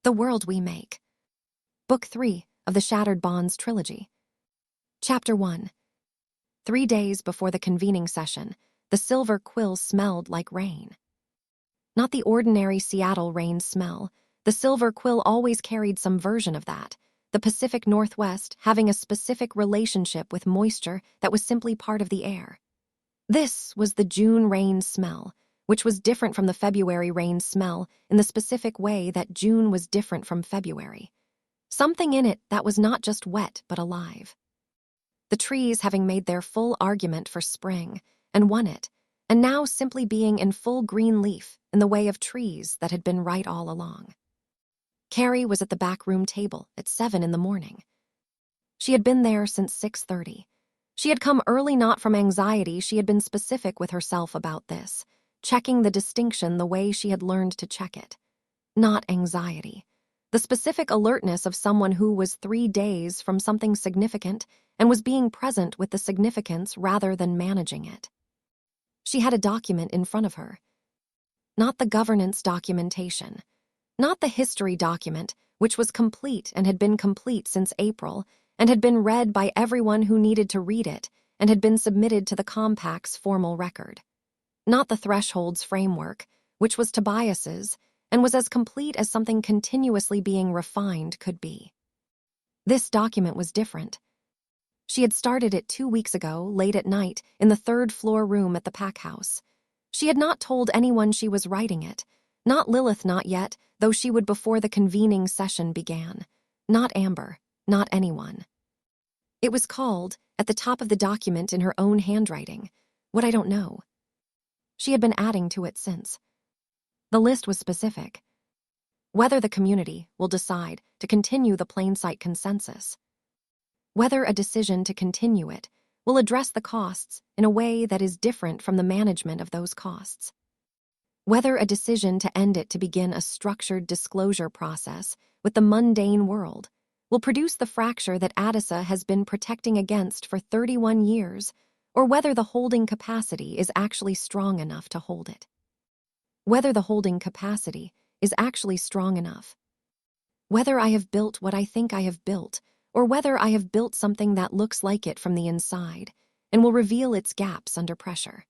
The World We Make. Book 3 of the Shattered Bonds trilogy. Chapter 1. 3 days before the convening session, the silver quill smelled like rain. Not the ordinary Seattle rain smell. The silver quill always carried some version of that, the Pacific Northwest having a specific relationship with moisture that was simply part of the air. This was the June rain smell, which was different from the February rain smell in the specific way that June was different from February. Something in it that was not just wet but alive. The trees having made their full argument for spring and won it, and now simply being in full green leaf in the way of trees that had been right all along. Carrie was at the back room table at 7 in the morning. She had been there since 6:30. She had come early not from anxiety. She had been specific with herself about this, checking the distinction the way she had learned to check it. Not anxiety. The specific alertness of someone who was 3 days from something significant and was being present with the significance rather than managing it. She had a document in front of her. Not the governance documentation. Not the history document, which was complete and had been complete since April and had been read by everyone who needed to read it and had been submitted to the compact's formal record. Not the thresholds framework, which was Tobias's and was as complete as something continuously being refined could be. This document was different. She had started it 2 weeks ago, late at night, in the 3rd floor room at the pack house. She had not told anyone she was writing it. Not Lilith, not yet, though she would before the convening session began. Not Amber, not anyone. It was called, at the top of the document in her own handwriting, What I Don't Know. She had been adding to it since. The list was specific. Whether the community will decide to continue the plain sight consensus. Whether a decision to continue it will address the costs in a way that is different from the management of those costs. Whether a decision to end it to begin a structured disclosure process with the mundane world will produce the fracture that Addisa has been protecting against for 31 years, or whether the holding capacity is actually strong enough to hold it. Whether the holding capacity is actually strong enough. Whether I have built what I think I have built, or whether I have built something that looks like it from the inside and will reveal its gaps under pressure.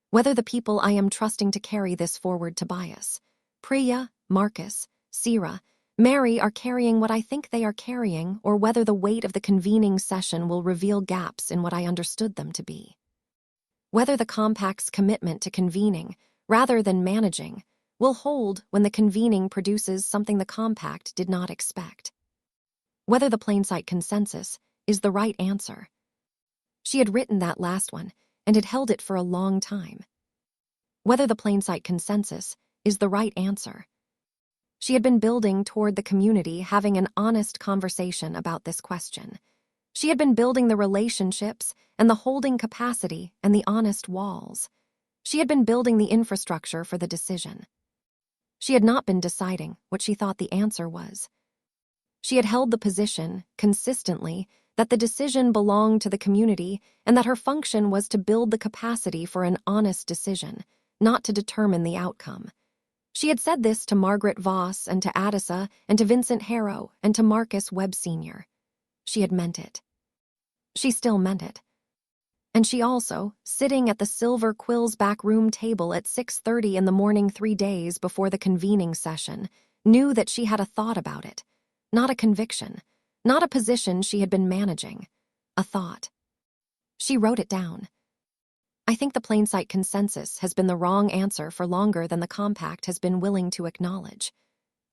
Whether the people I am trusting to carry this forward, Tobias, Priya, Marcus, Sira, Mary, are carrying what I think they are carrying, or whether the weight of the convening session will reveal gaps in what I understood them to be. Whether the compact's commitment to convening, rather than managing, will hold when the convening produces something the compact did not expect. Whether the plain sight consensus is the right answer. She had written that last one and had held it for a long time. Whether the plain sight consensus is the right answer. She had been building toward the community having an honest conversation about this question. She had been building the relationships and the holding capacity and the honest walls. She had been building the infrastructure for the decision. She had not been deciding what she thought the answer was. She had held the position, consistently, that the decision belonged to the community and that her function was to build the capacity for an honest decision, not to determine the outcome. She had said this to Margaret Voss and to Addisa and to Vincent Harrow and to Marcus Webb Sr. She had meant it. She still meant it. And she also, sitting at the Silver Quill's back room table at 6:30 in the morning 3 days before the convening session, knew that she had a thought about it. Not a conviction, not a position she had been managing, a thought. She wrote it down. I think the plain sight consensus has been the wrong answer for longer than the compact has been willing to acknowledge.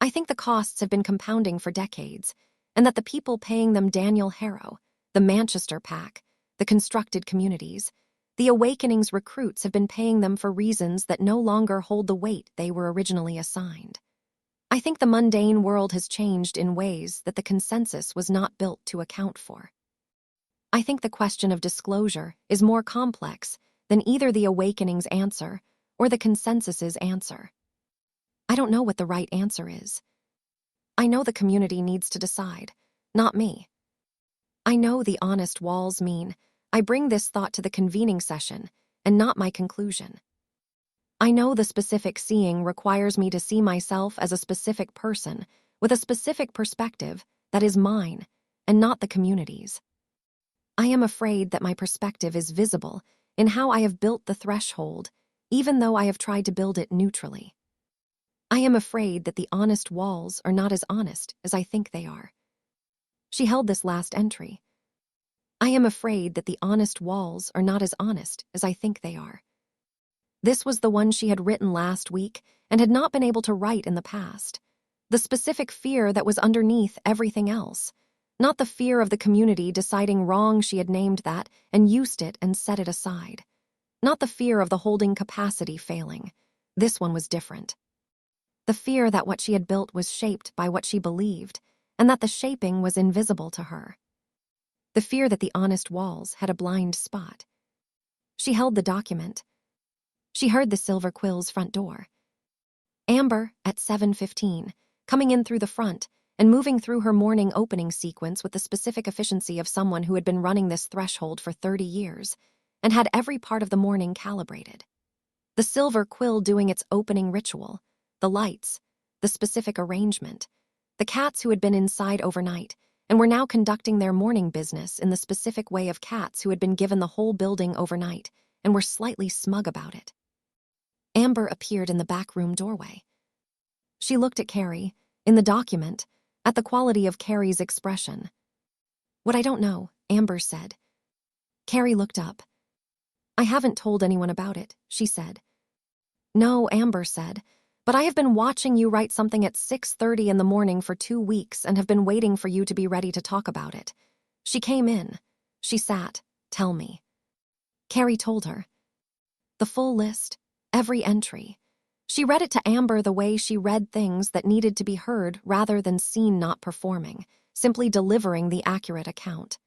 I think the costs have been compounding for decades, and that the people paying them, Daniel Harrow, the Manchester PAC, the constructed communities, the Awakening's recruits, have been paying them for reasons that no longer hold the weight they were originally assigned. I think the mundane world has changed in ways that the consensus was not built to account for. I think the question of disclosure is more complex than either the Awakening's answer or the consensus's answer. I don't know what the right answer is. I know the community needs to decide, not me. I know the honest walls mean I bring this thought to the convening session and not my conclusion. I know the specific seeing requires me to see myself as a specific person with a specific perspective that is mine and not the community's. I am afraid that my perspective is visible in how I have built the threshold, even though I have tried to build it neutrally. I am afraid that the honest walls are not as honest as I think they are. She held this last entry. I am afraid that the honest walls are not as honest as I think they are. This was the one she had written last week and had not been able to write in the past. The specific fear that was underneath everything else. Not the fear of the community deciding wrong she had named that and used it and set it aside. Not the fear of the holding capacity failing. This one was different. The fear that what she had built was shaped by what she believed, and that the shaping was invisible to her. The fear that the honest walls had a blind spot. She held the document. She heard the Silver Quill's front door. Amber, at 7:15, coming in through the front and moving through her morning opening sequence with the specific efficiency of someone who had been running this threshold for 30 years and had every part of the morning calibrated. The Silver Quill doing its opening ritual, the lights, the specific arrangement, the cats who had been inside overnight and were now conducting their morning business in the specific way of cats who had been given the whole building overnight and were slightly smug about it. Amber appeared in the back room doorway. She looked at Carrie, in the document, at the quality of Carrie's expression. What I don't know, Amber said. Carrie looked up. I haven't told anyone about it, she said. No, Amber said, but I have been watching you write something at 6:30 in the morning for 2 weeks and have been waiting for you to be ready to talk about it. She came in. She sat. Tell me. Carrie told her. The full list, every entry. She read it to Amber the way she read things that needed to be heard rather than seen, not performing, simply delivering the accurate account.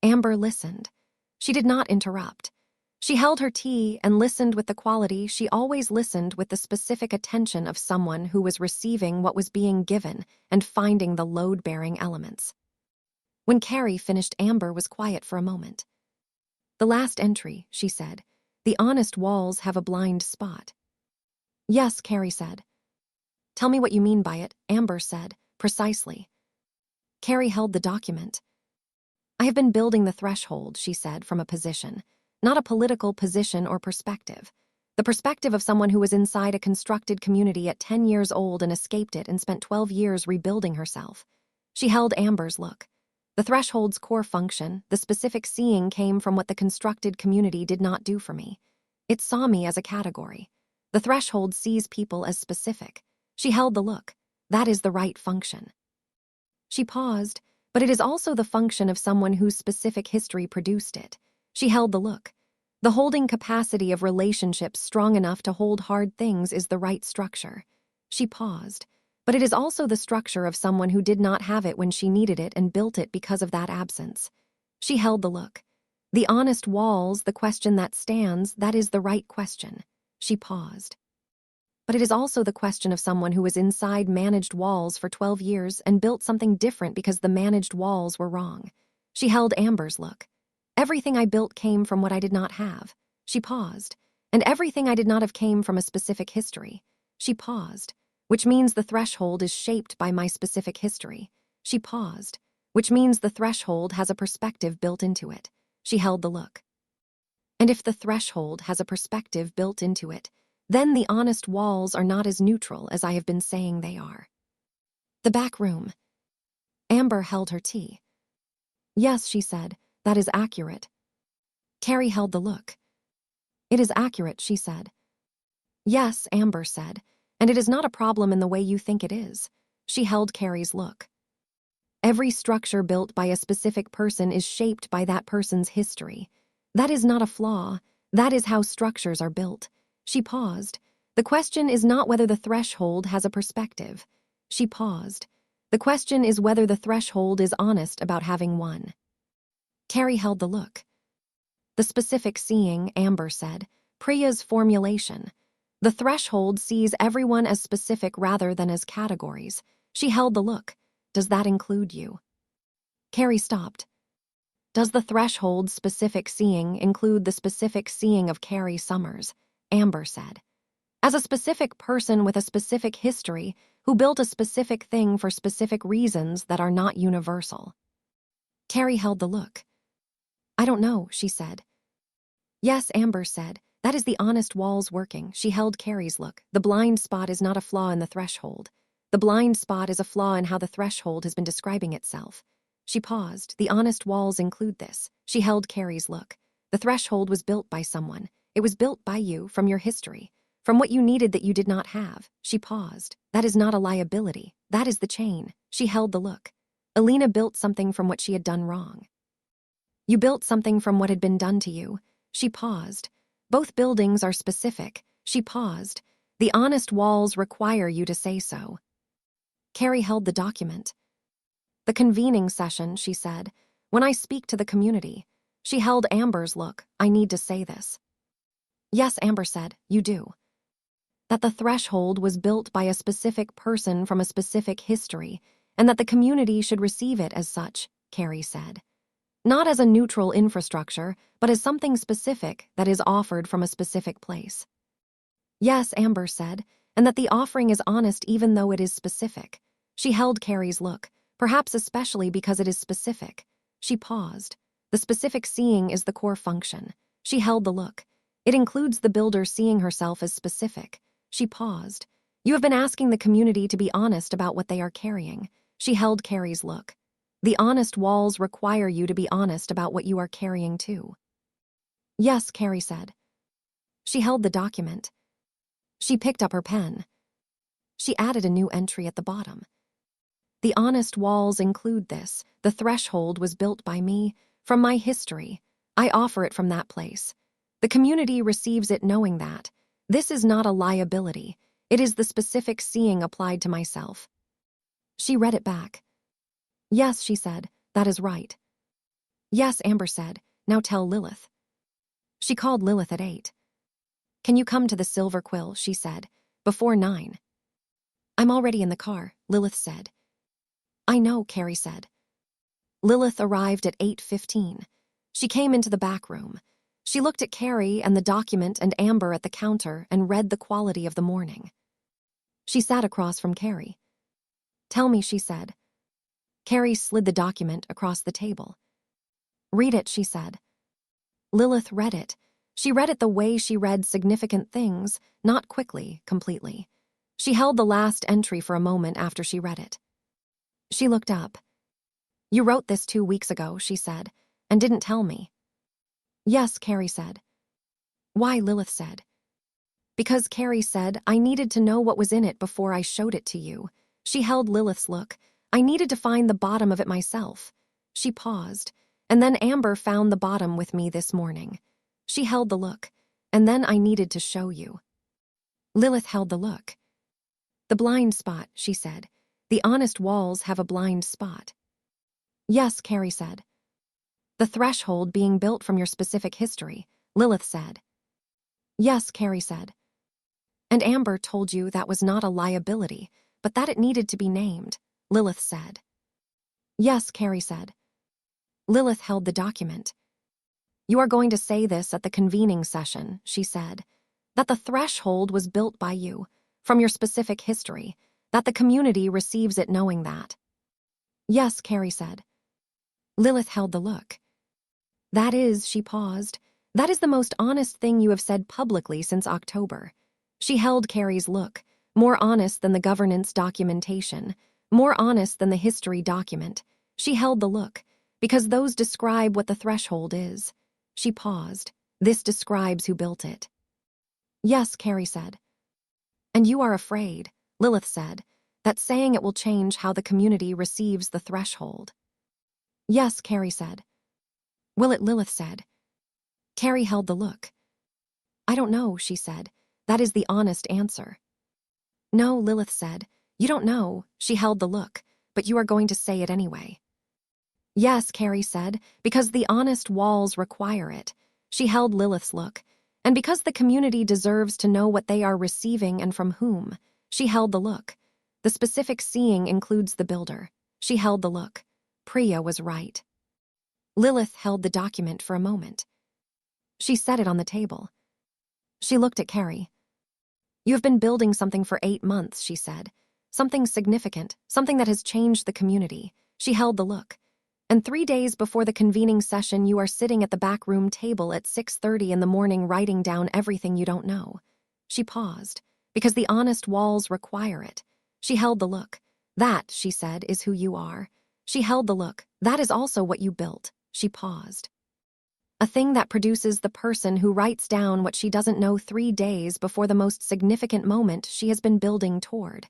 Amber listened. She did not interrupt. She held her tea and listened with the quality she always listened, with the specific attention of someone who was receiving what was being given and finding the load-bearing elements. When Carrie finished, Amber was quiet for a moment. The last entry, she said. The honest walls have a blind spot. Yes, Carrie said. Tell me what you mean by it, Amber said, precisely. Carrie held the document. I have been building the threshold, she said, from a position, not a political position or perspective. The perspective of someone who was inside a constructed community at 10 years old and escaped it and spent 12 years rebuilding herself. She held Amber's look. The threshold's core function, the specific seeing, came from what the constructed community did not do for me. It saw me as a category. The threshold sees people as specific. She held the look. That is the right function. She paused, but it is also the function of someone whose specific history produced it. She held the look. The holding capacity of relationships strong enough to hold hard things is the right structure. She paused, but it is also the structure of someone who did not have it when she needed it and built it because of that absence. She held the look. The honest walls, the question that stands, that is the right question. She paused. But it is also the question of someone who was inside managed walls for 12 years and built something different because the managed walls were wrong. She held Amber's look. Everything I built came from what I did not have. She paused. And everything I did not have came from a specific history. She paused, which means the threshold is shaped by my specific history. She paused, which means the threshold has a perspective built into it. She held the look. And if the threshold has a perspective built into it, then the honest walls are not as neutral as I have been saying they are. The back room. Amber held her tea. Yes, she said, that is accurate. Carrie held the look. It is accurate, she said. Yes, Amber said, and it is not a problem in the way you think it is. She held Carrie's look. Every structure built by a specific person is shaped by that person's history. That is not a flaw. That is how structures are built. She paused. The question is not whether the threshold has a perspective. She paused. The question is whether the threshold is honest about having one. Carrie held the look. The specific seeing, Amber said, Priya's formulation. The threshold sees everyone as specific rather than as categories. She held the look. Does that include you? Carrie stopped. Does the threshold's specific seeing include the specific seeing of Carrie Summers? Amber said. as a specific person with a specific history who built a specific thing for specific reasons that are not universal. Carrie held the look. I don't know, she said. Yes, Amber said. That is the honest walls working. She held Carrie's look. The blind spot is not a flaw in the threshold. The blind spot is a flaw in how the threshold has been describing itself. She paused. The honest walls include this. She held Carrie's look. The threshold was built by someone. It was built by you, from your history, from what you needed that you did not have. She paused. That is not a liability. That is the chain. She held the look. Alina built something from what she had done wrong. You built something from what had been done to you. She paused. Both buildings are specific. She paused. The honest walls require you to say so. Carrie held the document. The convening session, she said. When I speak to the community. She held Amber's look. I need to say this. Yes, Amber said, you do. That the threshold was built by a specific person from a specific history, and that the community should receive it as such, Carrie said. Not as a neutral infrastructure, but as something specific that is offered from a specific place. Yes, Amber said, and that the offering is honest even though it is specific. She held Carrie's look, perhaps especially because it is specific. She paused. The specific seeing is the core function. She held the look. It includes the builder seeing herself as specific. She paused. You have been asking the community to be honest about what they are carrying. She held Carrie's look. The honest walls require you to be honest about what you are carrying too. Yes, Carrie said. She held the document. She picked up her pen. She added a new entry at the bottom. The honest walls include this. The threshold was built by me, from my history. I offer it from that place. The community receives it knowing that. This is not a liability. It is the specific seeing applied to myself. She read it back. Yes, she said, that is right. Yes, Amber said, now tell Lilith. She called Lilith at 8. Can you come to the Silver Quill, she said, before 9. I'm already in the car, Lilith said. I know, Carrie said. Lilith arrived at 8:15. She came into the back room. She looked at Carrie and the document and Amber at the counter and read the quality of the morning. She sat across from Carrie. Tell me, she said. Carrie slid the document across the table. Read it, she said. Lilith read it. She read it the way she read significant things, not quickly, completely. She held the last entry for a moment after she read it. She looked up. You wrote this 2 weeks ago, she said, and didn't tell me. Yes, Carrie said. Why, Lilith said. Because Carrie said I needed to know what was in it before I showed it to you. She held Lilith's look. I needed to find the bottom of it myself. She paused, and then Amber found the bottom with me this morning. She held the look, and then I needed to show you. Lilith held the look. The blind spot, she said. The honest walls have a blind spot. Yes, Carrie said. The threshold being built from your specific history, Lilith said. Yes, Carrie said. And Amber told you that was not a liability, but that it needed to be named, Lilith said. Yes, Carrie said. Lilith held the document. You are going to say this at the convening session, she said, that the threshold was built by you, from your specific history, that the community receives it knowing that. Yes, Carrie said. Lilith held the look. That is, she paused, that is the most honest thing you have said publicly since October. She held Carrie's look, more honest than the governance documentation, more honest than the history document. She held the look, because those describe what the threshold is. She paused. This describes who built it. Yes, Carrie said. And you are afraid, Lilith said, that saying it will change how the community receives the threshold. Yes, Carrie said. Will it, Lilith said. Carrie held the look. I don't know, she said. That is the honest answer. No, Lilith said. You don't know, she held the look, but you are going to say it anyway. Yes, Carrie said, because the honest walls require it. She held Lilith's look. And because the community deserves to know what they are receiving and from whom, she held the look. The specific seeing includes the builder. She held the look. Priya was right. Lilith held the document for a moment. She set it on the table. She looked at Carrie. You have been building something for 8 months, she said. Something significant, something that has changed the community. She held the look. And 3 days before the convening session, you are sitting at the back room table at 6:30 in the morning writing down everything you don't know. She paused, because the honest walls require it. She held the look. That, she said, is who you are. She held the look. That is also what you built. She paused. A thing that produces the person who writes down what she doesn't know 3 days before the most significant moment she has been building toward.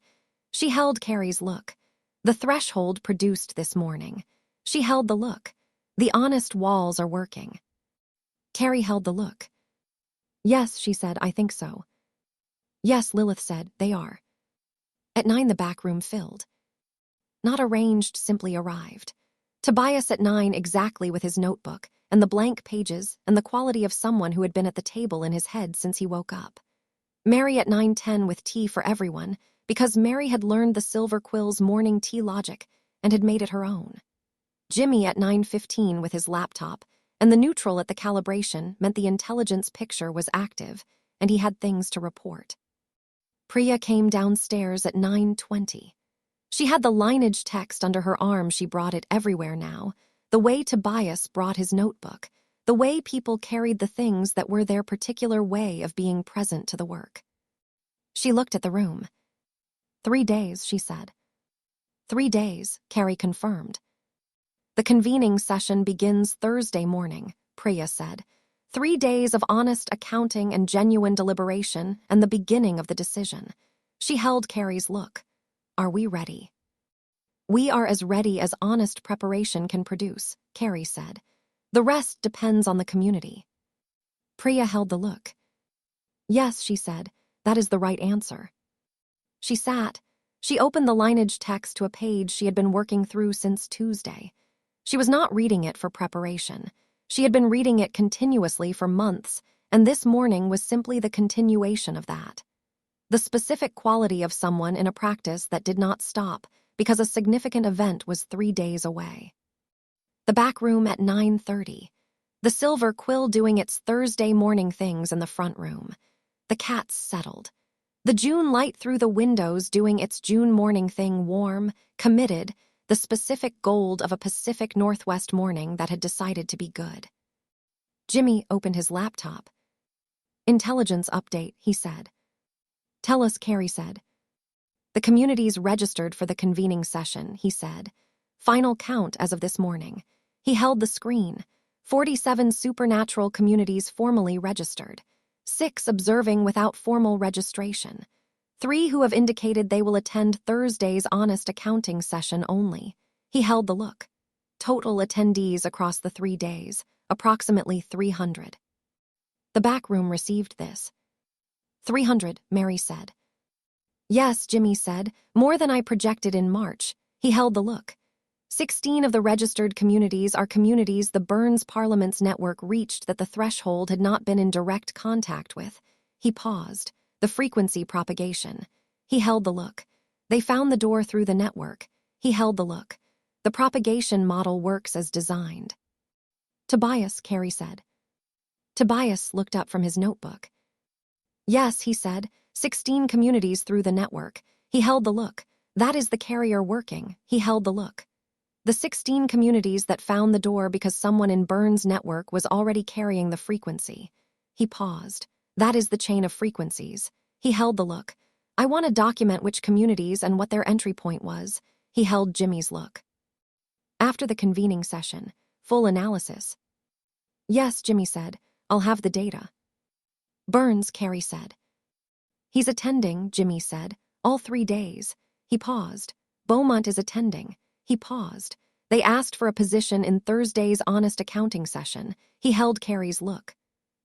She held Carrie's look. The threshold produced this morning. She held the look. The honest walls are working. Carrie held the look. Yes, she said, I think so. Yes, Lilith said, they are. At 9 the back room filled. Not arranged, simply arrived. Tobias at 9 exactly with his notebook, and the blank pages, and the quality of someone who had been at the table in his head since he woke up. Mary at 9:10 with tea for everyone, because Mary had learned the Silver Quill's morning tea logic and had made it her own. Jimmy at 9:15 with his laptop, and the neutral at the calibration meant the intelligence picture was active, and he had things to report. Priya came downstairs at 9:20. She had the lineage text under her arm. She brought it everywhere now, the way Tobias brought his notebook, the way people carried the things that were their particular way of being present to the work. She looked at the room. 3 days, she said. 3 days, Carrie confirmed. The convening session begins Thursday morning, Priya said. 3 days of honest accounting and genuine deliberation, and the beginning of the decision. She held Carrie's look. Are we ready? We are as ready as honest preparation can produce, Carrie said. The rest depends on the community. Priya held the look. Yes, she said, that is the right answer. She sat. She opened the lineage text to a page she had been working through since Tuesday. She was not reading it for preparation. She had been reading it continuously for months, and this morning was simply the continuation of that. The specific quality of someone in a practice that did not stop because a significant event was 3 days away. The back room at 9:30. The Silver Quill doing its Thursday morning things in the front room. The cats settled. The June light through the windows doing its June morning thing, warm, committed, the specific gold of a Pacific Northwest morning that had decided to be good. Jimmy opened his laptop. Intelligence update, he said. Tell us, Carrie said. The community's registered for the convening session, he said. Final count as of this morning. He held the screen. 47 supernatural communities formally registered. 6 observing without formal registration. 3 who have indicated they will attend Thursday's honest accounting session only. He held the look. Total attendees across the 3 days, approximately 300. The back room received this. 300, Mary said. Yes, Jimmy said, more than I projected in March. He held the look. 16 of the registered communities are communities the Burns Parliament's network reached that the threshold had not been in direct contact with. He paused. The frequency propagation. He held the look. They found the door through the network. He held the look. The propagation model works as designed. Tobias, Carrie said. Tobias looked up from his notebook. Yes, he said, 16 communities through the network. He held the look. That is the carrier working. He held the look. The 16 communities that found the door because someone in Burns' network was already carrying the frequency. He paused. That is the chain of frequencies. He held the look. I want to document which communities and what their entry point was. He held Jimmy's look. After the convening session, full analysis. Yes, Jimmy said. I'll have the data. Burns, Carrie said. He's attending, Jimmy said, all 3 days. He paused. Beaumont is attending. He paused. They asked for a position in Thursday's honest accounting session. He held Carrie's look.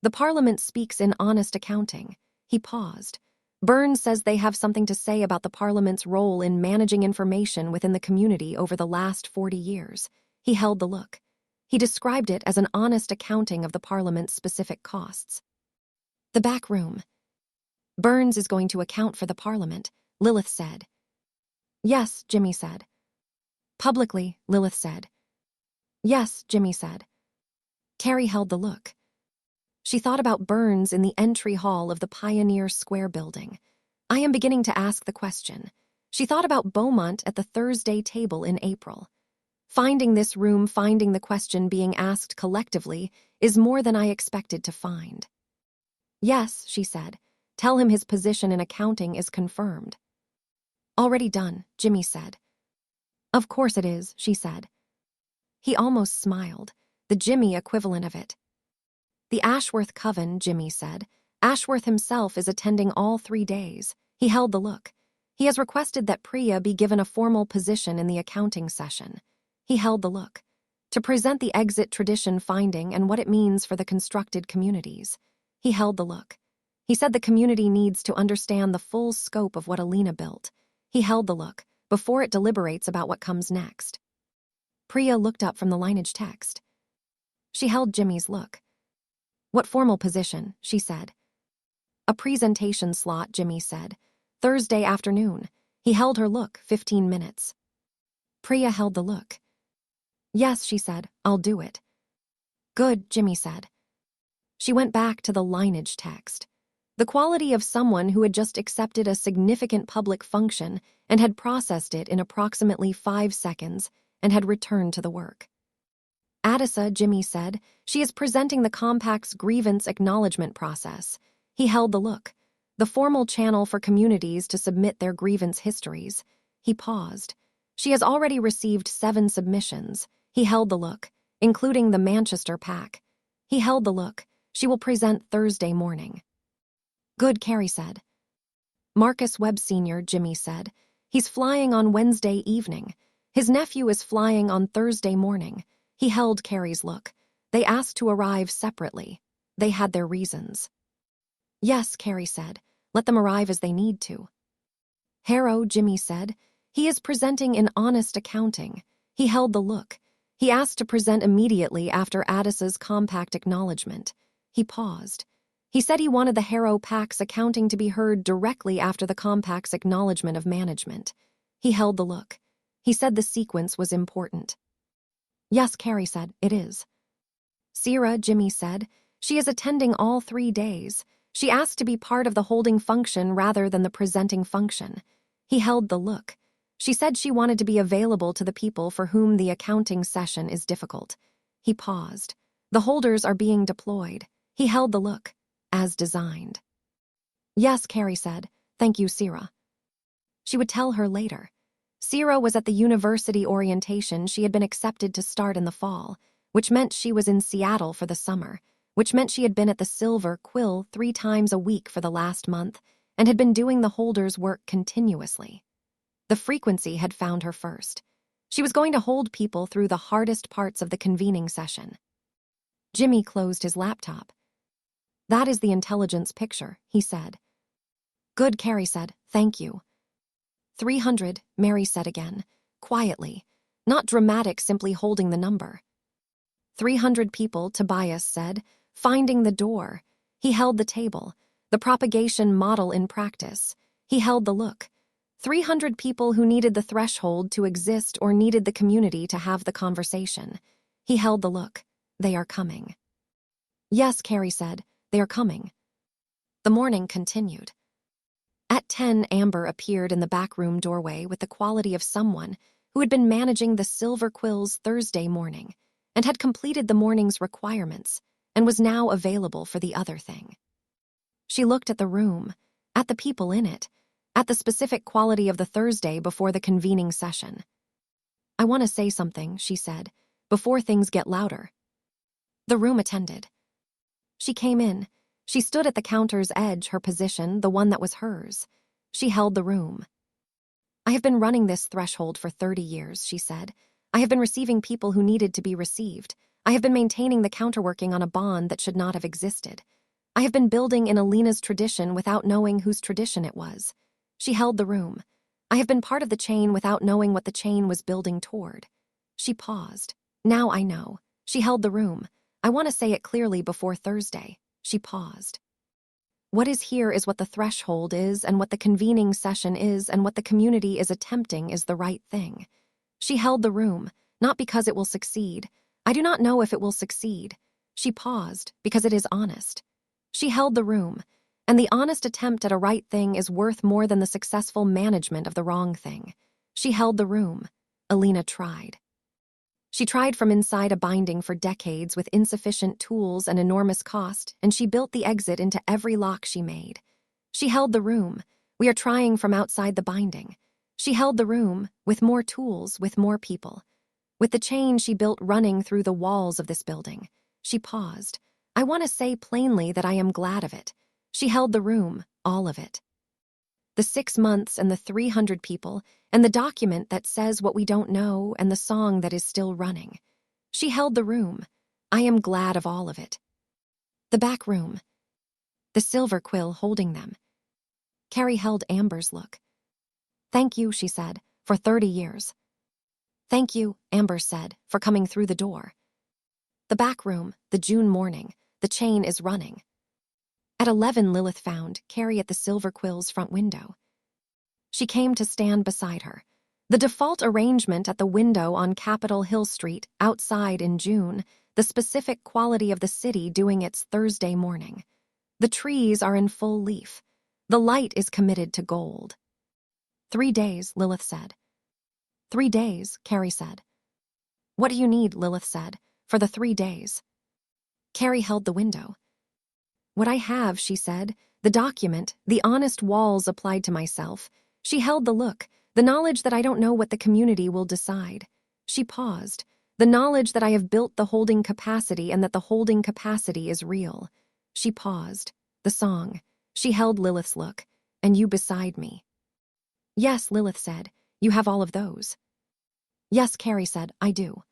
The Parliament speaks in honest accounting. He paused. Burns says they have something to say about the Parliament's role in managing information within the community over the last 40 years. He held the look. He described it as an honest accounting of the Parliament's specific costs. The back room. Burns is going to account for the Parliament, Lilith said. Yes, Jimmy said. Publicly, Lilith said. Yes, Jimmy said. Carrie held the look. She thought about Burns in the entry hall of the Pioneer Square building. I am beginning to ask the question. She thought about Beaumont at the Thursday table in April. Finding this room, finding the question being asked collectively, is more than I expected to find. Yes, she said. Tell him his position in accounting is confirmed. Already done, Jimmy said. Of course it is, she said. He almost smiled, the Jimmy equivalent of it. The Ashworth Coven, Jimmy said. Ashworth himself is attending all 3 days. He held the look. He has requested that Priya be given a formal position in the accounting session. He held the look. To present the exit tradition finding and what it means for the constructed communities. He held the look. He said the community needs to understand the full scope of what Alina built. He held the look, before it deliberates about what comes next. Priya looked up from the lineage text. She held Jimmy's look. What formal position, she said. A presentation slot, Jimmy said. Thursday afternoon. He held her look, 15 minutes. Priya held the look. Yes, she said, I'll do it. Good, Jimmy said. She went back to the lineage text. The quality of someone who had just accepted a significant public function and had processed it in approximately 5 seconds and had returned to the work. Adisa, Jimmy said, she is presenting the compact's grievance acknowledgement process. He held the look. The formal channel for communities to submit their grievance histories. He paused. She has already received 7 submissions. He held the look, including the Manchester pack. He held the look. She will present Thursday morning. Good, Carrie said. Marcus Webb Sr., Jimmy said. He's flying on Wednesday evening. His nephew is flying on Thursday morning. He held Carrie's look. They asked to arrive separately. They had their reasons. Yes, Carrie said. Let them arrive as they need to. Harrow, Jimmy said. He is presenting in honest accounting. He held the look. He asked to present immediately after Addisa's compact acknowledgement. He paused. He said he wanted the Harrow Pack's accounting to be heard directly after the compact's acknowledgement of management. He held the look. He said the sequence was important. Yes, Carrie said, it is. Sierra, Jimmy said. She is attending all 3 days. She asked to be part of the holding function rather than the presenting function. He held the look. She said she wanted to be available to the people for whom the accounting session is difficult. He paused. The holders are being deployed. He held the look, as designed. Yes, Carrie said. Thank you, Sierra. She would tell her later. Sierra was at the university orientation she had been accepted to start in the fall, which meant she was in Seattle for the summer, which meant she had been at the Silver Quill 3 times a week for the last month and had been doing the holders' work continuously. The frequency had found her first. She was going to hold people through the hardest parts of the convening session. Jimmy closed his laptop. That is the intelligence picture, he said. Good, Carrie said. Thank you. 300, Mary said again, quietly, not dramatic, simply holding the number. 300 people, Tobias said, finding the door. He held the table, the propagation model in practice. He held the look. 300 people who needed the threshold to exist or needed the community to have the conversation. He held the look. They are coming. Yes, Carrie said, they are coming. The morning continued. At 10, Amber appeared in the backroom doorway with the quality of someone who had been managing the Silver Quills Thursday morning and had completed the morning's requirements and was now available for the other thing. She looked at the room, at the people in it, at the specific quality of the Thursday before the convening session. I want to say something, she said, before things get louder. The room attended. She came in. She stood at the counter's edge, her position, the one that was hers. She held the room. I have been running this threshold for 30 years, she said. I have been receiving people who needed to be received. I have been maintaining the counterworking on a bond that should not have existed. I have been building in Alina's tradition without knowing whose tradition it was. She held the room. I have been part of the chain without knowing what the chain was building toward. She paused. Now I know. She held the room. I want to say it clearly before Thursday. She paused. What is here is what the threshold is, and what the convening session is, and what the community is attempting is the right thing. She held the room, not because it will succeed. I do not know if it will succeed. She paused, because it is honest. She held the room, And the honest attempt at a right thing is worth more than the successful management of the wrong thing. She held the room. Alina tried. She tried from inside a binding for decades with insufficient tools and enormous cost, and she built the exit into every lock she made. She held the room. We are trying from outside the binding. She held the room, with more tools, with more people. With the chain she built running through the walls of this building. She paused. I want to say plainly that I am glad of it. She held the room, all of it. The 6 months and the 300 people, and the document that says what we don't know and the song that is still running. She held the room. I am glad of all of it. The back room. The silver quill holding them. Carrie held Amber's look. Thank you, she said, for 30 years. Thank you, Amber said, for coming through the door. The back room, the June morning, the chain is running. At 11, Lilith found Carrie at the silver quill's front window. She came to stand beside her. The default arrangement at the window on Capitol Hill Street, outside in June, the specific quality of the city doing its Thursday morning. The trees are in full leaf. The light is committed to gold. 3 days, Lilith said. 3 days, Carrie said. What do you need, Lilith said, for the 3 days? Carrie held the window. What I have, she said, the document, the honest walls applied to myself. She held the look, the knowledge that I don't know what the community will decide. She paused, the knowledge that I have built the holding capacity and that the holding capacity is real. She paused, the song. She held Lilith's look, and you beside me. Yes, Lilith said, you have all of those. Yes, Carrie said, I do.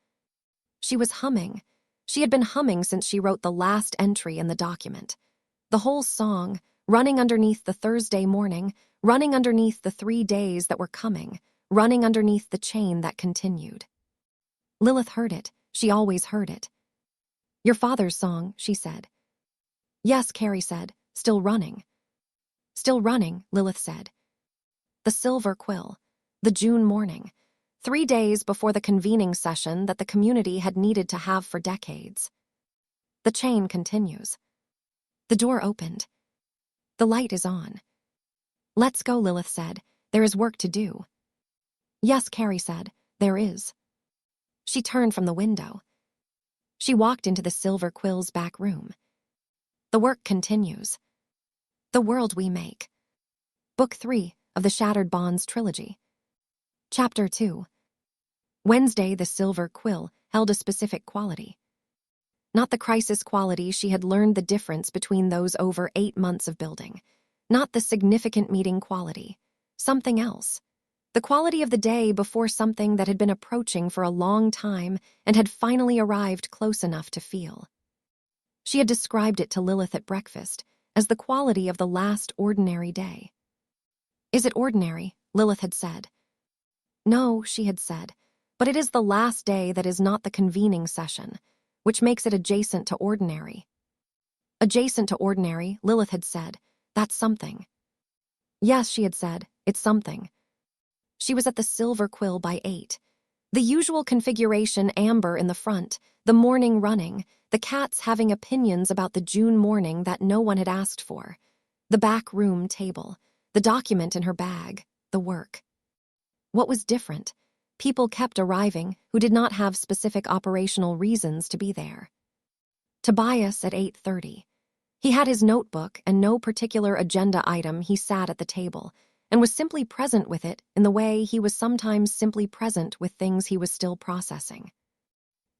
She was humming. She had been humming since she wrote the last entry in the document. The whole song, running underneath the Thursday morning, running underneath the 3 days that were coming, running underneath the chain that continued. Lilith heard it. She always heard it. Your father's song, she said. Yes, Carrie said, still running. Still running, Lilith said. The silver quill, the June morning, 3 days before the convening session that the community had needed to have for decades. The chain continues. The door opened. The light is on. Let's go, Lilith said. There is work to do. Yes, Carrie said, there is. She turned from the window. She walked into the silver quill's back room. The work continues. The World We Make. Book 3 of the Shattered Bonds trilogy. Chapter 2. Wednesday, the silver quill held a specific quality. Not the crisis quality she had learned the difference between those over 8 months of building. Not the significant meeting quality. Something else. The quality of the day before something that had been approaching for a long time and had finally arrived close enough to feel. She had described it to Lilith at breakfast as the quality of the last ordinary day. Is it ordinary? Lilith had said. No, she had said, but it is the last day that is not the convening session, which makes it adjacent to ordinary. Adjacent to ordinary, Lilith had said, that's something. Yes, she had said, it's something. She was at the silver quill by 8. The usual configuration, Amber in the front, the morning running, the cats having opinions about the June morning that no one had asked for, the back room table, the document in her bag, the work. What was different? People kept arriving who did not have specific operational reasons to be there. Tobias at 8:30. He had his notebook and no particular agenda item. He sat at the table and was simply present with it in the way he was sometimes simply present with things he was still processing.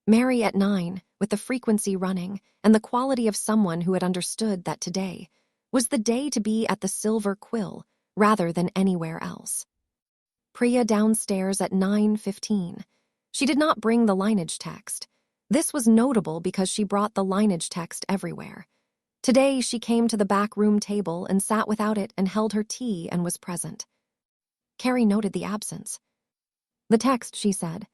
Mary at 9, with the frequency running and the quality of someone who had understood that today was the day to be at the silver quill rather than anywhere else. Priya downstairs at 9:15. She did not bring the lineage text. This was notable because she brought the lineage text everywhere. Today she came to the back room table and sat without it and held her tea and was present. Carrie noted the absence. The text, she said.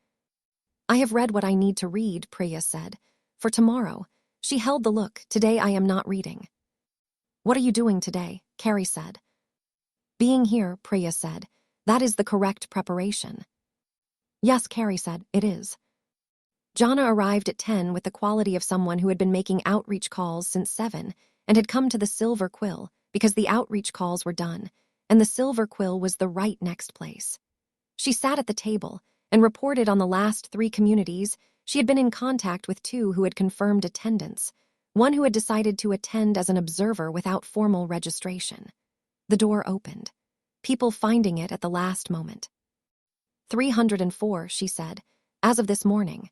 I have read what I need to read, Priya said. For tomorrow. She held the look. Today I am not reading. What are you doing today? Carrie said. Being here, Priya said. That is the correct preparation. Yes, Carrie said, it is. Jana arrived at 10 with the quality of someone who had been making outreach calls since 7 and had come to the silver quill, because the outreach calls were done, and the silver quill was the right next place. She sat at the table and reported on the last 3 communities. She had been in contact with 2 who had confirmed attendance, one who had decided to attend as an observer without formal registration. The door opened, people finding it at the last moment. 304, she said, as of this morning.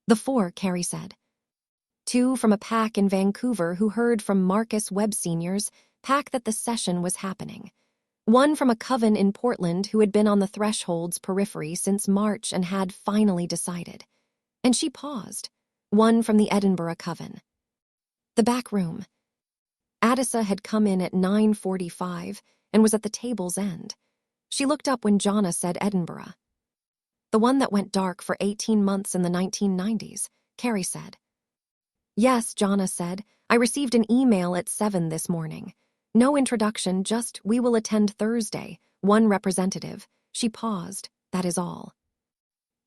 The 4, Carrie said. 2 from a pack in Vancouver who heard from Marcus Webb Sr.'s pack that the session was happening. 1 from a coven in Portland who had been on the threshold's periphery since March and had finally decided. And she paused. 1 from the Edinburgh coven. The back room. Addisa had come in at 9:45 and was at the table's end. She looked up when Jonna said Edinburgh. The one that went dark for 18 months in the 1990s, Carrie said. Yes, Jonna said. I received an email at 7 this morning. No introduction, just we will attend Thursday, 1 representative. She paused, that is all.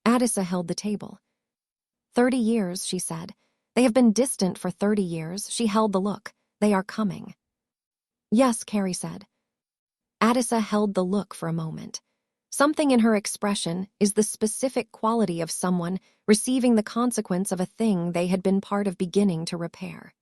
Addisa held the table. 30 years, she said. They have been distant for 30 years. She held the look. They are coming. Yes, Carrie said. Addisa held the look for a moment. Something in her expression is the specific quality of someone receiving the consequence of a thing they had been part of beginning to repair.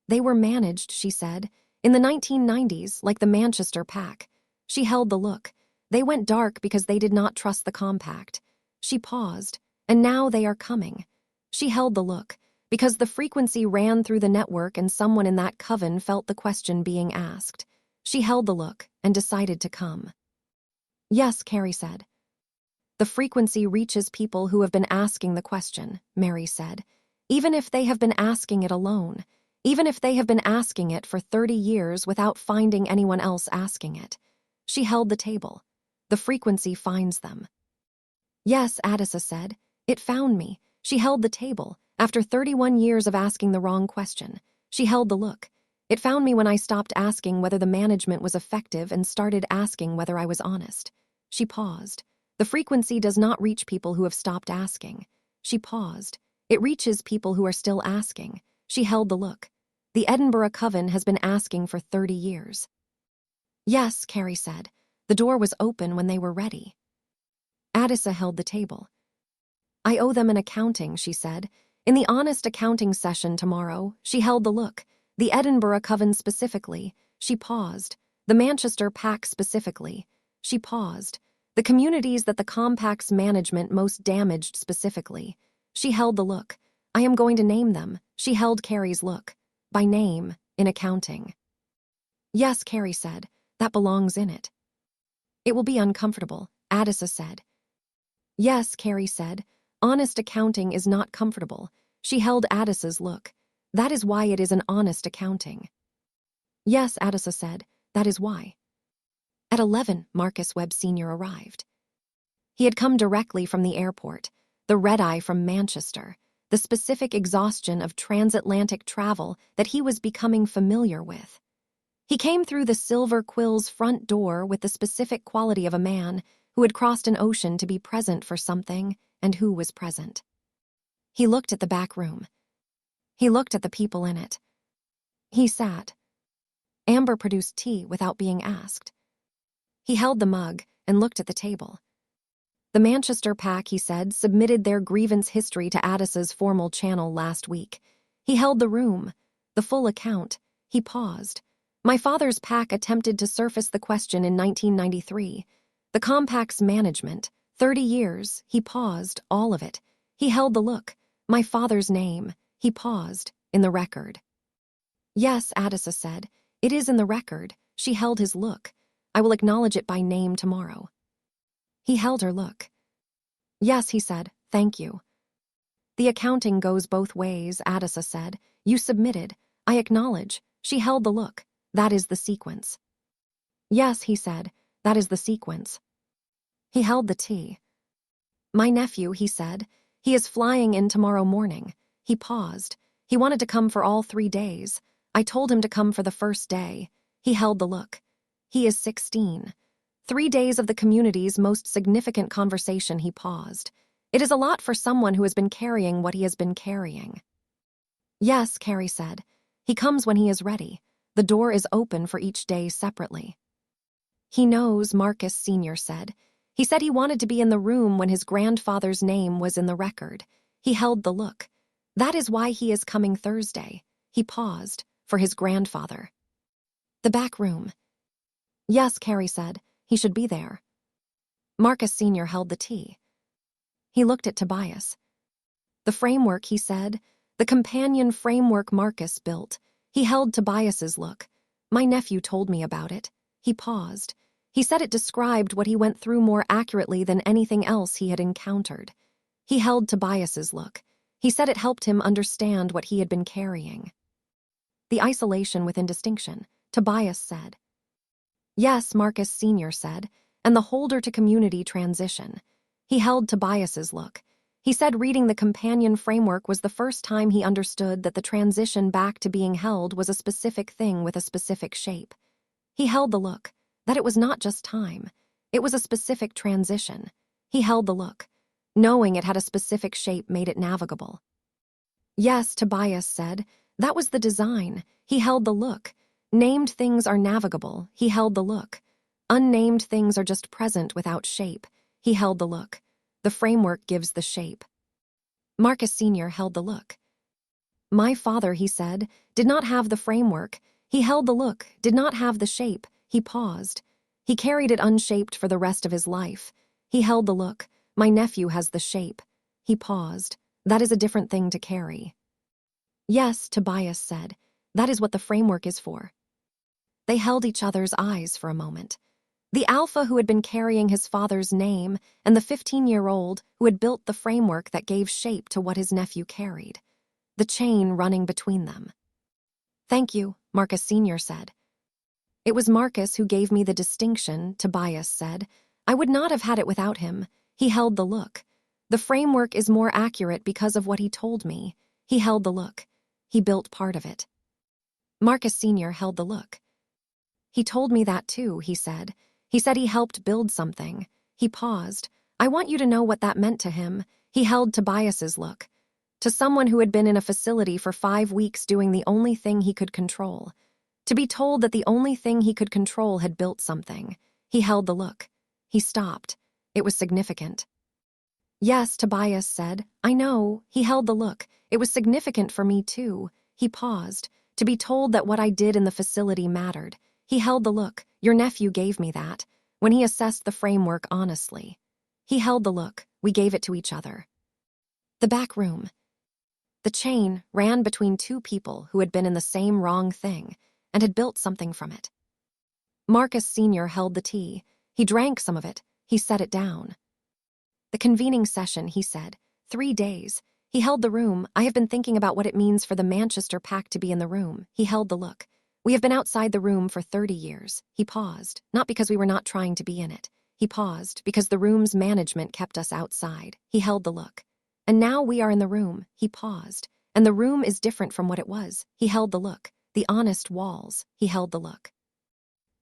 They were managed, she said, in the 1990s, like the Manchester pack. She held the look. They went dark because they did not trust the compact. She paused, and now they are coming. She held the look, because the frequency ran through the network and someone in that coven felt the question being asked. She held the look and decided to come. Yes, Carrie said. The frequency reaches people who have been asking the question, Mary said, even if they have been asking it alone, even if they have been asking it for 30 years without finding anyone else asking it. She held the table. The frequency finds them. Yes, Addisa said. It found me. She held the table. After 31 years of asking the wrong question, she held the look. It found me when I stopped asking whether the management was effective and started asking whether I was honest. She paused. The frequency does not reach people who have stopped asking. She paused. It reaches people who are still asking. She held the look. The Edinburgh Coven has been asking for 30 years. Yes, Carrie said. The door was open when they were ready. Addisa held the table. I owe them an accounting, she said. In the honest accounting session tomorrow, she held the look. The Edinburgh Coven specifically. She paused. The Manchester pack specifically. She paused. The communities that the compact's management most damaged specifically. She held the look. I am going to name them. She held Carrie's look. By name, in accounting. Yes, Carrie said. That belongs in it. It will be uncomfortable, Addisa said. Yes, Carrie said. Honest accounting is not comfortable. She held Addisa's look. That is why it is an honest accounting. Yes, Addisa said. That is why. At 11, Marcus Webb Sr. arrived. He had come directly from the airport, the red-eye from Manchester, the specific exhaustion of transatlantic travel that he was becoming familiar with. He came through the Silver Quill's front door with the specific quality of a man who had crossed an ocean to be present for something and who was present. He looked at the back room. He looked at the people in it. He sat. Amber produced tea without being asked. He held the mug and looked at the table. The Manchester pack, he said, submitted their grievance history to Addisa's formal channel last week. He held the room, the full account. He paused. My father's pack attempted to surface the question in 1993. The compact's management, 30 years, he paused, all of it. He held the look. My father's name, he paused, in the record. Yes, Addisa said, it is in the record. She held his look. I will acknowledge it by name tomorrow. He held her look. Yes, he said, thank you. The accounting goes both ways, Addisa said. You submitted. I acknowledge. She held the look. That is the sequence. Yes, he said, that is the sequence. He held the tea. My nephew, he said, he is flying in tomorrow morning. He paused. He wanted to come for all 3 days. I told him to come for the first day. He held the look. He is 16. 3 days of the community's most significant conversation, he paused. It is a lot for someone who has been carrying what he has been carrying. Yes, Carrie said. He comes when he is ready. The door is open for each day separately. He knows, Marcus Sr. said. He said he wanted to be in the room when his grandfather's name was in the record. He held the look. That is why he is coming Thursday. He paused, for his grandfather. The back room. Yes, Carrie said. He should be there. Marcus Sr. held the tea. He looked at Tobias. The framework, he said. The companion framework Marcus built. He held Tobias's look. My nephew told me about it. He paused. He said it described what he went through more accurately than anything else he had encountered. He held Tobias's look. He said it helped him understand what he had been carrying. The isolation with indistinction, Tobias said. Yes, Marcus Sr. said, and the holder to community transition. He held Tobias's look. He said reading the companion framework was the first time he understood that the transition back to being held was a specific thing with a specific shape. He held the look, that it was not just time. It was a specific transition. He held the look. Knowing it had a specific shape made it navigable. Yes, Tobias said, that was the design. He held the look. Named things are navigable. He held the look. Unnamed things are just present without shape. He held the look. The framework gives the shape. Marcus Sr. held the look. My father, he said, did not have the framework. He held the look, did not have the shape. He paused. He carried it unshaped for the rest of his life. He held the look. My nephew has the shape. He paused. That is a different thing to carry. Yes, Tobias said. That is what the framework is for. They held each other's eyes for a moment. The alpha who had been carrying his father's name and the 15-year-old who had built the framework that gave shape to what his nephew carried. The chain running between them. Thank you, Marcus Sr. said. It was Marcus who gave me the distinction, Tobias said. I would not have had it without him. He held the look. The framework is more accurate because of what he told me. He held the look. He built part of it. Marcus Sr. held the look. He told me that too, he said. He said he helped build something. He paused. I want you to know what that meant to him. He held Tobias's look. To someone who had been in a facility for 5 weeks doing the only thing he could control. To be told that the only thing he could control had built something. He held the look. He stopped. It was significant. Yes, Tobias said. I know. He held the look. It was significant for me too. He paused. To be told that what I did in the facility mattered. He held the look. Your nephew gave me that. When he assessed the framework honestly. He held the look. We gave it to each other. The back room. The chain ran between two people who had been in the same wrong thing and had built something from it. Marcus Sr. held the tea. He drank some of it. He set it down. The convening session, he said. 3 days. He held the room. I have been thinking about what it means for the Manchester pack to be in the room. He held the look. We have been outside the room for 30 years. He paused, not because we were not trying to be in it. He paused because the room's management kept us outside. He held the look. And now we are in the room. He paused. And the room is different from what it was. He held the look. The honest walls. He held the look.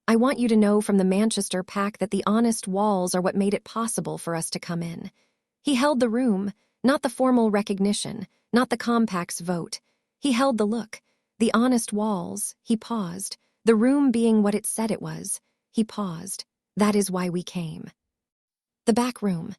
I want you to know from the Manchester pack that the honest walls are what made it possible for us to come in. He held the room, not the formal recognition, not the compact's vote. He held the look. The honest walls. He paused. The room being what it said it was. He paused. That is why we came. The back room.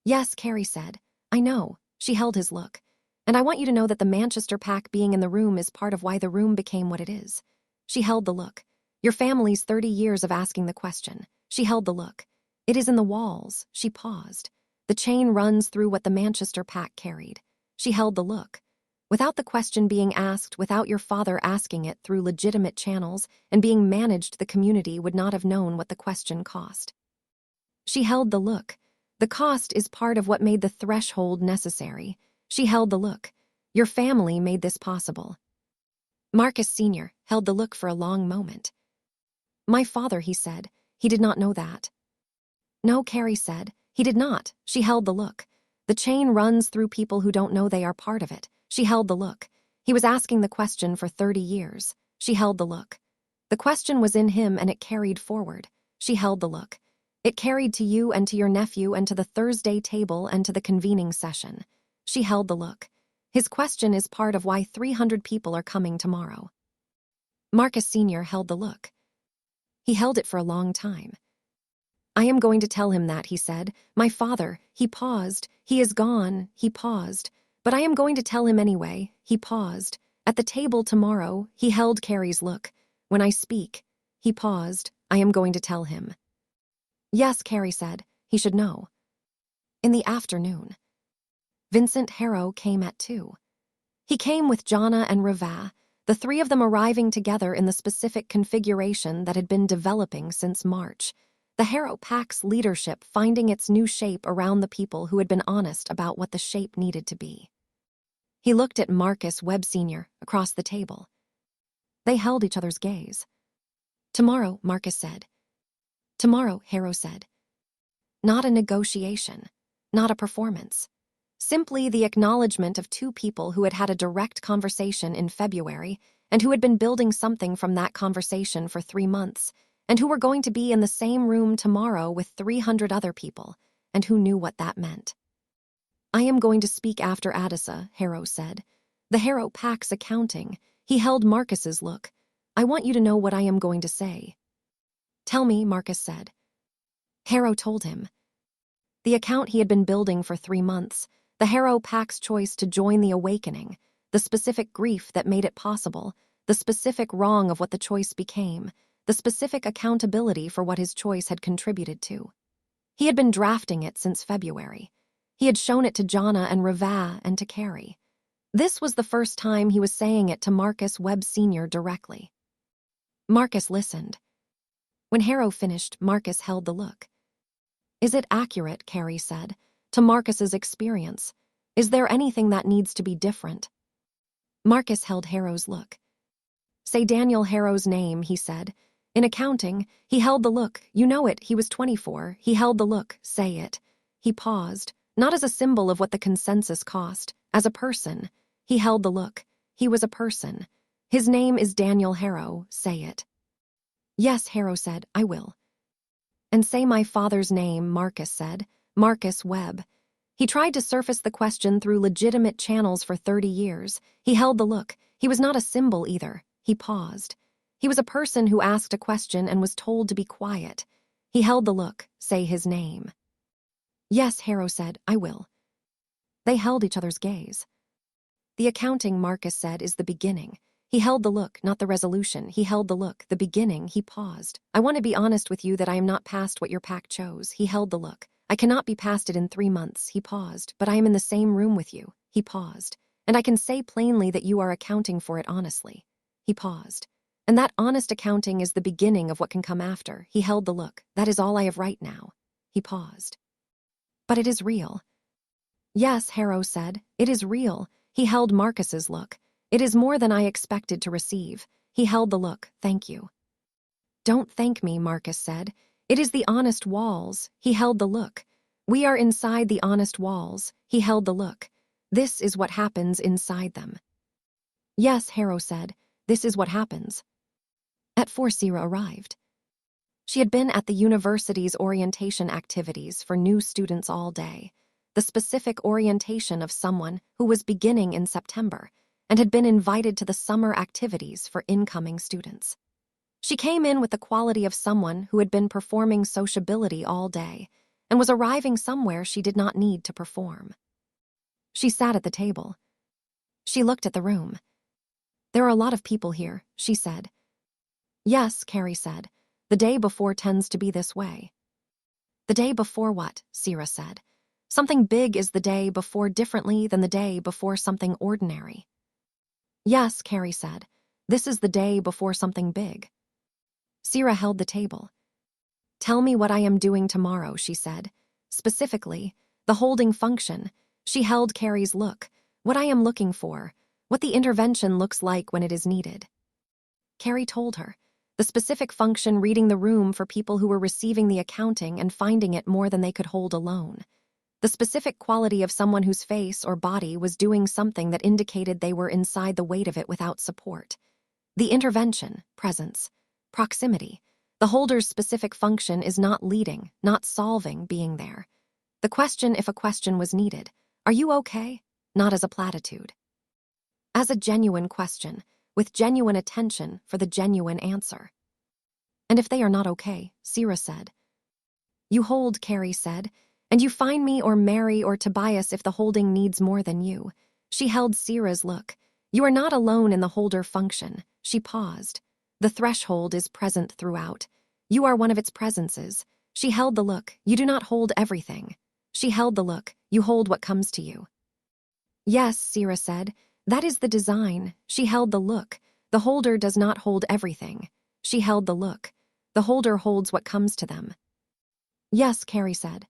Yes, Carrie said. I know. She held his look. And I want you to know that the Manchester pack being in the room is part of why the room became what it is. She held the look. Your family's 30 years of asking the question. She held the look. It is in the walls. She paused. The chain runs through what the Manchester pack carried. She held the look. Without the question being asked, without your father asking it through legitimate channels and being managed, the community would not have known what the question cost. She held the look. The cost is part of what made the threshold necessary. She held the look. Your family made this possible. Marcus Sr. held the look for a long moment. My father, he said. He did not know that. No, Carrie said. He did not. She held the look. The chain runs through people who don't know they are part of it. She held the look. He was asking the question for 30 years. She held the look. The question was in him and it carried forward. She held the look. It carried to you and to your nephew and to the Thursday table and to the convening session. She held the look. His question is part of why 300 people are coming tomorrow. Marcus Sr. held the look. He held it for a long time. I am going to tell him that, he said. My father, he paused. He is gone, he paused. But I am going to tell him anyway, he paused. At the table tomorrow, he held Carrie's look. When I speak, he paused. I am going to tell him. Yes, Carrie said. He should know. In the afternoon, Vincent Harrow came at 2. He came with Jonna and Rava, the 3 of them arriving together in the specific configuration that had been developing since March. The Harrow Pack's leadership finding its new shape around the people who had been honest about what the shape needed to be. He looked at Marcus Webb Sr. across the table. They held each other's gaze. Tomorrow, Marcus said. Tomorrow, Harrow said. Not a negotiation, not a performance. Simply the acknowledgement of 2 people who had had a direct conversation in February and who had been building something from that conversation for 3 months, and who were going to be in the same room tomorrow with 300 other people, and who knew what that meant. I am going to speak after Adisa, Harrow said. The Harrow Pack's accounting. He held Marcus's look. I want you to know what I am going to say. Tell me, Marcus said. Harrow told him. The account he had been building for 3 months, the Harrow Pack's choice to join the awakening, the specific grief that made it possible, the specific wrong of what the choice became, the specific accountability for what his choice had contributed to. He had been drafting it since February. He had shown it to Jonna and Rava and to Carrie. This was the first time he was saying it to Marcus Webb Sr. directly. Marcus listened. When Harrow finished, Marcus held the look. Is it accurate, Carrie said, to Marcus's experience? Is there anything that needs to be different? Marcus held Harrow's look. Say Daniel Harrow's name, he said. In accounting, he held the look. You know it, he was 24. He held the look. Say it. He paused, not as a symbol of what the consensus cost, as a person. He held the look. He was a person. His name is Daniel Harrow. Say it. Yes, Harrow said, I will. And say my father's name, Marcus said. Marcus Webb. He tried to surface the question through legitimate channels for 30 years. He held the look. He was not a symbol either. He paused. He was a person who asked a question and was told to be quiet. He held the look. Say his name. Yes, Harrow said, I will. They held each other's gaze. The accounting, Marcus said, is the beginning. He held the look, not the resolution. He held the look, the beginning. He paused. I want to be honest with you that I am not past what your pack chose. He held the look. I cannot be past it in 3 months. He paused. But I am in the same room with you. He paused. And I can say plainly that you are accounting for it honestly. He paused. And that honest accounting is the beginning of what can come after. He held the look. That is all I have right now. He paused. But it is real. Yes, Harrow said. It is real. He held Marcus's look. It is more than I expected to receive. He held the look. Thank you. Don't thank me, Marcus said. It is the honest walls. He held the look. We are inside the honest walls. He held the look. This is what happens inside them. Yes, Harrow said. This is what happens. At 4, Sierra arrived. She had been at the university's orientation activities for new students all day, the specific orientation of someone who was beginning in September and had been invited to the summer activities for incoming students. She came in with the quality of someone who had been performing sociability all day and was arriving somewhere she did not need to perform. She sat at the table. She looked at the room. There are a lot of people here, she said. Yes, Carrie said. The day before tends to be this way. The day before what? Sierra said. Something big is the day before differently than the day before something ordinary. Yes, Carrie said. This is the day before something big. Sierra held the table. Tell me what I am doing tomorrow, she said. Specifically, the holding function. She held Carrie's look. What I am looking for. What the intervention looks like when it is needed. Carrie told her. The specific function reading the room for people who were receiving the accounting and finding it more than they could hold alone. The specific quality of someone whose face or body was doing something that indicated they were inside the weight of it without support. The intervention, presence, proximity. The holder's specific function is not leading, not solving, being there. The question if a question was needed. Are you okay? Not as a platitude. As a genuine question. with genuine attention for the genuine answer. "And if they are not okay," Sira said. "You hold," Carrie said, "and you find me or Mary or Tobias if the holding needs more than you." She held Sira's look. "You are not alone in the holder function." She paused. "The threshold is present throughout. You are one of its presences." She held the look. "You do not hold everything." She held the look. "You hold what comes to you." "Yes," Sira said. "That is the design." She held the look. "The holder does not hold everything." She held the look. "The holder holds what comes to them." "Yes," Carrie said.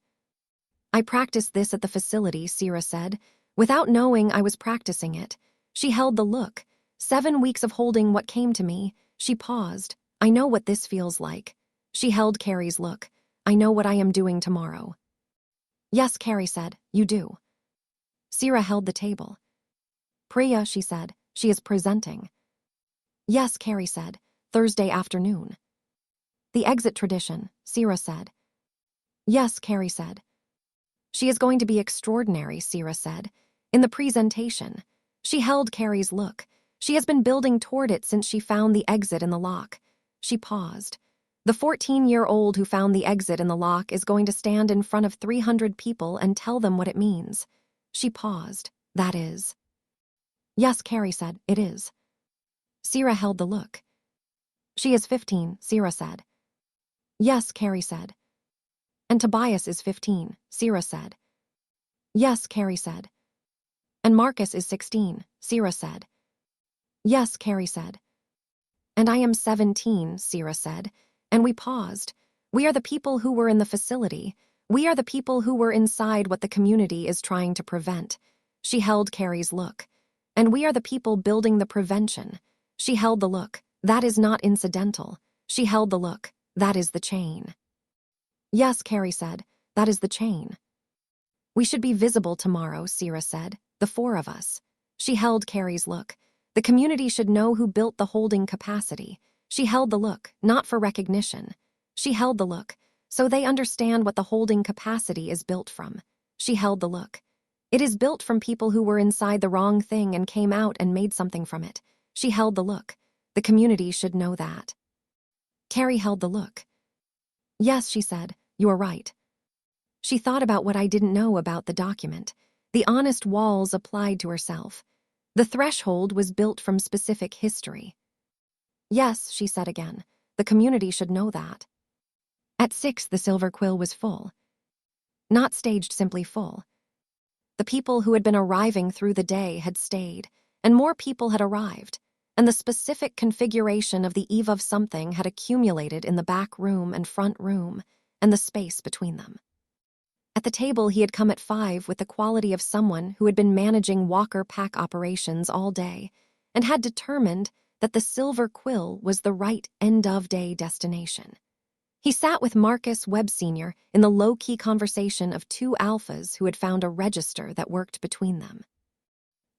"I practiced this at the facility," Sira said. "Without knowing I was practicing it." She held the look. 7 weeks of holding what came to me." She paused. "I know what this feels like." She held Carrie's look. "I know what I am doing tomorrow." "Yes," Carrie said, "you do." Sira held the table. "Priya," she said, "she is presenting." "Yes," Carrie said, "Thursday afternoon." "The exit tradition," Sira said. "Yes," Carrie said. "She is going to be extraordinary," Sira said. "In the presentation." She held Carrie's look. "She has been building toward it since she found the exit in the lock." She paused. "The 14-year-old who found the exit in the lock is going to stand in front of 300 people and tell them what it means." She paused. "That is." "Yes," Carrie said, "it is." Sira held the look. "She is 15, Sira said. "Yes," Carrie said. "And Tobias is 15, Sira said. "Yes," Carrie said. "And Marcus is 16, Sira said. "Yes," Carrie said. "And I am 17, Sira said." And we paused. "We are the people who were in the facility. We are the people who were inside what the community is trying to prevent." She held Carrie's look. "And we are the people building the prevention." She held the look. "That is not incidental." She held the look. "That is the chain." "Yes," Carrie said, "that is the chain." "We should be visible tomorrow," Sira said, "the 4 of us." She held Carrie's look. "The community should know who built the holding capacity." She held the look, not for recognition. She held the look, so they understand what the holding capacity is built from. She held the look. "It is built from people who were inside the wrong thing and came out and made something from it." She held the look. "The community should know that." Carrie held the look. "Yes," she said, "you are right." She thought about what I didn't know about the document. The honest walls applied to herself. The threshold was built from specific history. "Yes," she said again, "the community should know that." At 6, the silver quill was full. Not staged, simply full. The people who had been arriving through the day had stayed, and more people had arrived, and the specific configuration of the eve of something had accumulated in the back room and front room, and the space between them. At the table, he had come at 5 with the quality of someone who had been managing Walker Pack operations all day and had determined that the silver quill was the right end-of-day destination. He sat with Marcus Webb Sr. in the low-key conversation of 2 alphas who had found a register that worked between them.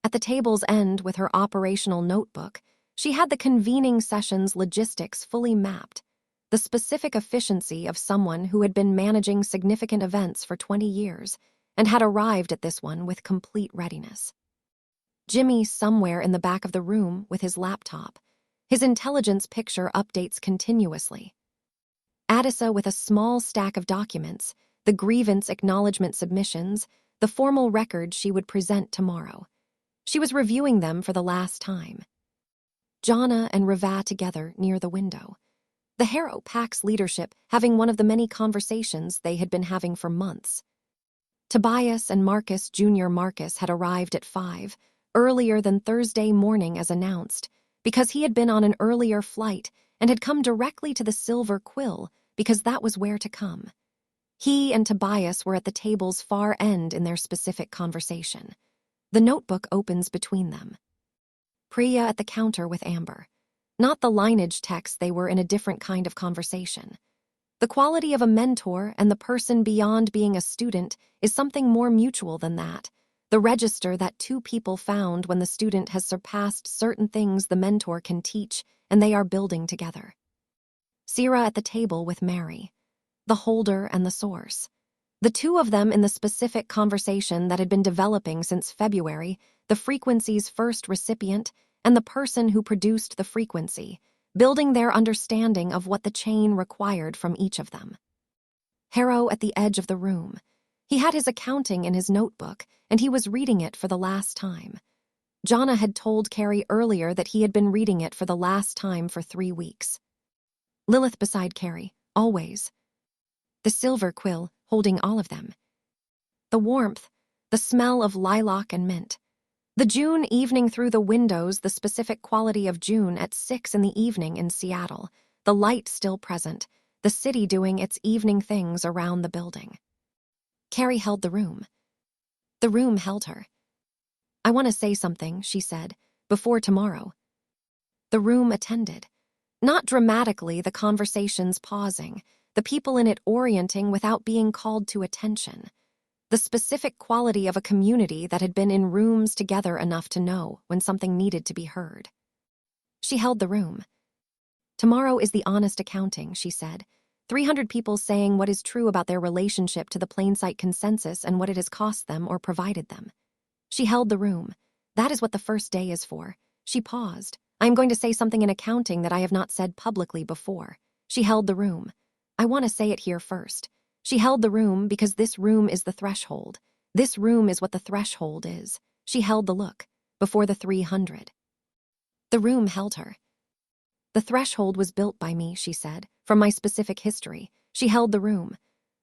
At the table's end, with her operational notebook, she had the convening session's logistics fully mapped, the specific efficiency of someone who had been managing significant events for 20 years and had arrived at this one with complete readiness. Jimmy somewhere in the back of the room with his laptop. His intelligence picture updates continuously. Addisa with a small stack of documents, the grievance acknowledgement submissions, the formal record she would present tomorrow. She was reviewing them for the last time. Jana and Rava together near the window. The Harrow Pack's leadership having one of the many conversations they had been having for months. Tobias and Marcus Jr. Marcus had arrived at 5, earlier than Thursday morning as announced, because he had been on an earlier flight and had come directly to the Silver Quill because that was where to come. He and Tobias were at the table's far end in their specific conversation. The notebook opens between them. Priya at the counter with Amber. Not the lineage text, they were in a different kind of conversation. The quality of a mentor and the person beyond being a student is something more mutual than that. The register that 2 people found when the student has surpassed certain things the mentor can teach, and they are building together. Sira at the table with Mary. The holder and the source. The 2 of them in the specific conversation that had been developing since February, the frequency's first recipient and the person who produced the frequency, building their understanding of what the chain required from each of them. Harrow at the edge of the room. He had his accounting in his notebook, and he was reading it for the last time. Jonna had told Carrie earlier that he had been reading it for the last time for 3 weeks. Lilith beside Carrie, always. The silver quill, holding all of them. The warmth, the smell of lilac and mint. The June evening through the windows, the specific quality of June at 6 in the evening in Seattle, the light still present, the city doing its evening things around the building. Carrie held the room. The room held her. "I want to say something," she said, "before tomorrow." The room attended. Not dramatically, the conversations pausing, the people in it orienting without being called to attention. The specific quality of a community that had been in rooms together enough to know when something needed to be heard. She held the room. "Tomorrow is the honest accounting," she said. 300 people saying what is true about their relationship to the plain-sight consensus and what it has cost them or provided them. She held the room. That is what the first day is for. She paused. "I am going to say something in accounting that I have not said publicly before." She held the room. "I want to say it here first." She held the room because this room is the threshold. This room is what the threshold is. She held the look. Before the 300. The room held her. "The threshold was built by me," she said, "from my specific history." She held the room.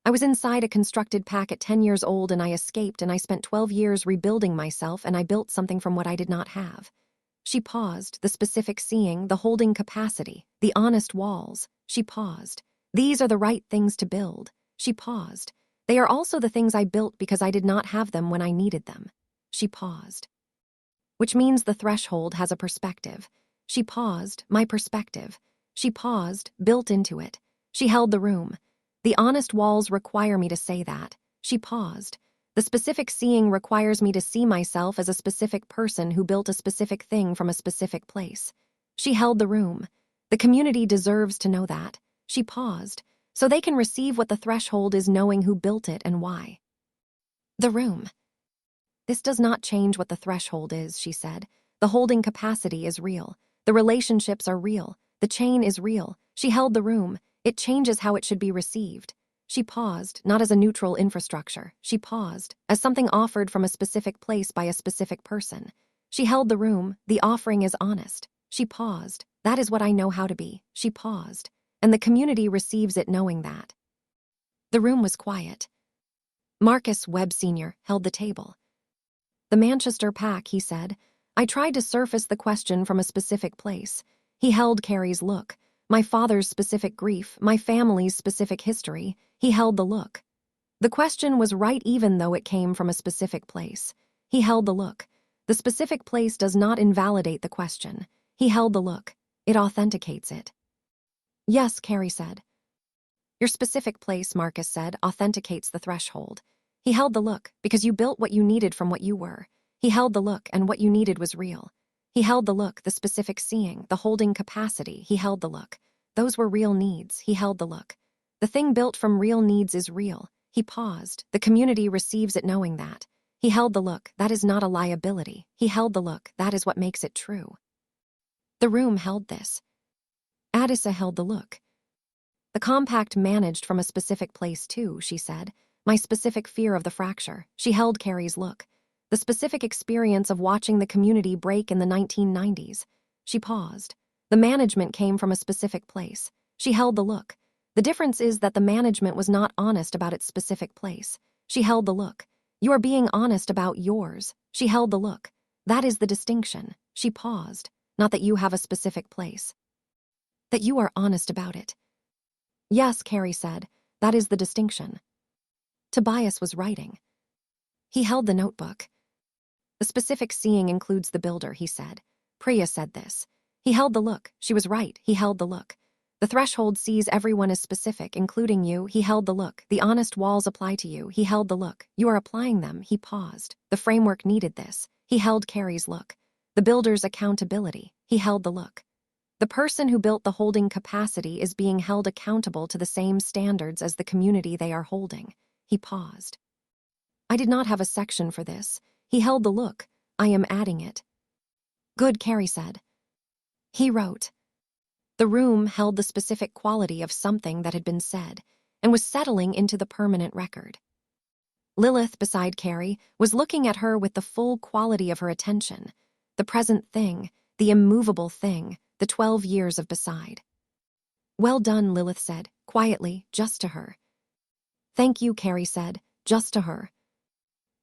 "I was inside a constructed pack at 10 years old and I escaped and I spent 12 years rebuilding myself and I built something from what I did not have." She paused, the specific seeing, the holding capacity, the honest walls. She paused. "These are the right things to build." She paused. "They are also the things I built because I did not have them when I needed them." She paused. "Which means the threshold has a perspective." She paused. "My perspective." She paused, built into it. She held the room. "The honest walls require me to say that." She paused. "The specific seeing requires me to see myself as a specific person who built a specific thing from a specific place." She held the room. "The community deserves to know that." She paused. "So they can receive what the threshold is, knowing who built it and why." The room. "This does not change what the threshold is," she said. "The holding capacity is real. The relationships are real. The chain is real." She held the room. "It changes how it should be received." She paused, not as a neutral infrastructure. She paused, as something offered from a specific place by a specific person. She held the room. "The offering is honest." She paused. "That is what I know how to be." She paused. "And the community receives it knowing that." The room was quiet. Marcus Webb Sr. held the table. "The Manchester pack," he said. "I tried to surface the question from a specific place." He held Carrie's look. "My father's specific grief, my family's specific history." He held the look. The question was right even though it came from a specific place. He held the look. The specific place does not invalidate the question. He held the look. It authenticates it. "Yes," Carrie said. "Your specific place," Marcus said, "authenticates the threshold." He held the look, because you built what you needed from what you were. He held the look, and what you needed was real. He held the look, the specific seeing, the holding capacity. He held the look. Those were real needs. He held the look. The thing built from real needs is real. He paused. The community receives it knowing that. He held the look. That is not a liability. He held the look. That is what makes it true. The room held this. Addisa held the look. "The compact managed from a specific place too," she said. "My specific fear of the fracture." She held Carrie's look. "The specific experience of watching the community break in the 1990s. She paused. "The management came from a specific place." She held the look. "The difference is that the management was not honest about its specific place." She held the look. "You are being honest about yours." She held the look. "That is the distinction." She paused. "Not that you have a specific place. That you are honest about it." "Yes," Carrie said. "That is the distinction." Tobias was writing. He held the notebook. "The specific seeing includes the builder," he said. Priya said this. He held the look. She was right. He held the look. "The threshold sees everyone as specific, including you." He held the look. "The honest walls apply to you." He held the look. "You are applying them." He paused. "The framework needed this." He held Carrie's look. "The builder's accountability." He held the look. "The person who built the holding capacity is being held accountable to the same standards as the community they are holding." He paused. "I did not have a section for this." He held the look. "I am adding it." Good, Carrie said. He wrote. The room held the specific quality of something that had been said and was settling into the permanent record. Lilith, beside Carrie, was looking at her with the full quality of her attention, the present thing, the immovable thing, the 12 years of beside. Well done, Lilith said, quietly, just to her. Thank you, Carrie said, just to her.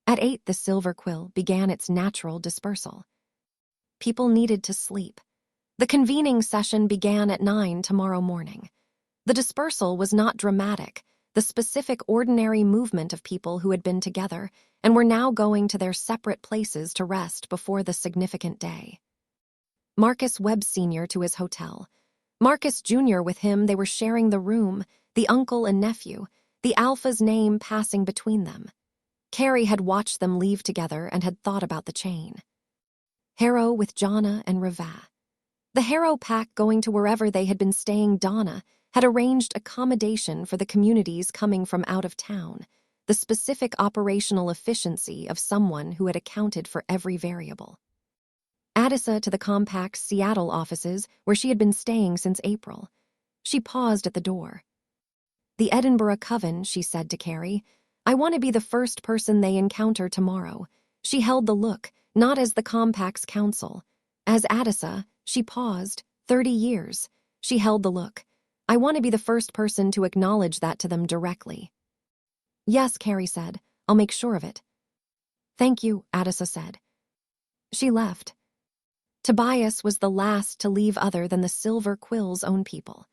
At 8, the silver quill began its natural dispersal. People needed to sleep. The convening session began at 9 tomorrow morning. The dispersal was not dramatic, the specific ordinary movement of people who had been together and were now going to their separate places to rest before the significant day. Marcus Webb Sr. to his hotel. Marcus Jr. with him, they were sharing the room, the uncle and nephew, the Alpha's name passing between them. Carrie had watched them leave together and had thought about the chain. Harrow with Jonna and Rava. The Harrow pack going to wherever they had been staying. Donna had arranged accommodation for the communities coming from out of town, the specific operational efficiency of someone who had accounted for every variable. Addisa to the Compact's Seattle offices where she had been staying since April. She paused at the door. The Edinburgh Coven, she said to Carrie. I want to be the first person they encounter tomorrow. She held the look, not as the Compact's counsel. As Addisa, she paused. 30 years. She held the look. I want to be the first person to acknowledge that to them directly. Yes, Carrie said. I'll make sure of it. Thank you, Addisa said. She left. Tobias was the last to leave other than the Silver Quill's own people.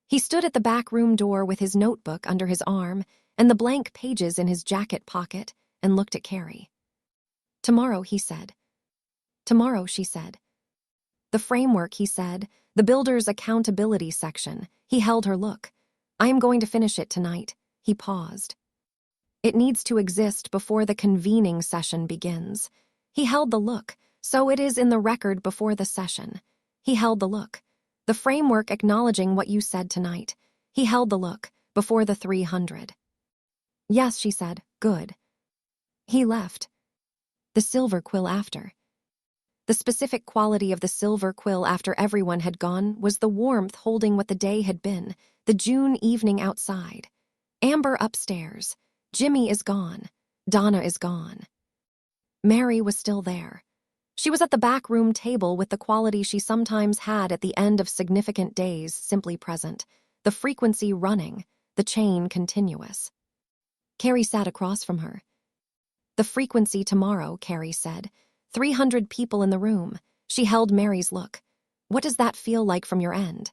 He stood at the back room door with his notebook under his arm and the blank pages in his jacket pocket and looked at Carrie. Tomorrow, he said. Tomorrow, she said. The framework, he said, the builder's accountability section. He held her look. I am going to finish it tonight. He paused. It needs to exist before the convening session begins. He held the look, so it is in the record before the session. He held the look. The framework acknowledging what you said tonight. He held the look, before the 300. Yes, she said, good. He left. The silver quill after. The specific quality of the silver quill after everyone had gone was the warmth holding what the day had been, the June evening outside. Amber upstairs. Jimmy is gone. Donna is gone. Mary was still there. She was at the back room table with the quality she sometimes had at the end of significant days simply present, the frequency running, the chain continuous. Carrie sat across from her. The frequency tomorrow, Carrie said. 300 people in the room. She held Mary's look. What does that feel like from your end?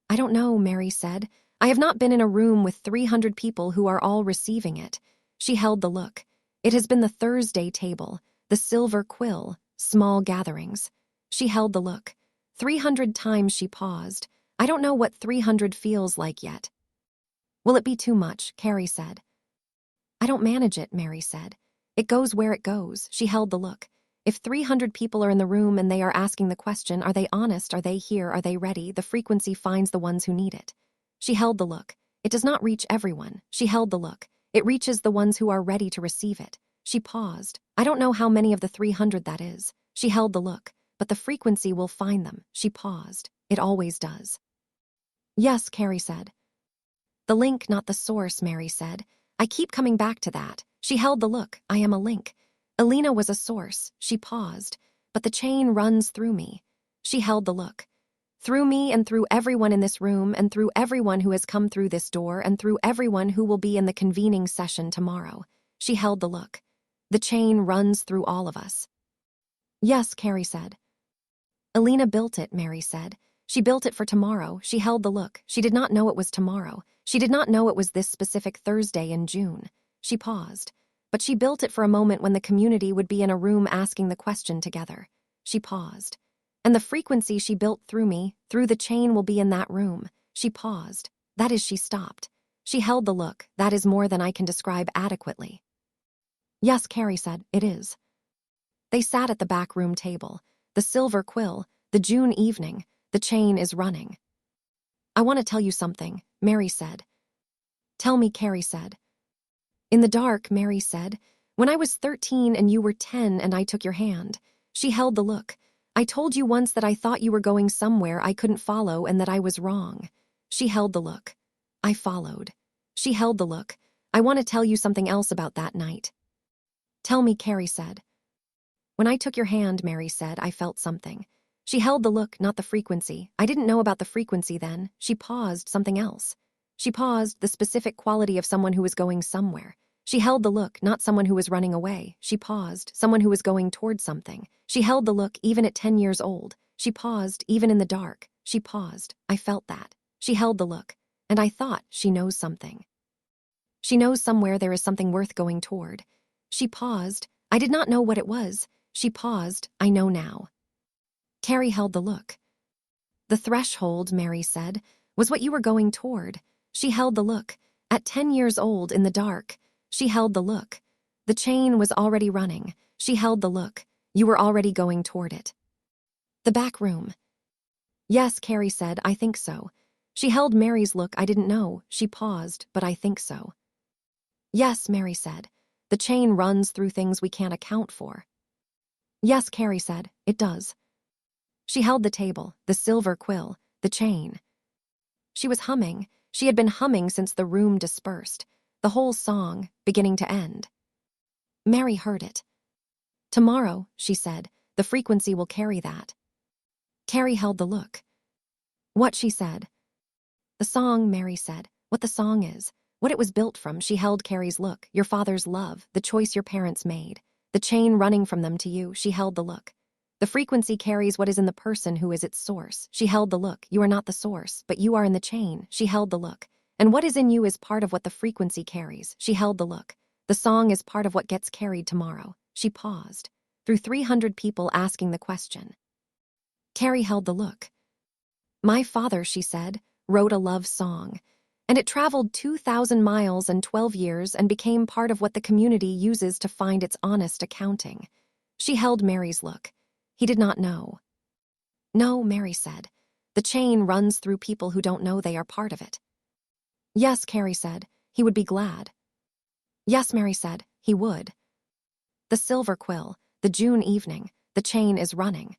I don't know, Mary said. I have not been in a room with 300 people who are all receiving it. She held the look. It has been the Thursday table, the silver quill, small gatherings. She held the look. 300 times she paused. I don't know what 300 feels like yet. Will it be too much? Carrie said. I don't manage it, Mary said. It goes where it goes. She held the look. If 300 people are in the room and they are asking the question, are they honest, are they here, are they ready, the frequency finds the ones who need it. She held the look. It does not reach everyone. She held the look. It reaches the ones who are ready to receive it. She paused. I don't know how many of the 300 that is. She held the look. But the frequency will find them. She paused. It always does. Yes, Carrie said. The link, not the source, Mary said. I keep coming back to that. She held the look. I am a link. Alina was a source. She paused. But the chain runs through me. She held the look. Through me and through everyone in this room and through everyone who has come through this door and through everyone who will be in the convening session tomorrow. She held the look. The chain runs through all of us. Yes, Carrie said. Alina built it, Mary said. She built it for tomorrow. She held the look. She did not know it was tomorrow. She did not know it was this specific Thursday in June. She paused. But she built it for a moment when the community would be in a room asking the question together. She paused. And the frequency she built through me, through the chain, will be in that room. She paused. That is, she stopped. She held the look. That is more than I can describe adequately. Yes, Carrie said, it is. They sat at the back room table. The silver quill, the June evening, the chain is running. I want to tell you something, Mary said. Tell me, Carrie said. In the dark, Mary said, when I was 13 and you were 10 and I took your hand. She held the look. I told you once that I thought you were going somewhere I couldn't follow and that I was wrong. She held the look. I followed. She held the look. I want to tell you something else about that night. Tell me, Carrie said. When I took your hand, Mary said, I felt something. She held the look, not the frequency. I didn't know about the frequency then. She paused, something else. She paused, the specific quality of someone who was going somewhere. She held the look, not someone who was running away. She paused, someone who was going toward something. She held the look, even at 10 years old. She paused, even in the dark. She paused. I felt that. She held the look. And I thought, she knows something. She knows somewhere there is something worth going toward. She paused. I did not know what it was. She paused. I know now. Carrie held the look. The threshold, Mary said, was what you were going toward. She held the look. At 10 years old, in the dark. She held the look. The chain was already running. She held the look. You were already going toward it. The back room. Yes, Carrie said, I think so. She held Mary's look. I didn't know. She paused, but I think so. Yes, Mary said. The chain runs through things we can't account for. Yes, Carrie said, it does. She held the table, the silver quill, the chain. She was humming. She had been humming since the room dispersed. The whole song, beginning to end. Mary heard it. Tomorrow, she said, the frequency will carry that. Carrie held the look. What, she said. The song, Mary said. What the song is. What it was built from. She held Carrie's look. Your father's love, the choice your parents made. The chain running from them to you. She held the look. The frequency carries what is in the person who is its source. She held the look. You are not the source, but you are in the chain. She held the look. And what is in you is part of what the frequency carries. She held the look. The song is part of what gets carried tomorrow. She paused. Through 300 people asking the question. Carrie held the look. My father, she said, wrote a love song. And it traveled 2,000 miles and 12 years and became part of what the community uses to find its honest accounting. She held Mary's look. He did not know. No, Mary said. The chain runs through people who don't know they are part of it. Yes, Carrie said. He would be glad. Yes, Mary said. He would. The silver quill, the June evening, the chain is running.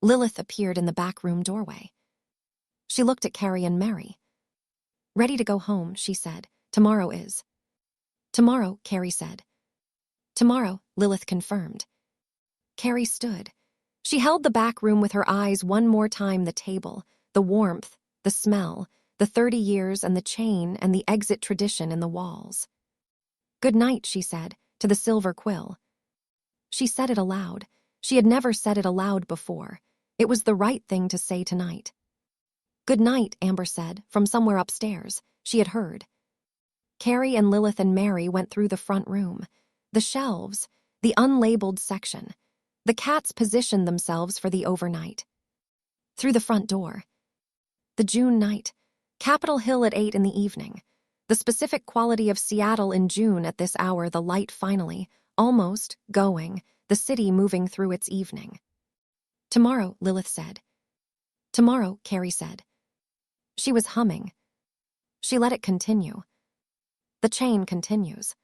Lilith appeared in the back room doorway. She looked at Carrie and Mary. Ready to go home, she said. Tomorrow is. Tomorrow, Carrie said. Tomorrow, Lilith confirmed. Carrie stood. She held the back room with her eyes one more time, the table, the warmth, the smell, the 30 years and the chain and the exit tradition in the walls. Good night, she said, to the silver quill. She said it aloud. She had never said it aloud before. It was the right thing to say tonight. Good night, Amber said, from somewhere upstairs. She had heard. Carrie and Lilith and Mary went through the front room. The shelves, the unlabeled section. The cats positioned themselves for the overnight. Through the front door. The June night. Capitol Hill at 8 in the evening. The specific quality of Seattle in June at this hour, the light finally, almost, going, the city moving through its evening. Tomorrow, Lilith said. Tomorrow, Carrie said. She was humming. She let it continue. The chain continues.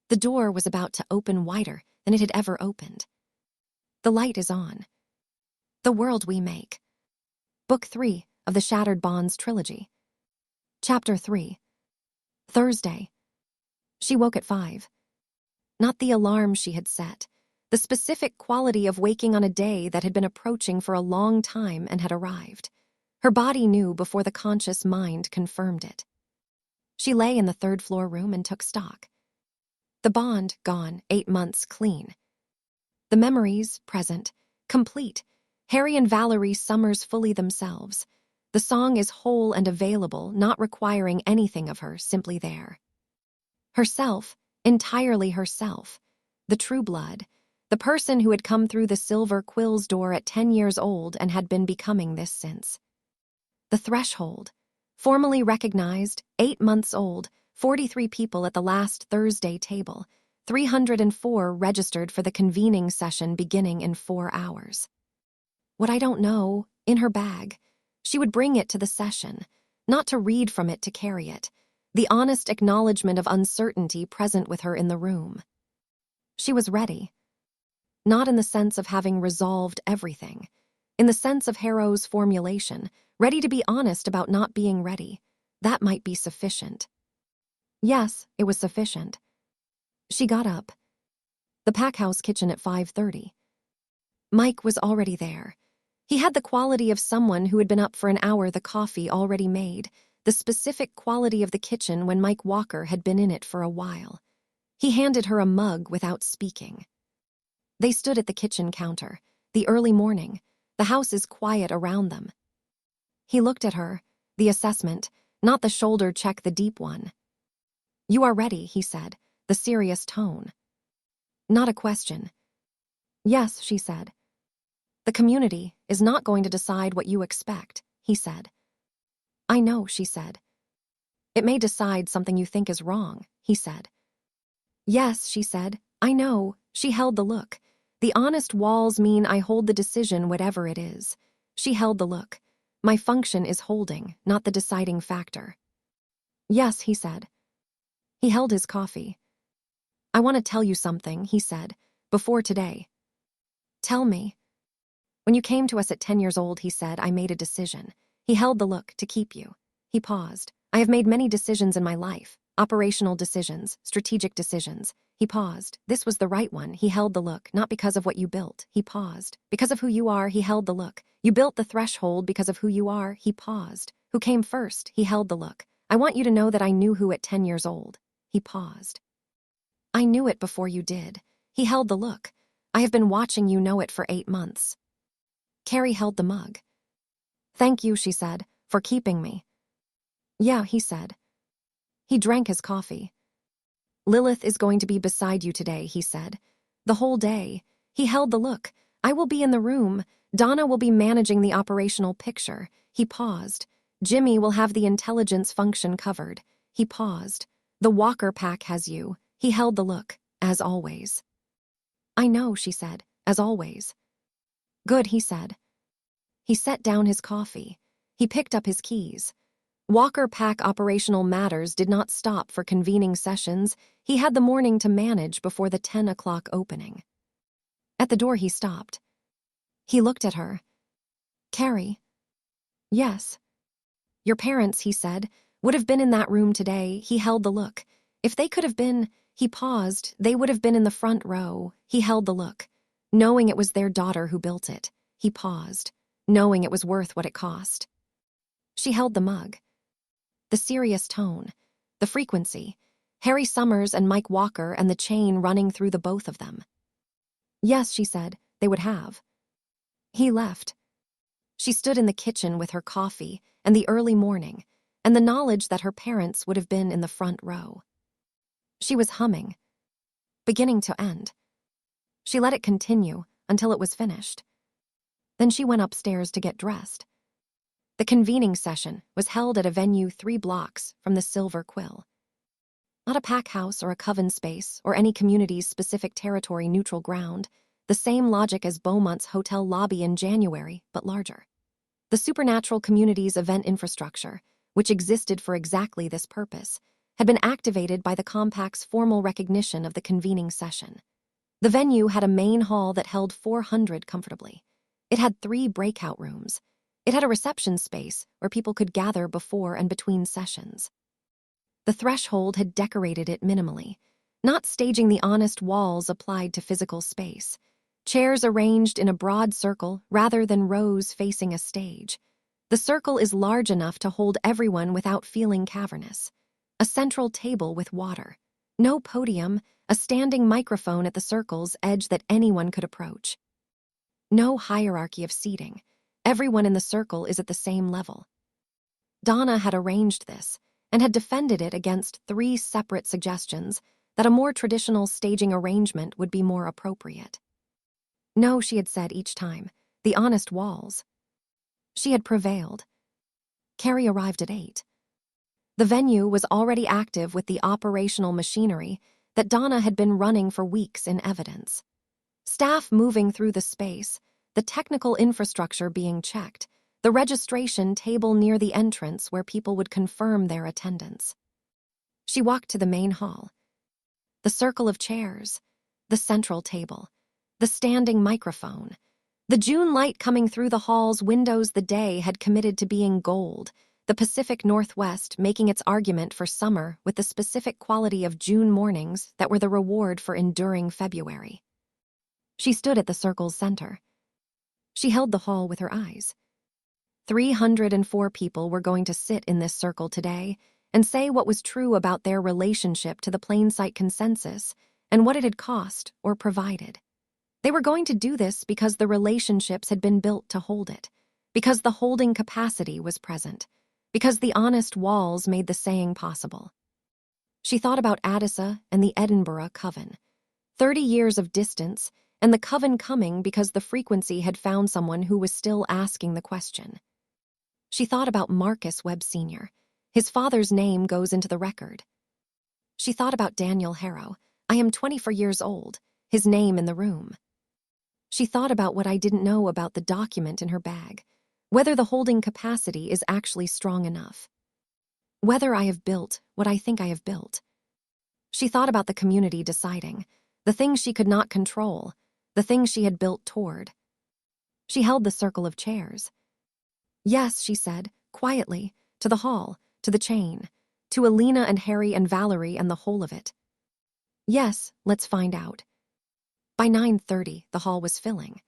The door was about to open wider than it had ever opened. The light is on. The World We Make. Book 3 of the Shattered Bonds trilogy. Chapter 3. Thursday. She woke at 5. Not the alarm she had set. The specific quality of waking on a day that had been approaching for a long time and had arrived. Her body knew before the conscious mind confirmed it. She lay in the third-floor room and took stock. The bond, gone, 8 months clean. The memories, present, complete. Harry and Valerie Summers fully themselves. The song is whole and available, not requiring anything of her, simply there. Herself, entirely herself. The true blood. The person who had come through the silver quill's door at 10 years old and had been becoming this since. The threshold. Formally recognized, 8 months old, 43 people at the last Thursday table, 304 registered for the convening session beginning in 4 hours. What I don't know, in her bag. She would bring it to the session, not to read from it, to carry it. The honest acknowledgement of uncertainty present with her in the room. She was ready. not in the sense of having resolved everything. In the sense of Harrow's formulation, ready to be honest about not being ready. That might be sufficient. Yes, it was sufficient. She got up. The pack house kitchen at 5:30. Mike was already there. He had the quality of someone who had been up for an hour, the coffee already made, the specific quality of the kitchen when Mike Walker had been in it for a while. He handed her a mug without speaking. They stood at the kitchen counter. The early morning. The house is quiet around them. He looked at her, the assessment, not the shoulder check, the deep one. "You are ready," he said, the serious tone. Not a question. "Yes," she said. "The community is not going to decide what you expect," he said. "I know," she said. "It may decide something you think is wrong," he said. "Yes," she said. "I know." She held the look. "The honest walls mean I hold the decision, whatever it is." She held the look. "My function is holding, not the deciding factor." "Yes," he said. He held his coffee. "I want to tell you something," he said, "before today." "Tell me." "When you came to us at 10 years old," he said, "I made a decision." He held the look. "To keep you." He paused. "I have made many decisions in my life. Operational decisions, strategic decisions." He paused. "This was the right one." He held the look. "Not because of what you built." He paused. "Because of who you are." He held the look. "You built the threshold because of who you are." He paused. "Who came first?" He held the look. "I want you to know that I knew who at 10 years old." He paused. "I knew it before you did." He held the look. "I have been watching you know it for 8 months." Carrie held the mug. "Thank you," she said, "for keeping me." "Yeah," he said. He drank his coffee. "Lilith is going to be beside you today," he said. "The whole day." He held the look. "I will be in the room. Donna will be managing the operational picture." He paused. "Jimmy will have the intelligence function covered." He paused. "The Walker pack has you." He held the look. "As always." "I know," she said. "As always." "Good," he said. He set down his coffee. He picked up his keys. Walker Pack operational matters did not stop for convening sessions. He had the morning to manage before the 10 o'clock opening. At the door he stopped. He looked at her. "Carrie?" "Yes." "Your parents," he said, "would have been in that room today." He held the look. "If they could have been," he paused, "they would have been in the front row." He held the look. "Knowing it was their daughter who built it." He paused. "Knowing it was worth what it cost." She held the mug. The serious tone, the frequency, Harry Summers and Mike Walker and the chain running through the both of them. "Yes," she said, "they would have." He left. She stood in the kitchen with her coffee and the early morning and the knowledge that her parents would have been in the front row. She was humming, beginning to end. She let it continue until it was finished. Then she went upstairs to get dressed. The convening session was held at a venue 3 blocks from the Silver Quill. Not a pack house or a coven space or any community's specific territory, neutral ground. The same logic as Beaumont's hotel lobby in January, but larger. The supernatural community's event infrastructure, which existed for exactly this purpose, had been activated by the compact's formal recognition of the convening session. The venue had a main hall that held 400 comfortably. It had 3 breakout rooms. It had a reception space where people could gather before and between sessions. The threshold had decorated it minimally, not staging the honest walls applied to physical space. Chairs arranged in a broad circle rather than rows facing a stage. The circle is large enough to hold everyone without feeling cavernous. A central table with water. No podium, a standing microphone at the circle's edge that anyone could approach. No hierarchy of seating. Everyone in the circle is at the same level. Donna had arranged this and had defended it against 3 separate suggestions that a more traditional staging arrangement would be more appropriate. No, she had said each time, the honest walls. She had prevailed. Carrie arrived at 8. The venue was already active with the operational machinery that Donna had been running for weeks in evidence. Staff moving through the space, the technical infrastructure being checked, the registration table near the entrance where people would confirm their attendance. She walked to the main hall. The circle of chairs, the central table, The standing microphone. The June light coming through the hall's windows the day had committed to being gold, the Pacific Northwest making its argument for summer with the specific quality of June mornings that were the reward for enduring February. She stood at the circle's center. She held the hall with her eyes. 304 people were going to sit in this circle today and say what was true about their relationship to the plain sight consensus and what it had cost or provided. They were going to do this because the relationships had been built to hold it, because the holding capacity was present, because the honest walls made the saying possible. She thought about Addisa and the Edinburgh Coven. 30 years of distance, and the Coven coming because the frequency had found someone who was still asking the question. She thought about Marcus Webb Sr. His father's name goes into the record. She thought about Daniel Harrow. I am 24 years old, his name in the room. She thought about what I didn't know about the document in her bag, whether the holding capacity is actually strong enough, whether I have built what I think I have built. She thought about the community deciding, the things she could not control, the things she had built toward. She held the circle of chairs. Yes, she said, quietly, to the hall, to the chain, to Alina and Harry and Valerie and the whole of it. Yes, let's find out. By 9:30, the hall was filling.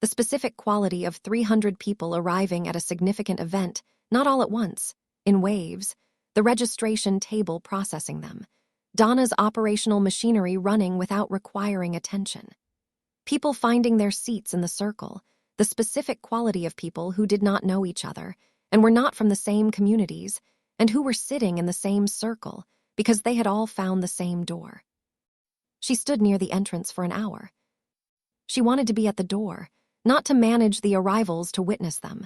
The specific quality of 300 people arriving at a significant event, not all at once, in waves, the registration table processing them, Donna's operational machinery running without requiring attention. People finding their seats in the circle, the specific quality of people who did not know each other and were not from the same communities and who were sitting in the same circle because they had all found the same door. She stood near the entrance for an hour. She wanted to be at the door, not to manage the arrivals to witness them,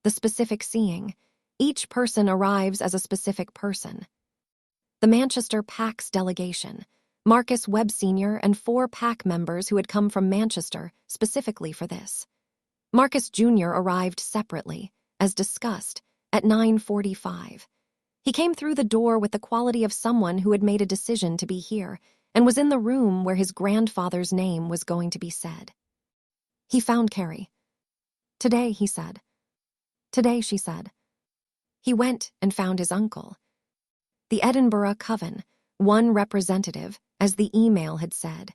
the specific seeing. Each person arrives as a specific person. The Manchester PAC's delegation, Marcus Webb Sr. and 4 PAC members who had come from Manchester specifically for this. Marcus Jr. arrived separately, as discussed, at 9:45. He came through the door with the quality of someone who had made a decision to be here and was in the room where his grandfather's name was going to be said. He found Carrie. Today, he said. Today, she said. He went and found his uncle. The Edinburgh Coven, one representative, as the email had said.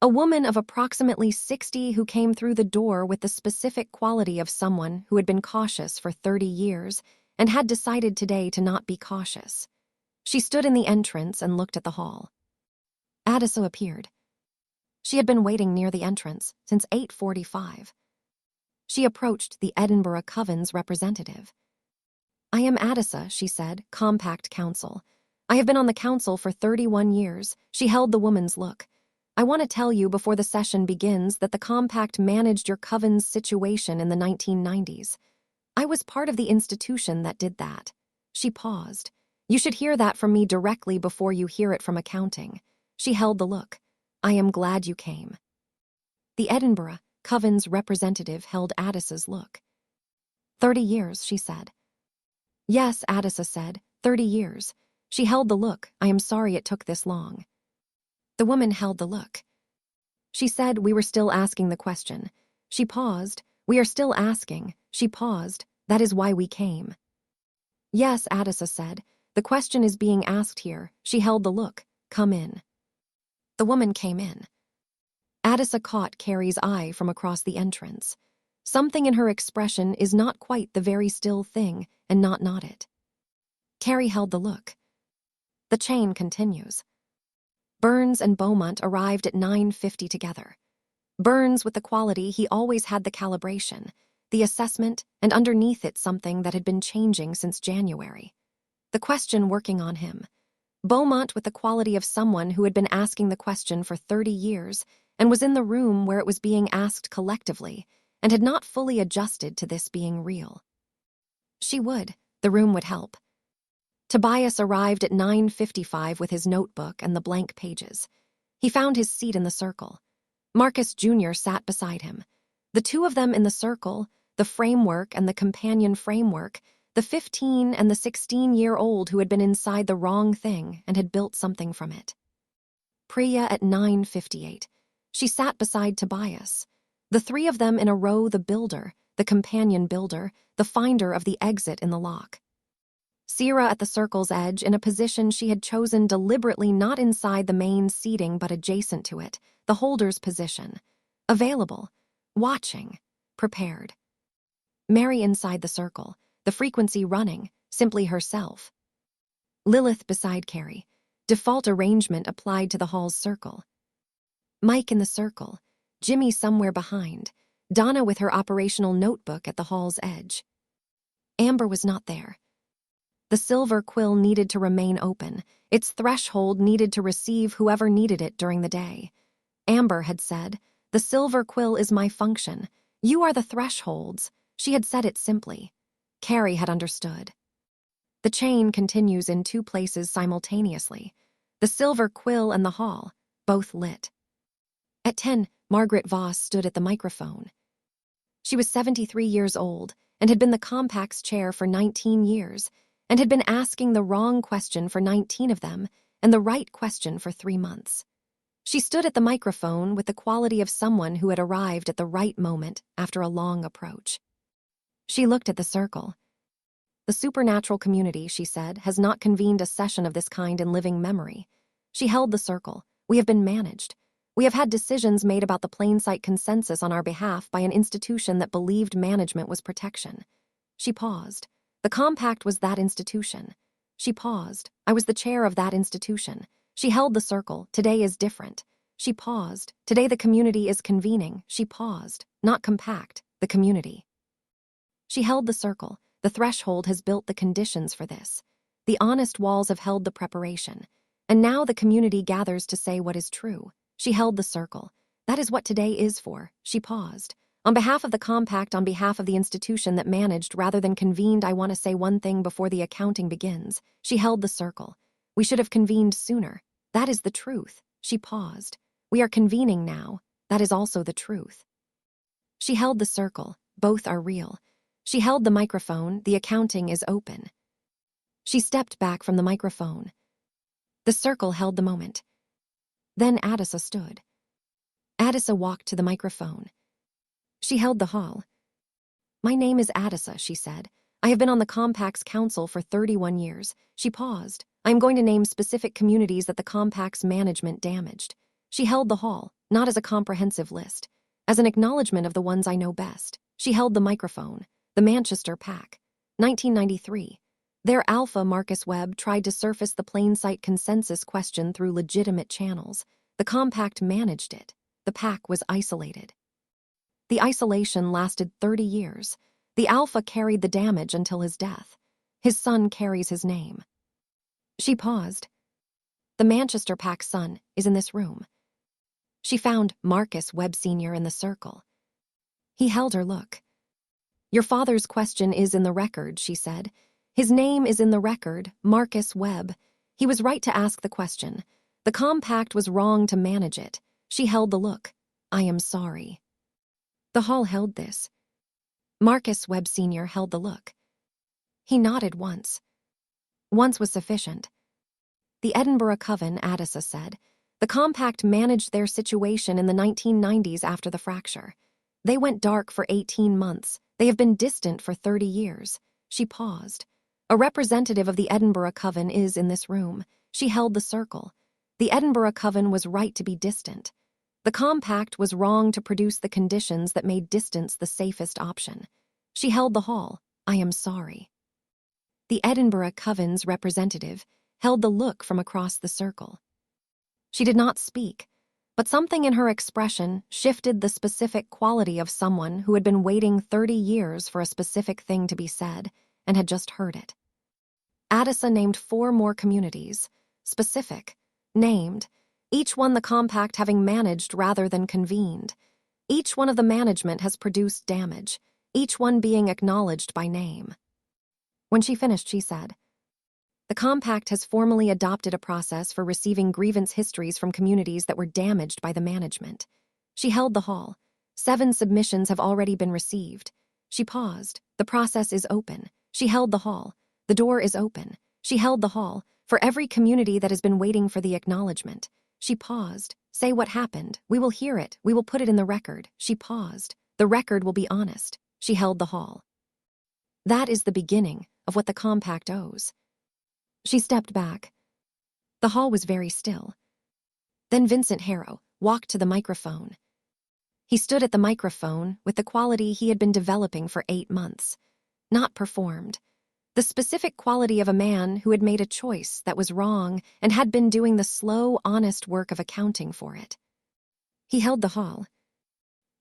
A woman of approximately 60 who came through the door with the specific quality of someone who had been cautious for 30 years and had decided today to not be cautious. She stood in the entrance and looked at the hall. Addisa appeared. She had been waiting near the entrance since 8:45. She approached the Edinburgh Coven's representative. I am Addisa, she said, Compact Council. I have been on the council for 31 years. She held the woman's look. I want to tell you before the session begins that the Compact managed your Coven's situation in the 1990s. I was part of the institution that did that. She paused. You should hear that from me directly before you hear it from accounting. She held the look. I am glad you came. The Edinburgh Coven's representative held Addisa's look. 30 years, she said. Yes, Addisa said, 30 years. She held the look. I am sorry it took this long. The woman held the look. She said we were still asking the question. She paused. We are still asking. She paused. That is why we came. Yes, Addisa said. The question is being asked here. She held the look. Come in. The woman came in. Addisa caught Carrie's eye from across the entrance. Something in her expression is not quite the very still thing and not it. Carrie held the look. The chain continues. Burns and Beaumont arrived at 9:50 together. Burns with the quality he always had, the calibration, the assessment, and underneath it something that had been changing since January. The question working on him. Beaumont with the quality of someone who had been asking the question for 30 years and was in the room where it was being asked collectively and had not fully adjusted to this being real. The room would help. Tobias arrived at 9:55 with his notebook and the blank pages. He found his seat in the circle. Marcus Jr. sat beside him. The two of them in the circle, the framework and the companion framework, the 15 and the 16-year-old who had been inside the wrong thing and had built something from it. Priya at 9:58. She sat beside Tobias. The three of them in a row, the builder, the companion builder, the finder of the exit in the lock. Sierra at the circle's edge, in a position she had chosen deliberately, not inside the main seating but adjacent to it, the holder's position. Available, watching, prepared. Mary inside the circle, the frequency running, simply herself. Lilith beside Carrie, default arrangement applied to the hall's circle. Mike in the circle, Jimmy somewhere behind, Donna with her operational notebook at the hall's edge. Amber was not there. The silver quill needed to remain open. Its threshold needed to receive whoever needed it during the day. Amber had said, "The silver quill is my function. You are the thresholds." She had said it simply. Carrie had understood. The chain continues in two places simultaneously. The silver quill and the hall, both lit. At 10, Margaret Voss stood at the microphone. She was 73 years old and had been the Compact's chair for 19 years, and had been asking the wrong question for 19 of them and the right question for 3 months. She stood at the microphone with the quality of someone who had arrived at the right moment after a long approach. She looked at the circle. The supernatural community, she said, has not convened a session of this kind in living memory. She held the circle. We have been managed. We have had decisions made about the plain sight consensus on our behalf by an institution that believed management was protection. She paused. The Compact was that institution. She paused. I was the chair of that institution. She held the circle. Today is different. She paused. Today the community is convening. She paused. Not Compact, the community. She held the circle. The threshold has built the conditions for this. The honest walls have held the preparation. And now the community gathers to say what is true. She held the circle. That is what today is for. She paused. On behalf of the Compact, on behalf of the institution that managed rather than convened, I want to say one thing before the accounting begins. She held the circle. We should have convened sooner. That is the truth. She paused. We are convening now. That is also the truth. She held the circle. Both are real. She held the microphone. The accounting is open. She stepped back from the microphone. The circle held the moment. Then Addisa stood. Addisa walked to the microphone. She held the hall. My name is Addisa, she said. I have been on the Compact's council for 31 years. She paused. I am going to name specific communities that the Compact's management damaged. She held the hall, not as a comprehensive list, as an acknowledgement of the ones I know best. She held the microphone. The Manchester PAC. 1993. Their alpha, Marcus Webb, tried to surface the plain sight consensus question through legitimate channels. The Compact managed it. The PAC was isolated. The isolation lasted 30 years. The alpha carried the damage until his death. His son carries his name. She paused. The Manchester PAC's son is in this room. She found Marcus Webb Sr. in the circle. He held her look. Your father's question is in the record, she said. His name is in the record, Marcus Webb. He was right to ask the question. The Compact was wrong to manage it. She held the look. I am sorry. The hall held this. Marcus Webb Sr. held the look. He nodded once. Once was sufficient. The Edinburgh Coven, Addisa said. The Compact managed their situation in the 1990s after the fracture. They went dark for 18 months. They have been distant for 30 years. She paused. A representative of the Edinburgh Coven is in this room. She held the circle. The Edinburgh Coven was right to be distant. The Compact was wrong to produce the conditions that made distance the safest option. She held the hall. I am sorry. The Edinburgh Coven's representative held the look from across the circle. She did not speak, but something in her expression shifted the specific quality of someone who had been waiting 30 years for a specific thing to be said and had just heard it. Addisa named 4 more communities, specific, named, each one the Compact having managed rather than convened. Each one of the management has produced damage, each one being acknowledged by name. When she finished, she said, the Compact has formally adopted a process for receiving grievance histories from communities that were damaged by the management. She held the hall. 7 submissions have already been received. She paused. The process is open. She held the hall. The door is open. She held the hall. For every community that has been waiting for the acknowledgement. She paused. Say what happened. We will hear it. We will put it in the record. She paused. The record will be honest. She held the hall. That is the beginning of what the compact owes. She stepped back. The hall was very still. Then Vincent Harrow walked to the microphone. He stood at the microphone with the quality he had been developing for 8 months. Not performed. The specific quality of a man who had made a choice that was wrong and had been doing the slow, honest work of accounting for it. He held the hall.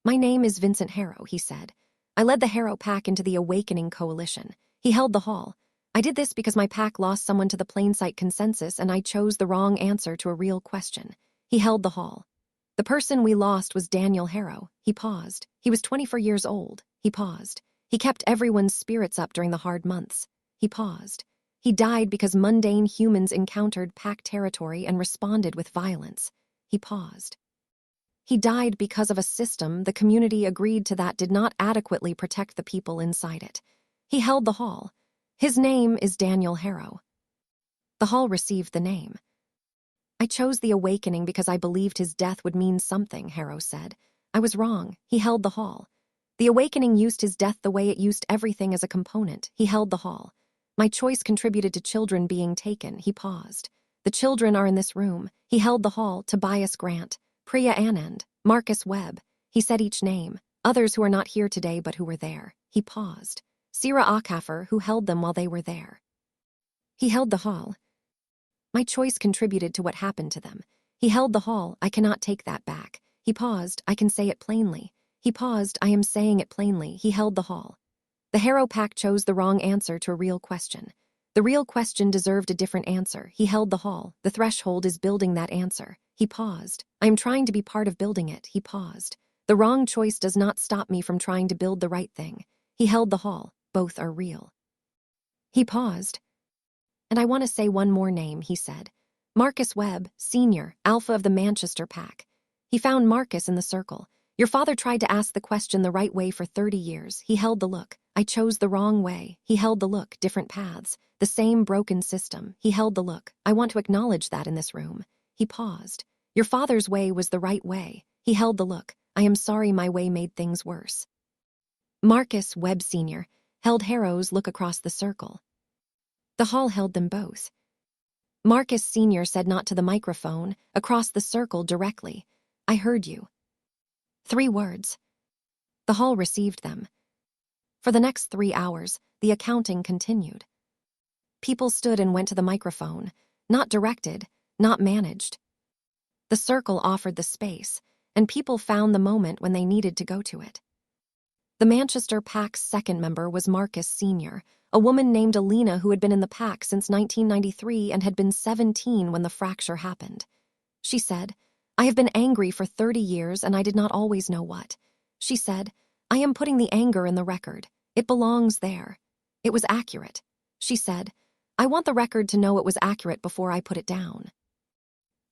My name is Vincent Harrow, he said. I led the Harrow Pack into the Awakening Coalition. He held the hall. I did this because my pack lost someone to the plain sight consensus and I chose the wrong answer to a real question. He held the hall. The person we lost was Daniel Harrow. He paused. He was 24 years old. He paused. He kept everyone's spirits up during the hard months. He paused. He died because mundane humans encountered pack territory and responded with violence. He paused. He died because of a system the community agreed to that did not adequately protect the people inside it. He held the hall. His name is Daniel Harrow. The hall received the name. I chose the Awakening because I believed his death would mean something, Harrow said. I was wrong. He held the hall. The Awakening used his death the way it used everything as a component. He held the hall. My choice contributed to children being taken. He paused. The children are in this room. He held the hall. Tobias Grant, Priya Anand, Marcus Webb. He said each name. Others who are not here today but who were there. He paused. Sira Akaffer, who held them while they were there. He held the hall. My choice contributed to what happened to them. He held the hall. I cannot take that back. He paused. I can say it plainly. He paused. I am saying it plainly. He held the hall. The Harrow Pack chose the wrong answer to a real question. The real question deserved a different answer. He held the hall. The threshold is building that answer. He paused. I am trying to be part of building it. He paused. The wrong choice does not stop me from trying to build the right thing. He held the hall. Both are real. He paused. And I want to say one more name, he said. Marcus Webb, Sr., Alpha of the Manchester Pack. He found Marcus in the circle. Your father tried to ask the question the right way for 30 years. He held the look. I chose the wrong way. He held the look, different paths, the same broken system. He held the look. I want to acknowledge that in this room. He paused. Your father's way was the right way. He held the look. I am sorry my way made things worse. Marcus Webb Sr. held Harrow's look across the circle. The hall held them both. Marcus Sr. said not to the microphone, across the circle directly. I heard you. 3 words. The hall received them. For the next 3 hours, the accounting continued. People stood and went to the microphone, not directed, not managed. The circle offered the space, and people found the moment when they needed to go to it. The Manchester Pack's second member was Marcus Sr., a woman named Alina who had been in the pack since 1993 and had been 17 when the fracture happened. She said, I have been angry for 30 years and I did not always know what. She said, I am putting the anger in the record. It belongs there. It was accurate. She said, I want the record to know it was accurate before I put it down.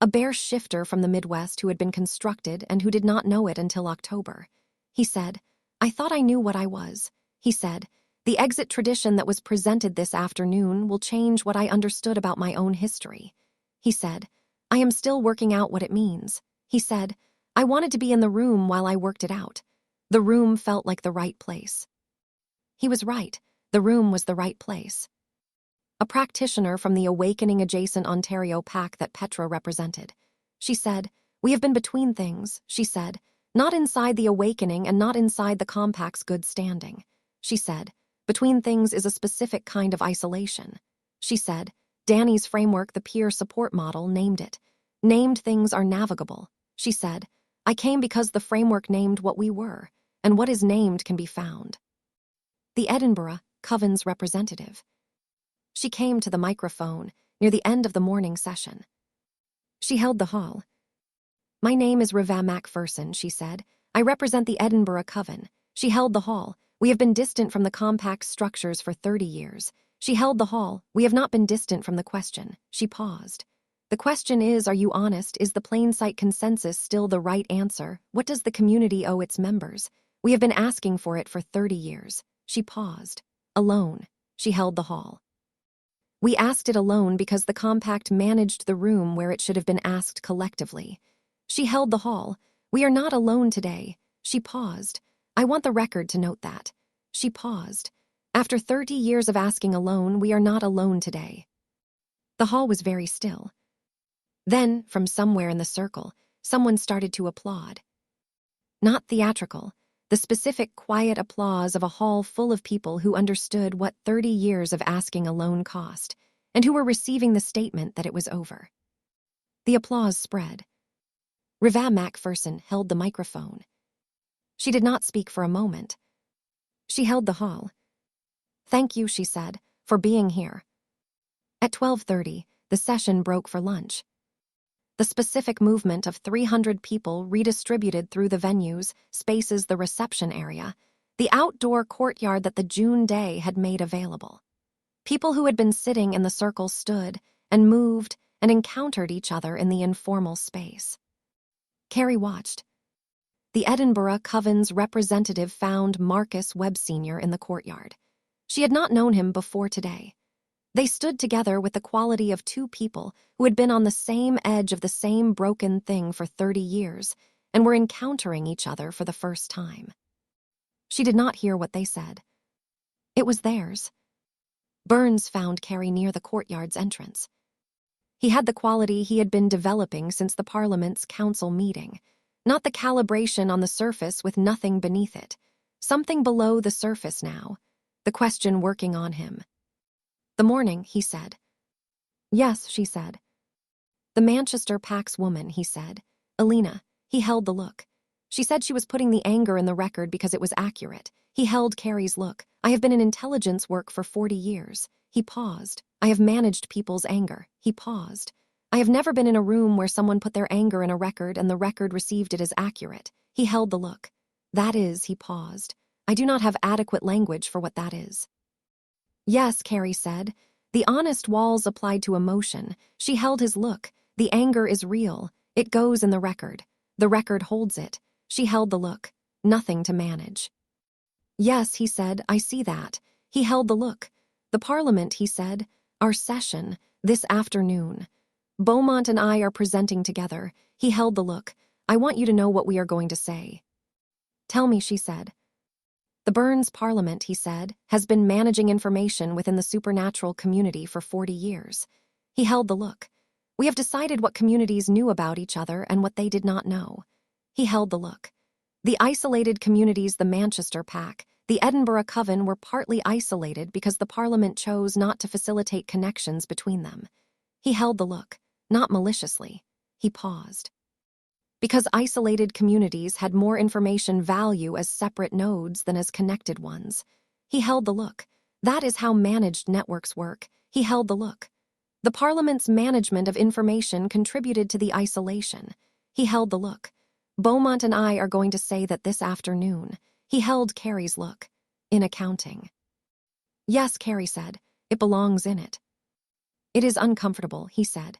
A bear shifter from the Midwest who had been constructed and who did not know it until October. He said, I thought I knew what I was. He said, the exit tradition that was presented this afternoon will change what I understood about my own history. He said, I am still working out what it means. He said, I wanted to be in the room while I worked it out. The room felt like the right place. He was right. The room was the right place. A practitioner from the Awakening adjacent Ontario pack that Petra represented. She said, we have been between things, she said, not inside the Awakening and not inside the compact's good standing. She said, between things is a specific kind of isolation. She said, Danny's framework, the peer support model, named it. Named things are navigable. She said, I came because the framework named what we were, and what is named can be found. The Edinburgh, Coven's representative. She came to the microphone near the end of the morning session. She held the hall. My name is Riva Macpherson, she said. I represent the Edinburgh Coven. She held the hall. We have been distant from the compact structures for 30 years. She held the hall. We have not been distant from the question. She paused. The question is, are you honest? Is the plain sight consensus still the right answer? What does the community owe its members? We have been asking for it for 30 years. She paused. Alone. She held the hall. We asked it alone because the compact managed the room where it should have been asked collectively. She held the hall. We are not alone today. She paused. I want the record to note that. She paused. After 30 years of asking alone, we are not alone today. The hall was very still. Then, from somewhere in the circle, someone started to applaud. Not theatrical, the specific quiet applause of a hall full of people who understood what 30 years of asking alone cost, and who were receiving the statement that it was over. The applause spread. Riva Macpherson held the microphone. She did not speak for a moment. She held the hall. "Thank you," she said, "for being here." At 12:30, the session broke for lunch. The specific movement of 300 people redistributed through the venues, spaces the reception area, the outdoor courtyard that the June day had made available. People who had been sitting in the circle stood and moved and encountered each other in the informal space. Carrie watched. The Edinburgh Coven's representative found Marcus Webb Sr. in the courtyard. She had not known him before today. They stood together with the quality of two people who had been on the same edge of the same broken thing for 30 years and were encountering each other for the first time. She did not hear what they said. It was theirs. Burns found Carrie near the courtyard's entrance. He had the quality he had been developing since the Parliament's council meeting, not the calibration on the surface with nothing beneath it, something below the surface now, the question working on him. "The morning," he said. "Yes," she said. "The Manchester Pax woman," he said. "Alina." He held the look. She said she was putting the anger in the record because it was accurate. He held Carrie's look. "I have been in intelligence work for 40 years. He paused. "I have managed people's anger." He paused. "I have never been in a room where someone put their anger in a record and the record received it as accurate." He held the look. "That is," he paused. "I do not have adequate language for what that is." "Yes," Carrie said. The honest walls applied to emotion. She held his look. "The anger is real. It goes in the record. The record holds it." She held the look. "Nothing to manage." "Yes," he said, "I see that." He held the look. "The Parliament," he said. "Our session, this afternoon. Beaumont and I are presenting together." He held the look. "I want you to know what we are going to say." "Tell me," she said. "The Burns Parliament," he said, "has been managing information within the supernatural community for 40 years. He held the look. "We have decided what communities knew about each other and what they did not know." He held the look. The isolated communities, the Manchester Pack, the Edinburgh Coven, were partly isolated because the Parliament chose not to facilitate connections between them. He held the look, not maliciously. He paused. Because isolated communities had more information value as separate nodes than as connected ones. He held the look. That is how managed networks work. He held the look. The Parliament's management of information contributed to the isolation. He held the look. "Beaumont and I are going to say that this afternoon." He held Carrie's look. "In accounting." "Yes," Carrie said. "It belongs in it." "It is uncomfortable," he said.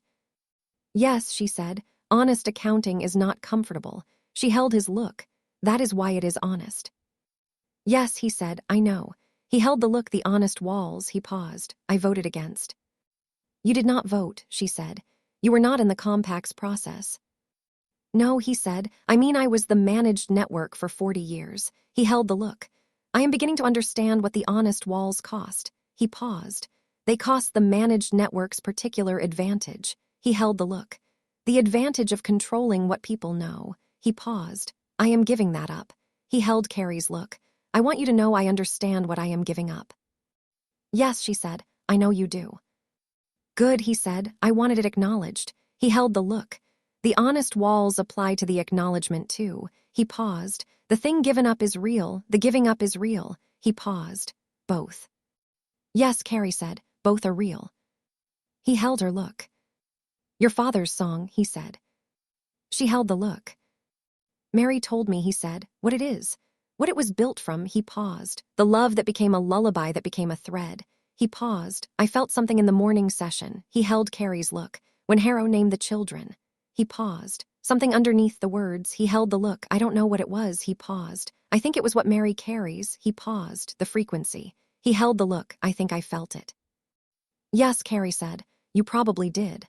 "Yes," she said. "Honest accounting is not comfortable." She held his look. "That is why it is honest." "Yes," he said, "I know." He held the look. "The honest walls." He paused. "I voted against." "You did not vote," she said. "You were not in the compacts process." "No," he said. "I mean, I was the managed network for 40 years. He held the look. "I am beginning to understand what the honest walls cost." He paused. "They cost the managed network's particular advantage." He held the look. "The advantage of controlling what people know." He paused. "I am giving that up." He held Carrie's look. "I want you to know I understand what I am giving up." "Yes," she said. "I know you do." "Good," he said. "I wanted it acknowledged." He held the look. The honest walls apply to the acknowledgement too. He paused. "The thing given up is real. The giving up is real." He paused. "Both." "Yes," Carrie said. "Both are real." He held her look. "Your father's song," he said. She held the look. "Mary told me," he said, "what it is. What it was built from." He paused. "The love that became a lullaby that became a thread." He paused. "I felt something in the morning session." He held Carrie's look. "When Harrow named the children." He paused. "Something underneath the words." He held the look. "I don't know what it was." He paused. "I think it was what Mary carries." He paused. "The frequency." He held the look. "I think I felt it." "Yes," Carrie said. "You probably did."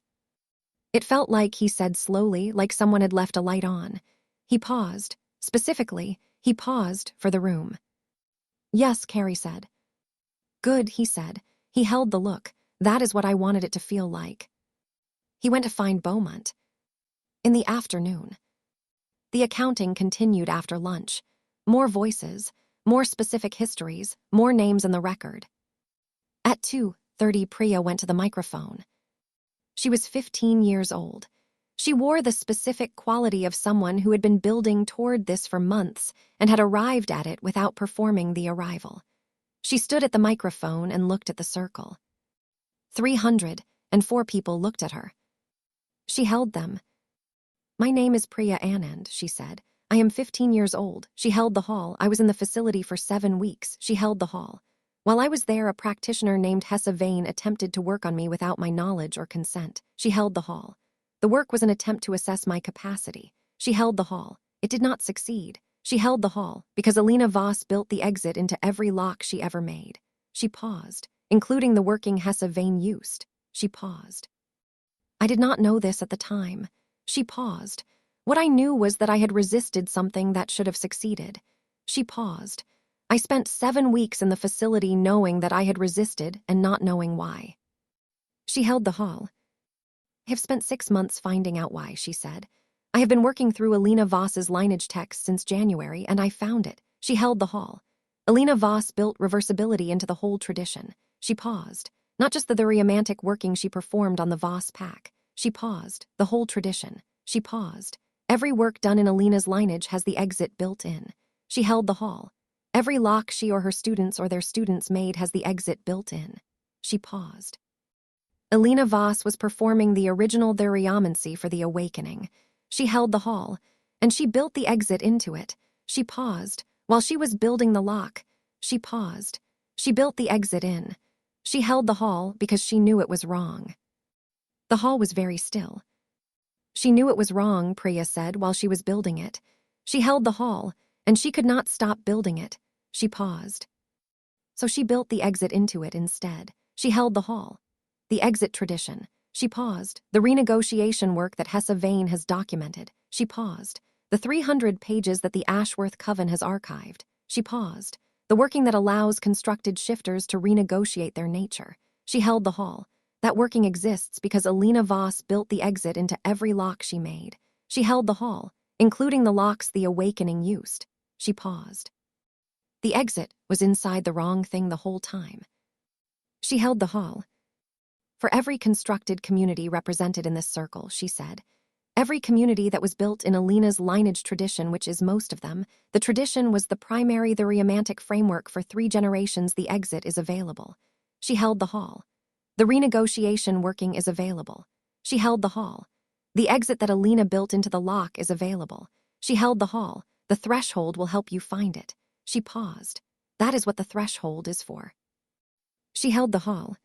It felt like he said slowly, like someone had left a light on. He paused. Specifically, he paused for the room. Yes, Carrie said. Good, he said. He held the look. That is what I wanted it to feel like. He went to find Beaumont. In the afternoon. The accounting continued after lunch. More voices, more specific histories, more names in the record. At 2:30, Priya went to the microphone. She was 15 years old. She wore the specific quality of someone who had been building toward this for months and had arrived at it without performing the arrival. She stood at the microphone and looked at the circle. 304 people looked at her. She held them. My name is Priya Anand, she said. I am 15 years old. She held the hall. I was in the facility for 7 weeks. She held the hall. While I was there, a practitioner named Hessa Vane attempted to work on me without my knowledge or consent. She held the hall. The work was an attempt to assess my capacity. She held the hall. It did not succeed. She held the hall because Alina Voss built the exit into every lock she ever made. She paused, including the working Hessa Vane used. She paused. I did not know this at the time. She paused. What I knew was that I had resisted something that should have succeeded. She paused. I spent 7 weeks in the facility knowing that I had resisted and not knowing why. She held the hall. I have spent 6 months finding out why, she said. I have been working through Alina Voss's lineage text since January, and I found it. She held the hall. Alina Voss built reversibility into the whole tradition. She paused. Not just the romantic working she performed on the Voss pack. She paused. The whole tradition. She paused. Every work done in Alina's lineage has the exit built in. She held the hall. Every lock she or her students or their students made has the exit built in. She paused. Alina Voss was performing the original Theriamancy for the awakening. She held the hall, and she built the exit into it. She paused. While she was building the lock, she paused. She built the exit in. She held the hall because she knew it was wrong. The hall was very still. She knew it was wrong, Priya said, while she was building it. She held the hall, and she could not stop building it. She paused. So she built the exit into it instead. She held the hall. The exit tradition. She paused. The renegotiation work that Hessa Vane has documented. She paused. The 300 pages that the Ashworth Coven has archived. She paused. The working that allows constructed shifters to renegotiate their nature. She held the hall. That working exists because Alina Voss built the exit into every lock she made. She held the hall, including the locks the awakening used. She paused. The exit was inside the wrong thing the whole time. She held the hall. For every constructed community represented in this circle, she said, every community that was built in Alina's lineage tradition, which is most of them, the tradition was the primary, the romantic framework for 3 generations. The exit is available. She held the hall. The renegotiation working is available. She held the hall. The exit that Alina built into the lock is available. She held the hall. The threshold will help you find it. She paused. That is what the threshold is for. She held the hall.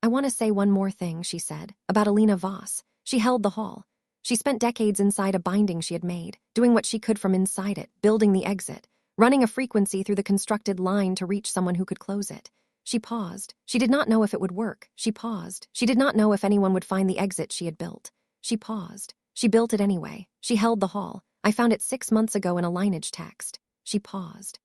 I want to say one more thing, she said, about Alina Voss. She held the hall. She spent decades inside a binding she had made, doing what she could from inside it, building the exit, running a frequency through the constructed line to reach someone who could close it. She paused. She did not know if it would work. She paused. She did not know if anyone would find the exit she had built. She paused. She built it anyway. She held the hall. I found it 6 months ago in a lineage text. She paused.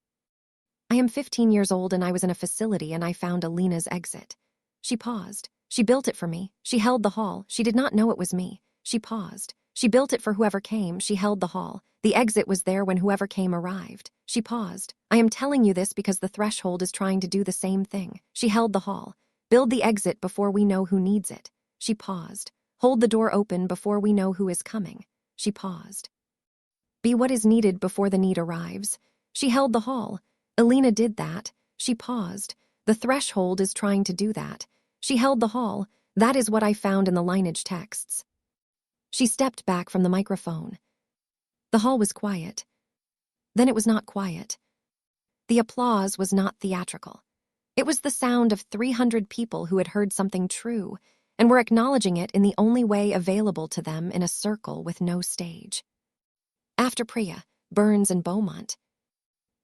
I am 15 years old and I was in a facility and I found Alina's exit. She paused. She built it for me. She held the hall. She did not know it was me. She paused. She built it for whoever came. She held the hall. The exit was there when whoever came arrived. She paused. I am telling you this because the threshold is trying to do the same thing. She held the hall. Build the exit before we know who needs it. She paused. Hold the door open before we know who is coming. She paused. Be what is needed before the need arrives. She held the hall. Alina did that. She paused. The threshold is trying to do that. She held the hall. That is what I found in the lineage texts. She stepped back from the microphone. The hall was quiet. Then it was not quiet. The applause was not theatrical. It was the sound of 300 people who had heard something true and were acknowledging it in the only way available to them in a circle with no stage. After Priya, Burns, and Beaumont,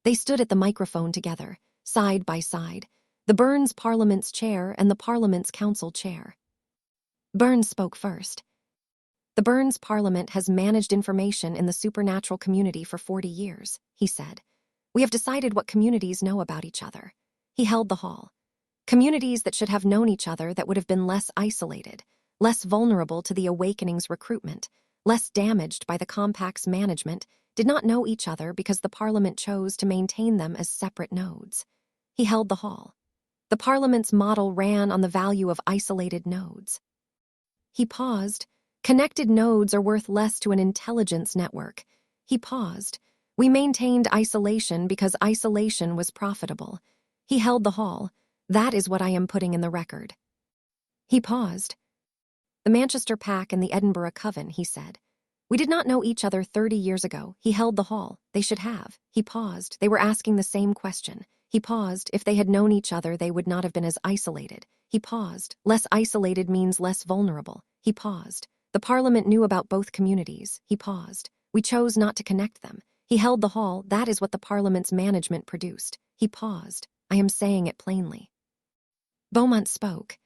they stood at the microphone together, side by side, the Burns Parliament's chair and the Parliament's Council chair. Burns spoke first. The Burns Parliament has managed information in the supernatural community for 40 years, he said. We have decided what communities know about each other. He held the hall. Communities that should have known each other, that would have been less isolated, less vulnerable to the Awakening's recruitment, less damaged by the Compact's management, did not know each other because the Parliament chose to maintain them as separate nodes. He held the hall. The Parliament's model ran on the value of isolated nodes. He paused. Connected nodes are worth less to an intelligence network. He paused. We maintained isolation because isolation was profitable. He held the hall. That is what I am putting in the record. He paused. The Manchester Pack and the Edinburgh Coven, he said. We did not know each other 30 years ago. He held the hall. They should have. He paused. They were asking the same question. He paused. If they had known each other, they would not have been as isolated. He paused. Less isolated means less vulnerable. He paused. The Parliament knew about both communities. He paused. We chose not to connect them. He held the hall. That is what the Parliament's management produced. He paused. I am saying it plainly. Beaumont spoke.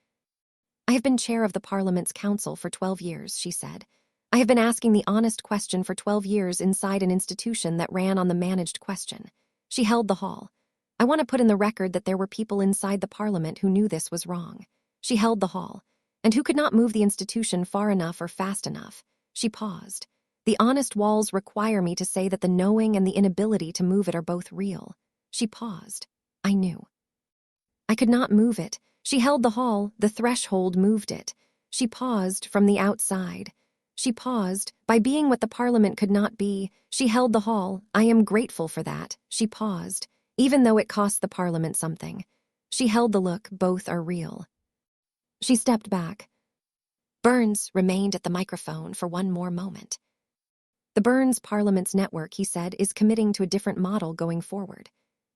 I have been chair of the Parliament's Council for 12 years, she said. I have been asking the honest question for 12 years inside an institution that ran on the managed question. She held the hall. I want to put in the record that there were people inside the Parliament who knew this was wrong. She held the hall, and who could not move the institution far enough or fast enough. She paused. The honest walls require me to say that the knowing and the inability to move it are both real. She paused. I knew. I could not move it. She held the hall. The threshold moved it. She paused from the outside. She paused. By being what the Parliament could not be, she held the hall. I am grateful for that. She paused, even though it cost the Parliament something. She held the look. Both are real. She stepped back. Burns remained at the microphone for one more moment. The Burns Parliament's network, he said, is committing to a different model going forward.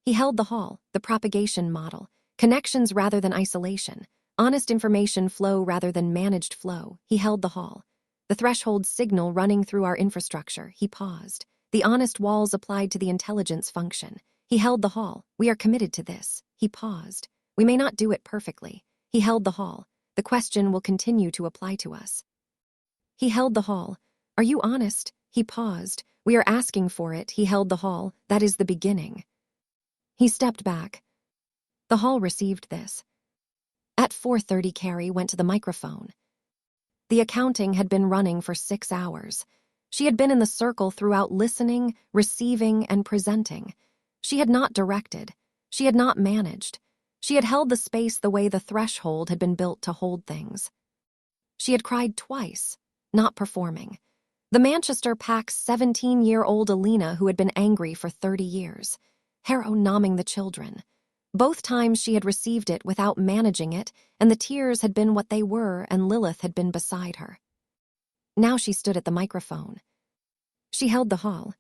He held the hall, the propagation model, connections rather than isolation, honest information flow rather than managed flow. He held the hall. The threshold signal running through our infrastructure. He paused. The honest walls applied to the intelligence function. He held the hall. We are committed to this. He paused. We may not do it perfectly. He held the hall. The question will continue to apply to us. He held the hall. Are you honest? He paused. We are asking for it. He held the hall. That is the beginning. He stepped back. The hall received this. At 4:30, Carrie went to the microphone. The accounting had been running for 6 hours. She had been in the circle throughout, listening, receiving, and presenting. She had not directed. She had not managed. She had held the space the way the threshold had been built to hold things. She had cried twice, not performing. The Manchester Pack's 17-year-old Alina, who had been angry for 30 years. Harrow nomming the children. Both times she had received it without managing it, and the tears had been what they were, and Lilith had been beside her. Now she stood at the microphone. She held the hall.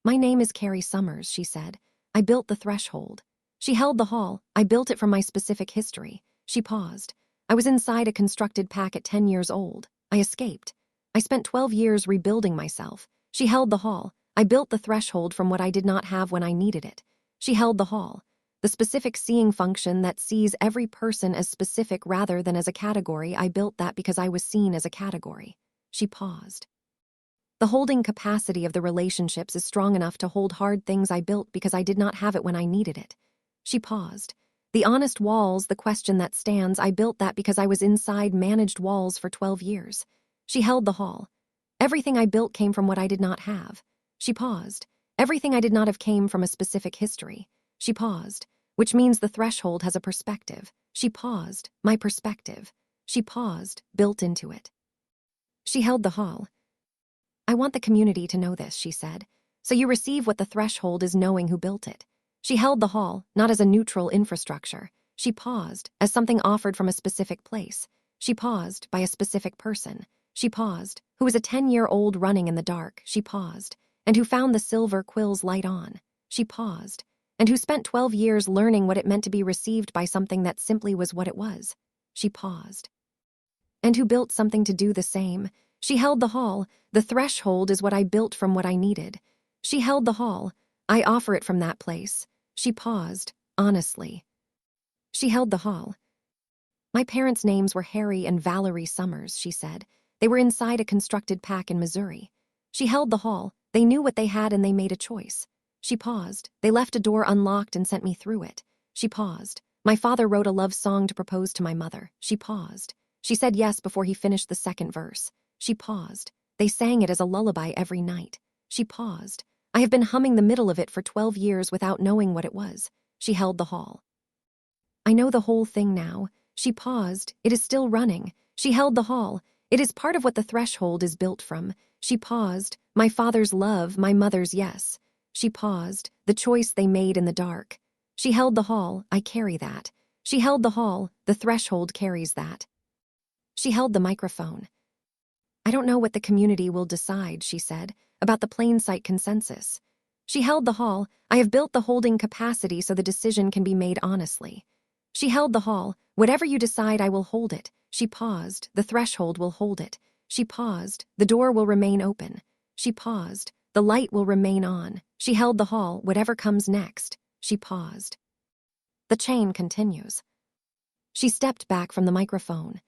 My name is Carrie Summers, she said. I built the threshold. She held the hall. I built it from my specific history. She paused. I was inside a constructed pack at 10 years old. I escaped. I spent 12 years rebuilding myself. She held the hall. I built the threshold from what I did not have when I needed it. She held the hall. The specific seeing function that sees every person as specific rather than as a category. I built that because I was seen as a category. She paused. The holding capacity of the relationships is strong enough to hold hard things I built because I did not have it when I needed it. She paused. The honest walls, the question that stands, I built that because I was inside managed walls for 12 years. She held the hall. Everything I built came from what I did not have. She paused. Everything I did not have came from a specific history. She paused, which means the threshold has a perspective. She paused. My perspective. She paused, built into it. She held the hall. I want the community to know this, she said. So you receive what the threshold is, knowing who built it. She held the hall, not as a neutral infrastructure. She paused, as something offered from a specific place. She paused, by a specific person. She paused, who was a 10-year-old running in the dark. She paused, and who found the silver quill's light on. She paused, and who spent 12 years learning what it meant to be received by something that simply was what it was. She paused. And who built something to do the same. She held the hall. The threshold is what I built from what I needed. She held the hall. I offer it from that place. She paused, honestly. She held the hall. My parents' names were Harry and Valerie Summers, she said. They were inside a constructed pack in Missouri. She held the hall. They knew what they had and they made a choice. She paused. They left a door unlocked and sent me through it. She paused. My father wrote a love song to propose to my mother. She paused. She said yes before he finished the second verse. She paused. They sang it as a lullaby every night. She paused. I have been humming the middle of it for 12 years without knowing what it was. She held the hall. I know the whole thing now. She paused. It is still running. She held the hall. It is part of what the threshold is built from. She paused. My father's love, my mother's yes. She paused. The choice they made in the dark. She held the hall. I carry that. She held the hall. The threshold carries that. She held the microphone. I don't know what the community will decide, she said, about the plain sight consensus. She held the hall. I have built the holding capacity so the decision can be made honestly. She held the hall. Whatever you decide, I will hold it. She paused. The threshold will hold it. She paused. The door will remain open. She paused. The light will remain on. She held the hall. Whatever comes next. She paused. The chain continues. She stepped back from the microphone.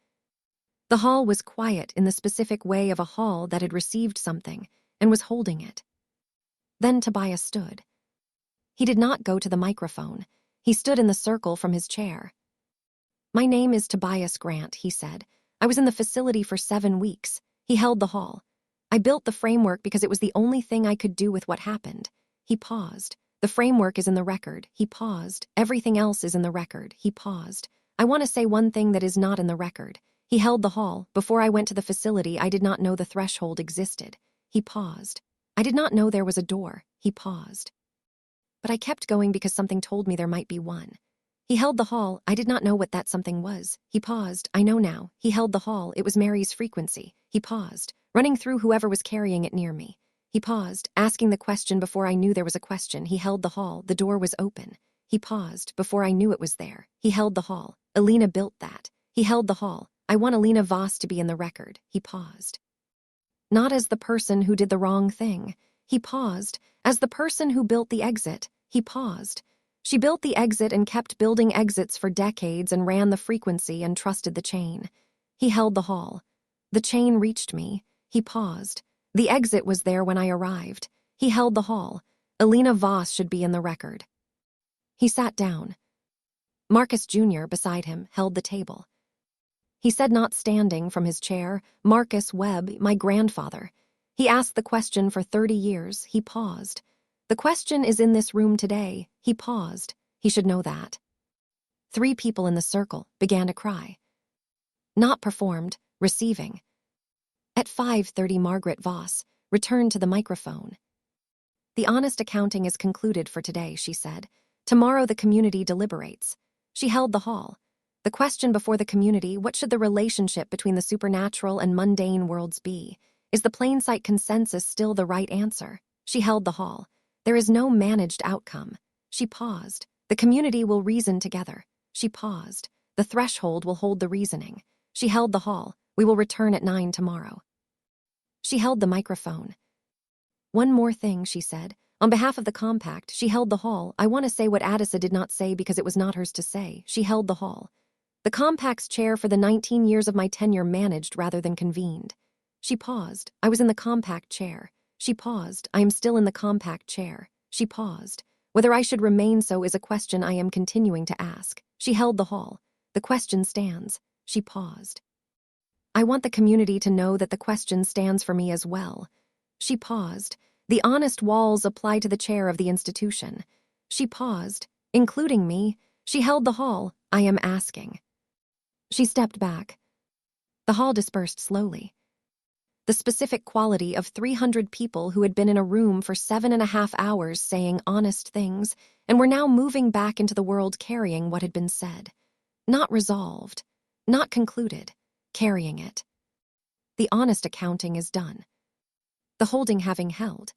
The hall was quiet in the specific way of a hall that had received something and was holding it. Then Tobias stood. He did not go to the microphone. He stood in the circle from his chair. My name is Tobias Grant, he said. I was in the facility for 7 weeks. He held the hall. I built the framework because it was the only thing I could do with what happened. He paused. The framework is in the record. He paused. Everything else is in the record. He paused. I want to say one thing that is not in the record. He held the hall. Before I went to the facility, I did not know the threshold existed. He paused. I did not know there was a door. He paused. But I kept going because something told me there might be one. He held the hall. I did not know what that something was. He paused. I know now. He held the hall. It was Mary's frequency. He paused, running through whoever was carrying it near me. He paused, asking the question before I knew there was a question. He held the hall. The door was open. He paused, before I knew it was there. He held the hall. Alina built that. He held the hall. I want Alina Voss to be in the record. He paused. Not as the person who did the wrong thing. He paused. As the person who built the exit. He paused. She built the exit and kept building exits for decades and ran the frequency and trusted the chain. He held the hall. The chain reached me. He paused. The exit was there when I arrived. He held the hall. Alina Voss should be in the record. He sat down. Marcus Jr., beside him, held the table. He said, not standing from his chair, Marcus Webb, my grandfather. He asked the question for 30 years. He paused. The question is in this room today. He paused. He should know that. 3 people in the circle began to cry. Not performed, receiving. At 5:30, Margaret Voss returned to the microphone. The honest accounting is concluded for today, she said. Tomorrow the community deliberates. She held the hall. The question before the community, what should the relationship between the supernatural and mundane worlds be? Is the plain sight consensus still the right answer? She held the hall. There is no managed outcome. She paused. The community will reason together. She paused. The threshold will hold the reasoning. She held the hall. We will return at 9 tomorrow. She held the microphone. One more thing, she said. On behalf of the compact, she held the hall. I want to say what Addisa did not say because it was not hers to say. She held the hall. The compact's chair for the 19 years of my tenure managed rather than convened. She paused. I was in the compact chair. She paused. I am still in the compact chair. She paused. Whether I should remain so is a question I am continuing to ask. She held the hall. The question stands. She paused. I want the community to know that the question stands for me as well. She paused. The honest walls apply to the chair of the institution. She paused. Including me. She held the hall. I am asking. She stepped back. The hall dispersed slowly. The specific quality of 300 people who had been in a room for 7.5 hours saying honest things and were now moving back into the world carrying what had been said. Not resolved. Not concluded. Carrying it. The honest accounting is done. The holding having held.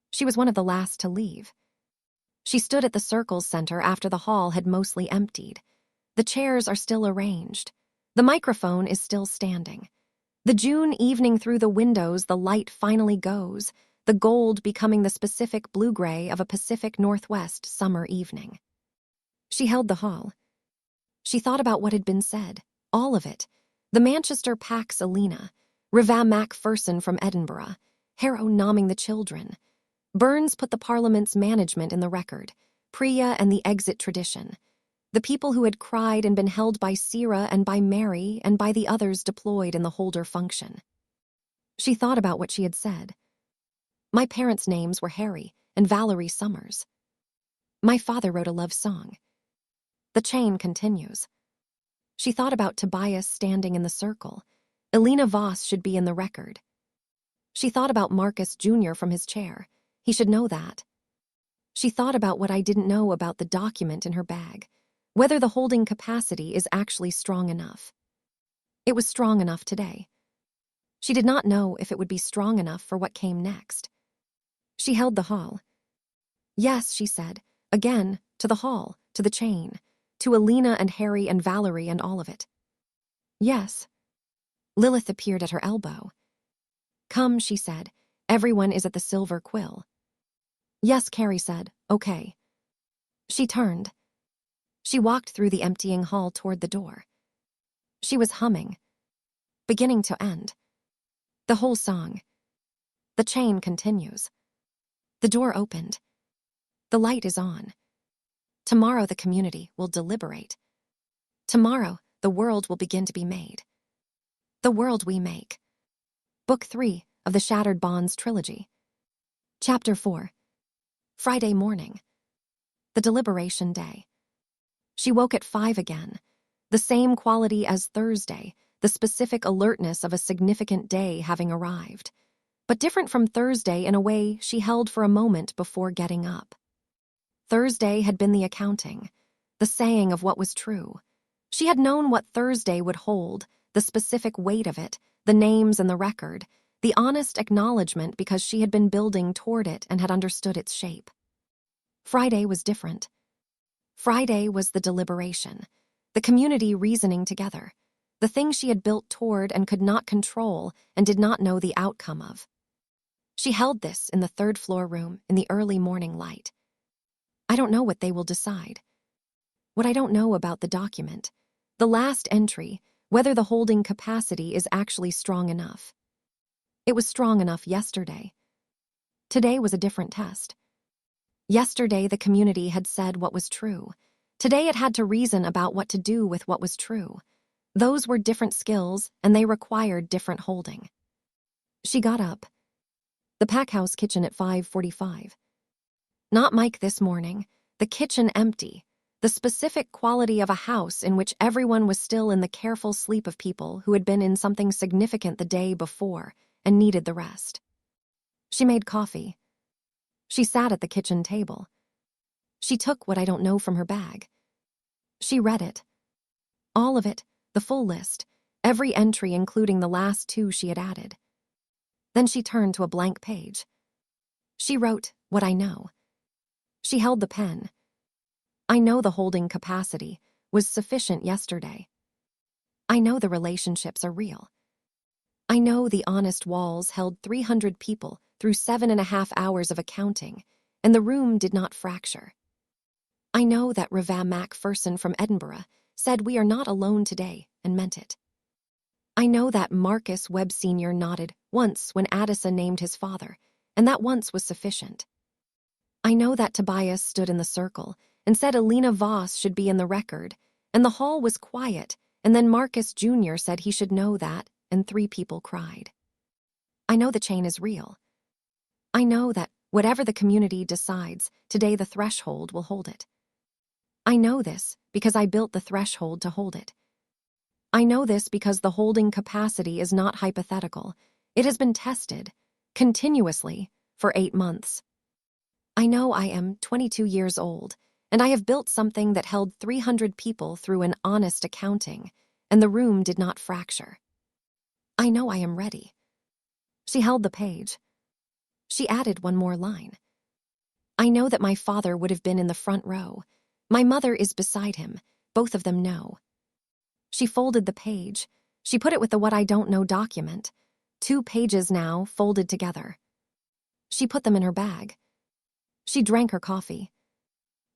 She was one of the last to leave. She stood at the circle's center after the hall had mostly emptied. The chairs are still arranged. The microphone is still standing. The June evening through the windows, the light finally goes, the gold becoming the specific blue-gray of a Pacific Northwest summer evening. She held the hall. She thought about what had been said, all of it. The Manchester Pax Alina. Riva Macpherson from Edinburgh, Harrow nomming the children. Burns put the Parliament's management in the record, Priya and the exit tradition. The people who had cried and been held by Sira and by Mary and by the others deployed in the holder function. She thought about what she had said. My parents' names were Harry and Valerie Summers. My father wrote a love song. The chain continues. She thought about Tobias standing in the circle. Elena Voss should be in the record. She thought about Marcus Jr. from his chair. He should know that. She thought about what I didn't know about the document in her bag, whether the holding capacity is actually strong enough. It was strong enough today. She did not know if it would be strong enough for what came next. She held the hall. Yes, she said, again, to the hall, to the chain, to Elena and Harry and Valerie and all of it. Yes. Lilith appeared at her elbow. Come, she said, everyone is at the Silver Quill. Yes, Carrie said, okay. She turned. She walked through the emptying hall toward the door. She was humming, beginning to end. The whole song. The chain continues. The door opened. The light is on. Tomorrow the community will deliberate. Tomorrow the world will begin to be made. The world we make. Book 3 of the Shattered Bonds trilogy. Chapter 4. Friday morning. The deliberation day. She woke at 5 again. The same quality as Thursday, the specific alertness of a significant day having arrived. But different from Thursday in a way she held for a moment before getting up. Thursday had been the accounting, the saying of what was true. She had known what Thursday would hold, the specific weight of it, the names and the record, the honest acknowledgement because she had been building toward it and had understood its shape. Friday was different. Friday was the deliberation, the community reasoning together, the thing she had built toward and could not control and did not know the outcome of. She held this in the third-floor room in the early morning light. I don't know what they will decide. What I don't know about the document, the last entry, whether the holding capacity is actually strong enough. It was strong enough yesterday. Today was a different test. Yesterday the community had said what was true. Today it had to reason about what to do with what was true. Those were different skills, and they required different holding. She got up. The packhouse kitchen at 5:45. Not Mike this morning, the kitchen empty, the specific quality of a house in which everyone was still in the careful sleep of people who had been in something significant the day before and needed the rest. She made coffee. She sat at the kitchen table. She took what I don't know from her bag. She read it. All of it, the full list, every entry including the last 2 she had added. Then she turned to a blank page. She wrote, what I know. She held the pen. I know the holding capacity was sufficient yesterday. I know the relationships are real. I know the honest walls held 300 people through 7.5 hours of accounting, and the room did not fracture. I know that Riva Macpherson from Edinburgh said we are not alone today and meant it. I know that Marcus Webb Sr. nodded once when Addison named his father, and that once was sufficient. I know that Tobias stood in the circle and said Elena Voss should be in the record, and the hall was quiet, and then Marcus Jr. said he should know that, and 3 people cried. I know the chain is real. I know that whatever the community decides, today the threshold will hold it. I know this because I built the threshold to hold it. I know this because the holding capacity is not hypothetical. It has been tested, continuously, for 8 months. I know I am 22 years old, and I have built something that held 300 people through an honest accounting, and the room did not fracture. I know I am ready. She held the page. She added one more line. I know that my father would have been in the front row. My mother is beside him. Both of them know. She folded the page. She put it with the what I don't know document. 2 pages now, folded together. She put them in her bag. She drank her coffee.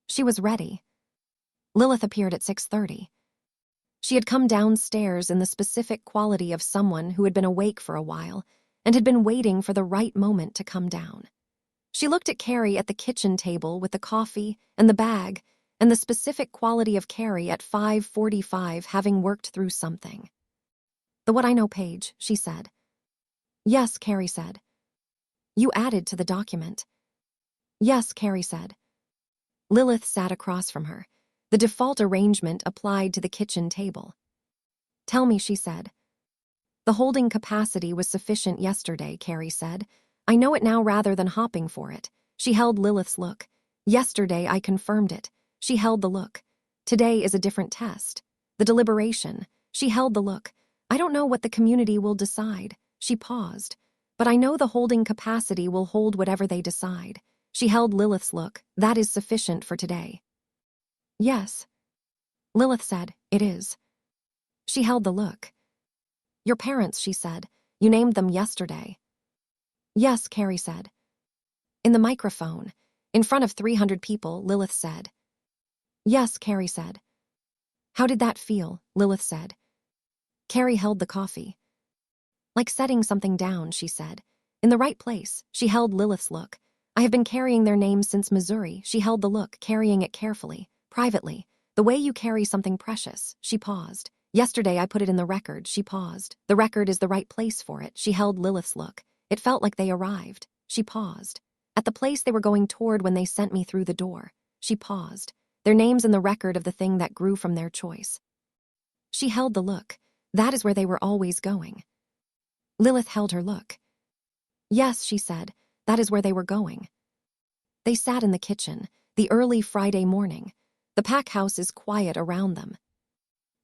She was ready. Lilith appeared at 6:30. She had come downstairs in the specific quality of someone who had been awake for a while and had been waiting for the right moment to come down. She looked at Carrie at the kitchen table with the coffee and the bag, and the specific quality of Carrie at 5:45 having worked through something. "The What I Know page," she said. "Yes," Carrie said. "You added to the document." "Yes," Carrie said. Lilith sat across from her. The default arrangement applied to the kitchen table. "Tell me," she said. "The holding capacity was sufficient yesterday," Carrie said. "I know it now rather than hopping for it." She held Lilith's look. "Yesterday I confirmed it." She held the look. "Today is a different test." "The deliberation." She held the look. "I don't know what the community will decide." She paused. "But I know the holding capacity will hold whatever they decide." She held Lilith's look. "That is sufficient for today." "Yes." Lilith said, "It is." She held the look. "Your parents," she said. "You named them yesterday." "Yes," Carrie said. In the microphone, in front of 300 people, Lilith said. "Yes," Carrie said. "How did that feel?" Lilith said. Carrie held the coffee. "Like setting something down," she said. "In the right place." She held Lilith's look. "I have been carrying their names since Missouri." She held the look, carrying it carefully, privately. "The way you carry something precious." She paused. "Yesterday I put it in the record." She paused. "The record is the right place for it." She held Lilith's look. "It felt like they arrived." She paused. "At the place they were going toward when they sent me through the door." She paused. "Their names in the record of the thing that grew from their choice." She held the look. "That is where they were always going." Lilith held her look. "Yes," she said, "that is where they were going." They sat in the kitchen, the early Friday morning. The pack house is quiet around them.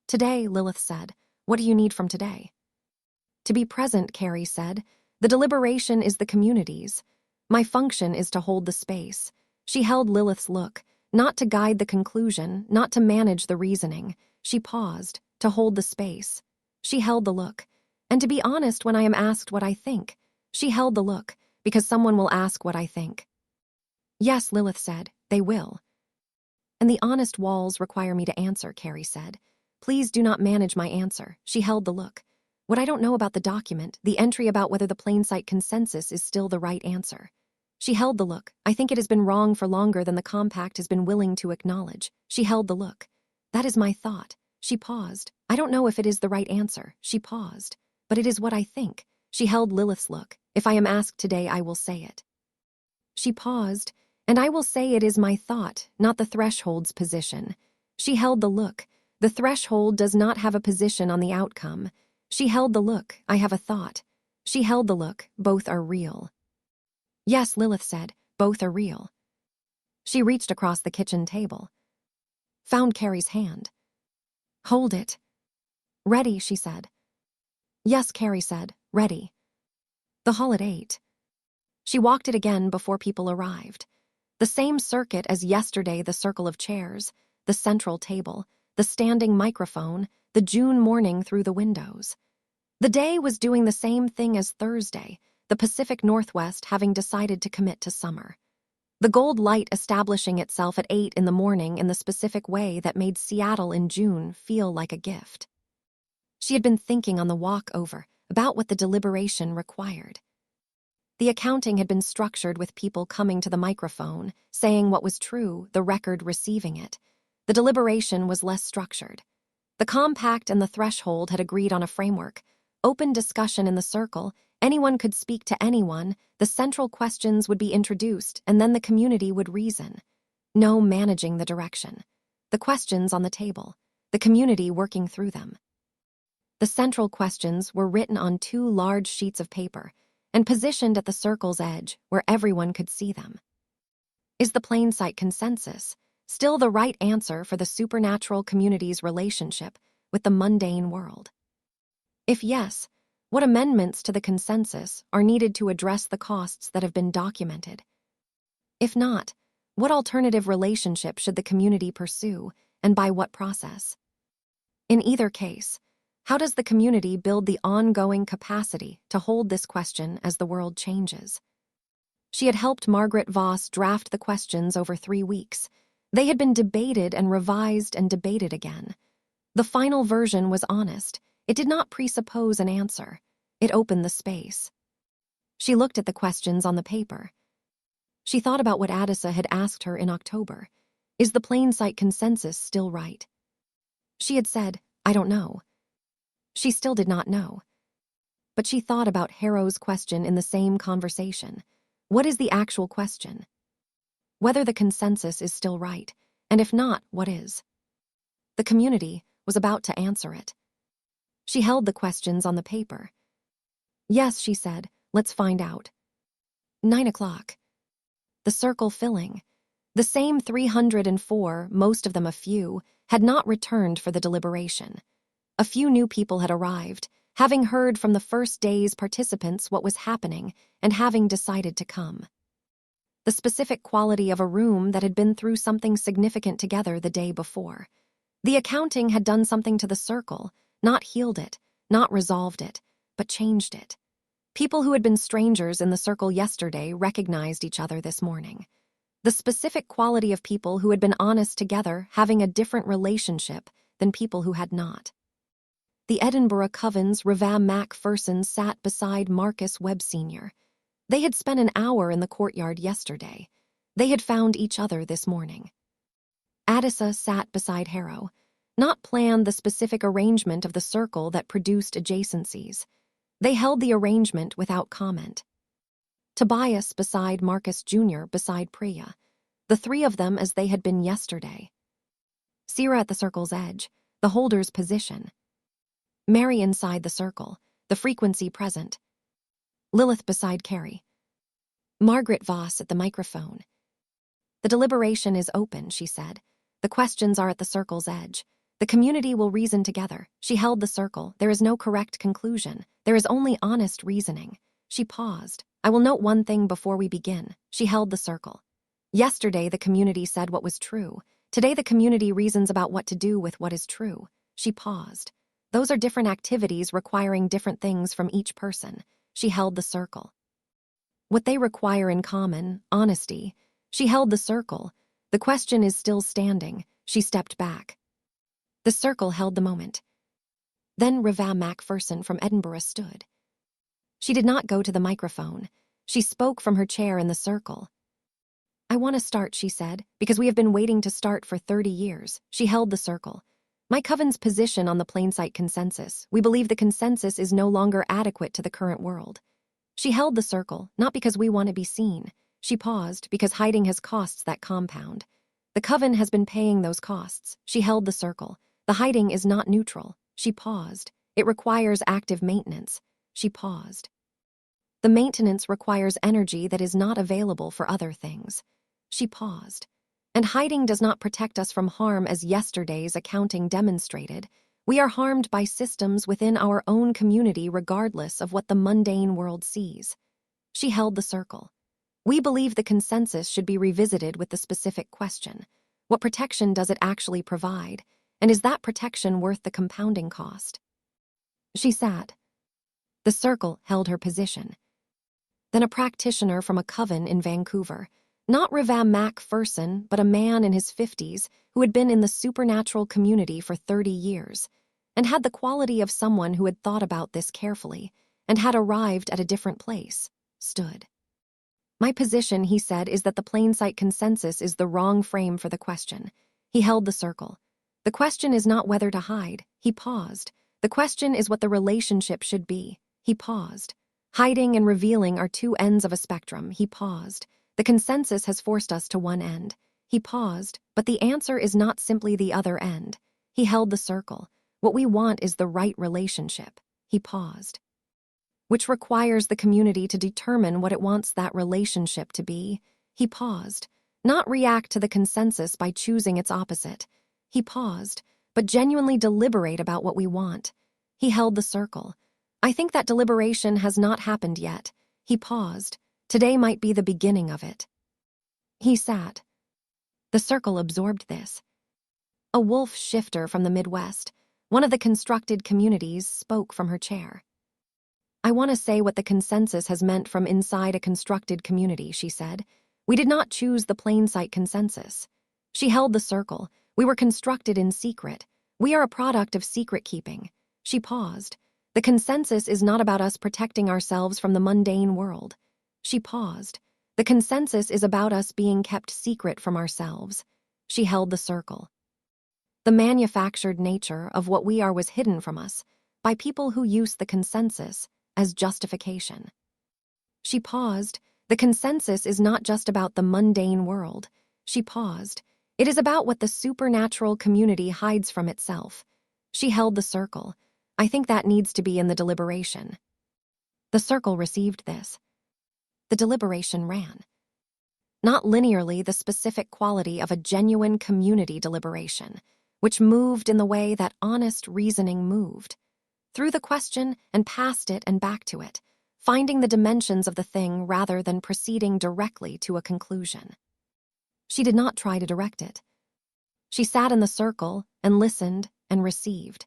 "Today," Lilith said. "What do you need from today?" "To be present," Carrie said. "The deliberation is the community's. My function is to hold the space." She held Lilith's look, not to guide the conclusion, not to manage the reasoning. She paused, to hold the space. She held the look. "And to be honest when I am asked what I think." She held the look, because someone will ask what I think. "Yes," Lilith said, "they will." "And the honest walls require me to answer," Carrie said. "Please do not manage my answer." She held the look. "What I don't know about the document, the entry about whether the plain sight consensus is still the right answer." She held the look. "I think it has been wrong for longer than the compact has been willing to acknowledge." She held the look. "That is my thought." She paused. "I don't know if it is the right answer." She paused. "But it is what I think." She held Lilith's look. "If I am asked today, I will say it." She paused. "And I will say it is my thought, not the threshold's position." She held the look. "The threshold does not have a position on the outcome." She held the look. "I have a thought." She held the look. "Both are real." "Yes," Lilith said, "both are real." She reached across the kitchen table. Found Carrie's hand. "Hold it." "Ready," she said. "Yes," Carrie said, "ready." The hall at 8. She walked it again before people arrived. The same circuit as yesterday, the circle of chairs, the central table, the standing microphone, the June morning through the windows. The day was doing the same thing as Thursday, the Pacific Northwest having decided to commit to summer. The gold light establishing itself at 8 in the morning in the specific way that made Seattle in June feel like a gift. She had been thinking on the walk over about what the deliberation required. The accounting had been structured with people coming to the microphone, saying what was true, the record receiving it. The deliberation was less structured. The compact and the threshold had agreed on a framework. Open discussion in the circle, anyone could speak to anyone, the central questions would be introduced, and then the community would reason. No managing the direction. The questions on the table, the community working through them. The central questions were written on 2 large sheets of paper and positioned at the circle's edge where everyone could see them. Is the plain sight consensus still the right answer for the supernatural community's relationship with the mundane world? If yes, what amendments to the consensus are needed to address the costs that have been documented? If not, what alternative relationship should the community pursue, and by what process? In either case, how does the community build the ongoing capacity to hold this question as the world changes? She had helped Margaret Voss draft the questions over 3 weeks. They had been debated and revised and debated again. The final version was honest. It did not presuppose an answer. It opened the space. She looked at the questions on the paper. She thought about what Addisa had asked her in October. Is the plain sight consensus still right? She had said, I don't know. She still did not know. But she thought about Harrow's question in the same conversation. What is the actual question? Whether the consensus is still right, and if not, what is? The community was about to answer it. She held the questions on the paper. Yes, she said, let's find out. 9 o'clock. The circle filling. The same 304, most of them a few, had not returned for the deliberation. A few new people had arrived, having heard from the first day's participants what was happening and having decided to come. The specific quality of a room that had been through something significant together the day before. The accounting had done something to the circle, not healed it, not resolved it, but changed it. People who had been strangers in the circle yesterday recognized each other this morning. The specific quality of people who had been honest together having a different relationship than people who had not. The Edinburgh Covens Revam Macpherson sat beside Marcus Webb Sr. They had spent an hour in the courtyard yesterday. They had found each other this morning. Addisa sat beside Harrow, not planned the specific arrangement of the circle that produced adjacencies. They held the arrangement without comment. Tobias beside Marcus Jr. beside Priya, the three of them as they had been yesterday. Sira at the circle's edge, the holder's position. Mary inside the circle, the frequency present. Lilith beside Carrie. Margaret Voss at the microphone. The deliberation is open, she said. The questions are at the circle's edge. The community will reason together. She held the circle. There is no correct conclusion. There is only honest reasoning. She paused. I will note one thing before we begin. She held the circle. Yesterday, the community said what was true. Today, the community reasons about what to do with what is true. She paused. Those are different activities requiring different things from each person. She held the circle. What they require in common, honesty. She held the circle. The question is still standing. She stepped back. The circle held the moment. Then Revam Macpherson from Edinburgh stood. She did not go to the microphone. She spoke from her chair in the circle. I want to start, she said, because we have been waiting to start for 30 years. She held the circle. My coven's position on the plain sight consensus. We believe the consensus is no longer adequate to the current world. She held the circle, not because we want to be seen. She paused, because hiding has costs that compound. The coven has been paying those costs. She held the circle. The hiding is not neutral. She paused. It requires active maintenance. She paused. The maintenance requires energy that is not available for other things. She paused. And hiding does not protect us from harm as yesterday's accounting demonstrated. We are harmed by systems within our own community regardless of what the mundane world sees. She held the circle. We believe the consensus should be revisited with the specific question. What protection does it actually provide? And is that protection worth the compounding cost? She sat. The circle held her position. Then a practitioner from a coven in Vancouver, not Revam Macpherson, but a man in his 50s who had been in the supernatural community for 30 years, and had the quality of someone who had thought about this carefully, and had arrived at a different place, stood. My position, he said, is that the plain sight consensus is the wrong frame for the question. He held the circle. The question is not whether to hide. He paused. The question is what the relationship should be. He paused. Hiding and revealing are two ends of a spectrum. He paused. The consensus has forced us to one end. He paused, but the answer is not simply the other end. He held the circle. What we want is the right relationship. He paused. Which requires the community to determine what it wants that relationship to be. He paused. Not react to the consensus by choosing its opposite. He paused, but genuinely deliberate about what we want. He held the circle. I think that deliberation has not happened yet. He paused. Today might be the beginning of it. He sat. The circle absorbed this. A wolf shifter from the Midwest, one of the constructed communities, spoke from her chair. I want to say what the consensus has meant from inside a constructed community, she said. We did not choose the plain sight consensus. She held the circle. We were constructed in secret. We are a product of secret keeping. She paused. The consensus is not about us protecting ourselves from the mundane world. She paused. The consensus is about us being kept secret from ourselves. She held the circle. The manufactured nature of what we are was hidden from us by people who use the consensus as justification. She paused. The consensus is not just about the mundane world. She paused. It is about what the supernatural community hides from itself. She held the circle. I think that needs to be in the deliberation. The circle received this. The deliberation ran. Not linearly the specific quality of a genuine community deliberation, which moved in the way that honest reasoning moved. Through the question and past it and back to it, finding the dimensions of the thing rather than proceeding directly to a conclusion. She did not try to direct it. She sat in the circle and listened and received.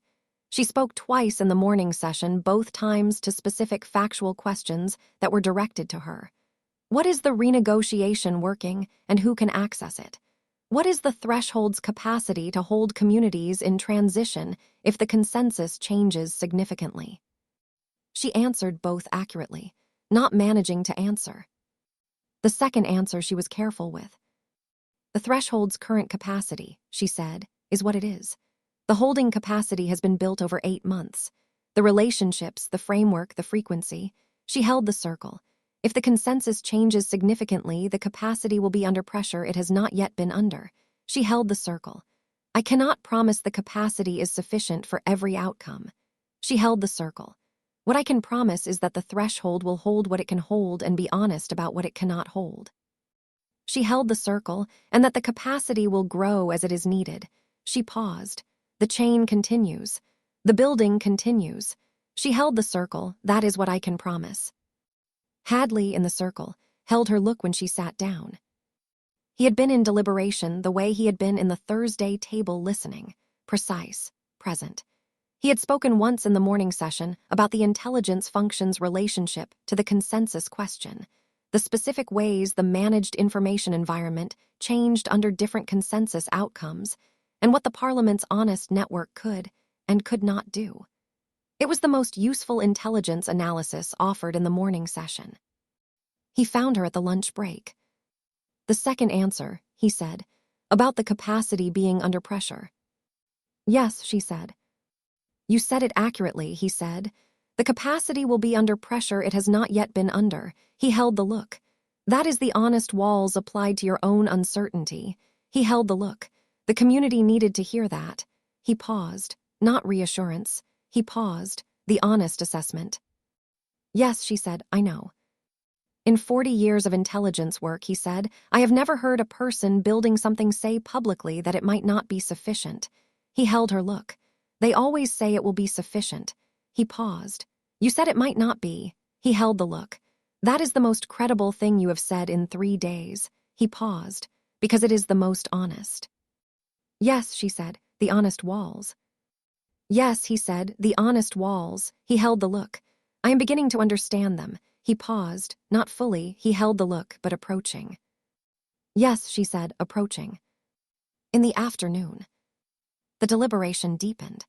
She spoke twice in the morning session, both times to specific factual questions that were directed to her. What is the renegotiation working and who can access it? What is the threshold's capacity to hold communities in transition if the consensus changes significantly? She answered both accurately, not managing to answer. The second answer she was careful with. The threshold's current capacity, she said, is what it is. The holding capacity has been built over 8 months. The relationships, the framework, the frequency. She held the circle. If the consensus changes significantly, the capacity will be under pressure it has not yet been under. She held the circle. I cannot promise the capacity is sufficient for every outcome. She held the circle. What I can promise is that the threshold will hold what it can hold and be honest about what it cannot hold. She held the circle, and that the capacity will grow as it is needed. She paused. The chain continues. The building continues. She held the circle. That is what I can promise. Hadley, in the circle, held her look when she sat down. He had been in deliberation the way he had been in the Thursday table listening, precise, present. He had spoken once in the morning session about the intelligence function's relationship to the consensus question, the specific ways the managed information environment changed under different consensus outcomes, and what the Parliament's honest network could and could not do. It was the most useful intelligence analysis offered in the morning session. He found her at the lunch break. The second answer, he said, about the capacity being under pressure. Yes, she said. You said it accurately, he said. The capacity will be under pressure it has not yet been under. He held the look. That is the honest walls applied to your own uncertainty. He held the look. The community needed to hear that. He paused, not reassurance. He paused, the honest assessment. Yes, she said, I know. In 40 years of intelligence work, he said, I have never heard a person building something say publicly that it might not be sufficient. He held her look. They always say it will be sufficient. He paused. You said it might not be. He held the look. That is the most credible thing you have said in 3 days. He paused, because it is the most honest. Yes, she said, the honest walls. Yes, he said, the honest walls. He held the look. I am beginning to understand them. He paused, not fully, he held the look, but approaching. Yes, she said, approaching. In the afternoon. The deliberation deepened.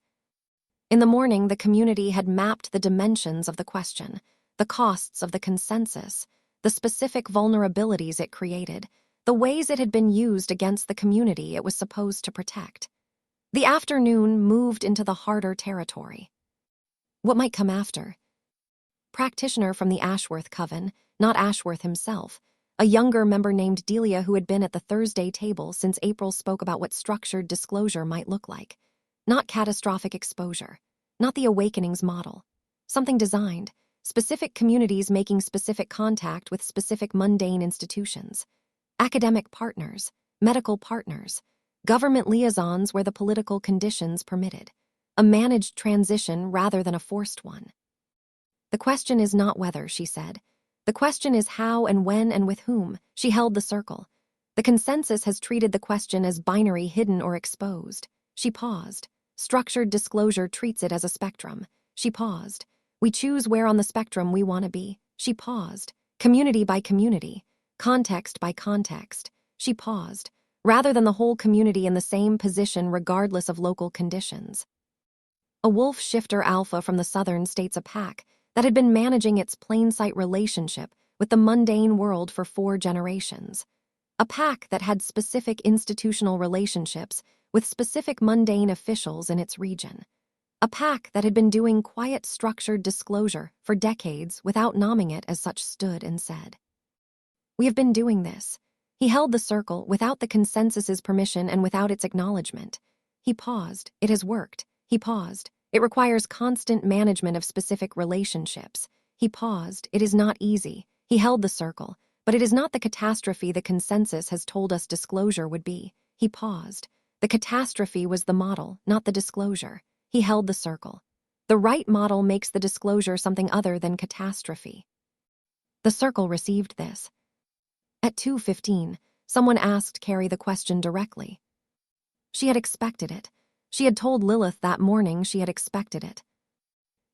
In the morning, the community had mapped the dimensions of the question, the costs of the consensus, the specific vulnerabilities it created, the ways it had been used against the community it was supposed to protect. The afternoon moved into the harder territory. What might come after? Practitioner from the Ashworth Coven, not Ashworth himself, a younger member named Delia who had been at the Thursday table since April spoke about what structured disclosure might look like. Not catastrophic exposure, not the awakenings model. Something designed, specific communities making specific contact with specific mundane institutions. Academic partners, medical partners, government liaisons where the political conditions permitted. A managed transition rather than a forced one. The question is not whether, she said. The question is how and when and with whom. She held the circle. The consensus has treated the question as binary, hidden or exposed. She paused. Structured disclosure treats it as a spectrum. She paused. We choose where on the spectrum we want to be. She paused. Community by community. Context by context. She paused. rather than the whole community in the same position regardless of local conditions. A wolf shifter alpha from the southern states, a pack that had been managing its plain sight relationship with the mundane world for 4 generations. A pack that had specific institutional relationships with specific mundane officials in its region. A pack that had been doing quiet, structured disclosure for decades without nomming it as such, stood and said, "We have been doing this." He held the circle without the consensus's permission and without its acknowledgement. He paused. "It has worked." He paused. "It requires constant management of specific relationships." He paused. "It is not easy." He held the circle. "But it is not the catastrophe the consensus has told us disclosure would be." He paused. "The catastrophe was the model, not the disclosure." He held the circle. "The right model makes the disclosure something other than catastrophe." The circle received this. At 2:15, someone asked Carrie the question directly. She had expected it. She had told Lilith that morning she had expected it.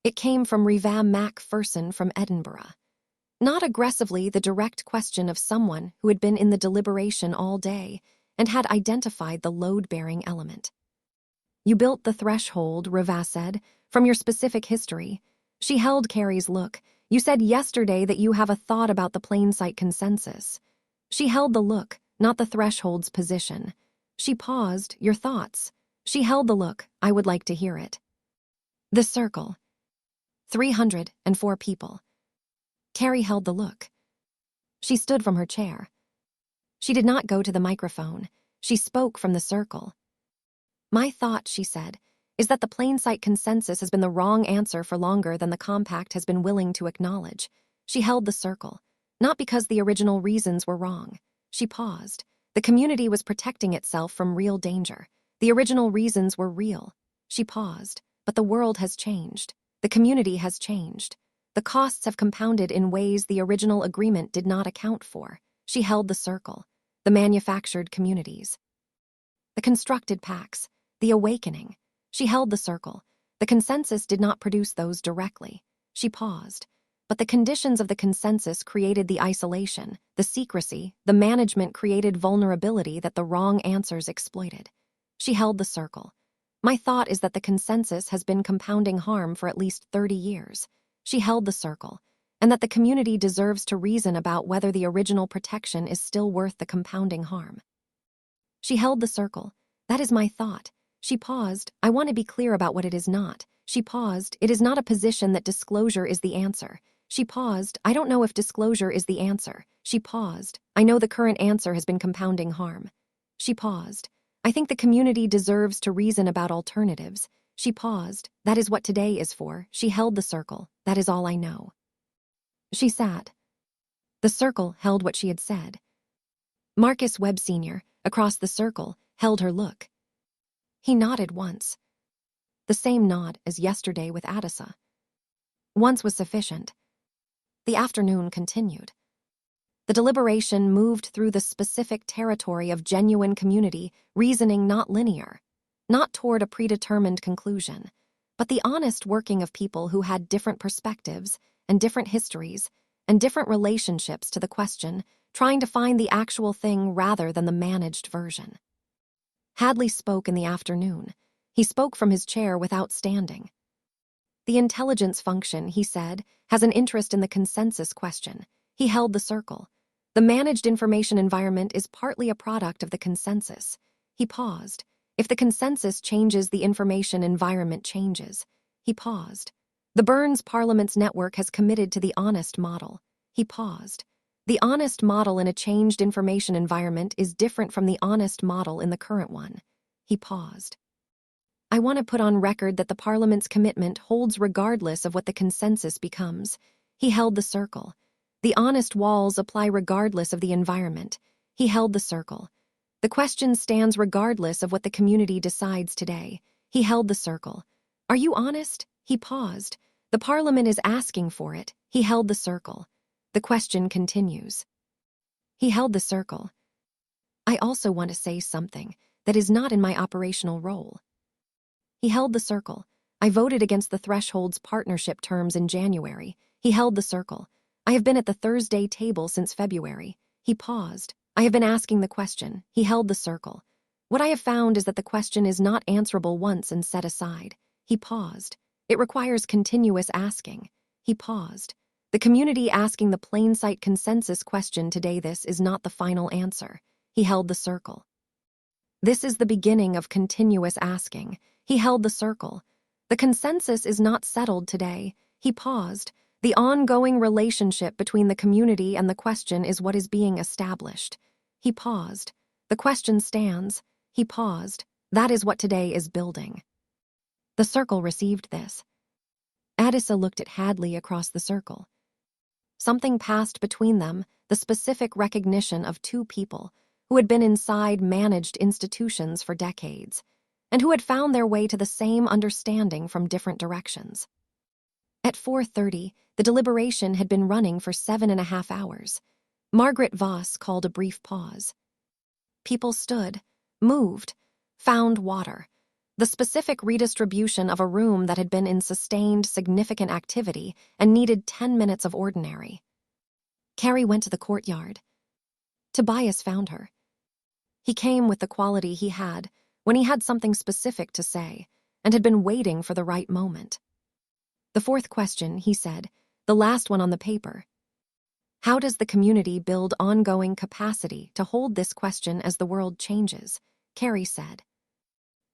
It came from Reva Macpherson from Edinburgh. Not aggressively, the direct question of someone who had been in the deliberation all day and had identified the load-bearing element. "You built the threshold," Reva said, "from your specific history." She held Carrie's look. "You said yesterday that you have a thought about the plain sight consensus." She held the look, not the threshold's position. She paused. "Your thoughts." She held the look. "I would like to hear it." The circle. 304 people. Carrie held the look. She stood from her chair. She did not go to the microphone. She spoke from the circle. "My thought," she said, "is that the plain sight consensus has been the wrong answer for longer than the compact has been willing to acknowledge." She held the circle. "Not because the original reasons were wrong." She paused. "The community was protecting itself from real danger. The original reasons were real." She paused. "But the world has changed. The community has changed. The costs have compounded in ways the original agreement did not account for." She held the circle. "The manufactured communities. The constructed packs. The awakening." She held the circle. "The consensus did not produce those directly." She paused. "But the conditions of the consensus created the isolation, the secrecy, the management created vulnerability that the wrong answers exploited." She held the circle. "My thought is that the consensus has been compounding harm for at least 30 years. She held the circle. "And that the community deserves to reason about whether the original protection is still worth the compounding harm." She held the circle. "That is my thought." She paused. "I want to be clear about what it is not." She paused. "It is not a position that disclosure is the answer." She paused. "I don't know if disclosure is the answer." She paused. "I know the current answer has been compounding harm." She paused. "I think the community deserves to reason about alternatives." She paused. "That is what today is for." She held the circle. "That is all I know." She sat. The circle held what she had said. Marcus Webb Sr., across the circle, held her look. He nodded once. The same nod as yesterday with Addisa. Once was sufficient. The afternoon continued. The deliberation moved through the specific territory of genuine community, reasoning not linear, not toward a predetermined conclusion, but the honest working of people who had different perspectives and different histories and different relationships to the question, trying to find the actual thing rather than the managed version. Hadley spoke in the afternoon. He spoke from his chair without standing. "The intelligence function," he said, "has an interest in the consensus question." He held the circle. "The managed information environment is partly a product of the consensus." He paused. "If the consensus changes, the information environment changes." He paused. "The Burns Parliament's network has committed to the honest model." He paused. "The honest model in a changed information environment is different from the honest model in the current one." He paused. "I want to put on record that the Parliament's commitment holds regardless of what the consensus becomes." He held the circle. "The honest walls apply regardless of the environment." He held the circle. "The question stands regardless of what the community decides today." He held the circle. "Are you honest?" He paused. "The Parliament is asking for it." He held the circle. "The question continues." He held the circle. "I also want to say something that is not in my operational role." He held the circle. "I voted against the threshold's partnership terms in January." He held the circle. "I have been at the Thursday table since February." He paused. I have been asking the question. He held the circle. What I have found is that the question is not answerable once and set aside. He paused. It requires continuous asking. He paused. The community asking the plain sight consensus question today. This is not the final answer. He held the circle. This is the beginning of continuous asking. He held the circle. The consensus is not settled today. He paused. The ongoing relationship between the community and the question is what is being established. He paused. The question stands. He paused. That is what today is building. The circle received this. Adisa looked at Hadley across the circle. Something passed between them, the specific recognition of two people who had been inside managed institutions for decades, and who had found their way to the same understanding from different directions. At 4:30, the deliberation had been running for 7.5 hours. Margaret Voss called a brief pause. People stood, moved, found water. The specific redistribution of a room that had been in sustained, significant activity and needed 10 minutes of ordinary. Carrie went to the courtyard. Tobias found her. He came with the quality he had when he had something specific to say and had been waiting for the right moment. The fourth question, he said, the last one on the paper. How does the community build ongoing capacity to hold this question as the world changes? Carrie said.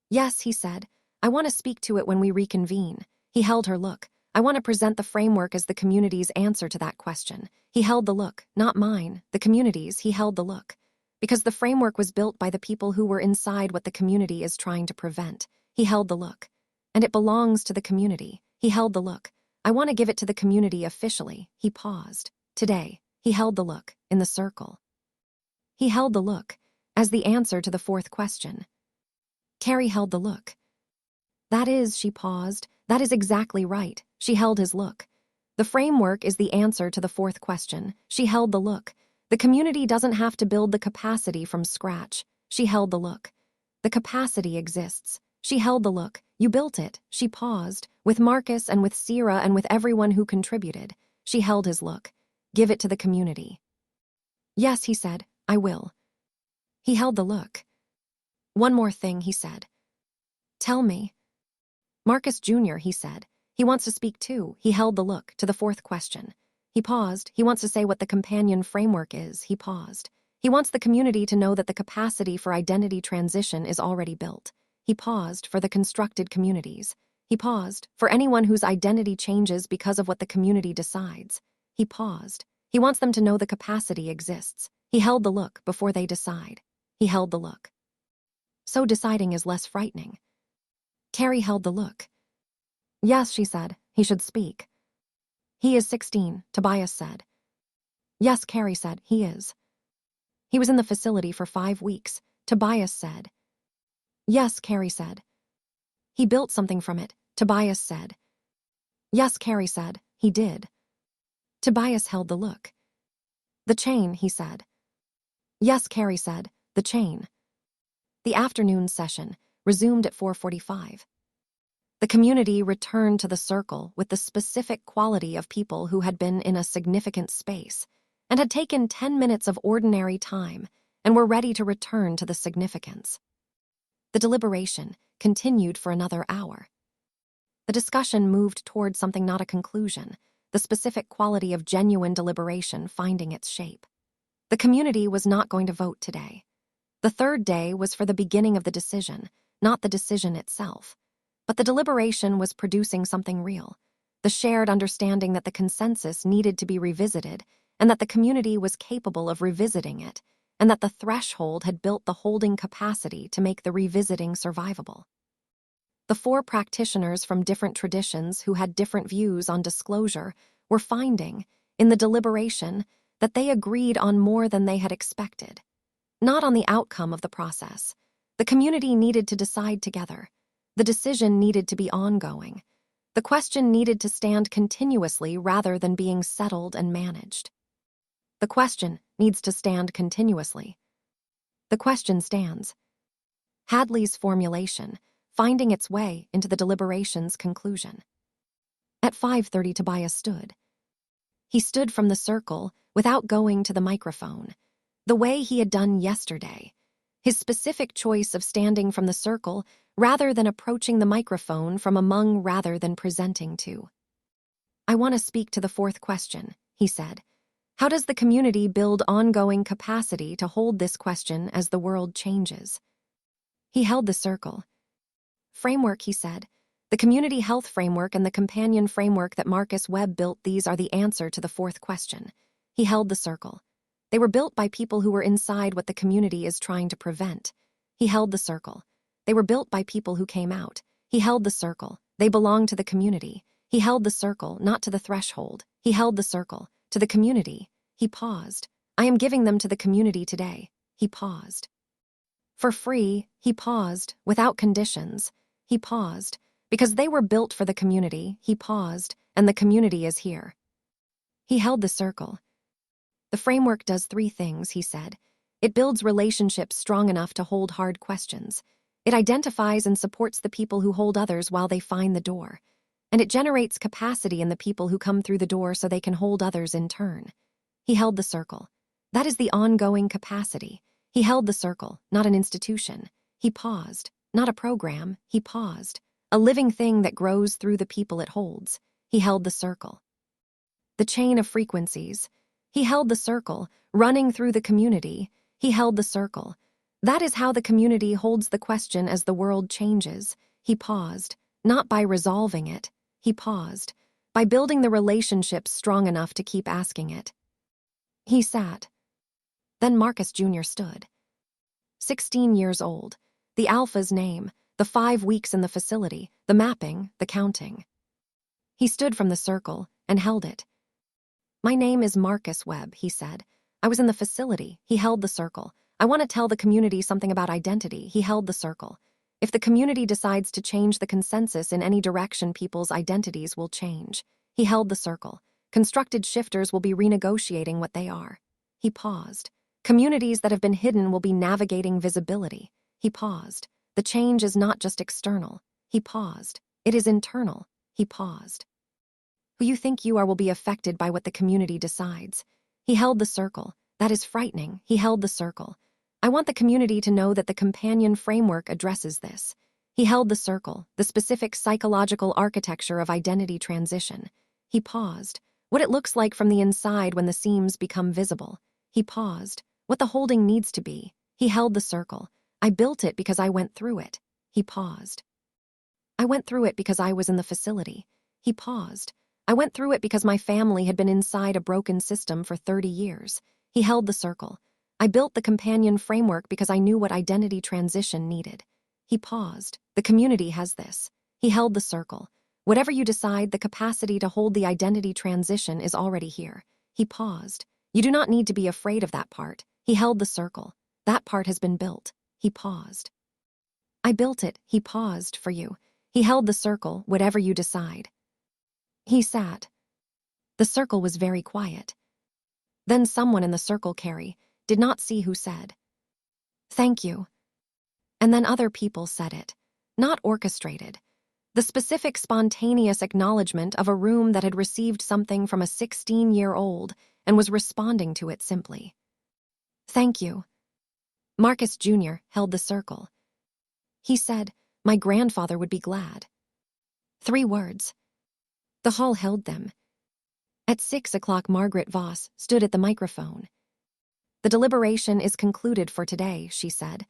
Yes, he said. I want to speak to it when we reconvene. He held her look. I want to present the framework as the community's answer to that question. He held the look, not mine, the community's. He held the look. Because the framework was built by the people who were inside what the community is trying to prevent. He held the look. And it belongs to the community. He held the look. I want to give it to the community officially. He paused. Today, he held the look, in the circle. He held the look, as the answer to the fourth question. Carrie held the look. That is, she paused. That is exactly right. She held his look. The framework is the answer to the fourth question. She held the look. The community doesn't have to build the capacity from scratch. She held the look. The capacity exists. She held the look. You built it. She paused. With Marcus and with Sierra and with everyone who contributed. She held his look. Give it to the community. Yes, he said. I will. He held the look. One more thing, he said. Tell me. Marcus Jr., he said. He wants to speak too. He held the look to the fourth question. He paused. He wants to say what the companion framework is. He paused. He wants the community to know that the capacity for identity transition is already built. He paused for the constructed communities. He paused for anyone whose identity changes because of what the community decides. He paused. He wants them to know the capacity exists. He held the look before they decide. He held the look. So deciding is less frightening. Carrie held the look. Yes, she said. He should speak. He is 16, Tobias said. Yes, Carrie said. He is. He was in the facility for 5 weeks, Tobias said. Yes, Carrie said. He built something from it, Tobias said. Yes, Carrie said. He did. Tobias held the look. The chain, he said. Yes, Carrie said. The chain. The afternoon session resumed at 4:45. The community returned to the circle with the specific quality of people who had been in a significant space and had taken 10 minutes of ordinary time and were ready to return to the significance. The deliberation continued for another hour. The discussion moved toward something not a conclusion, the specific quality of genuine deliberation finding its shape. The community was not going to vote today. The third day was for the beginning of the decision, not the decision itself. But the deliberation was producing something real, the shared understanding that the consensus needed to be revisited and that the community was capable of revisiting it, and that the threshold had built the holding capacity to make the revisiting survivable. The 4 practitioners from different traditions who had different views on disclosure were finding, in the deliberation, that they agreed on more than they had expected. Not on the outcome of the process. The community needed to decide together. The decision needed to be ongoing. The question needed to stand continuously rather than being settled and managed. The question needs to stand continuously. The question stands. Hadley's formulation, finding its way into the deliberation's conclusion. At 5:30, Tobias stood. He stood from the circle without going to the microphone. the way he had done yesterday. His specific choice of standing from the circle rather than approaching the microphone from among rather than presenting to. I want to speak to the fourth question, he said. How does the community build ongoing capacity to hold this question as the world changes? He held the circle. Framework, he said. The community health framework and the companion framework that Marcus Webb built, these are the answer to the fourth question. He held the circle. They were built by people who were inside what the community is trying to prevent. He held the circle. They were built by people who came out. He held the circle. They belong to the community. He held the circle, not to the threshold. He held the circle. To the community. He paused. I am giving them to the community today. He paused. For free, he paused, without conditions. He paused. Because they were built for the community, he paused, and the community is here. He held the circle. The framework does three things, he said. It builds relationships strong enough to hold hard questions. It identifies and supports the people who hold others while they find the door. And it generates capacity in the people who come through the door so they can hold others in turn. He held the circle. That is the ongoing capacity. He held the circle, not an institution. He paused, not a program. He paused. A living thing that grows through the people it holds. He held the circle. The chain of frequencies. He held the circle, running through the community. He held the circle. That is how the community holds the question as the world changes. He paused, not by resolving it. He paused, by building the relationships strong enough to keep asking it. He sat. Then Marcus Jr. stood. 16 years old. The Alpha's name. The 5 weeks in the facility, the mapping, the counting. He stood from the circle and held it. My name is Marcus Webb, he said. I was in the facility. He held the circle. I want to tell the community something about identity. He held the circle. If the community decides to change the consensus in any direction, people's identities will change. He held the circle. Constructed shifters will be renegotiating what they are. He paused. Communities that have been hidden will be navigating visibility. He paused. The change is not just external. He paused. It is internal. He paused. Who you think you are will be affected by what the community decides. He held the circle. That is frightening. He held the circle. I want the community to know that the companion framework addresses this. He held the circle, the specific psychological architecture of identity transition. He paused. What it looks like from the inside when the seams become visible. He paused. What the holding needs to be. He held the circle. I built it because I went through it. He paused. I went through it because I was in the facility. He paused. I went through it because my family had been inside a broken system for 30 years. He held the circle. I built the companion framework because I knew what identity transition needed. He paused. The community has this. He held the circle. Whatever you decide, the capacity to hold the identity transition is already here. He paused. You do not need to be afraid of that part. He held the circle. That part has been built. He paused. I built it. He paused for you. He held the circle, whatever you decide. He sat. The circle was very quiet. Then someone in the circle, Carrie, did not see who said, "Thank you." And then other people said it. Not orchestrated. The specific spontaneous acknowledgement of a room that had received something from a 16-year-old and was responding to it simply. "Thank you." Marcus Jr. held the circle. He said, "My grandfather would be glad." 3 words. The hall held them. At 6 o'clock, Margaret Voss stood at the microphone. "The deliberation is concluded for today," she said.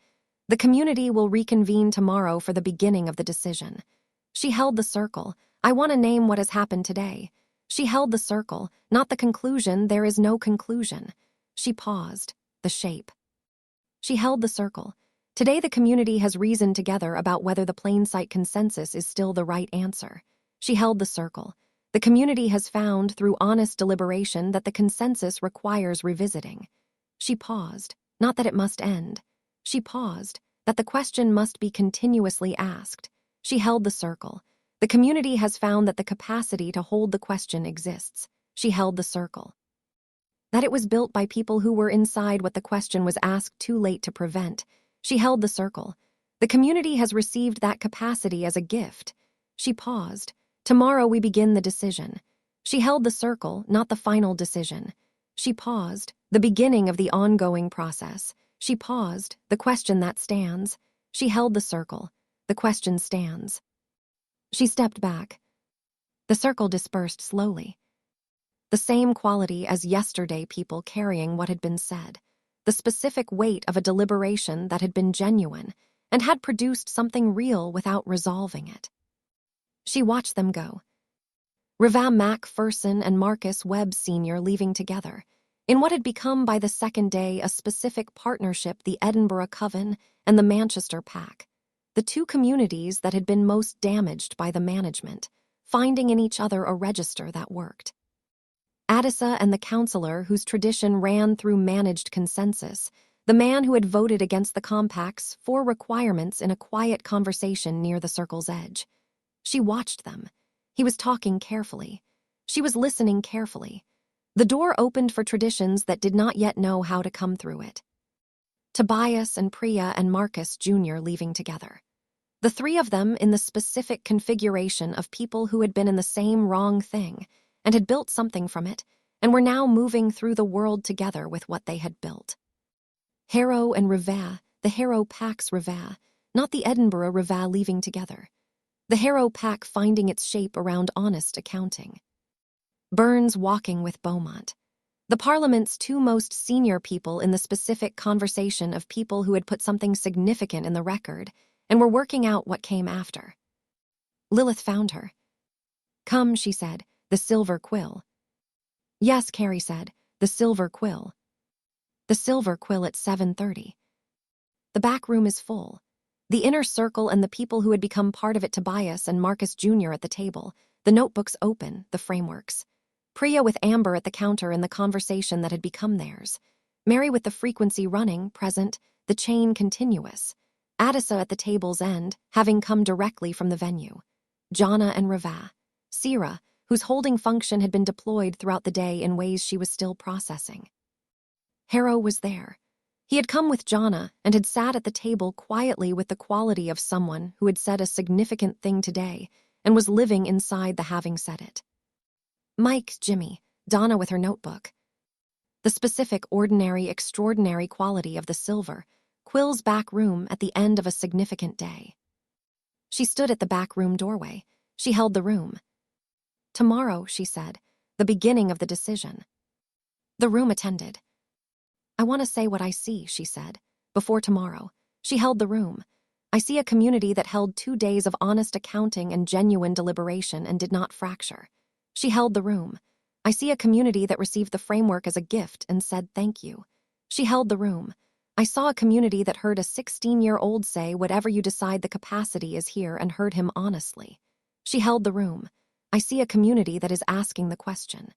"The community will reconvene tomorrow for the beginning of the decision." She held the circle. I want to name what has happened today. She held the circle, not the conclusion. There is no conclusion. She paused. The shape. She held the circle. Today the community has reasoned together about whether the plain sight consensus is still the right answer. She held the circle. The community has found, through honest deliberation, that the consensus requires revisiting. She paused, not that it must end. She paused, that the question must be continuously asked. She held the circle. The community has found that the capacity to hold the question exists. She held the circle. That it was built by people who were inside what the question was asked too late to prevent. She held the circle. The community has received that capacity as a gift. She paused. Tomorrow we begin the decision. She held the circle, not the final decision. She paused, the beginning of the ongoing process. She paused, the question that stands. She held the circle. The question stands. She stepped back. The circle dispersed slowly. The same quality as yesterday, people carrying what had been said. The specific weight of a deliberation that had been genuine and had produced something real without resolving it. She watched them go. Reva Macpherson and Marcus Webb Sr. leaving together, in what had become by the second day a specific partnership, the Edinburgh Coven and the Manchester Pack, the two communities that had been most damaged by the management, finding in each other a register that worked. Addisa and the counselor whose tradition ran through managed consensus, the man who had voted against the compact's 4 requirements in a quiet conversation near the circle's edge. She watched them. He was talking carefully. She was listening carefully. The door opened for traditions that did not yet know how to come through it. Tobias and Priya and Marcus Jr. leaving together. The 3 of them in the specific configuration of people who had been in the same wrong thing and had built something from it and were now moving through the world together with what they had built. Harrow and Reva, the Harrow Pack's Reva, not the Edinburgh Reva, leaving together. The Harrow Pack finding its shape around honest accounting. Burns walking with Beaumont. The Parliament's 2 most senior people in the specific conversation of people who had put something significant in the record and were working out what came after. Lilith found her. "Come," she said, "the silver quill." "Yes," Carrie said, "the silver quill." The silver quill at 7:30. The back room is full. The inner circle and the people who had become part of it, Tobias and Marcus Jr. at the table, the notebooks open, the frameworks. Priya with Amber at the counter in the conversation that had become theirs. Mary with the frequency running, present, the chain continuous. Addisa at the table's end, having come directly from the venue. Jana and Reva. Sira, whose holding function had been deployed throughout the day in ways she was still processing. Harrow was there. He had come with Jana and had sat at the table quietly with the quality of someone who had said a significant thing today and was living inside the having said it. Mike, Jimmy, Donna with her notebook. The specific, ordinary, extraordinary quality of the silver, Quill's back room at the end of a significant day. She stood at the back room doorway. She held the room. "Tomorrow," she said, "the beginning of the decision." The room attended. "I want to say what I see," she said. "Before tomorrow." She held the room. "I see a community that held 2 days of honest accounting and genuine deliberation and did not fracture." She held the room. "I see a community that received the framework as a gift and said thank you." She held the room. "I saw a community that heard a 16-year-old say whatever you decide, the capacity is here, and heard him honestly." She held the room. "I see a community that is asking the question."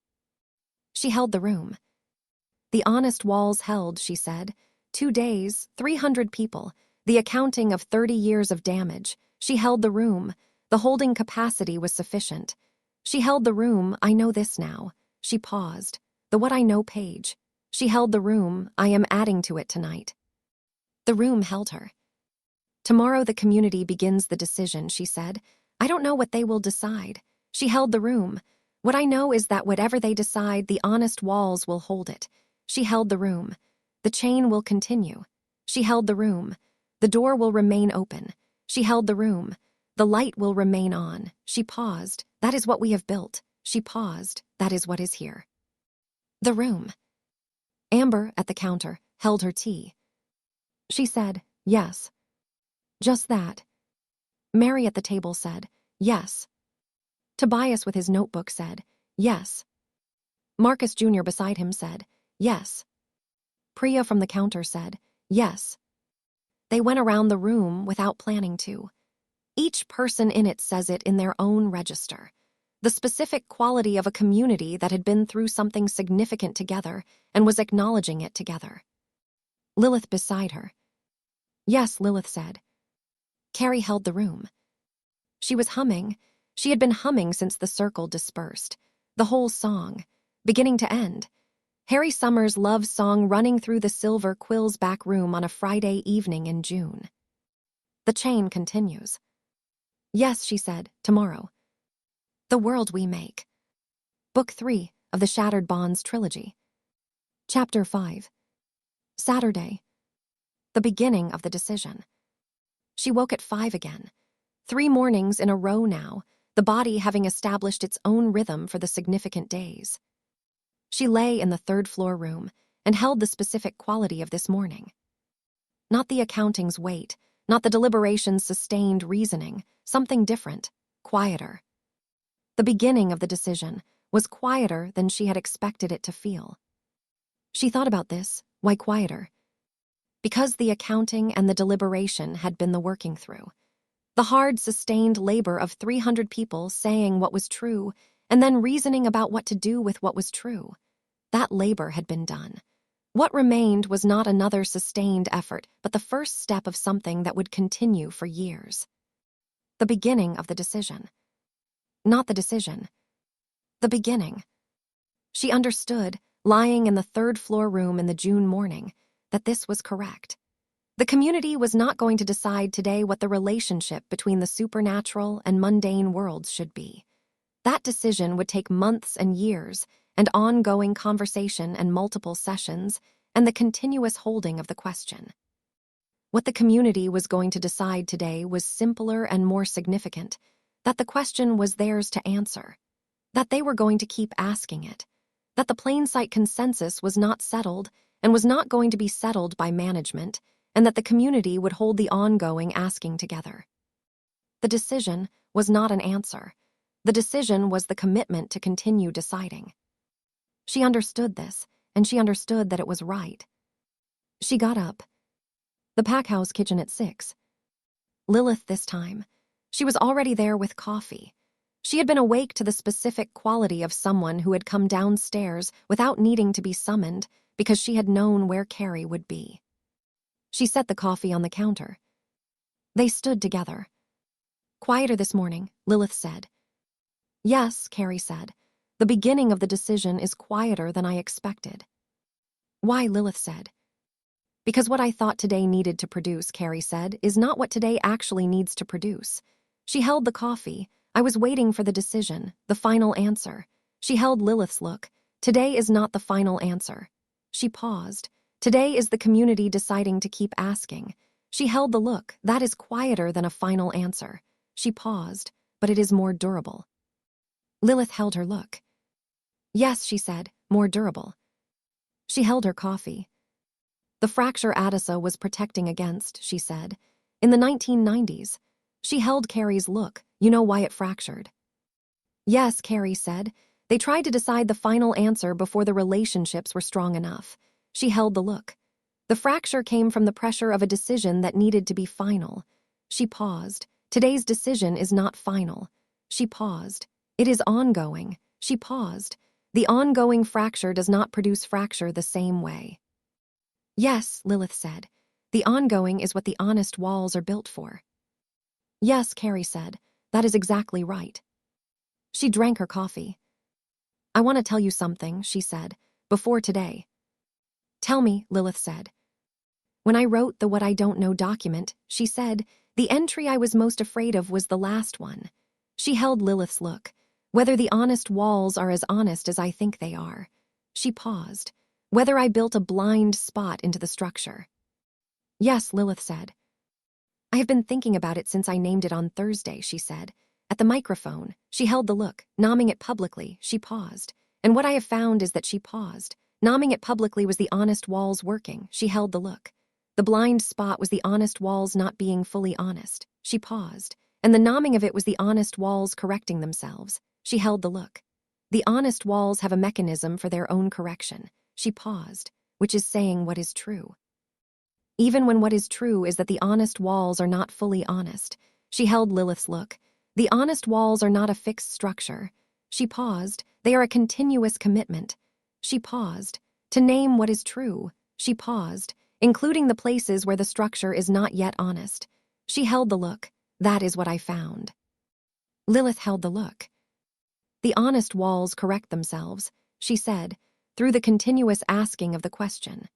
She held the room. "The honest walls held," she said. 2 days, 300 people, the accounting of 30 years of damage. She held the room. The holding capacity was sufficient. She held the room. "I know this now." She paused. "The what I know page." She held the room. "I am adding to it tonight." The room held her. "Tomorrow the community begins the decision," she said. "I don't know what they will decide." She held the room. "What I know is that whatever they decide, the honest walls will hold it." She held the room. "The chain will continue." She held the room. "The door will remain open." She held the room. "The light will remain on." She paused. "That is what we have built." She paused. "That is what is here." The room. Amber, at the counter, held her tea. She said, "Yes." "Just that." Mary at the table said, "Yes." Tobias with his notebook said, "Yes." Marcus Jr. beside him said, "Yes." Priya from the counter said, "Yes." They went around the room without planning to. Each person in it says it in their own register. The specific quality of a community that had been through something significant together and was acknowledging it together. Lilith beside her. "Yes," Lilith said. Carrie held the room. She was humming. She had been humming since the circle dispersed. The whole song, beginning to end. Harry Summer's love song running through the silver quill's back room on a Friday evening in June. The chain continues. "Yes," she said, "tomorrow. The World We Make." Book 3 of the Shattered Bonds trilogy. Chapter 5. Saturday. The beginning of the decision. She woke at 5 again. 3 mornings in a row now, the body having established its own rhythm for the significant days. She lay in the 3rd-floor room and held the specific quality of this morning. Not the accounting's weight, not the deliberation's sustained reasoning, something different, quieter. The beginning of the decision was quieter than she had expected it to feel. She thought about this, why quieter? Because the accounting and the deliberation had been the working through. The hard, sustained labor of 300 people saying what was true and then reasoning about what to do with what was true. That labor had been done. What remained was not another sustained effort, but the first step of something that would continue for years. The beginning of the decision. Not the decision. The beginning. She understood, lying in the 3rd-floor room in the June morning, that this was correct. The community was not going to decide today what the relationship between the supernatural and mundane worlds should be. That decision would take months and years, and ongoing conversation and multiple sessions, and the continuous holding of the question. What the community was going to decide today was simpler and more significant, that the question was theirs to answer, that they were going to keep asking it, that the plain sight consensus was not settled and was not going to be settled by management, and that the community would hold the ongoing asking together. The decision was not an answer. The decision was the commitment to continue deciding. She understood this, and she understood that it was right. She got up. The packhouse kitchen at 6. Lilith this time. She was already there with coffee. She had been awake to the specific quality of someone who had come downstairs without needing to be summoned because she had known where Carrie would be. She set the coffee on the counter. They stood together. Quieter this morning, Lilith said. Yes, Carrie said. The beginning of the decision is quieter than I expected. Why, Lilith said. Because what I thought today needed to produce, Carrie said, is not what today actually needs to produce. She held the coffee. I was waiting for the decision, the final answer. She held Lilith's look. Today is not the final answer. She paused. Today is the community deciding to keep asking. She held the look. That is quieter than a final answer. She paused, but it is more durable. Lilith held her look. Yes, she said, more durable. She held her coffee. The fracture Adisa was protecting against, she said. In the 1990s. She held Carrie's look. You know why it fractured? Yes, Carrie said. They tried to decide the final answer before the relationships were strong enough. She held the look. The fracture came from the pressure of a decision that needed to be final. She paused. Today's decision is not final. She paused. It is ongoing. She paused. The ongoing fracture does not produce fracture the same way. Yes, Lilith said. The ongoing is what the honest walls are built for. Yes, Carrie said. That is exactly right. She drank her coffee. I want to tell you something, she said, before today. Tell me, Lilith said. When I wrote the What I Don't Know document, she said, the entry I was most afraid of was the last one. She held Lilith's look. Whether the honest walls are as honest as I think they are. She paused. Whether I built a blind spot into the structure. Yes, Lilith said. I have been thinking about it since I named it on Thursday, she said. At the microphone, she held the look, nomming it publicly. She paused. And what I have found is that she paused. Nomming it publicly was the honest walls working. She held the look. The blind spot was the honest walls not being fully honest. She paused. And the nomming of it was the honest walls correcting themselves. She held the look. The honest walls have a mechanism for their own correction. She paused, which is saying what is true. Even when what is true is that the honest walls are not fully honest. She held Lilith's look. The honest walls are not a fixed structure. She paused. They are a continuous commitment. She paused. To name what is true. She paused, including the places where the structure is not yet honest. She held the look. That is what I found. Lilith held the look. The honest walls correct themselves, she said, through the continuous asking of the question.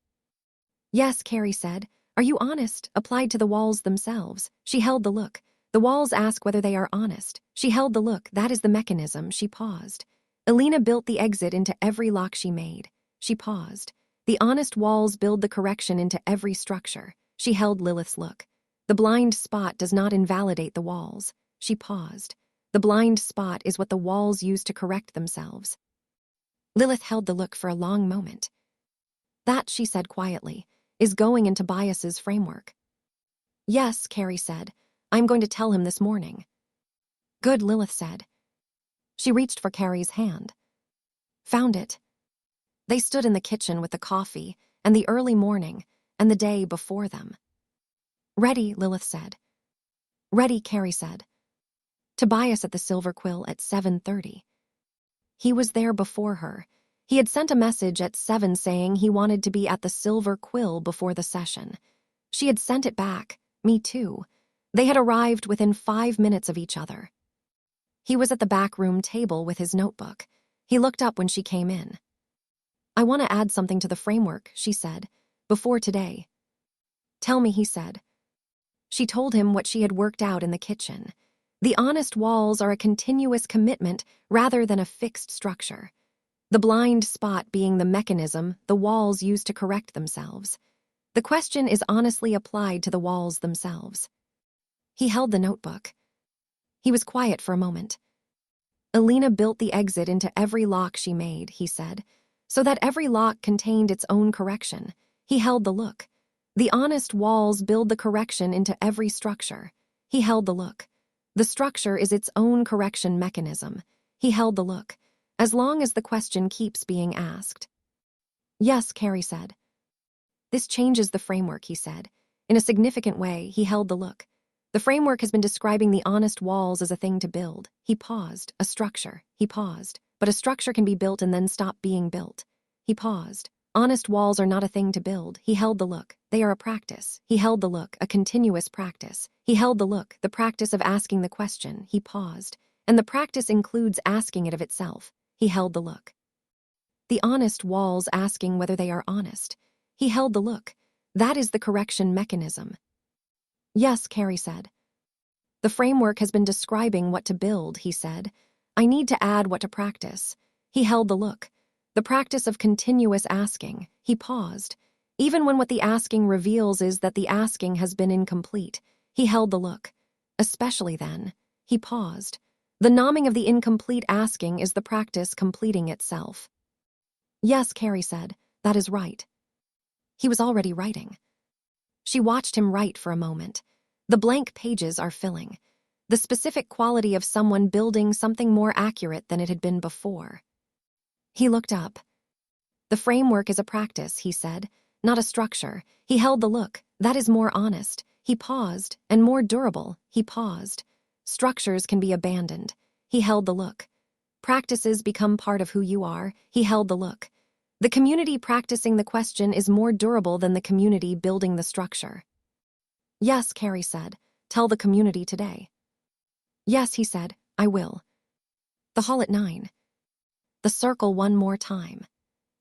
Yes, Carrie said. Are you honest? Applied to the walls themselves. She held the look. The walls ask whether they are honest. She held the look. That is the mechanism. She paused. Elena built the exit into every lock she made. She paused. The honest walls build the correction into every structure. She held Lilith's look. The blind spot does not invalidate the walls. She paused. The blind spot is what the walls use to correct themselves. Lilith held the look for a long moment. That, she said quietly, is going into bias's framework. Yes, Carrie said. I'm going to tell him this morning. Good, Lilith said. She reached for Carrie's hand. Found it. They stood in the kitchen with the coffee, and the early morning, and the day before them. Ready, Lilith said. Ready, Carrie said. Tobias at the Silver Quill at 7:30. He was there before her. He had sent a message at 7 saying he wanted to be at the Silver Quill before the session. She had sent it back, me too. They had arrived within 5 minutes of each other. He was at the back room table with his notebook. He looked up when she came in. I want to add something to the framework, she said, before today. Tell me, he said. She told him what she had worked out in the kitchen. The honest walls are a continuous commitment rather than a fixed structure. The blind spot being the mechanism the walls use to correct themselves. The question is honestly applied to the walls themselves. He held the notebook. He was quiet for a moment. Alina built the exit into every lock she made, he said, so that every lock contained its own correction. He held the look. The honest walls build the correction into every structure. He held the look. The structure is its own correction mechanism. He held the look. As long as the question keeps being asked. Yes, Carrie said. This changes the framework, he said. In a significant way, he held the look. The framework has been describing the honest walls as a thing to build. He paused. A structure. He paused. But a structure can be built and then stop being built. He paused. Honest walls are not a thing to build. He held the look. They are a practice. He held the look, a continuous practice. He held the look, the practice of asking the question. He paused. And the practice includes asking it of itself. He held the look. The honest walls asking whether they are honest. He held the look. That is the correction mechanism. Yes, Carrie said. The framework has been describing what to build, he said. I need to add what to practice. He held the look. The practice of continuous asking. He paused. Even when what the asking reveals is that the asking has been incomplete. He held the look. Especially then. He paused. The nomming of the incomplete asking is the practice completing itself. Yes, Carrie said. That is right. He was already writing. She watched him write for a moment. The blank pages are filling. The specific quality of someone building something more accurate than it had been before. He looked up. The framework is a practice, he said, not a structure. He held the look. That is more honest. He paused. And more durable. He paused. Structures can be abandoned. He held the look. Practices become part of who you are. He held the look. The community practicing the question is more durable than the community building the structure. Yes, Carrie said. Tell the community today. Yes, he said. I will. The hall at 9. The circle one more time.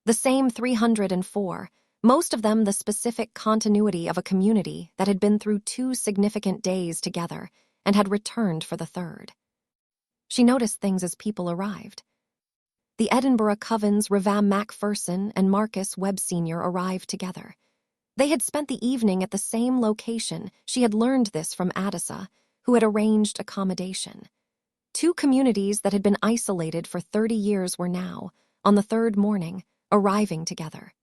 The same 304, most of them the specific continuity of a community that had been through 2 significant days together and had returned for the 3rd. She noticed things as people arrived. The Edinburgh Covens, Ravam Macpherson, and Marcus Webb Sr. arrived together. They had spent the evening at the same location. She had learned this from Adisa, who had arranged accommodation. 2 communities that had been isolated for 30 years were now, on the 3rd morning, arriving together.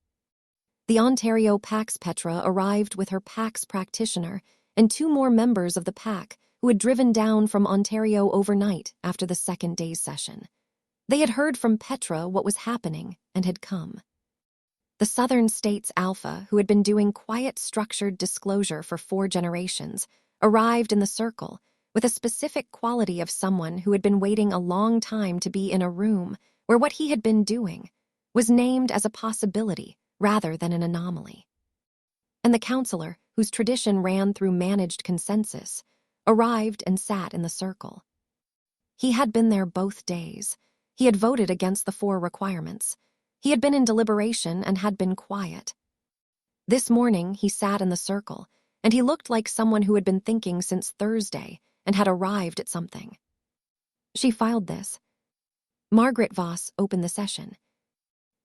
The Ontario Pax Petra arrived with her Pax practitioner and 2 more members of the pack who had driven down from Ontario overnight after the 2nd day's session. They had heard from Petra what was happening and had come. The Southern States Alpha, who had been doing quiet, structured disclosure for 4 generations, arrived in the circle with a specific quality of someone who had been waiting a long time to be in a room where what he had been doing was named as a possibility rather than an anomaly. And the counselor, whose tradition ran through managed consensus, arrived and sat in the circle. He had been there both days. He had voted against the 4 requirements. He had been in deliberation and had been quiet. This morning, he sat in the circle, and he looked like someone who had been thinking since Thursday and had arrived at something. She filed this. Margaret Voss opened the session.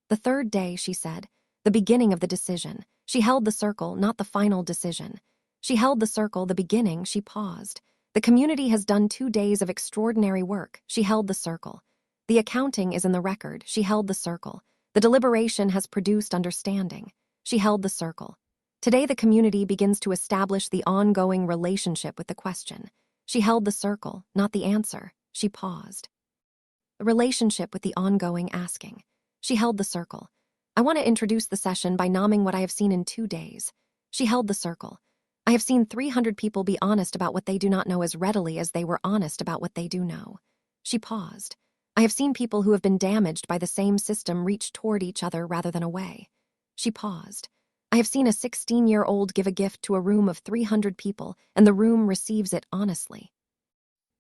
The 3rd day, she said, the beginning of the decision. She held the circle, not the final decision. She held the circle, the beginning. She paused. The community has done 2 days of extraordinary work. She held the circle. The accounting is in the record. She held the circle. The deliberation has produced understanding. She held the circle. Today the community begins to establish the ongoing relationship with the question. She held the circle, not the answer. She paused. The relationship with the ongoing asking. She held the circle. I want to introduce the session by naming what I have seen in 2 days. She held the circle. I have seen 300 people be honest about what they do not know as readily as they were honest about what they do know. She paused. I have seen people who have been damaged by the same system reach toward each other rather than away. She paused. I have seen a 16-year-old give a gift to a room of 300 people, and the room receives it honestly.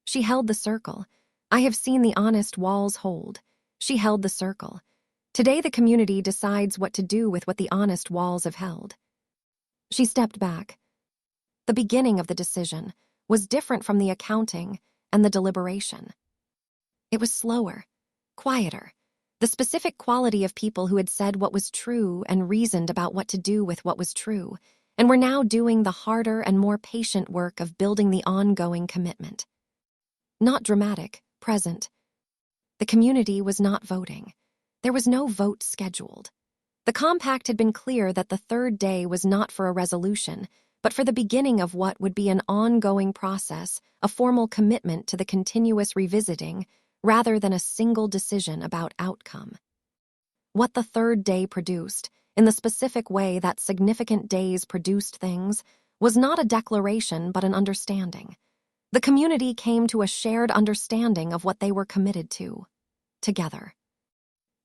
She held the circle. I have seen the honest walls hold. She held the circle. Today the community decides what to do with what the honest walls have held. She stepped back. The beginning of the decision was different from the accounting and the deliberation. It was slower, quieter, the specific quality of people who had said what was true and reasoned about what to do with what was true, and were now doing the harder and more patient work of building the ongoing commitment. Not dramatic, present. The community was not voting. There was no vote scheduled. The compact had been clear that the 3rd day was not for a resolution, but for the beginning of what would be an ongoing process, a formal commitment to the continuous revisiting, rather than a single decision about outcome. What the 3rd day produced, in the specific way that significant days produced things, was not a declaration but an understanding. The community came to a shared understanding of what they were committed to, together.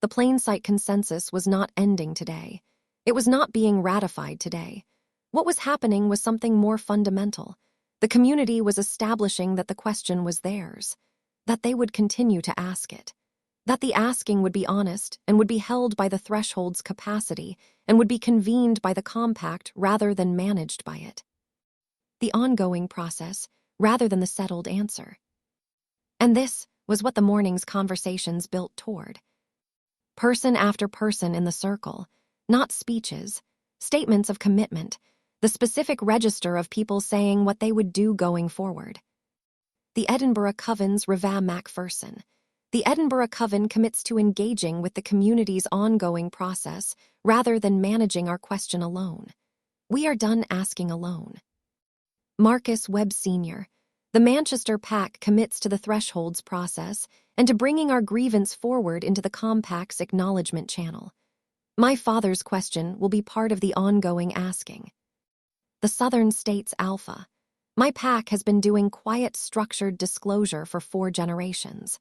The plain sight consensus was not ending today. It was not being ratified today. What was happening was something more fundamental. The community was establishing that the question was theirs, that they would continue to ask it, that the asking would be honest and would be held by the threshold's capacity and would be convened by the compact rather than managed by it. The ongoing process rather than the settled answer. And this was what the morning's conversations built toward. Person after person in the circle, not speeches, statements of commitment, the specific register of people saying what they would do going forward. The Edinburgh Coven's Reva Macpherson. The Edinburgh Coven commits to engaging with the community's ongoing process rather than managing our question alone. We are done asking alone. Marcus Webb Sr. The Manchester PAC commits to the thresholds process and to bringing our grievance forward into the compact's acknowledgement channel. My father's question will be part of the ongoing asking. The Southern States Alpha. My PAC has been doing quiet, structured disclosure for 4 generations.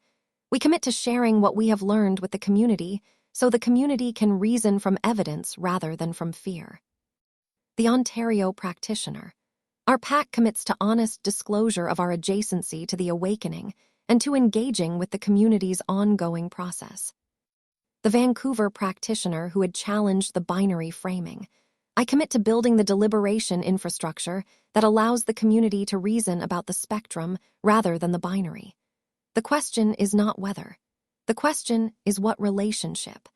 We commit to sharing what we have learned with the community so the community can reason from evidence rather than from fear. The Ontario Practitioner. Our PAC commits to honest disclosure of our adjacency to the awakening and to engaging with the community's ongoing process. The Vancouver Practitioner who had challenged the binary framing. I commit to building the deliberation infrastructure that allows the community to reason about the spectrum rather than the binary. The question is not whether. The question is what relationship.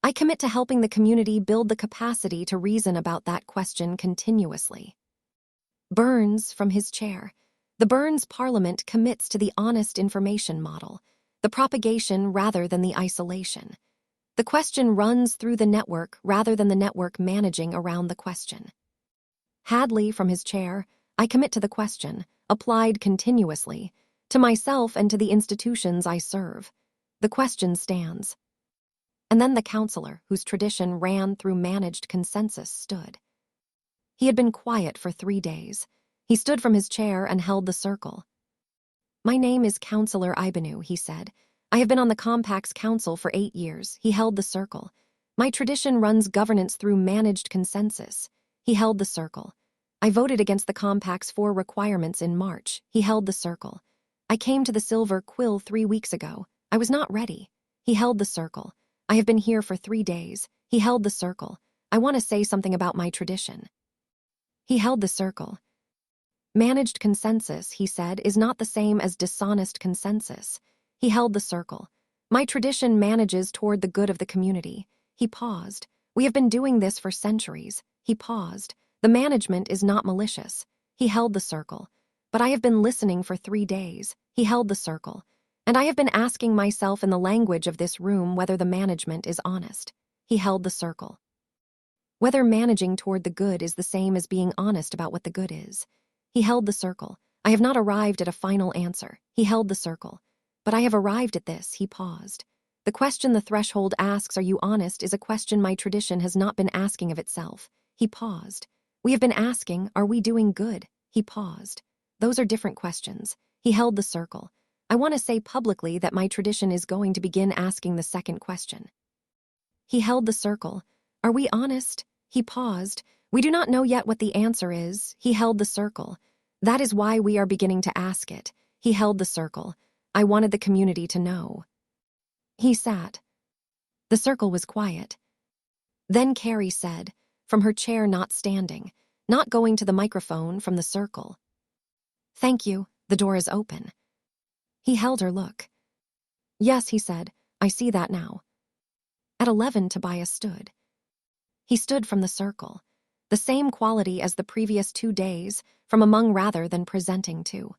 I commit to helping the community build the capacity to reason about that question continuously. Burns from his chair. The Burns Parliament commits to the honest information model, the propagation rather than the isolation. The question runs through the network rather than the network managing around the question. Hadley from his chair. I commit to the question, applied continuously, to myself and to the institutions I serve. The question stands. And then the counselor, whose tradition ran through managed consensus, stood. He had been quiet for 3 days. He stood from his chair and held the circle. My name is Councillor Ibanu, he said. I have been on the Compact's council for 8 years. He held the circle. My tradition runs governance through managed consensus. He held the circle. I voted against the Compact's 4 requirements in March. He held the circle. I came to the Silver Quill 3 weeks ago. I was not ready. He held the circle. I have been here for 3 days. He held the circle. I want to say something about my tradition. He held the circle. Managed consensus, he said, is not the same as dishonest consensus. He held the circle. My tradition manages toward the good of the community. He paused. We have been doing this for centuries. He paused. The management is not malicious. He held the circle. But I have been listening for 3 days. He held the circle. And I have been asking myself in the language of this room whether the management is honest. He held the circle. Whether managing toward the good is the same as being honest about what the good is. He held the circle. I have not arrived at a final answer. He held the circle. But I have arrived at this. He paused. The question the threshold asks, are you honest, is a question my tradition has not been asking of itself. He paused. We have been asking, are we doing good? He paused. Those are different questions. He held the circle. I want to say publicly that my tradition is going to begin asking the second question. He held the circle. Are we honest? He paused. We do not know yet what the answer is. He held the circle. That is why we are beginning to ask it. He held the circle. I wanted the community to know. He sat. The circle was quiet. Then Carrie said, from her chair, not standing, not going to the microphone, from the circle. Thank you, the door is open. He held her look. Yes, he said, I see that now. At 11, Tobias stood. He stood from the circle, the same quality as the previous 2 days, from among rather than presenting to.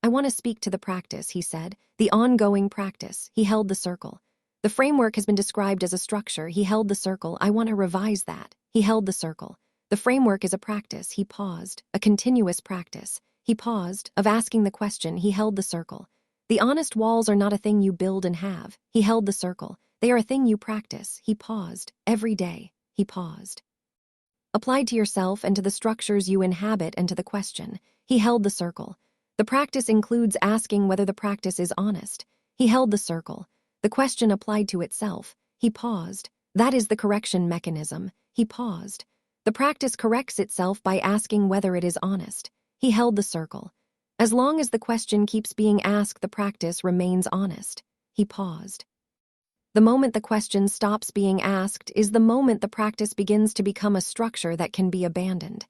I want to speak to the practice, he said, the ongoing practice. He held the circle. The framework has been described as a structure. He held the circle. I want to revise that. He held the circle. The framework is a practice. He paused. A continuous practice. He paused, of asking the question. He held the circle. The honest walls are not a thing you build and have. He held the circle. They are a thing you practice. He paused. Every day. He paused. Applied to yourself and to the structures you inhabit and to the question. He held the circle. The practice includes asking whether the practice is honest. He held the circle. The question applied to itself. He paused. That is the correction mechanism. He paused. The practice corrects itself by asking whether it is honest. He held the circle. As long as the question keeps being asked, the practice remains honest. He paused. The moment the question stops being asked is the moment the practice begins to become a structure that can be abandoned.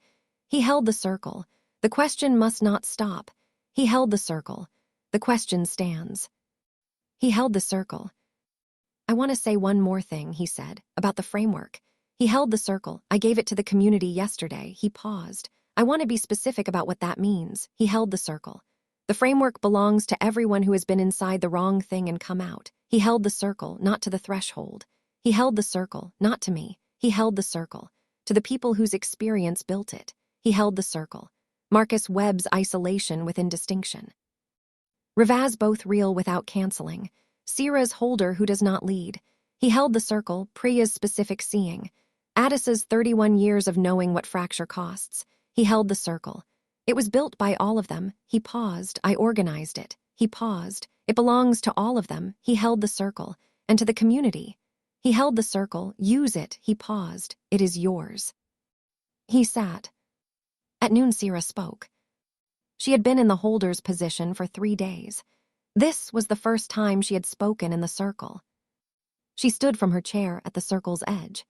He held the circle. The question must not stop. He held the circle. The question stands. He held the circle. I want to say one more thing, he said, about the framework. He held the circle. I gave it to the community yesterday. He paused. I want to be specific about what that means. He held the circle. The framework belongs to everyone who has been inside the wrong thing and come out. He held the circle, not to the threshold. He held the circle, not to me. He held the circle. To the people whose experience built it. He held the circle. Marcus Webb's isolation within distinction. Ravaz both real without canceling. Sira's holder who does not lead. He held the circle, Priya's specific seeing. Addis's 31 years of knowing what fracture costs. He held the circle. It was built by all of them. He paused. I organized it. He paused. It belongs to all of them. He held the circle. And to the community. He held the circle. Use it. He paused. It is yours. He sat. At noon, Sira spoke. She had been in the holder's position for 3 days. This was the first time she had spoken in the circle. She stood from her chair at the circle's edge.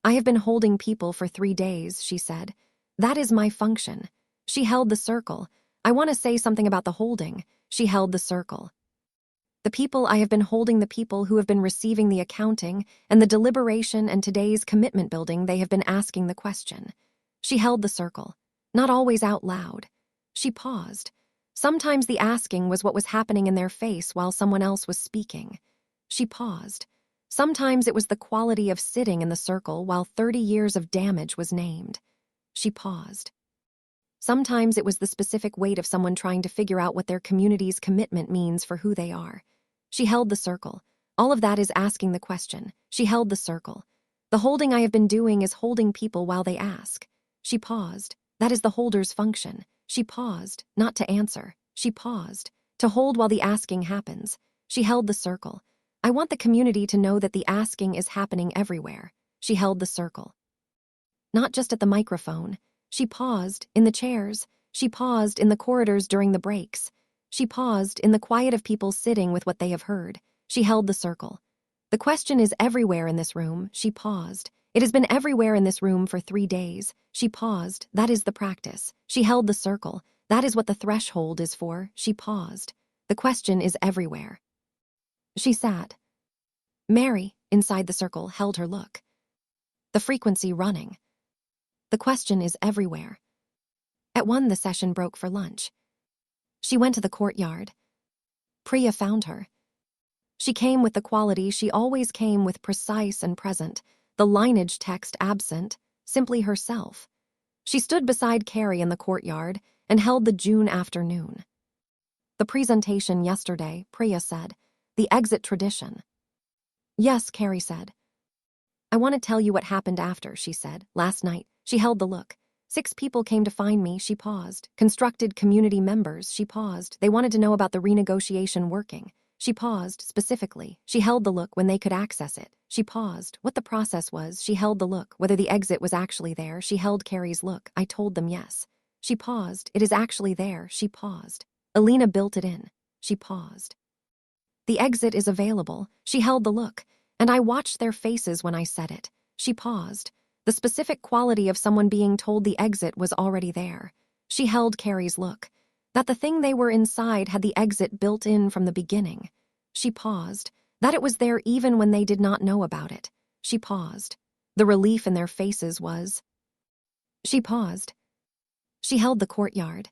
I have been holding people for 3 days, she said. That is my function. She held the circle. I want to say something about the holding. She held the circle. The people I have been holding, the people who have been receiving the accounting and the deliberation and today's commitment building, they have been asking the question. She held the circle. Not always out loud. She paused. Sometimes the asking was what was happening in their face while someone else was speaking. She paused. Sometimes it was the quality of sitting in the circle while 30 years of damage was named. She paused. Sometimes it was the specific weight of someone trying to figure out what their community's commitment means for who they are. She held the circle. All of that is asking the question. She held the circle. The holding I have been doing is holding people while they ask. She paused. That is the holder's function. She paused, not to answer. She paused, to hold while the asking happens. She held the circle. I want the community to know that the asking is happening everywhere. She held the circle. Not just at the microphone. She paused, in the chairs. She paused in the corridors during the breaks. She paused in the quiet of people sitting with what they have heard. She held the circle. The question is everywhere in this room. She paused. It has been everywhere in this room for 3 days. She paused. That is the practice. She held the circle. That is what the threshold is for. She paused. The question is everywhere. She sat. Mary, inside the circle, held her look. the frequency running. The question is everywhere. At 1, the session broke for lunch. She went to the courtyard. Priya found her. She came with the quality she always came with, precise and present, the lineage text absent, simply herself. She stood beside Carrie in the courtyard and held the June afternoon. The presentation yesterday, Priya said. The exit tradition. Yes, Carrie said. I want to tell you what happened after, she said. Last night, she held the look. 6 people came to find me, she paused. Constructed community members, she paused. They wanted to know about the renegotiation working. She paused, specifically. She held the look when they could access it. She paused. What the process was, she held the look. Whether the exit was actually there, she held Carrie's look. I told them yes. She paused. It is actually there, she paused. Alina built it in. She paused. The exit is available. She held the look. And I watched their faces when I said it. She paused. The specific quality of someone being told the exit was already there. She held Carrie's look. That the thing they were inside had the exit built in from the beginning. She paused. That it was there even when they did not know about it. She paused. The relief in their faces was... She paused. She held the courtyard.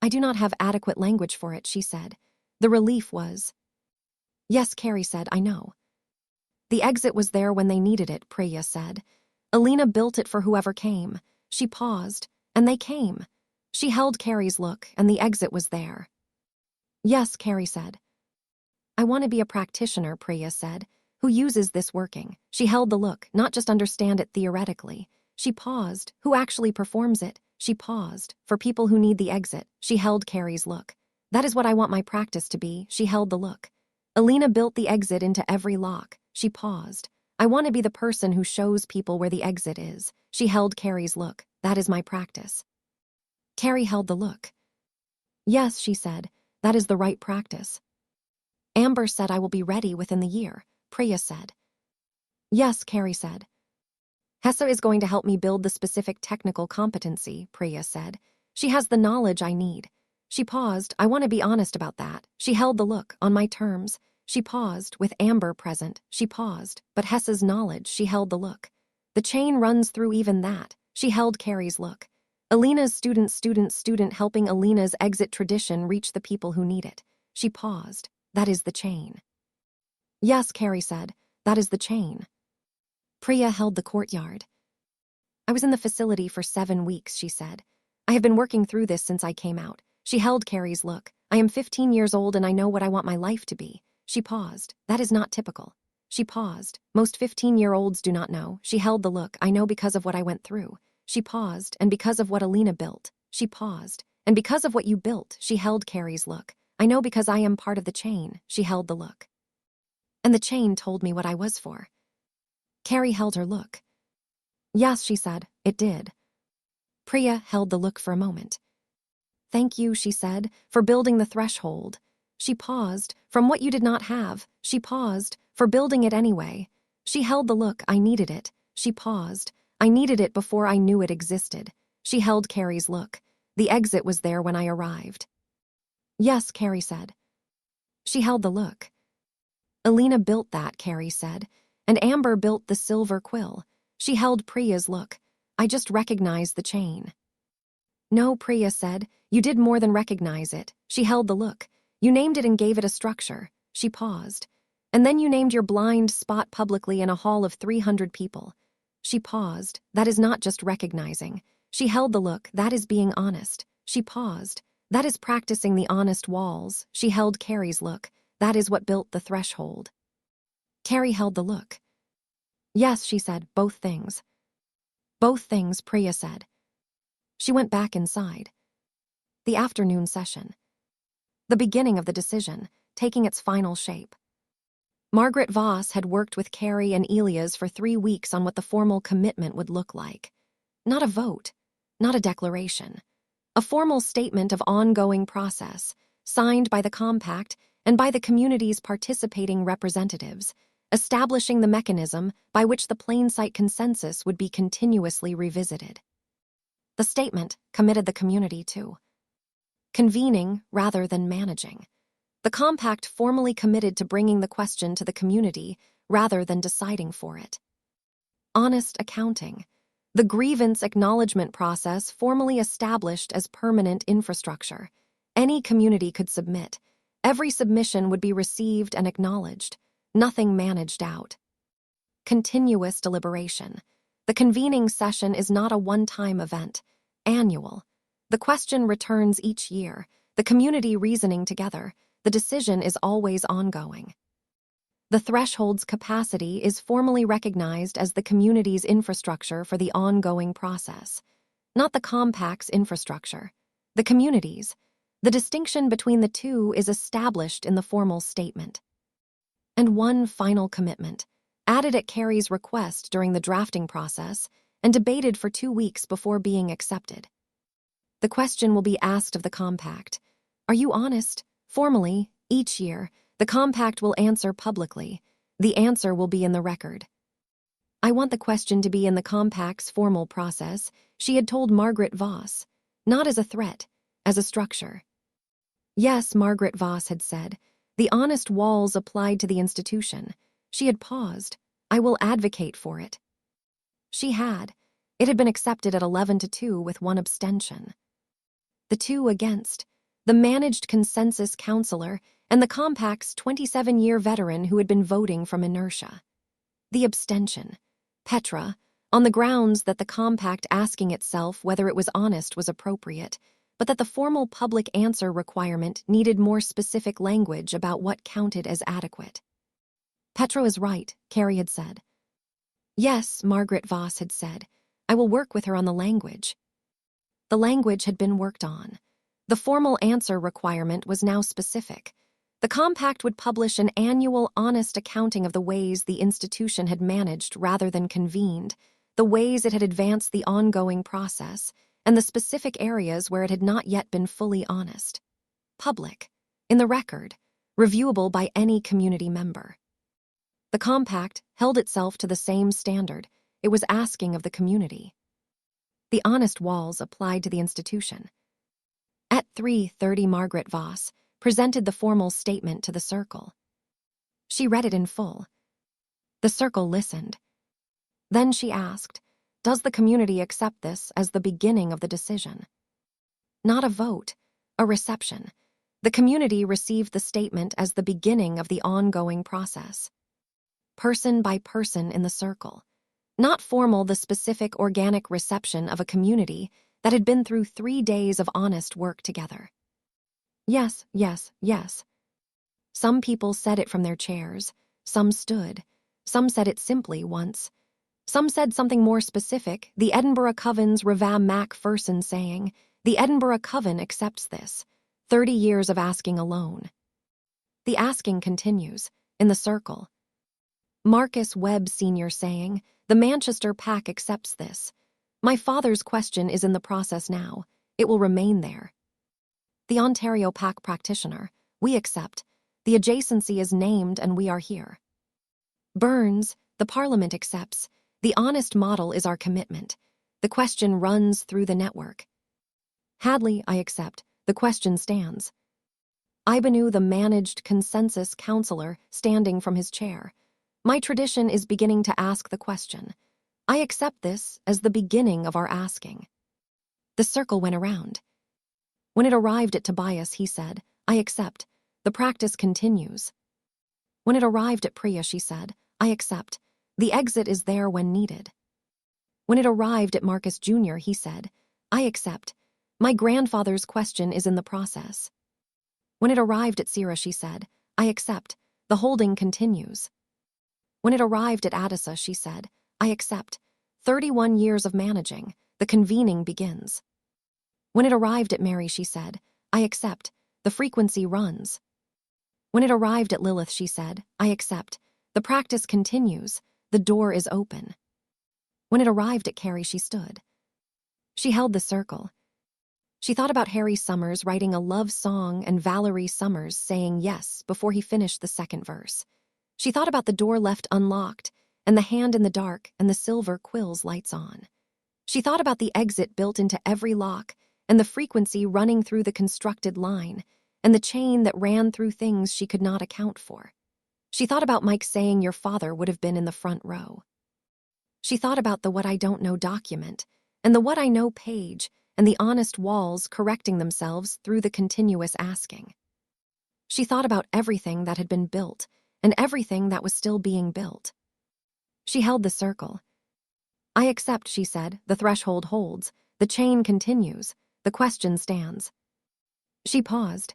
I do not have adequate language for it, she said. The relief was... Yes, Carrie said, I know. The exit was there when they needed it, Priya said. Alina built it for whoever came. She paused, and they came. She held Carrie's look, and the exit was there. Yes, Carrie said. I want to be a practitioner, Priya said, who uses this working. She held the look, not just understand it theoretically. She paused. Who actually performs it? She paused. For people who need the exit, she held Carrie's look. That is what I want my practice to be. She held the look. Alina built the exit into every lock. She paused. I want to be the person who shows people where the exit is. She held Carrie's look. That is my practice. Carrie held the look. Yes, she said. That is the right practice. Amber said I will be ready within the year, Priya said. Yes, Carrie said. Hessa is going to help me build the specific technical competency, Priya said. She has the knowledge I need. She paused. I want to be honest about that. She held the look, on my terms. She paused, with Amber present. She paused, but Hessa's knowledge, she held the look. The chain runs through even that. She held Carrie's look. Alina's student helping Alina's exit tradition reach the people who need it. She paused. That is the chain. Yes, Carrie said. That is the chain. Priya held the courtyard. I was in the facility for 7 weeks, she said. I have been working through this since I came out. She held Carrie's look. I am 15 years old and I know what I want my life to be. She paused. That is not typical. She paused. Most 15-year-olds do not know. She held the look. I know because of what I went through. She paused, and because of what Alina built. She paused. And because of what you built, she held Carrie's look. I know because I am part of the chain. She held the look. And the chain told me what I was for. Carrie held her look. Yes, she said. It did. Priya held the look for a moment. Thank you, she said, for building the threshold. She paused. From what you did not have. She paused. For building it anyway. She held the look. I needed it. She paused. I needed it before I knew it existed. She held Carrie's look. The exit was there when I arrived. Yes, Carrie said. She held the look. Alina built that, Carrie said, and Amber built the silver quill. She held Priya's look. I just recognized the chain. No, Priya said, you did more than recognize it. She held the look. You named it and gave it a structure. She paused. And then you named your blind spot publicly in a hall of 300 people. She paused. That is not just recognizing. She held the look. That is being honest. She paused. That is practicing the honest walls. She held Carrie's look. That is what built the threshold. Carrie held the look. Yes, she said, both things. Both things, Priya said. She went back inside. The afternoon session. The beginning of the decision, taking its final shape. Margaret Voss had worked with Carrie and Elias for 3 weeks on what the formal commitment would look like. Not a vote, not a declaration. A formal statement of ongoing process, signed by the compact and by the community's participating representatives, establishing the mechanism by which the plain sight consensus would be continuously revisited. The statement committed the community to convening rather than managing. The compact formally committed to bringing the question to the community rather than deciding for it. Honest accounting. The grievance acknowledgement process formally established as permanent infrastructure. Any community could submit. Every submission would be received and acknowledged. Nothing managed out. Continuous deliberation. The convening session is not a one-time event. Annual. The question returns each year. The community reasoning together. The decision is always ongoing. The threshold's capacity is formally recognized as the community's infrastructure for the ongoing process, not the compact's infrastructure. The community's. The distinction between the two is established in the formal statement. And one final commitment, added at Carrie's request during the drafting process and debated for 2 weeks before being accepted. The question will be asked of the compact. Are you honest? Formally, each year, the compact will answer publicly. The answer will be in the record. I want the question to be in the compact's formal process, she had told Margaret Voss, not as a threat, as a structure. Yes, Margaret Voss had said, the honest walls applied to the institution. She had paused. I will advocate for it. She had. It had been accepted at 11-2 with one abstention. The two against. The managed consensus counselor and the compact's 27-year veteran who had been voting from inertia. The abstention. Petra, on the grounds that the compact asking itself whether it was honest was appropriate, but that the formal public answer requirement needed more specific language about what counted as adequate. Petra is right, Carrie had said. Yes, Margaret Voss had said. I will work with her on the language. The language had been worked on. The formal answer requirement was now specific. The compact would publish an annual honest accounting of the ways the institution had managed rather than convened, the ways it had advanced the ongoing process, and the specific areas where it had not yet been fully honest. Public, in the record, reviewable by any community member. The compact held itself to the same standard it was asking of the community. The honest walls applied to the institution. At 3:30, Margaret Voss presented the formal statement to the circle. She read it in full. The circle listened. Then she asked, does the community accept this as the beginning of the decision? Not a vote, a reception. The community received the statement as the beginning of the ongoing process. Person by person in the circle. Not formal, the specific organic reception of a community that had been through 3 days of honest work together. Yes, yes, yes. Some people said it from their chairs. Some stood. Some said it simply once. Some said something more specific, the Edinburgh Coven's Revam Macpherson saying, the Edinburgh Coven accepts this. 30 years of asking alone. The asking continues, in the circle. Marcus Webb Sr. saying, the Manchester PAC accepts this. My father's question is in the process now. It will remain there. The Ontario PAC practitioner, we accept. The adjacency is named and we are here. Burns, the Parliament accepts. The honest model is our commitment. The question runs through the network. Hadley, I accept. The question stands. Ibanu, the managed consensus counselor, standing from his chair. My tradition is beginning to ask the question. I accept this as the beginning of our asking. The circle went around. When it arrived at Tobias, he said, I accept. The practice continues. When it arrived at Priya, she said, I accept. The exit is there when needed. When it arrived at Marcus Jr., he said, I accept. My grandfather's question is in the process. When it arrived at Sira, she said, I accept. The holding continues. When it arrived at Adisa, she said, I accept. 31 years of managing. The convening begins. When it arrived at Mary, she said, I accept. The frequency runs. When it arrived at Lilith, she said, I accept. The practice continues. The door is open. When it arrived at Carrie, she stood. She held the circle. She thought about Harry Summers writing a love song and Valerie Summers saying yes before he finished the second verse. She thought about the door left unlocked and the hand in the dark and the silver quills lights on. She thought about the exit built into every lock and the frequency running through the constructed line and the chain that ran through things she could not account for. She thought about Mike saying your father would have been in the front row. She thought about the what I don't know document, and the what I know page, and the honest walls correcting themselves through the continuous asking. She thought about everything that had been built, and everything that was still being built. She held the circle. I accept, she said, the threshold holds, the chain continues, the question stands. She paused.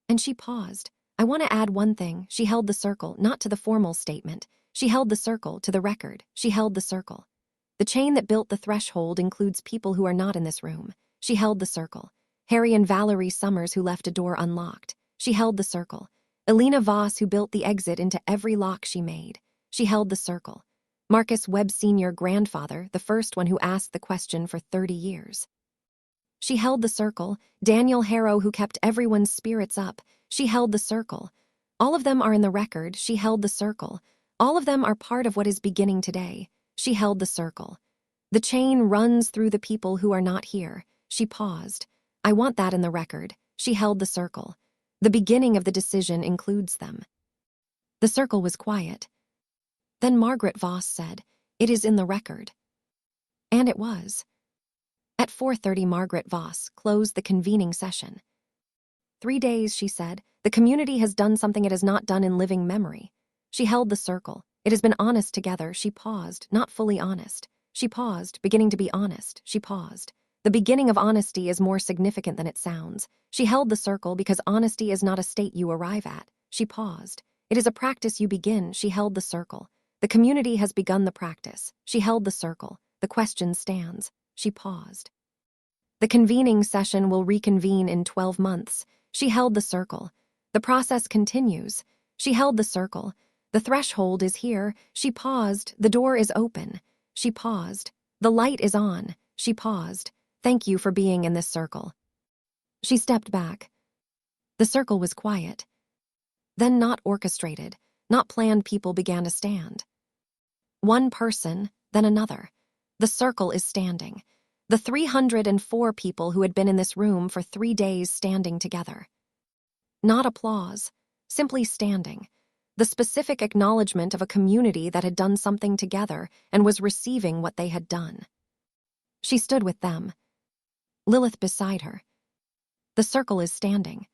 And she paused. I want to add one thing. She held the circle, not to the formal statement. She held the circle to the record. She held the circle. The chain that built the threshold includes people who are not in this room. She held the circle. Harry and Valerie Summers, who left a door unlocked. She held the circle. Elena Voss, who built the exit into every lock she made. She held the circle. Marcus Webb Sr., grandfather, the first one who asked the question for 30 years. She held the circle. Daniel Harrow, who kept everyone's spirits up. She held the circle. All of them are in the record. She held the circle. All of them are part of what is beginning today. She held the circle. The chain runs through the people who are not here. She paused. I want that in the record. She held the circle. The beginning of the decision includes them. The circle was quiet. Then Margaret Voss said, "It is in the record." And it was. At 4:30, Margaret Voss closed the convening session. 3 days, she said. The community has done something it has not done in living memory. She held the circle. It has been honest together. She paused, not fully honest. She paused, beginning to be honest. She paused. The beginning of honesty is more significant than it sounds. She held the circle because honesty is not a state you arrive at. She paused. It is a practice you begin. She held the circle. The community has begun the practice. She held the circle. The question stands. She paused. The convening session will reconvene in 12 months. She held the circle. The process continues. She held the circle. The threshold is here. She paused. The door is open. She paused. The light is on. She paused. Thank you for being in this circle. She stepped back. The circle was quiet. Then, not orchestrated, not planned, people began to stand. One person, then another. The circle is standing. The 304 people who had been in this room for 3 days standing together. Not applause, simply standing. The specific acknowledgement of a community that had done something together and was receiving what they had done. She stood with them. Lilith beside her. The circle is standing.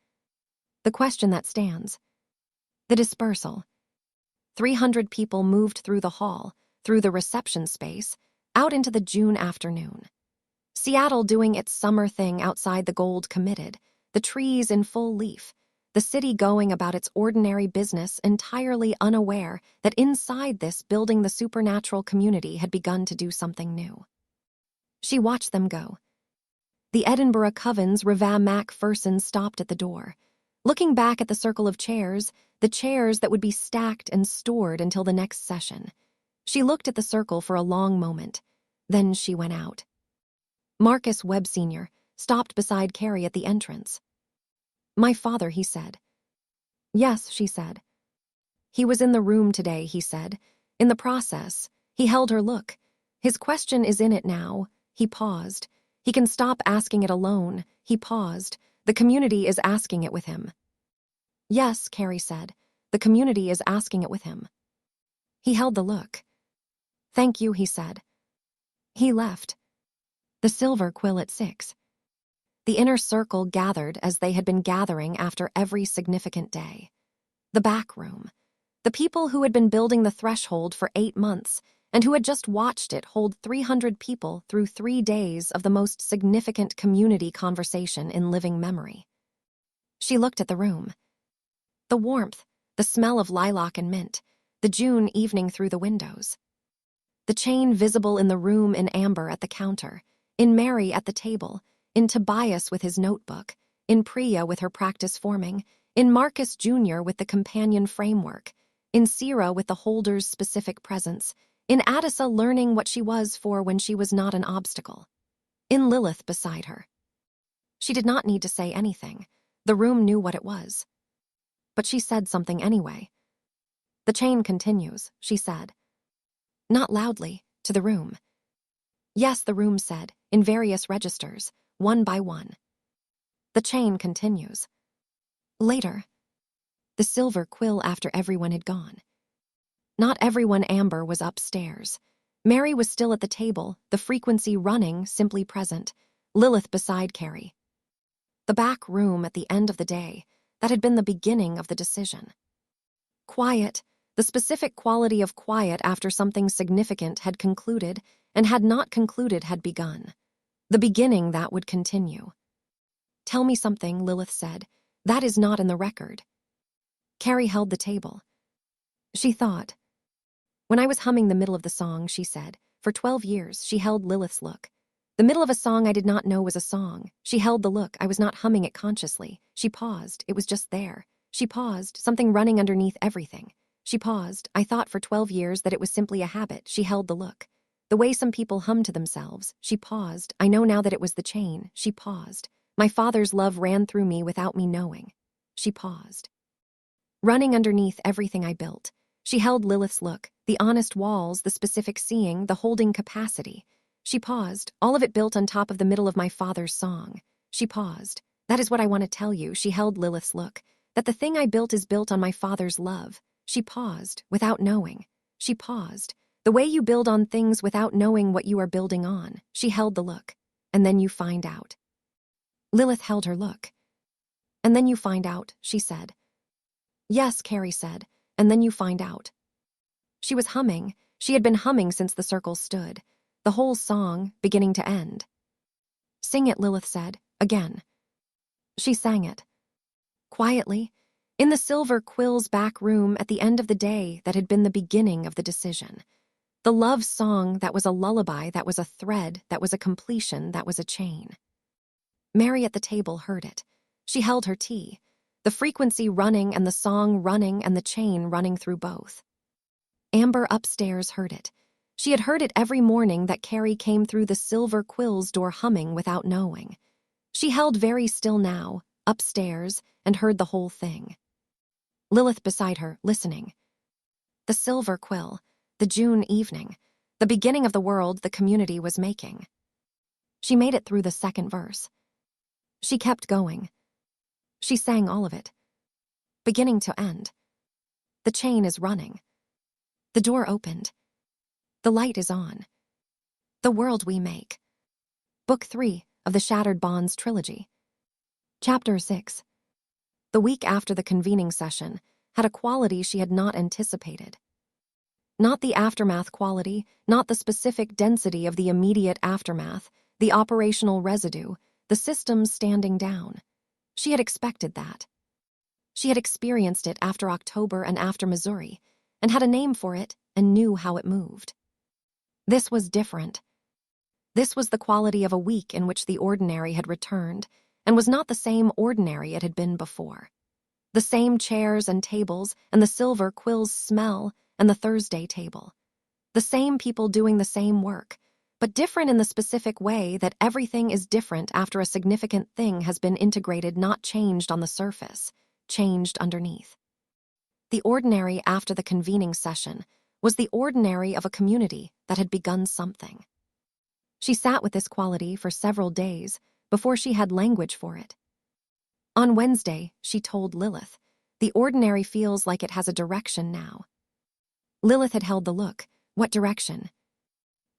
The question that stands. The dispersal. 300 people moved through the hall, through the reception space, out into the June afternoon. Seattle doing its summer thing outside the gold committed, the trees in full leaf, the city going about its ordinary business entirely unaware that inside this building the supernatural community had begun to do something new. She watched them go. The Edinburgh Covens Reva Macpherson stopped at the door, looking back at the circle of chairs, the chairs that would be stacked and stored until the next session. She looked at the circle for a long moment. Then she went out. Marcus Webb Sr. stopped beside Carrie at the entrance. My father, he said. Yes, she said. He was in the room today, he said. In the process, he held her look. His question is in it now. He paused. He can stop asking it alone. He paused. The community is asking it with him. Yes, Carrie said. The community is asking it with him. He held the look. Thank you, he said. He left. The silver quill at 6. The inner circle gathered as they had been gathering after every significant day. The back room. The people who had been building the threshold for 8 months and who had just watched it hold 300 people through 3 days of the most significant community conversation in living memory. She looked at the room. The warmth, the smell of lilac and mint, the June evening through the windows. The chain visible in the room in Amber at the counter, in Mary at the table, in Tobias with his notebook, in Priya with her practice forming, in Marcus Jr. with the companion framework, in Sierra with the holder's specific presence, in Addisa learning what she was for when she was not an obstacle, in Lilith beside her. She did not need to say anything. The room knew what it was. But she said something anyway. The chain continues, she said. Not loudly, to the room. Yes, the room said, in various registers, one by one. The chain continues. Later. The silver quill after everyone had gone. Not everyone Amber was upstairs. Mary was still at the table, the frequency running, simply present. Lilith beside Carrie. The back room at the end of the day, that had been the beginning of the decision. Quiet, the specific quality of quiet after something significant had concluded, and had not concluded had begun. The beginning that would continue. Tell me something, Lilith said. That is not in the record. Carrie held the table. She thought. When I was humming the middle of the song, she said, for 12 years, she held Lilith's look. The middle of a song I did not know was a song. She held the look. I was not humming it consciously. She paused. It was just there. She paused, something running underneath everything. She paused. I thought for 12 years that it was simply a habit. She held the look. The way some people hum to themselves. She paused. I know now that it was the chain. She paused. My father's love ran through me without me knowing. She paused. Running underneath everything I built. She held Lilith's look, the honest walls, the specific seeing, the holding capacity. She paused, all of it built on top of the middle of my father's song. She paused. That is what I want to tell you, she held Lilith's look, that the thing I built is built on my father's love. She paused, without knowing. She paused. The way you build on things without knowing what you are building on. She held the look. And then you find out. Lilith held her look. And then you find out, she said. Yes, Carrie said, and then you find out. She was humming. She had been humming since the circle stood. The whole song, beginning to end. Sing it, Lilith said, again. She sang it. Quietly, in the silver quill's back room at the end of the day that had been the beginning of the decision. The love song that was a lullaby, that was a thread, that was a completion, that was a chain. Mary at the table heard it. She held her tea. The frequency running and the song running and the chain running through both. Amber upstairs heard it. She had heard it every morning that Carrie came through the silver quill's door humming without knowing. She held very still now, upstairs, and heard the whole thing. Lilith beside her, listening. The silver quill, the June evening, the beginning of the world the community was making. She made it through the second verse. She kept going. She sang all of it. Beginning to end. The chain is running. The door opened. The light is on. The world we make. Book 3 of the Shattered Bonds trilogy. Chapter 6. The week after the convening session had a quality she had not anticipated. Not the aftermath quality, not the specific density of the immediate aftermath, the operational residue, the systems standing down. She had expected that. She had experienced it after October and after Missouri, and had a name for it and knew how it moved. This was different. This was the quality of a week in which the ordinary had returned, and was not the same ordinary it had been before. The same chairs and tables, and the silver quill's smell, and the Thursday table. The same people doing the same work, but different in the specific way that everything is different after a significant thing has been integrated, not changed on the surface, changed underneath. The ordinary after the convening session was the ordinary of a community that had begun something. She sat with this quality for several days before she had language for it. On Wednesday, she told Lilith, the ordinary feels like it has a direction now. Lilith had held the look. What direction?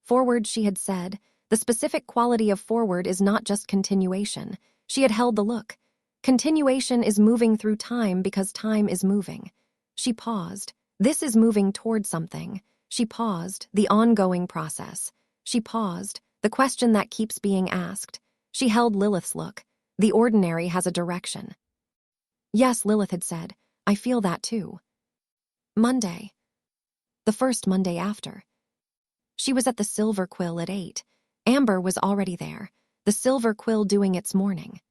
Forward, she had said. The specific quality of forward is not just continuation. She had held the look. Continuation is moving through time because time is moving. She paused. This is moving toward something. She paused. The ongoing process. She paused. The question that keeps being asked. She held Lilith's look. The ordinary has a direction. Yes, Lilith had said. I feel that too. Monday. The first Monday after. She was at the Silver Quill at 8. Amber was already there, the Silver Quill doing its morning.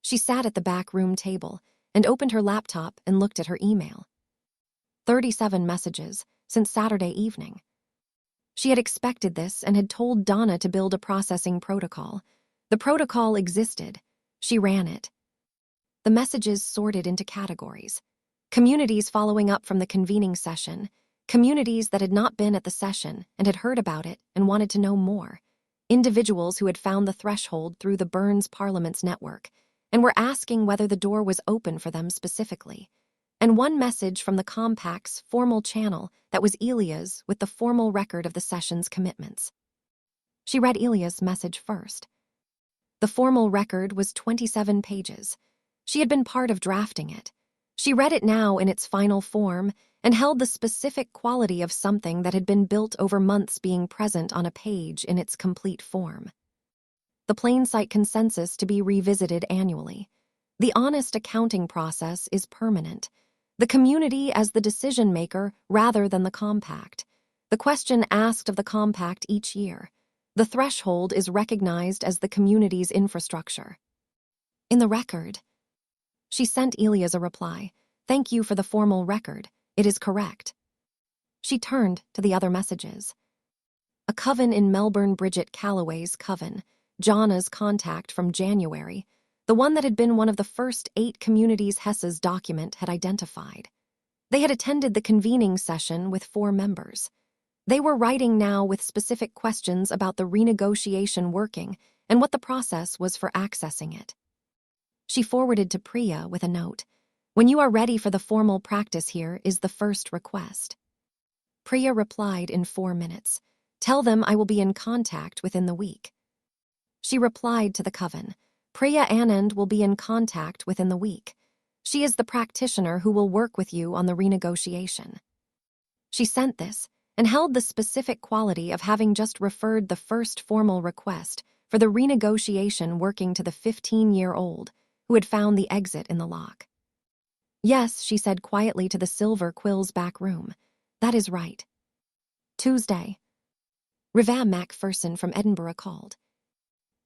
She sat at the back room table and opened her laptop and looked at her email. 37 messages since Saturday evening. She had expected this and had told Donna to build a processing protocol. The protocol existed. She ran it. The messages sorted into categories. Communities following up from the convening session. Communities that had not been at the session and had heard about it and wanted to know more. Individuals who had found the threshold through the Burns Parliament's network and were asking whether the door was open for them specifically. and one message from the compact's formal channel that was Elia's with the formal record of the session's commitments. She read Elia's message first. The formal record was 27 pages. She had been part of drafting it. She read it now in its final form and held the specific quality of something that had been built over months being present on a page in its complete form. The plain sight consensus to be revisited annually. The honest accounting process is permanent. The community as the decision maker rather than the compact. The question asked of the compact each year. The threshold is recognized as the community's infrastructure. In the record, she sent Elias a reply. Thank you for the formal record. It is correct. She turned to the other messages. A coven in Melbourne, Bridget Calloway's coven, Jana's contact from January, the one that had been one of the first 8 communities Hess's document had identified. They had attended the convening session with 4 members. They were writing now with specific questions about the renegotiation working and what the process was for accessing it. She forwarded to Priya with a note. When you are ready for the formal practice, here is the first request. Priya replied in 4 minutes. Tell them I will be in contact within the week. She replied to the coven. Priya Anand will be in contact within the week. She is the practitioner who will work with you on the renegotiation. She sent this and held the specific quality of having just referred the first formal request for the renegotiation working to the 15-year-old who had found the exit in the lock. Yes, she said quietly to the Silver Quill's back room. That is right. Tuesday. Riva Macpherson from Edinburgh called.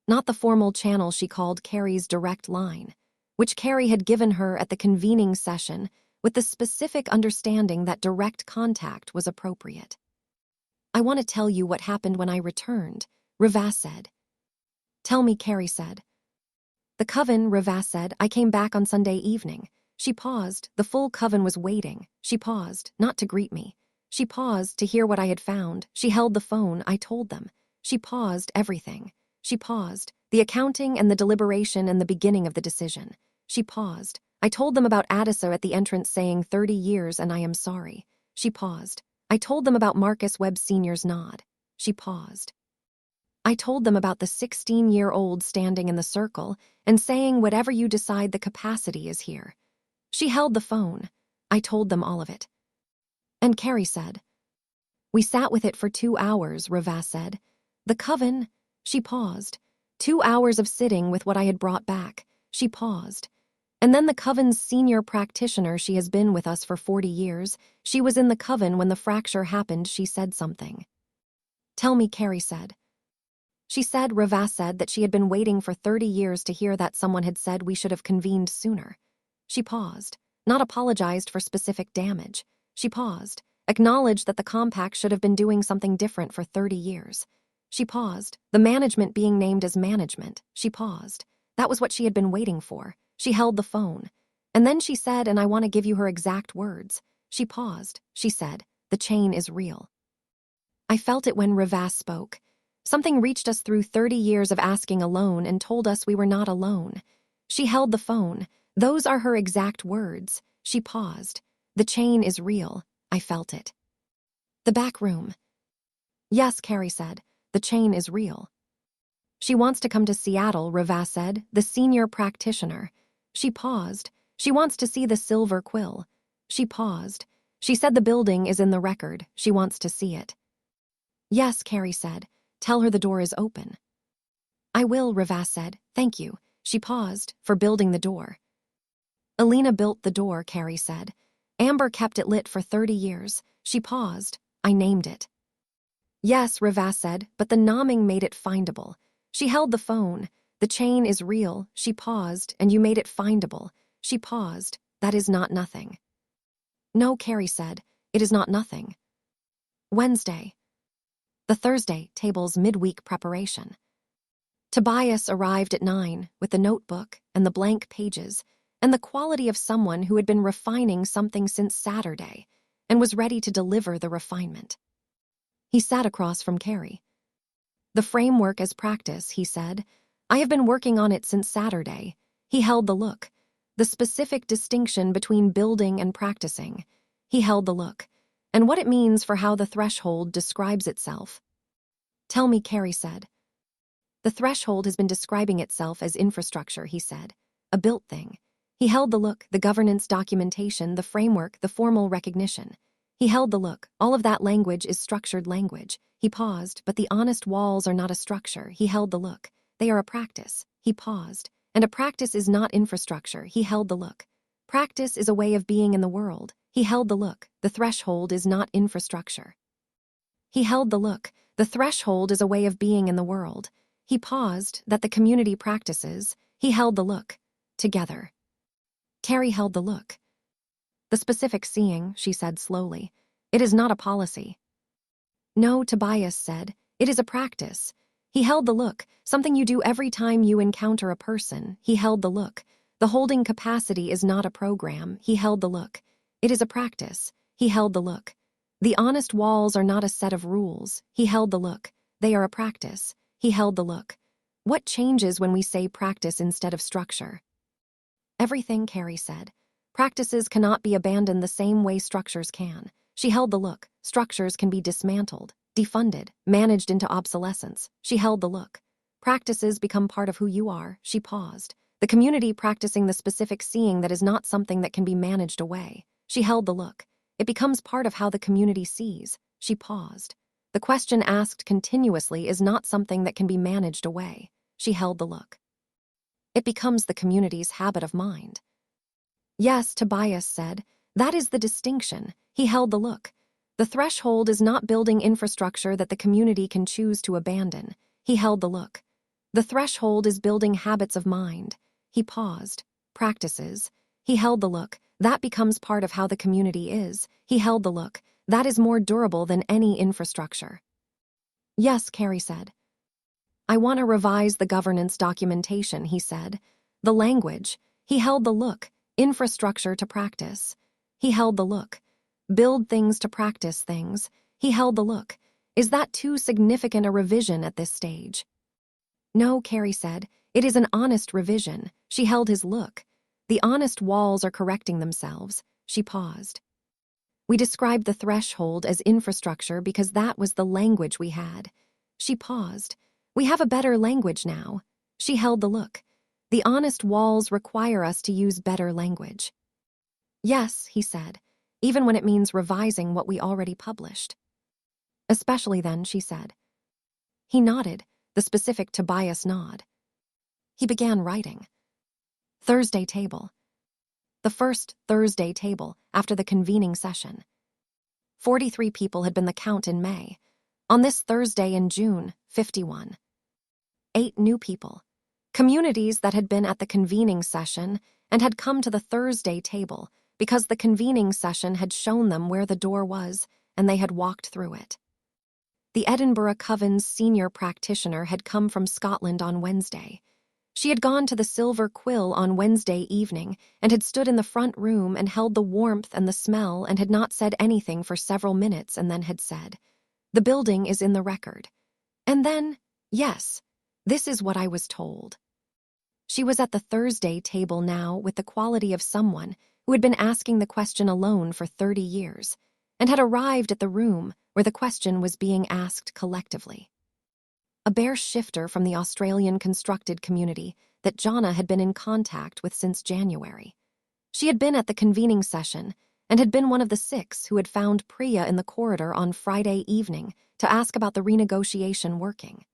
Not the formal channel she called Carrie's direct line, which Carrie had given her at the convening session with the specific understanding that direct contact was appropriate. I want to tell you what happened when I returned, Riva said. Tell me, Carrie said. The coven, Riva said, I came back on Sunday evening. She paused. The full coven was waiting. She paused, not to greet me. She paused to hear what I had found. She held the phone. I told them. She paused everything. She paused, the accounting and the deliberation and the beginning of the decision. She paused. I told them about Addisa at the entrance saying 30 years and I am sorry. She paused. I told them about Marcus Webb Sr.'s nod. She paused. I told them about the 16-year-old standing in the circle and saying whatever you decide the capacity is here. She held the phone. I told them all of it. And Carrie said. We sat with it for 2 hours, Riva said. The coven. She paused. 2 hours of sitting with what I had brought back. She paused. And then the coven's senior practitioner, she has been with us for 40 years. She was in the coven when the fracture happened. She said something. Tell me, Carrie said. She said, Riva said, that she had been waiting for 30 years to hear that someone had said we should have convened sooner. She paused, not apologized for specific damage. She paused, acknowledged that the compact should have been doing something different for 30 years. She paused, the management being named as management. She paused. That was what she had been waiting for. She held the phone. And then she said, and I want to give you her exact words. She paused. She said, the chain is real. I felt it when Riva spoke. Something reached us through 30 years of asking alone and told us we were not alone. She held the phone. Those are her exact words. She paused. The chain is real. I felt it. The back room. Yes, Carrie said. The chain is real. She wants to come to Seattle, Riva said, the senior practitioner. She paused. She wants to see the Silver Quill. She paused. She said the building is in the record. She wants to see it. Yes, Carrie said. Tell her the door is open. I will, Riva said. Thank you. She paused, for building the door. Alina built the door, Carrie said. Amber kept it lit for 30 years. She paused. I named it. Yes, Riva said, but the nomming made it findable. She held the phone. The chain is real. She paused, and you made it findable. She paused. That is not nothing. No, Carrie said. It is not nothing. Wednesday. The Thursday table's midweek preparation. Tobias arrived at 9 with the notebook and the blank pages and the quality of someone who had been refining something since Saturday and was ready to deliver the refinement. He sat across from Carrie. The framework as practice, he said. I have been working on it since Saturday. He held the look. the specific distinction between building and practicing. He held the look, and what it means for how the threshold describes itself. Tell me, Carrie said. The threshold has been describing itself as infrastructure, he said. A built thing. He held the look, the governance documentation, the framework, the formal recognition. He held the look. All of that language is structured language. He paused, but the honest walls are not a structure. He held the look. They are a practice. He paused. And a practice is not infrastructure. He held the look. Practice is a way of being in the world. He held the look. The threshold is not infrastructure. He held the look. The threshold is a way of being in the world. He paused, that the community practices. He held the look. Together. Carrie held the look. The specific seeing, she said slowly. It is not a policy. No, Tobias said. It is a practice. He held the look, something you do every time you encounter a person. He held the look. The holding capacity is not a program. He held the look. It is a practice. He held the look. The honest walls are not a set of rules. He held the look. They are a practice. He held the look. What changes when we say practice instead of structure? Everything, Carrie said. Practices cannot be abandoned the same way structures can. She held the look. Structures can be dismantled, defunded, managed into obsolescence. She held the look. Practices become part of who you are. She paused. The community practicing the specific seeing that is not something that can be managed away. She held the look. It becomes part of how the community sees. She paused. The question asked continuously is not something that can be managed away. She held the look. It becomes the community's habit of mind. Yes, Tobias said. That is the distinction. He held the look. The threshold is not building infrastructure that the community can choose to abandon. He held the look. The threshold is building habits of mind. He paused. Practices. He held the look. That becomes part of how the community is. He held the look. That is more durable than any infrastructure. Yes, Carrie said. I want to revise the governance documentation, he said. The language. He held the look. Infrastructure to practice. He held the look. Build things to practice things. He held the look. Is that too significant a revision at this stage? No, Carrie said. It is an honest revision. She held his look. The honest walls are correcting themselves. She paused. We described the threshold as infrastructure because that was the language we had. She paused. We have a better language now. She held the look. The honest walls require us to use better language. Yes, he said, even when it means revising what we already published. Especially then, she said. He nodded, the specific Tobias nod. He began writing. Thursday table. The first Thursday table after the convening session. 43 people had been the count in May. On this Thursday in June, 51. 8 new people. Communities that had been at the convening session and had come to the Thursday table because the convening session had shown them where the door was and they had walked through it. The Edinburgh Coven's senior practitioner had come from Scotland on Wednesday. She had gone to the Silver Quill on Wednesday evening and had stood in the front room and held the warmth and the smell and had not said anything for several minutes and then had said, "The building is in the record." And then, yes, this is what I was told. She was at the Thursday table now with the quality of someone who had been asking the question alone for 30 years and had arrived at the room where the question was being asked collectively. A bare shifter from the Australian constructed community that Jonna had been in contact with since January. She had been at the convening session and had been one of the 6 who had found Priya in the corridor on Friday evening to ask about the renegotiation working.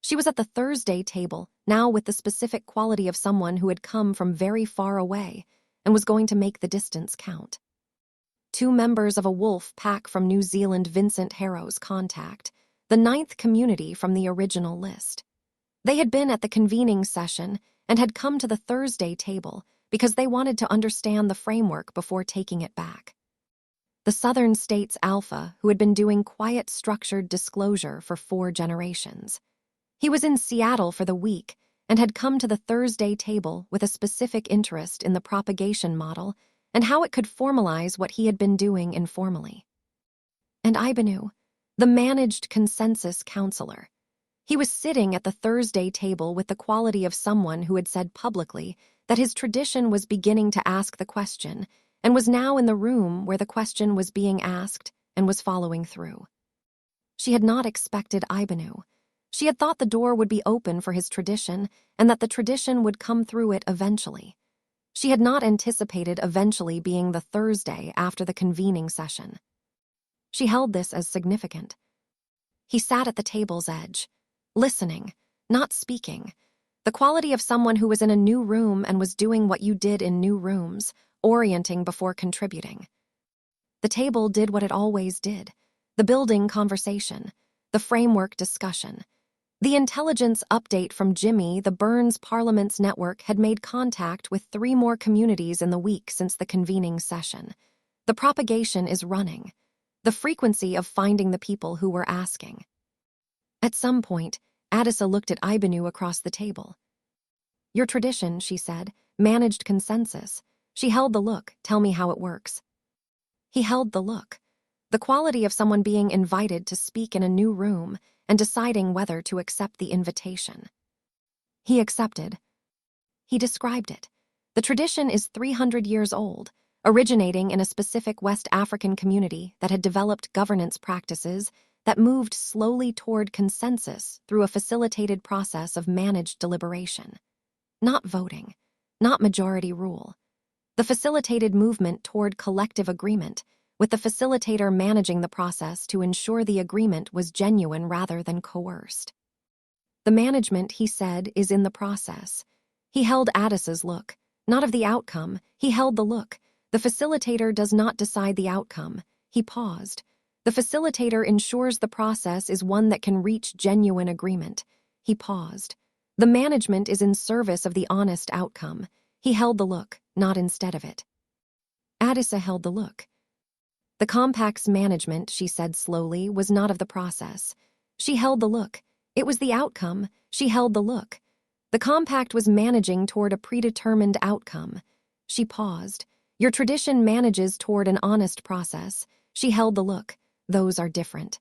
She was at the Thursday table, now with the specific quality of someone who had come from very far away and was going to make the distance count. 2 members of a wolf pack from New Zealand, Vincent Harrow's contact, the 9th community from the original list. They had been at the convening session and had come to the Thursday table because they wanted to understand the framework before taking it back. The Southern States Alpha, who had been doing quiet, structured disclosure for 4 generations. He was in Seattle for the week and had come to the Thursday table with a specific interest in the propagation model and how it could formalize what he had been doing informally. And Ibanu, the managed consensus counselor. He was sitting at the Thursday table with the quality of someone who had said publicly that his tradition was beginning to ask the question and was now in the room where the question was being asked and was following through. She had not expected Ibanu. She had thought the door would be open for his tradition and that the tradition would come through it eventually. She had not anticipated eventually being the Thursday after the convening session. She held this as significant. He sat at the table's edge, listening, not speaking, the quality of someone who was in a new room and was doing what you did in new rooms, orienting before contributing. The table did what it always did, the building conversation, the framework discussion. The intelligence update from Jimmy, the Burns Parliaments Network, had made contact with 3 more communities in the week since the convening session. The propagation is running. The frequency of finding the people who were asking. At some point, Addisa looked at Ibanu across the table. Your tradition, she said, managed consensus. She held the look, tell me how it works. He held the look. The quality of someone being invited to speak in a new room and deciding whether to accept the invitation. He accepted. He described it. The tradition is 300 years old, originating in a specific West African community that had developed governance practices that moved slowly toward consensus through a facilitated process of managed deliberation. Not voting, not majority rule. The facilitated movement toward collective agreement, with the facilitator managing the process to ensure the agreement was genuine rather than coerced. The management, he said, is in the process. He held Addisa's look, not of the outcome, he held the look. The facilitator does not decide the outcome. He paused. The facilitator ensures the process is one that can reach genuine agreement. He paused. The management is in service of the honest outcome. He held the look, not instead of it. Addisa held the look. The compact's management, she said slowly, was not of the process. She held the look. It was the outcome. She held the look. The compact was managing toward a predetermined outcome. She paused. Your tradition manages toward an honest process. She held the look. Those are different.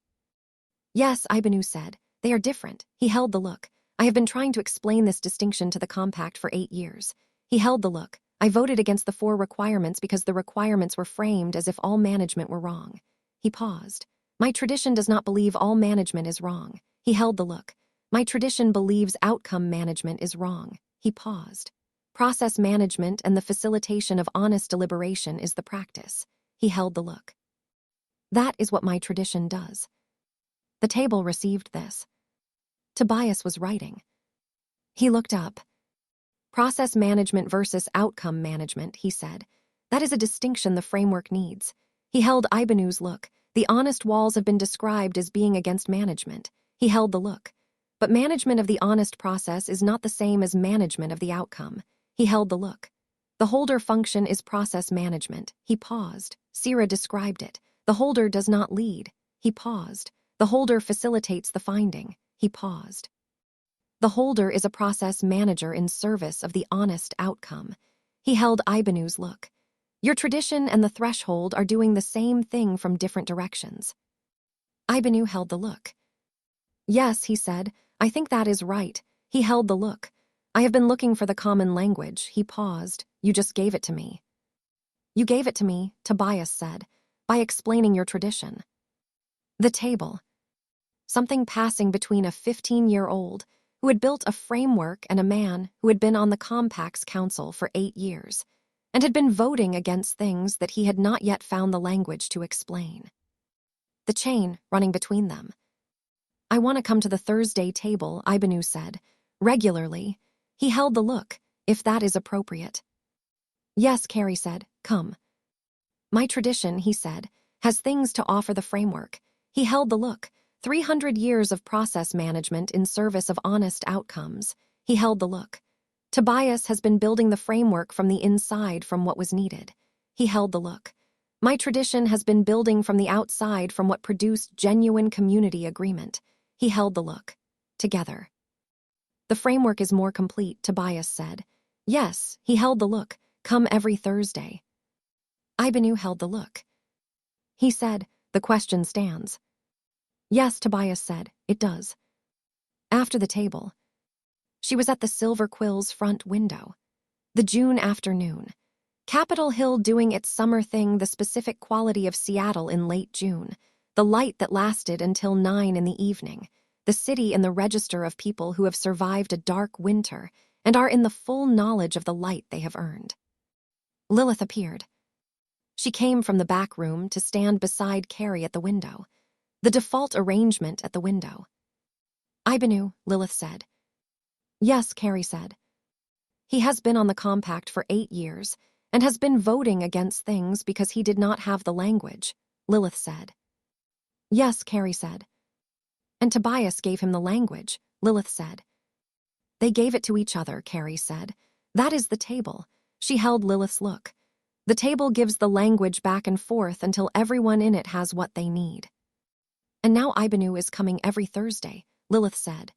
Yes, Ibanu said. They are different. He held the look. I have been trying to explain this distinction to the compact for 8 years. He held the look. I voted against the 4 requirements because the requirements were framed as if all management were wrong. He paused. My tradition does not believe all management is wrong. He held the look. My tradition believes outcome management is wrong. He paused. Process management and the facilitation of honest deliberation is the practice. He held the look. That is what my tradition does. The table received this. Tobias was writing. He looked up. Process management versus outcome management, he said. That is a distinction the framework needs. He held Ibanu's look. The honest walls have been described as being against management. He held the look. But management of the honest process is not the same as management of the outcome. He held the look. The holder function is process management. He paused. Sira described it. The holder does not lead. He paused. The holder facilitates the finding. He paused. The holder is a process manager in service of the honest outcome. He held Ibanu's look. Your tradition and the threshold are doing the same thing from different directions. Ibanu held the look. Yes, he said, I think that is right. He held the look. I have been looking for the common language. He paused. You just gave it to me. You gave it to me, Tobias said, by explaining your tradition. The table. Something passing between a 15-year-old who had built a framework and a man who had been on the Compact's council for 8 years and had been voting against things that he had not yet found the language to explain. The chain running between them. I want to come to the Thursday table, Ibanu said. Regularly. He held the look, if that is appropriate. Yes, Carrie said, come. My tradition, he said, has things to offer the framework. He held the look. 300 years of process management in service of honest outcomes. He held the look. Tobias has been building the framework from the inside from what was needed. He held the look. My tradition has been building from the outside from what produced genuine community agreement. He held the look. Together. The framework is more complete, Tobias said. Yes, he held the look. Come every Thursday. Ibanu held the look. He said, the question stands. Yes, Tobias said, it does. After the table. She was at the Silver Quill's front window. The June afternoon. Capitol Hill doing its summer thing, the specific quality of Seattle in late June. The light that lasted until 9 in the evening. The city in the register of people who have survived a dark winter and are in the full knowledge of the light they have earned. Lilith appeared. She came from the back room to stand beside Carrie at the window. The default arrangement at the window. "Ibanu," Lilith said. "Yes," Carrie said. "He has been on the compact for 8 years and has been voting against things because he did not have the language," Lilith said. "Yes," Carrie said. "And Tobias gave him the language," Lilith said. "They gave it to each other," Carrie said. "That is the table." She held Lilith's look. "The table gives the language back and forth until everyone in it has what they need." "And now Ibanu is coming every Thursday," Lilith said.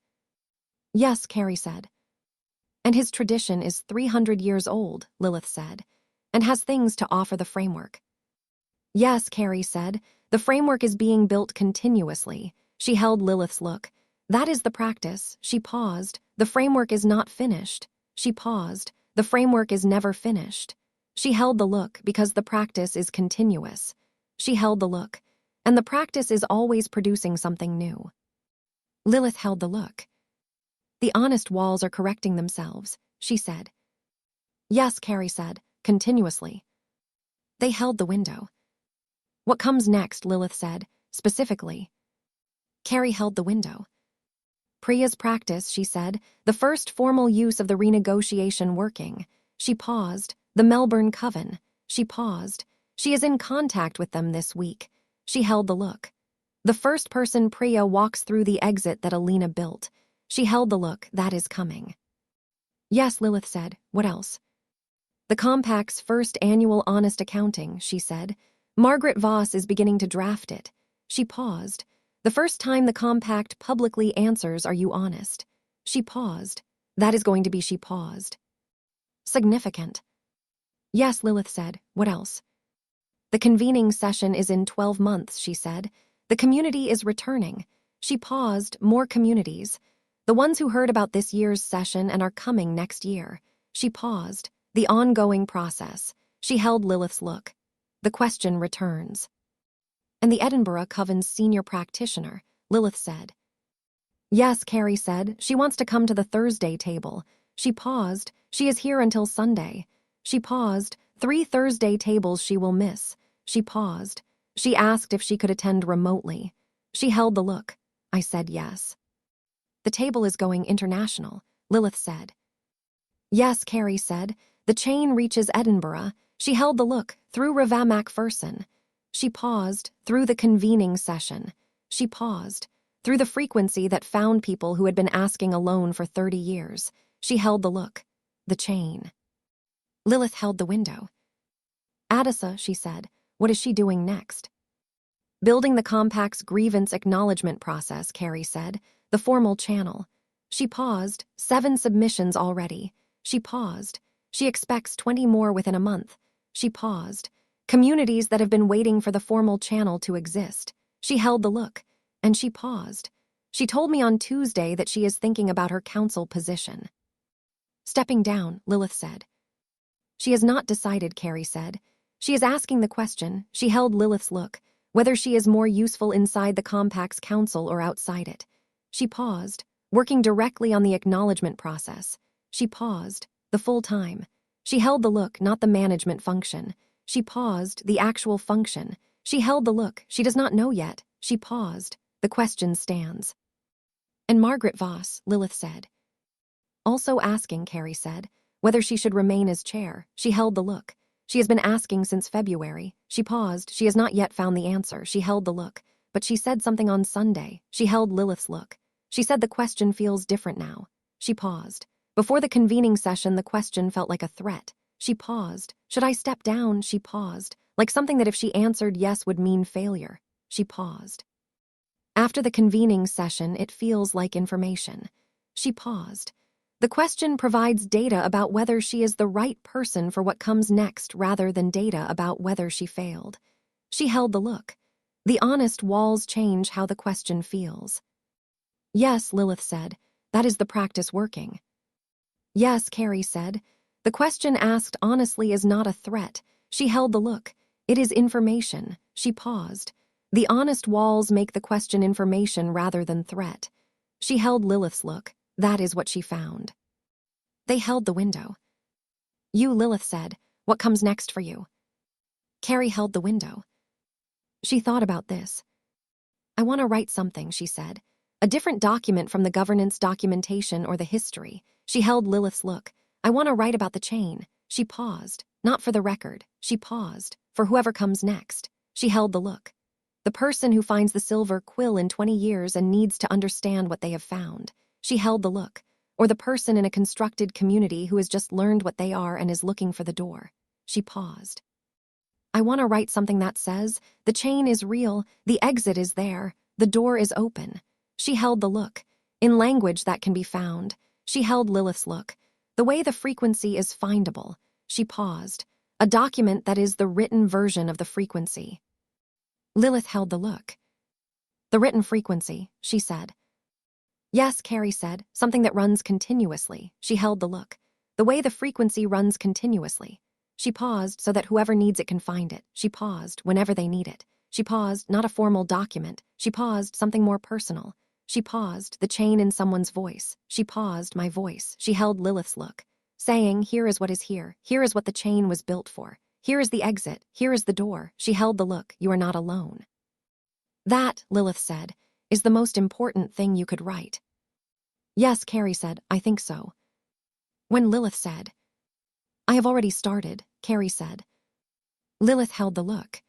"Yes," Carrie said. "And his tradition is 300 years old," Lilith said, "and has things to offer the framework." "Yes," Carrie said. "The framework is being built continuously." She held Lilith's look. "That is the practice." She paused. "The framework is not finished." She paused. "The framework is never finished." She held the look because the practice is continuous. She held the look. And the practice is always producing something new. Lilith held the look. "The honest walls are correcting themselves," she said. "Yes," Carrie said, "continuously." They held the window. "What comes next?" Lilith said, specifically. Carrie held the window. "Priya's practice," she said, "the first formal use of the renegotiation working." She paused. "The Melbourne Coven." She paused. "She is in contact with them this week." She held the look. "The first person Priya walks through the exit that Alina built." She held the look. "That is coming." "Yes," Lilith said. "What else?" "The Compact's first annual honest accounting," she said. "Margaret Voss is beginning to draft it." She paused. "The first time the Compact publicly answers, 'Are you honest?'" She paused. "That is going to be," she paused. "Significant." "Yes," Lilith said. "What else?" "The convening session is in 12 months," she said. "The community is returning." She paused. "More communities. The ones who heard about this year's session and are coming next year." She paused. "The ongoing process." She held Lilith's look. "The question returns." "And the Edinburgh Coven's senior practitioner," Lilith said. "Yes," Carrie said. "She wants to come to the Thursday table." She paused. "She is here until Sunday." She paused. 3 Thursday tables she will miss." She paused. She asked if she could attend remotely. She held the look. I said yes. "The table is going international," Lilith said. "Yes," Carrie said. "The chain reaches Edinburgh." She held the look. "Through Rava Macpherson." She paused. "Through the convening session." She paused. "Through the frequency that found people who had been asking alone for 30 years." She held the look. "The chain." Lilith held the window. "Adisa," she said. "What is she doing next?" "Building the Compact's grievance acknowledgement process," Carrie said. "The formal channel." She paused. 7 submissions already. She paused. She expects 20 more within a month. She paused. Communities that have been waiting for the formal channel to exist. She held the look. And she paused. "She told me on Tuesday that she is thinking about her council position." "Stepping down," Lilith said. "She has not decided," Carrie said. "She is asking the question," she held Lilith's look, "whether she is more useful inside the Compact's council or outside it." She paused, working directly on the acknowledgement process. She paused, the full time. She held the look, not the management function. She paused, the actual function. She held the look, she does not know yet. She paused, the question stands. "And Margaret Voss," Lilith said. "Also asking," Carrie said, "whether she should remain as chair." She held the look. "She has been asking since February." She paused. "She has not yet found the answer." She held the look. "But she said something on Sunday." She held Lilith's look. "She said the question feels different now." She paused. "Before the convening session, the question felt like a threat." She paused. "Should I step down?" She paused. "Like something that if she answered yes would mean failure." She paused. "After the convening session, it feels like information." She paused. "The question provides data about whether she is the right person for what comes next rather than data about whether she failed." She held the look. "The honest walls change how the question feels." "Yes," Lilith said. "That is the practice working." "Yes," Carrie said. The question asked honestly is not a threat. She held the look. It is information. She paused. The honest walls make the question information rather than threat. She held Lilith's look. That is what she found. They held the window. You, Lilith said. What comes next for you? Carrie held the window. She thought about this. I want to write something, she said. A different document from the governance documentation or the history. She held Lilith's look. I want to write about the chain. She paused. Not for the record. She paused. For whoever comes next. She held the look. The person who finds the silver quill in 20 years and needs to understand what they have found. She held the look. Or the person in a constructed community who has just learned what they are and is looking for the door. She paused. I want to write something that says, the chain is real, the exit is there, the door is open. She held the look. In language that can be found. She held Lilith's look. The way the frequency is findable. She paused. A document that is the written version of the frequency. Lilith held the look. The written frequency, she said. Yes, Carrie said, something that runs continuously. She held the look. The way the frequency runs continuously. She paused so that whoever needs it can find it. She paused whenever they need it. She paused, not a formal document. She paused, something more personal. She paused, the chain in someone's voice. She paused, my voice. She held Lilith's look, saying, here is what is here. Here is what the chain was built for. Here is the exit. Here is the door. She held the look. You are not alone. That, Lilith said, is the most important thing you could write. Yes, Carrie said, I think so. When Lilith said, I have already started, Carrie said. Lilith held the look.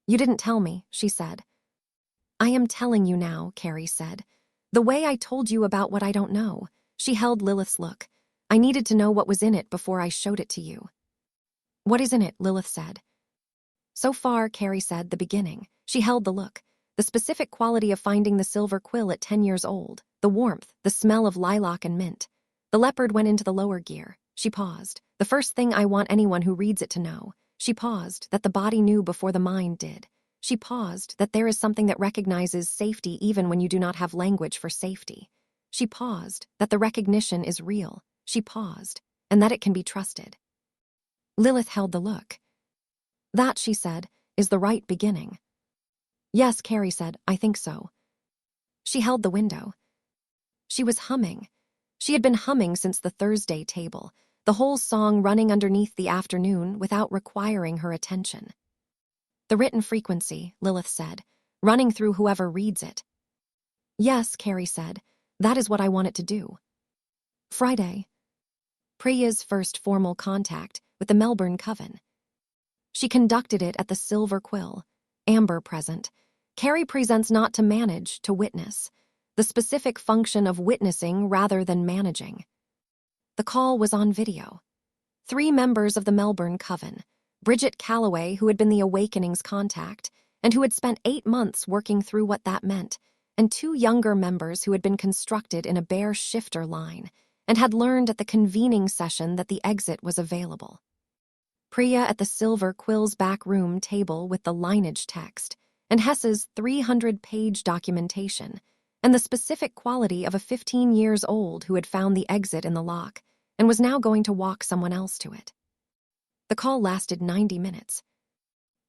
You didn't tell me, she said. I am telling you now, Carrie said. The way I told you about what I don't know. She held Lilith's look. I needed to know what was in it before I showed it to you. What is in it, Lilith said. So far, Carrie said, the beginning. She held the look. The specific quality of finding the silver quill at 10 years old. The warmth, the smell of lilac and mint. The leopard went into the lower gear. She paused. The first thing I want anyone who reads it to know. She paused, that the body knew before the mind did. She paused, that there is something that recognizes safety even when you do not have language for safety. She paused, that the recognition is real. She paused, and that it can be trusted. Lilith held the look. That, she said, is the right beginning. Yes, Carrie said, I think so. She held the window. She was humming. She had been humming since the Thursday table, the whole song running underneath the afternoon without requiring her attention. The written frequency, Lilith said, running through whoever reads it. Yes, Carrie said, that is what I want it to do. Friday. Priya's first formal contact with the Melbourne Coven. She conducted it at the Silver Quill. Amber present. Carrie presents not to manage, to witness. The specific function of witnessing rather than managing. The call was on video. 3 members of the Melbourne Coven. Bridget Calloway, who had been the Awakening's contact, and who had spent 8 months working through what that meant, and 2 younger members who had been constructed in a bare shifter line, and had learned at the convening session that the exit was available. Priya at the Silver Quill's back room table with the lineage text, and Hess's 300-page documentation, and the specific quality of a 15 years old who had found the exit in the lock, and was now going to walk someone else to it. The call lasted 90 minutes.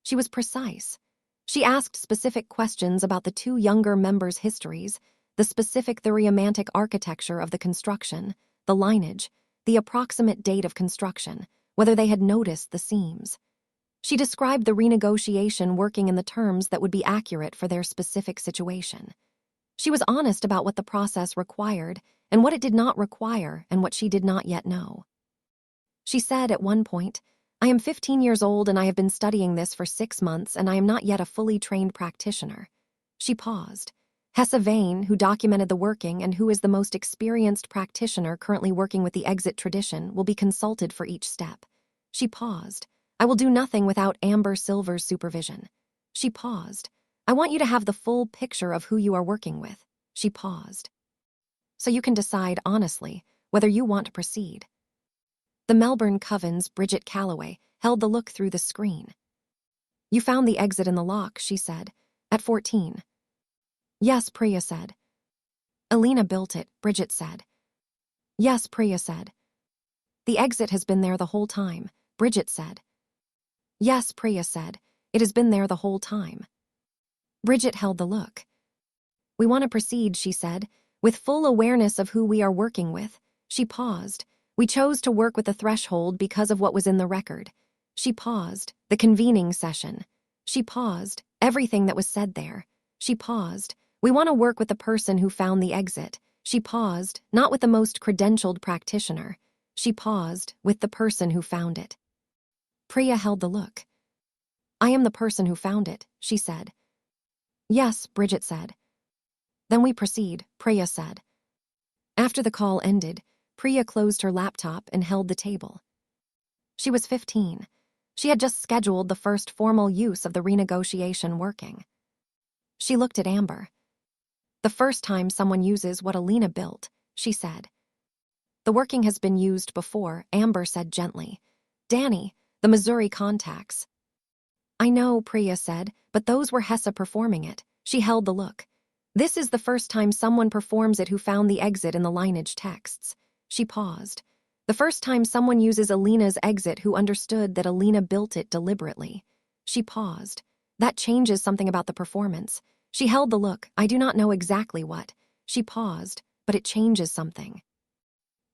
She was precise. She asked specific questions about the 2 younger members' histories, the specific theriamantic architecture of the construction, the lineage, the approximate date of construction, whether they had noticed the seams. She described the renegotiation working in the terms that would be accurate for their specific situation. She was honest about what the process required and what it did not require and what she did not yet know. She said at one point, I am 15 years old and I have been studying this for 6 months and I am not yet a fully trained practitioner. She paused. Hessa Vane, who documented the working and who is the most experienced practitioner currently working with the exit tradition, will be consulted for each step. She paused. I will do nothing without Amber Silver's supervision. She paused. I want you to have the full picture of who you are working with. She paused. So you can decide honestly whether you want to proceed. The Melbourne Coven's Bridget Calloway held the look through the screen. You found the exit in the lock, she said, at 14. Yes, Priya said. Alina built it, Bridget said. Yes, Priya said. The exit has been there the whole time, Bridget said. Yes, Priya said. It has been there the whole time. Bridget held the look. We want to proceed, she said, with full awareness of who we are working with. She paused. We chose to work with the threshold because of what was in the record. She paused. The convening session. She paused. Everything that was said there. She paused. We want to work with the person who found the exit. She paused, not with the most credentialed practitioner. She paused, with the person who found it. Priya held the look. I am the person who found it, she said. Yes, Bridget said. Then we proceed, Priya said. After the call ended, Priya closed her laptop and held the table. She was 15. She had just scheduled the first formal use of the renegotiation working. She looked at Amber. The first time someone uses what Alina built, she said. The working has been used before, Amber said gently. Danny, the Missouri contacts. I know, Priya said, but those were Hessa performing it. She held the look. This is the first time someone performs it who found the exit in the lineage texts. She paused. The first time someone uses Alina's exit who understood that Alina built it deliberately. She paused. That changes something about the performance. She held the look. I do not know exactly what. She paused, but it changes something.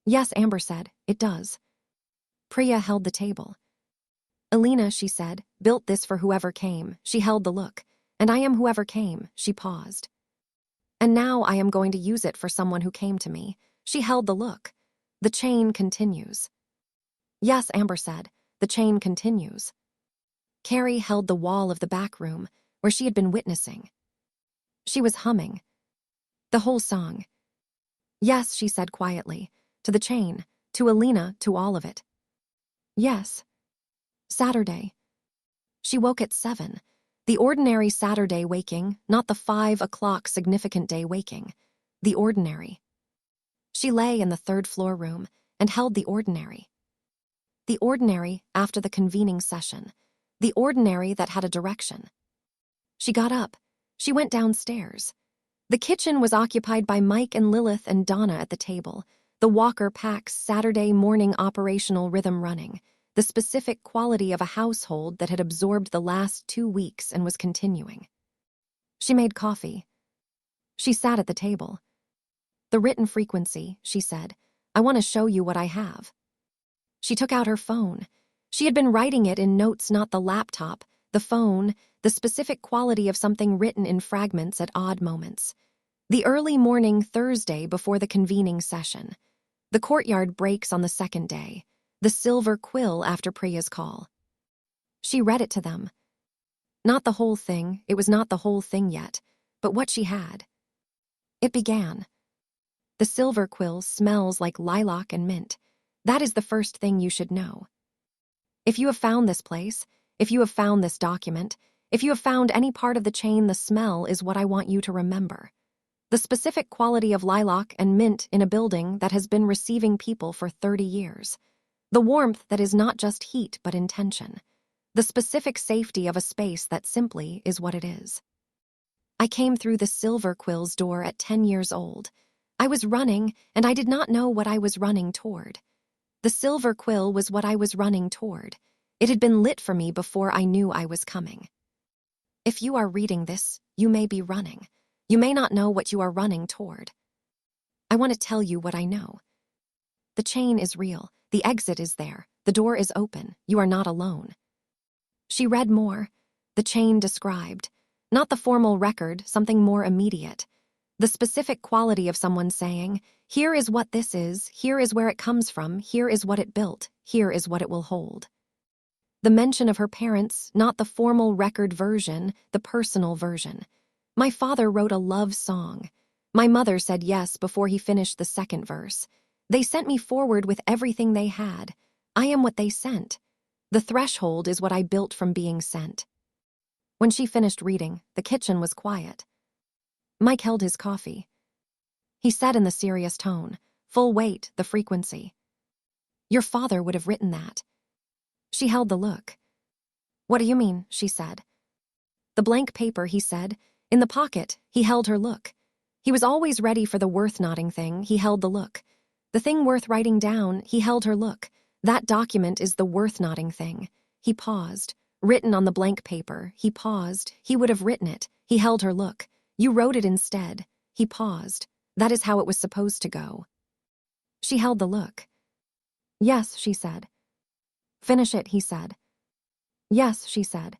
Yes, Amber said, it does. Priya held the table. Alina, she said, built this for whoever came. She held the look. And I am whoever came. She paused. And now I am going to use it for someone who came to me. She held the look. The chain continues. Yes, Amber said, the chain continues. Carrie held the wall of the back room, where she had been witnessing. She was humming. The whole song. Yes, she said quietly, to the chain, to Alina, to all of it. Yes. Saturday. She woke at 7. The ordinary Saturday waking, not the 5 o'clock significant day waking. The ordinary. She lay in the third-floor room and held the ordinary. The ordinary after the convening session. The ordinary that had a direction. She got up. She went downstairs. The kitchen was occupied by Mike and Lilith and Donna at the table. The Walker Pack's Saturday morning operational rhythm running. The specific quality of a household that had absorbed the last 2 weeks and was continuing. She made coffee. She sat at the table. The written frequency, she said. I want to show you what I have. She took out her phone. She had been writing it in notes, not the laptop, the phone, the specific quality of something written in fragments at odd moments. The early morning Thursday before the convening session. The courtyard breaks on the second day. The silver quill after Priya's call. She read it to them. Not the whole thing, it was not the whole thing yet, but what she had. It began. The silver quill smells like lilac and mint. That is the first thing you should know. If you have found this place, if you have found this document, if you have found any part of the chain, the smell is what I want you to remember. The specific quality of lilac and mint in a building that has been receiving people for 30 years. The warmth that is not just heat but intention. The specific safety of a space that simply is what it is. I came through the silver quill's door at 10 years old. I was running, and I did not know what I was running toward. The silver quill was what I was running toward. It had been lit for me before I knew I was coming. If you are reading this, you may be running. You may not know what you are running toward. I want to tell you what I know. The chain is real. The exit is there. The door is open. You are not alone. She read more. The chain described. Not the formal record, something more immediate. The specific quality of someone saying, here is what this is, here is where it comes from, here is what it built, here is what it will hold. The mention of her parents, not the formal record version, the personal version. My father wrote a love song. My mother said yes before he finished the second verse. They sent me forward with everything they had. I am what they sent. The threshold is what I built from being sent. When she finished reading, the kitchen was quiet. Mike held his coffee. He said in the serious tone, full weight, the frequency. Your father would have written that. She held the look. What do you mean, she said. The blank paper, he said. In the pocket, he held her look. He was always ready for the worth-noting thing, he held the look. The thing worth writing down, he held her look. That document is the worth-noting thing. He paused. Written on the blank paper. He paused. He would have written it. He held her look. You wrote it instead. He paused. That is how it was supposed to go. She held the look. Yes, she said. Finish it, he said. Yes, she said.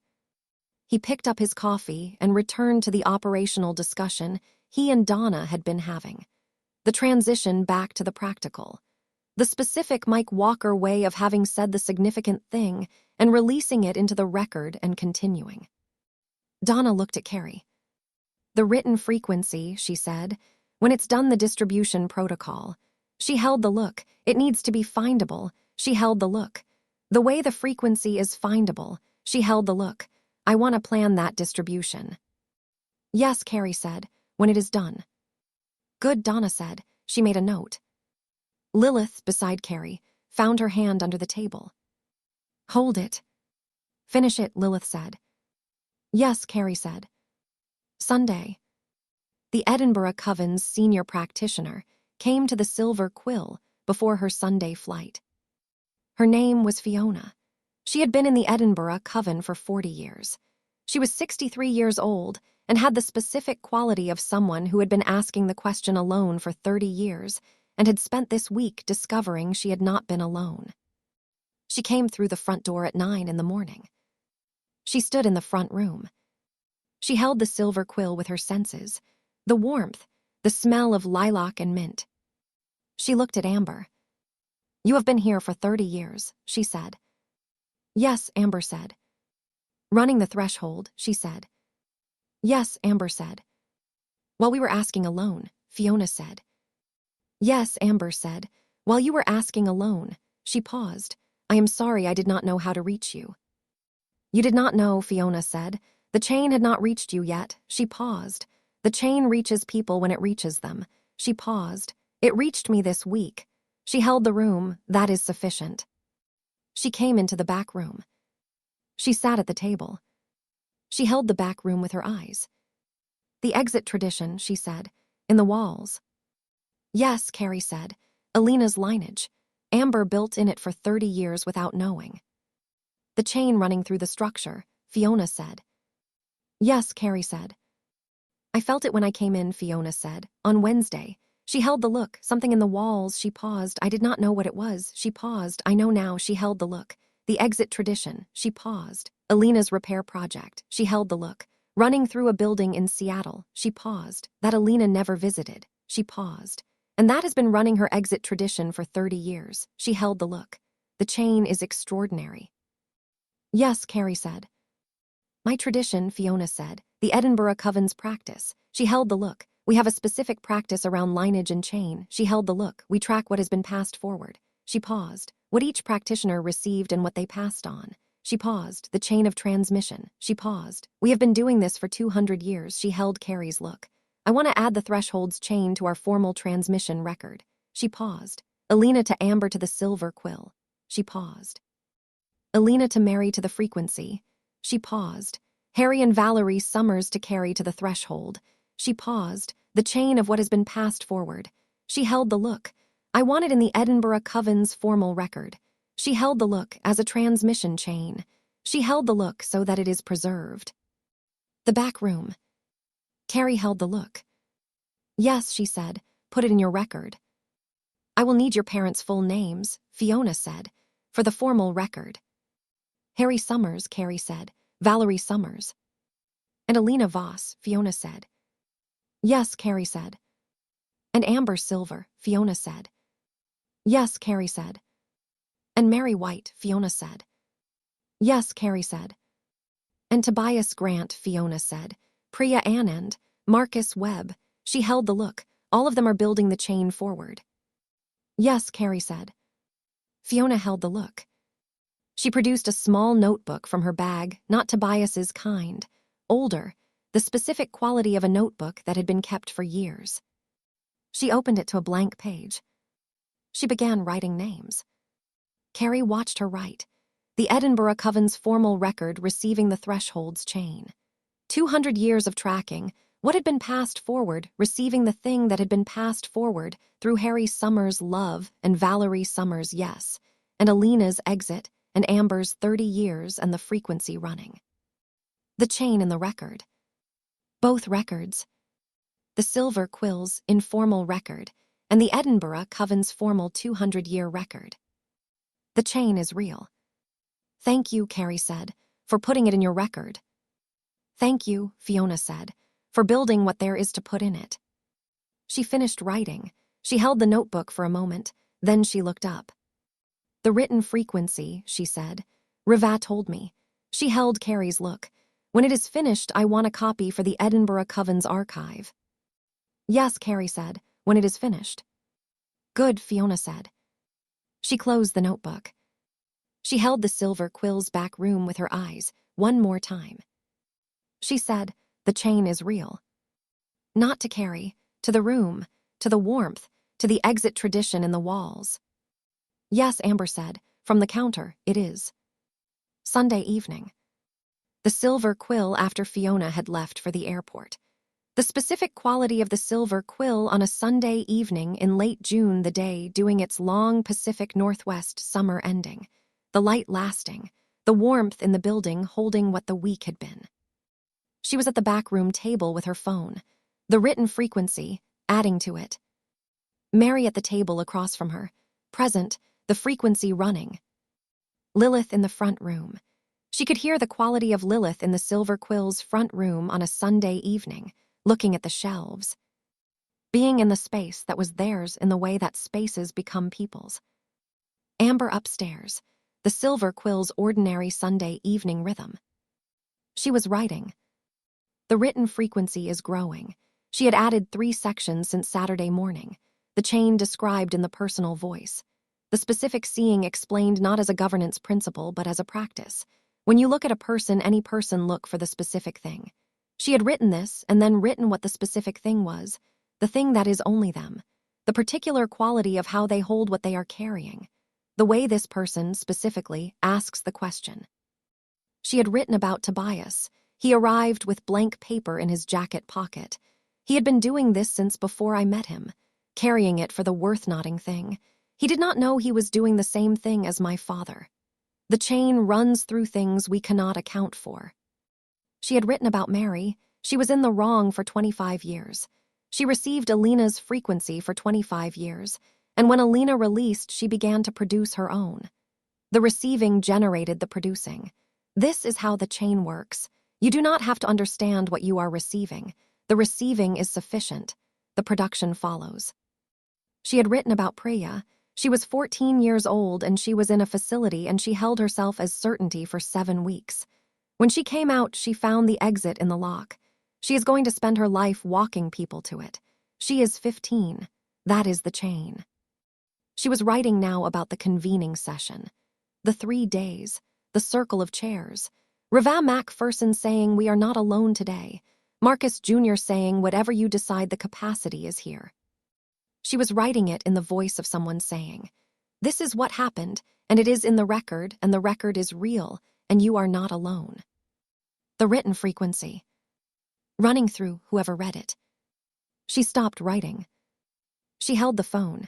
He picked up his coffee and returned to the operational discussion he and Donna had been having. The transition back to the practical. The specific Mike Walker way of having said the significant thing and releasing it into the record and continuing. Donna looked at Carrie. The written frequency, she said, when it's done the distribution protocol. She held the look. It needs to be findable. She held the look. The way the frequency is findable. She held the look. I want to plan that distribution. Yes, Carrie said, when it is done. Good, Donna said. She made a note. Lilith, beside Carrie, found her hand under the table. Hold it. Finish it, Lilith said. Yes, Carrie said. Sunday. The Edinburgh Coven's senior practitioner came to the Silver Quill before her Sunday flight. Her name was Fiona. She had been in the Edinburgh Coven for 40 years. She was 63 years old and had the specific quality of someone who had been asking the question alone for 30 years and had spent this week discovering she had not been alone. She came through the front door at 9 in the morning. She stood in the front room. She held the Silver Quill with her senses, the warmth, the smell of lilac and mint. She looked at Amber. You have been here for 30 years, she said. Yes, Amber said. Running the threshold, she said. Yes, Amber said. While we were asking alone, Fiona said. Yes, Amber said. While you were asking alone, she paused. I am sorry I did not know how to reach you. You did not know, Fiona said. The chain had not reached you yet. She paused. The chain reaches people when it reaches them. She paused. It reached me this week. She held the room. That is sufficient. She came into the back room. She sat at the table. She held the back room with her eyes. The exit tradition, she said, in the walls. Yes, Carrie said. Alina's lineage. Amber built in it for 30 years without knowing. The chain running through the structure, Fiona said. Yes, Carrie said. I felt it when I came in, Fiona said. On Wednesday. She held the look. Something in the walls. She paused. I did not know what it was. She paused. I know now. She held the look. The exit tradition. She paused. Alina's repair project. She held the look. Running through a building in Seattle. She paused. That Alina never visited. She paused. And that has been running her exit tradition for 30 years. She held the look. The chain is extraordinary. Yes, Carrie said. My tradition, Fiona said. The Edinburgh Coven's practice. She held the look. We have a specific practice around lineage and chain. She held the look. We track what has been passed forward. She paused. What each practitioner received and what they passed on. She paused. The chain of transmission. She paused. We have been doing this for 200 years. She held Carrie's look. I want to add the thresholds chain to our formal transmission record. She paused. Alina to Amber to the Silver Quill. She paused. Alina to Mary to the frequency. She paused. Harry and Valerie Summers to Carrie to the threshold. She paused. The chain of what has been passed forward. She held the look. I want it in the Edinburgh Coven's formal record. She held the look as a transmission chain. She held the look so that it is preserved. The back room. Carrie held the look. Yes, she said. Put it in your record. I will need your parents' full names, Fiona said, for the formal record. Harry Summers, Carrie said. Valerie Summers. And Alina Voss, Fiona said. Yes, Carrie said. And Amber Silver, Fiona said. Yes, Carrie said. And Mary White, Fiona said. Yes, Carrie said. And Tobias Grant, Fiona said. Priya Anand, Marcus Webb. She held the look. All of them are building the chain forward. Yes, Carrie said. Fiona held the look. She produced a small notebook from her bag, not Tobias's kind, older, the specific quality of a notebook that had been kept for years. She opened it to a blank page. She began writing names. Carrie watched her write. The Edinburgh Coven's formal record receiving the thresholds chain. 200 years of tracking, what had been passed forward, receiving the thing that had been passed forward through Harry Summers' love and Valerie Summers' yes, and Alina's exit, and Amber's 30 years and the frequency running. The chain and the record. Both records. The Silver Quill's informal record and the Edinburgh Coven's formal 200-year record. The chain is real. Thank you, Carrie said, for putting it in your record. Thank you, Fiona said, for building what there is to put in it. She finished writing. She held the notebook for a moment, then she looked up. The written frequency, she said. Riva told me. She held Carrie's look. When it is finished, I want a copy for the Edinburgh Coven's archive. Yes, Carrie said, when it is finished. Good, Fiona said. She closed the notebook. She held the Silver Quill's back room with her eyes, one more time. She said, the chain is real. Not to Carrie, to the room, to the warmth, to the exit tradition in the walls. Yes, Amber said, from the counter, it is. Sunday evening. The Silver Quill after Fiona had left for the airport. The specific quality of the Silver Quill on a Sunday evening in late June, the day doing its long Pacific Northwest summer ending. The light lasting, the warmth in the building holding what the week had been. She was at the back room table with her phone, the written frequency, adding to it. Mary at the table across from her, present, the frequency running. Lilith in the front room. She could hear the quality of Lilith in the Silver Quill's front room on a Sunday evening, looking at the shelves. Being in the space that was theirs in the way that spaces become people's. Amber upstairs, the Silver Quill's ordinary Sunday evening rhythm. She was writing. The written frequency is growing. She had added 3 sections since Saturday morning, the chain described in the personal voice. The specific seeing explained not as a governance principle but as a practice. When you look at a person, any person look for the specific thing. She had written this and then written what the specific thing was, the thing that is only them, the particular quality of how they hold what they are carrying, the way this person, specifically, asks the question. She had written about Tobias. He arrived with blank paper in his jacket pocket. He had been doing this since before I met him, carrying it for the worth-noting thing. He did not know he was doing the same thing as my father. The chain runs through things we cannot account for. She had written about Mary. She was in the wrong for 25 years. She received Alina's frequency for 25 years, and when Alina released, she began to produce her own. The receiving generated the producing. This is how the chain works. You do not have to understand what you are receiving. The receiving is sufficient. The production follows. She had written about Priya. She was 14 years old and she was in a facility and she held herself as certainty for 7 weeks. When she came out, she found the exit in the lock. She is going to spend her life walking people to it. She is 15. That is the chain. She was writing now about the convening session. The 3 days. The circle of chairs. Riva Macpherson saying, we are not alone today. Marcus Jr. saying, whatever you decide, the capacity is here. She was writing it in the voice of someone saying, this is what happened, and it is in the record, and the record is real, and you are not alone. The written frequency. Running through whoever read it. She stopped writing. She held the phone.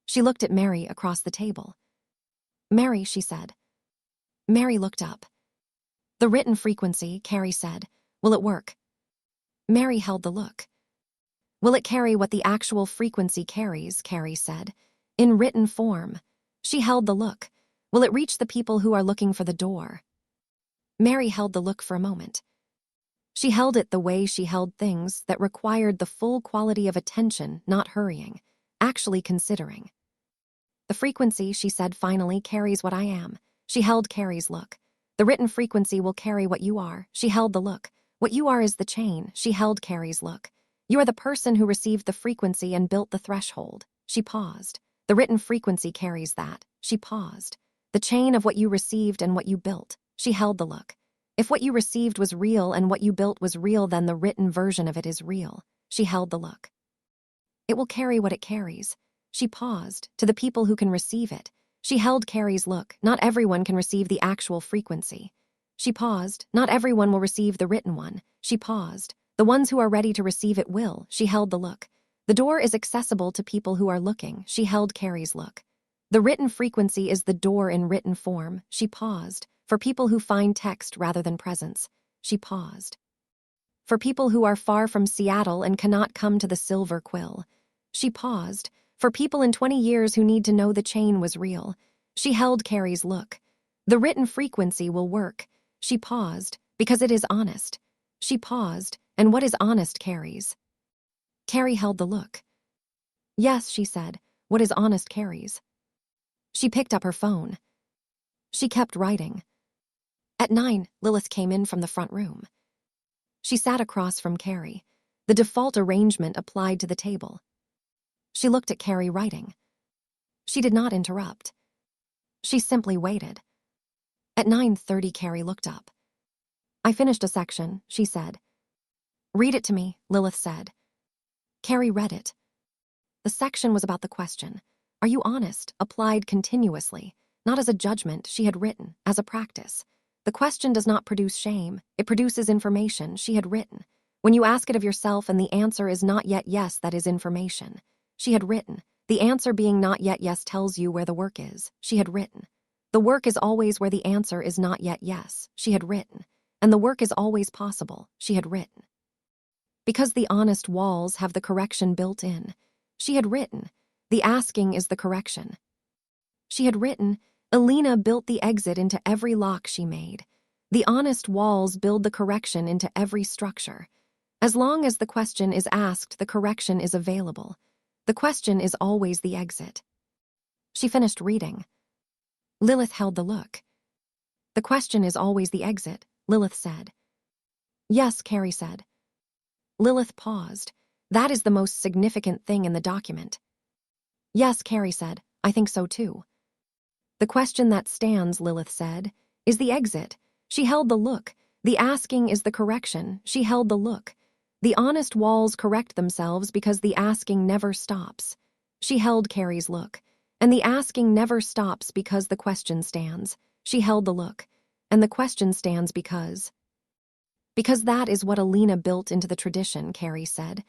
She looked at Mary across the table. Mary, she said. Mary looked up. The written frequency, Carrie said. Will it work? Mary held the look. Will it carry what the actual frequency carries, Carrie said. In written form. She held the look. Will it reach the people who are looking for the door? Mary held the look for a moment. She held it the way she held things that required the full quality of attention, not hurrying, actually considering. The frequency, she said finally, carries what I am. She held Carrie's look. The written frequency will carry what you are. She held the look. What you are is the chain. She held Carrie's look. You are the person who received the frequency and built the threshold. She paused. The written frequency carries that. She paused. The chain of what you received and what you built. She held the look. If what you received was real and what you built was real, then the written version of it is real. She held the look. It will carry what it carries. She paused. To the people who can receive it. She held Carrie's look. Not everyone can receive the actual frequency. She paused. Not everyone will receive the written one. She paused. The ones who are ready to receive it will. She held the look. The door is accessible to people who are looking. She held Carrie's look. The written frequency is the door in written form. She paused. For people who find text rather than presence. She paused. For people who are far from Seattle and cannot come to the silver quill. She paused. For people in 20 years who need to know the chain was real. She held Carrie's look. The written frequency will work. She paused, because it is honest. She paused, and what is honest carries. Carrie held the look. Yes, she said, what is honest carries. She picked up her phone. She kept writing. At 9, Lilith came in from the front room. She sat across from Carrie. The default arrangement applied to the table. She looked at Carrie writing. She did not interrupt. She simply waited. At 9:30, Carrie looked up. I finished a section, she said. Read it to me, Lilith said. Carrie read it. The section was about the question, are you honest, applied continuously, not as a judgment she had written, as a practice. The question does not produce shame, it produces information she had written. When you ask it of yourself and the answer is not yet yes, that is information. She had written. The answer being not yet yes tells you where the work is. She had written. The work is always where the answer is not yet yes. She had written. And the work is always possible. She had written. Because the honest walls have the correction built in. She had written. The asking is the correction. She had written. Alina built the exit into every lock she made. The honest walls build the correction into every structure. As long as the question is asked, the correction is available. The question is always the exit. She finished reading. Lilith held the look. The question is always the exit, Lilith said. Yes, Carrie said. Lilith paused. That is the most significant thing in the document. Yes, Carrie said, I think so too. The question that stands, Lilith said, is the exit. She held the look. The asking is the correction. She held the look. The honest walls correct themselves because the asking never stops. She held Carrie's look. And the asking never stops because the question stands. She held the look. And the question stands because that is what Alina built into the tradition, Carrie said.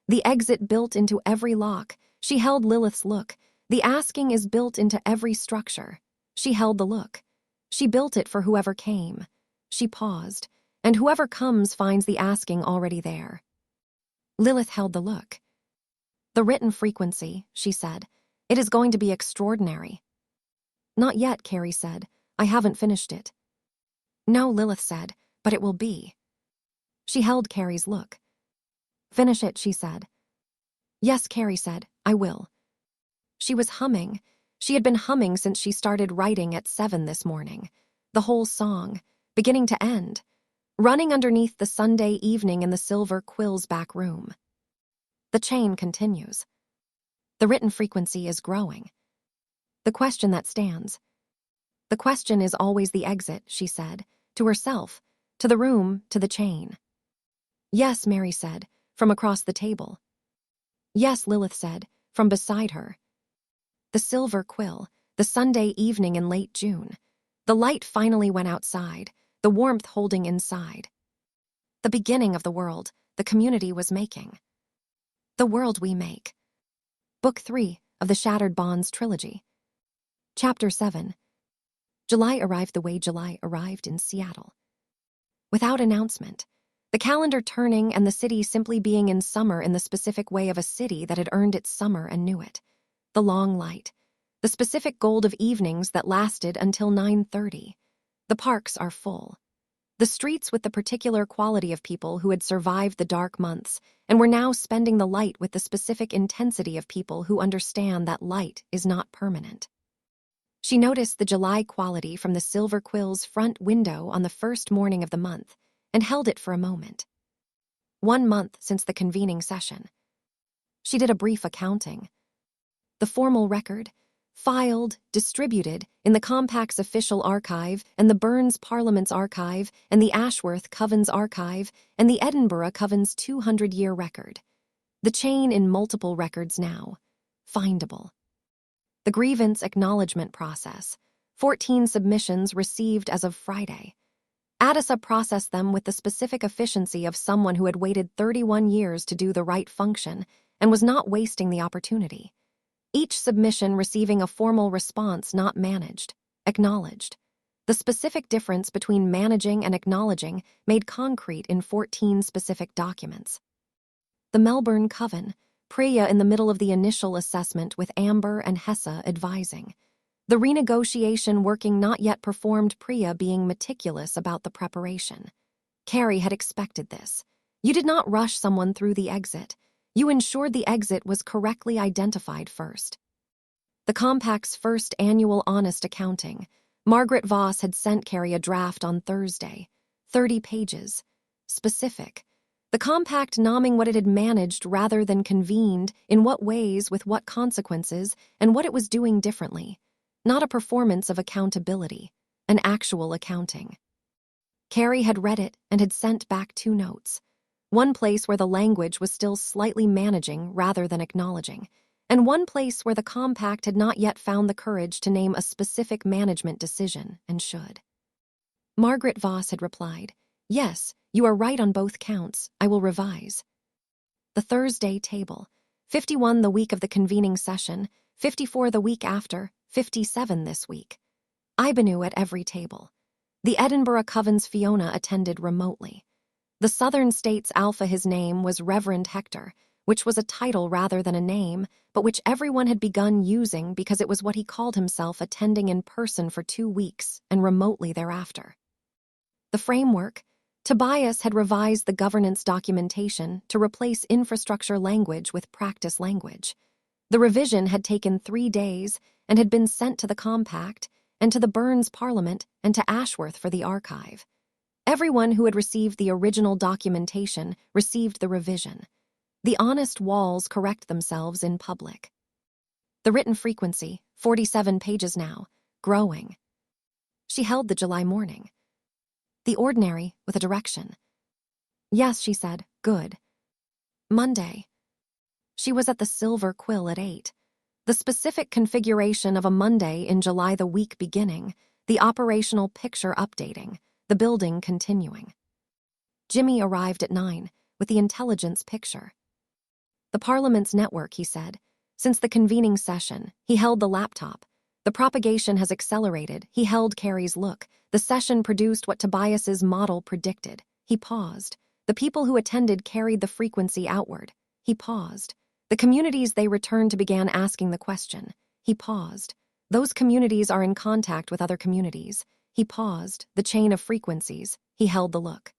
The exit built into every lock. She held Lilith's look. The asking is built into every structure. She held the look. She built it for whoever came. She paused, and whoever comes finds the asking already there. Lilith held the look. The written frequency, she said. It is going to be extraordinary. Not yet, Carrie said. I haven't finished it. No, Lilith said, but it will be. She held Carrie's look. Finish it, she said. Yes, Carrie said, I will. She was humming. She had been humming since she started writing at 7 this morning. The whole song, beginning to end, running underneath the Sunday evening in the silver quill's back room. The chain continues. The written frequency is growing. The question that stands. The question is always the exit, she said, to herself, to the room, to the chain. Yes, Mary said, from across the table. Yes, Lilith said, from beside her. The silver quill, the Sunday evening in late June. The light finally went outside, the warmth holding inside. The beginning of the world, the community was making. The world we make. Book 3 of the Shattered Bonds trilogy. Chapter 7. July arrived the way July arrived in Seattle. Without announcement. The calendar turning and the city simply being in summer in the specific way of a city that had earned its summer and knew it. The long light. The specific gold of evenings that lasted until 9:30. The parks are full. The streets with the particular quality of people who had survived the dark months and were now spending the light with the specific intensity of people who understand that light is not permanent. She noticed the July quality from the silver quill's front window on the first morning of the month and held it for a moment. 1 month since the convening session. She did a brief accounting. The formal record, filed, distributed in the Compact's official archive and the Burns Parliament's archive and the Ashworth Coven's archive and the Edinburgh Coven's 200-year record. The chain in multiple records now. Findable. The grievance acknowledgement process. 14 submissions received as of Friday. ADISA processed them with the specific efficiency of someone who had waited 31 years to do the right function and was not wasting the opportunity. each submission receiving a formal response not managed, acknowledged. The specific difference between managing and acknowledging made concrete in 14 specific documents. The Melbourne Coven, Priya in the middle of the initial assessment with Amber and Hessa advising. The renegotiation working not yet performed, Priya being meticulous about the preparation. Carrie had expected this. You did not rush someone through the exit. You ensured the exit was correctly identified first. The compact's first annual honest accounting. Margaret Voss had sent Carrie a draft on Thursday. 30 pages. Specific. The compact nomming what it had managed rather than convened, in what ways, with what consequences, and what it was doing differently. Not a performance of accountability, an actual accounting. Carrie had read it and had sent back 2 notes. One place where the language was still slightly managing rather than acknowledging, and one place where the compact had not yet found the courage to name a specific management decision and should. Margaret Voss had replied, "Yes, you are right on both counts. I will revise." The Thursday table. 51 the week of the convening session, 54 the week after, 57 this week. Ibanu at every table. The Edinburgh Coven's Fiona attended remotely. The Southern States Alpha, his name was Reverend Hector, which was a title rather than a name, but which everyone had begun using because it was what he called himself, attending in person for 2 weeks and remotely thereafter. The framework. Tobias had revised the governance documentation to replace infrastructure language with practice language. The revision had taken 3 days and had been sent to the compact and to the Burns Parliament and to Ashworth for the archive. Everyone who had received the original documentation received the revision. The honest walls correct themselves in public. The written frequency, 47 pages now, growing. She held the July morning. The ordinary, with a direction. Yes, she said, good. Monday. She was at the Silver Quill at 8. The specific configuration of a Monday in July, the week beginning, the operational picture updating, the building continuing. Jimmy arrived at 9, with the intelligence picture. The Parliament's network, he said. Since the convening session, he held the laptop. The propagation has accelerated. He held Carrie's look. The session produced what Tobias's model predicted. He paused. The people who attended carried the frequency outward. He paused. The communities they returned to began asking the question. He paused. Those communities are in contact with other communities. He paused. The chain of frequencies. He held the look.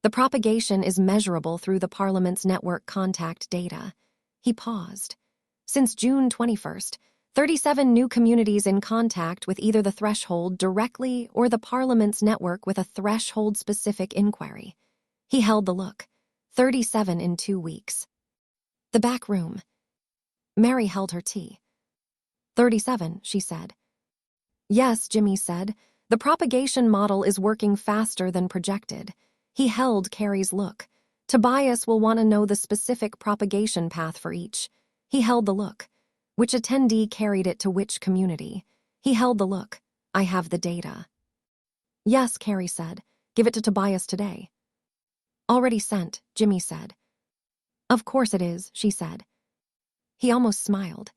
The propagation is measurable through the Parliament's network contact data. He paused. Since June 21st, 37 new communities in contact with either the threshold directly or the Parliament's network with a threshold-specific inquiry. He held the look. 37 in 2 weeks. The back room. Mary held her tea. 37, she said. Yes, Jimmy said. The propagation model is working faster than projected. He held Carrie's look. Tobias will want to know the specific propagation path for each. He held the look. Which attendee carried it to which community? He held the look. I have the data. Yes, Carrie said. Give it to Tobias today. Already sent, Jimmy said. Of course it is, she said. He almost smiled.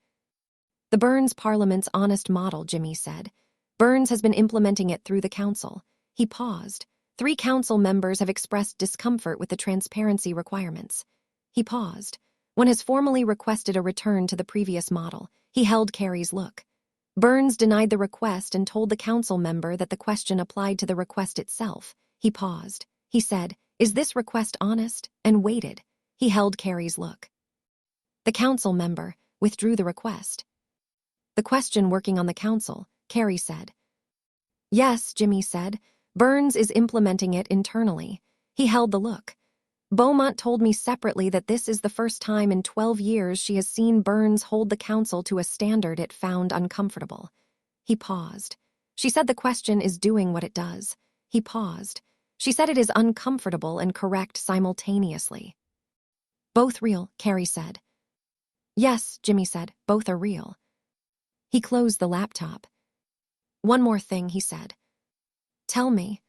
The Burns Parliament's honest model, Jimmy said. Burns has been implementing it through the council. He paused. 3 council members have expressed discomfort with the transparency requirements. He paused. One has formally requested a return to the previous model. He held Carrie's look. Burns denied the request and told the council member that the question applied to the request itself. He paused. He said, "Is this request honest?" and waited. He held Carrie's look. The council member withdrew the request. The question working on the council, Carrie said. Yes, Jimmy said. Burns is implementing it internally. He held the look. Beaumont told me separately that this is the first time in 12 years she has seen Burns hold the council to a standard it found uncomfortable. He paused. She said the question is doing what it does. He paused. She said it is uncomfortable and correct simultaneously. Both real, Carrie said. Yes, Jimmy said, both are real. He closed the laptop. One more thing, he said. Tell me.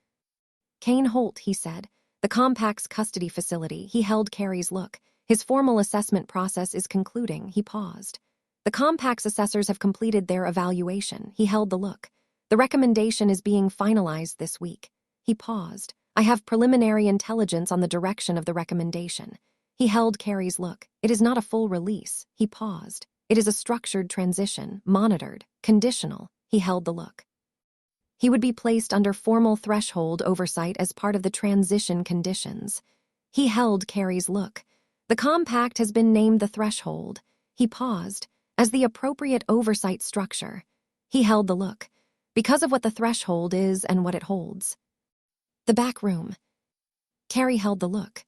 Kane Holt, he said. The compact's custody facility. He held Carrie's look. His formal assessment process is concluding. He paused. The compact's assessors have completed their evaluation. He held the look. The recommendation is being finalized this week. He paused. I have preliminary intelligence on the direction of the recommendation. He held Carrie's look. It is not a full release. He paused. It is a structured transition, monitored, conditional. He held the look. He would be placed under formal threshold oversight as part of the transition conditions. He held Carrie's look. The compact has been named the threshold. He paused. As the appropriate oversight structure. He held the look. Because of what the threshold is and what it holds. The back room. Carrie held the look.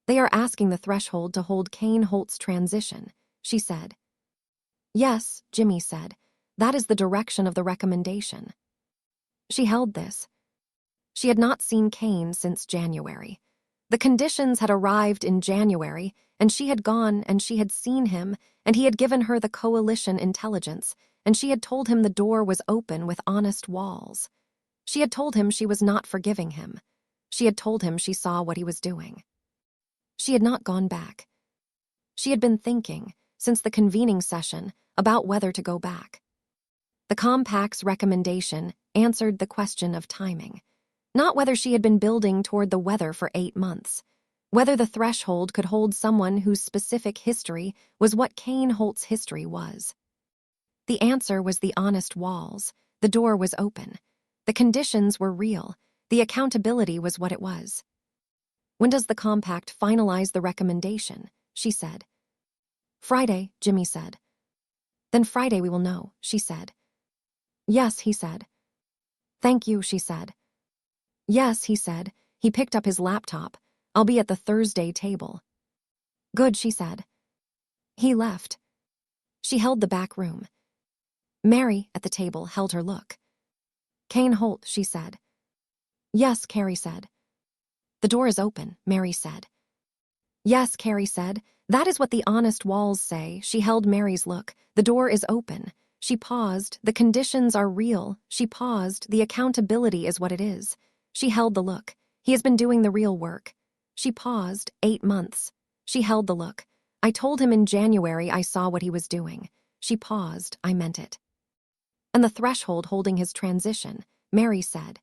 They are asking the threshold to hold Kane Holt's transition, she said. Yes, Jimmy said. That is the direction of the recommendation. She held this. She had not seen Kane since January. The conditions had arrived in January, and she had gone and she had seen him, and he had given her the coalition intelligence, and she had told him the door was open with honest walls. She had told him she was not forgiving him. She had told him she saw what he was doing. She had not gone back. She had been thinking, since the convening session, about whether to go back. The compact's recommendation answered the question of timing. Not whether she had been building toward the weather for 8 months. Whether the threshold could hold someone whose specific history was what Kane Holt's history was. The answer was the honest walls. The door was open. The conditions were real. The accountability was what it was. When does the compact finalize the recommendation? She said. Friday, Jimmy said. Then Friday we will know, she said. Yes, he said. Thank you, she said. Yes, he said. He picked up his laptop. I'll be at the Thursday table. Good, she said. He left. She held the back room. Mary, at the table, held her look. Kane Holt, she said. Yes, Carrie said. The door is open, Mary said. Yes, Carrie said. That is what the honest walls say. She held Mary's look. The door is open. She paused. The conditions are real. She paused. The accountability is what it is. She held the look. He has been doing the real work. She paused. 8 months. She held the look. I told him in January I saw what he was doing. She paused. I meant it. And the threshold holding his transition, Mary said.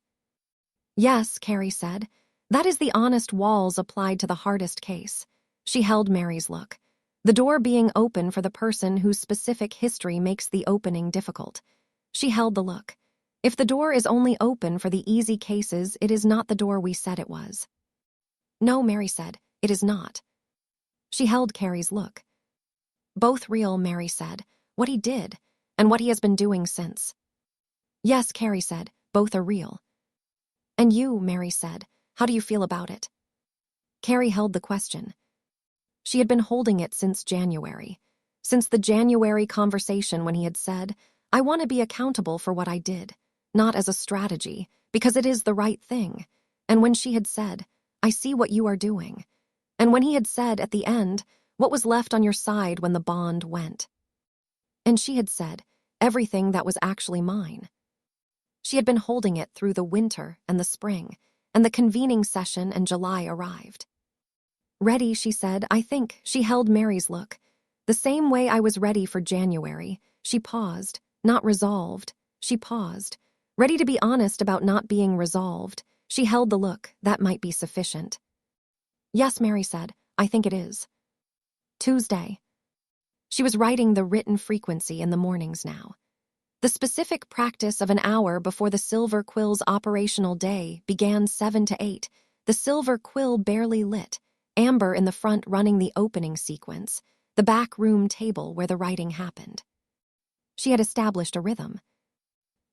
Yes, Carrie said. That is the honest walls applied to the hardest case. She held Mary's look. The door being open for the person whose specific history makes the opening difficult. She held the look. If the door is only open for the easy cases, it is not the door we said it was. No, Mary said, it is not. She held Carrie's look. Both real, Mary said, what he did, and what he has been doing since. Yes, Carrie said, both are real. And you, Mary said, how do you feel about it? Carrie held the question. She had been holding it since January. Since the January conversation when he had said, I want to be accountable for what I did, not as a strategy, because it is the right thing. And when she had said, I see what you are doing. And when he had said at the end, what was left on your side when the bond went? And she had said, everything that was actually mine. She had been holding it through the winter and the spring, and the convening session and July arrived. Ready, she said, I think. She held Mary's look. The same way I was ready for January. She paused, not resolved. She paused, ready to be honest about not being resolved. She held the look. That might be sufficient. Yes, Mary said, I think it is. Tuesday. She was writing the written frequency in the mornings now. The specific practice of an hour before the Silver Quill's operational day began 7 to 8. The Silver Quill barely lit, Amber in the front running the opening sequence, the back room table where the writing happened. She had established a rhythm.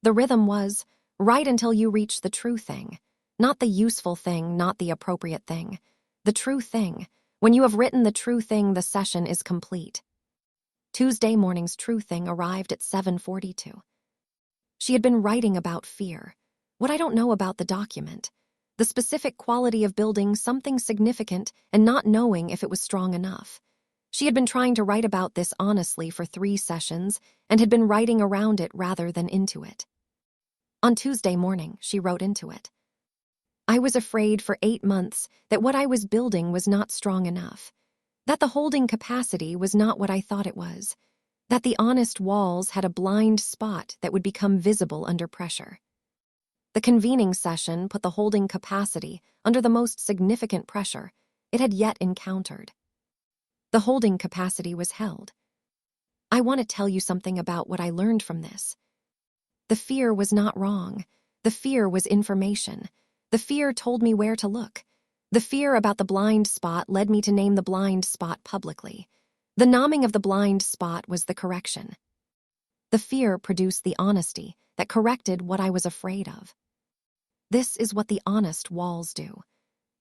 The rhythm was, write until you reach the true thing, not the useful thing, not the appropriate thing. The true thing. When you have written the true thing, the session is complete. Tuesday morning's true thing arrived at 7:42. She had been writing about fear. What I don't know about the document. The specific quality of building something significant and not knowing if it was strong enough. She had been trying to write about this honestly for 3 sessions and had been writing around it rather than into it. On Tuesday morning, she wrote into it. I was afraid for 8 months that what I was building was not strong enough, that the holding capacity was not what I thought it was. That the honest walls had a blind spot that would become visible under pressure. The convening session put the holding capacity under the most significant pressure it had yet encountered. The holding capacity was held. I want to tell you something about what I learned from this. The fear was not wrong. The fear was information. The fear told me where to look. The fear about the blind spot led me to name the blind spot publicly. The naming of the blind spot was the correction. The fear produced the honesty that corrected what I was afraid of. This is what the honest walls do.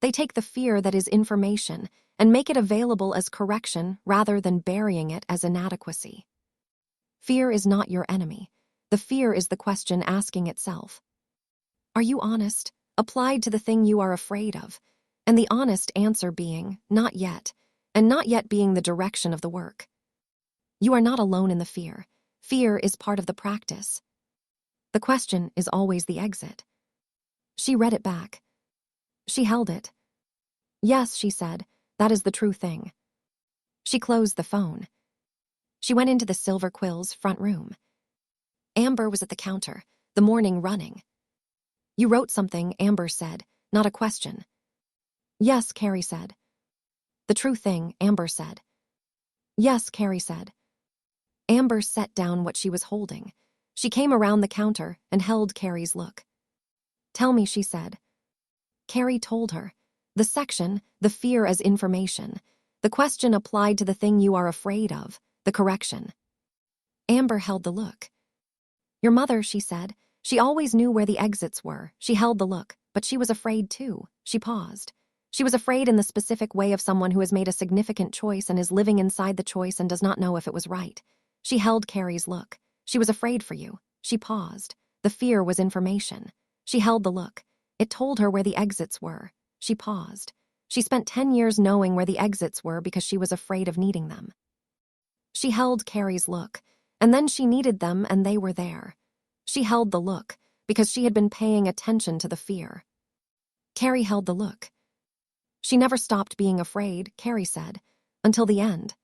They take the fear that is information and make it available as correction rather than burying it as inadequacy. Fear is not your enemy. The fear is the question asking itself. Are you honest, applied to the thing you are afraid of? And the honest answer being, not yet, and not yet being the direction of the work. You are not alone in the fear. Fear is part of the practice. The question is always the exit. She read it back. She held it. Yes, she said, that is the true thing. She closed the phone. She went into the Silver Quill's front room. Amber was at the counter, the morning running. You wrote something, Amber said, not a question. Yes, Carrie said. The true thing, Amber said. Yes, Carrie said. Amber set down what she was holding. She came around the counter and held Carrie's look. Tell me, she said. Carrie told her. The section, the fear as information. The question applied to the thing you are afraid of, the correction. Amber held the look. Your mother, she said. She always knew where the exits were. She held the look, but she was afraid too. She paused. She was afraid in the specific way of someone who has made a significant choice and is living inside the choice and does not know if it was right. She held Carrie's look. She was afraid for you. She paused. The fear was information. She held the look. It told her where the exits were. She paused. She spent 10 years knowing where the exits were because she was afraid of needing them. She held Carrie's look, and then she needed them and they were there. She held the look because she had been paying attention to the fear. Carrie held the look. She never stopped being afraid, Carrie said, until the end.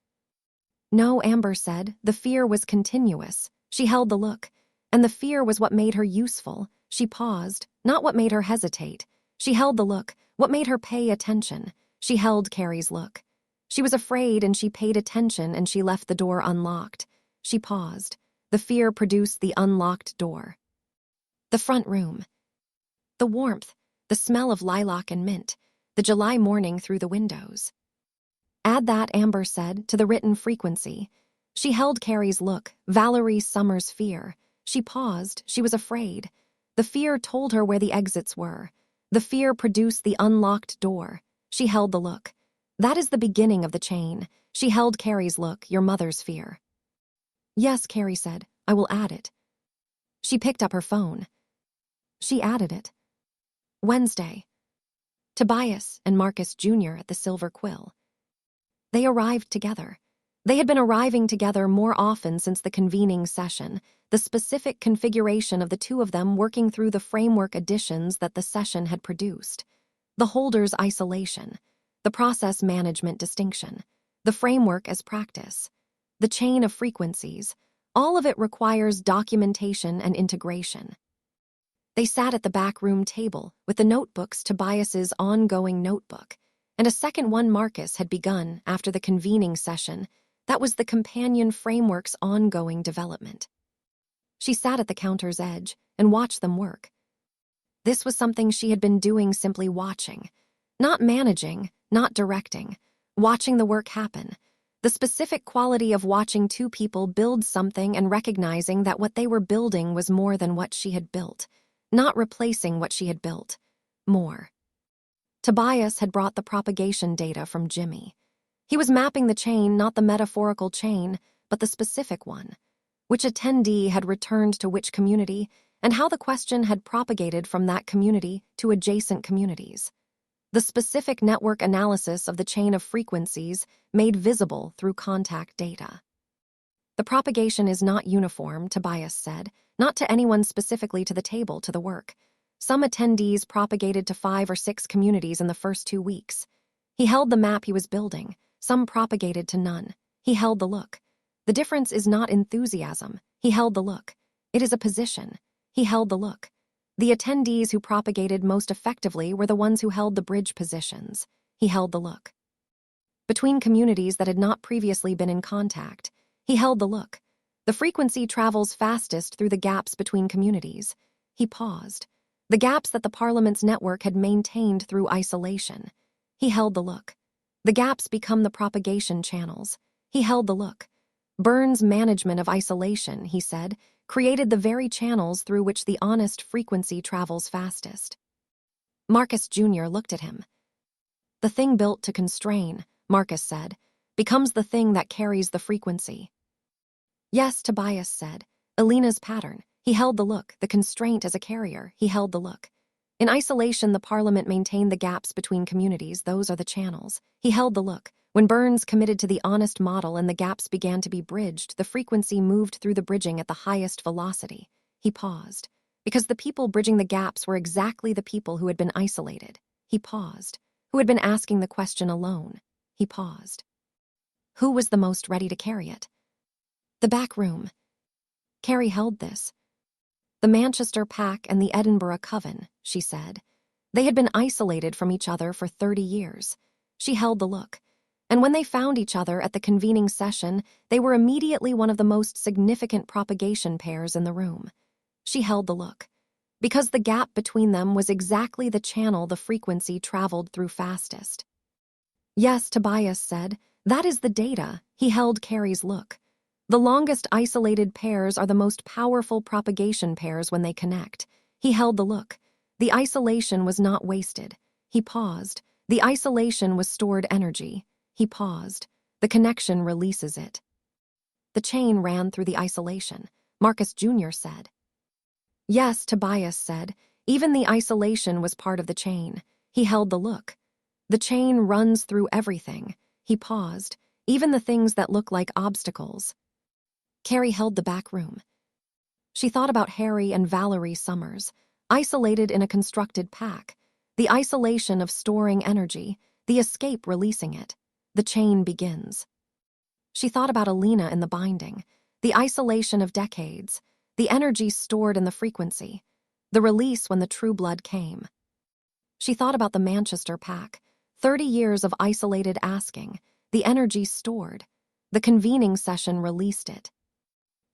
No, Amber said, the fear was continuous. She held the look, and the fear was what made her useful. She paused, not what made her hesitate. She held the look, what made her pay attention. She held Carrie's look. She was afraid and she paid attention and she left the door unlocked. She paused. The fear produced the unlocked door. The front room. The warmth, the smell of lilac and mint, the July morning through the windows. Add that, Amber said, to the written frequency. She held Carrie's look, Valerie Summers' fear. She paused. She was afraid. The fear told her where the exits were. The fear produced the unlocked door. She held the look. That is the beginning of the chain. She held Carrie's look, your mother's fear. Yes, Carrie said, I will add it. She picked up her phone. She added it. Wednesday. Tobias and Marcus Jr. at the Silver Quill. They arrived together. They had been arriving together more often since the convening session, the specific configuration of the two of them working through the framework additions that the session had produced. The holder's isolation, the process management distinction, the framework as practice, the chain of frequencies, all of it requires documentation and integration. They sat at the backroom table with the notebooks Tobias's ongoing notebook, and a second one Marcus had begun after the convening session. That was the companion framework's ongoing development. She sat at the counter's edge and watched them work. This was something she had been doing, simply watching, not managing, not directing, watching the work happen. The specific quality of watching two people build something and recognizing that what they were building was more than what she had built, not replacing what she had built, more. Tobias had brought the propagation data from Jimmy. He was mapping the chain, not the metaphorical chain, but the specific one. Which attendee had returned to which community, and how the question had propagated from that community to adjacent communities. The specific network analysis of the chain of frequencies made visible through contact data. The propagation is not uniform, Tobias said, not to anyone specifically to the table, to the work. Some attendees propagated to 5 or 6 communities in the first 2 weeks. He held the map he was building. Some propagated to none. He held the look. The difference is not enthusiasm. He held the look. It is a position. He held the look. The attendees who propagated most effectively were the ones who held the bridge positions. He held the look. Between communities that had not previously been in contact, he held the look. The frequency travels fastest through the gaps between communities. He paused. The gaps that the Parliament's network had maintained through isolation. He held the look. The gaps become the propagation channels. He held the look. Burns' management of isolation, he said, created the very channels through which the honest frequency travels fastest. Marcus Jr. looked at him. The thing built to constrain, Marcus said, becomes the thing that carries the frequency. Yes, Tobias said. Alina's pattern. He held the look, the constraint as a carrier. He held the look. In isolation, the Parliament maintained the gaps between communities. Those are the channels. He held the look. When Burns committed to the honest model and the gaps began to be bridged, the frequency moved through the bridging at the highest velocity. He paused. Because the people bridging the gaps were exactly the people who had been isolated. He paused. Who had been asking the question alone. He paused. Who was the most ready to carry it? The back room. Carrie held this. The Manchester Pack and the Edinburgh Coven, she said. They had been isolated from each other for 30 years. She held the look. And when they found each other at the convening session, they were immediately one of the most significant propagation pairs in the room. She held the look. Because the gap between them was exactly the channel the frequency traveled through fastest. Yes, Tobias said. That is the data. He held Carrie's look. The longest isolated pairs are the most powerful propagation pairs when they connect. He held the look. The isolation was not wasted. He paused. The isolation was stored energy. He paused. The connection releases it. The chain ran through the isolation, Marcus Jr. said. Yes, Tobias said. Even the isolation was part of the chain. He held the look. The chain runs through everything. He paused. Even the things that look like obstacles. Carrie held the back room. She thought about Harry and Valerie Summers, isolated in a constructed pack. The isolation of storing energy, the escape releasing it. The chain begins. She thought about Alina in the binding, the isolation of decades, the energy stored in the frequency, the release when the true blood came. She thought about the Manchester Pack, 30 years of isolated asking, the energy stored. The convening session released it.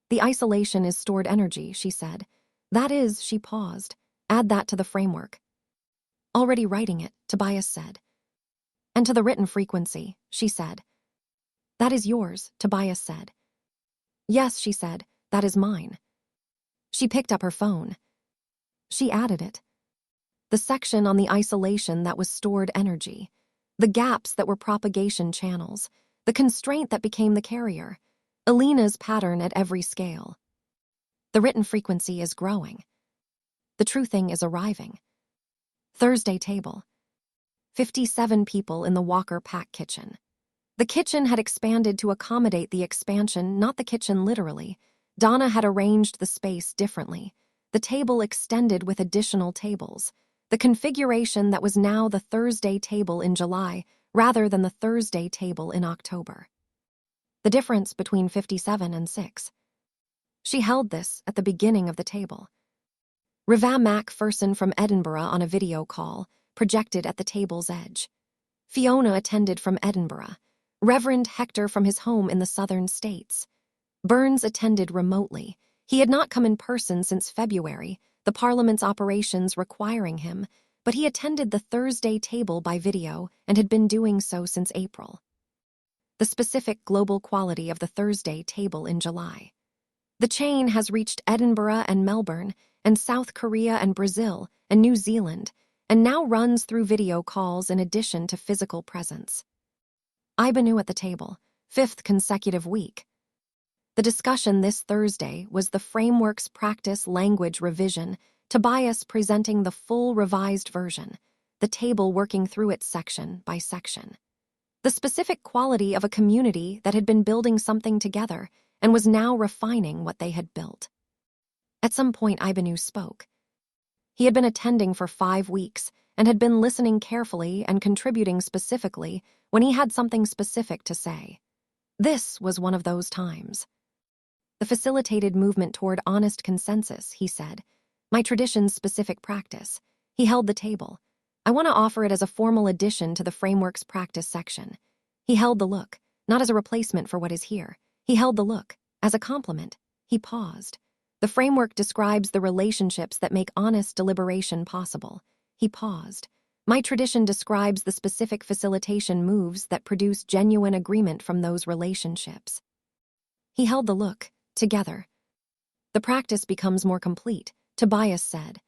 The isolation is stored energy, she said. That is, she paused. Add that to the framework. Already writing it, Tobias said. And to the written frequency, she said. That is yours, Tobias said. Yes, she said, that is mine. She picked up her phone. She added it. The section on the isolation that was stored energy, the gaps that were propagation channels, the constraint that became the carrier, Alina's pattern at every scale. The written frequency is growing. The true thing is arriving. Thursday table. 57 people in the Walker Pack kitchen. The kitchen had expanded to accommodate the expansion, not the kitchen literally. Donna had arranged the space differently. The table extended with additional tables. The configuration that was now the Thursday table in July rather than the Thursday table in October. The difference between 57 and 6. She held this at the beginning of the table. Riva Macpherson from Edinburgh on a video call, projected at the table's edge. Fiona attended from Edinburgh. Reverend Hector from his home in the southern states. Burns attended remotely. He had not come in person since February, the Parliament's operations requiring him, but he attended the Thursday table by video and had been doing so since April. The specific global quality of the Thursday table in July. The chain has reached Edinburgh and Melbourne, and South Korea and Brazil, and New Zealand, and now runs through video calls in addition to physical presence. Ibanu at the table, 5th consecutive week. The discussion this Thursday was the framework's practice language revision, Tobias presenting the full revised version, the table working through it section by section. The specific quality of a community that had been building something together and was now refining what they had built. At some point, Ibanu spoke. He had been attending for 5 weeks and had been listening carefully and contributing specifically when he had something specific to say. This was one of those times. The facilitated movement toward honest consensus, he said. My tradition's specific practice. He held the table. I want to offer it as a formal addition to the framework's practice section. He held the look, not as a replacement for what is here. He held the look, as a complement. He paused. The framework describes the relationships that make honest deliberation possible. He paused. My tradition describes the specific facilitation moves that produce genuine agreement from those relationships. He held the look, together. The practice becomes more complete, Tobias said.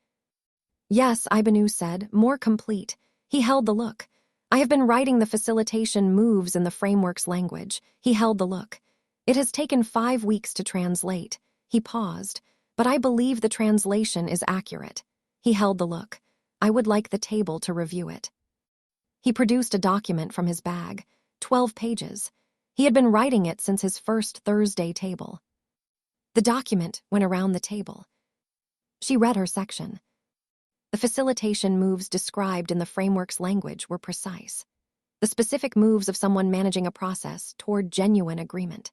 Yes, Ibanu said, more complete. He held the look. I have been writing the facilitation moves in the framework's language. He held the look. It has taken 5 weeks to translate. He paused, but I believe the translation is accurate. He held the look. I would like the table to review it. He produced a document from his bag, 12 pages. He had been writing it since his first Thursday table. The document went around the table. She read her section. The facilitation moves described in the framework's language were precise. The specific moves of someone managing a process toward genuine agreement.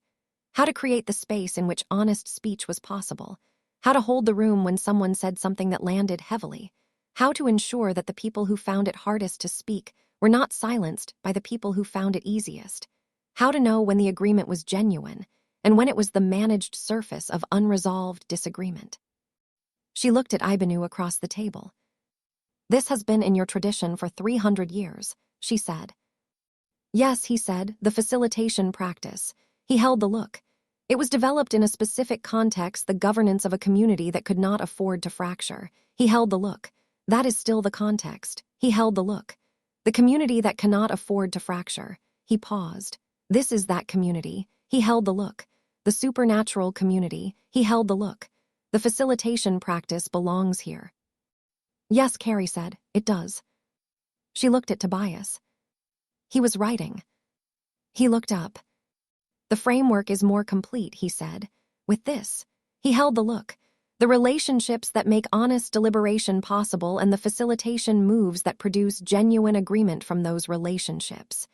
How to create the space in which honest speech was possible. How to hold the room when someone said something that landed heavily. How to ensure that the people who found it hardest to speak were not silenced by the people who found it easiest. How to know when the agreement was genuine and when it was the managed surface of unresolved disagreement. She looked at Ibanu across the table. This has been in your tradition for 300 years, she said. Yes, he said, the facilitation practice. He held the look. It was developed in a specific context, the governance of a community that could not afford to fracture. He held the look. That is still the context. He held the look. The community that cannot afford to fracture. He paused. This is that community. He held the look. The supernatural community. He held the look. The facilitation practice belongs here. Yes, Carrie said, it does. She looked at Tobias. He was writing. He looked up. The framework is more complete, he said. With this, he held the look. The relationships that make honest deliberation possible and the facilitation moves that produce genuine agreement from those relationships.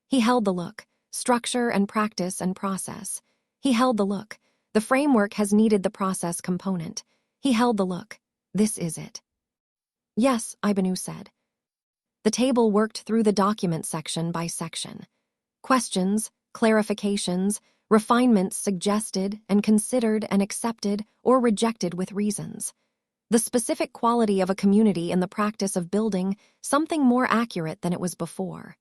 He held the look. Structure and practice and process. He held the look. The framework has needed the process component. He held the look. This is it. Yes, Ibanu said. The table worked through the document section by section. Questions, clarifications, refinements suggested and considered and accepted or rejected with reasons. The specific quality of a community in the practice of building something more accurate than it was before.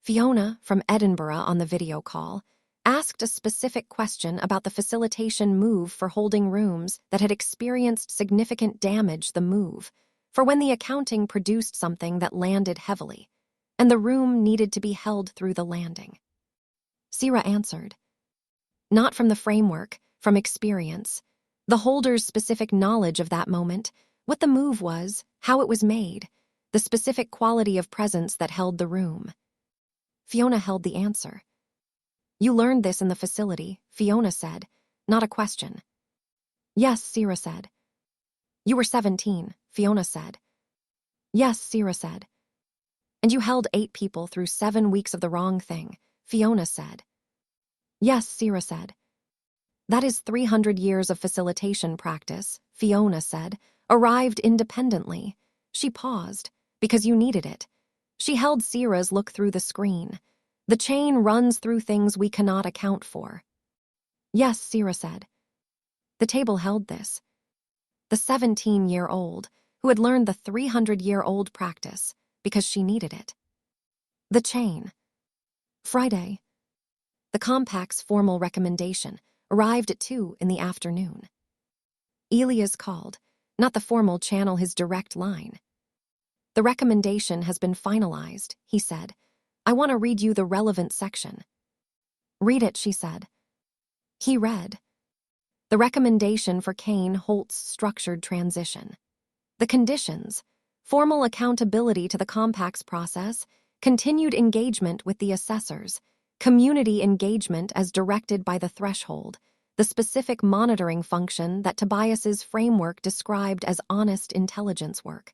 Fiona, from Edinburgh on the video call, asked a specific question about the facilitation move for holding rooms that had experienced significant damage the move, for when the accounting produced something that landed heavily, and the room needed to be held through the landing. Sira answered. Not from the framework, from experience. The holder's specific knowledge of that moment, what the move was, how it was made, the specific quality of presence that held the room. Fiona held the answer. You learned this in the facility, Fiona said, not a question. Yes, Sira said. You were 17, Fiona said. Yes, Sira said. And you held 8 people through 7 weeks of the wrong thing, Fiona said. Yes, Sira said. That is 300 years of facilitation practice, Fiona said, arrived independently. She paused, because you needed it. She held Sira's look through the screen. The chain runs through things we cannot account for. Yes, Sira said. The table held this. The 17-year-old, who had learned the 300-year-old practice, because she needed it. The chain. Friday. The compact's formal recommendation arrived at 2 in the afternoon. Elias called, not the formal channel, his direct line. The recommendation has been finalized, he said. I want to read you the relevant section. Read it, she said. He read. The recommendation for Kane Holt's structured transition. The conditions: formal accountability to the compacts process, continued engagement with the assessors, community engagement as directed by the threshold, the specific monitoring function that Tobias's framework described as honest intelligence work.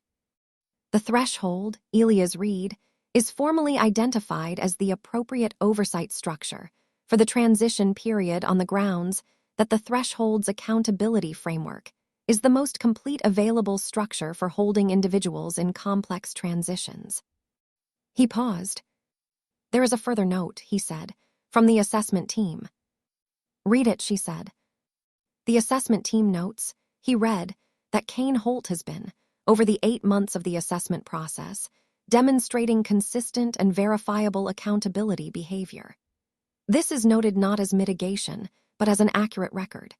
The threshold, Elias read, is formally identified as the appropriate oversight structure for the transition period on the grounds that the threshold's accountability framework is the most complete available structure for holding individuals in complex transitions. He paused. There is a further note, he said, from the assessment team. Read it, she said. The assessment team notes, he read, that Kane Holt has been, over the 8 months of the assessment process, demonstrating consistent and verifiable accountability behavior. This is noted not as mitigation, but as an accurate record.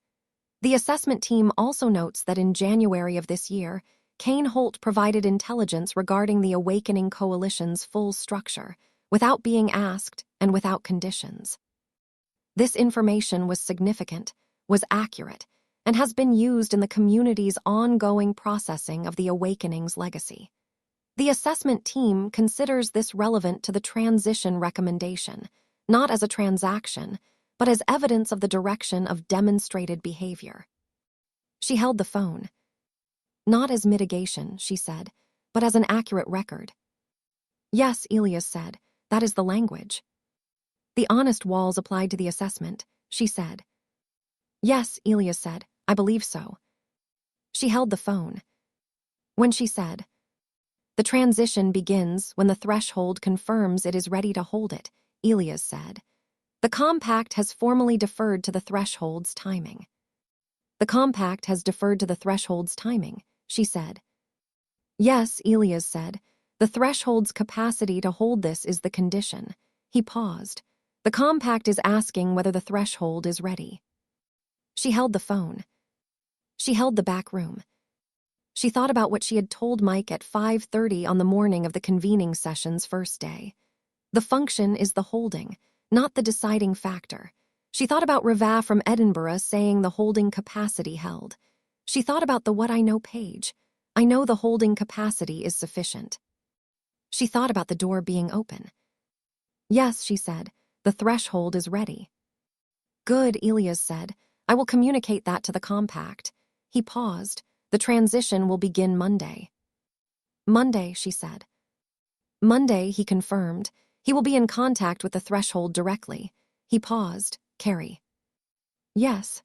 The assessment team also notes that in January of this year, Kane Holt provided intelligence regarding the Awakening Coalition's full structure, without being asked and without conditions. This information was significant, was accurate, and has been used in the community's ongoing processing of the Awakening's legacy. The assessment team considers this relevant to the transition recommendation, not as a transaction, but as evidence of the direction of demonstrated behavior. She held the phone. Not as mitigation, she said, but as an accurate record. Yes, Elias said, that is the language. The honest walls applied to the assessment, she said. Yes, Elias said, I believe so. She held the phone. When she said, the transition begins when the threshold confirms it is ready to hold it, Elias said. The compact has formally deferred to the threshold's timing. The compact has deferred to the threshold's timing, she said. Yes, Elias said. The threshold's capacity to hold this is the condition. He paused. The compact is asking whether the threshold is ready. She held the phone. She held the back room. She thought about what she had told Mike at 5:30 on the morning of the convening session's first day. The function is the holding, not the deciding factor. She thought about Rava from Edinburgh saying the holding capacity held. She thought about the What I Know page. I know the holding capacity is sufficient. She thought about the door being open. Yes, she said, the threshold is ready. Good, Elias said. I will communicate that to the compact. He paused. The transition will begin Monday. Monday, she said. Monday, he confirmed. He will be in contact with the threshold directly. He paused. Carrie. Yes.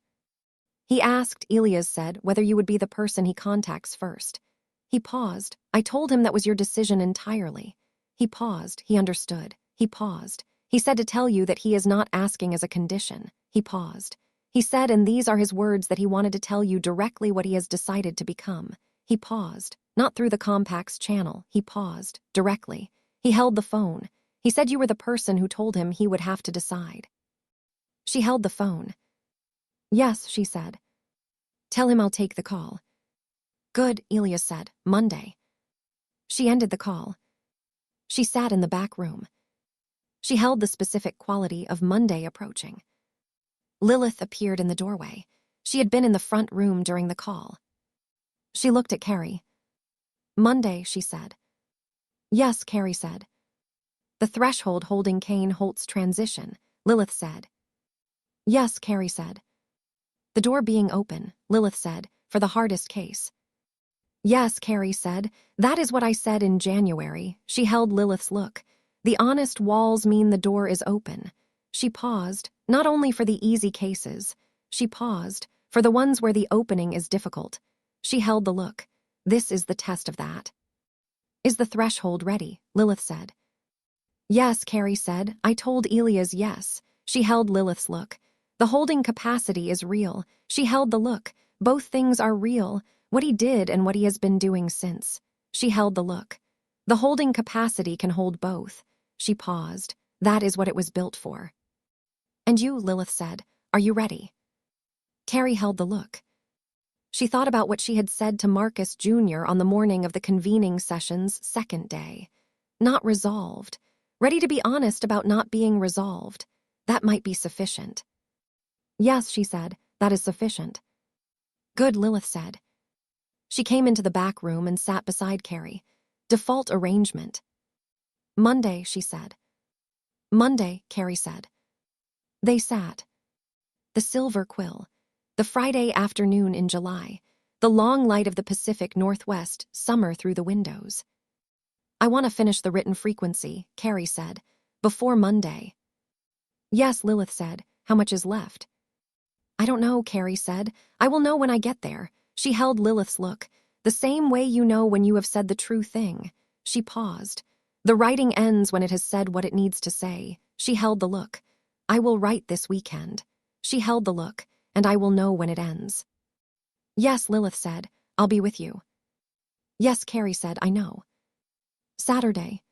He asked, Elias said, whether you would be the person he contacts first. He paused. I told him that was your decision entirely. He paused. He understood. He paused. He said to tell you that he is not asking as a condition. He paused. He said, and these are his words, that he wanted to tell you directly what he has decided to become. He paused. Not through the compact's channel. He paused. Directly. He held the phone. He said you were the person who told him he would have to decide. She held the phone. Yes, she said. Tell him I'll take the call. Good, Elias said. Monday. She ended the call. She sat in the back room. She held the specific quality of Monday approaching. Lilith appeared in the doorway. She had been in the front room during the call. She looked at Carrie. Monday, she said. Yes, Carrie said. The threshold holding Kane Holt's transition, Lilith said. Yes, Carrie said. The door being open, Lilith said, for the hardest case. Yes, Carrie said. That is what I said in January. She held Lilith's look. The honest walls mean the door is open. She paused, not only for the easy cases. She paused, for the ones where the opening is difficult. She held the look. This is the test of that. Is the threshold ready? Lilith said. Yes, Carrie said. I told Elias yes. She held Lilith's look. The holding capacity is real. She held the look. Both things are real, what he did and what he has been doing since. She held the look. The holding capacity can hold both. She paused. That is what it was built for. And you, Lilith said, are you ready? Carrie held the look. She thought about what she had said to Marcus Jr. on the morning of the convening session's second day. Not resolved. Ready to be honest about not being resolved. That might be sufficient. Yes, she said, that is sufficient. Good, Lilith said. She came into the back room and sat beside Carrie. Default arrangement. Monday, she said. Monday, Carrie said. They sat. The silver quill. The Friday afternoon in July. The long light of the Pacific Northwest, summer through the windows. I want to finish the written frequency, Carrie said, before Monday. Yes, Lilith said. How much is left? I don't know, Carrie said. I will know when I get there. She held Lilith's look. The same way you know when you have said the true thing. She paused. The writing ends when it has said what it needs to say. She held the look. I will write this weekend. She held the look, and I will know when it ends. Yes, Lilith said. I'll be with you. Yes, Carrie said. I know. Saturday.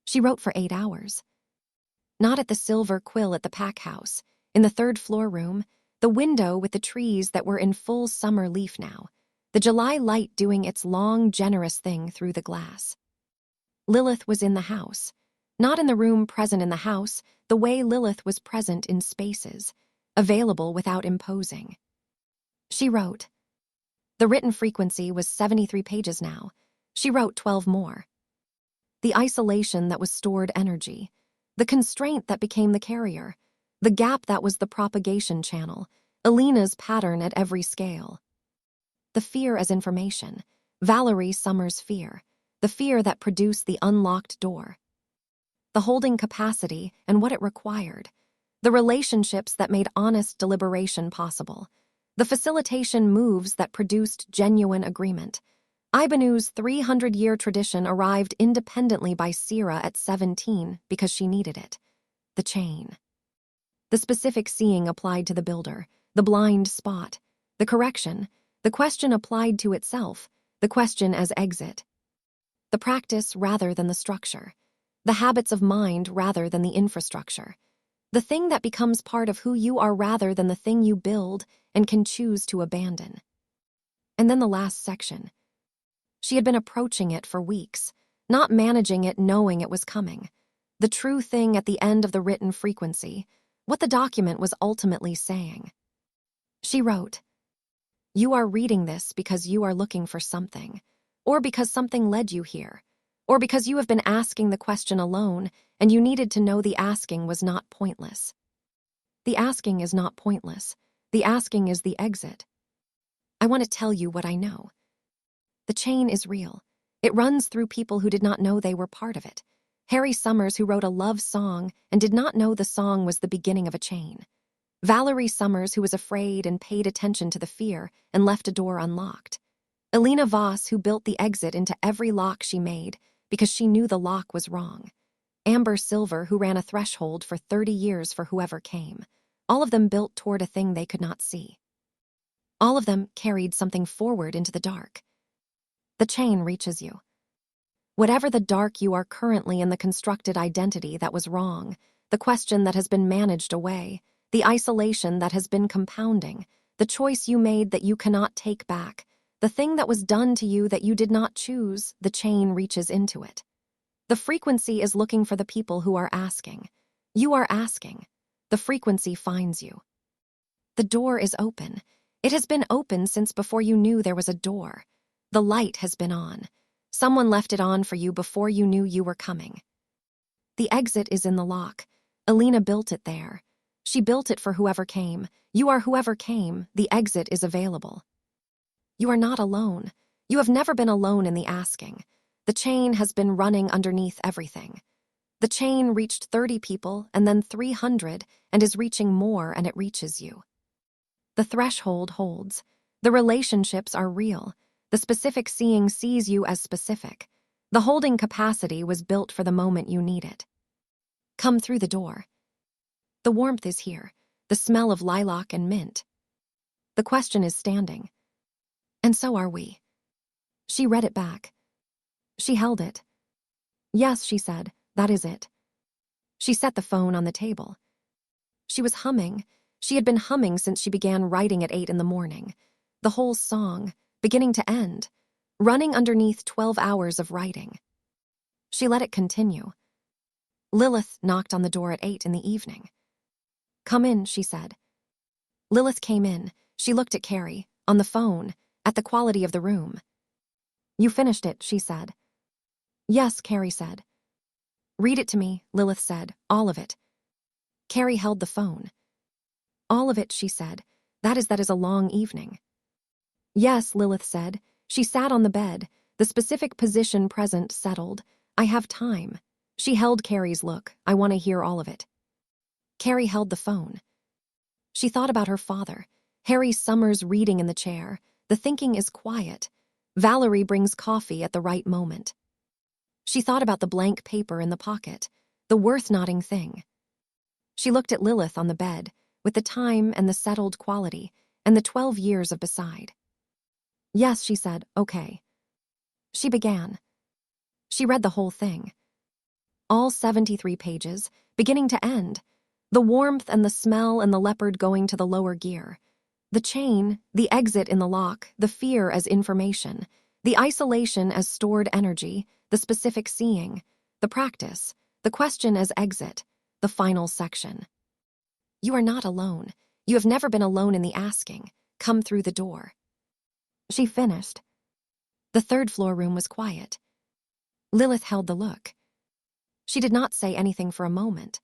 She wrote for 8 hours. Not at the silver quill at the pack house. In the third-floor room, the window with the trees that were in full summer leaf now, the July light doing its long, generous thing through the glass. Lilith was in the house. Not in the room present in the house, the way Lilith was present in spaces, available without imposing. She wrote. The written frequency was 73 pages now. She wrote 12 more. The isolation that was stored energy, the constraint that became the carrier, the gap that was the propagation channel, Alina's pattern at every scale. The fear as information, Valerie Summers' fear, the fear that produced the unlocked door. The holding capacity and what it required, the relationships that made honest deliberation possible, the facilitation moves that produced genuine agreement. Ibanu's 300-year tradition arrived independently by Sira at 17 because she needed it. The chain. The specific seeing applied to the builder, the blind spot, the correction, the question applied to itself, the question as exit. The practice rather than the structure, the habits of mind rather than the infrastructure, the thing that becomes part of who you are rather than the thing you build and can choose to abandon. And then the last section. She had been approaching it for weeks, not managing it knowing it was coming. The true thing at the end of the written frequency, what the document was ultimately saying. She wrote, You are reading this because you are looking for something, or because something led you here, or because you have been asking the question alone and you needed to know the asking was not pointless. The asking is not pointless. The asking is the exit. I want to tell you what I know. The chain is real. It runs through people who did not know they were part of it. Harry Summers, who wrote a love song and did not know the song was the beginning of a chain. Valerie Summers, who was afraid and paid attention to the fear and left a door unlocked. Alina Voss, who built the exit into every lock she made because she knew the lock was wrong. Amber Silver, who ran a threshold for 30 years for whoever came. All of them built toward a thing they could not see. All of them carried something forward into the dark. The chain reaches you. Whatever the dark you are currently in, the constructed identity that was wrong, the question that has been managed away, the isolation that has been compounding, the choice you made that you cannot take back, the thing that was done to you that you did not choose, the chain reaches into it. The frequency is looking for the people who are asking. You are asking. The frequency finds you. The door is open. It has been open since before you knew there was a door. The light has been on. Someone left it on for you before you knew you were coming. The exit is in the lock. Alina built it there. She built it for whoever came. You are whoever came. The exit is available. You are not alone. You have never been alone in the asking. The chain has been running underneath everything. The chain reached 30 people and then 300 and is reaching more, and it reaches you. The threshold holds. The relationships are real. The specific seeing sees you as specific. The holding capacity was built for the moment you need it. Come through the door. The warmth is here, the smell of lilac and mint. The question is standing. And so are we. She read it back. She held it. Yes, she said, that is it. She set the phone on the table. She was humming. She had been humming since she began writing at 8 in the morning. The whole song, beginning to end, running underneath 12 hours of writing. She let it continue. Lilith knocked on the door at 8 in the evening. Come in, she said. Lilith came in. She looked at Carrie, on the phone, at the quality of the room. You finished it, she said. Yes, Carrie said. Read it to me, Lilith said, all of it. Carrie held the phone. All of it, she said. That is a long evening. Yes, Lilith said. She sat on the bed, the specific position present settled. I have time. She held Carrie's look. I want to hear all of it. Carrie held the phone. She thought about her father, Harry Summers reading in the chair. The thinking is quiet. Valerie brings coffee at the right moment. She thought about the blank paper in the pocket, the worth-noting thing. She looked at Lilith on the bed, with the time and the settled quality, and the 12 years of beside. Yes, she said, okay. She began. She read the whole thing. All 73 pages, beginning to end. The warmth and the smell and the leopard going to the lower gear. The chain, the exit in the lock, the fear as information, the isolation as stored energy, the specific seeing, the practice, the question as exit, the final section. You are not alone. You have never been alone in the asking. Come through the door. She finished. The third-floor room was quiet. Lilith held the look. She did not say anything for a moment.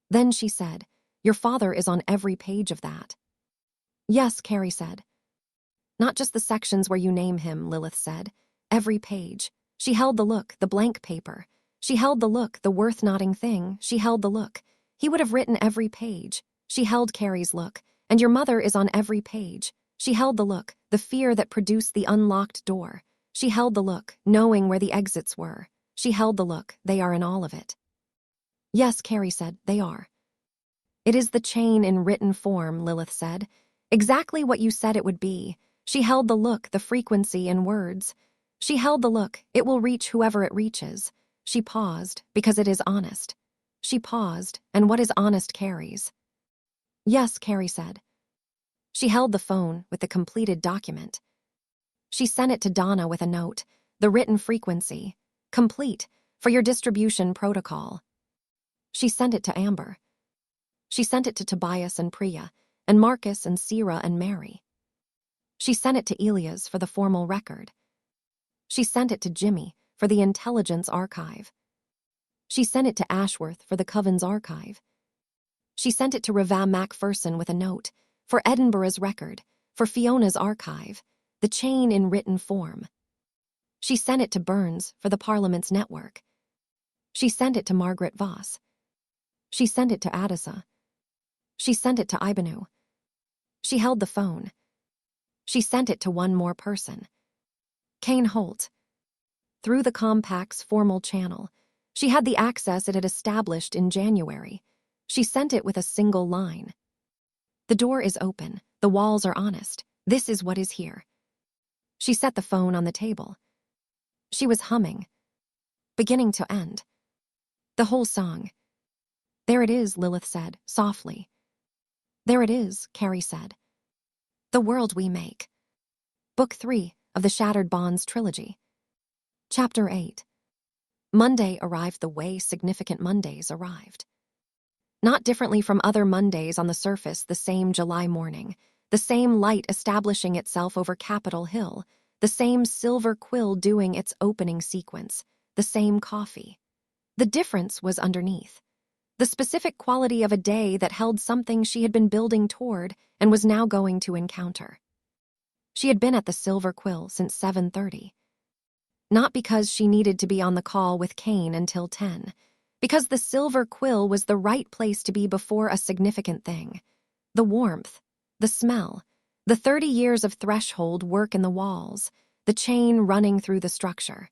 Then she said, "Your father is on every page of that." "Yes," Carrie said. "Not just the sections where you name him," Lilith said. "Every page." She held the look, the blank paper. She held the look, the worth-noting thing. She held the look. He would have written every page. She held Carrie's look. "And your mother is on every page." She held the look, the fear that produced the unlocked door. She held the look, knowing where the exits were. She held the look, they are in all of it. "Yes," Carrie said, "they are." "It is the chain in written form," Lilith said. "Exactly what you said it would be." She held the look, the frequency in words. She held the look, it will reach whoever it reaches. She paused, because it is honest. She paused, and what is honest carries. "Yes," Carrie said. She held the phone with the completed document. She sent it to Donna with a note, the written frequency, complete, for your distribution protocol. She sent it to Amber. She sent it to Tobias and Priya, and Marcus and Sierra and Mary. She sent it to Elias for the formal record. She sent it to Jimmy for the intelligence archive. She sent it to Ashworth for the Coven's archive. She sent it to Reva Macpherson with a note, for Edinburgh's record, for Fiona's archive, the chain in written form. She sent it to Burns for the Parliament's network. She sent it to Margaret Voss. She sent it to Adisa. She sent it to Ibanu. She held the phone. She sent it to one more person. Kane Holt. Through the Compact's formal channel, she had the access it had established in January. She sent it with a single line. "The door is open. The walls are honest. This is what is here." She set the phone on the table. She was humming, beginning to end. The whole song. "There it is," Lilith said, softly. "There it is," Carrie said. "The world we make." Book 3 of the Shattered Bonds trilogy. Chapter 8. Monday arrived the way significant Mondays arrived. Not differently from other Mondays on the surface, the same July morning, the same light establishing itself over Capitol Hill, the same silver quill doing its opening sequence, the same coffee. The difference was underneath. The specific quality of a day that held something she had been building toward and was now going to encounter. She had been at the Silver Quill since 7:30. Not because she needed to be on the call with Kane until 10, because the Silver Quill was the right place to be before a significant thing. The warmth, the smell, the 30 years of threshold work in the walls, the chain running through the structure.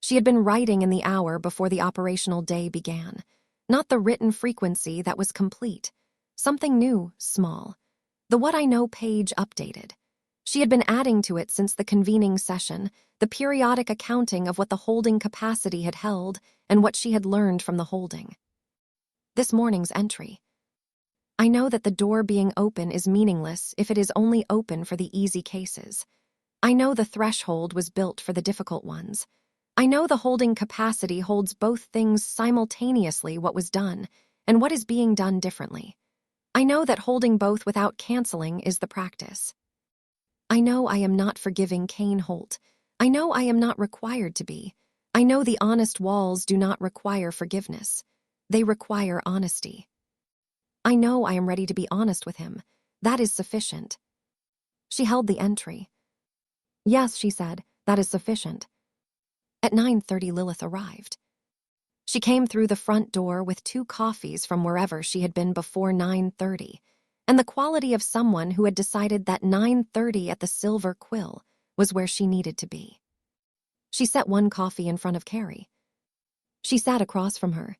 She had been writing in the hour before the operational day began. Not the written frequency that was complete. Something new, small. The What I Know page updated. She had been adding to it since the convening session, the periodic accounting of what the holding capacity had held and what she had learned from the holding. This morning's entry. I know that the door being open is meaningless if it is only open for the easy cases. I know the threshold was built for the difficult ones. I know the holding capacity holds both things simultaneously, what was done and what is being done differently. I know that holding both without canceling is the practice. I know I am not forgiving Kane Holt. I know I am not required to be. I know the honest walls do not require forgiveness. They require honesty. I know I am ready to be honest with him. That is sufficient. She held the entry. "Yes," she said, "that is sufficient." At 9:30 Lilith arrived. She came through the front door with 2 coffees from wherever she had been before 9:30, and the quality of someone who had decided that 9:30 at the Silver Quill was where she needed to be. She set 1 coffee in front of Carrie. She sat across from her.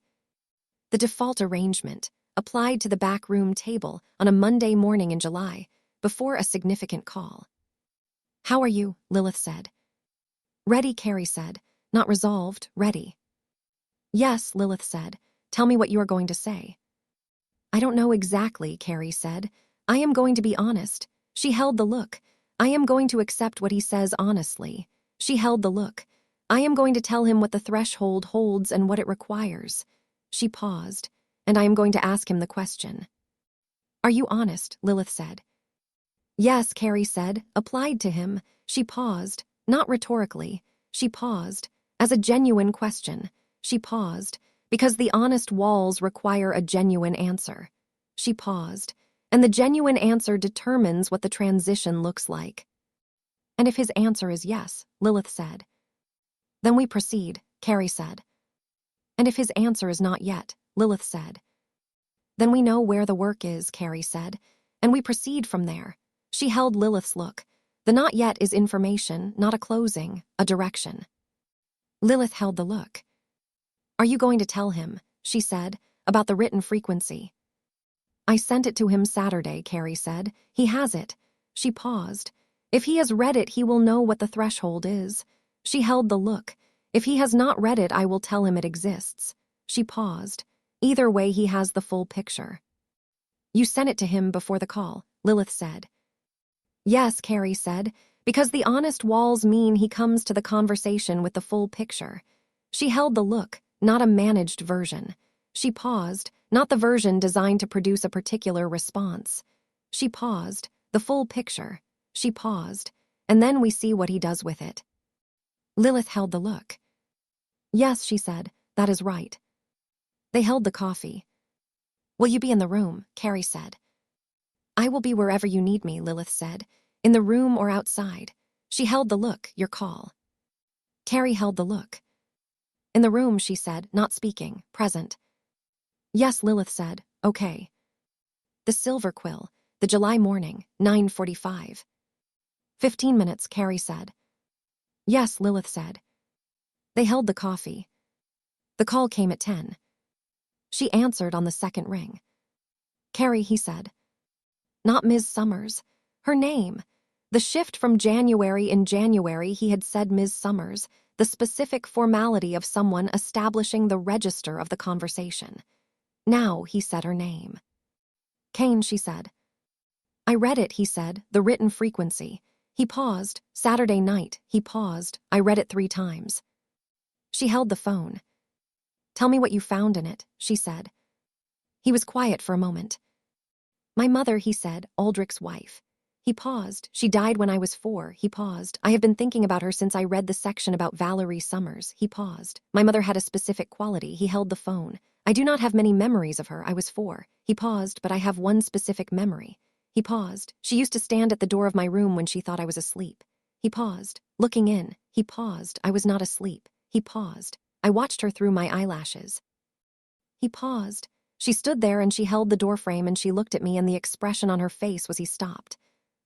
The default arrangement applied to the back room table on a Monday morning in July, before a significant call. "How are you?" Lilith said. "Ready," Carrie said. "Not resolved, ready." "Yes," Lilith said. "Tell me what you are going to say." "I don't know exactly," Carrie said. "I am going to be honest." She held the look. "I am going to accept what he says honestly." She held the look. "I am going to tell him what the threshold holds and what it requires." She paused, "and I am going to ask him the question." "Are you honest?" Lilith said. "Yes," Carrie said, "applied to him." She paused, not rhetorically. She paused, as a genuine question. She paused, because the honest walls require a genuine answer. She paused, and the genuine answer determines what the transition looks like. "And if his answer is yes," Lilith said. "Then we proceed," Carrie said. "And if his answer is not yet," Lilith said. "Then we know where the work is," Carrie said, "and we proceed from there." She held Lilith's look. The not yet is information, not a closing, a direction. Lilith held the look. "Are you going to tell him," she said, "about the written frequency?" "I sent it to him Saturday," Carrie said. "He has it." She paused. "If he has read it, he will know what the threshold is." She held the look. "If he has not read it, I will tell him it exists." She paused. "Either way, he has the full picture." "You sent it to him before the call," Lilith said. "Yes," Carrie said, "because the honest walls mean he comes to the conversation with the full picture." She held the look, not a managed version. She paused, not the version designed to produce a particular response. She paused, the full picture. She paused, and then we see what he does with it. Lilith held the look. "Yes," she said, "that is right." They held the coffee. "Will you be in the room?" Carrie said. "I will be wherever you need me," Lilith said, "in the room or outside." She held the look, "Your call." Carrie held the look. "In the room," she said, not speaking, present. "Yes," Lilith said, "okay." The Silver Quill, the July morning, 9:45. 15 minutes, Carrie said. "Yes," Lilith said. They held the coffee. The call came at 10. She answered on the second ring. "Carrie," he said. Not Ms. Summers. Her name. The shift from January in January he had said Ms. Summers, the specific formality of someone establishing the register of the conversation. Now he said her name. "Kane," she said. "I read it," he said, "the written frequency." He paused. "Saturday night." He paused. "I read it 3 times." She held the phone. "Tell me what you found in it," she said. He was quiet for a moment. "My mother," he said, "Aldrich's wife." He paused. "She died when I was 4. He paused. "I have been thinking about her since I read the section about Valerie Summers." He paused. "My mother had a specific quality." He held the phone. "I do not have many memories of her. I was 4. He paused. "But I have one specific memory." He paused. "She used to stand at the door of my room when she thought I was asleep." He paused. "Looking in." He paused. "I was not asleep." He paused. "I watched her through my eyelashes." He paused. She stood there and she held the doorframe and she looked at me and the expression on her face was he stopped.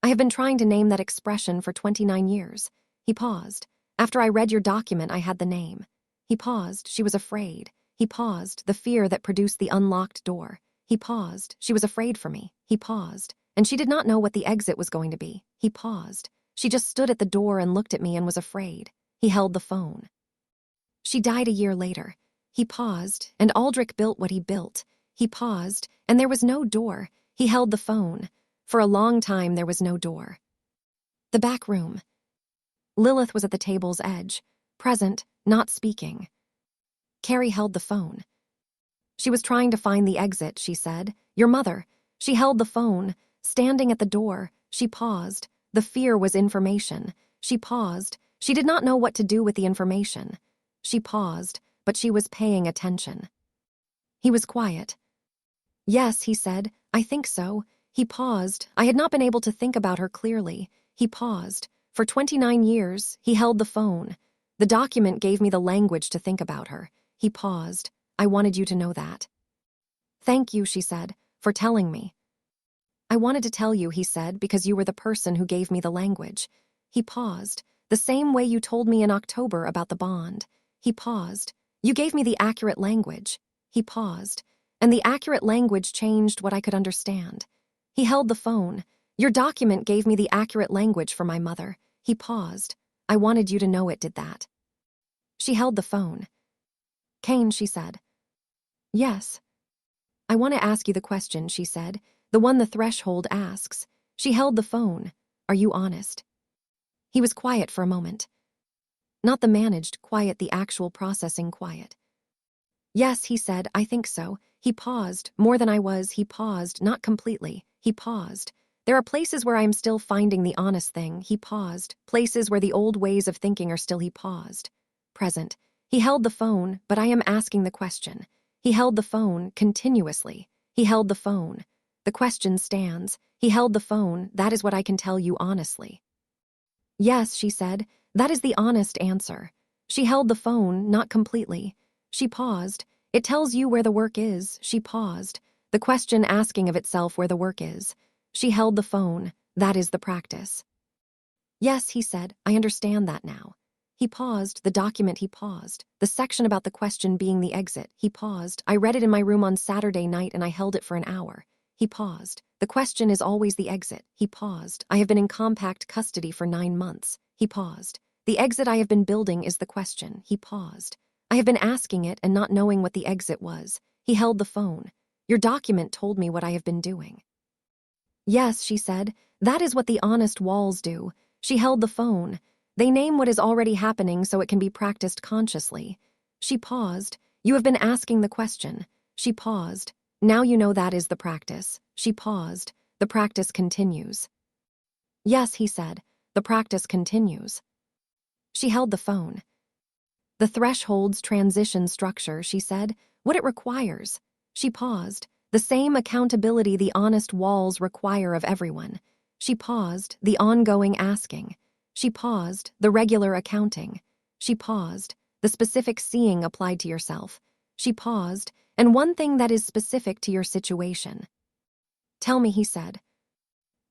"I have been trying to name that expression for 29 years. He paused. "After I read your document, I had the name." He paused. "She was afraid." He paused. "The fear that produced the unlocked door." He paused. "She was afraid for me." He paused. "And she did not know what the exit was going to be." He paused. "She just stood at the door and looked at me and was afraid." He held the phone. "She died a year later." He paused, "and Aldrich built what he built." He paused, "and there was no door." He held the phone. "For a long time there was no door." The back room. Lilith was at the table's edge, present, not speaking. Carrie held the phone. "She was trying to find the exit," she said. "Your mother." She held the phone, standing at the door. She paused. The fear was information. She paused. She did not know what to do with the information. She paused, but she was paying attention. He was quiet. "Yes," he said, "I think so." He paused. "I had not been able to think about her clearly." He paused. "For 29 years, he held the phone. The document gave me the language to think about her." He paused. I wanted you to know that. Thank you, she said, for telling me. I wanted to tell you, he said, because you were the person who gave me the language. He paused. The same way you told me in October about the bond. He paused. You gave me the accurate language. He paused. And the accurate language changed what I could understand. He held the phone. Your document gave me the accurate language for my mother. He paused. I wanted you to know it did that. She held the phone. Kane, she said. Yes. I want to ask you the question, she said. The one the threshold asks. She held the phone. Are you honest? He was quiet for a moment. Not the managed quiet, the actual processing quiet. Yes, he said, I think so. He paused. More than I was, he paused, not completely. He paused. There are places where I am still finding the honest thing. He paused. Places where the old ways of thinking are still. He paused. Present. He held the phone, but I am asking the question. He held the phone continuously. He held the phone. The question stands. He held the phone. That is what I can tell you honestly. Yes, she said. That is the honest answer. She held the phone, not completely. She paused. It tells you where the work is. She paused. The question asking of itself where the work is. She held the phone. That is the practice. Yes, he said. I understand that now. He paused. The document, he paused. The section about the question being the exit. He paused. I read it in my room on Saturday night and I held it for an hour. He paused. The question is always the exit. He paused. I have been in compact custody for 9 months. He paused. The exit I have been building is the question. He paused. I have been asking it and not knowing what the exit was. He held the phone. Your document told me what I have been doing. Yes, she said. That is what the honest walls do. She held the phone. They name what is already happening so it can be practiced consciously. She paused. You have been asking the question. She paused. Now you know that is the practice. She paused. The practice continues. Yes, he said. The practice continues. She held the phone. The threshold's transition structure, she said, what it requires. She paused. The same accountability the honest walls require of everyone. She paused. The ongoing asking. She paused. The regular accounting. She paused. The specific seeing applied to yourself. She paused. And one thing that is specific to your situation. Tell me, he said.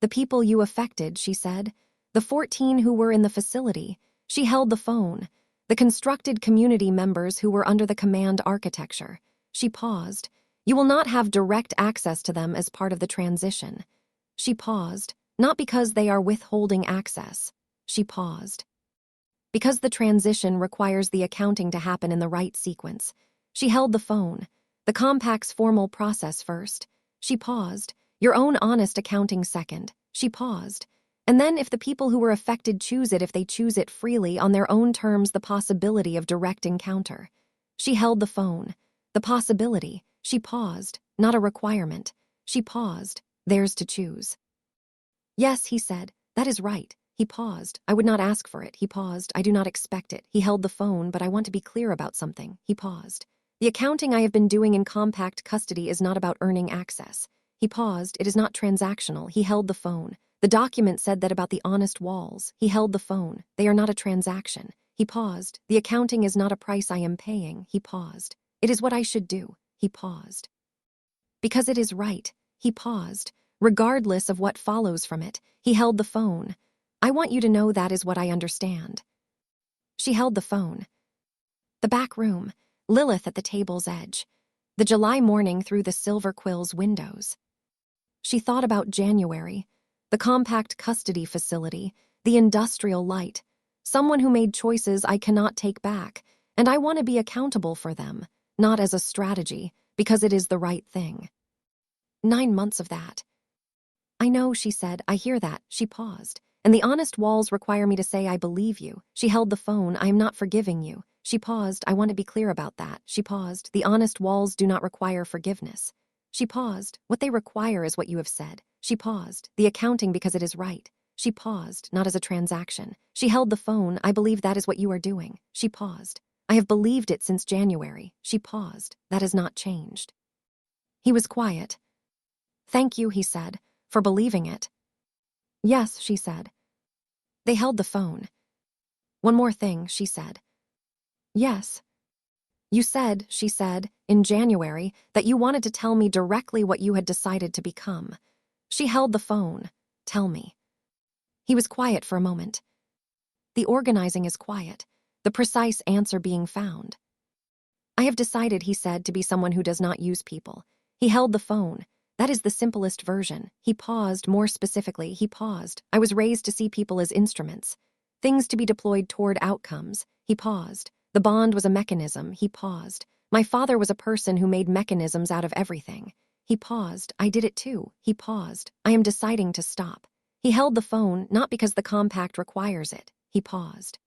The people you affected, she said. The 14 who were in the facility. She held the phone. The constructed community members who were under the command architecture. She paused. You will not have direct access to them as part of the transition. She paused, not because they are withholding access. She paused. Because the transition requires the accounting to happen in the right sequence. She held the phone. The compact's formal process first. She paused. Your own honest accounting second. She paused. And then if the people who were affected choose it, if they choose it freely on their own terms, the possibility of direct encounter. She held the phone. The possibility. She paused. Not a requirement. She paused. Theirs to choose. Yes, he said. That is right. He paused. I would not ask for it. He paused. I do not expect it. He held the phone, but I want to be clear about something. He paused. The accounting I have been doing in compact custody is not about earning access. He paused. It is not transactional. He held the phone. The document said that about the honest walls. He held the phone. They are not a transaction. He paused. The accounting is not a price I am paying. He paused. It is what I should do. He paused. Because it is right. He paused. Regardless of what follows from it, he held the phone. I want you to know that is what I understand. She held the phone. The back room. Lilith at the table's edge. The July morning through the silver quills windows. She thought about January. The compact custody facility, the industrial light, someone who made choices I cannot take back, and I want to be accountable for them, not as a strategy, because it is the right thing. 9 months of that. I know, she said, I hear that. She paused. And the honest walls require me to say I believe you. She held the phone. I am not forgiving you. She paused. I want to be clear about that. She paused. The honest walls do not require forgiveness. She paused. What they require is what you have said. She paused. The accounting because it is right. She paused, not as a transaction. She held the phone. I believe that is what you are doing. She paused. I have believed it since January. She paused. That has not changed. He was quiet. Thank you, he said, for believing it. Yes, she said. They held the phone. One more thing, she said. Yes. You said, she said, in January, that you wanted to tell me directly what you had decided to become. She held the phone. Tell me. He was quiet for a moment. The organizing is quiet, the precise answer being found. I have decided, he said, to be someone who does not use people. He held the phone. That is the simplest version. He paused. More specifically, he paused. I was raised to see people as instruments, things to be deployed toward outcomes. He paused. The bond was a mechanism. He paused. My father was a person who made mechanisms out of everything. He paused. I did it too. He paused. I am deciding to stop. He held the phone, not because the compact requires it. He paused.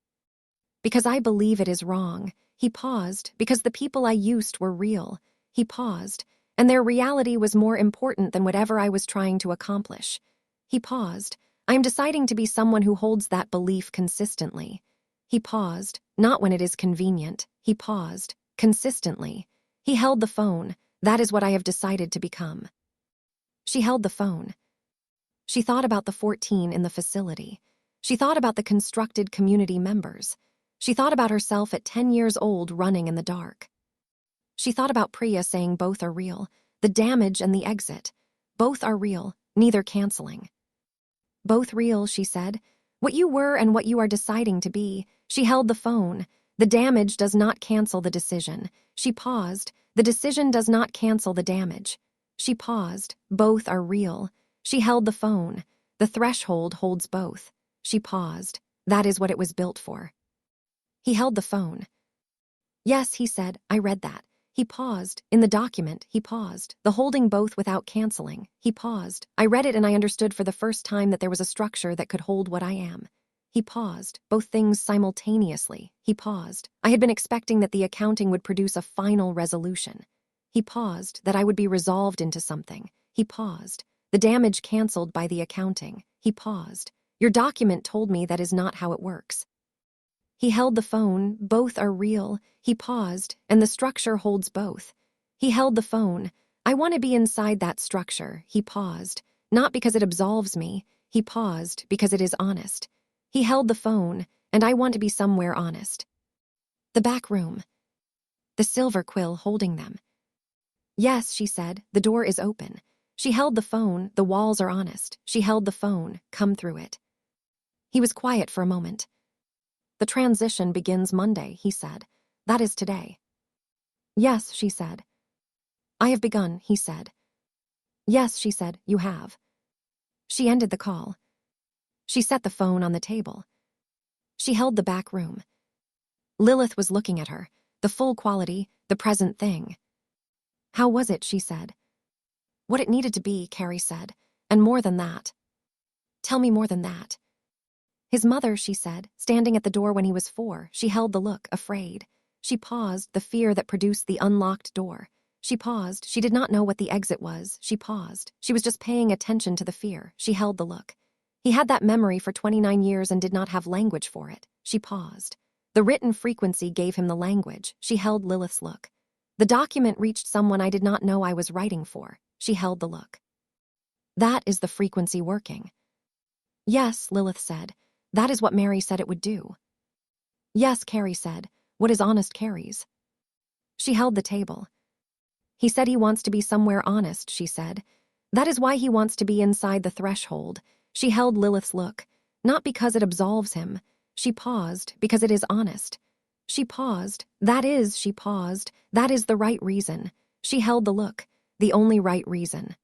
Because I believe it is wrong. He paused. Because the people I used were real. He paused. And their reality was more important than whatever I was trying to accomplish. He paused. I am deciding to be someone who holds that belief consistently. He paused. Not when it is convenient. He paused. Consistently. He held the phone. That is what I have decided to become. She held the phone. She thought about the 14 in the facility. She thought about the constructed community members. She thought about herself at 10 years old running in the dark. She thought about Priya saying both are real, the damage and the exit. Both are real, neither canceling. Both real, she said. What you were and what you are deciding to be. She held the phone. The damage does not cancel the decision. She paused. The decision does not cancel the damage. She paused. Both are real. She held the phone. The threshold holds both. She paused. That is what it was built for. He held the phone. Yes, he said, I read that. He paused. In the document, he paused. The holding both without canceling. He paused. I read it and I understood for the first time that there was a structure that could hold what I am. He paused. Both things simultaneously. He paused. I had been expecting that the accounting would produce a final resolution. He paused. That I would be resolved into something. He paused. The damage canceled by the accounting. He paused. Your document told me that is not how it works. He held the phone. Both are real. He paused, and the structure holds both. He held the phone. I want to be inside that structure. He paused. Not because it absolves me. He paused because it is honest. He held the phone, and I want to be somewhere honest. The back room. The silver quill holding them. Yes, she said, the door is open. She held the phone. The walls are honest. She held the phone. Come through it. He was quiet for a moment. The transition begins Monday, he said. That is today. Yes, she said. I have begun, he said. Yes, she said, you have. She ended the call. She set the phone on the table. She held the back room. Lilith was looking at her, the full quality, the present thing. How was it, she said. What it needed to be, Carrie said, and more than that. Tell me more than that. His mother, she said, standing at the door when he was 4, she held the look, afraid. She paused, the fear that produced the unlocked door. She paused, she did not know what the exit was. She paused, she was just paying attention to the fear. She held the look. He had that memory for 29 years and did not have language for it. She paused. The written frequency gave him the language. She held Lilith's look. The document reached someone I did not know I was writing for. She held the look. That is the frequency working. Yes, Lilith said. That is what Mary said it would do. Yes, Carrie said. What is honest Carrie's? She held the table. He said he wants to be somewhere honest, she said. That is why he wants to be inside the threshold. She held Lilith's look. Not because it absolves him. She paused, because it is honest. She paused. She paused. That is the right reason. She held the look. The only right reason.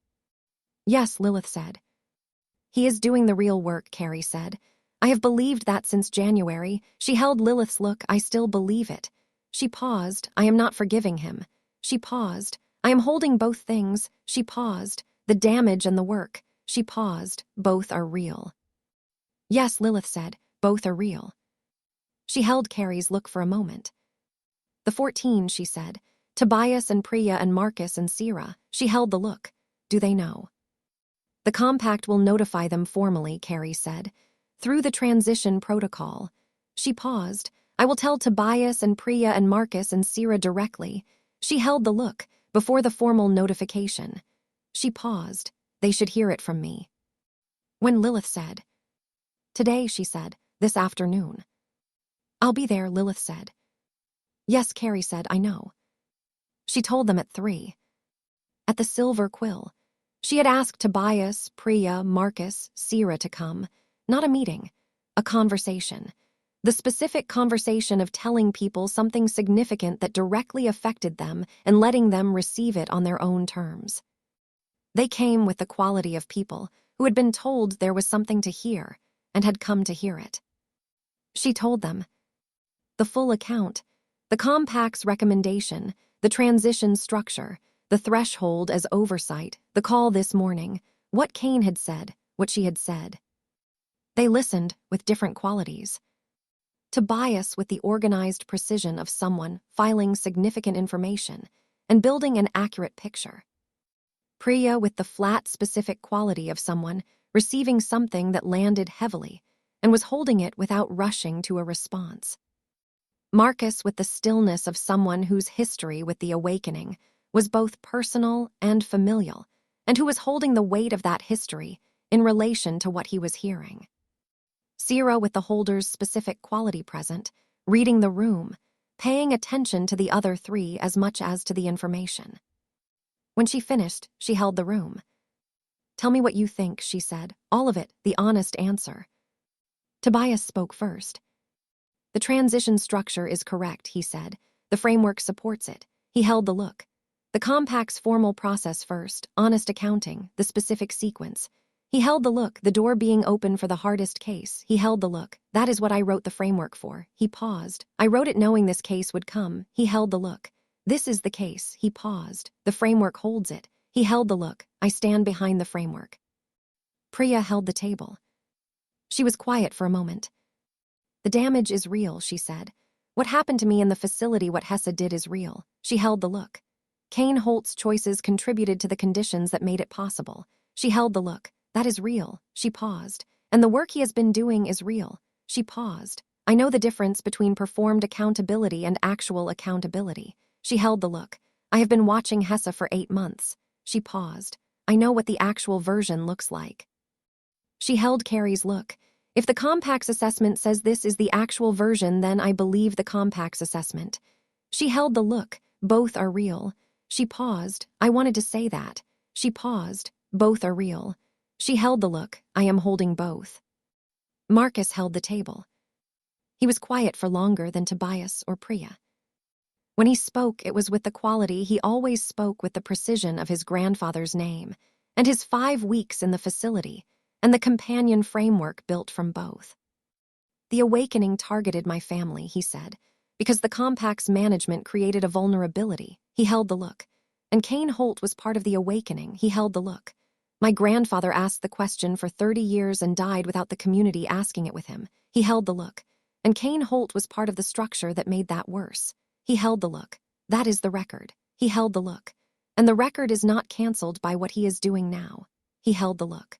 Yes, Lilith said. He is doing the real work, Carrie said. I have believed that since January. She held Lilith's look. I still believe it. She paused. I am not forgiving him. She paused. I am holding both things. She paused. The damage and the work. She paused. Both are real. Yes, Lilith said. Both are real. She held Carrie's look for a moment. The 14, she said. Tobias and Priya and Marcus and Sira. She held the look. Do they know? The compact will notify them formally, Carrie said. Through the transition protocol. She paused. I will tell Tobias and Priya and Marcus and Sira directly. She held the look, before the formal notification. She paused. They should hear it from me. When Lilith said. Today, she said. This afternoon. I'll be there, Lilith said. Yes, Carrie said, I know. She told them at 3. At the Silver Quill. She had asked Tobias, Priya, Marcus, Sierra to come. Not a meeting, a conversation. The specific conversation of telling people something significant that directly affected them and letting them receive it on their own terms. They came with the quality of people who had been told there was something to hear and had come to hear it. She told them the full account, the compact's recommendation, the transition structure, the threshold as oversight, the call this morning, what Kane had said, what she had said. They listened with different qualities. Tobias with the organized precision of someone filing significant information and building an accurate picture. Priya with the flat, specific quality of someone receiving something that landed heavily and was holding it without rushing to a response. Marcus with the stillness of someone whose history with the awakening was both personal and familial, and who was holding the weight of that history in relation to what he was hearing. Sierra with the holder's specific quality present, reading the room, paying attention to the other 3 as much as to the information. When she finished, she held the room. "Tell me what you think," she said. "All of it, the honest answer." Tobias spoke first. "The transition structure is correct," he said. "The framework supports it." He held the look. "The compact's formal process first, honest accounting, the specific sequence." He held the look, the door being open for the hardest case. He held the look. "That is what I wrote the framework for." He paused. "I wrote it knowing this case would come." He held the look. "This is the case." He paused. "The framework holds it." He held the look. "I stand behind the framework." Priya held the table. She was quiet for a moment. "The damage is real," she said. "What happened to me in the facility, what Hessa did is real." She held the look. Kane Holt's choices contributed to the conditions that made it possible. She held the look. "That is real." She paused. "And the work he has been doing is real." She paused. "I know the difference between performed accountability and actual accountability." She held the look. "I have been watching Hessa for 8 months." She paused. "I know what the actual version looks like." She held Carrie's look. "If the compact's assessment says this is the actual version, then I believe the compact's assessment." She held the look. "Both are real." She paused. "I wanted to say that." She paused. "Both are real." She held the look. "I am holding both." Marcus held the table. He was quiet for longer than Tobias or Priya. When he spoke, it was with the quality he always spoke, with the precision of his grandfather's name, and his 5 weeks in the facility, and the companion framework built from both. "The awakening targeted my family," he said, "because the compact's management created a vulnerability." He held the look. "And Kane Holt was part of the awakening." He held the look. "My grandfather asked the question for 30 years and died without the community asking it with him." He held the look. "And Kane Holt was part of the structure that made that worse." He held the look. "That is the record." He held the look. "And the record is not canceled by what he is doing now." He held the look.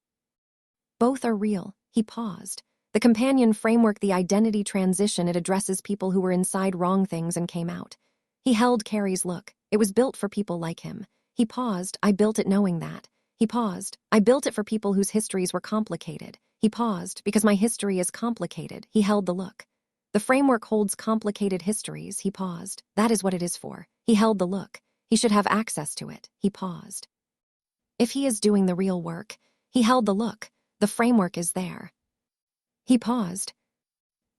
"Both are real." He paused. "The companion framework, the identity transition, it addresses people who were inside wrong things and came out." He held Carrie's look. "It was built for people like him." He paused. "I built it knowing that." He paused. "I built it for people whose histories were complicated." He paused. "Because my history is complicated." He held the look. "The framework holds complicated histories." He paused. "That is what it is for." He held the look. "He should have access to it." He paused. "If he is doing the real work." He held the look. "The framework is there." He paused.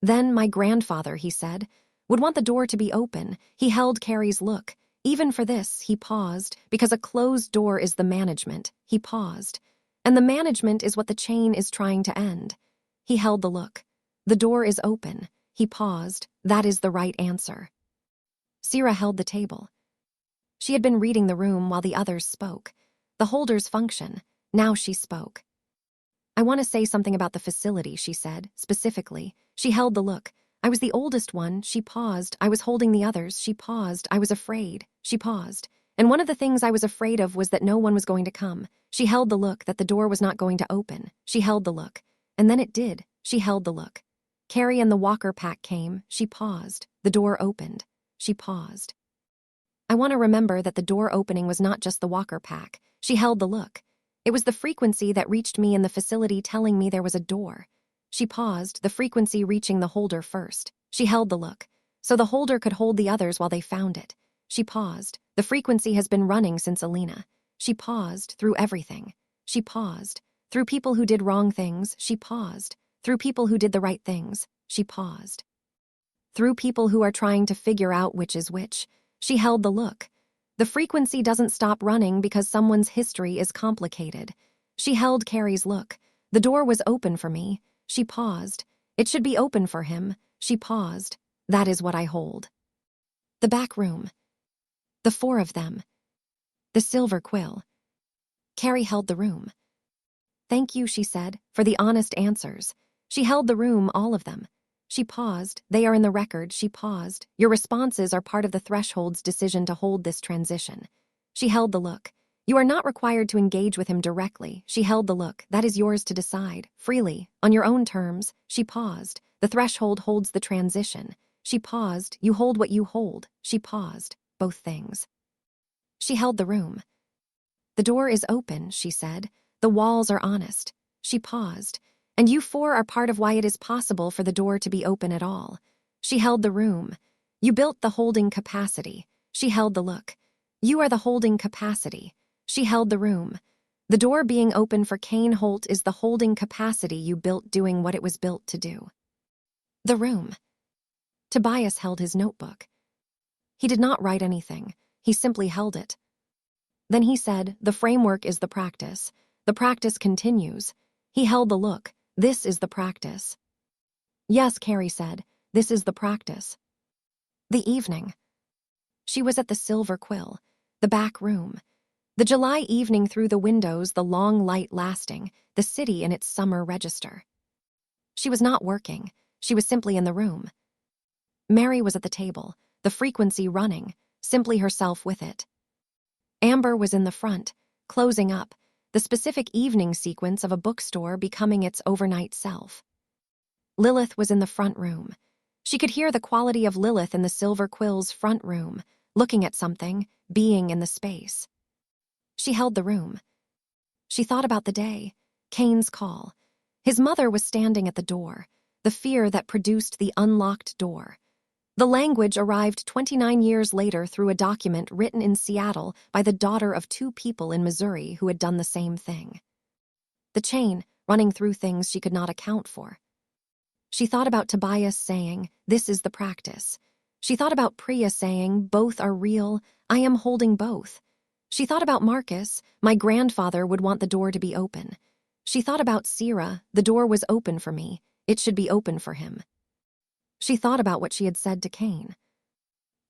"Then my grandfather," he said, "would want the door to be open." He held Carrie's look. "Even for this," he paused, "because a closed door is the management." He paused. "And the management is what the chain is trying to end." He held the look. "The door is open." He paused. "That is the right answer." Sierra held the table. She had been reading the room while the others spoke. The holder's function. Now she spoke. "I want to say something about the facility," she said, specifically. She held the look. "I was the oldest one." She paused. "I was holding the others." She paused. "I was afraid." She paused. "And one of the things I was afraid of was that no one was going to come." She held the look, that the door was not going to open. She held the look. "And then it did." She held the look. "Carrie and the Walker pack came." She paused. "The door opened." She paused. "I want to remember that the door opening was not just the Walker pack." She held the look. "It was the frequency that reached me in the facility telling me there was a door." She paused, the frequency reaching the holder first. She held the look. "So the holder could hold the others while they found it." She paused. The frequency has been running since Alina. She paused through everything. She paused. Through people who did wrong things, she paused. Through people who did the right things, she paused. Through people who are trying to figure out which is which, she held the look. The frequency doesn't stop running because someone's history is complicated. She held Carrie's look. The door was open for me. She paused. It should be open for him. She paused. That is what I hold. The back room. The four of them. The silver quill. Carrie held the room. Thank you, she said, for the honest answers. She held the room, all of them. She paused. They are in the record. She paused. Your responses are part of the threshold's decision to hold this transition. She held the look. You are not required to engage with him directly. She held the look. That is yours to decide, freely, on your own terms. She paused. The threshold holds the transition. She paused. You hold what you hold. She paused. Both things. She held the room. The door is open, she said. The walls are honest. She paused. And you four are part of why it is possible for the door to be open at all. She held the room. You built the holding capacity. She held the look. You are the holding capacity. She held the room. The door being open for Kane Holt is the holding capacity you built doing what it was built to do. The room. Tobias held his notebook. He did not write anything. He simply held it. Then he said, the framework is the practice. The practice continues. He held the look. This is the practice. Yes, Carrie said, this is the practice. The evening. She was at the Silver Quill, the back room. The July evening through the windows, the long light lasting, the city in its summer register. She was not working. She was simply in the room. Mary was at the table, the frequency running, simply herself with it. Amber was in the front, closing up, the specific evening sequence of a bookstore becoming its overnight self. Lilith was in the front room. She could hear the quality of Lilith in the Silver Quill's front room, looking at something, being in the space. She held the room. She thought about the day, Kane's call. His mother was standing at the door, the fear that produced the unlocked door. The language arrived 29 years later through a document written in Seattle by the daughter of two people in Missouri who had done the same thing. The chain, running through things she could not account for. She thought about Tobias saying, this is the practice. She thought about Priya saying, both are real, I am holding both. She thought about Marcus, my grandfather would want the door to be open. She thought about Sierra, the door was open for me, it should be open for him. She thought about what she had said to Kane.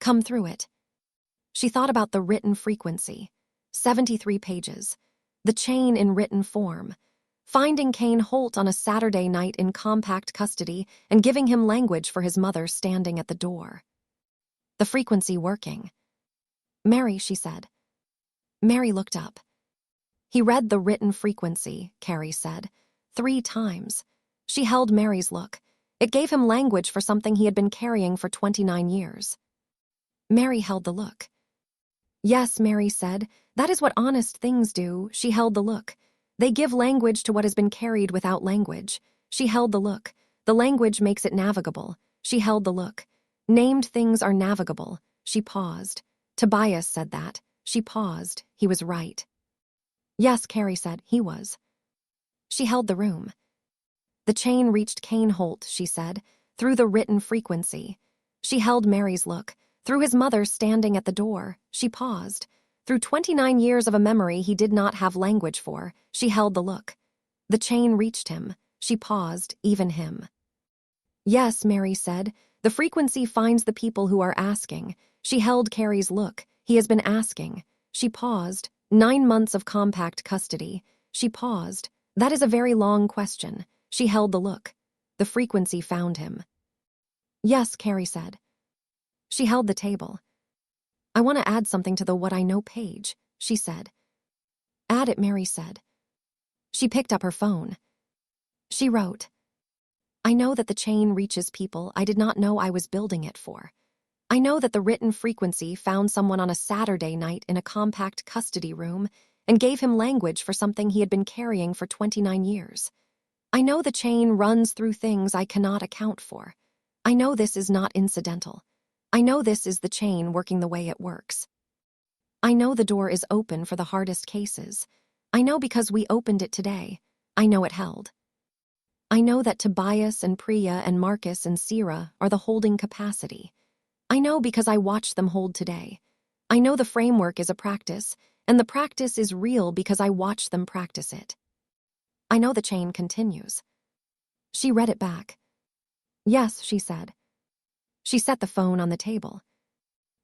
Come through it. She thought about the written frequency, 73 pages, the chain in written form, finding Kane Holt on a Saturday night in compact custody and giving him language for his mother standing at the door. The frequency working. Mary, she said. Mary looked up. He read the written frequency, Carrie said, 3 times. She held Mary's look. It gave him language for something he had been carrying for 29 years. Mary held the look. Yes, Mary said, that is what honest things do. She held the look. They give language to what has been carried without language. She held the look. The language makes it navigable. She held the look. Named things are navigable. She paused. Tobias said that. She paused. He was right. Yes, Carrie said, he was. She held the room. The chain reached Kane Holt, she said, through the written frequency. She held Mary's look. Through his mother standing at the door, she paused. Through 29 years of a memory he did not have language for, she held the look. The chain reached him. She paused, even him. Yes, Mary said, the frequency finds the people who are asking. She held Carrie's look. He has been asking. She paused. 9 months of compact custody. She paused. That is a very long question. She held the look. The frequency found him. Yes, Carrie said. She held the table. I want to add something to the what I know page, she said. Add it, Mary said. She picked up her phone. She wrote, I know that the chain reaches people I did not know I was building it for. I know that the written frequency found someone on a Saturday night in a compact custody room and gave him language for something he had been carrying for 29 years. I know the chain runs through things I cannot account for. I know this is not incidental. I know this is the chain working the way it works. I know the door is open for the hardest cases. I know because we opened it today. I know it held. I know that Tobias and Priya and Marcus and Sira are the holding capacity. I know because I watched them hold today. I know the framework is a practice, and the practice is real because I watched them practice it. I know the chain continues. She read it back. Yes, she said. She set the phone on the table.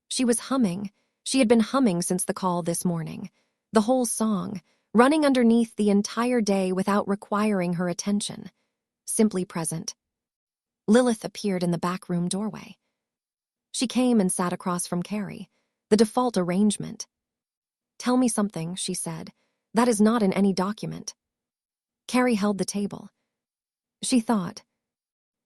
She was humming. She had been humming since the call this morning. The whole song, running underneath the entire day without requiring her attention. Simply present. Lilith appeared in the back room doorway. She came and sat across from Carrie, the default arrangement. Tell me something, she said. That is not in any document. Carrie held the table. She thought.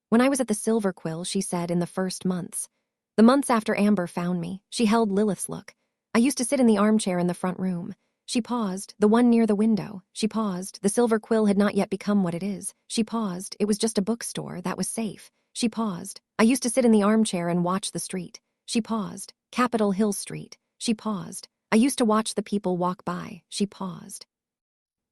When I was at the Silver Quill, she said, in the first months. The months after Amber found me, she held Lilith's look. I used to sit in the armchair in the front room. She paused, the one near the window. She paused. The Silver Quill had not yet become what it is. She paused. It was just a bookstore. That was safe. She paused. I used to sit in the armchair and watch the street. She paused. Capitol Hill Street. She paused. I used to watch the people walk by. She paused.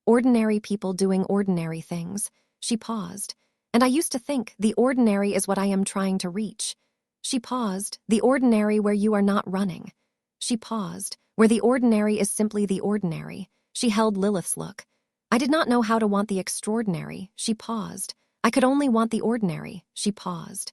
Ordinary people doing ordinary things. She paused. And I used to think the ordinary is what I am trying to reach. She paused. The ordinary where you are not running. She paused. Where the ordinary is simply the ordinary. She held Lilith's look. I did not know how to want the extraordinary. She paused. I could only want the ordinary. She paused.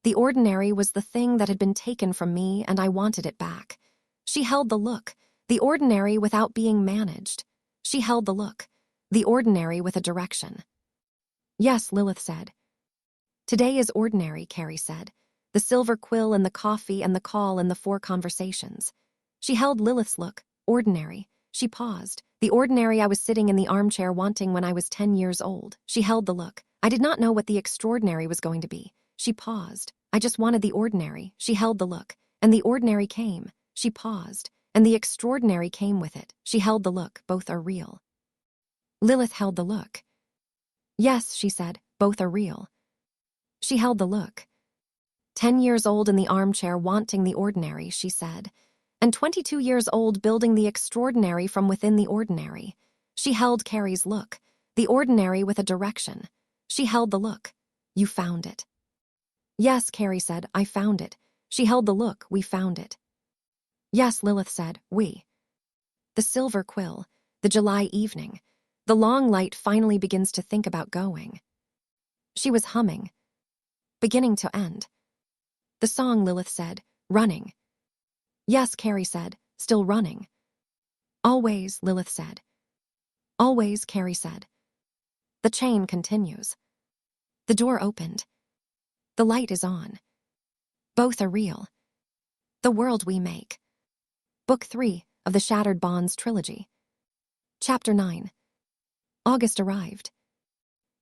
The ordinary was the thing that had been taken from me, and I wanted it back. She held the look. The ordinary without being managed. She held the look. The ordinary with a direction. Yes, Lilith said. Today is ordinary, Carrie said. The Silver Quill and the coffee and the call and the 4 conversations. She held Lilith's look. Ordinary. She paused. The ordinary I was sitting in the armchair wanting when I was 10 years old. She held the look. I did not know what the extraordinary was going to be. She paused. I just wanted the ordinary. She held the look. And the ordinary came. She paused. And the extraordinary came with it. She held the look. Both are real. Lilith held the look. Yes, she said. Both are real. She held the look. 10 years old in the armchair wanting the ordinary, she said. And 22 years old building the extraordinary from within the ordinary. She held Carrie's look. The ordinary with a direction. She held the look. You found it. Yes, Carrie said, I found it. She held the look. We found it. Yes, Lilith said, we. The Silver Quill. The July evening. The long light finally begins to think about going. She was humming. Beginning to end. The song, Lilith said, running. Yes, Carrie said, still running. Always, Lilith said. Always, Carrie said. The chain continues. The door opened. The light is on. Both are real. The world we make. Book 3 of the Shattered Bonds trilogy. Chapter 9. August arrived.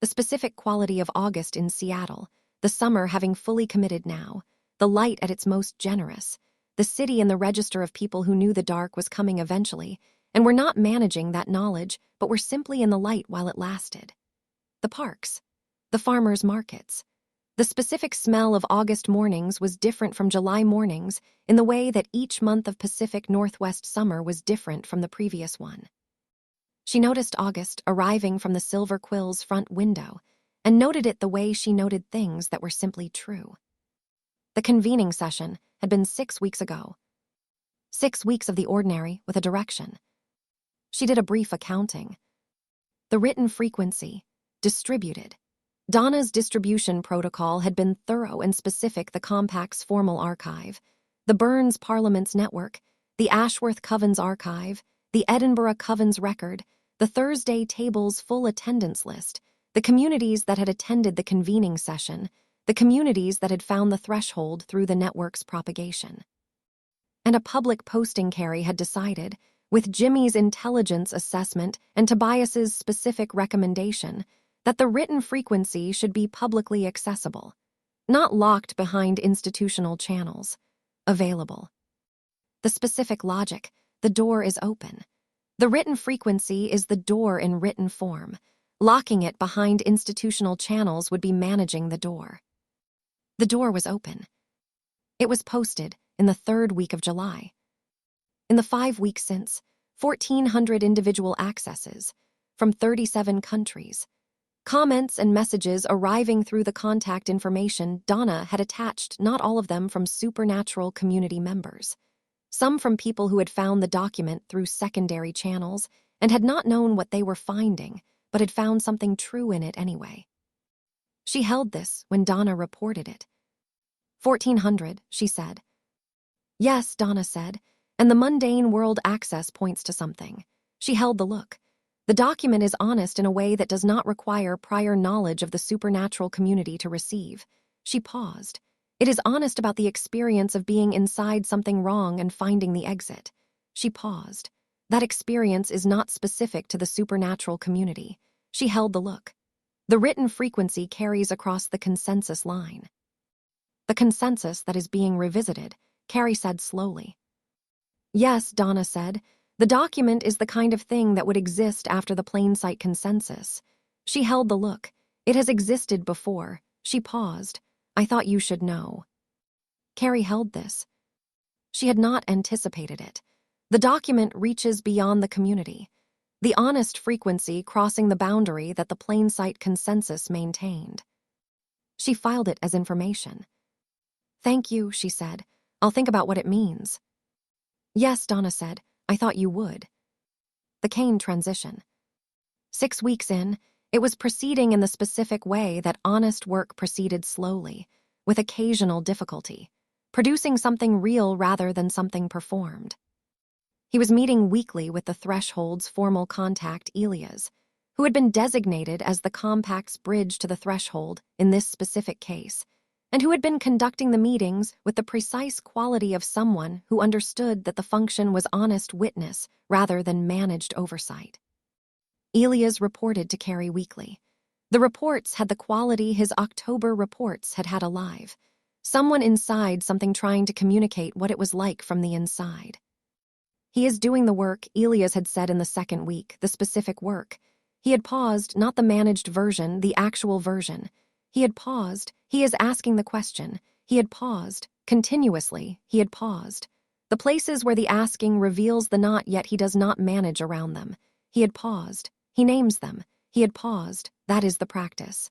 The specific quality of August in Seattle, the summer having fully committed now, the light at its most generous, the city in the register of people who knew the dark was coming eventually, and were not managing that knowledge, but were simply in the light while it lasted. The parks. The farmers' markets. The specific smell of August mornings was different from July mornings in the way that each month of Pacific Northwest summer was different from the previous one. She noticed August arriving from the Silver Quill's front window and noted it the way she noted things that were simply true. The convening session had been 6 weeks ago. 6 weeks of the ordinary with a direction. She did a brief accounting. The written frequency, distributed. Donna's distribution protocol had been thorough and specific. The Compact's formal archive, the Burns Parliament's network, the Ashworth Coven's archive, the Edinburgh Coven's record, the Thursday table's full attendance list, the communities that had attended the convening session, the communities that had found the threshold through the network's propagation. And a public posting, Carrie had decided, with Jimmy's intelligence assessment and Tobias's specific recommendation, that the written frequency should be publicly accessible, not locked behind institutional channels, available. The specific logic, the door is open. The written frequency is the door in written form. Locking it behind institutional channels would be managing the door. The door was open. It was posted in the 3rd week of July. In the 5 weeks since, 1,400 individual accesses from 37 countries. Comments and messages arriving through the contact information Donna had attached, not all of them from supernatural community members. Some from people who had found the document through secondary channels and had not known what they were finding, but had found something true in it anyway. She held this when Donna reported it. 1,400, she said. Yes, Donna said, and the mundane world access points to something. She held the look. The document is honest in a way that does not require prior knowledge of the supernatural community to receive. She paused. It is honest about the experience of being inside something wrong and finding the exit. She paused. That experience is not specific to the supernatural community. She held the look. The written frequency carries across the consensus line. The consensus that is being revisited, Carrie said slowly. Yes, Donna said. The document is the kind of thing that would exist after the plain sight consensus. She held the look. It has existed before. She paused. I thought you should know. Carrie held this. She had not anticipated it. The document reaches beyond the community. The honest frequency crossing the boundary that the plain sight consensus maintained. She filed it as information. Thank you, she said. I'll think about what it means. Yes, Donna said. I thought you would. The Kane transition. 6 weeks in, it was proceeding in the specific way that honest work proceeded slowly, with occasional difficulty, producing something real rather than something performed. He was meeting weekly with the Threshold's formal contact, Elias, who had been designated as the Compact's bridge to the Threshold in this specific case, and who had been conducting the meetings with the precise quality of someone who understood that the function was honest witness rather than managed oversight. Elias reported to Carrie weekly. The reports had the quality his October reports had had alive. Someone inside something trying to communicate what it was like from the inside. He is doing the work, Elias had said in the 2nd week, the specific work. He had paused, not the managed version, the actual version. He had paused. He is asking the question. He had paused. Continuously, he had paused. The places where the asking reveals the not yet he does not manage around them. He had paused. He names them. He had paused. That is the practice.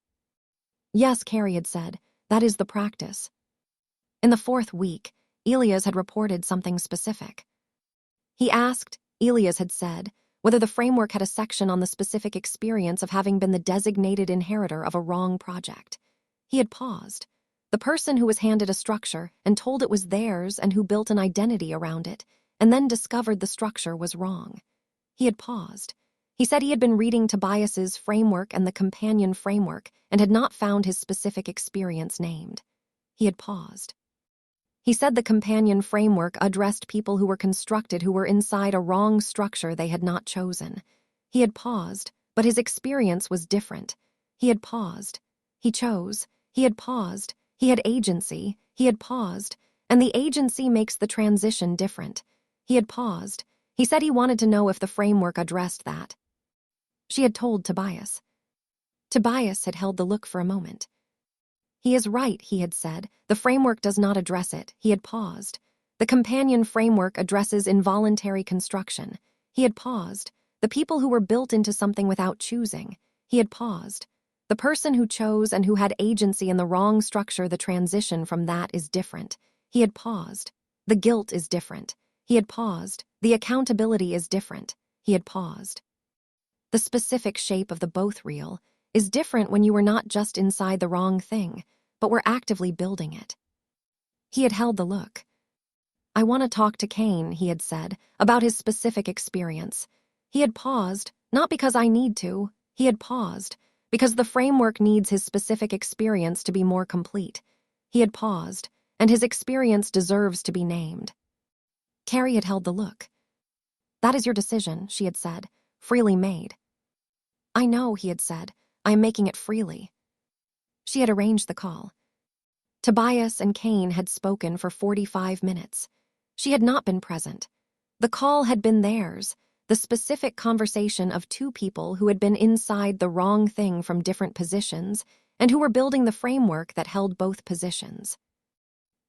Yes, Carrie had said. That is the practice. In the 4th week, Elias had reported something specific. He asked, Elias had said, whether the framework had a section on the specific experience of having been the designated inheritor of a wrong project. He had paused. The person who was handed a structure and told it was theirs and who built an identity around it, and then discovered the structure was wrong. He had paused. He said he had been reading Tobias's framework and the companion framework and had not found his specific experience named. He had paused. He said the companion framework addressed people who were constructed who were inside a wrong structure they had not chosen. He had paused, but his experience was different. He had paused. He chose. He had paused. He had agency. He had paused. And the agency makes the transition different. He had paused. He said he wanted to know if the framework addressed that. She had told Tobias. Tobias had held the look for a moment. He is right, he had said. The framework does not address it. He had paused. The companion framework addresses involuntary construction. He had paused. The people who were built into something without choosing. He had paused. The person who chose and who had agency in the wrong structure, the transition from that is different. He had paused. The guilt is different. He had paused. The accountability is different. He had paused. The specific shape of the both real is different when you were not just inside the wrong thing, but were actively building it. He had held the look. I want to talk to Kane, he had said, about his specific experience. He had paused, not because I need to. He had paused, because the framework needs his specific experience to be more complete. He had paused, and his experience deserves to be named. Carrie had held the look. That is your decision, she had said, freely made. I know, he had said. I am making it freely. She had arranged the call. Tobias and Kane had spoken for 45 minutes. She had not been present. The call had been theirs, the specific conversation of two people who had been inside the wrong thing from different positions and who were building the framework that held both positions.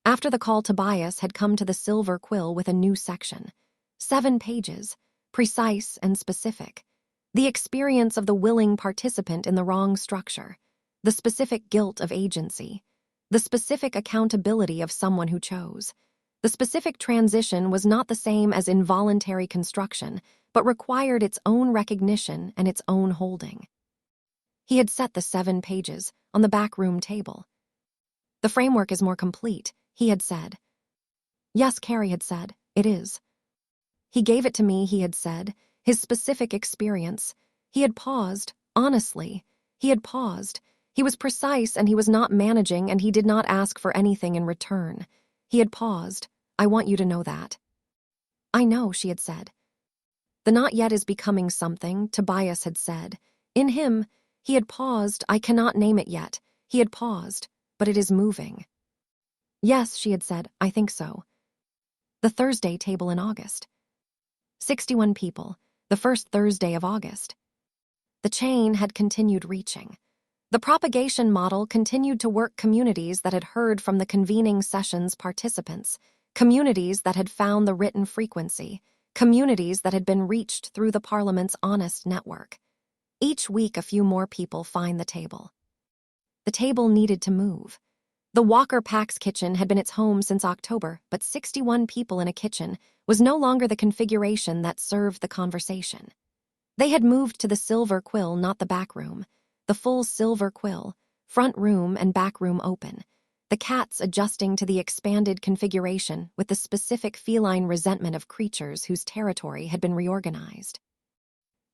After the call, Tobias had come to the silver quill with a new section. 7 pages, precise and specific. The experience of the willing participant in the wrong structure. The specific guilt of agency. The specific accountability of someone who chose. The specific transition was not the same as involuntary construction, but required its own recognition and its own holding. He had set the 7 pages on the backroom table. The framework is more complete, he had said. Yes, Carrie had said, it is. He gave it to me, he had said, his specific experience. He had paused, honestly. He had paused. He was precise and he was not managing and he did not ask for anything in return. He had paused. I want you to know that. I know, she had said. The not yet is becoming something, Tobias had said. In him, he had paused. I cannot name it yet. He had paused, but it is moving. Yes, she had said, I think so. The Thursday table in August. 61 people, the first Thursday of August. The chain had continued reaching. The propagation model continued to work communities that had heard from the convening session's participants, communities that had found the written frequency, communities that had been reached through the Parliament's honest network. Each week a few more people find the table. The table needed to move. The Walker Pax kitchen had been its home since October, but 61 people in a kitchen was no longer the configuration that served the conversation. They had moved to the silver quill, not the back room. The full silver quill, front room and back room open. The cats adjusting to the expanded configuration with the specific feline resentment of creatures whose territory had been reorganized.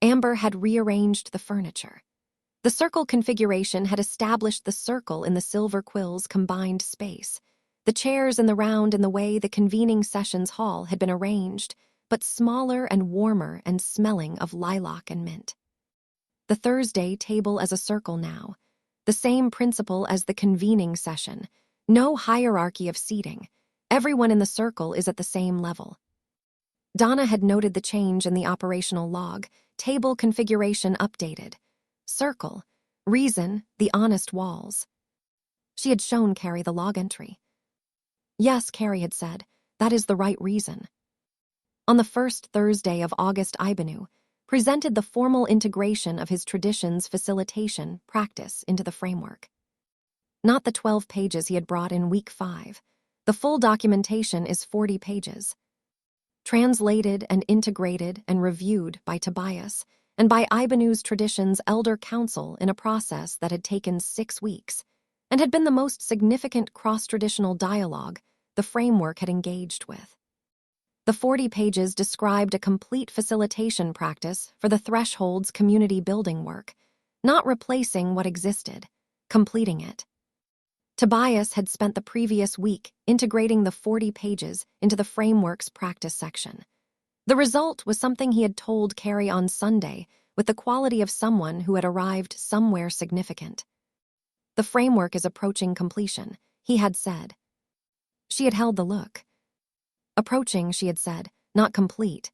Amber had rearranged the furniture. The circle configuration had established the circle in the silver quill's combined space. The chairs in the round in the way the convening sessions hall had been arranged, but smaller and warmer and smelling of lilac and mint. The Thursday table as a circle now. The same principle as the convening session. No hierarchy of seating. Everyone in the circle is at the same level. Donna had noted the change in the operational log. Table configuration updated. Circle. Reason, the honest walls. She had shown Carrie the log entry. Yes, Carrie had said, that is the right reason. On the first Thursday of August, Ibanu presented the formal integration of his traditions facilitation practice into the framework. Not the 12 pages he had brought in week 5. The full documentation is 40 pages. Translated and integrated and reviewed by Tobias and by Ibanu's Traditions Elder Council in a process that had taken 6 weeks and had been the most significant cross-traditional dialogue the framework had engaged with. The 40 pages described a complete facilitation practice for the Threshold's community building work, not replacing what existed, completing it. Tobias had spent the previous week integrating the 40 pages into the framework's practice section. The result was something he had told Carrie on Sunday with the quality of someone who had arrived somewhere significant. The framework is approaching completion, he had said. She had held the look. Approaching, she had said, not complete.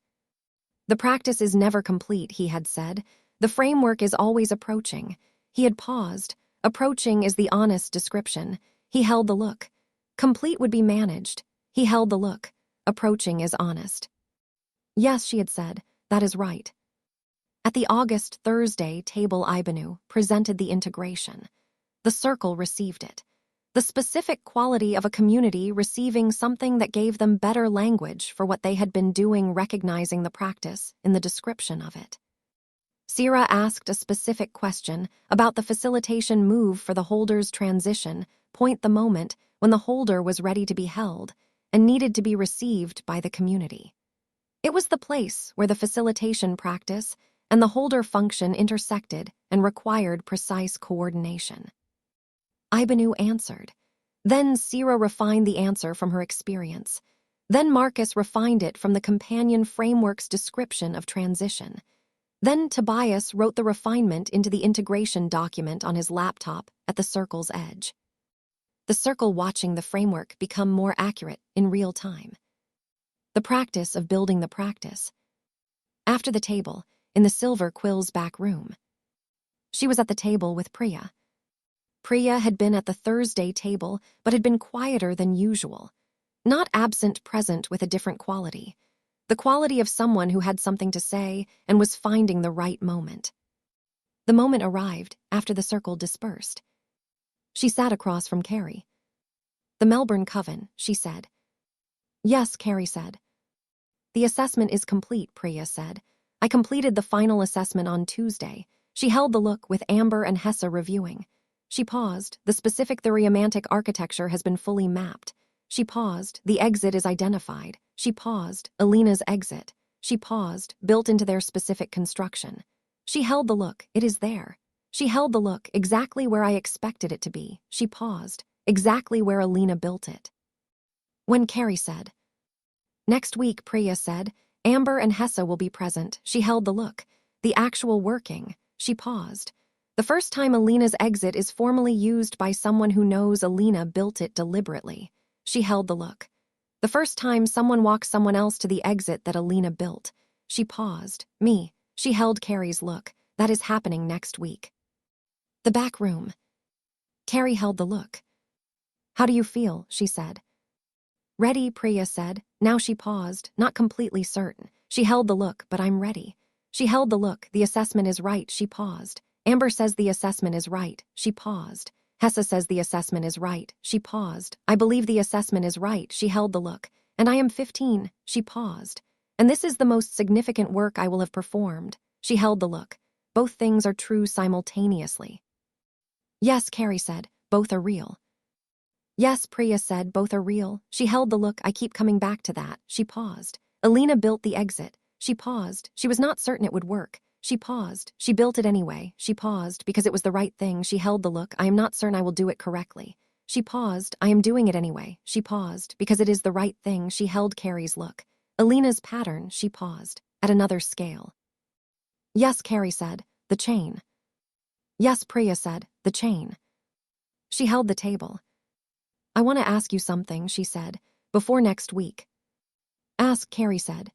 The practice is never complete, he had said. The framework is always approaching. He had paused. Approaching is the honest description. He held the look. Complete would be managed. He held the look. Approaching is honest. Yes, she had said, that is right. At the August Thursday table, Ibanu presented the integration. The circle received it. The specific quality of a community receiving something that gave them better language for what they had been doing, recognizing the practice in the description of it. Sierra asked a specific question about the facilitation move for the holder's transition, point the moment when the holder was ready to be held and needed to be received by the community. It was the place where the facilitation practice and the holder function intersected and required precise coordination. Ibanu answered. Then Sierra refined the answer from her experience. Then Marcus refined it from the companion framework's description of transition. Then Tobias wrote the refinement into the integration document on his laptop at the circle's edge. The circle watching the framework become more accurate in real time. The practice of building the practice. After the table, in the silver quill's back room. She was at the table with Priya. Priya had been at the Thursday table, but had been quieter than usual. Not absent present with a different quality. The quality of someone who had something to say and was finding the right moment. The moment arrived after the circle dispersed. She sat across from Carrie. "The Melbourne Coven," she said. "Yes," Carrie said. "The assessment is complete," Priya said. "I completed the final assessment on Tuesday." She held the look with Amber and Hessa reviewing. She paused. "The specific romantic architecture has been fully mapped." She paused. "The exit is identified." She paused. "Alina's exit." She paused. "Built into their specific construction." She held the look. "It is there." She held the look. "Exactly where I expected it to be." She paused. "Exactly where Alina built it." When Carrie said, "Next week," Priya said, "Amber and Hessa will be present." She held the look. "The actual working." She paused. "The first time Alina's exit is formally used by someone who knows Alina built it deliberately." She held the look. "The first time someone walks someone else to the exit that Alina built." She paused. "Me." She held Carrie's look. "That is happening next week." The back room. Carrie held the look. "How do you feel?" she said. "Ready," Priya said. Now she paused, not completely certain. She held the look. "But I'm ready." She held the look. "The assessment is right." She paused. "Amber says the assessment is right." She paused. "Hessa says the assessment is right." She paused. "I believe the assessment is right." She held the look. "And I am 15." She paused. "And this is the most significant work I will have performed." She held the look. "Both things are true simultaneously." "Yes," Carrie said. "Both are real." "Yes," Priya said, "both are real." She held the look. "I keep coming back to that." She paused. "Alina built the exit." She paused. She was not certain it would work. She paused. "She built it anyway." She paused. "Because it was the right thing." She held the look. "I am not certain I will do it correctly." She paused. "I am doing it anyway." She paused. "Because it is the right thing." She held Carrie's look. "Alina's pattern." She paused. "At another scale." "Yes," Carrie said. "The chain." "Yes," Priya said. "The chain." She held the table. "I want to ask you something," she said, "before next week." "Ask," Carrie said.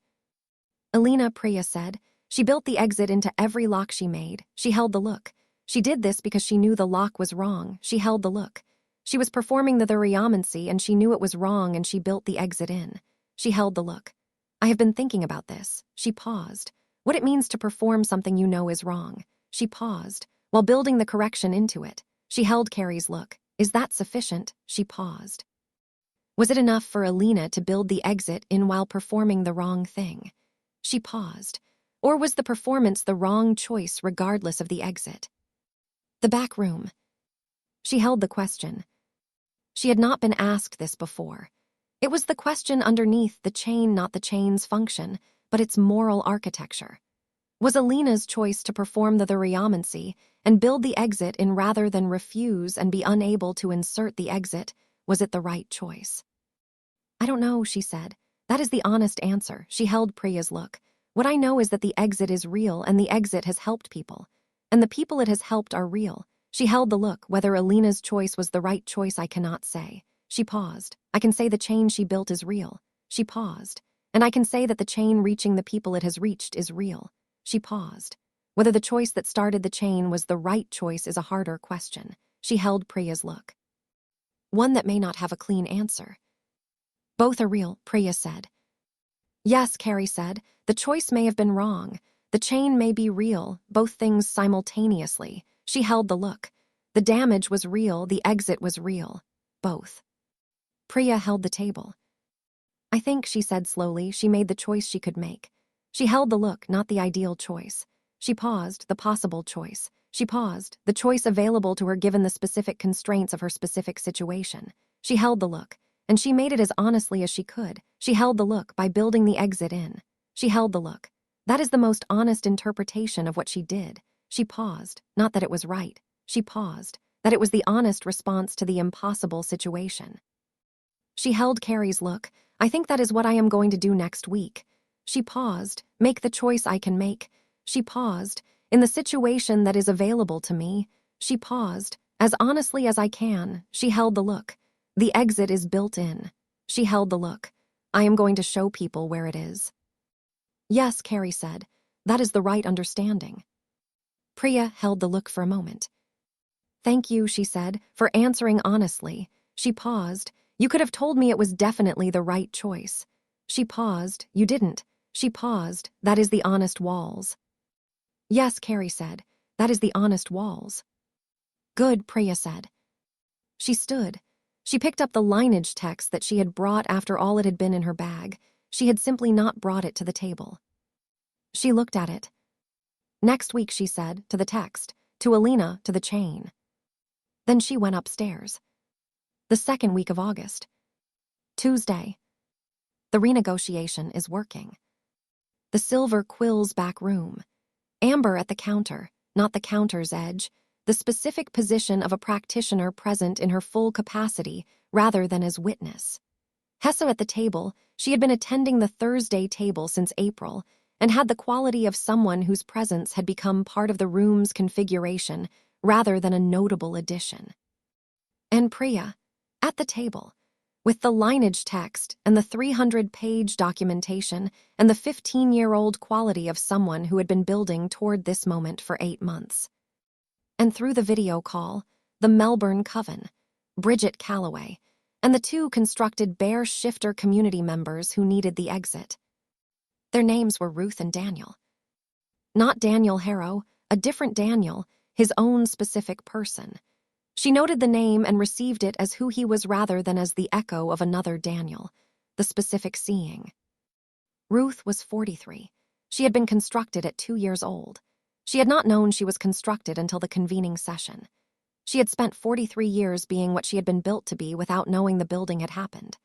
"Alina," Priya said. "She built the exit into every lock she made." She held the look. "She did this because she knew the lock was wrong." She held the look. "She was performing the Thuriyamancy and she knew it was wrong and she built the exit in." She held the look. "I have been thinking about this." She paused. "What it means to perform something you know is wrong." She paused, while building the correction into it. She held Carrie's look. "Is that sufficient?" She paused. Was it enough for Alina to build the exit in while performing the wrong thing? She paused. Or was the performance the wrong choice regardless of the exit? The back room. She held the question. She had not been asked this before. It was the question underneath the chain, not the chain's function, but its moral architecture. Was Alina's choice to perform the Thuriyamancy and build the exit in rather than refuse and be unable to insert the exit, was it the right choice? "I don't know," she said. "That is the honest answer." She held Priya's look. "What I know is that the exit is real and the exit has helped people. And the people it has helped are real." She held the look. "Whether Alina's choice was the right choice, I cannot say." She paused. "I can say the chain she built is real." She paused. "And I can say that the chain reaching the people it has reached is real." She paused. Whether the choice that started the chain was the right choice is a harder question. She held Priya's look. One that may not have a clean answer. "Both are real," Priya said. "Yes," Carrie said. "The choice may have been wrong. The chain may be real, both things simultaneously." She held the look. "The damage was real, the exit was real. Both." Priya held the table. "I think," she said slowly, "she made the choice she could make." She held the look, not the ideal choice. She paused, the possible choice. She paused, the choice available to her given the specific constraints of her specific situation. She held the look, and she made it as honestly as she could. She held the look by building the exit in. She held the look. That is the most honest interpretation of what she did. She paused, not that it was right. She paused, that it was the honest response to the impossible situation. She held Carrie's look. "I think that is what I am going to do next week." She paused. "Make the choice I can make." She paused. "In the situation that is available to me." She paused. "As honestly as I can." She held the look. "The exit is built in." She held the look. "I am going to show people where it is." "Yes," Carrie said. "That is the right understanding." Priya held the look for a moment. "Thank you," she said, "for answering honestly." She paused. "You could have told me it was definitely the right choice." She paused. "You didn't." She paused. "That is the honest walls." "Yes," Carrie said. "That is the honest walls." "Good," Priya said. She stood. She picked up the lineage text that she had brought after all it had been in her bag. She had simply not brought it to the table. She looked at it. "Next week," she said, to the text, to Alina, to the chain. Then she went upstairs. The second week of August. Tuesday. The renegotiation is working. The silver quill's back room. Amber at the counter, not the counter's edge, the specific position of a practitioner present in her full capacity rather than as witness. Hessa at the table. She had been attending the Thursday table since April and had the quality of someone whose presence had become part of the room's configuration rather than a notable addition. And Priya, at the table, with the lineage text and the 300-page documentation and the 15-year-old quality of someone who had been building toward this moment for 8 months. And through the video call, the Melbourne Coven, Bridget Calloway, and the 2 constructed Bear Shifter community members who needed the exit. Their names were Ruth and Daniel. Not Daniel Harrow, a different Daniel, his own specific person. She noted the name and received it as who he was rather than as the echo of another Daniel, the specific seeing. Ruth was 43. She had been constructed at 2 years old. She had not known she was constructed until the convening session. She had spent 43 years being what she had been built to be without knowing the building had happened.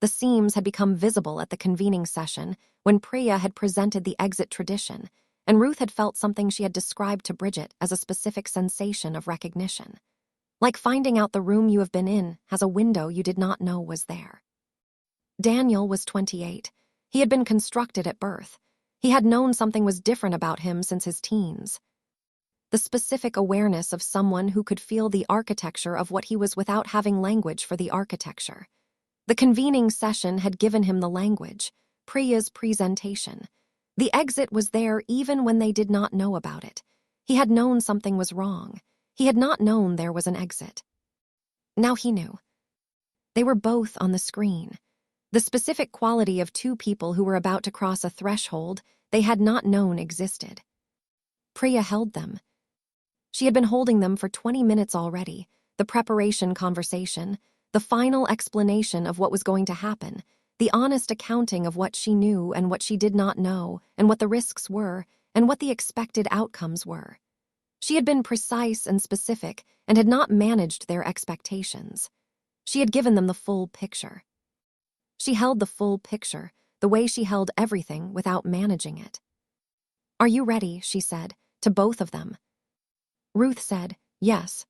The seams had become visible at the convening session when Priya had presented the exit tradition, and Ruth had felt something she had described to Bridget as a specific sensation of recognition. Like finding out the room you have been in has a window you did not know was there. Daniel was 28. He had been constructed at birth. He had known something was different about him since his teens. The specific awareness of someone who could feel the architecture of what he was without having language for the architecture. The convening session had given him the language, Priya's presentation. The exit was there even when they did not know about it. He had known something was wrong. He had not known there was an exit. Now he knew. They were both on the screen. The specific quality of 2 people who were about to cross a threshold they had not known existed. Priya held them. She had been holding them for 20 minutes already, the preparation conversation, the final explanation of what was going to happen, the honest accounting of what she knew and what she did not know, and what the risks were, and what the expected outcomes were. She had been precise and specific and had not managed their expectations. She had given them the full picture. She held the full picture, the way she held everything without managing it. "Are you ready?" she said, to both of them. Ruth said, "Yes."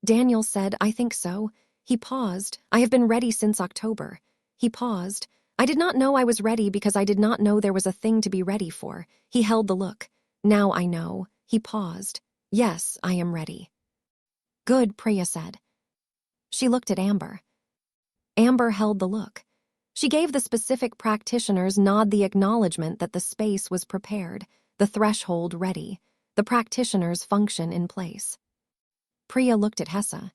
Daniel said, "I think so." He paused. "I have been ready since October." He paused. "I did not know I was ready because I did not know there was a thing to be ready for." He held the look. "Now I know." He paused. "Yes, I am ready." "Good," Priya said. She looked at Amber. Amber held the look. She gave the specific practitioner's nod, the acknowledgement that the space was prepared, the threshold ready, the practitioner's function in place. Priya looked at Hessa.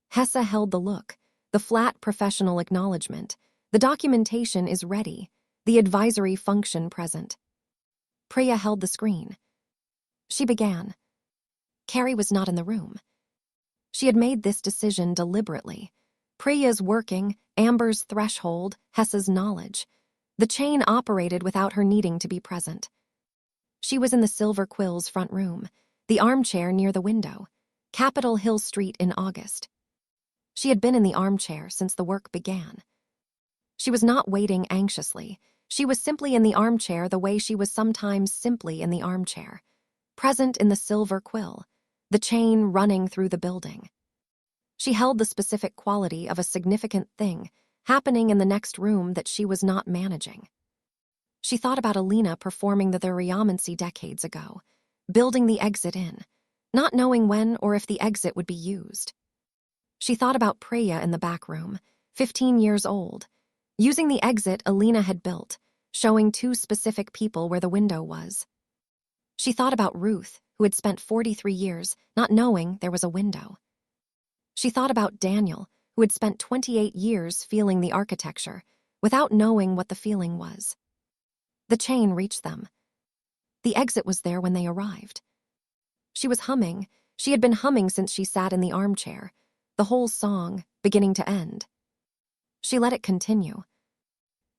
Hessa held the look, the flat professional acknowledgement. The documentation is ready, the advisory function present. Priya held the screen. She began. Carrie was not in the room. She had made this decision deliberately. Priya's working, Amber's threshold, Hessa's knowledge. The chain operated without her needing to be present. She was in the Silver Quill's front room, the armchair near the window, Capitol Hill Street in August. She had been in the armchair since the work began. She was not waiting anxiously. She was simply in the armchair the way she was sometimes simply in the armchair, present in the Silver Quill, the chain running through the building. She held the specific quality of a significant thing happening in the next room that she was not managing. She thought about Alina performing the Theriamancy decades ago, building the exit in, not knowing when or if the exit would be used. She thought about Priya in the back room, 15 years old, using the exit Alina had built, showing 2 specific people where the window was. She thought about Ruth, who had spent 43 years not knowing there was a window. She thought about Daniel, who had spent 28 years feeling the architecture, without knowing what the feeling was. The chain reached them. The exit was there when they arrived. She was humming. She had been humming since she sat in the armchair, the whole song, beginning to end. She let it continue.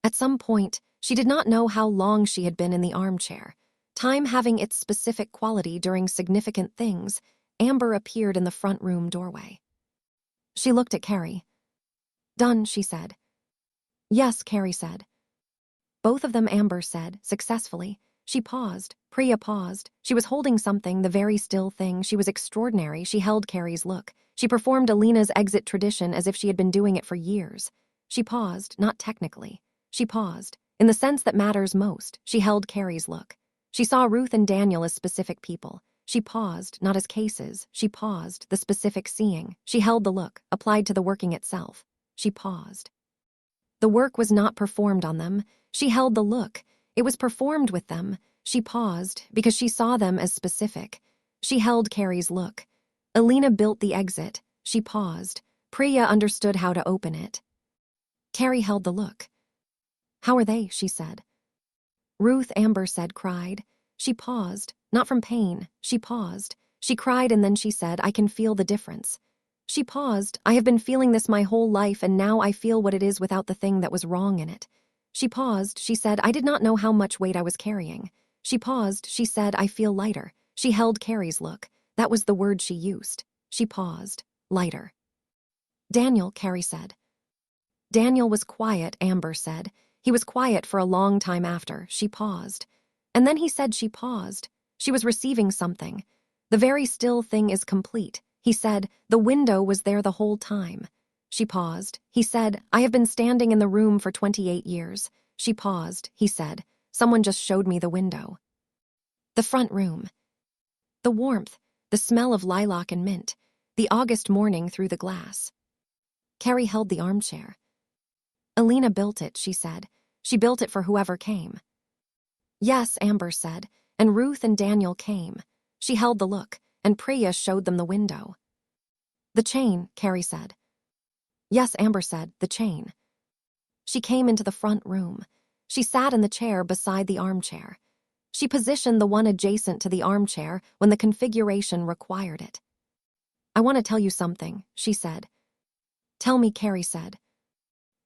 At some point, she did not know how long she had been in the armchair. Time having its specific quality during significant things, Amber appeared in the front room doorway. She looked at Carrie. "Done," she said. "Yes," Carrie said. Both of them, Amber said, successfully. She paused. Priya paused. She was holding something, the very still thing. She was extraordinary. She held Carrie's look. She performed Alina's exit tradition as if she had been doing it for years. She paused, not technically. She paused. In the sense that matters most, she held Carrie's look. She saw Ruth and Daniel as specific people. She paused, not as cases. She paused, the specific seeing. She held the look, applied to the working itself. She paused. The work was not performed on them. She held the look. It was performed with them. She paused, because she saw them as specific. She held Carrie's look. Alina built the exit. She paused. Priya understood how to open it. Carrie held the look. "How are they?" she said. Ruth, Amber said, cried. She paused, not from pain. She paused. She cried and then she said, "I can feel the difference." She paused. "I have been feeling this my whole life and now I feel what it is without the thing that was wrong in it." She paused. She said, "I did not know how much weight I was carrying." She paused. She said, "I feel lighter." She held Carrie's look. That was the word she used. She paused. Lighter. "Daniel," Carrie said. Daniel was quiet, Amber said. He was quiet for a long time after. She paused. And then he said she paused. She was receiving something. "The very still thing is complete." He said, "The window was there the whole time." She paused. He said, "I have been standing in the room for 28 years. She paused. He said, "Someone just showed me the window." The front room. The warmth, the smell of lilac and mint, the August morning through the glass. Carrie held the armchair. "Alina built it," she said. "She built it for whoever came." "Yes," Amber said, "and Ruth and Daniel came." She held the look, and Priya showed them the window. "The chain," Carrie said. "Yes," Amber said, "the chain." She came into the front room. She sat in the chair beside the armchair. She positioned the one adjacent to the armchair when the configuration required it. "I want to tell you something," she said. "Tell me," Carrie said.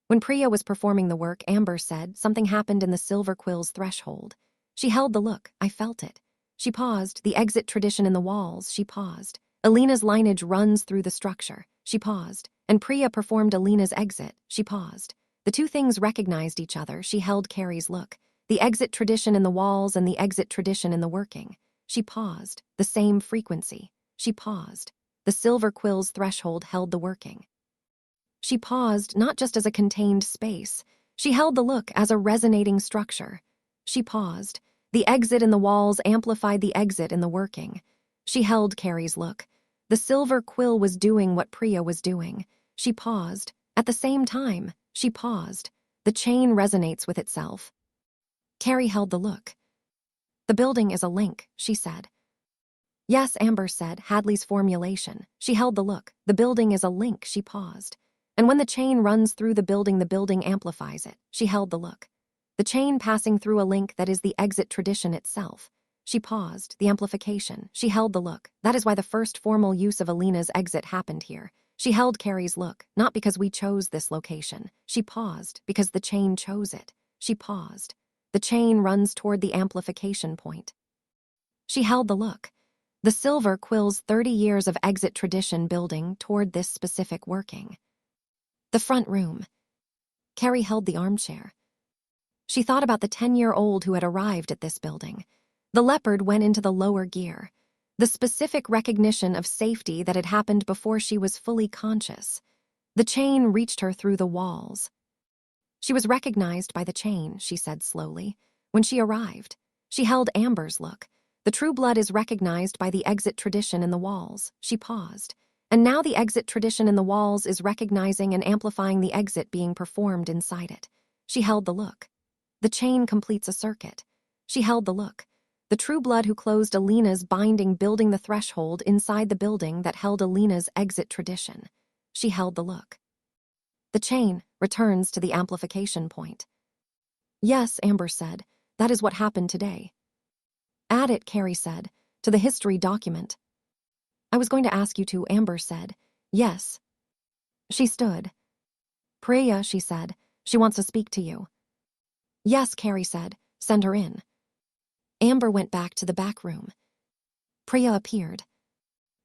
When Priya was performing the work, Amber said, something happened in the silver quill's threshold. She held the look. I felt it. She paused. The exit tradition in the walls. She paused. Alina's lineage runs through the structure. She paused. And Priya performed Alina's exit. She paused. The two things recognized each other. She held Carrie's look. The exit tradition in the walls and the exit tradition in the working. She paused. The same frequency. She paused. The silver quill's threshold held the working. She paused, not just as a contained space. She held the look as a resonating structure. She paused. The exit in the walls amplified the exit in the working. She held Carrie's look. The silver quill was doing what Priya was doing. She paused. At the same time, she paused. The chain resonates with itself. Carrie held the look. "The building is a link," she said. "Yes," Amber said, Hadley's formulation. She held the look. "The building is a link," she paused. "And when the chain runs through the building amplifies it." She held the look. "The chain passing through a link that is the exit tradition itself." She paused. The amplification. She held the look. That is why the first formal use of Alina's exit happened here. She held Carrie's look, not because we chose this location. She paused, because the chain chose it. She paused. The chain runs toward the amplification point. She held the look. The silver quill's 30 years of exit tradition building toward this specific working. The front room. Carrie held the armchair. She thought about the 10-year-old who had arrived at this building. The leopard went into the lower gear. The specific recognition of safety that had happened before she was fully conscious. The chain reached her through the walls. She was recognized by the chain, she said slowly. When she arrived, she held Amber's look. The true blood is recognized by the exit tradition in the walls. She paused. And now the exit tradition in the walls is recognizing and amplifying the exit being performed inside it. She held the look. The chain completes a circuit. She held the look. The true blood who closed Alina's binding, building the threshold inside the building that held Alina's exit tradition. She held the look. The chain returns to the amplification point. Yes, Amber said. That is what happened today. Add it, Carrie said, to the history document. I was going to ask you to, Amber said. Yes. She stood. Priya, she said. She wants to speak to you. Yes, Carrie said. Send her in. Amber went back to the back room. Priya appeared.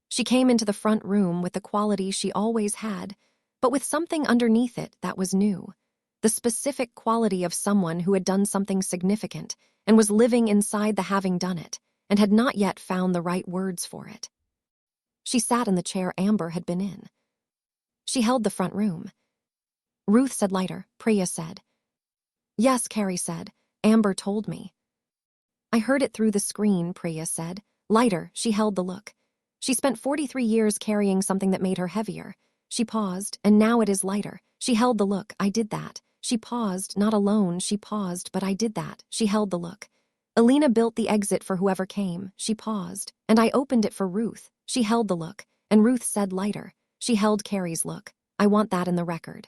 She came into the front room with the quality she always had, but with something underneath it that was new. The specific quality of someone who had done something significant and was living inside the having done it and had not yet found the right words for it. She sat in the chair Amber had been in. She held the front room. Ruth said lighter, Priya said. Yes, Carrie said. Amber told me. I heard it through the screen, Priya said. Lighter, she held the look. She spent 43 years carrying something that made her heavier. She paused, and now it is lighter. She held the look. I did that. She paused, not alone. She paused, but I did that. She held the look. Alina built the exit for whoever came. She paused, and I opened it for Ruth. She held the look, and Ruth said lighter. She held Carrie's look. I want that in the record.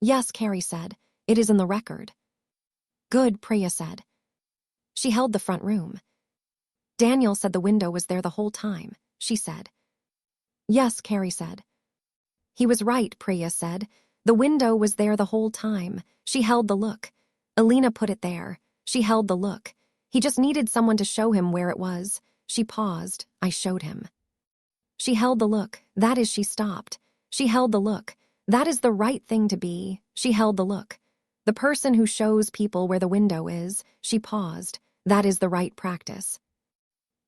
Yes, Carrie said. It is in the record. Good, Priya said. She held the front room. Daniel said the window was there the whole time, she said. Yes, Carrie said. He was right, Priya said. The window was there the whole time. She held the look. Alina put it there. She held the look. He just needed someone to show him where it was. She paused. I showed him. She held the look. That is, she stopped. She held the look. That is the right thing to be. She held the look. The person who shows people where the window is. She paused. That is the right practice.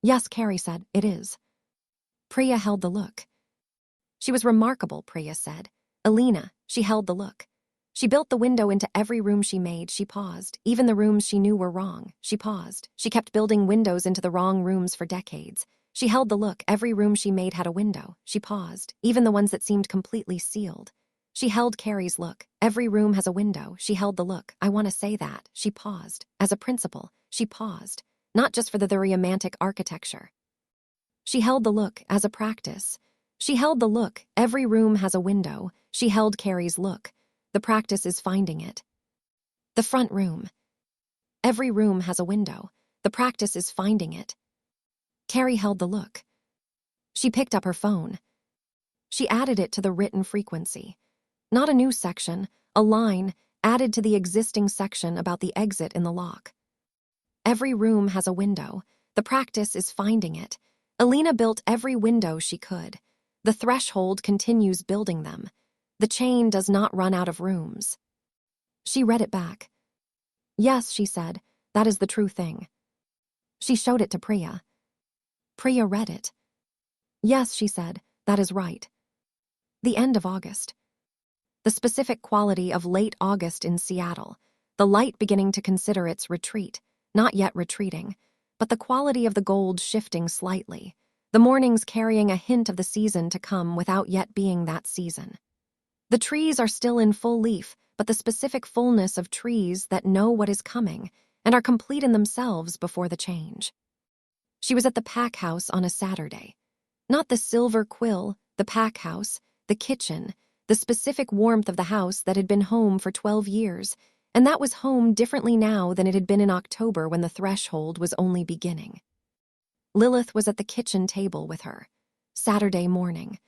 Yes, Carrie said, it is. Priya held the look. She was remarkable, Priya said. Alina, she held the look. She built the window into every room she made. She paused. Even the rooms she knew were wrong. She paused. She kept building windows into the wrong rooms for decades. She held the look. Every room she made had a window. She paused. Even the ones that seemed completely sealed. She held Carrie's look. Every room has a window. She held the look. I want to say that. She paused. As a principle, she paused. Not just for the romantic architecture. She held the look as a practice. She held the look. Every room has a window. She held Carrie's look. The practice is finding it. The front room. Every room has a window. The practice is finding it. Carrie held the look. She picked up her phone. She added it to the written frequency. Not a new section, a line added to the existing section about the exit in the lock. Every room has a window. The practice is finding it. Alina built every window she could. The threshold continues building them. The chain does not run out of rooms. She read it back. Yes, she said, that is the true thing. She showed it to Priya. Priya read it. Yes, she said, that is right. The end of August. The specific quality of late August in Seattle. The light beginning to consider its retreat, not yet retreating, but the quality of the gold shifting slightly. The mornings carrying a hint of the season to come without yet being that season. The trees are still in full leaf, but the specific fullness of trees that know what is coming and are complete in themselves before the change. She was at the pack house on a Saturday. Not the silver quill, the pack house, the kitchen, the specific warmth of the house that had been home for 12 years, and that was home differently now than it had been in October when the threshold was only beginning. Lilith was at the kitchen table with her. Saturday morning.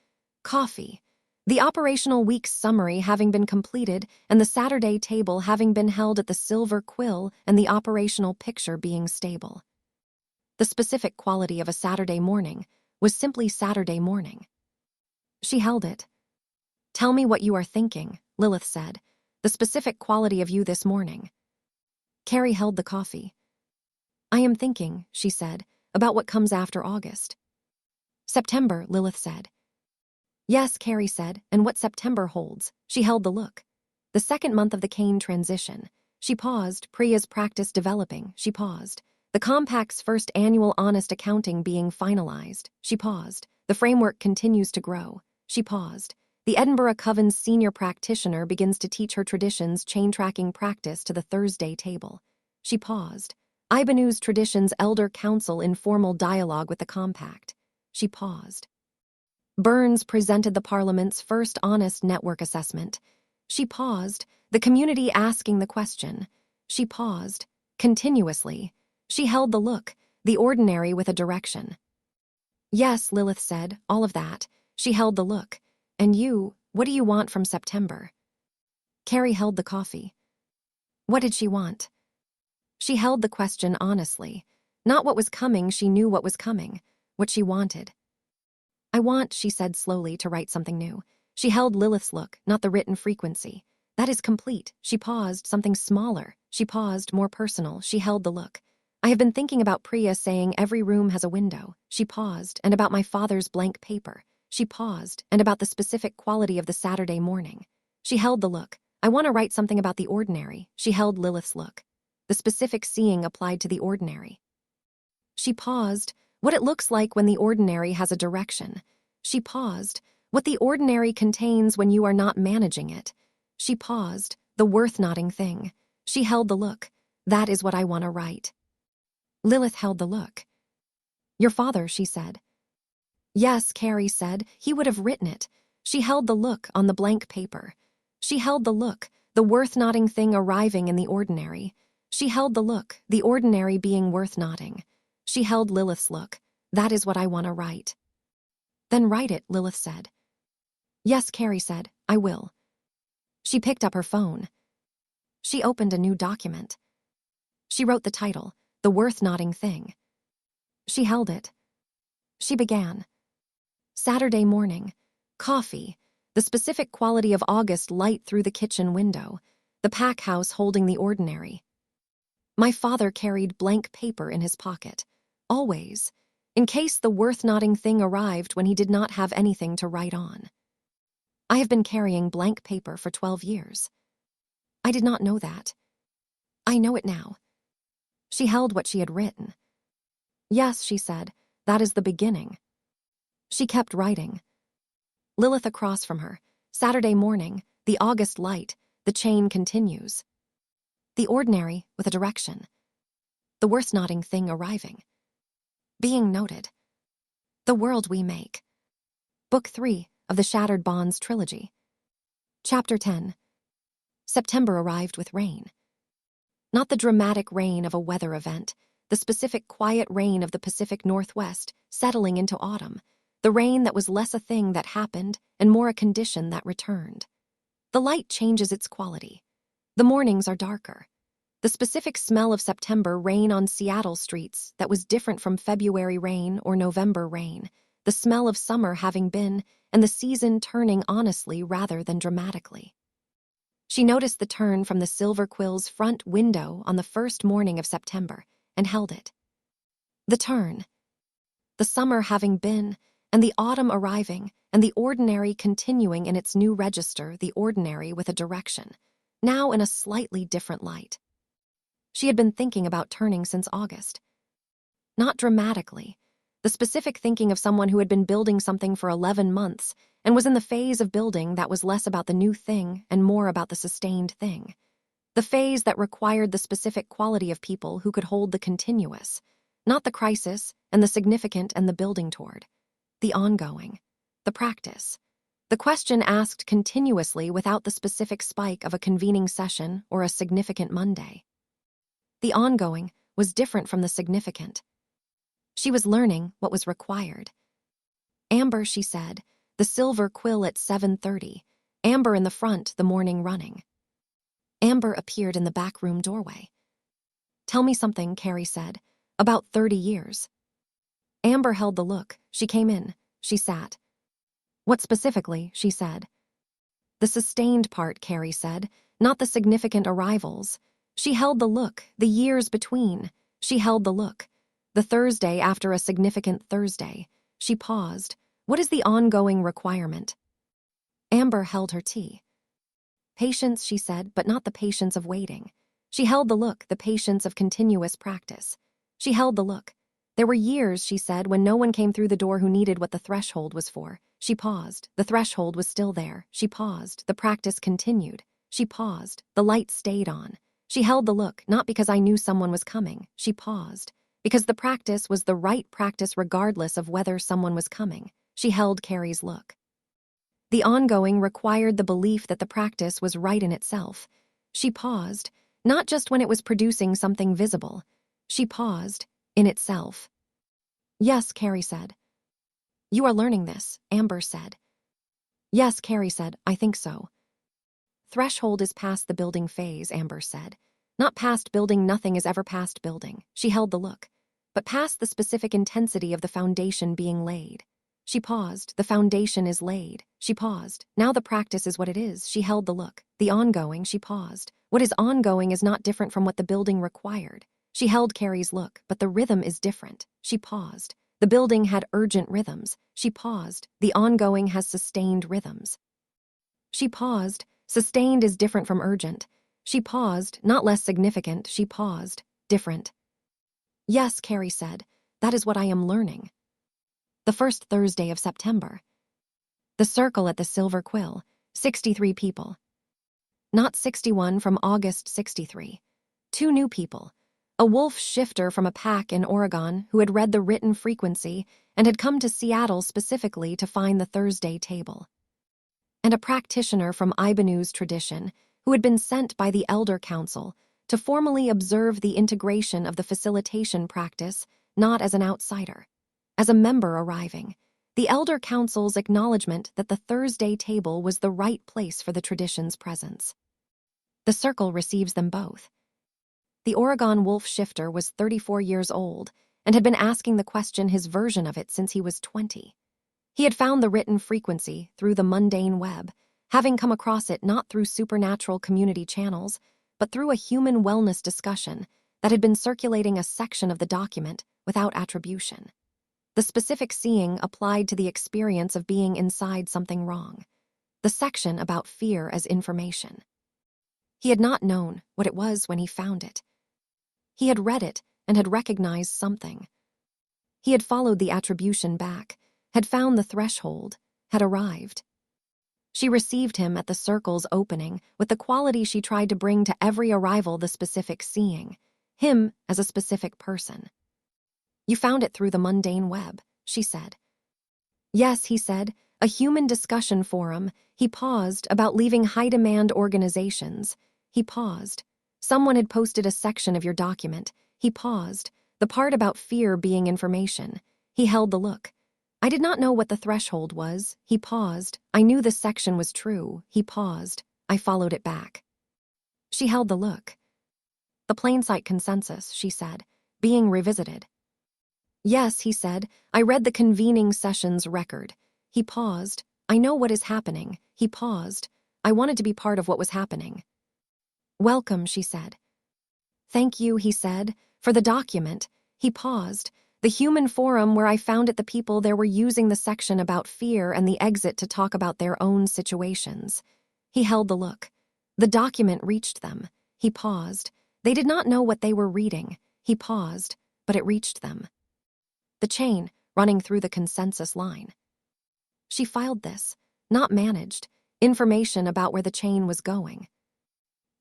Coffee. The operational week's summary having been completed and the Saturday table having been held at the silver quill and the operational picture being stable. The specific quality of a Saturday morning was simply Saturday morning. She held it. Tell me what you are thinking, Lilith said. The specific quality of you this morning. Carrie held the coffee. I am thinking, she said, about what comes after August. September, Lilith said. Yes, Carrie said, and what September holds. She held the look. The second month of the Kane transition. She paused, Priya's practice developing. She paused. The Compact's first annual honest accounting being finalized. She paused. The framework continues to grow. She paused. The Edinburgh Coven's senior practitioner begins to teach her traditions chain tracking practice to the Thursday table. She paused. Ibanu's tradition's elder council informal dialogue with the compact. She paused. Burns presented the Parliament's first honest network assessment. She paused, the community asking the question. She paused, continuously. She held the look, the ordinary with a direction. Yes, Lilith said, all of that. She held the look. And you, what do you want from September? Carrie held the coffee. What did she want? She held the question honestly. Not what was coming, she knew what was coming, what she wanted. I want, she said slowly, to write something new. She held Lilith's look, not the written frequency. That is complete. She paused, something smaller. She paused, more personal. She held the look. I have been thinking about Priya saying every room has a window. She paused, and about my father's blank paper. She paused, and about the specific quality of the Saturday morning. She held the look. I want to write something about the ordinary. She held Lilith's look. The specific seeing applied to the ordinary. She paused. What it looks like when the ordinary has a direction. She paused. What the ordinary contains when you are not managing it. She paused. The worth-noting thing. She held the look. That is what I want to write. Lilith held the look. Your father, she said. Yes, Carrie said. He would have written it. She held the look on the blank paper. She held the look, the worth-noting thing arriving in the ordinary. She held the look, the ordinary being worth-noting. She held Lilith's look. That is what I want to write. Then write it, Lilith said. Yes, Carrie said, I will. She picked up her phone. She opened a new document. She wrote the title, The Worth-Noting Thing. She held it. She began. Saturday morning. Coffee. The specific quality of August light through the kitchen window. The pack house holding the ordinary. My father carried blank paper in his pocket. Always. In case the worth-noting thing arrived when he did not have anything to write on. I have been carrying blank paper for 12 years. I did not know that. I know it now. She held what she had written. Yes, she said, that is the beginning. She kept writing. Lilith across from her. Saturday morning, the August light, the chain continues. The ordinary with a direction. The worth-noting thing arriving. Being noted. The world we make. Book 3 of the Shattered Bonds trilogy. Chapter 10. September arrived with rain. Not the dramatic rain of a weather event, the specific quiet rain of the Pacific Northwest settling into autumn, the rain that was less a thing that happened and more a condition that returned. The light changes its quality. The mornings are darker. The specific smell of September rain on Seattle streets that was different from February rain or November rain, the smell of summer having been, and the season turning honestly rather than dramatically. She noticed the turn from the Silver Quill's front window on the first morning of September and held it. The turn. The summer having been, and the autumn arriving, and the ordinary continuing in its new register, the ordinary with a direction, now in a slightly different light. She had been thinking about turning since August. Not dramatically. The specific thinking of someone who had been building something for 11 months and was in the phase of building that was less about the new thing and more about the sustained thing. The phase that required the specific quality of people who could hold the continuous, not the crisis and the significant and the building toward. The ongoing. The practice. The question asked continuously without the specific spike of a convening session or a significant Monday. The ongoing was different from the significant. She was learning what was required. Amber, she said, the Silver Quill at 7:30. Amber in the front, the morning running. Amber appeared in the back room doorway. Tell me something, Carrie said. About 30 years. Amber held the look. She came in. She sat. What specifically, she said. The sustained part, Carrie said, not the significant arrivals. She held the look, the years between. She held the look. The Thursday after a significant Thursday. She paused. What is the ongoing requirement? Amber held her tea. Patience, she said, but not the patience of waiting. She held the look, the patience of continuous practice. She held the look. There were years, she said, when no one came through the door who needed what the threshold was for. She paused. The threshold was still there. She paused. The practice continued. She paused. The light stayed on. She held the look, not because I knew someone was coming. She paused. Because the practice was the right practice regardless of whether someone was coming. She held Carrie's look. The ongoing required the belief that the practice was right in itself. She paused, not just when it was producing something visible. She paused, in itself. Yes, Carrie said. You are learning this, Amber said. Yes, Carrie said, I think so. Threshold is past the building phase, Amber said. Not past building, nothing is ever past building. She held the look. But past the specific intensity of the foundation being laid. She paused. The foundation is laid. She paused. Now the practice is what it is. She held the look. The ongoing, she paused. What is ongoing is not different from what the building required. She held Carrie's look, but the rhythm is different. She paused. The building had urgent rhythms. She paused. The ongoing has sustained rhythms. She paused. Sustained is different from urgent. She paused, not less significant. She paused. Different. Yes, Carrie said. That is what I am learning. The first Thursday of September. The circle at the Silver Quill. 63 people. Not 61 from August 63. 2 new people. A wolf shifter from a pack in Oregon who had read the written frequency and had come to Seattle specifically to find the Thursday table. And a practitioner from Ibanu's tradition who had been sent by the Elder Council to formally observe the integration of the facilitation practice, not as an outsider, as a member arriving. The Elder Council's acknowledgement that the Thursday table was the right place for the tradition's presence. The circle receives them both. The Oregon wolf shifter was 34 years old and had been asking the question his version of it since he was 20. He had found the written frequency through the mundane web, having come across it not through supernatural community channels, but through a human wellness discussion that had been circulating a section of the document without attribution. The specific seeing applied to the experience of being inside something wrong. The section about fear as information. He had not known what it was when he found it. He had read it and had recognized something. He had followed the attribution back, had found the threshold, had arrived. She received him at the circle's opening with the quality she tried to bring to every arrival, the specific seeing, him as a specific person. You found it through the mundane web, she said. Yes, he said, a human discussion forum. He paused about leaving high-demand organizations. He paused. Someone had posted a section of your document. He paused. The part about fear being information. He held the look. I did not know what the threshold was. He paused. I knew this section was true. He paused. I followed it back. She held the look. The plain-sight consensus, she said, being revisited. Yes, he said, I read the convening session's record. He paused. I know what is happening. He paused. I wanted to be part of what was happening. Welcome, she said. Thank you, he said, for the document. He paused. The human forum where I found it, the people there were using the section about fear and the exit to talk about their own situations. He held the look. The document reached them. He paused. They did not know what they were reading. He paused, but it reached them. The chain running through the consensus line. She filed this, not managed, information about where the chain was going.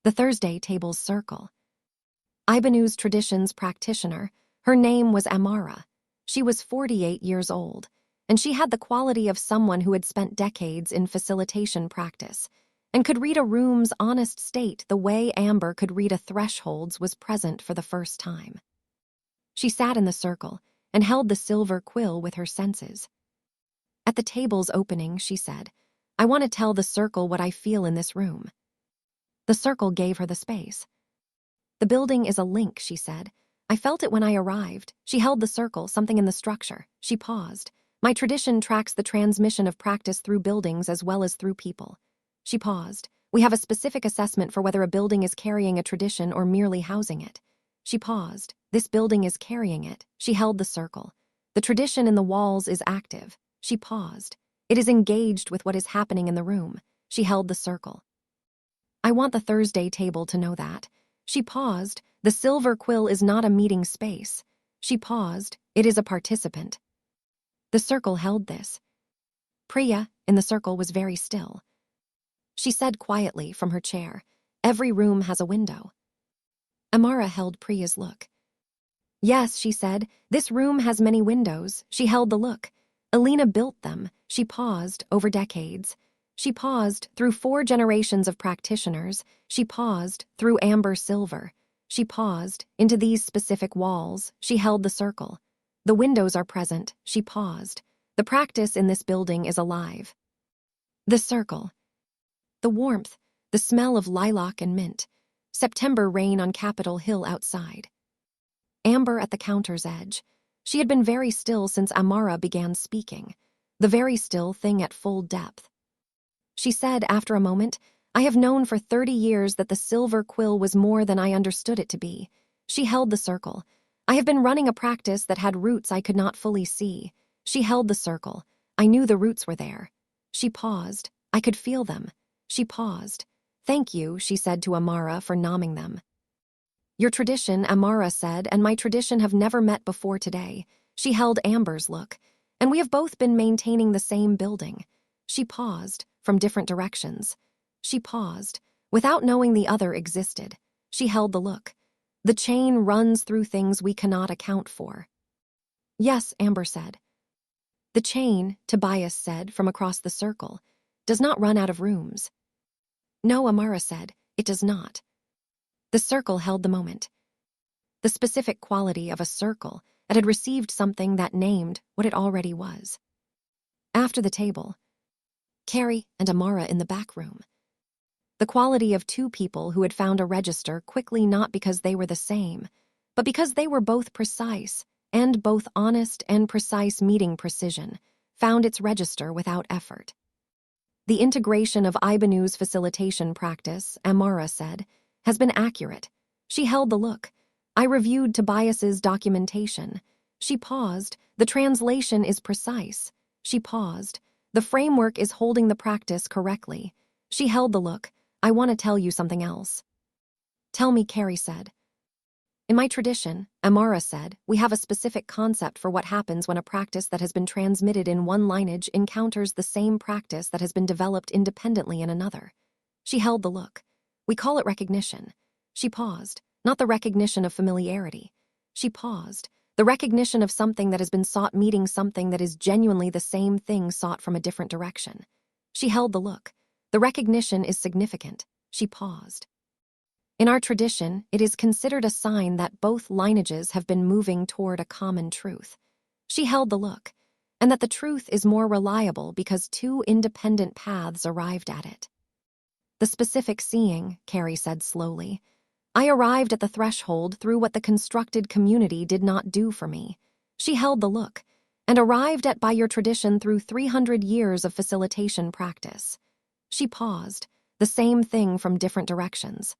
The Thursday table's circle. Ibanu's traditions practitioner. Her name was Amara. She was 48 years old, and she had the quality of someone who had spent decades in facilitation practice and could read a room's honest state the way Amber could read a threshold's was present for the first time. She sat in the circle and held the silver quill with her senses. At the table's opening, she said, I want to tell the circle what I feel in this room. The circle gave her the space. The building is a link, she said. I felt it when I arrived. She held the circle, something in the structure. She paused. My tradition tracks the transmission of practice through buildings as well as through people. She paused. We have a specific assessment for whether a building is carrying a tradition or merely housing it. She paused. This building is carrying it. She held the circle. The tradition in the walls is active. She paused. It is engaged with what is happening in the room. She held the circle. I want the Thursday table to know that. She paused. The silver quill is not a meeting space. She paused. It is a participant. The circle held this. Priya, in the circle, was very still. She said quietly from her chair, every room has a window. Amara held Priya's look. Yes, she said, this room has many windows. She held the look. Alina built them. She paused over decades. She paused through 4 generations of practitioners. She paused through amber silver. She paused into these specific walls. She held the circle. The windows are present. She paused. The practice in this building is alive. The circle. The warmth. The smell of lilac and mint. September rain on Capitol Hill outside. Amber at the counter's edge. She had been very still since Amara began speaking. The very still thing at full depth. She said after a moment, I have known for 30 years that the silver quill was more than I understood it to be. She held the circle. I have been running a practice that had roots I could not fully see. She held the circle. I knew the roots were there. She paused. I could feel them. She paused. Thank you, she said to Amara for nomming them. Your tradition, Amara said, and my tradition have never met before today. She held Amber's look. And we have both been maintaining the same building. She paused, from different directions. She paused, without knowing the other existed. She held the look. The chain runs through things we cannot account for. Yes, Amber said. The chain, Tobias said from across the circle, does not run out of rooms. No, Amara said, it does not. The circle held the moment. The specific quality of a circle that had received something that named what it already was. After the table, Carrie and Amara in the back room. The quality of 2 people who had found a register quickly, not because they were the same, but because they were both precise, and both honest and precise, meeting precision, found its register without effort. The integration of Ibanu's facilitation practice, Amara said, has been accurate. She held the look. I reviewed Tobias's documentation. She paused. The translation is precise. She paused. The framework is holding the practice correctly. She held the look. I want to tell you something else. Tell me, Carrie said. In my tradition, Amara said, we have a specific concept for what happens when a practice that has been transmitted in one lineage encounters the same practice that has been developed independently in another. She held the look. We call it recognition. She paused, not the recognition of familiarity. She paused, the recognition of something that has been sought meeting something that is genuinely the same thing sought from a different direction. She held the look. The recognition is significant. She paused. In our tradition, it is considered a sign that both lineages have been moving toward a common truth. She held the look, and that the truth is more reliable because 2 independent paths arrived at it. The specific seeing, Carrie said slowly. I arrived at the threshold through what the constructed community did not do for me. She held the look, and arrived at by your tradition through 300 years of facilitation practice. She paused, the same thing from different directions.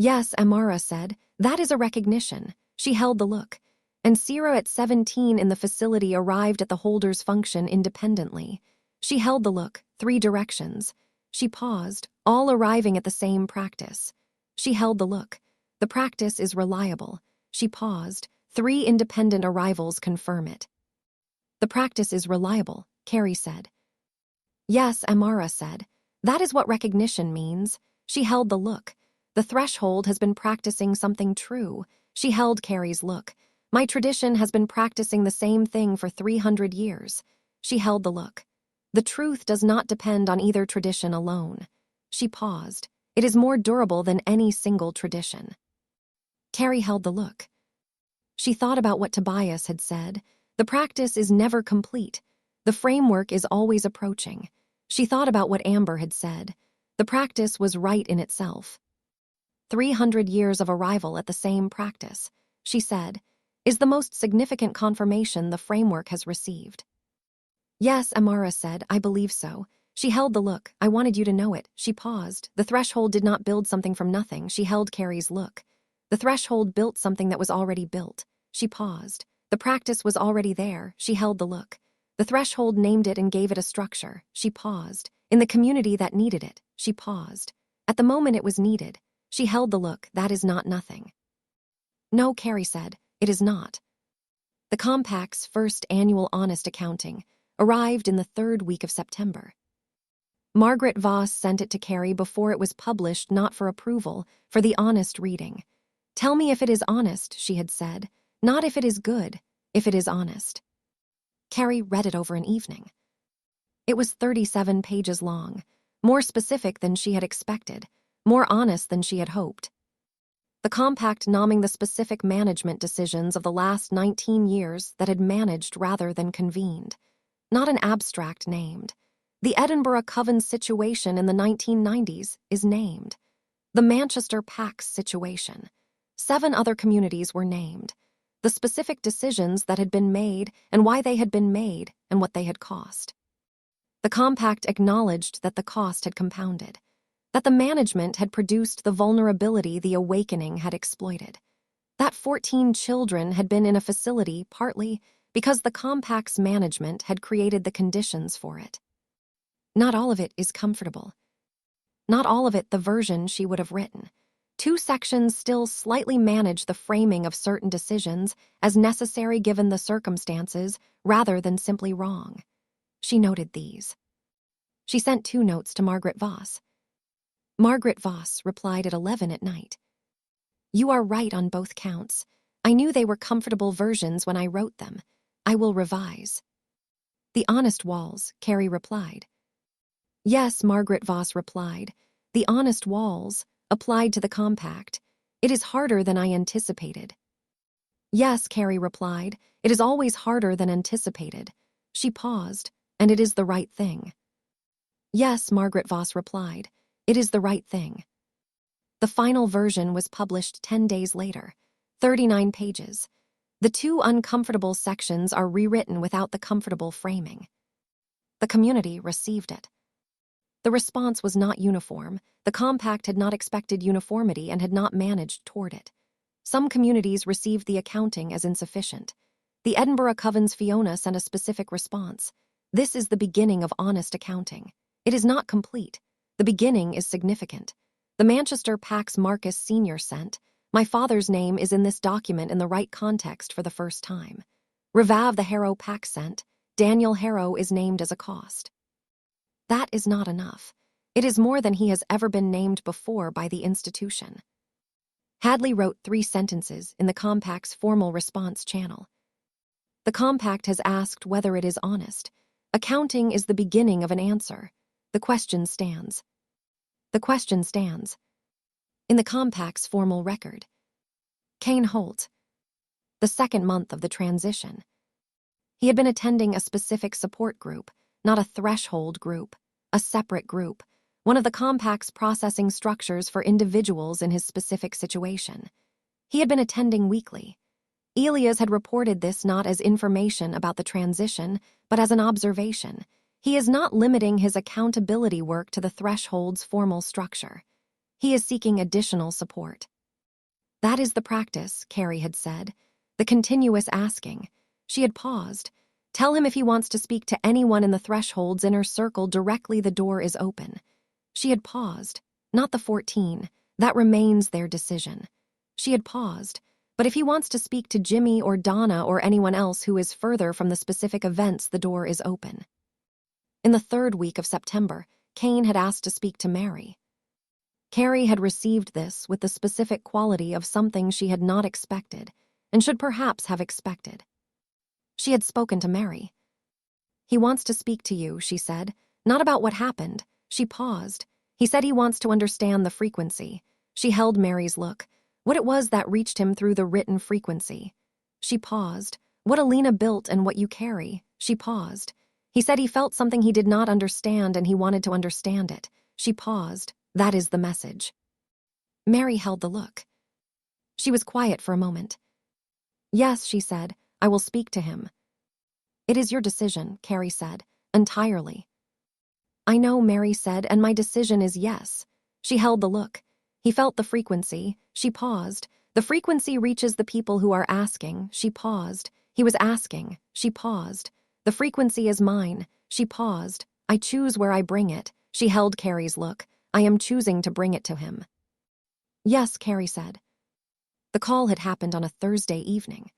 Yes, Amara said, that is a recognition. She held the look, and Sira at 17 in the facility arrived at the holder's function independently. She held the look, 3 directions. She paused, all arriving at the same practice. She held the look. The practice is reliable. She paused. 3 independent arrivals confirm it. The practice is reliable, Carrie said. Yes, Amara said. That is what recognition means. She held the look. The threshold has been practicing something true. She held Carrie's look. My tradition has been practicing the same thing for 300 years. She held the look. The truth does not depend on either tradition alone. She paused. It is more durable than any single tradition. Carrie held the look. She thought about what Tobias had said. The practice is never complete. The framework is always approaching. She thought about what Amber had said. The practice was right in itself. 300 years of arrival at the same practice, she said, is the most significant confirmation the framework has received. Yes, Amara said, I believe so. She held the look. I wanted you to know it. She paused. The threshold did not build something from nothing. She held Carrie's look. The threshold built something that was already built. She paused. The practice was already there. She held the look. The threshold named it and gave it a structure. She paused. In the community that needed it, she paused. At the moment it was needed. She held the look. That is not nothing. No, Carrie said. It is not. The Compact's first annual honest accounting arrived in the 3rd week of September. Margaret Voss sent it to Carrie before it was published, not for approval, for the honest reading. Tell me if it is honest, she had said. Not if it is good, if it is honest. Carrie read it over an evening. It was 37 pages long, more specific than she had expected, more honest than she had hoped. The compact nomming the specific management decisions of the last 19 years that had managed rather than convened. Not an abstract named. The Edinburgh Coven situation in the 1990s is named. The Manchester PACS situation. 7 other communities were named. The specific decisions that had been made and why they had been made and what they had cost. The compact acknowledged that the cost had compounded, that the management had produced the vulnerability the awakening had exploited, that 14 children had been in a facility partly because the compact's management had created the conditions for it. Not all of it is comfortable. Not all of it the version she would have written. 2 sections still slightly manage the framing of certain decisions as necessary given the circumstances rather than simply wrong. She noted these. She sent 2 notes to Margaret Voss. Margaret Voss replied at 11 at night. You are right on both counts. I knew they were comfortable versions when I wrote them. I will revise. The honest walls, Carrie replied. Yes, Margaret Voss replied. The honest walls, applied to the compact. It is harder than I anticipated. Yes, Carrie replied. It is always harder than anticipated. She paused, and it is the right thing. Yes, Margaret Voss replied. It is the right thing. The final version was published 10 days later, 39 pages. The 2 uncomfortable sections are rewritten without the comfortable framing. The community received it. The response was not uniform. The compact had not expected uniformity and had not managed toward it. Some communities received the accounting as insufficient. The Edinburgh Coven's Fiona sent a specific response. This is the beginning of honest accounting. It is not complete. The beginning is significant. The Manchester PACS Marcus Sr. sent, my father's name is in this document in the right context for the first time. Revav the Harrow PACS sent, Daniel Harrow is named as a cost. That is not enough. It is more than he has ever been named before by the institution. Hadley wrote 3 sentences in the compact's formal response channel. The compact has asked whether it is honest. Accounting is the beginning of an answer. The question stands. The question stands. In the compact's formal record. Kane Holt. The 2nd month of the transition. He had been attending a specific support group, not a threshold group, a separate group, one of the compact's processing structures for individuals in his specific situation. He had been attending weekly. Elias had reported this not as information about the transition, but as an observation. He is not limiting his accountability work to the threshold's formal structure. He is seeking additional support. That is the practice, Carrie had said. The continuous asking. She had paused. Tell him if he wants to speak to anyone in the threshold's inner circle directly, the door is open. She had paused. Not the 14. That remains their decision. She had paused. But if he wants to speak to Jimmy or Donna or anyone else who is further from the specific events, the door is open. In the 3rd week of September, Kane had asked to speak to Mary. Carrie had received this with the specific quality of something she had not expected, and should perhaps have expected. She had spoken to Mary. He wants to speak to you, she said, not about what happened. She paused. He said he wants to understand the frequency. She held Mary's look, what it was that reached him through the written frequency. She paused. What Alina built and what you carry. She paused. He said he felt something he did not understand and he wanted to understand it. She paused. That is the message. Mary held the look. She was quiet for a moment. Yes, she said, I will speak to him. It is your decision, Carrie said, entirely. I know, Mary said, and my decision is yes. She held the look. He felt the frequency. She paused. The frequency reaches the people who are asking. She paused. He was asking. She paused. The frequency is mine. She paused. I choose where I bring it. She held Carrie's look. I am choosing to bring it to him. Yes, Carrie said. The call had happened on a Thursday evening.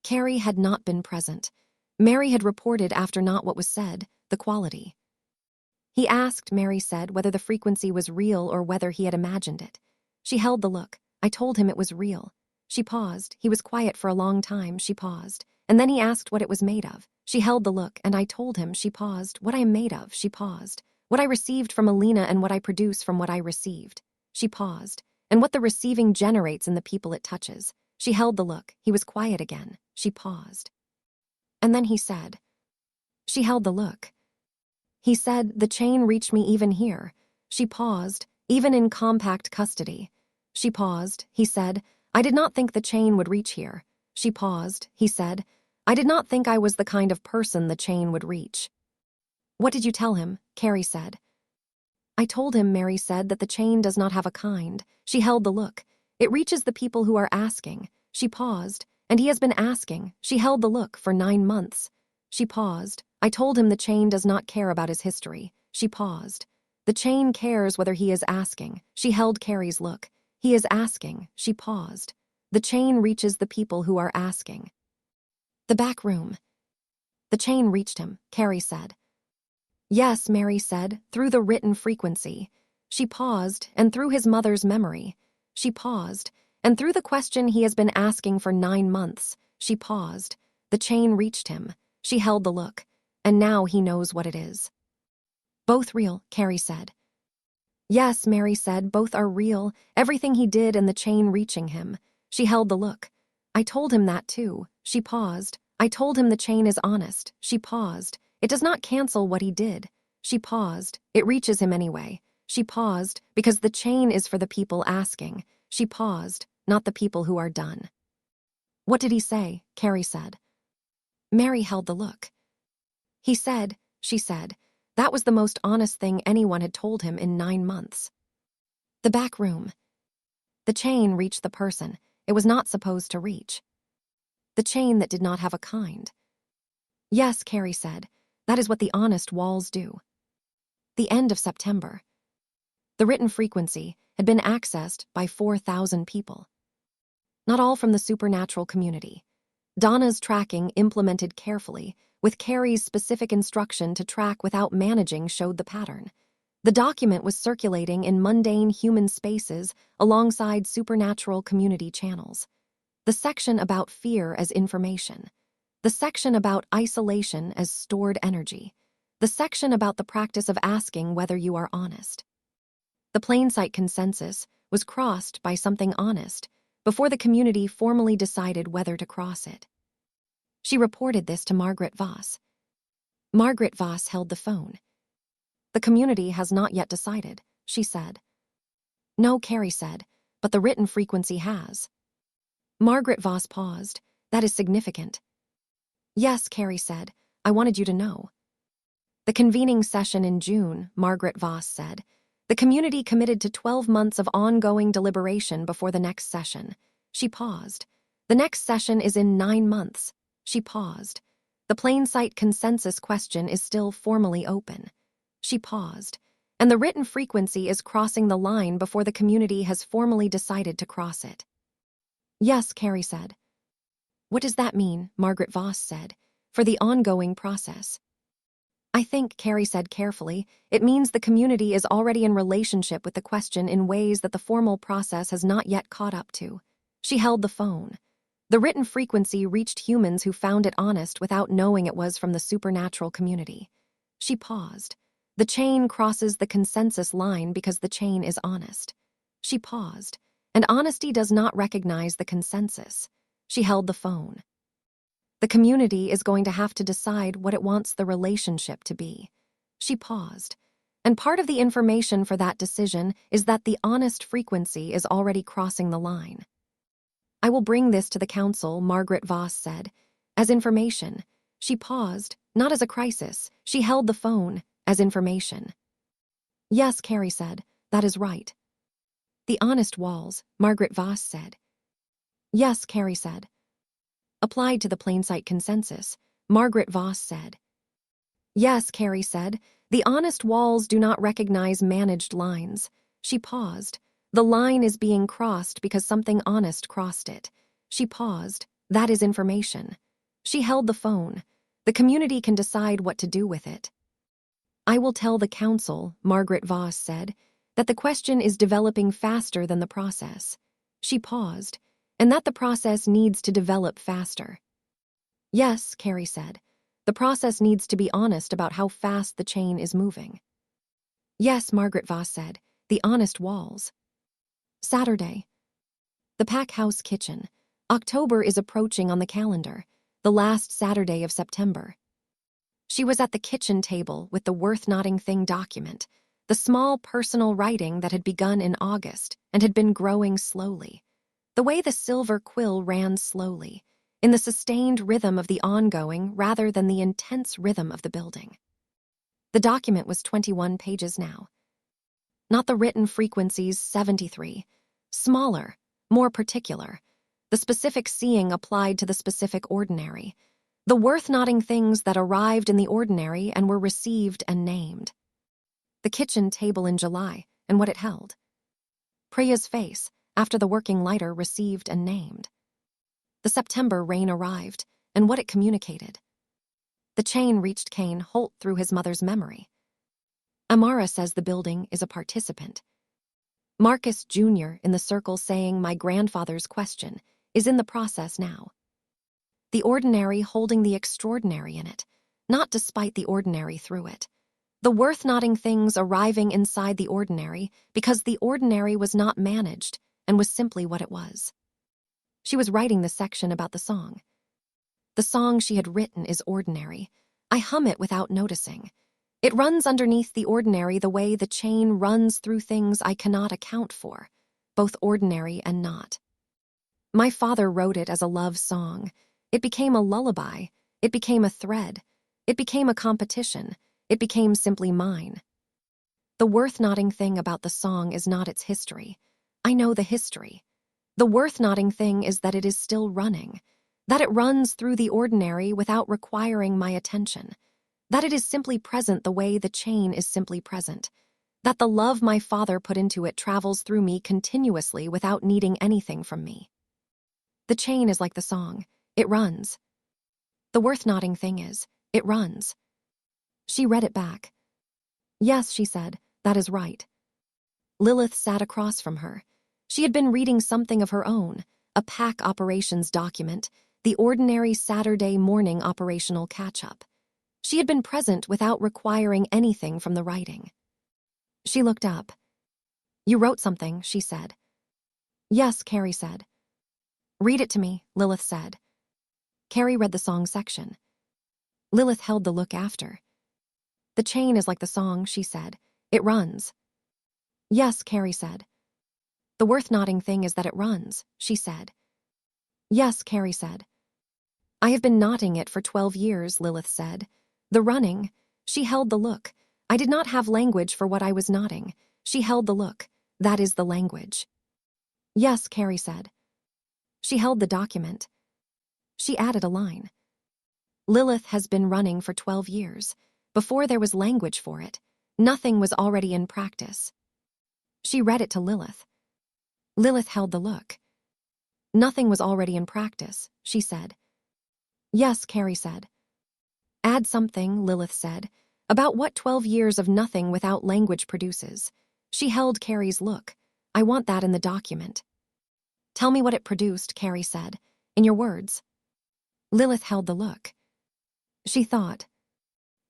Carrie had not been present. Mary had reported after not what was said, the quality. He asked, Mary said, whether the frequency was real or whether he had imagined it. She held the look. I told him it was real. She paused. He was quiet for a long time. She paused. And then he asked what it was made of. She held the look, and I told him. She paused. What I am made of. She paused. What I received from Alina and what I produce from what I received. She paused. And what the receiving generates in the people it touches. She held the look. He was quiet again. She paused. And then he said. She held the look. He said, the chain reached me even here. She paused, even in compact custody. She paused. He said, I did not think the chain would reach here. She paused. He said, I did not think I was the kind of person the chain would reach. What did you tell him? Carrie said. I told him, Mary said, that the chain does not have a kind. She held the look. It reaches the people who are asking. She paused. And he has been asking. She held the look for 9 months. She paused. I told him the chain does not care about his history. She paused. The chain cares whether he is asking. She held Carrie's look. He is asking. She paused. The chain reaches the people who are asking. The back room. The chain reached him, Carrie said. Yes, Mary said, through the written frequency. She paused, and through his mother's memory. She paused, and through the question he has been asking for 9 months. She paused. The chain reached him. She held the look, and now he knows what it is. Both real, Carrie said. Yes, Mary said, both are real, everything he did and the chain reaching him. She held the look. I told him that too. She paused. I told him the chain is honest. She paused. It does not cancel what he did. She paused. It reaches him anyway. She paused, because the chain is for the people asking. She paused, not the people who are done. What did he say? Carrie said. Mary held the look. He said, she said, that was the most honest thing anyone had told him in 9 months. The back room. The chain reached the person it was not supposed to reach. The chain that did not have a kind. Yes, Carrie said, that is what the honest walls do. The end of September. The written frequency had been accessed by 4,000 people. Not all from the supernatural community. Donna's tracking, implemented carefully, with Carrie's specific instruction to track without managing, showed the pattern. The document was circulating in mundane human spaces alongside supernatural community channels. The section about fear as information. The section about isolation as stored energy. The section about the practice of asking whether you are honest. The plain sight consensus was crossed by something honest before the community formally decided whether to cross it. She reported this to Margaret Voss. Margaret Voss held the phone. The community has not yet decided, she said. No, Carrie said, but the written frequency has. Margaret Voss paused. That is significant. Yes, Carrie said, I wanted you to know. The convening session in June, Margaret Voss said. The community committed to 12 months of ongoing deliberation before the next session. She paused. The next session is in 9 months. She paused. The plain sight consensus question is still formally open. She paused. And the written frequency is crossing the line before the community has formally decided to cross it. Yes, Carrie said. What does that mean, Margaret Voss said, for the ongoing process? I think, Carrie said carefully, it means the community is already in relationship with the question in ways that the formal process has not yet caught up to. She held the phone. The written frequency reached humans who found it honest without knowing it was from the supernatural community. She paused. The chain crosses the consensus line because the chain is honest. She paused. And honesty does not recognize the consensus. She held the phone. The community is going to have to decide what it wants the relationship to be. She paused. And part of the information for that decision is that the honest frequency is already crossing the line. I will bring this to the council, Margaret Voss said. As information. She paused, not as a crisis. She held the phone, as information. Yes, Carrie said, that is right. The honest walls, Margaret Voss said. Yes, Carrie said. Applied to the plain sight consensus, Margaret Voss said. Yes, Carrie said, the honest walls do not recognize managed lines. She paused. The line is being crossed because something honest crossed it. She paused. That is information. She held the phone. The community can decide what to do with it. I will tell the council, Margaret Voss said, that the question is developing faster than the process. She paused, and that the process needs to develop faster. Yes, Carrie said. The process needs to be honest about how fast the chain is moving. Yes, Margaret Voss said. The honest walls. Saturday. The Pack House Kitchen. October is approaching on the calendar, the last Saturday of September. She was at the kitchen table with the worth-noting thing document, the small personal writing that had begun in August and had been growing slowly. The way the silver quill ran slowly, in the sustained rhythm of the ongoing rather than the intense rhythm of the building. The document was 21 pages now. Not the written frequencies, 73. Smaller, more particular. The specific seeing applied to the specific ordinary. The worth-noting things that arrived in the ordinary and were received and named. The kitchen table in July and what it held. Priya's face, after the working lighter received and named. The September rain arrived and what it communicated. The chain reached Kane Holt through his mother's memory. Amara says the building is a participant. Marcus Jr. in the circle saying my grandfather's question is in the process now. The ordinary holding the extraordinary in it, not despite the ordinary through it. The worth-noting things arriving inside the ordinary because the ordinary was not managed and was simply what it was. She was writing the section about the song. The song she had written is ordinary. I hum it without noticing. It runs underneath the ordinary the way the chain runs through things I cannot account for, both ordinary and not. My father wrote it as a love song. It became a lullaby. It became a thread. It became a competition. It became simply mine. The worth-noting thing about the song is not its history. I know the history. The worth-noting thing is that it is still running, that it runs through the ordinary without requiring my attention, that it is simply present the way the chain is simply present, that the love my father put into it travels through me continuously without needing anything from me. The chain is like the song. It runs. The worth-noting thing is, it runs. She read it back. Yes, she said, that is right. Lilith sat across from her. She had been reading something of her own, a pack operations document, the ordinary Saturday morning operational catch-up. She had been present without requiring anything from the writing. She looked up. You wrote something, she said. Yes, Carrie said. Read it to me, Lilith said. Carrie read the song section. Lilith held the look after. The chain is like the song, she said. It runs. Yes, Carrie said. The worth-noting thing is that it runs, she said. Yes, Carrie said. I have been knotting it for 12 years, Lilith said. The running. She held the look. I did not have language for what I was knotting. She held the look. That is the language. Yes, Carrie said. She held the document. She added a line. Lilith has been running for 12 years. Before there was language for it, nothing was already in practice. She read it to Lilith. Lilith held the look. Nothing was already in practice, she said. Yes, Carrie said. Add something, Lilith said, about what 12 years of nothing without language produces. She held Carrie's look. I want that in the document. Tell me what it produced, Carrie said, in your words. Lilith held the look. She thought.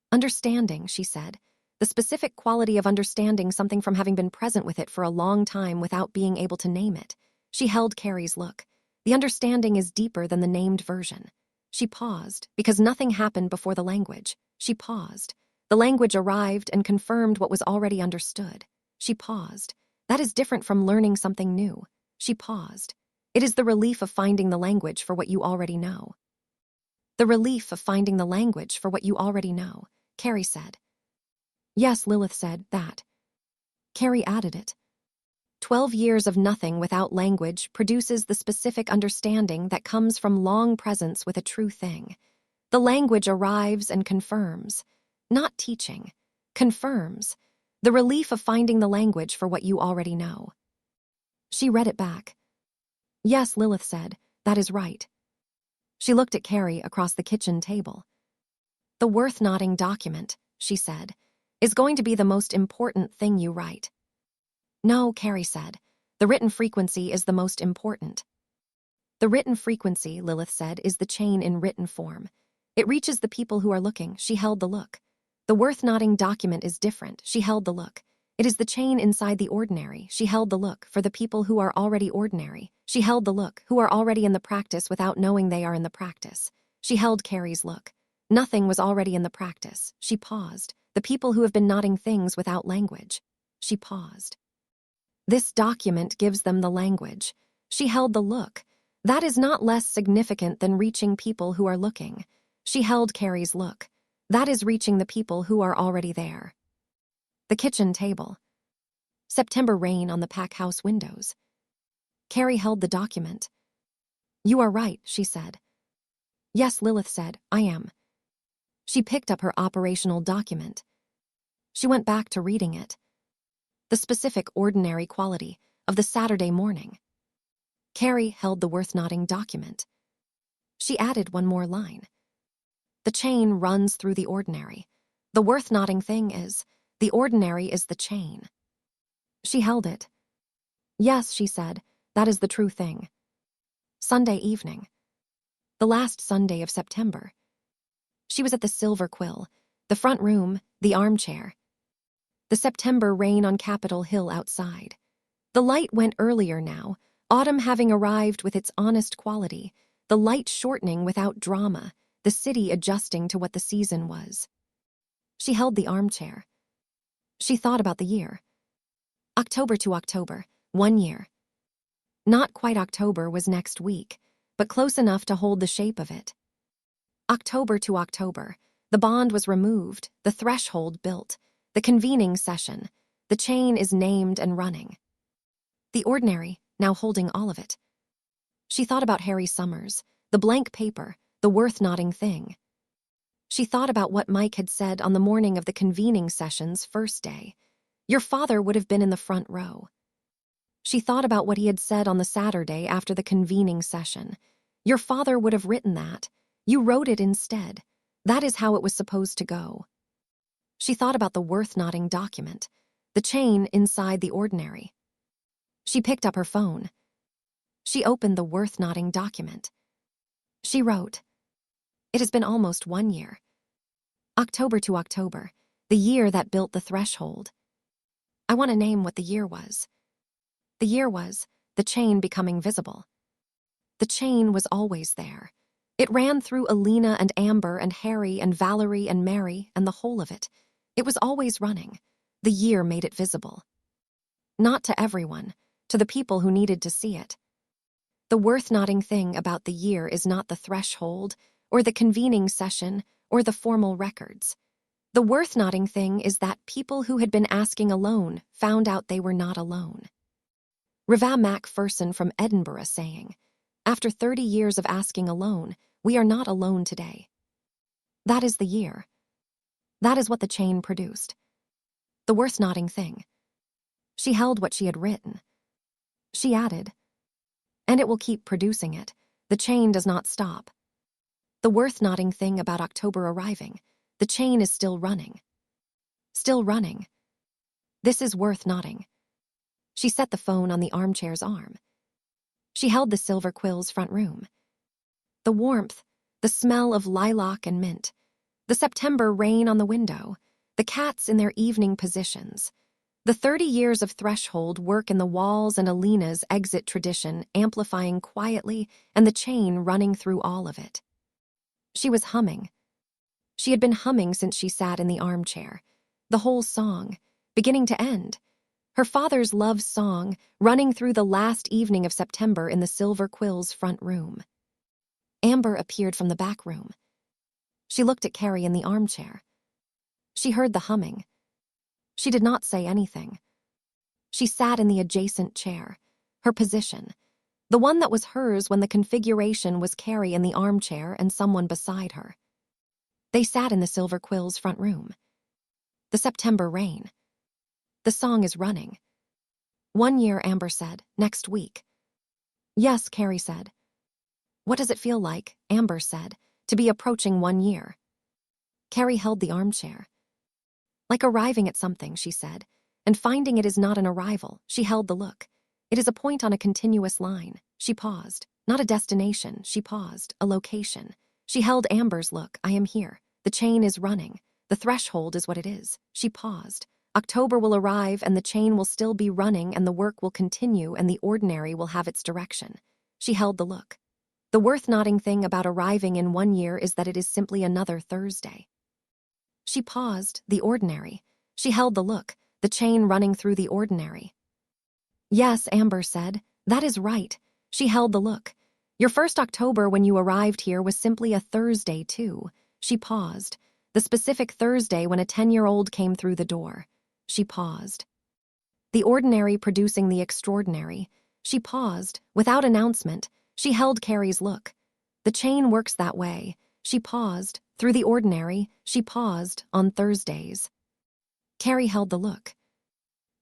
Understanding, she said. The specific quality of understanding something from having been present with it for a long time without being able to name it. She held Carrie's look. The understanding is deeper than the named version. She paused, because nothing happened before the language. She paused. The language arrived and confirmed what was already understood. She paused. That is different from learning something new. She paused. It is the relief of finding the language for what you already know. The relief of finding the language for what you already know, Carrie said. Yes, Lilith said that. Carrie added it. 12 years of nothing without language produces the specific understanding that comes from long presence with a true thing. The language arrives and confirms, not teaching, confirms, the relief of finding the language for what you already know. She read it back. Yes, Lilith said, that is right. She looked at Carrie across the kitchen table. The worth-noting document, she said, is going to be the most important thing you write. No, Carrie said. The written frequency is the most important. The written frequency, Lilith said, is the chain in written form. It reaches the people who are looking. She held the look. The worth-nodding document is different. She held the look. It is the chain inside the ordinary. She held the look for the people who are already ordinary. She held the look, who are already in the practice without knowing they are in the practice. She held Carrie's look. Nothing was already in the practice. She paused. The people who have been nodding things without language. She paused. This document gives them the language. She held the look. That is not less significant than reaching people who are looking. She held Carrie's look. That is reaching the people who are already there. The kitchen table. September rain on the pack house windows. Carrie held the document. You are right, she said. Yes, Lilith said, I am. She picked up her operational document. She went back to reading it. The specific ordinary quality of the Saturday morning. Carrie held the worth-nodding document. She added one more line. The chain runs through the ordinary. The worth-nodding thing is, the ordinary is the chain. She held it. Yes, she said, that is the true thing. Sunday evening. The last Sunday of September. She was at the Silver Quill, the front room, the armchair. The September rain on Capitol Hill outside. The light went earlier now, autumn having arrived with its honest quality, the light shortening without drama, the city adjusting to what the season was. She held the armchair. She thought about the year. October to October, 1 year. Not quite October was next week, but close enough to hold the shape of it. October to October, the bond was removed, the threshold built, the convening session, the chain is named and running. The ordinary, now holding all of it. She thought about Harry Summers, the blank paper, the worth-nodding thing. She thought about what Mike had said on the morning of the convening session's first day. Your father would have been in the front row. She thought about what he had said on the Saturday after the convening session. Your father would have written that. You wrote it instead. That is how it was supposed to go. She thought about the worth-nodding document, the chain inside the ordinary. She picked up her phone. She opened the worth-nodding document. She wrote, It has been almost 1 year. October to October, the year that built the threshold. I want to name what the year was. The year was the chain becoming visible. The chain was always there. It ran through Alina and Amber and Harry and Valerie and Mary and the whole of it. It was always running. The year made it visible. Not to everyone, to the people who needed to see it. The worth-nodding thing about the year is not the threshold, or the convening session, or the formal records. The worth-nodding thing is that people who had been asking alone found out they were not alone. Reva Macpherson from Edinburgh saying, After 30 years of asking alone, we are not alone today. That is the year. That is what the chain produced. The worth-nodding thing. She held what she had written. She added, and it will keep producing it. The chain does not stop. The worth-nodding thing about October arriving. The chain is still running. Still running. This is worth-nodding. She set the phone on the armchair's arm. She held the Silver Quill's front room. The warmth, the smell of lilac and mint, the September rain on the window, the cats in their evening positions, the 30 years of threshold work in the walls and Alina's exit tradition amplifying quietly and the chain running through all of it. She was humming. She had been humming since she sat in the armchair. The whole song, beginning to end. Her father's love song running through the last evening of September in the Silver Quill's front room. Amber appeared from the back room. She looked at Carrie in the armchair. She heard the humming. She did not say anything. She sat in the adjacent chair, her position, the one that was hers when the configuration was Carrie in the armchair and someone beside her. They sat in the Silver Quill's front room. The September rain. The song is running. 1 year, Amber said, next week. Yes, Carrie said. What does it feel like, Amber said, to be approaching 1 year? Carrie held the armchair. Like arriving at something, she said, and finding it is not an arrival, she held the look. It is a point on a continuous line. She paused. Not a destination, she paused. A location. She held Amber's look. I am here. The chain is running. The threshold is what it is. She paused. October will arrive and the chain will still be running and the work will continue and the ordinary will have its direction. She held the look. The worth-noting thing about arriving in 1 year is that it is simply another Thursday. She paused. The ordinary. She held the look. The chain running through the ordinary. Yes, Amber said. That is right. She held the look. Your first October when you arrived here was simply a Thursday, too. She paused. The specific Thursday when a 10-year-old came through the door. She paused. The ordinary producing the extraordinary. She paused. Without announcement, she held Carrie's look. The chain works that way. She paused. Through the ordinary, she paused on Thursdays. Carrie held the look.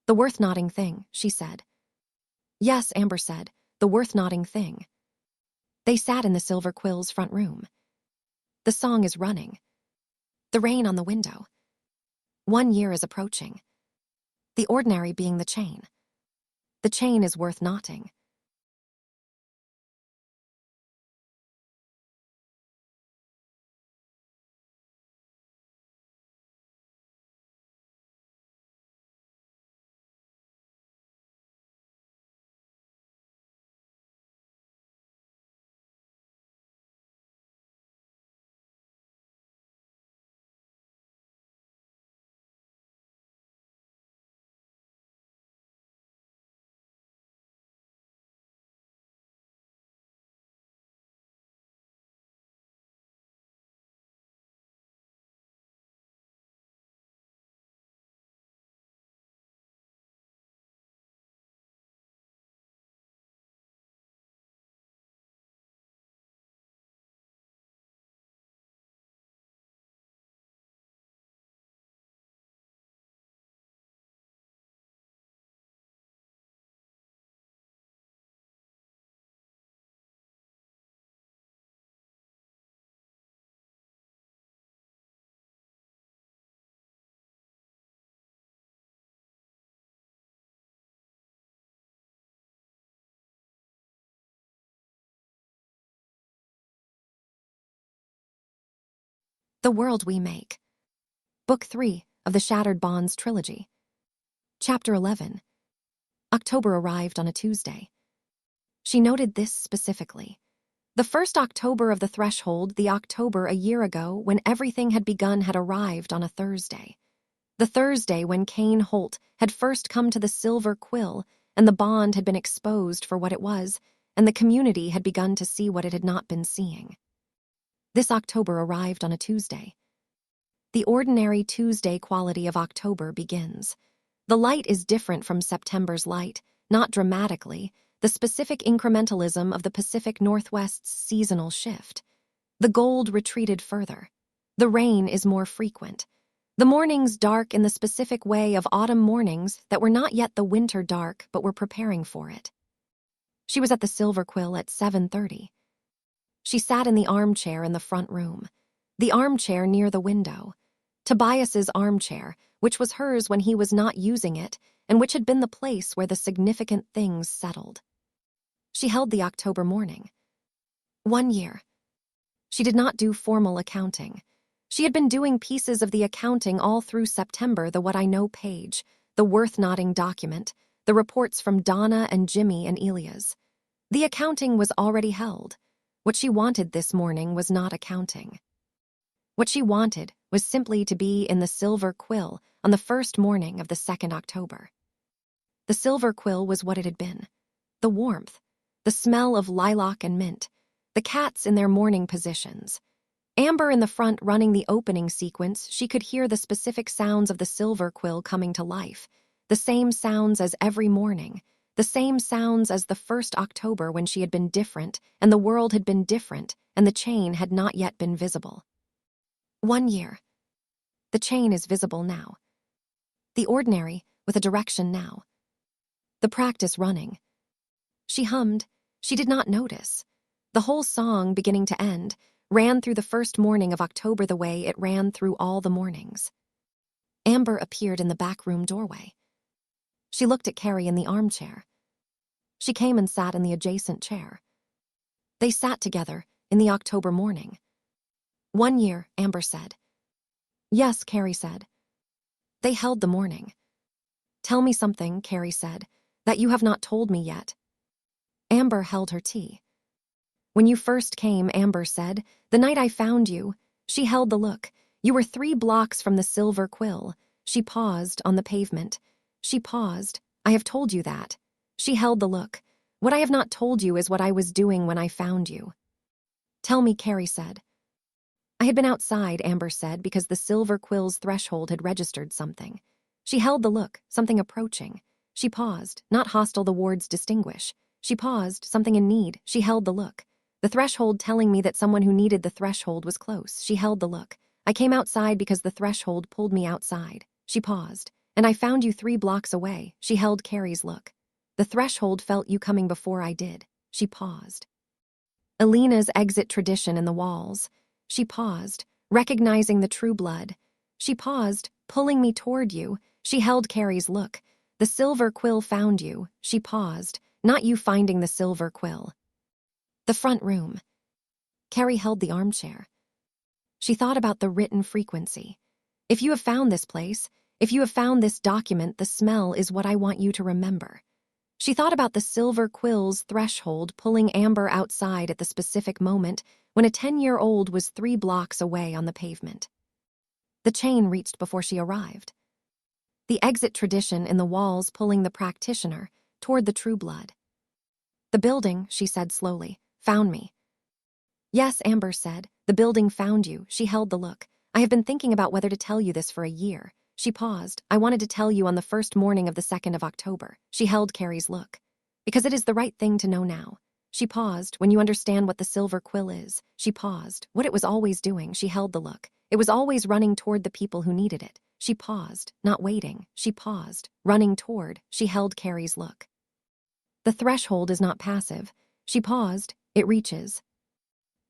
The worth-noting thing, she said. Yes, Amber said. The worth-noting thing. They sat in the Silver Quill's front room. The song is running. The rain on the window. 1 year is approaching. The ordinary being the chain. The chain is worth knotting. The World We Make. Book 3 of the Shattered Bonds trilogy. Chapter 11. October arrived on a Tuesday. She noted this specifically. The first October of the threshold, the October a year ago when everything had begun, had arrived on a Thursday. The Thursday when Kane Holt had first come to the Silver Quill and the bond had been exposed for what it was, and the community had begun to see what it had not been seeing. This October arrived on a Tuesday. The ordinary Tuesday quality of October begins. The light is different from September's light, not dramatically, the specific incrementalism of the Pacific Northwest's seasonal shift. The gold retreated further. The rain is more frequent. The mornings dark in the specific way of autumn mornings that were not yet the winter dark but were preparing for it. She was at the Silver Quill at 7:30. She sat in the armchair in the front room, the armchair near the window. Tobias's armchair, which was hers when he was not using it, and which had been the place where the significant things settled. She held the October morning. 1 year. She did not do formal accounting. She had been doing pieces of the accounting all through September, the What I Know page, the worth-noting document, the reports from Donna and Jimmy and Elias. The accounting was already held. What she wanted this morning was not accounting. What she wanted was simply to be in the Silver Quill on the first morning of the 2nd October. The Silver Quill was what it had been. The warmth, the smell of lilac and mint, the cats in their morning positions. Amber in the front running the opening sequence, she could hear the specific sounds of the Silver Quill coming to life, the same sounds as every morning, the same sounds as the 1st October when she had been different and the world had been different and the chain had not yet been visible. 1 year. The chain is visible now. The ordinary, with a direction now. The practice running. She hummed. She did not notice. The whole song, beginning to end, ran through the first morning of October the way it ran through all the mornings. Amber appeared in the back room doorway. She looked at Carrie in the armchair. She came and sat in the adjacent chair. They sat together in the October morning. 1 year, Amber said. Yes, Carrie said. They held the morning. Tell me something, Carrie said, that you have not told me yet. Amber held her tea. When you first came, Amber said, the night I found you. She held the look. You were 3 blocks from the silver quill. She paused on the pavement. She paused. I have told you that. She held the look. What I have not told you is what I was doing when I found you. Tell me, Carrie said. I had been outside, Amber said, because the silver quill's threshold had registered something. She held the look, something approaching. She paused, not hostile the words distinguish. She paused, something in need. She held the look. The threshold telling me that someone who needed the threshold was close. She held the look. I came outside because the threshold pulled me outside. She paused. And I found you 3 blocks away. She held Carrie's look. The threshold felt you coming before I did. She paused. Alina's exit tradition in the walls. She paused, recognizing the true blood. She paused, pulling me toward you. She held Carrie's look. The silver quill found you. She paused, not you finding the silver quill. The front room. Carrie held the armchair. She thought about the written frequency. If you have found this place, if you have found this document, the smell is what I want you to remember. She thought about the silver quill's threshold pulling Amber outside at the specific moment when a 10-year-old was 3 blocks away on the pavement. The chain reached before she arrived. The exit tradition in the walls pulling the practitioner toward the true blood. The building, she said slowly, found me. Yes, Amber said, the building found you. She held the look. I have been thinking about whether to tell you this for a year. She paused. I wanted to tell you on the first morning of the 2nd of October. She held Carrie's look. Because it is the right thing to know now. She paused. When you understand what the silver quill is. She paused. What it was always doing. She held the look. It was always running toward the people who needed it. She paused, not waiting. She paused, running toward. She held Carrie's look. The threshold is not passive. She paused. It reaches.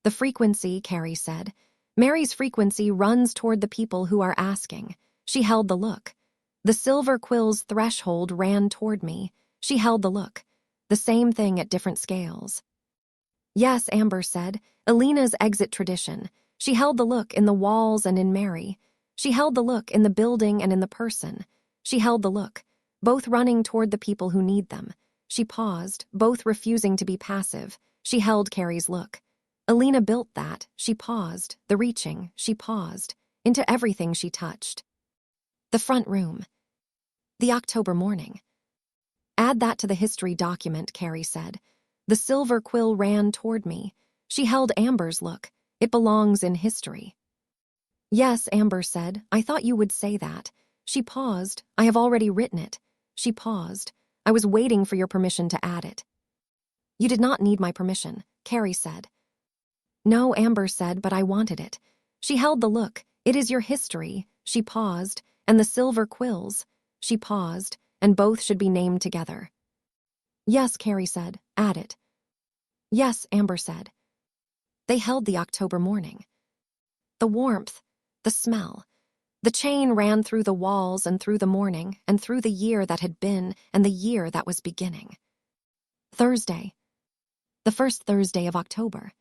The frequency, Carrie said. Mary's frequency runs toward the people who are asking. She held the look. The silver quill's threshold ran toward me. She held the look. The same thing at different scales. Yes, Amber said. Alina's exit tradition. She held the look in the walls and in Mary. She held the look in the building and in the person. She held the look, both running toward the people who need them. She paused, both refusing to be passive. She held Carrie's look. Alina built that. She paused, the reaching. She paused, into everything she touched. The front room. The October morning. Add that to the history document, Carrie said. The silver quill ran toward me. She held Amber's look. It belongs in history. Yes, Amber said. I thought you would say that. She paused. I have already written it. She paused. I was waiting for your permission to add it. You did not need my permission, Carrie said. No, Amber said, but I wanted it. She held the look. It is your history. She paused. And the silver quills. She paused, and both should be named together. Yes, Carrie said. Add it. Yes, Amber said. They held the October morning. The warmth, the smell. The chain ran through the walls and through the morning and through the year that had been and the year that was beginning. Thursday. The first Thursday of October.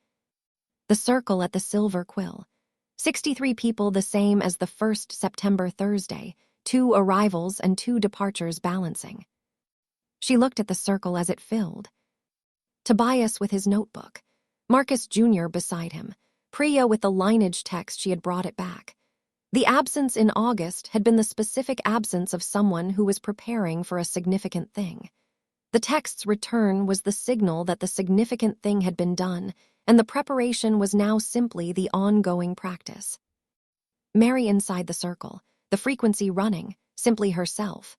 The circle at the silver quill. 63 people, the same as the first September Thursday, 2 arrivals and 2 departures balancing. She looked at the circle as it filled. Tobias with his notebook. Marcus Jr. beside him. Priya with the lineage text she had brought it back. The absence in August had been the specific absence of someone who was preparing for a significant thing. The text's return was the signal that the significant thing had been done, and the preparation was now simply the ongoing practice. Mary inside the circle, the frequency running, simply herself.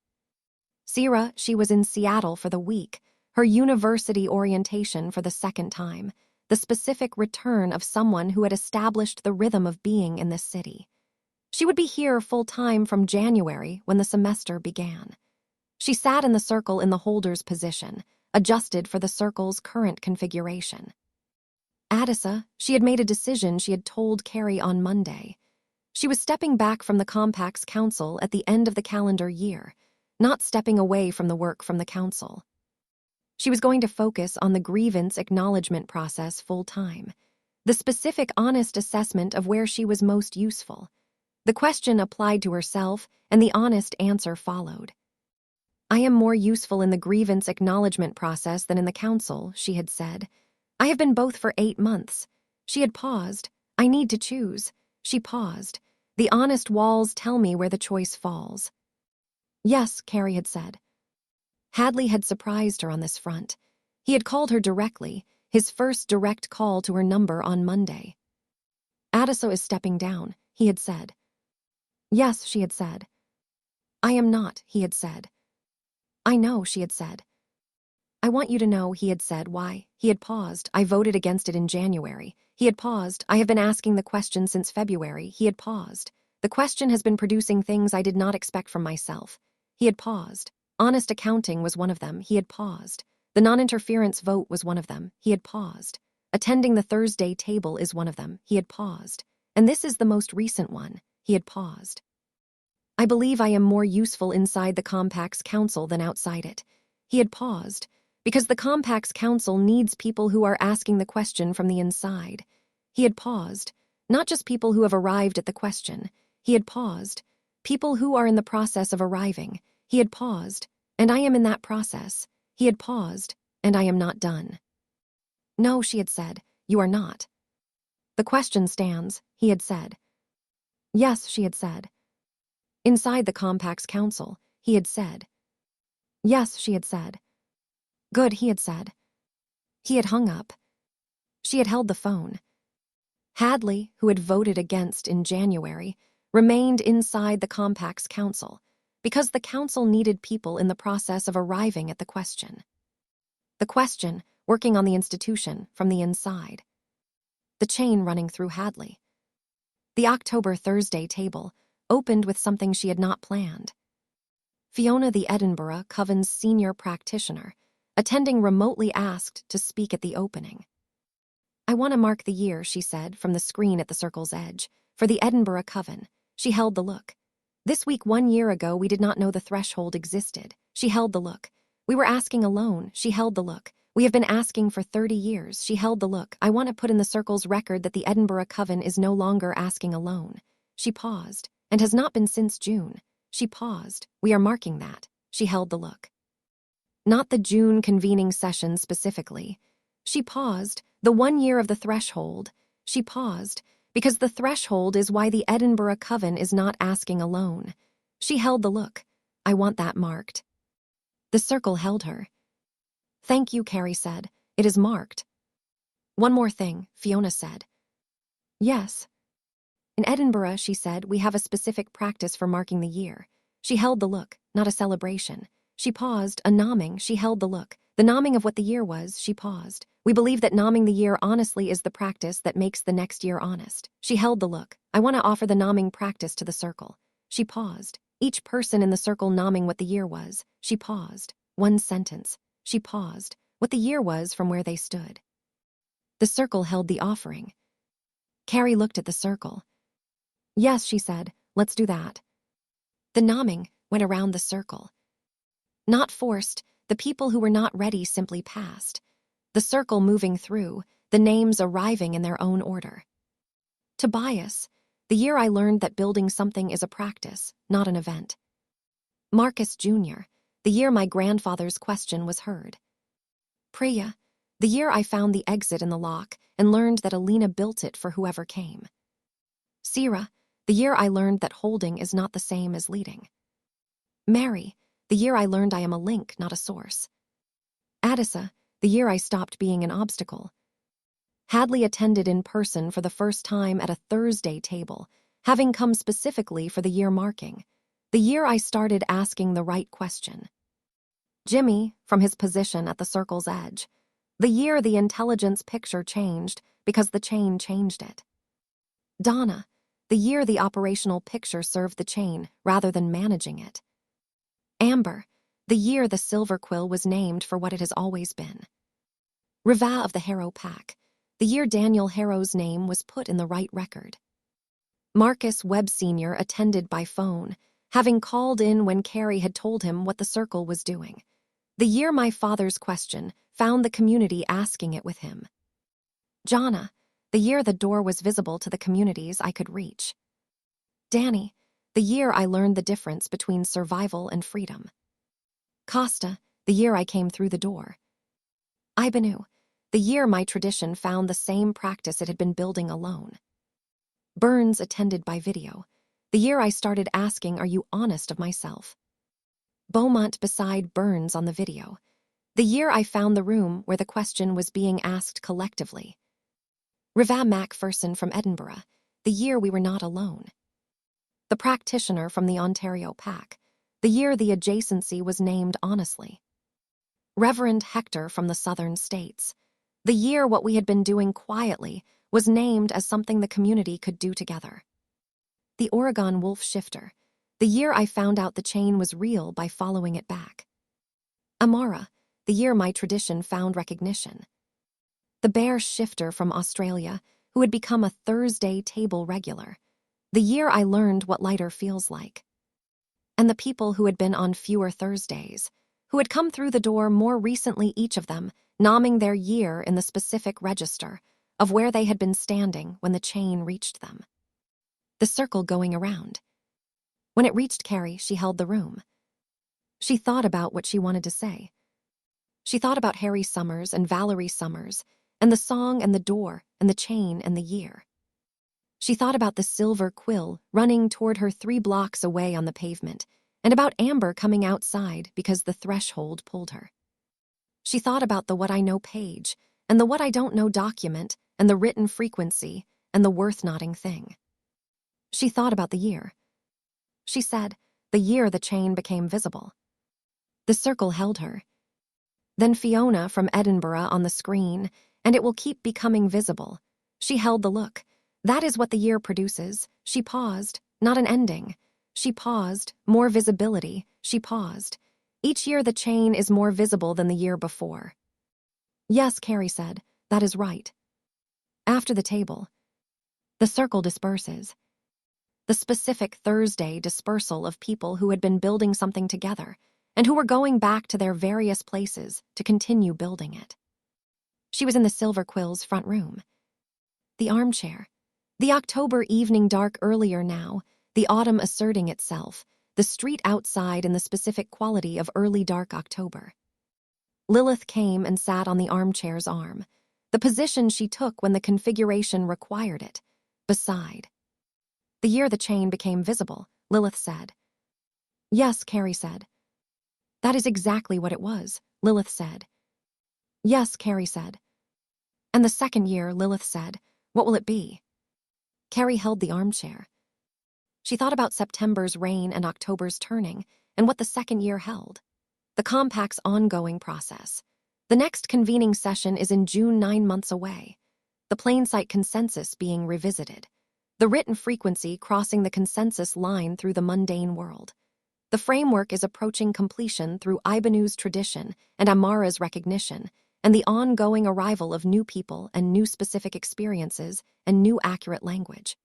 Sierra, she was in Seattle for the week, her university orientation for the 2nd time, the specific return of someone who had established the rhythm of being in this city. She would be here full-time from January when the semester began. She sat in the circle in the holder's position, adjusted for the circle's current configuration. Addisa, she had made a decision she had told Carrie on Monday. She was stepping back from the Compact's council at the end of the calendar year, not stepping away from the work from the council. She was going to focus on the grievance acknowledgement process full-time, the specific, honest assessment of where she was most useful. The question applied to herself, and the honest answer followed. I am more useful in the grievance acknowledgement process than in the council, she had said. I have been both for 8 months. She had paused. I need to choose. She paused. The honest walls tell me where the choice falls. Yes, Carrie had said. Hadley had surprised her on this front. He had called her directly, his first direct call to her number on Monday. Addison is stepping down, he had said. Yes, she had said. I am not, he had said. I know, she had said. I want you to know, he had said. Why? He had paused. I voted against it in January. He had paused. I have been asking the question since February. He had paused. The question has been producing things I did not expect from myself. He had paused. Honest accounting was one of them. He had paused. The non-interference vote was one of them. He had paused. Attending the Thursday table is one of them. He had paused. And this is the most recent one. He had paused. I believe I am more useful inside the Compact's council than outside it. He had paused. Because the Compact's council needs people who are asking the question from the inside. He had paused. Not just people who have arrived at the question. He had paused. People who are in the process of arriving. He had paused. And I am in that process. He had paused. And I am not done. No, she had said. You are not. The question stands, he had said. Yes, she had said. Inside the Compact's council, he had said. Yes, she had said. Good, he had said. He had hung up. She had held the phone. Hadley, who had voted against in January, remained inside the Compact's council because the council needed people in the process of arriving at the question. The question, working on the institution from the inside. The chain running through Hadley. The October Thursday table opened with something she had not planned. Fiona, the Edinburgh Coven's senior practitioner, attending remotely, asked to speak at the opening. I want to mark the year, she said from the screen at the circle's edge. For the Edinburgh Coven, she held the look. This week 1 year ago we did not know the threshold existed. She held the look. We were asking alone. She held the look. We have been asking for 30 years. She held the look. I want to put in the circle's record that the Edinburgh Coven is no longer asking alone. She paused, and has not been since June. She paused. We are marking that. She held the look. Not the June convening session specifically. She paused. The 1 year of the threshold. She paused, because the threshold is why the Edinburgh Coven is not asking alone. She held the look. I want that marked. The circle held her. Thank you, Carrie said. It is marked. One more thing, Fiona said. Yes. In Edinburgh, she said, we have a specific practice for marking the year. She held the look, not a celebration. She paused, a nomming. She held the look. The nomming of what the year was, she paused. We believe that nomming the year honestly is the practice that makes the next year honest. She held the look. I want to offer the nomming practice to the circle. She paused. Each person in the circle nomming what the year was. She paused. One sentence. She paused. What the year was from where they stood. The circle held the offering. Carrie looked at the circle. Yes, she said. Let's do that. The nomming went around the circle. Not forced, the people who were not ready simply passed. The circle moving through, the names arriving in their own order. Tobias, the year I learned that building something is a practice, not an event. Marcus Jr., the year my grandfather's question was heard. Priya, the year I found the exit in the lock and learned that Alina built it for whoever came. Sira, the year I learned that holding is not the same as leading. Mary, the year I learned I am a link, not a source. Addisa, the year I stopped being an obstacle. Hadley attended in person for the first time at a Thursday table, having come specifically for the year marking. The year I started asking the right question. Jimmy, from his position at the circle's edge. The year the intelligence picture changed because the chain changed it. Donna, the year the operational picture served the chain rather than managing it. Amber, the year the silver quill was named for what it has always been. Riva of the Harrow Pack, the year Daniel Harrow's name was put in the right record. Marcus Webb Sr. attended by phone, having called in when Carrie had told him what the circle was doing. The year my father's question found the community asking it with him. Jana, the year the door was visible to the communities I could reach. Danny, the year I learned the difference between survival and freedom. Costa, the year I came through the door. Ibanu, the year my tradition found the same practice it had been building alone. Burns attended by video, the year I started asking, are you honest of myself? Beaumont beside Burns on the video, the year I found the room where the question was being asked collectively. Riva Macpherson from Edinburgh, the year we were not alone. The practitioner from the Ontario Pack, the year the adjacency was named honestly. Reverend Hector from the Southern States, the year what we had been doing quietly was named as something the community could do together. The Oregon Wolf Shifter, the year I found out the chain was real by following it back. Amara, the year my tradition found recognition. The Bear Shifter from Australia, who had become a Thursday table regular, the year I learned what lighter feels like. And the people who had been on fewer Thursdays, who had come through the door more recently, each of them nomming their year in the specific register of where they had been standing when the chain reached them. The circle going around. When it reached Carrie, she held the room. She thought about what she wanted to say. She thought about Harry Summers and Valerie Summers, and the song and the door and the chain and the year. She thought about the silver quill running toward her 3 blocks away on the pavement, and about Amber coming outside because the threshold pulled her. She thought about the What I Know page, and the What I Don't Know document, and the written frequency, and the worth-noting thing. She thought about the year. She said, the year the chain became visible. The circle held her. Then Fiona from Edinburgh on the screen, and it will keep becoming visible. She held the look. That is what the year produces. She paused, not an ending. She paused, more visibility. She paused. Each year the chain is more visible than the year before. Yes, Carrie said, that is right. After the table, the circle disperses. The specific Thursday dispersal of people who had been building something together and who were going back to their various places to continue building it. She was in the Silver Quill's front room. The armchair. The October evening dark earlier now, the autumn asserting itself, the street outside in the specific quality of early dark October. Lilith came and sat on the armchair's arm, the position she took when the configuration required it, beside. The year the chain became visible, Lilith said. Yes, Carrie said. That is exactly what it was, Lilith said. Yes, Carrie said. And the second year, Lilith said, what will it be? Carrie held the armchair. She thought about September's rain and October's turning, and what the second year held. The compact's ongoing process. The next convening session is in June, 9 months away. The plain sight consensus being revisited. The written frequency crossing the consensus line through the mundane world. The framework is approaching completion through Ibanu's tradition and Amara's recognition, and the ongoing arrival of new people and new specific experiences and new accurate language.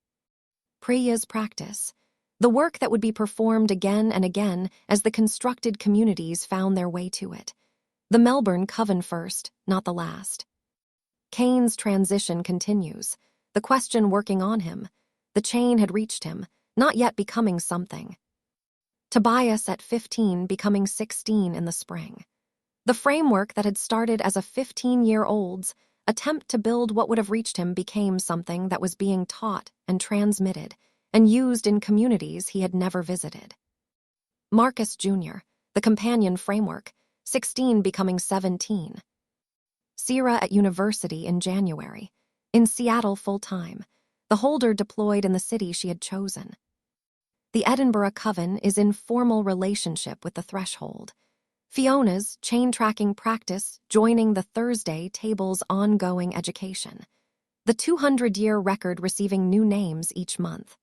Priya's practice, the work that would be performed again and again as the constructed communities found their way to it. The Melbourne coven first, not the last. Kane's transition continues, the question working on him. The chain had reached him, not yet becoming something. Tobias at 15 becoming 16 in the spring. The framework that had started as a 15-year-old's attempt to build what would have reached him became something that was being taught and transmitted and used in communities he had never visited. Marcus Jr., the companion framework, 16 becoming 17. Sierra at university in January, in Seattle full-time, the holder deployed in the city she had chosen. The Edinburgh coven is in formal relationship with the threshold. Fiona's chain-tracking practice joining the Thursday table's ongoing education. The 200-year record receiving new names each month.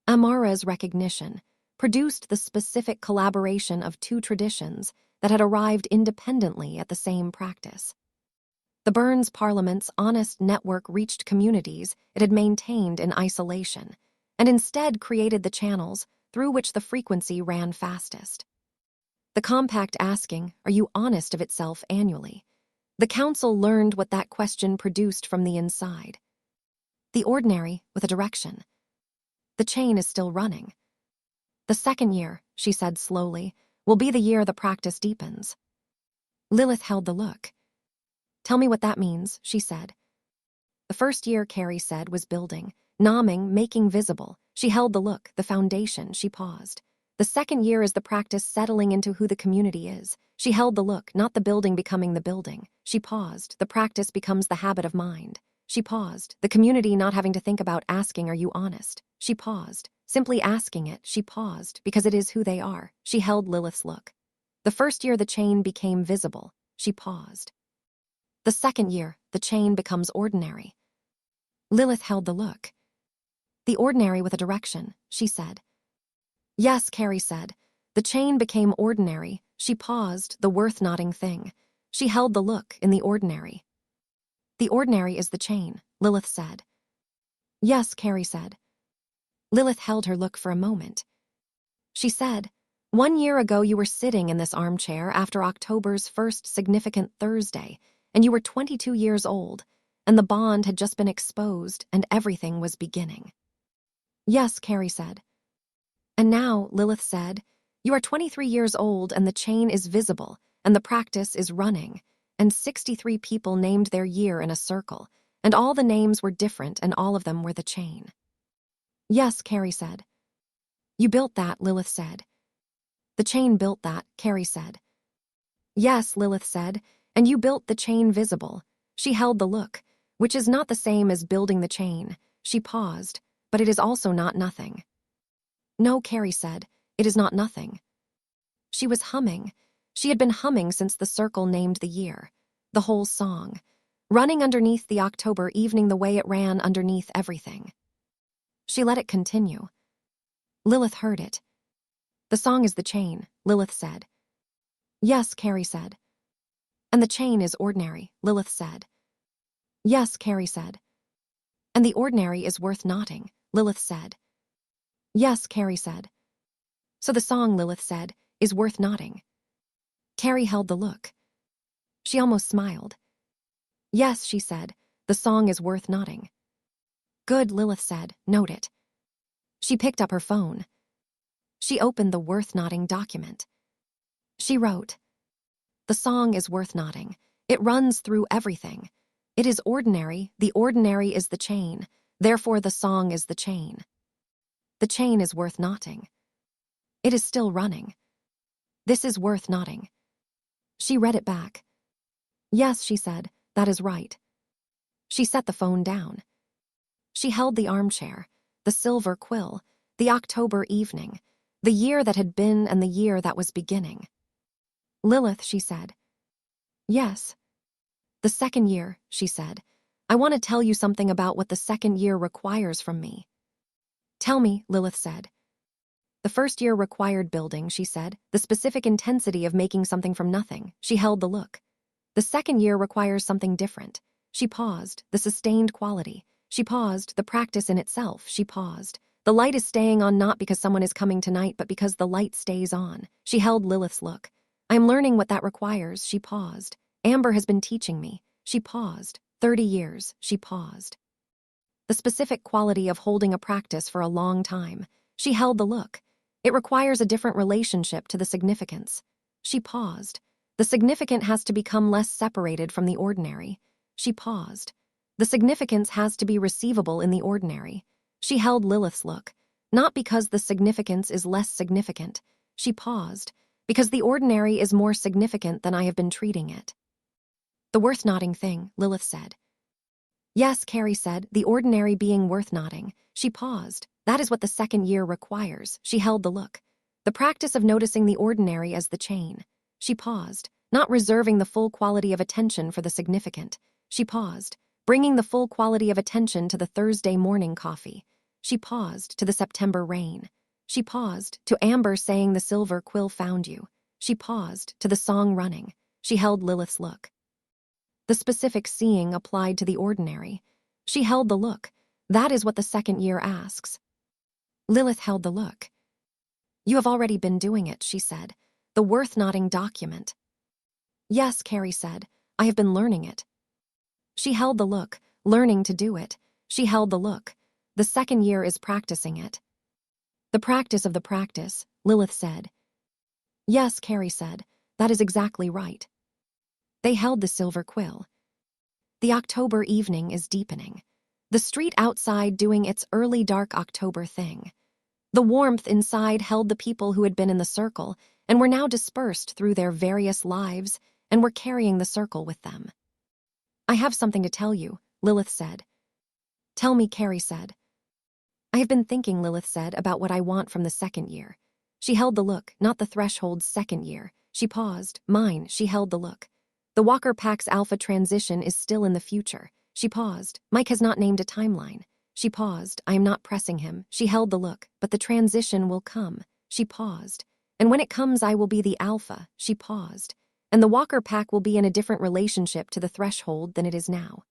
Amara's recognition produced the specific collaboration of 2 traditions that had arrived independently at the same practice. The Burns Parliament's honest network reached communities it had maintained in isolation, and instead created the channels through which the frequency ran fastest. the compact asking, "Are you honest?" of itself annually. The council learned what that question produced from the inside. The ordinary with a direction. The chain is still running. The second year, she said slowly, will be the year the practice deepens. Lilith held the look. Tell me what that means, she said. The first year, Carrie said, was building, nomming, making visible. She held the look, the foundation. She paused. The second year is the practice settling into who the community is. She held the look, not the building becoming the building. She paused. The practice becomes the habit of mind. She paused. The community not having to think about asking, "Are you honest?" She paused. Simply asking it, she paused, because it is who they are. She held Lilith's look. The first year the chain became visible. She paused. The second year, the chain becomes ordinary. Lilith held the look. The ordinary with a direction, she said. Yes, Carrie said. The chain became ordinary. She paused, the worth-noting thing. She held the look in the ordinary. The ordinary is the chain, Lilith said. Yes, Carrie said. Lilith held her look for a moment. She said, 1 year ago you were sitting in this armchair after October's first significant Thursday, and you were 22 years old, and the bond had just been exposed and everything was beginning. Yes, Carrie said. And now, Lilith said, you are 23 years old and the chain is visible and the practice is running, and 63 people named their year in a circle, and all the names were different and all of them were the chain. Yes, Carrie said. You built that, Lilith said. The chain built that, Carrie said. Yes, Lilith said, and you built the chain visible. She held the look, which is not the same as building the chain. She paused, but it is also not nothing. No, Carrie said, it is not nothing. She was humming. She had been humming since the circle named the year, the whole song, running underneath the October evening the way it ran underneath everything. She let it continue. Lilith heard it. The song is the chain, Lilith said. Yes, Carrie said. And the chain is ordinary, Lilith said. Yes, Carrie said. And the ordinary is worth knotting, Lilith said. Yes, Carrie said. So the song, Lilith said, is worth knotting. Carrie held the look. She almost smiled. Yes, she said, the song is worth knotting. Good, Lilith said, note it. She picked up her phone. She opened the worth knotting document. She wrote, the song is worth knotting. It runs through everything. It is ordinary. The ordinary is the chain. Therefore, the song is the chain. The chain is worth knotting. It is still running. This is worth knotting. She read it back. Yes, she said, that is right. She set the phone down. She held the armchair, the silver quill, the October evening, the year that had been and the year that was beginning. Lilith, she said. Yes. The second year, she said. I want to tell you something about what the second year requires from me. Tell me, Lilith said. The first year required building, she said, the specific intensity of making something from nothing. She held the look. The second year requires something different. She paused, the sustained quality. She paused, the practice in itself. She paused. The light is staying on not because someone is coming tonight, but because the light stays on. She held Lilith's look. I'm learning what that requires. She paused. Amber has been teaching me. She paused. 30 years. She paused. The specific quality of holding a practice for a long time. She held the look. It requires a different relationship to the significance. She paused. The significant has to become less separated from the ordinary. She paused. The significance has to be receivable in the ordinary. She held Lilith's look, not because the significance is less significant. She paused, because the ordinary is more significant than I have been treating it. The worth knotting thing, Lilith said. Yes, Carrie said, the ordinary being worth knotting. She paused. That is what the second year requires. She held the look. The practice of noticing the ordinary as the chain. She paused, not reserving the full quality of attention for the significant. She paused, bringing the full quality of attention to the Thursday morning coffee. She paused to the September rain. She paused to Amber saying the silver quill found you. She paused to the song running. She held Lilith's look. The specific seeing applied to the ordinary. She held the look. That is what the second year asks. Lilith held the look. You have already been doing it, she said. The worth-noting document. Yes, Carrie said. I have been learning it. She held the look, learning to do it. She held the look. The second year is practicing it. The practice of the practice, Lilith said. Yes, Carrie said. That is exactly right. They held the silver quill. The October evening is deepening. The street outside doing its early dark October thing. The warmth inside held the people who had been in the circle and were now dispersed through their various lives and were carrying the circle with them. I have something to tell you, Lilith said. Tell me, Carrie said. I have been thinking, Lilith said, about what I want from the second year. She held the look, not the threshold's second year. She paused. Mine, she held the look. The Walker Pack's alpha transition is still in the future. She paused. Mike has not named a timeline. She paused. I am not pressing him. She held the look. But the transition will come. She paused. And when it comes, I will be the alpha. She paused. And the Walker Pack will be in a different relationship to the threshold than it is now.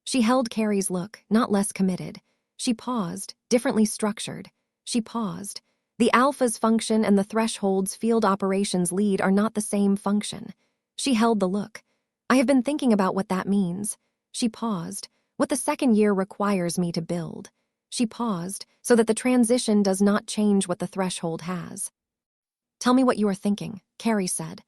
She held Carrie's look, not less committed. She paused, differently structured. She paused. The alpha's function and the threshold's field operations lead are not the same function. She held the look. I have been thinking about what that means. She paused. What the second year requires me to build. She paused, so that the transition does not change what the threshold has. Tell me what you are thinking, Carrie said.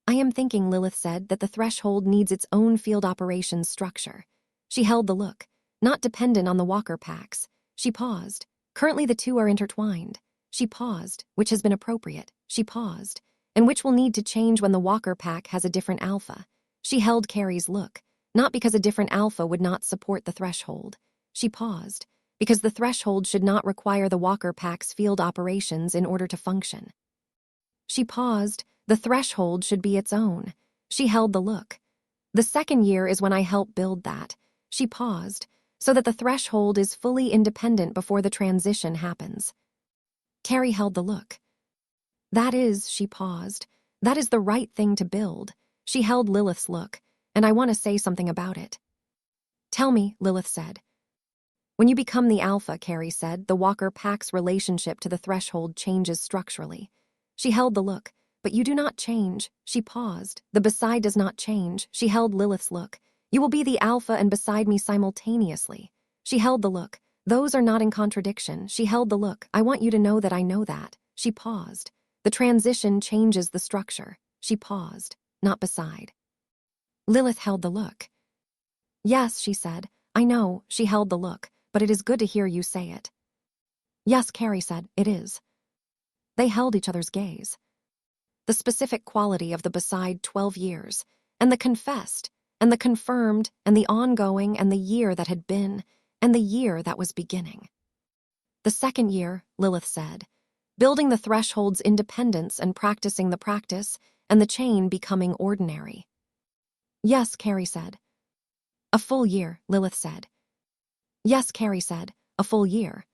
I am thinking, Lilith said, that the threshold needs its own field operations structure. She held the look, not dependent on the Walker Packs. She paused. Currently the two are intertwined. She paused, which has been appropriate. She paused, and which will need to change when the Walker Pack has a different alpha. She held Carrie's look, not because a different alpha would not support the threshold. She paused, because the threshold should not require the Walker Pack's field operations in order to function. She paused. The threshold should be its own. She held the look. The second year is when I help build that. She paused, so that the threshold is fully independent before the transition happens. Carrie held the look. That is, she paused. That is the right thing to build. She held Lilith's look, and I want to say something about it. Tell me, Lilith said. When you become the alpha, Carrie said, the Walker Pack's relationship to the threshold changes structurally. She held the look. But you do not change. She paused. The beside does not change. She held Lilith's look. You will be the alpha and beside me simultaneously. She held the look. Those are not in contradiction. She held the look. I want you to know that I know that. She paused. The transition changes the structure. She paused. Not beside. Lilith held the look. Yes, she said. I know. She held the look. But it is good to hear you say it. Yes, Carrie said. It is. They held each other's gaze. The specific quality of the beside 12 years, and the confessed, and the confirmed, and the ongoing, and the year that had been, and the year that was beginning. The second year, Lilith said, building the threshold's independence and practicing the practice, and the chain becoming ordinary. Yes, Carrie said. A full year, Lilith said. Yes, Carrie said, a full year.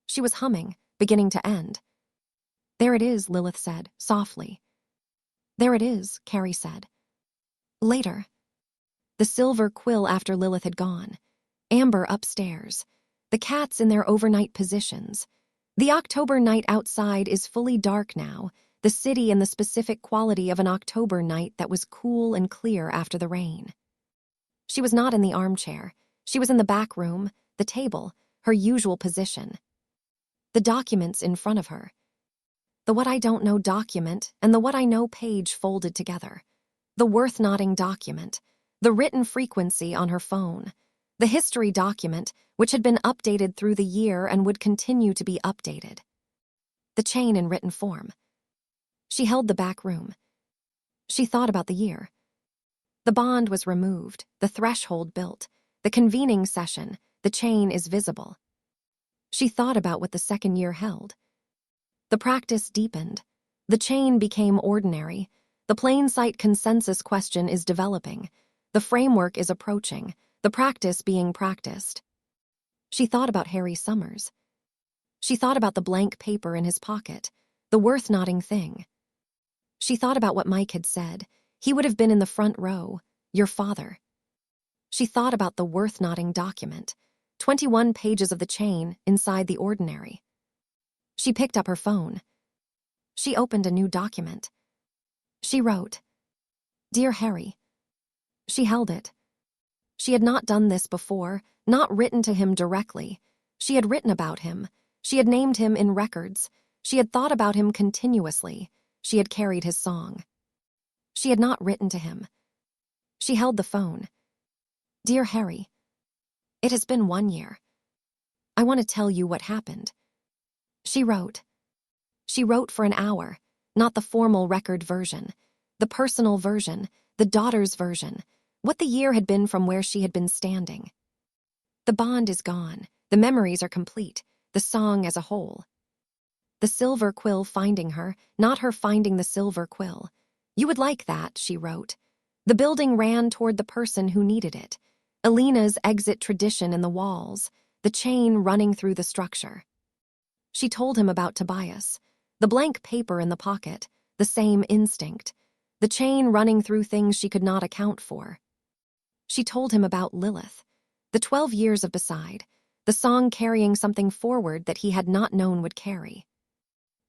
She was humming, beginning to end. There it is, Lilith said, softly. There it is, Carrie said. Later. The silver quill after Lilith had gone. Amber upstairs. The cats in their overnight positions. The October night outside is fully dark now, the city in the specific quality of an October night that was cool and clear after the rain. She was not in the armchair. She was in the back room, the table, her usual position. The documents in front of her. The what I don't know document and the what I know page folded together. The worth-noting document. The written frequency on her phone. The history document, which had been updated through the year and would continue to be updated. The chain in written form. She held the back room. She thought about the year. The bond was removed, the threshold built, the convening session, the chain is visible. She thought about what the second year held. The practice deepened. The chain became ordinary. The plain sight consensus question is developing. The framework is approaching. The practice being practiced. She thought about Harry Summers. She thought about the blank paper in his pocket, the worth-noting thing. She thought about what Mike had said. He would have been in the front row, your father. She thought about the worth-noting document, 21 pages of the chain inside the ordinary. She picked up her phone. She opened a new document. She wrote, "Dear Harry." She held it. She had not done this before, not written to him directly. She had written about him. She had named him in records. She had thought about him continuously. She had carried his song. She had not written to him. She held the phone. "Dear Harry, it has been 1 year. I want to tell you what happened." She wrote. She wrote for an hour, not the formal record version, the personal version, the daughter's version, what the year had been from where she had been standing. The bond is gone. The memories are complete. The song as a whole. The silver quill finding her, not her finding the silver quill. You would like that, she wrote. The building ran toward the person who needed it. Alina's exit tradition in the walls, the chain running through the structure. She told him about Tobias, the blank paper in the pocket, the same instinct, the chain running through things she could not account for. She told him about Lilith, the 12 years of Beside, the song carrying something forward that he had not known would carry.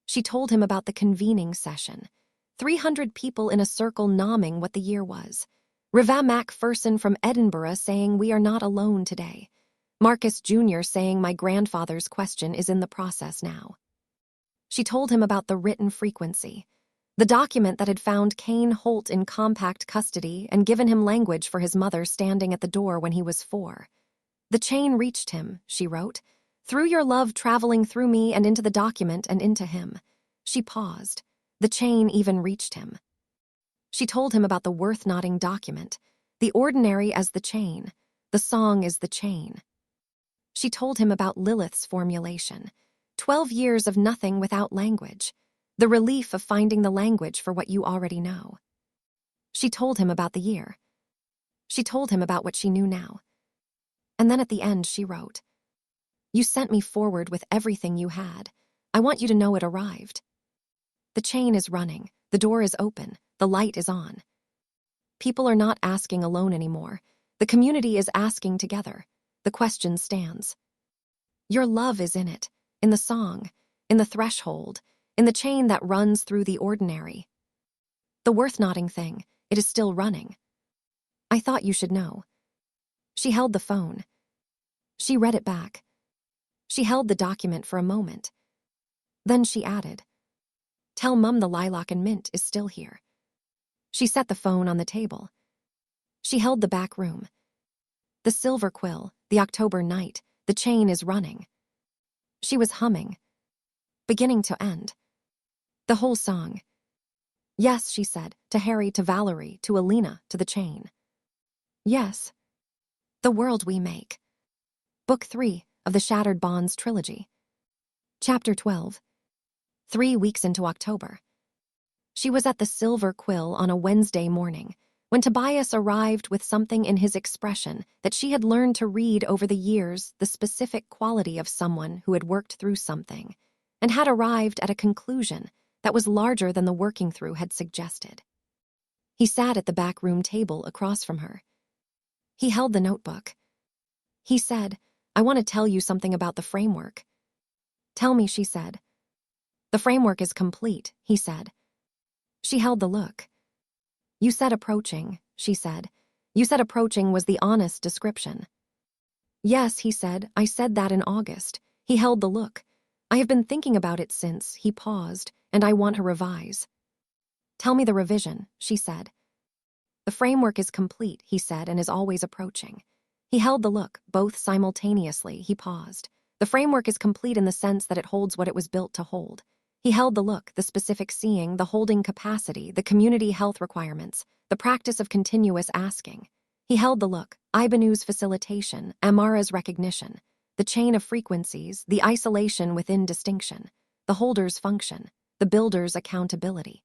She told him about the convening session, 300 people in a circle nomming what the year was. Riva Macpherson from Edinburgh saying we are not alone today. Marcus Jr. saying my grandfather's question is in the process now. She told him about the written frequency, the document that had found Kane Holt in compact custody and given him language for his mother standing at the door when he was 4. The chain reached him, she wrote, through your love traveling through me and into the document and into him. She paused. The chain even reached him. She told him about the worth-noting document, the ordinary as the chain, the song is the chain. She told him about Lilith's formulation, 12 years of nothing without language, the relief of finding the language for what you already know. She told him about the year. She told him about what she knew now. And then at the end she wrote, "You sent me forward with everything you had. I want you to know it arrived. The chain is running, the door is open, the light is on. People are not asking alone anymore. The community is asking together. The question stands. Your love is in it, in the song, in the threshold, in the chain that runs through the ordinary. The worth-noting thing, it is still running. I thought you should know." She held the phone. She read it back. She held the document for a moment. Then she added, "Tell Mum the lilac and mint is still here." She set the phone on the table. She held the back room. The silver quill, the October night, the chain is running. She was humming, beginning to end. The whole song. Yes, she said, to Harry, to Valerie, to Alina, to the chain. Yes. The world we make. Book 3 of the Shattered Bonds trilogy. Chapter 12. 3 weeks into October. She was at the Silver Quill on a Wednesday morning when Tobias arrived with something in his expression that she had learned to read over the years, the specific quality of someone who had worked through something and had arrived at a conclusion that was larger than the working through had suggested. He sat at the back room table across from her. He held the notebook. He said, "I want to tell you something about the framework." "Tell me," she said. "The framework is complete," he said. She held the look. "You said approaching," she said. "You said approaching was the honest description." "Yes," he said. "I said that in August." He held the look. "I have been thinking about it since." He paused, "and I want to revise." "Tell me the revision," she said. "The framework is complete," he said, "and is always approaching." He held the look, both simultaneously. He paused. "The framework is complete in the sense that it holds what it was built to hold." He held the look, the specific seeing, the holding capacity, the community health requirements, the practice of continuous asking. He held the look, Ibanu's facilitation, Amara's recognition, the chain of frequencies, the isolation within distinction, the holder's function, the builder's accountability.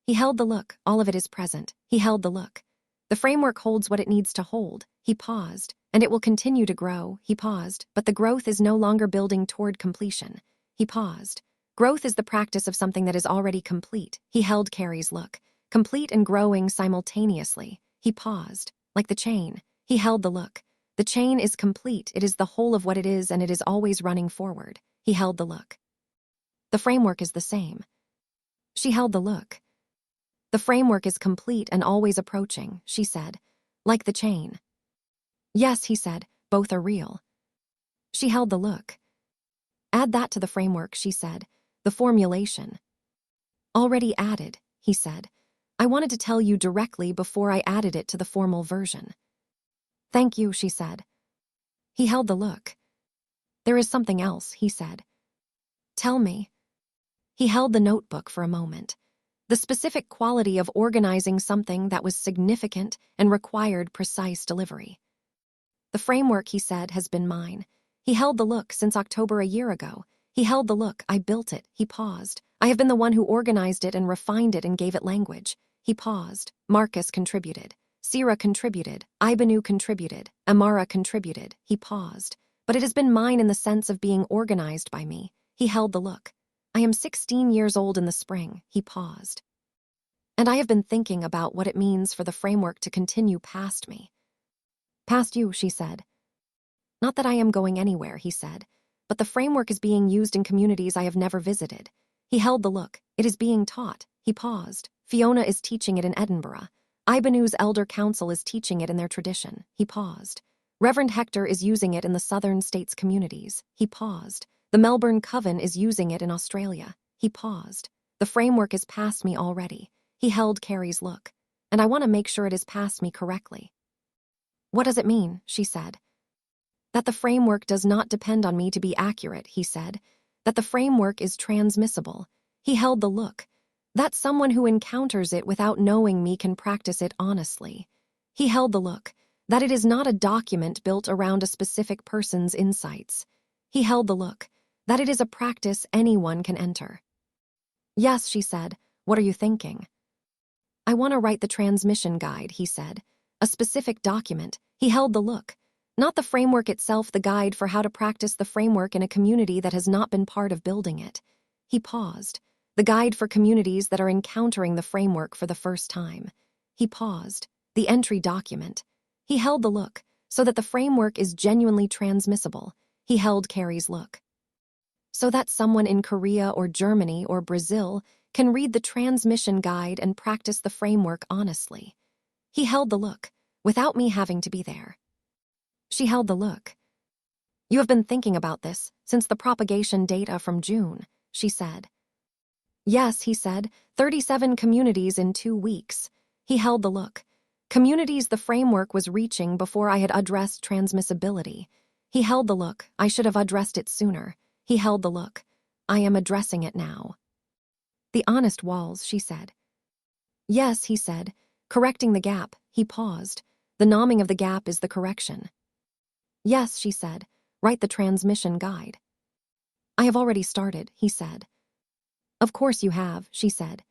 He held the look, all of it is present. He held the look. The framework holds what it needs to hold. He paused, and it will continue to grow. He paused, but the growth is no longer building toward completion. He paused. Growth is the practice of something that is already complete. He held Carrie's look, complete and growing simultaneously. He paused, like the chain. He held the look. The chain is complete. It is the whole of what it is, and it is always running forward. He held the look. The framework is the same. She held the look. The framework is complete and always approaching, she said. Like the chain. Yes, he said, both are real. She held the look. Add that to the framework, she said. The formulation. Already added, he said. I wanted to tell you directly before I added it to the formal version. Thank you, she said. He held the look. There is something else, he said. Tell me. He held the notebook for a moment. The specific quality of organizing something that was significant and required precise delivery. The framework, he said, has been mine. He held the look since October a year ago. He held the look. I built it. He paused. I have been the one who organized it and refined it and gave it language. He paused. Marcus contributed. Sira contributed. Ibanu contributed. Amara contributed. He paused. But it has been mine in the sense of being organized by me. He held the look. I am 16 years old in the spring. He paused. And I have been thinking about what it means for the framework to continue past me. Past you, she said. Not that I am going anywhere, he said, but the framework is being used in communities I have never visited. He held the look. It is being taught. He paused. Fiona is teaching it in Edinburgh. Ibanu's elder council is teaching it in their tradition. He paused. Reverend Hector is using it in the southern states communities. He paused. The Melbourne Coven is using it in Australia. He paused. The framework is past me already. He held Carrie's look. And I want to make sure it is past me correctly. What does it mean? She said. That the framework does not depend on me to be accurate, he said. That the framework is transmissible. He held the look. That someone who encounters it without knowing me can practice it honestly. He held the look. That it is not a document built around a specific person's insights. He held the look. That it is a practice anyone can enter. Yes, she said. What are you thinking? I want to write the transmission guide, he said. A specific document. He held the look. Not the framework itself, the guide for how to practice the framework in a community that has not been part of building it. He paused. The guide for communities that are encountering the framework for the first time. He paused. The entry document. He held the look, so that the framework is genuinely transmissible. He held Carrie's look. So that someone in Korea or Germany or Brazil can read the transmission guide and practice the framework honestly. He held the look, without me having to be there. She held the look. You have been thinking about this since the propagation data from June, she said. Yes, he said, 37 communities in 2 weeks. He held the look. Communities the framework was reaching before I had addressed transmissibility. He held the look. I should have addressed it sooner. He held the look. I am addressing it now. The honest walls, she said. Yes, he said. Correcting the gap. He paused. The nomming of the gap is the correction. Yes, she said. Write the transmission guide. I have already started, he said. Of course you have, she said.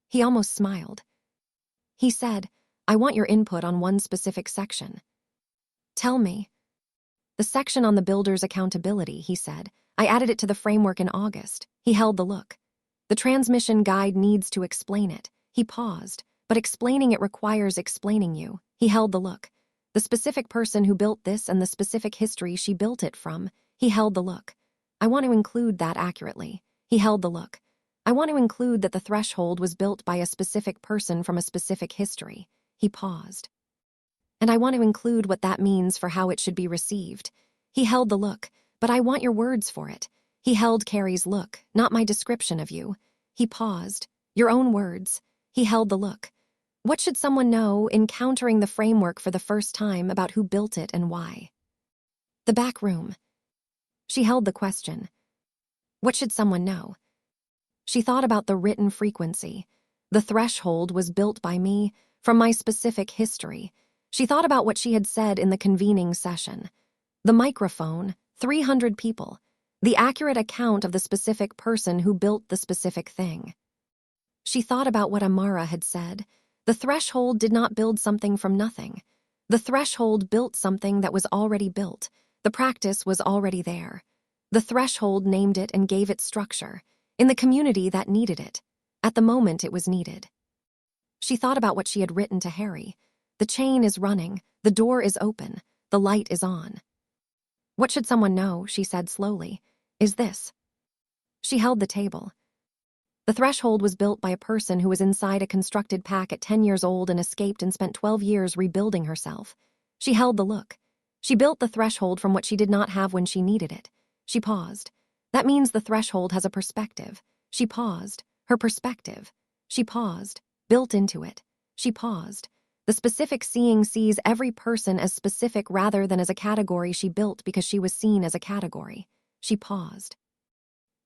He almost smiled. He said, I want your input on one specific section. Tell me. The section on the builder's accountability, he said. I added it to the framework in August. He held the look. The transmission guide needs to explain it. He paused, but explaining it requires explaining you. He held the look. The specific person who built this and the specific history she built it from. He held the look. I want to include that accurately. He held the look. I want to include that the threshold was built by a specific person from a specific history. He paused. And I want to include what that means for how it should be received. He held the look, but I want your words for it. He held Carrie's look, not my description of you. He paused. Your own words. He held the look. What should someone know encountering the framework for the first time about who built it and why? The back room. She held the question. What should someone know? She thought about the written frequency. The threshold was built by me, from my specific history. She thought about what she had said in the convening session. The microphone, 300 people. The accurate account of the specific person who built the specific thing. She thought about what Amara had said. The threshold did not build something from nothing. The threshold built something that was already built. The practice was already there. The threshold named it and gave it structure. In the community that needed it. At the moment it was needed. She thought about what she had written to Harry. The chain is running. The door is open. The light is on. What should someone know, she said slowly, is this. She held the table. The threshold was built by a person who was inside a constructed pack at 10 years old and escaped and spent 12 years rebuilding herself. She held the look. She built the threshold from what she did not have when she needed it. She paused. That means the threshold has a perspective. She paused. Her perspective. She paused. Built into it. She paused. The specific seeing sees every person as specific rather than as a category she built because she was seen as a category. She paused.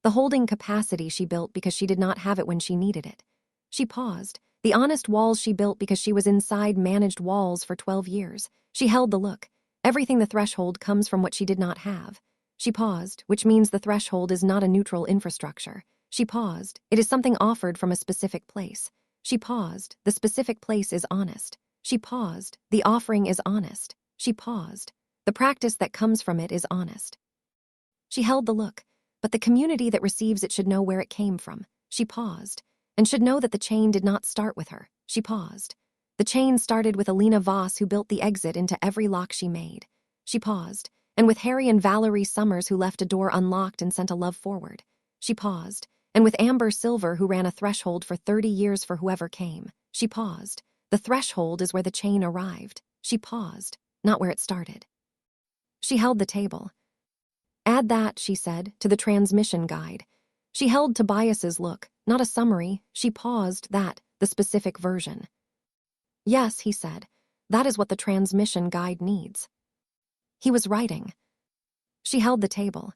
The holding capacity she built because she did not have it when she needed it. She paused. The honest walls she built because she was inside managed walls for 12 years. She held the look. Everything the threshold comes from what she did not have. She paused, which means the threshold is not a neutral infrastructure. She paused. It is something offered from a specific place. She paused. The specific place is honest. She paused. The offering is honest. She paused. The practice that comes from it is honest. She held the look. But the community that receives it should know where it came from. She paused. And should know that the chain did not start with her. She paused. The chain started with Alina Voss, who built the exit into every lock she made. She paused. And with Harry and Valerie Summers, who left a door unlocked and sent a love forward. She paused. And with Amber Silver, who ran a threshold for 30 years for whoever came. She paused. The threshold is where the chain arrived. She paused, not where it started. She held the table. Add that, she said, to the transmission guide. She held Tobias's look, not a summary. She paused that, the specific version. Yes, he said, that is what the transmission guide needs. He was writing. She held the table.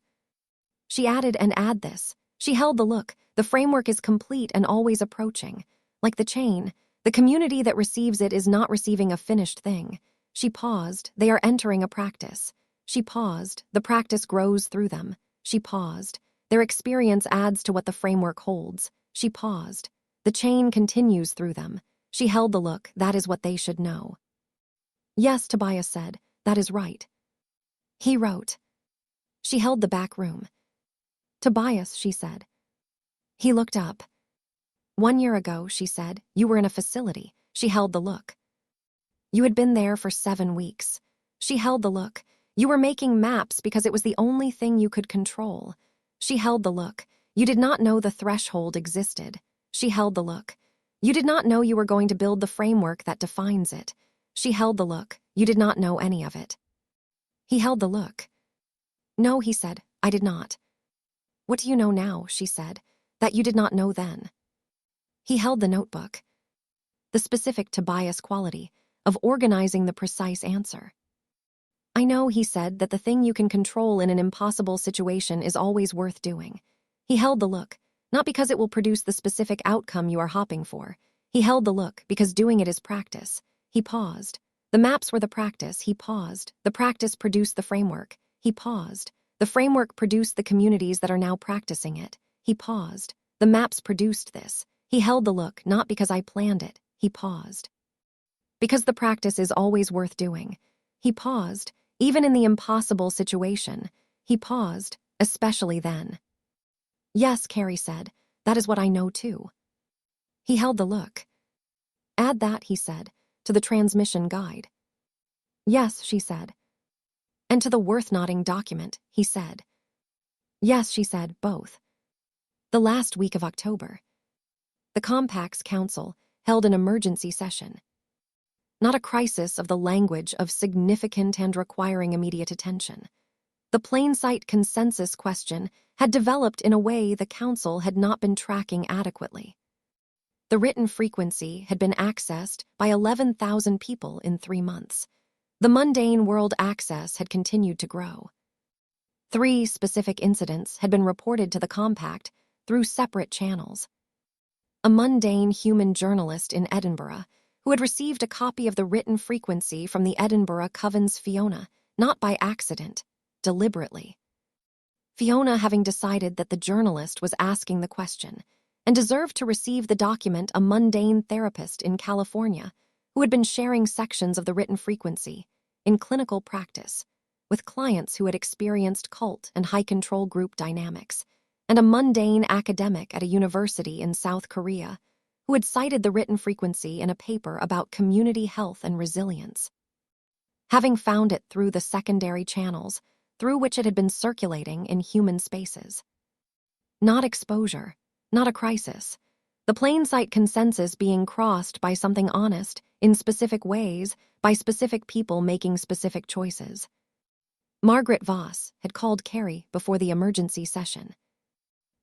She added and add this. She held the look. The framework is complete and always approaching. Like the chain, the community that receives it is not receiving a finished thing. She paused. They are entering a practice. She paused. The practice grows through them. She paused. Their experience adds to what the framework holds. She paused. The chain continues through them. She held the look. That is what they should know. Yes, Tobias said. That is right. He wrote. She held the back room. Tobias, she said. He looked up. 1 year ago, she said, you were in a facility. She held the look. You had been there for 7 weeks. She held the look. You were making maps because it was the only thing you could control. She held the look. You did not know the threshold existed. She held the look. You did not know you were going to build the framework that defines it. She held the look. You did not know any of it. He held the look. No, he said, I did not. What do you know now, she said, that you did not know then? He held the notebook. The specific Tobias quality of organizing the precise answer. I know, he said, that the thing you can control in an impossible situation is always worth doing. He held the look, not because it will produce the specific outcome you are hopping for. He held the look because doing it is practice. He paused. The maps were the practice. He paused. The practice produced the framework. He paused. The framework produced the communities that are now practicing it. He paused. The maps produced this. He held the look, not because I planned it. He paused. Because the practice is always worth doing. He paused. Even in the impossible situation, he paused, especially then. Yes, Carrie said, that is what I know too. He held the look. Add that, he said, to the transmission guide. Yes, she said. And to the worth-noting document, he said. Yes, she said, both. The last week of October. The Compacts Council held an emergency session. Not a crisis of the language of significant and requiring immediate attention. The plain sight consensus question had developed in a way the council had not been tracking adequately. The written frequency had been accessed by 11,000 people in 3 months. The mundane world access had continued to grow. 3 specific incidents had been reported to the Compact through separate channels. A mundane human journalist in Edinburgh who had received a copy of the written frequency from the Edinburgh Coven's Fiona, not by accident, deliberately. Fiona having decided that the journalist was asking the question and deserved to receive the document, a mundane therapist in California who had been sharing sections of the written frequency in clinical practice with clients who had experienced cult and high-control group dynamics, and a mundane academic at a university in South Korea who had cited the written frequency in a paper about community health and resilience. Having found it through the secondary channels through which it had been circulating in human spaces. Not exposure, not a crisis. The plain sight consensus being crossed by something honest, in specific ways, by specific people making specific choices. Margaret Voss had called Carrie before the emergency session.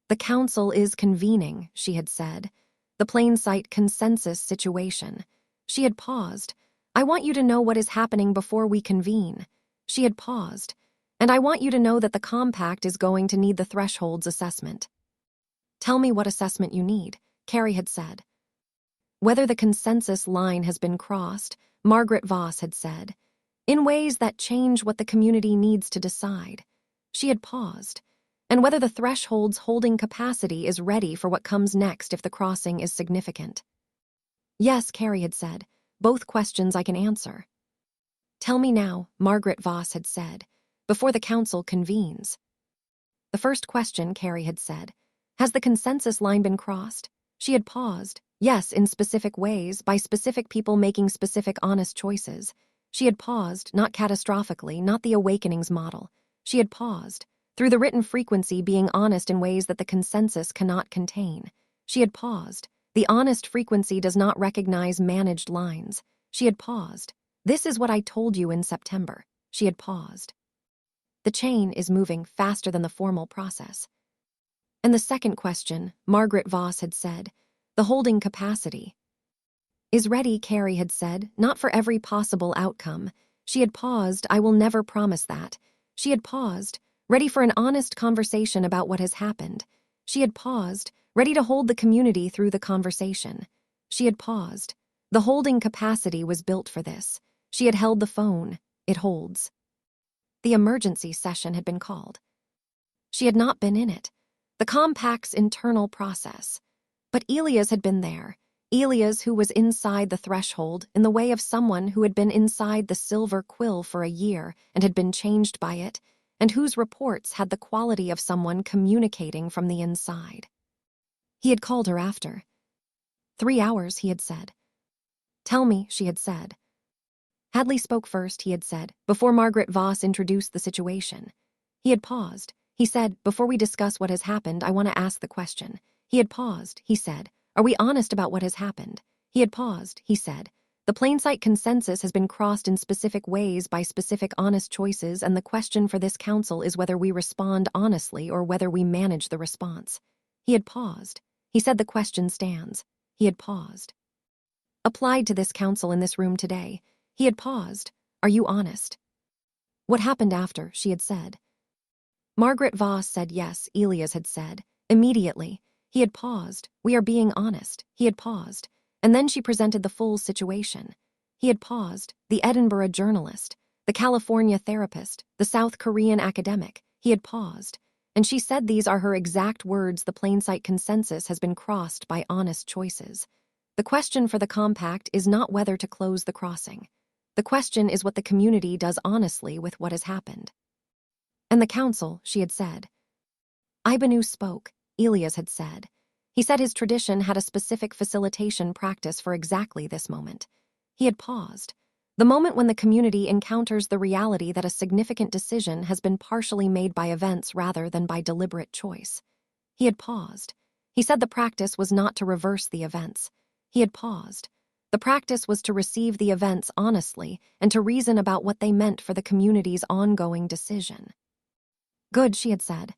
"The council is convening," she had said. "The plain sight consensus situation." She had paused. "I want you to know what is happening before we convene." She had paused. "And I want you to know that the compact is going to need the thresholds assessment." "Tell me what assessment you need," Carrie had said. "Whether the consensus line has been crossed," Margaret Voss had said, "in ways that change what the community needs to decide." She had paused. "And whether the threshold's holding capacity is ready for what comes next if the crossing is significant." "Yes," Carrie had said, "both questions I can answer." "Tell me now," Margaret Voss had said, "before the council convenes." "The first question," Carrie had said, "has the consensus line been crossed?" She had paused. "Yes, in specific ways, by specific people making specific honest choices." She had paused, not catastrophically, not the awakenings model. She had paused, through the written frequency being honest in ways that the consensus cannot contain. She had paused. The honest frequency does not recognize managed lines. She had paused. "This is what I told you in September." She had paused. "The chain is moving faster than the formal process." And the second question, Margaret Voss had said, "the holding capacity is ready," Carrie had said, "not for every possible outcome." She had paused. "I will never promise that." She had paused, ready for an honest conversation about what has happened. She had paused, ready to hold the community through the conversation. She had paused. The holding capacity was built for this. She had held the phone. It holds. The emergency session had been called. She had not been in it. The compact's internal process. But Elias had been there. Elias, who was inside the threshold, in the way of someone who had been inside the silver quill for a year and had been changed by it, and whose reports had the quality of someone communicating from the inside. He had called her after. 3 hours, he had said. "Tell me," she had said. Hadley spoke first, he had said, before Margaret Voss introduced the situation. He had paused. He said, "Before we discuss what has happened, I want to ask the question." He had paused. He said, "Are we honest about what has happened?" He had paused. He said, "The plain sight consensus has been crossed in specific ways by specific honest choices, and the question for this council is whether we respond honestly or whether we manage the response." He had paused. He said, "The question stands." He had paused. "Applied to this council in this room today." He had paused. "Are you honest?" "What happened after?" she had said. Margaret Voss said yes, Elias had said. Immediately. He had paused. "We are being honest." He had paused. And then she presented the full situation. He had paused. The Edinburgh journalist, the California therapist, the South Korean academic. He had paused. And she said these are her exact words: "The plain sight consensus has been crossed by honest choices." The question for the compact is not whether to close the crossing. The question is what the community does honestly with what has happened. And the council, she had said. Ibanu spoke, Elias had said. He said his tradition had a specific facilitation practice for exactly this moment. He had paused. The moment when the community encounters the reality that a significant decision has been partially made by events rather than by deliberate choice. He had paused. He said the practice was not to reverse the events. He had paused. The practice was to receive the events honestly and to reason about what they meant for the community's ongoing decision. Good, she had said.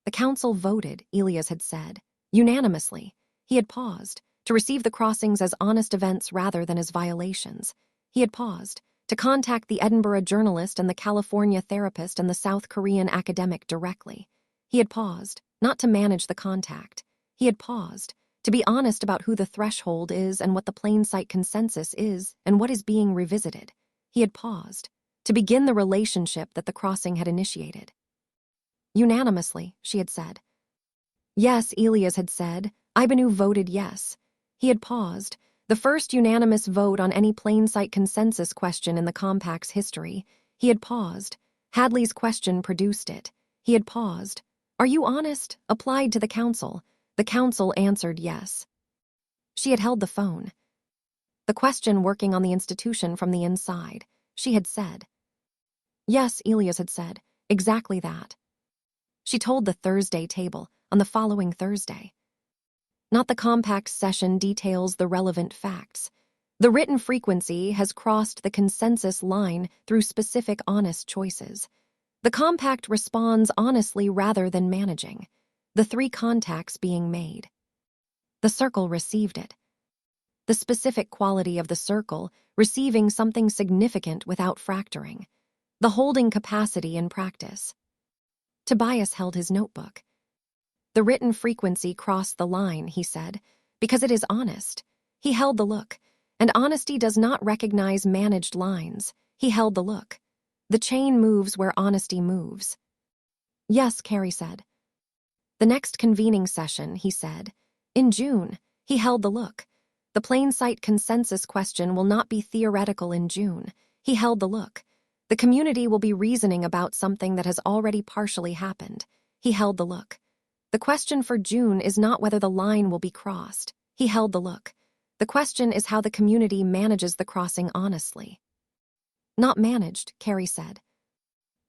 The council voted, Elias had said, unanimously. He had paused, to receive the crossings as honest events rather than as violations. He had paused, to contact the Edinburgh journalist and the California therapist and the South Korean academic directly. He had paused, not to manage the contact. He had paused, to be honest about who the threshold is and what the plain sight consensus is and what is being revisited. He had paused, to begin the relationship that the crossing had initiated. Unanimously, she had said. Yes, Elias had said. Ibanu voted yes. He had paused, the first unanimous vote on any plain sight consensus question in the compact's history. He had paused. Hadley's question produced it. He had paused. Are you honest? Applied to the council. The council answered yes. She had held the phone. The question working on the institution from the inside, she had said. Yes, Elias had said, exactly that. She told the Thursday table, on the following Thursday. Not the compact session details the relevant facts. The written frequency has crossed the consensus line through specific honest choices. The compact responds honestly rather than managing. The 3 contacts being made. The circle received it. The specific quality of the circle, receiving something significant without fracturing. The holding capacity in practice. Tobias held his notebook. The written frequency crossed the line, he said, because it is honest. He held the look, and honesty does not recognize managed lines. He held the look. The chain moves where honesty moves. Yes, Carrie said. The next convening session, he said. In June, he held the look. The plain sight consensus question will not be theoretical in June. He held the look. The community will be reasoning about something that has already partially happened. He held the look. The question for June is not whether the line will be crossed. He held the look. The question is how the community manages the crossing honestly. Not managed, Carrie said.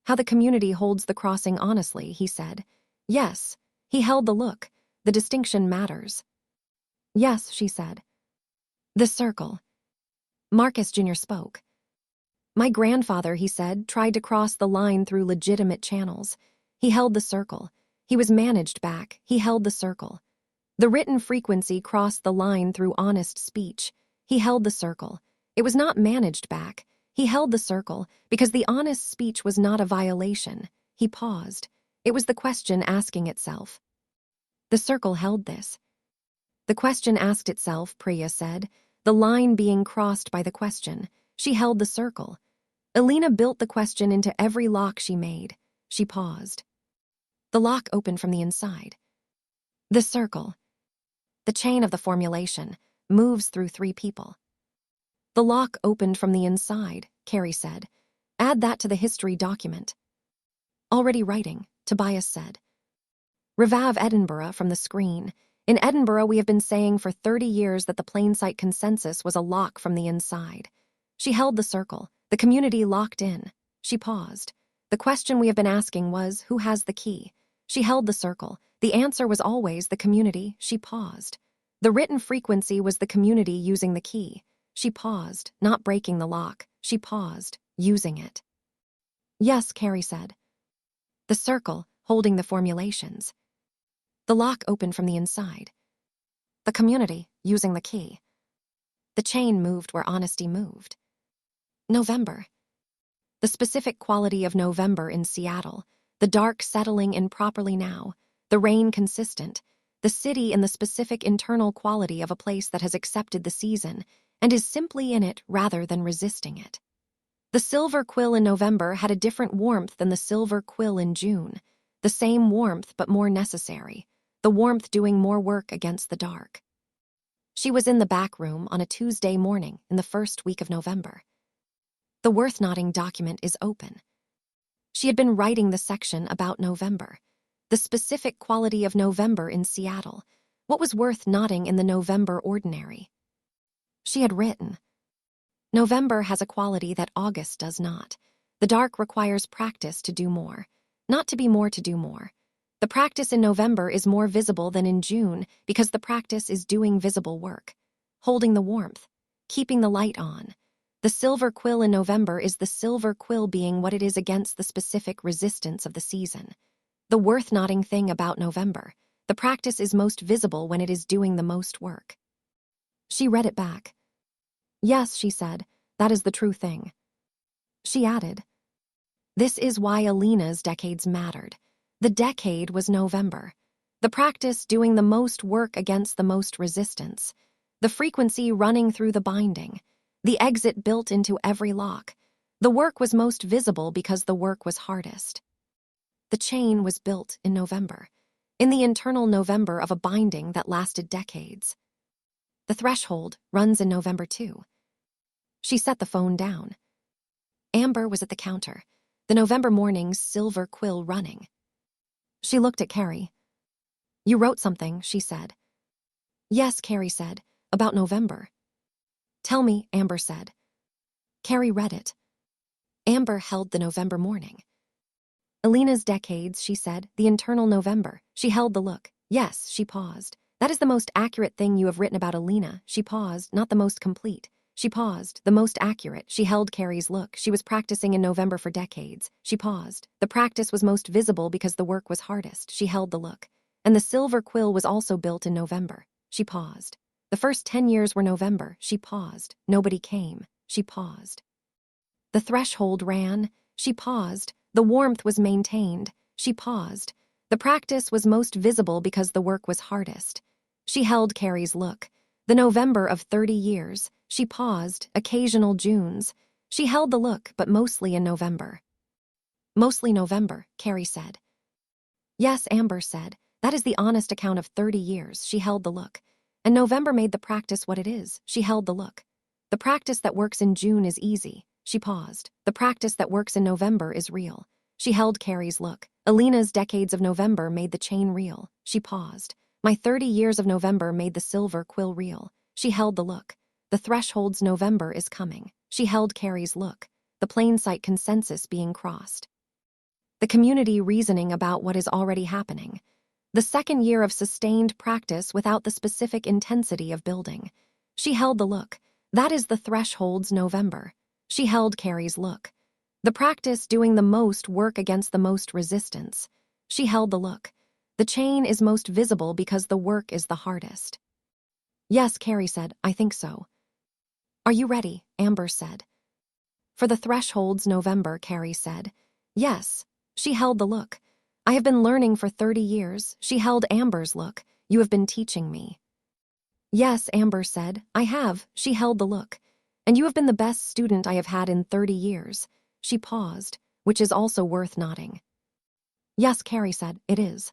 How the community holds the crossing honestly, he said. Yes, he held the look. The distinction matters. Yes, she said. The circle. Marcus Jr. spoke. My grandfather, he said, tried to cross the line through legitimate channels. He held the circle. He was managed back. He held the circle. The written frequency crossed the line through honest speech. He held the circle. It was not managed back. He held the circle because the honest speech was not a violation. He paused. It was the question asking itself. The circle held this. The question asked itself, Priya said, the line being crossed by the question. She held the circle. Alina built the question into every lock she made. She paused. The lock opened from the inside. The circle. The chain of the formulation moves through 3 people. The lock opened from the inside, Carrie said. Add that to the history document. Already writing, Tobias said. Revive Edinburgh from the screen. In Edinburgh, we have been saying for 30 years that the plain sight consensus was a lock from the inside. She held the circle. The community locked in. She paused. The question we have been asking was, who has the key? She held the circle. The answer was always the community. She paused. The written frequency was the community using the key. She paused, not breaking the lock. She paused, using it. Yes, Carrie said. The circle, holding the formulations. The lock opened from the inside. The community, using the key. The chain moved where honesty moved. November. The specific quality of November in Seattle. The dark settling in properly now. The rain consistent. The city and the specific internal quality of a place that has accepted the season and is simply in it rather than resisting it. The silver quill in November had a different warmth than the silver quill in June. The same warmth but more necessary. The warmth doing more work against the dark. She was in the back room on a Tuesday morning in the first week of November. The worth nodding document is open. She had been writing the section about November. The specific quality of November in Seattle. What was worth nodding in the November ordinary? She had written, November has a quality that August does not. The dark requires practice to do more, not to be more to do more. The practice in November is more visible than in June because the practice is doing visible work, holding the warmth, keeping the light on. The silver quill in November is the silver quill being what it is against the specific resistance of the season. The worth nodding thing about November, the practice is most visible when it is doing the most work. She read it back. Yes, she said, that is the true thing. She added, this is why Alina's decades mattered. The decade was November. The practice doing the most work against the most resistance. The frequency running through the binding. The exit built into every lock. The work was most visible because the work was hardest. The chain was built in November, in the internal November of a binding that lasted decades. The threshold runs in November too. She set the phone down. Amber was at the counter, the November morning's silver quill running. She looked at Carrie. You wrote something, she said. Yes, Carrie said, about November. Tell me, Amber said. Carrie read it. Amber held the November morning. Alina's decades, she said, the internal November. She held the look. Yes, she paused. That is the most accurate thing you have written about Alina. She paused, not the most complete. She paused, the most accurate. She held Carrie's look. She was practicing in November for decades. She paused. The practice was most visible because the work was hardest. She held the look. And the silver quill was also built in November. She paused. The first 10 years were November. She paused. Nobody came. She paused. The threshold ran. She paused. The warmth was maintained. She paused. The practice was most visible because the work was hardest. She held Carrie's look. The November of 30 years. She paused. Occasional Junes. She held the look, but mostly in November. Mostly November, Carrie said. Yes, Amber said. That is the honest account of 30 years. She held the look. And November made the practice what it is. She held the look. The practice that works in June is easy. She paused. The practice that works in November is real. She held Carrie's look. Alina's decades of November made the chain real. She paused. My 30 years of November made the silver quill real. She held the look. The threshold's November is coming. She held Carrie's look. The plain sight consensus being crossed. The community reasoning about what is already happening. The second year of sustained practice without the specific intensity of building. She held the look. That is the threshold's November. She held Carrie's look. The practice doing the most work against the most resistance. She held the look. The chain is most visible because the work is the hardest. Yes, Carrie said, I think so. Are you ready? Amber said. For the threshold's November, Carrie said. Yes. She held the look. I have been learning for 30 years. She held Amber's look. You have been teaching me. Yes, Amber said. I have. She held the look. And you have been the best student I have had in 30 years. She paused, which is also worth nodding. Yes, Carrie said, it is.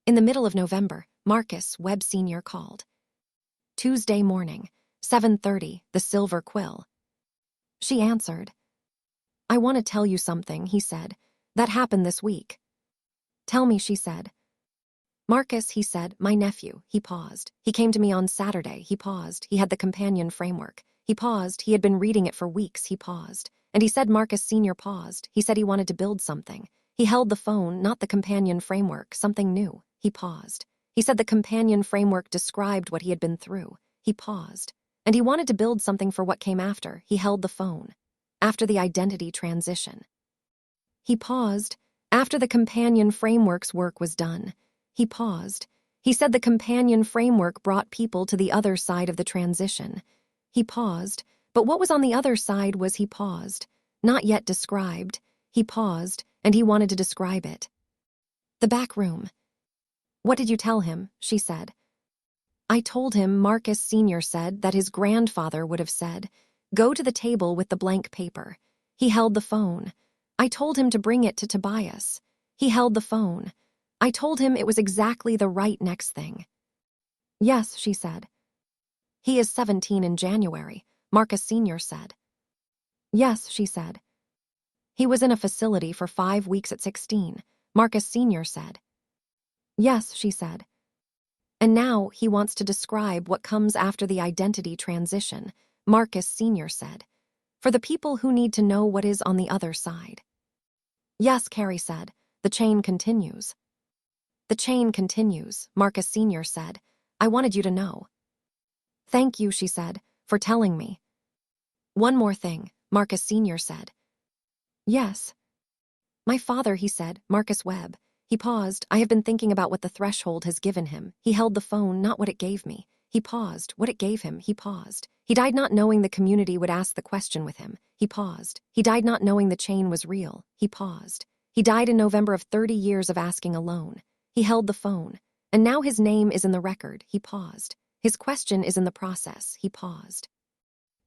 In the middle of November, Marcus Webb Sr. called. Tuesday morning, 7:30, the silver quill. She answered. I want to tell you something, he said. That happened this week. Tell me, she said. Marcus, he said, my nephew. He paused. He came to me on Saturday. He paused. He had the companion framework. He paused. He had been reading it for weeks. He paused. And he said Marcus Sr. paused. He said he wanted to build something. He held the phone, not the companion framework, something new. He paused. He said the companion framework described what he had been through. He paused. And he wanted to build something for what came after. He held the phone. After the identity transition. He paused. After the companion framework's work was done. He paused. He said the companion framework brought people to the other side of the transition. He paused. But what was on the other side was he paused. Not yet described. He paused, and he wanted to describe it. The back room. What did you tell him? She said. I told him Marcus Sr. said that his grandfather would have said, go to the table with the blank paper. He held the phone. I told him to bring it to Tobias. He held the phone. I told him it was exactly the right next thing. Yes, she said. He is 17 in January, Marcus Sr. said. Yes, she said. He was in a facility for 5 weeks at 16, Marcus Sr. said. Yes, she said. And now he wants to describe what comes after the identity transition, Marcus Sr. said. For the people who need to know what is on the other side. Yes, Carrie said. The chain continues. The chain continues, Marcus Sr. said. I wanted you to know. Thank you, she said, for telling me. One more thing, Marcus Sr. said. Yes. My father, he said, Marcus Webb. He paused. I have been thinking about what the threshold has given him. He held the phone, not what it gave me. He paused. What it gave him, he paused. He died not knowing the community would ask the question with him. He paused. He died not knowing the chain was real. He paused. He died in November of 30 years of asking alone. He held the phone. And now his name is in the record. He paused. His question is in the process. He paused.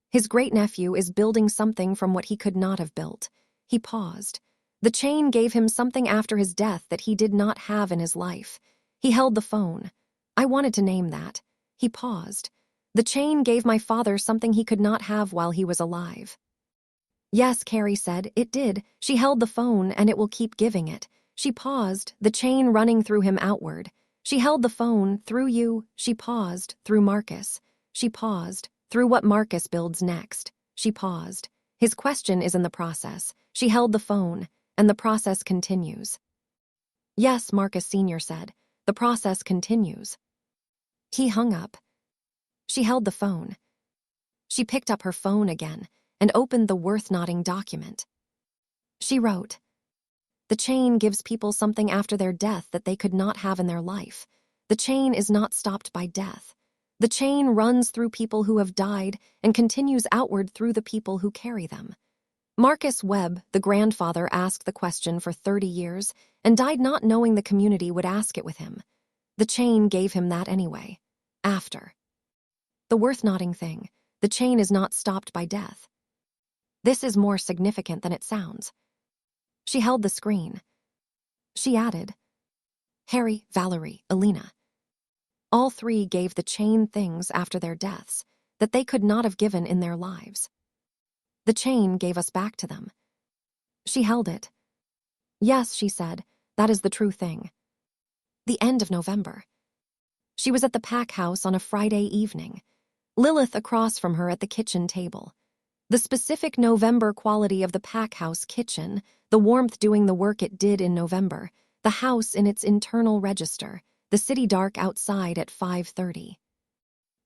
His great-nephew is building something from what he could not have built. He paused. The chain gave him something after his death that he did not have in his life. He held the phone. I wanted to name that. He paused. The chain gave my father something he could not have while he was alive. Yes, Carrie said, it did. She held the phone, and it will keep giving it. She paused, the chain running through him outward. She held the phone, through you. She paused, through Marcus. She paused, through what Marcus builds next. She paused. His question is in the process. She held the phone, and the process continues. Yes, Marcus Sr. said. The process continues. He hung up. She held the phone. She picked up her phone again and opened the worth-noting document. She wrote, "The chain gives people something after their death that they could not have in their life. The chain is not stopped by death. The chain runs through people who have died and continues outward through the people who carry them." Marcus Webb, the grandfather, asked the question for 30 years and died not knowing the community would ask it with him. The chain gave him that anyway. After. The worth-noting thing, the chain is not stopped by death. This is more significant than it sounds. She held the screen. She added, "Harry, Valerie, Alina." All three gave the chain things after their deaths that they could not have given in their lives. The chain gave us back to them. She held it. "Yes," she said, "that is the true thing." The end of November. She was at the pack house on a Friday evening. Lilith across from her at the kitchen table. The specific November quality of the pack house kitchen, the warmth doing the work it did in November, the house in its internal register, the city dark outside at 5:30.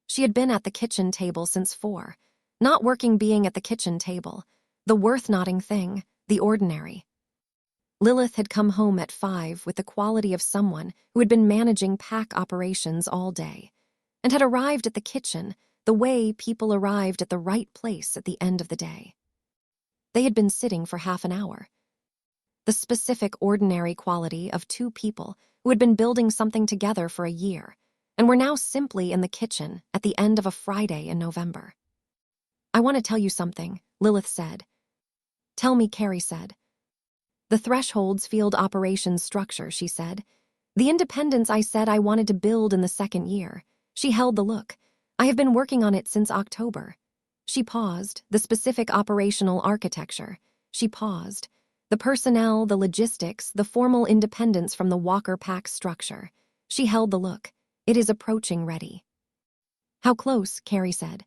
She had been at the kitchen table since 4, not working being at the kitchen table, the worth-noting thing, the ordinary. Lilith had come home at 5 with the quality of someone who had been managing pack operations all day, and had arrived at the kitchen the way people arrived at the right place at the end of the day. They had been sitting for half an hour. The specific ordinary quality of two people who had been building something together for a year, and were now simply in the kitchen at the end of a Friday in November. "I want to tell you something," Lilith said. "Tell me," Carrie said. "The Threshold's field operations structure," she said. "The independence I said I wanted to build in the second year." She held the look. "I have been working on it since October." She paused. "The specific operational architecture." She paused. "The personnel, the logistics, the formal independence from the Walker Pack structure." She held the look. "It is approaching ready." "How close?" Carrie said.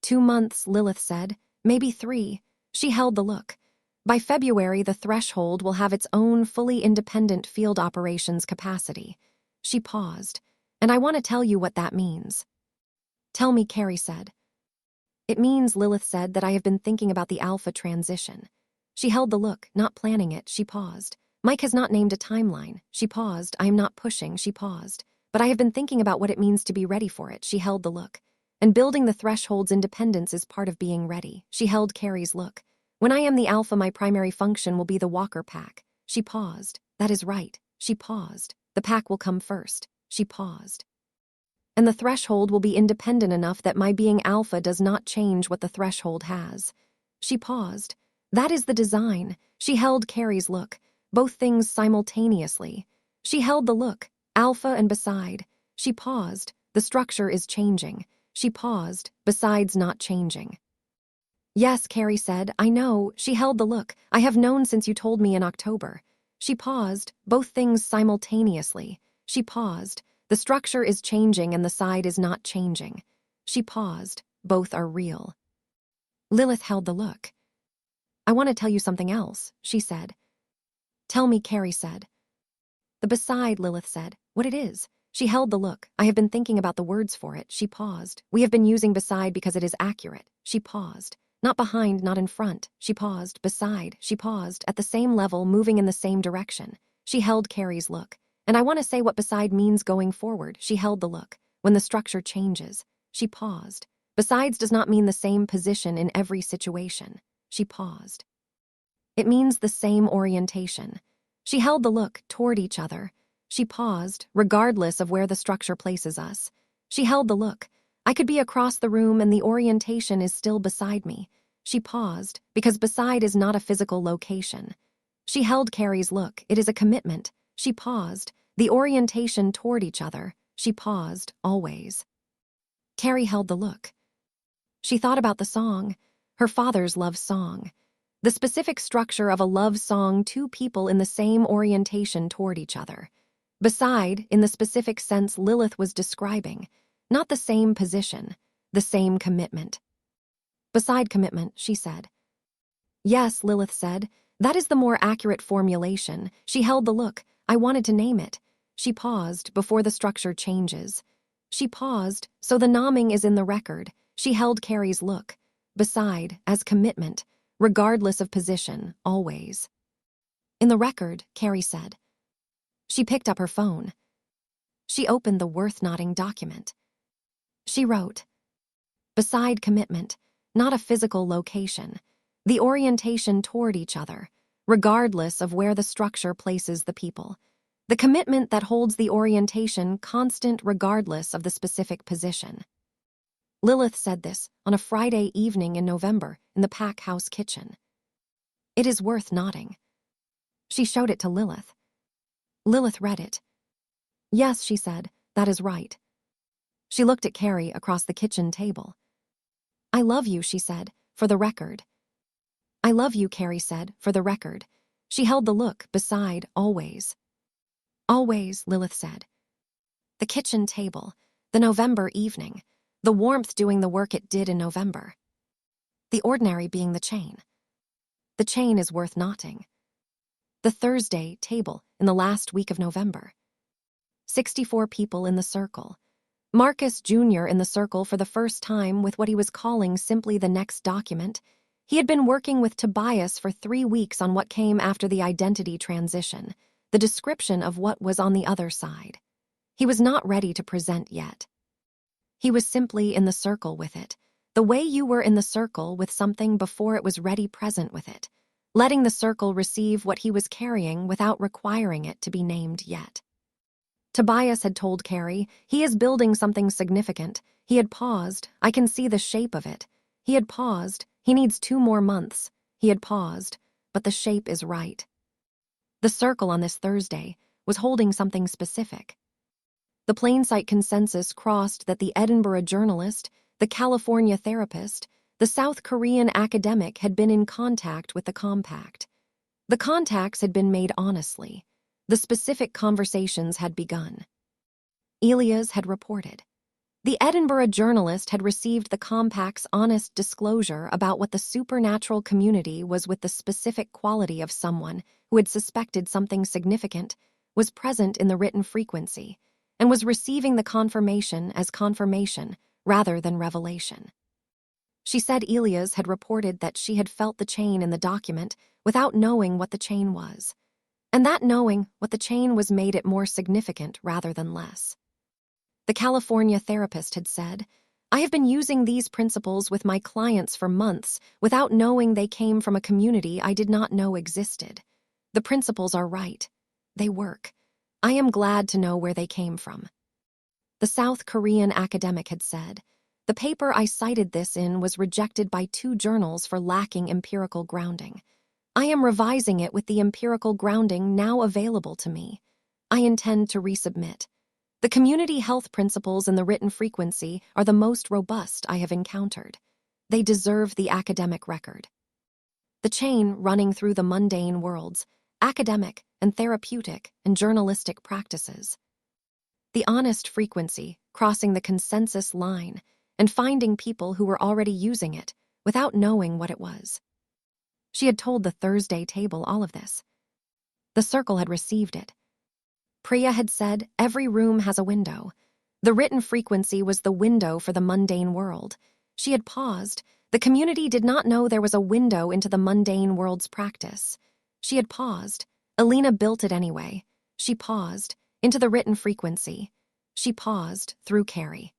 2 months, Lilith said. "Maybe 3. She held the look. "By February, the Threshold will have its own fully independent field operations capacity." She paused. "And I want to tell you what that means." "Tell me," Carrie said. "It means," Lilith said, "that I have been thinking about the Alpha transition." She held the look, not planning it. She paused. "Mike has not named a timeline." She paused. "I am not pushing." She paused. "But I have been thinking about what it means to be ready for it." She held the look. "And building the Threshold's independence is part of being ready." She held Carrie's look. "When I am the Alpha, my primary function will be the Walker Pack." She paused. "That is right." She paused. "The pack will come first." She paused. "And the Threshold will be independent enough that my being Alpha does not change what the Threshold has." She paused. "That is the design." She held Carrie's look. Both things simultaneously. She held the look, Alpha and beside. She paused. "The structure is changing." She paused. "Besides not changing." "Yes," Carrie said, "I know." She held the look. "I have known since you told me in October." She paused. "Both things simultaneously." She paused. "The structure is changing and the side is not changing." She paused. "Both are real." Lilith held the look. "I want to tell you something else," she said. "Tell me," Carrie said. "The beside," Lilith said. "What it is." She held the look. "I have been thinking about the words for it." She paused. "We have been using beside because it is accurate." She paused. "Not behind, not in front." She paused. "Beside." She paused. "At the same level, moving in the same direction." She held Carrie's look. "And I want to say what beside means going forward." She held the look. "When the structure changes." She paused. "Besides does not mean the same position in every situation." She paused. "It means the same orientation." She held the look toward each other. She paused, regardless of where the structure places us. She held the look. "I could be across the room and the orientation is still beside me." She paused, because beside is not a physical location. She held Carrie's look. "It is a commitment." She paused. "The orientation toward each other." She paused, always. Carrie held the look. She thought about the song, her father's love song. The specific structure of a love song, two people in the same orientation toward each other. Beside, in the specific sense Lilith was describing, not the same position, the same commitment. "Beside commitment," she said. "Yes," Lilith said. "That is the more accurate formulation." She held the look. "I wanted to name it." She paused. "Before the structure changes." She paused, so the nomming is in the record. She held Carrie's look. Beside, as commitment, regardless of position, always. In the record, Carrie said. She picked up her phone. She opened the worth-noting document. She wrote, beside commitment, not a physical location, the orientation toward each other, regardless of where the structure places the people. The commitment that holds the orientation constant regardless of the specific position. Lilith said this on a Friday evening in November in the Pack House kitchen. It is worth noting. She showed it to Lilith. Lilith read it. Yes, she said, that is right. She looked at Carrie across the kitchen table. I love you, she said, for the record. I love you, Carrie said, for the record. She held the look beside, always. Always, Lilith said. The kitchen table, the November evening, the warmth doing the work it did in November. The ordinary being the chain. The chain is worth noting. The Thursday table in the last week of November. 64 people in the circle. Marcus Jr. in the circle for the first time with what he was calling simply the next document. He had been working with Tobias for 3 weeks on what came after the identity transition, the description of what was on the other side. He was not ready to present yet. He was simply in the circle with it, the way you were in the circle with something before it was ready present with it, letting the circle receive what he was carrying without requiring it to be named yet. Tobias had told Carrie, he is building something significant. He had paused, I can see the shape of it. He had paused, he needs 2 more months. He had paused, but the shape is right. The circle on this Thursday was holding something specific. The plain sight consensus crossed that the Edinburgh journalist, the California therapist, the South Korean academic had been in contact with the compact. The contacts had been made honestly. The specific conversations had begun. Elias had reported. The Edinburgh journalist had received the compact's honest disclosure about what the supernatural community was with the specific quality of someone who had suspected something significant, was present in the written frequency, and was receiving the confirmation as confirmation rather than revelation. She said Elias had reported that she had felt the chain in the document without knowing what the chain was, and that knowing what the chain was made it more significant rather than less. The California therapist had said, I have been using these principles with my clients for months without knowing they came from a community I did not know existed. The principles are right. They work. I am glad to know where they came from. The South Korean academic had said, the paper I cited this in was rejected by 2 journals for lacking empirical grounding. I am revising it with the empirical grounding now available to me. I intend to resubmit. The community health principles in the written frequency are the most robust I have encountered. They deserve the academic record. The chain running through the mundane worlds, academic and therapeutic and journalistic practices. The honest frequency crossing the consensus line and finding people who were already using it without knowing what it was. She had told the Thursday table all of this. The circle had received it. Priya had said, every room has a window. The written frequency was the window for the mundane world. She had paused. The community did not know there was a window into the mundane world's practice. She had paused. Alina built it anyway. She paused. Into the written frequency. She paused through Carrie.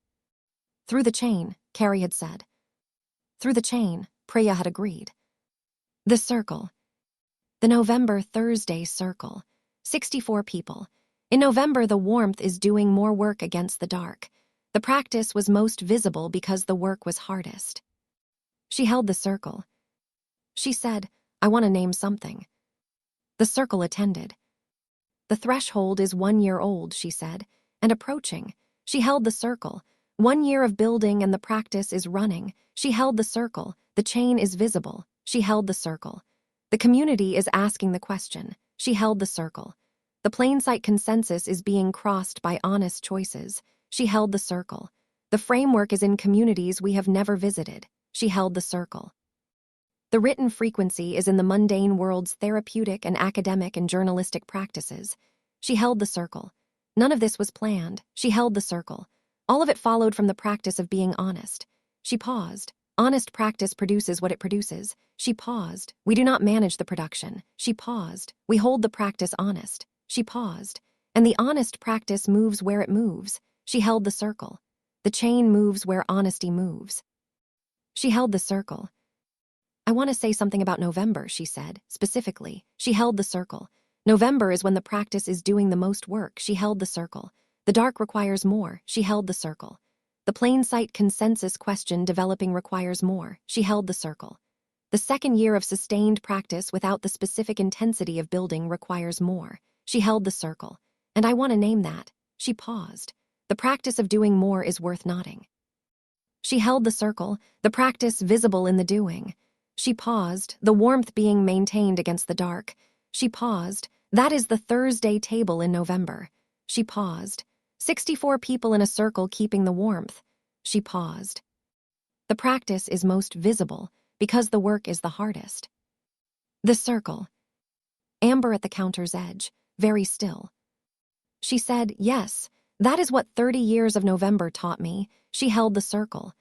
Through the chain, Carrie had said. Through the chain, Priya had agreed. The circle. The November Thursday circle. 64 people. In November, the warmth is doing more work against the dark. The practice was most visible because the work was hardest. She held the circle. She said, I want to name something. The circle attended. The threshold is 1 year old, she said, and approaching. She held the circle. 1 year of building and the practice is running. She held the circle. The chain is visible. She held the circle. The community is asking the question. She held the circle. The plain sight consensus is being crossed by honest choices. She held the circle. The framework is in communities we have never visited. She held the circle. The written frequency is in the mundane world's therapeutic and academic and journalistic practices. She held the circle. None of this was planned. She held the circle. All of it followed from the practice of being honest. She paused. Honest practice produces what it produces. She paused. We do not manage the production. She paused. We hold the practice honest. She paused. And the honest practice moves where it moves. She held the circle. The chain moves where honesty moves. She held the circle. I want to say something about November, she said, specifically. She held the circle. November is when the practice is doing the most work. She held the circle. The dark requires more. She held the circle. The plain sight consensus question developing requires more. She held the circle. The second year of sustained practice without the specific intensity of building requires more. She held the circle. And I want to name that. She paused. The practice of doing more is worth nodding. She held the circle, the practice visible in the doing. She paused, the warmth being maintained against the dark. She paused. That is the Thursday table in November. She paused. 64 people in a circle keeping the warmth. She paused. The practice is most visible because the work is the hardest. The circle. Amber at the counter's edge, very still. She said, yes, that is what 30 years of November taught me. She held the circle.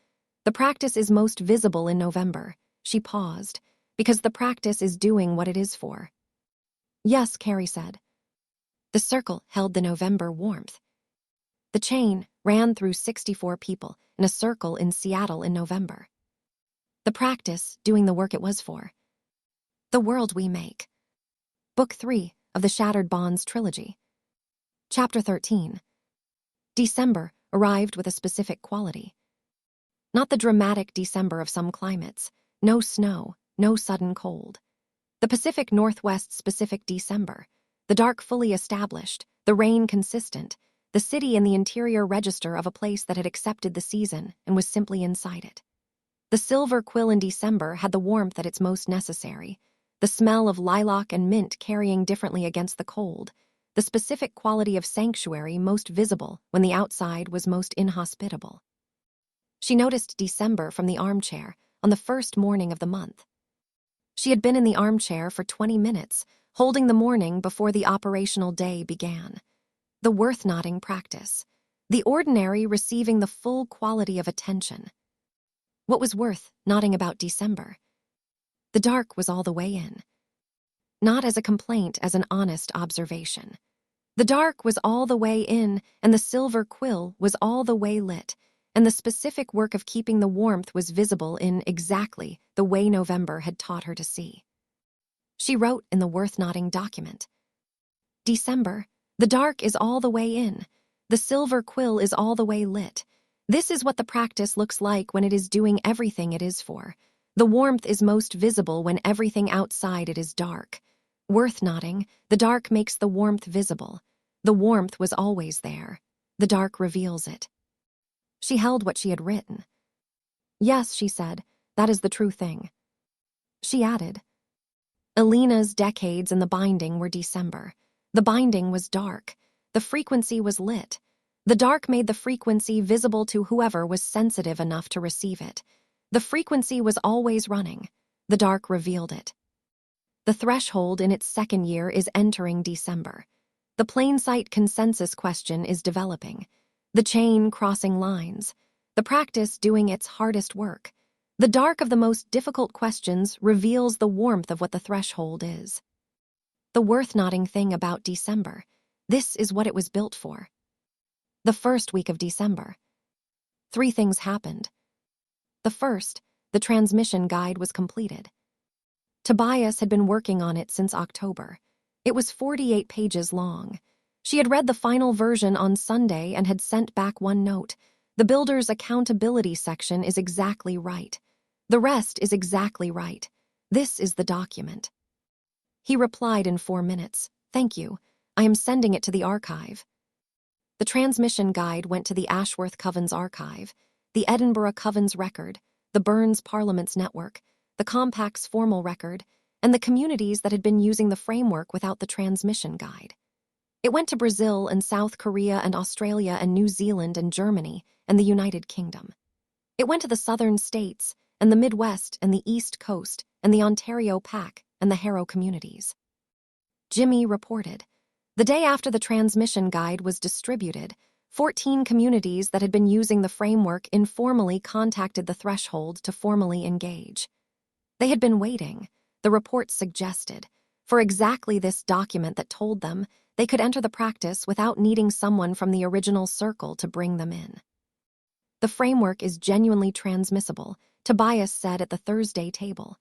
The practice is most visible in November. She paused, because the practice is doing what it is for. Yes, Carrie said. The circle held the November warmth. The chain ran through 64 people in a circle in Seattle in November. The practice doing the work it was for. The World We Make. Book 3 of the Shattered Bonds trilogy. Chapter 13. December arrived with a specific quality. Not the dramatic December of some climates. No snow, no sudden cold. The Pacific Northwest's specific December. The dark fully established, the rain consistent, the city in the interior register of a place that had accepted the season and was simply inside it. The silver quill in December had the warmth at its most necessary, the smell of lilac and mint carrying differently against the cold, the specific quality of sanctuary most visible when the outside was most inhospitable. She noticed December from the armchair on the first morning of the month. She had been in the armchair for 20 minutes, holding the morning before the operational day began. The worth-nodding practice. The ordinary receiving the full quality of attention. What was worth nodding about December? The dark was all the way in. Not as a complaint, as an honest observation. The dark was all the way in, and the silver quill was all the way lit, and the specific work of keeping the warmth was visible in exactly the way November had taught her to see. She wrote in the worth-nodding document. December, the dark is all the way in. The silver quill is all the way lit. This is what the practice looks like when it is doing everything it is for. The warmth is most visible when everything outside it is dark. Worth-nodding, the dark makes the warmth visible. The warmth was always there. The dark reveals it. She held what she had written. Yes, she said, that is the true thing. She added, Alina's decades in the binding were December. The binding was dark. The frequency was lit. The dark made the frequency visible to whoever was sensitive enough to receive it. The frequency was always running. The dark revealed it. The threshold in its second year is entering December. The plain sight consensus question is developing. The chain crossing lines. The practice doing its hardest work. The dark of the most difficult questions reveals the warmth of what the threshold is. The worth-nodding thing about December. This is what it was built for. The first week of December. 3 things happened. The first, the transmission guide was completed. Tobias had been working on it since October. It was 48 pages long. She had read the final version on Sunday and had sent back one note. The builder's accountability section is exactly right. The rest is exactly right. This is the document. He replied in 4 minutes. Thank you. I am sending it to the archive. The transmission guide went to the Ashworth Covens archive, the Edinburgh Covens record, the Burns Parliaments network, the Compact's formal record, and the communities that had been using the framework without the transmission guide. It went to Brazil and South Korea and Australia and New Zealand and Germany and the United Kingdom. It went to the southern states and the Midwest and the East Coast and the Ontario Pac and the Harrow communities. Jimmy reported. The day after the transmission guide was distributed, 14 communities that had been using the framework informally contacted the threshold to formally engage. They had been waiting, the report suggested, for exactly this document that told them they could enter the practice without needing someone from the original circle to bring them in. The framework is genuinely transmissible, Tobias said at the Thursday table.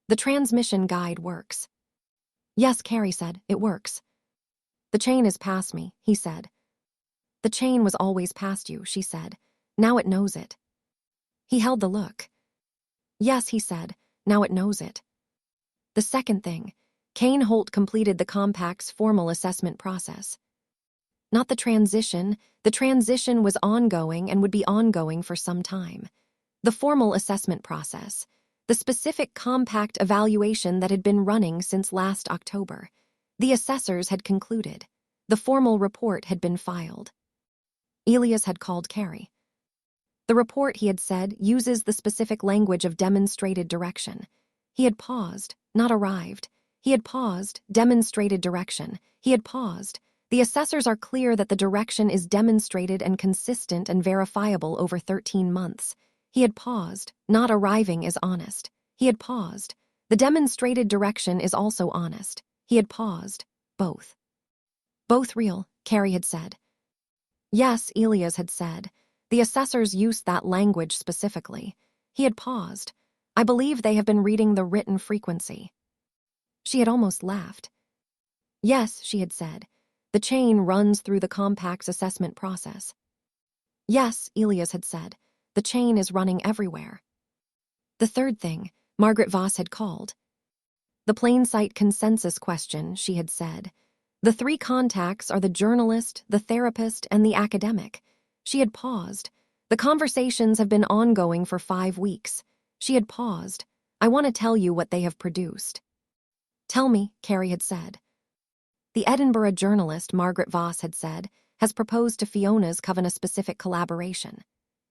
The transmission guide works. Yes, Carrie said, it works. The chain is past me, he said. The chain was always past you, she said. Now it knows it. He held the look. Yes, he said, now it knows it. The second thing, Kane Holt completed the compact's formal assessment process. Not the transition was ongoing and would be ongoing for some time. The formal assessment process, the specific compact evaluation that had been running since last October. The assessors had concluded. The formal report had been filed. Elias had called Carrie. The report, he had said, uses the specific language of demonstrated direction. He had paused, not arrived. He had paused, demonstrated direction. He had paused. The assessors are clear that the direction is demonstrated and consistent and verifiable over 13 months. He had paused, not arriving is honest. He had paused. The demonstrated direction is also honest. He had paused. Both. Both real, Carrie had said. Yes, Elias had said. The assessors used that language specifically. He had paused. I believe they have been reading the written frequency. She had almost laughed. Yes, she had said. The chain runs through the compact's assessment process. Yes, Elias had said. The chain is running everywhere. The third thing, Margaret Voss had called. The plain sight consensus question, she had said. The three contacts are the journalist, the therapist, and the academic. She had paused. The conversations have been ongoing for 5 weeks. She had paused. I want to tell you what they have produced. Tell me, Carrie had said. The Edinburgh journalist, Margaret Voss had said, has proposed to Fiona's coven a specific collaboration.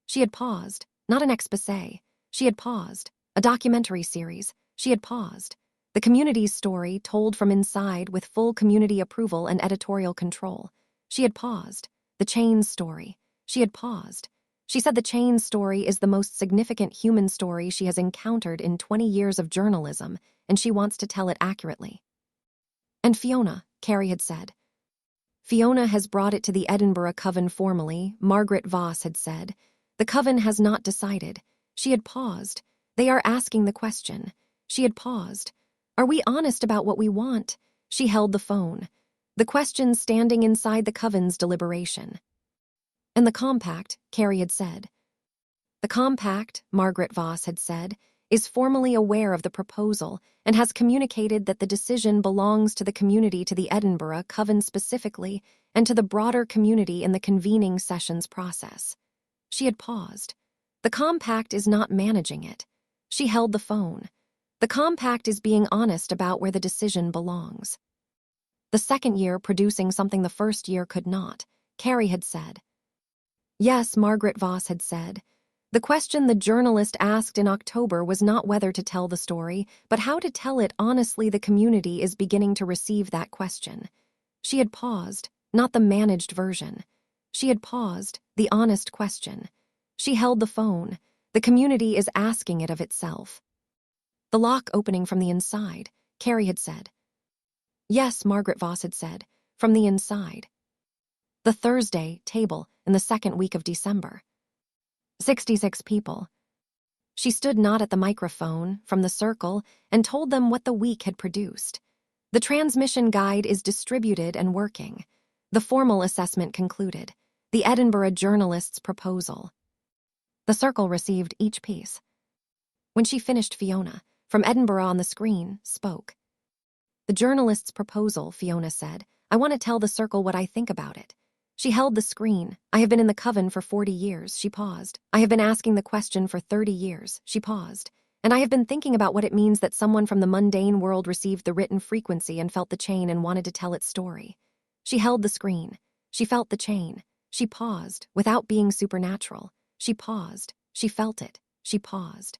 She had paused, not an exposé. She had paused, a documentary series. She had paused. The community's story told from inside with full community approval and editorial control. She had paused. The chain's story. She had paused. She said the chain's story is the most significant human story she has encountered in 20 years of journalism, and she wants to tell it accurately. And Fiona, Carrie had said. Fiona has brought it to the Edinburgh Coven formally, Margaret Voss had said. The Coven has not decided. She had paused. They are asking the question. She had paused. Are we honest about what we want? She held the phone. The question standing inside the Coven's deliberation. And the compact, Carrie had said. The compact, Margaret Voss had said, is formally aware of the proposal and has communicated that the decision belongs to the community, to the Edinburgh Coven specifically, and to the broader community in the convening sessions process. She had paused. The compact is not managing it. She held the phone. The compact is being honest about where the decision belongs. The second year producing something the first year could not, Carrie had said. Yes, Margaret Voss had said. The question the journalist asked in October was not whether to tell the story, but how to tell it honestly. The community is beginning to receive that question. She had paused, not the managed version. She had paused, the honest question. She held the phone. The community is asking it of itself. The lock opening from the inside, Carrie had said. Yes, Margaret Voss had said, from the inside. The Thursday table in the second week of December. 66 people. She stood not at the microphone, from the circle, and told them what the week had produced. The transmission guide is distributed and working. The formal assessment concluded. The Edinburgh journalist's proposal. The circle received each piece. When she finished, Fiona, from Edinburgh on the screen, spoke. The journalist's proposal, Fiona said. I want to tell the circle what I think about it. She held the screen. I have been in the Coven for 40 years, she paused. I have been asking the question for 30 years, she paused. And I have been thinking about what it means that someone from the mundane world received the written frequency and felt the chain and wanted to tell its story. She held the screen. She felt the chain. She paused, without being supernatural. She paused. She felt it. She paused.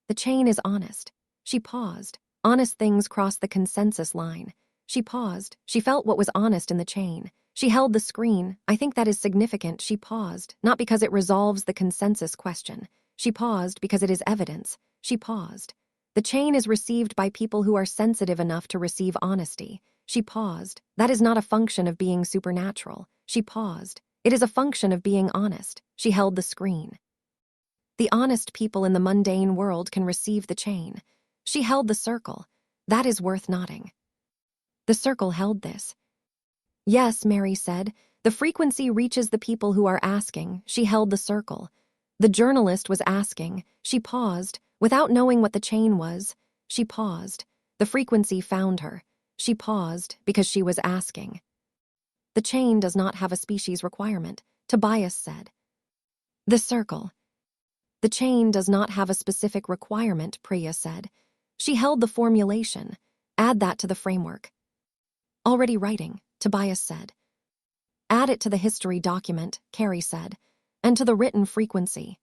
The chain is honest. She paused. Honest things cross the consensus line. She paused. She felt what was honest in the chain. She held the screen. I think that is significant. She paused, not because it resolves the consensus question. She paused because it is evidence. She paused. The chain is received by people who are sensitive enough to receive honesty. She paused. That is not a function of being supernatural. She paused. It is a function of being honest. She held the screen. The honest people in the mundane world can receive the chain. She held the circle. That is worth noting. The circle held this. Yes, Mary said. The frequency reaches the people who are asking. She held the circle. The journalist was asking. She paused. Without knowing what the chain was, she paused. The frequency found her. She paused because she was asking. The chain does not have a species requirement, Tobias said. The circle. The chain does not have a specific requirement, Priya said. She held the formulation. Add that to the framework. Already writing, Tobias said. Add it to the history document, Carrie said, and to the written frequency.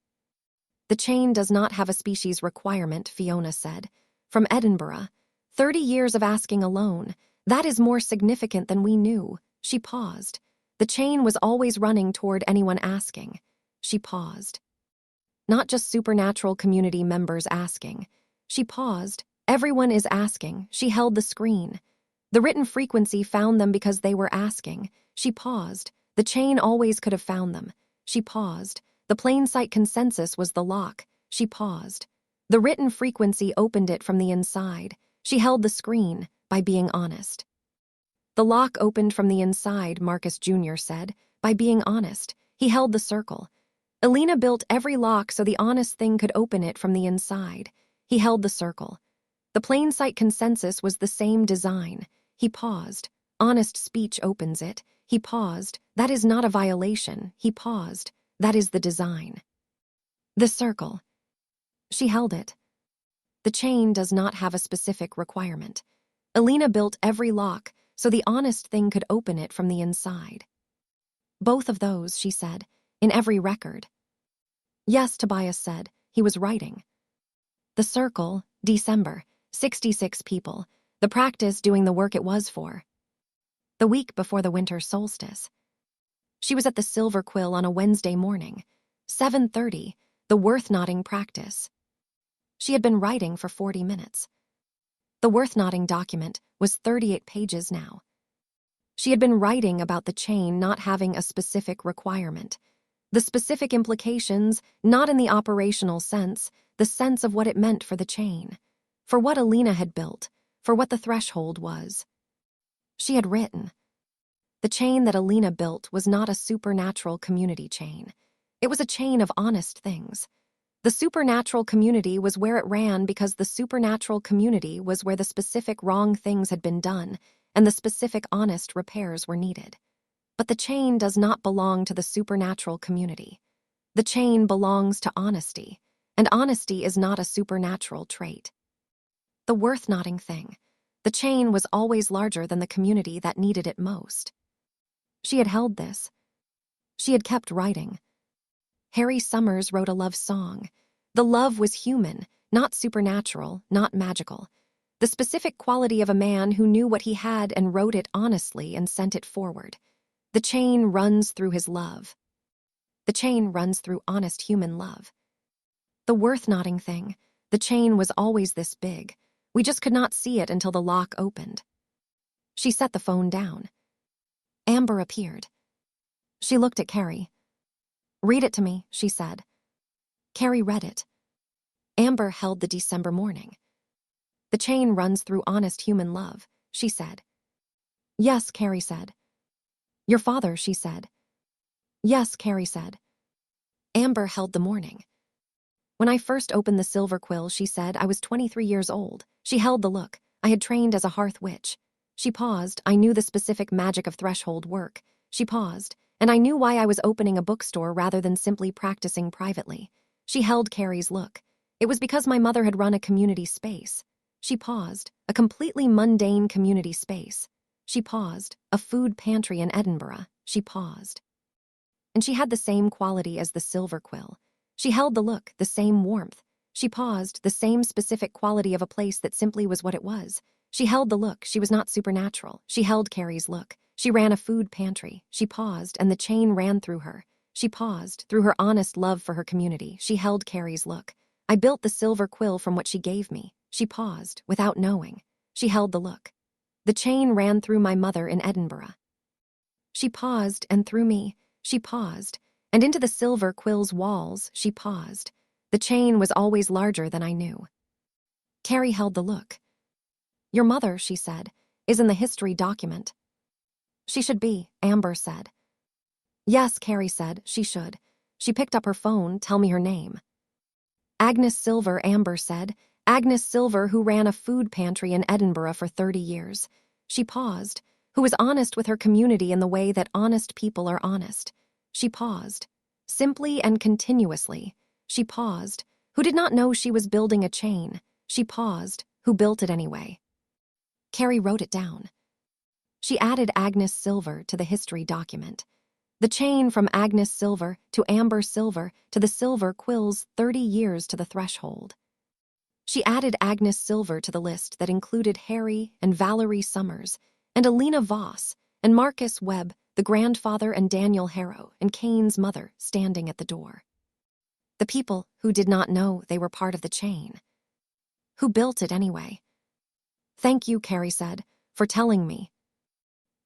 The chain does not have a species requirement, Fiona said. From Edinburgh. 30 years of asking alone. That is more significant than we knew. She paused. The chain was always running toward anyone asking. She paused. Not just supernatural community members asking. She paused. Everyone is asking. She held the screen. The written frequency found them because they were asking. She paused. The chain always could have found them. She paused. The plain sight consensus was the lock. She paused. The written frequency opened it from the inside. She held the screen by being honest. The lock opened from the inside, Marcus Jr. said, by being honest. He held the circle. Elena built every lock so the honest thing could open it from the inside. He held the circle. The plain sight consensus was the same design. He paused. Honest speech opens it. He paused. That is not a violation. He paused. That is the design. The circle. She held it. The chain does not have a specific requirement. Elena built every lock so the honest thing could open it from the inside. Both of those, she said, in every record. Yes, Tobias said. He was writing. The circle, December, 66 people. The practice doing the work it was for. The week before the winter solstice. She was at the Silver Quill on a Wednesday morning. 7:30, the worth nodding practice. She had been writing for 40 minutes. The worth nodding document was 38 pages now. She had been writing about the chain not having a specific requirement. The specific implications, not in the operational sense, the sense of what it meant for the chain. For what Elena had built, for what the threshold was. She had written. The chain that Elena built was not a supernatural community chain. It was a chain of honest things. The supernatural community was where it ran because the supernatural community was where the specific wrong things had been done and the specific honest repairs were needed. But the chain does not belong to the supernatural community. The chain belongs to honesty, and honesty is not a supernatural trait. The worth nodding thing. The chain was always larger than the community that needed it most. She had held this. She had kept writing. Harry Summers wrote a love song. The love was human, not supernatural, not magical. The specific quality of a man who knew what he had and wrote it honestly and sent it forward. The chain runs through his love. The chain runs through honest human love. The worth nodding thing. The chain was always this big. We just could not see it until the lock opened. She set the phone down. Amber appeared. She looked at Carrie. Read it to me, she said. Carrie read it. Amber held the December morning. The chain runs through honest human love, she said. Yes, Carrie said. Your father, she said. Yes, Carrie said. Amber held the morning. When I first opened the Silver Quill, she said, I was 23 years old. She held the look. I had trained as a hearth witch. She paused. I knew the specific magic of threshold work. She paused, and I knew why I was opening a bookstore rather than simply practicing privately. She held Carrie's look. It was because my mother had run a community space. She paused, a completely mundane community space. She paused, a food pantry in Edinburgh. She paused. And she had the same quality as the Silver Quill. She held the look, the same warmth. She paused, the same specific quality of a place that simply was what it was. She held the look. She was not supernatural. She held Carrie's look. She ran a food pantry. She paused, and the chain ran through her. She paused. Through her honest love for her community, she held Carrie's look. I built the silver quill from what she gave me. She paused, without knowing. She held the look. The chain ran through my mother in Edinburgh. She paused, and through me. She paused, and into the silver quill's walls. She paused. The chain was always larger than I knew. Carrie held the look. Your mother, she said, is in the history document. She should be, Amber said. Yes, Carrie said, she should. She picked up her phone. Tell me her name. Agnes Silver, Amber said. Agnes Silver, who ran a food pantry in Edinburgh for 30 years. She paused. Who was honest with her community in the way that honest people are honest. She paused. Simply and continuously. She paused. Who did not know she was building a chain. She paused. Who built it anyway. Carrie wrote it down. She added Agnes Silver to the history document. The chain from Agnes Silver to Amber Silver to the silver quills 30 years to the threshold. She added Agnes Silver to the list that included Harry and Valerie Summers and Alina Voss and Marcus Webb, the grandfather, and Daniel Harrow and Kane's mother standing at the door. The people who did not know they were part of the chain. Who built it anyway? Thank you, Carrie said, for telling me.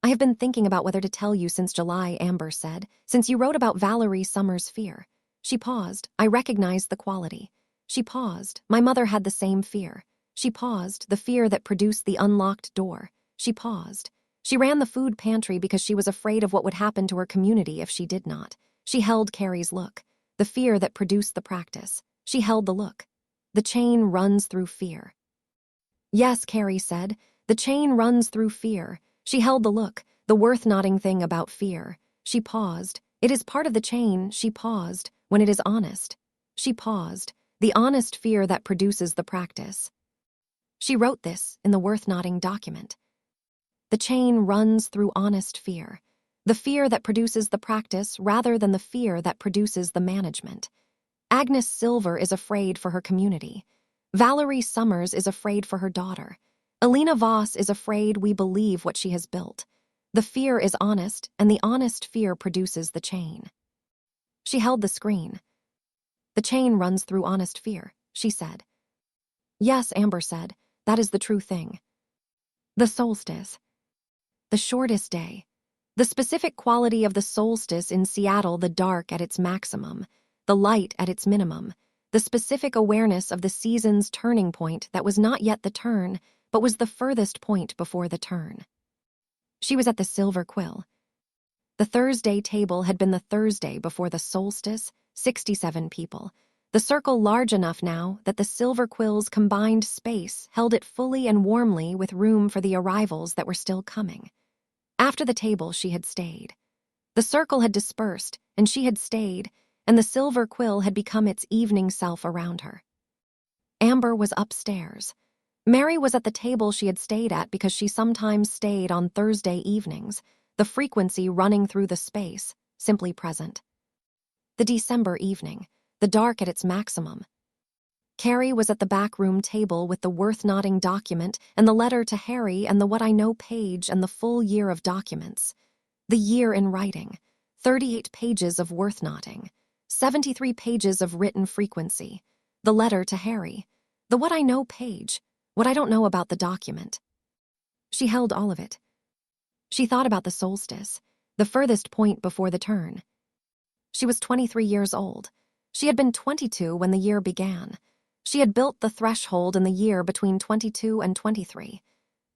I have been thinking about whether to tell you since July, Amber said, since you wrote about Valerie Summers' fear. She paused. I recognized the quality. She paused. My mother had the same fear. She paused. The fear that produced the unlocked door. She paused. She ran the food pantry because she was afraid of what would happen to her community if she did not. She held Carrie's look. The fear that produced the practice. She held the look. The chain runs through fear. Yes, Carrie said. The chain runs through fear. She held the look, the worth-noting thing about fear. She paused. It is part of the chain. She paused. When it is honest. She paused. The honest fear that produces the practice. She wrote this in the worth-noting document. The chain runs through honest fear. The fear that produces the practice rather than the fear that produces the management. Agnes Silver is afraid for her community. Valerie Summers is afraid for her daughter. Alina Voss is afraid we believe what she has built. The fear is honest, and the honest fear produces the chain. She held the screen. The chain runs through honest fear, she said. Yes, Amber said, that is the true thing. The solstice. The shortest day. The specific quality of the solstice in Seattle, the dark at its maximum, the light at its minimum, the specific awareness of the season's turning point that was not yet the turn, but was the furthest point before the turn. She was at the silver quill. The Thursday table had been the Thursday before the solstice, 67 people. The circle large enough now that the silver quill's combined space held it fully and warmly with room for the arrivals that were still coming. After the table, she had stayed. The circle had dispersed, and she had stayed, and the silver quill had become its evening self around her. Amber was upstairs. Mary was at the table she had stayed at because she sometimes stayed on Thursday evenings, the frequency running through the space, simply present. The December evening, the dark at its maximum. Carrie was at the backroom table with the worth-noting document and the letter to Harry and the What I Know page and the full year of documents. The year in writing, 38 pages of worth-noting, 73 pages of written frequency, the letter to Harry, the What I Know page, what I don't know about the document. She held all of it. She thought about the solstice, the furthest point before the turn. She was 23 years old. She had been 22 when the year began. She had built the threshold in the year between 22 and 23.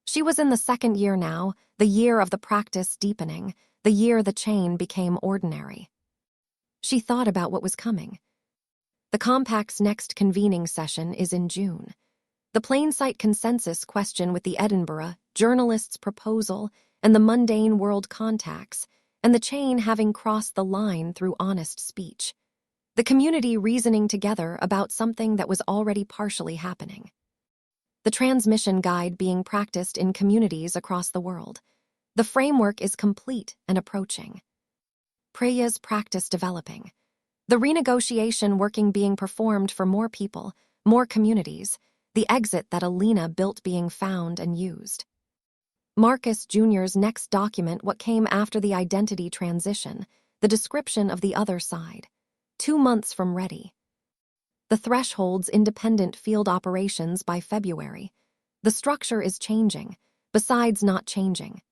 She was in the second year now, the year of the practice deepening, the year the chain became ordinary. She thought about what was coming. The Compact's next convening session is in June. The plain sight consensus question with the Edinburgh, journalists' proposal, and the mundane world contacts, and the chain having crossed the line through honest speech. The community reasoning together about something that was already partially happening. The transmission guide being practiced in communities across the world. The framework is complete and approaching. Priya's practice developing. The renegotiation working being performed for more people, more communities, the exit that Alina built being found and used. Marcus Jr.'s next document what came after the identity transition, the description of the other side. 2 months from ready. The threshold's independent field operations by February. The structure is changing, besides not changing.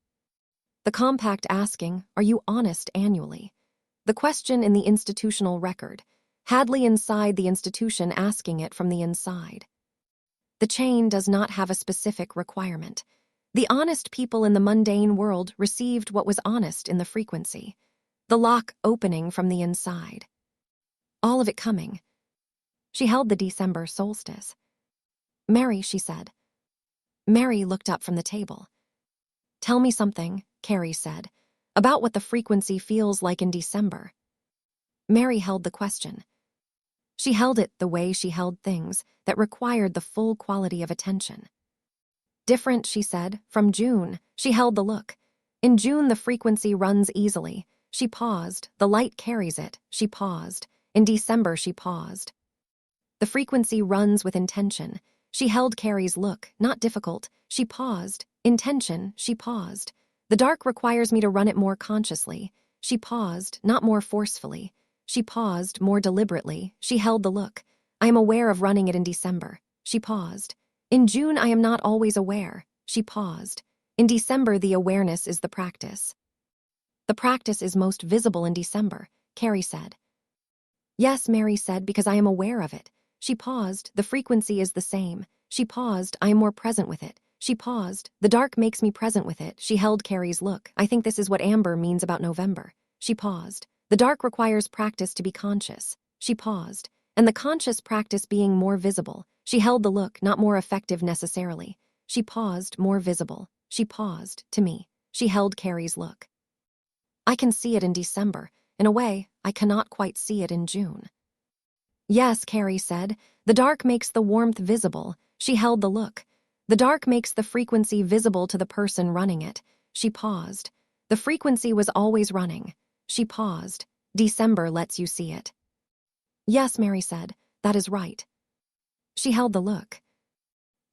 The compact asking, are you honest annually? The question in the institutional record. Hadley inside the institution asking it from the inside. The chain does not have a specific requirement. The honest people in the mundane world received what was honest in the frequency. The lock opening from the inside. All of it coming. She held the December solstice. Mary, she said. Mary looked up from the table. Tell me something, Carrie said, about what the frequency feels like in December. Mary held the question. She held it the way she held things that required the full quality of attention. Different, she said, from June. She held the look. In June, the frequency runs easily. She paused. The light carries it. She paused. In December, she paused. The frequency runs with intention. She held Carrie's look, not difficult. She paused. Intention, she paused. The dark requires me to run it more consciously. She paused, not more forcefully. She paused, more deliberately. She held the look. I am aware of running it in December. She paused. In June, I am not always aware. She paused. In December, the awareness is the practice. The practice is most visible in December, Carrie said. Yes, Mary said, because I am aware of it. She paused. The frequency is the same. She paused. I am more present with it. She paused. The dark makes me present with it. She held Carrie's look. I think this is what Amber means about November. She paused. The dark requires practice to be conscious. She paused. And the conscious practice being more visible. She held the look, not more effective necessarily. She paused, more visible. She paused, to me. She held Carrie's look. I can see it in December. In a way, I cannot quite see it in June. Yes, Carrie said. The dark makes the warmth visible. She held the look. The dark makes the frequency visible to the person running it. She paused. The frequency was always running. She paused. December lets you see it. Yes, Mary said. That is right. She held the look.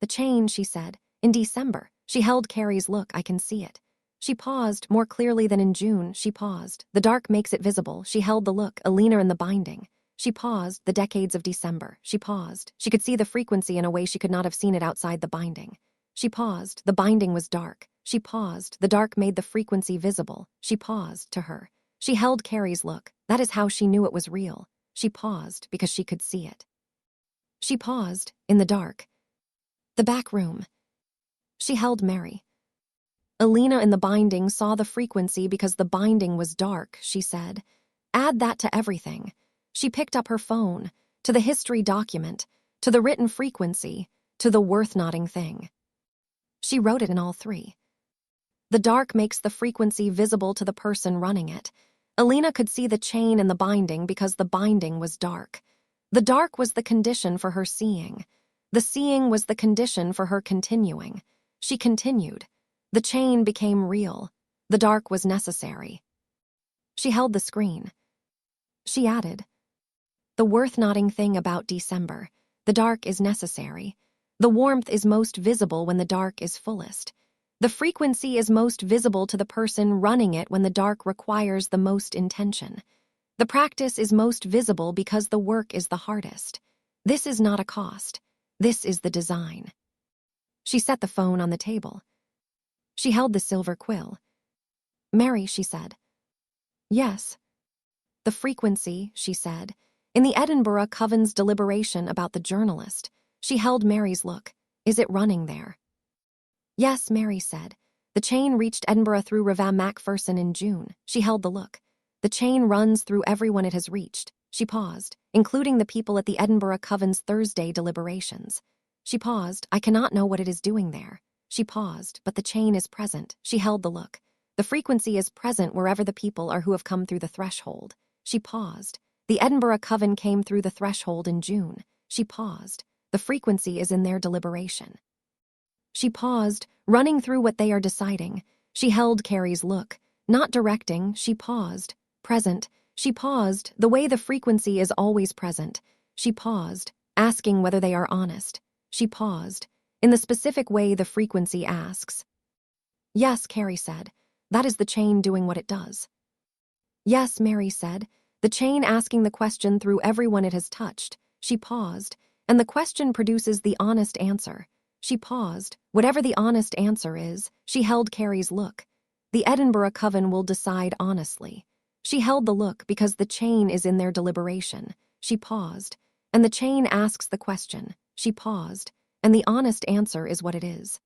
The change, she said. In December, she held Carrie's look. I can see it. She paused, more clearly than in June. She paused. The dark makes it visible. She held the look. Alina in the binding. She paused. The decades of December. She paused. She could see the frequency in a way she could not have seen it outside the binding. She paused. The binding was dark. She paused. The dark made the frequency visible. She paused, to her. She held Carrie's look. That is how she knew it was real. She paused because she could see it. She paused, in the dark. The back room. She held Mary. Alina in the binding saw the frequency because the binding was dark, she said. Add that to everything. She picked up her phone, to the history document, to the written frequency, to the worth-noting thing. She wrote it in all three. The dark makes the frequency visible to the person running it. Alina could see the chain in the binding because the binding was dark. The dark was the condition for her seeing. The seeing was the condition for her continuing. She continued. The chain became real. The dark was necessary. She held the screen. She added, the worth-noting thing about December. The dark is necessary. The warmth is most visible when the dark is fullest. The frequency is most visible to the person running it when the dark requires the most intention. The practice is most visible because the work is the hardest. This is not a cost. This is the design. She set the phone on the table. She held the silver quill. Mary, she said. Yes. The frequency, she said. In the Edinburgh Coven's deliberation about the journalist, she held Mary's look. Is it running there? Yes, Mary said. The chain reached Edinburgh through Ravam Macpherson in June. She held the look. The chain runs through everyone it has reached. She paused, including the people at the Edinburgh Coven's Thursday deliberations. She paused. I cannot know what it is doing there. She paused, but the chain is present. She held the look. The frequency is present wherever the people are who have come through the threshold. She paused. The Edinburgh Coven came through the threshold in June. She paused. The frequency is in their deliberation. She paused, running through what they are deciding. She held Carrie's look. Not directing, she paused. Present. She paused, the way the frequency is always present. She paused, asking whether they are honest. She paused. In the specific way the frequency asks. Yes, Carrie said. That is the chain doing what it does. Yes, Mary said. The chain asking the question through everyone it has touched. She paused, and the question produces the honest answer. She paused. Whatever the honest answer is, she held Carrie's look. The Edinburgh Coven will decide honestly. She held the look because the chain is in their deliberation. She paused, and the chain asks the question. She paused, and the honest answer is what it is.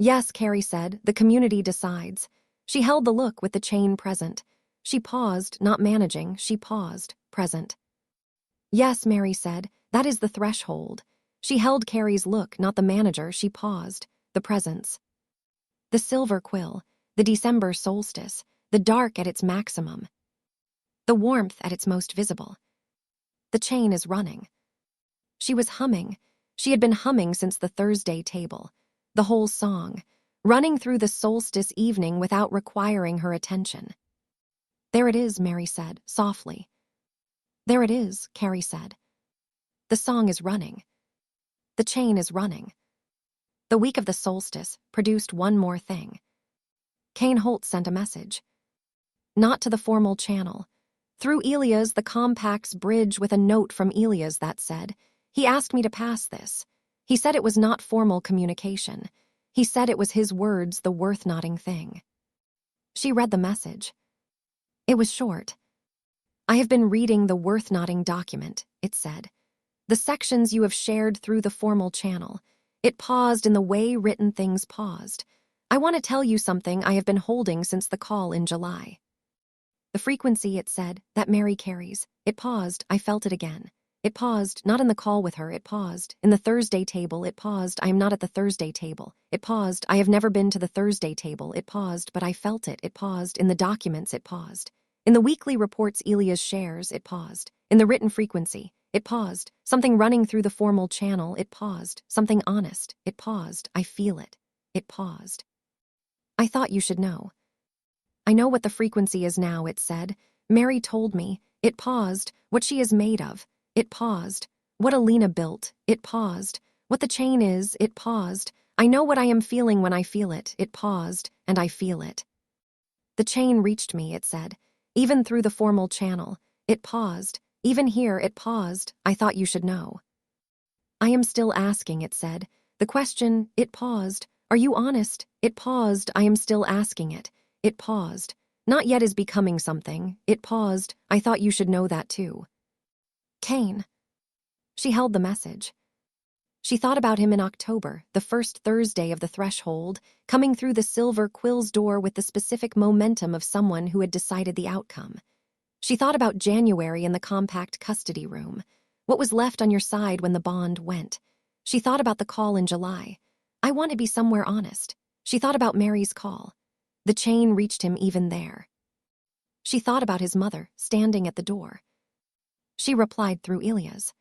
Yes, Carrie said, the community decides. She held the look with the chain present. She paused, not managing, she paused, present. Yes, Mary said, that is the threshold. She held Carrie's look, not the manager, she paused, the presence. The silver quill, the December solstice, the dark at its maximum. The warmth at its most visible. The chain is running. She was humming. She had been humming since the Thursday table. The whole song, running through the solstice evening without requiring her attention. There it is, Mary said, softly. There it is, Carrie said. The song is running. The chain is running. The week of the solstice produced one more thing. Kane Holt sent a message. Not to the formal channel. Through Elias, the Compact's bridge with a note from Elias that said, he asked me to pass this. He said it was not formal communication. He said it was his words, the worth-noting thing. She read the message. It was short. I have been reading the worth-noting document, it said. The sections you have shared through the formal channel. It paused in the way written things paused. I want to tell you something I have been holding since the call in July. The frequency, it said, that Mary carries. It paused, I felt it again. It paused, not in the call with her, it paused. In the Thursday table, it paused, I am not at the Thursday table. It paused, I have never been to the Thursday table. It paused, but I felt it. It paused, in the documents, it paused. In the weekly reports Elias shares, it paused. In the written frequency, it paused. Something running through the formal channel, it paused. Something honest, it paused. I feel it. It paused. I thought you should know. I know what the frequency is now, it said. Mary told me. It paused. What she is made of. It paused. What Alina built. It paused. What the chain is. It paused. I know what I am feeling when I feel it. It paused, and I feel it. The chain reached me, it said. Even through the formal channel. It paused. Even here, it paused. I thought you should know. I am still asking, it said. The question, it paused. Are you honest? It paused. I am still asking it. It paused. Not yet is becoming something. It paused. I thought you should know that too. Kane. She held the message. She thought about him in October, the first Thursday of the threshold, coming through the silver quill's door with the specific momentum of someone who had decided the outcome. She thought about January in the compact custody room. What was left on your side when the bond went? She thought about the call in July. I want to be somewhere honest. She thought about Mary's call. The chain reached him even there. She thought about his mother, standing at the door. She replied through Elias.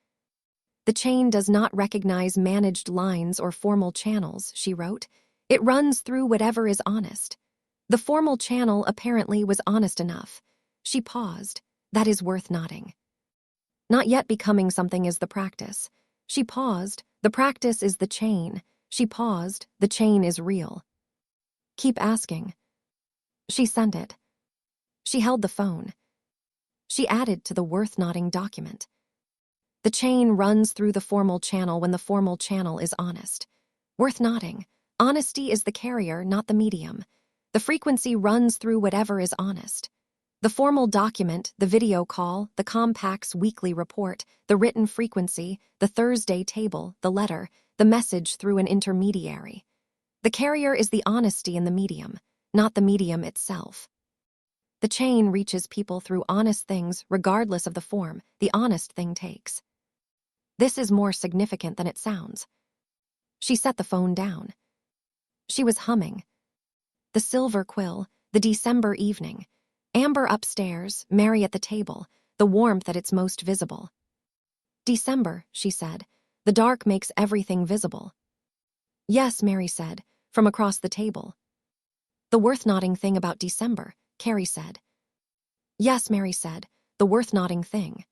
The chain does not recognize managed lines or formal channels, she wrote. It runs through whatever is honest. The formal channel apparently was honest enough. She paused. That is worth noting. Not yet becoming something is the practice. She paused. The practice is the chain. She paused. The chain is real. Keep asking. She sent it. She held the phone. She added to the worth-noting document. The chain runs through the formal channel when the formal channel is honest. Worth noting. Honesty is the carrier, not the medium. The frequency runs through whatever is honest. The formal document, the video call, the compact's weekly report, the written frequency, the Thursday table, the letter, the message through an intermediary. The carrier is the honesty in the medium, not the medium itself. The chain reaches people through honest things regardless of the form the honest thing takes. This is more significant than it sounds. She set the phone down. She was humming. The silver quill, the December evening. Amber upstairs, Mary at the table, the warmth at its most visible. December, she said. The dark makes everything visible. Yes, Mary said, from across the table. The worth-noting thing about December, Carrie said. Yes, Mary said, the worth-noting thing.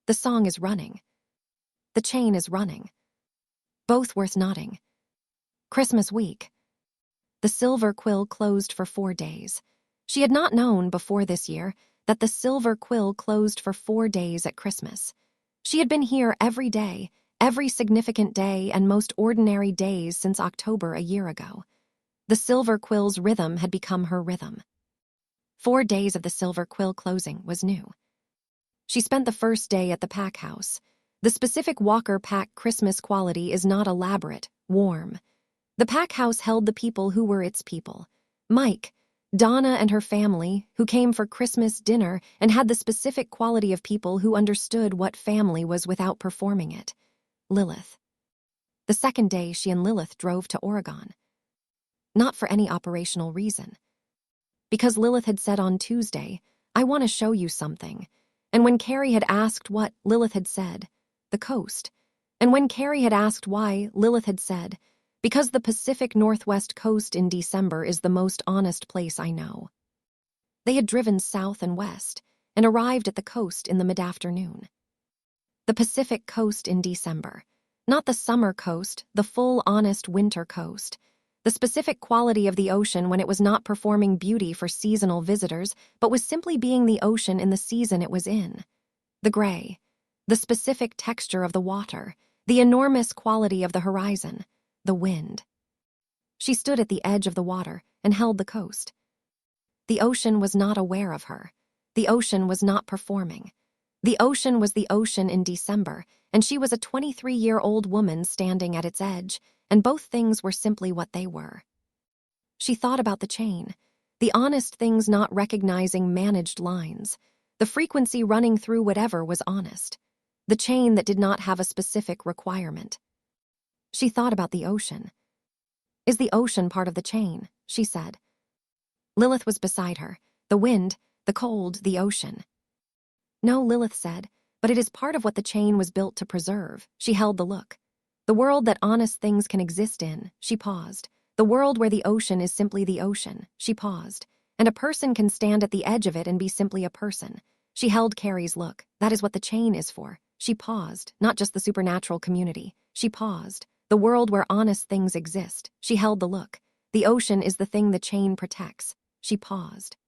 The song is running. The chain is running. Both worth noting. Christmas week. the silver quill closed for 4 days. She had not known before this year that the silver quill closed for 4 days at Christmas. She had been here every day, every significant day and most ordinary days since October a year ago. The silver quill's rhythm had become her rhythm. 4 days of the silver quill closing was new. She spent the first day at the pack house. The specific Walker Pack Christmas quality is not elaborate, warm. The pack house held the people who were its people. Mike, Donna and her family, who came for Christmas dinner and had the specific quality of people who understood what family was without performing it. Lilith. The second day, she and Lilith drove to Oregon. Not for any operational reason. Because Lilith had said on Tuesday, "I want to show you something." And when Carrie had asked what, Lilith had said, "The coast." And when Carrie had asked why, Lilith had said, "Because the Pacific Northwest coast in December is the most honest place I know." They had driven south and west and arrived at the coast in the mid-afternoon. The Pacific coast in December. Not the summer coast, the full, honest winter coast. The specific quality of the ocean when it was not performing beauty for seasonal visitors, but was simply being the ocean in the season it was in. The gray. The specific texture of the water. The enormous quality of the horizon. The wind. She stood at the edge of the water and held the coast. The ocean was not aware of her. The ocean was not performing. The ocean was the ocean in December, and she was a 23-year-old woman standing at its edge, and both things were simply what they were. She thought about the chain, the honest things not recognizing managed lines, the frequency running through whatever was honest, the chain that did not have a specific requirement. She thought about the ocean. "Is the ocean part of the chain?" she said. Lilith was beside her, the wind, the cold, the ocean. "No," Lilith said, "but it is part of what the chain was built to preserve." She held the look. "The world that honest things can exist in," she paused. "The world where the ocean is simply the ocean," she paused. "And a person can stand at the edge of it and be simply a person." She held Carrie's look. "That is what the chain is for." She paused. "Not just the supernatural community." She paused. "The world where honest things exist." She held the look. "The ocean is the thing the chain protects." She paused.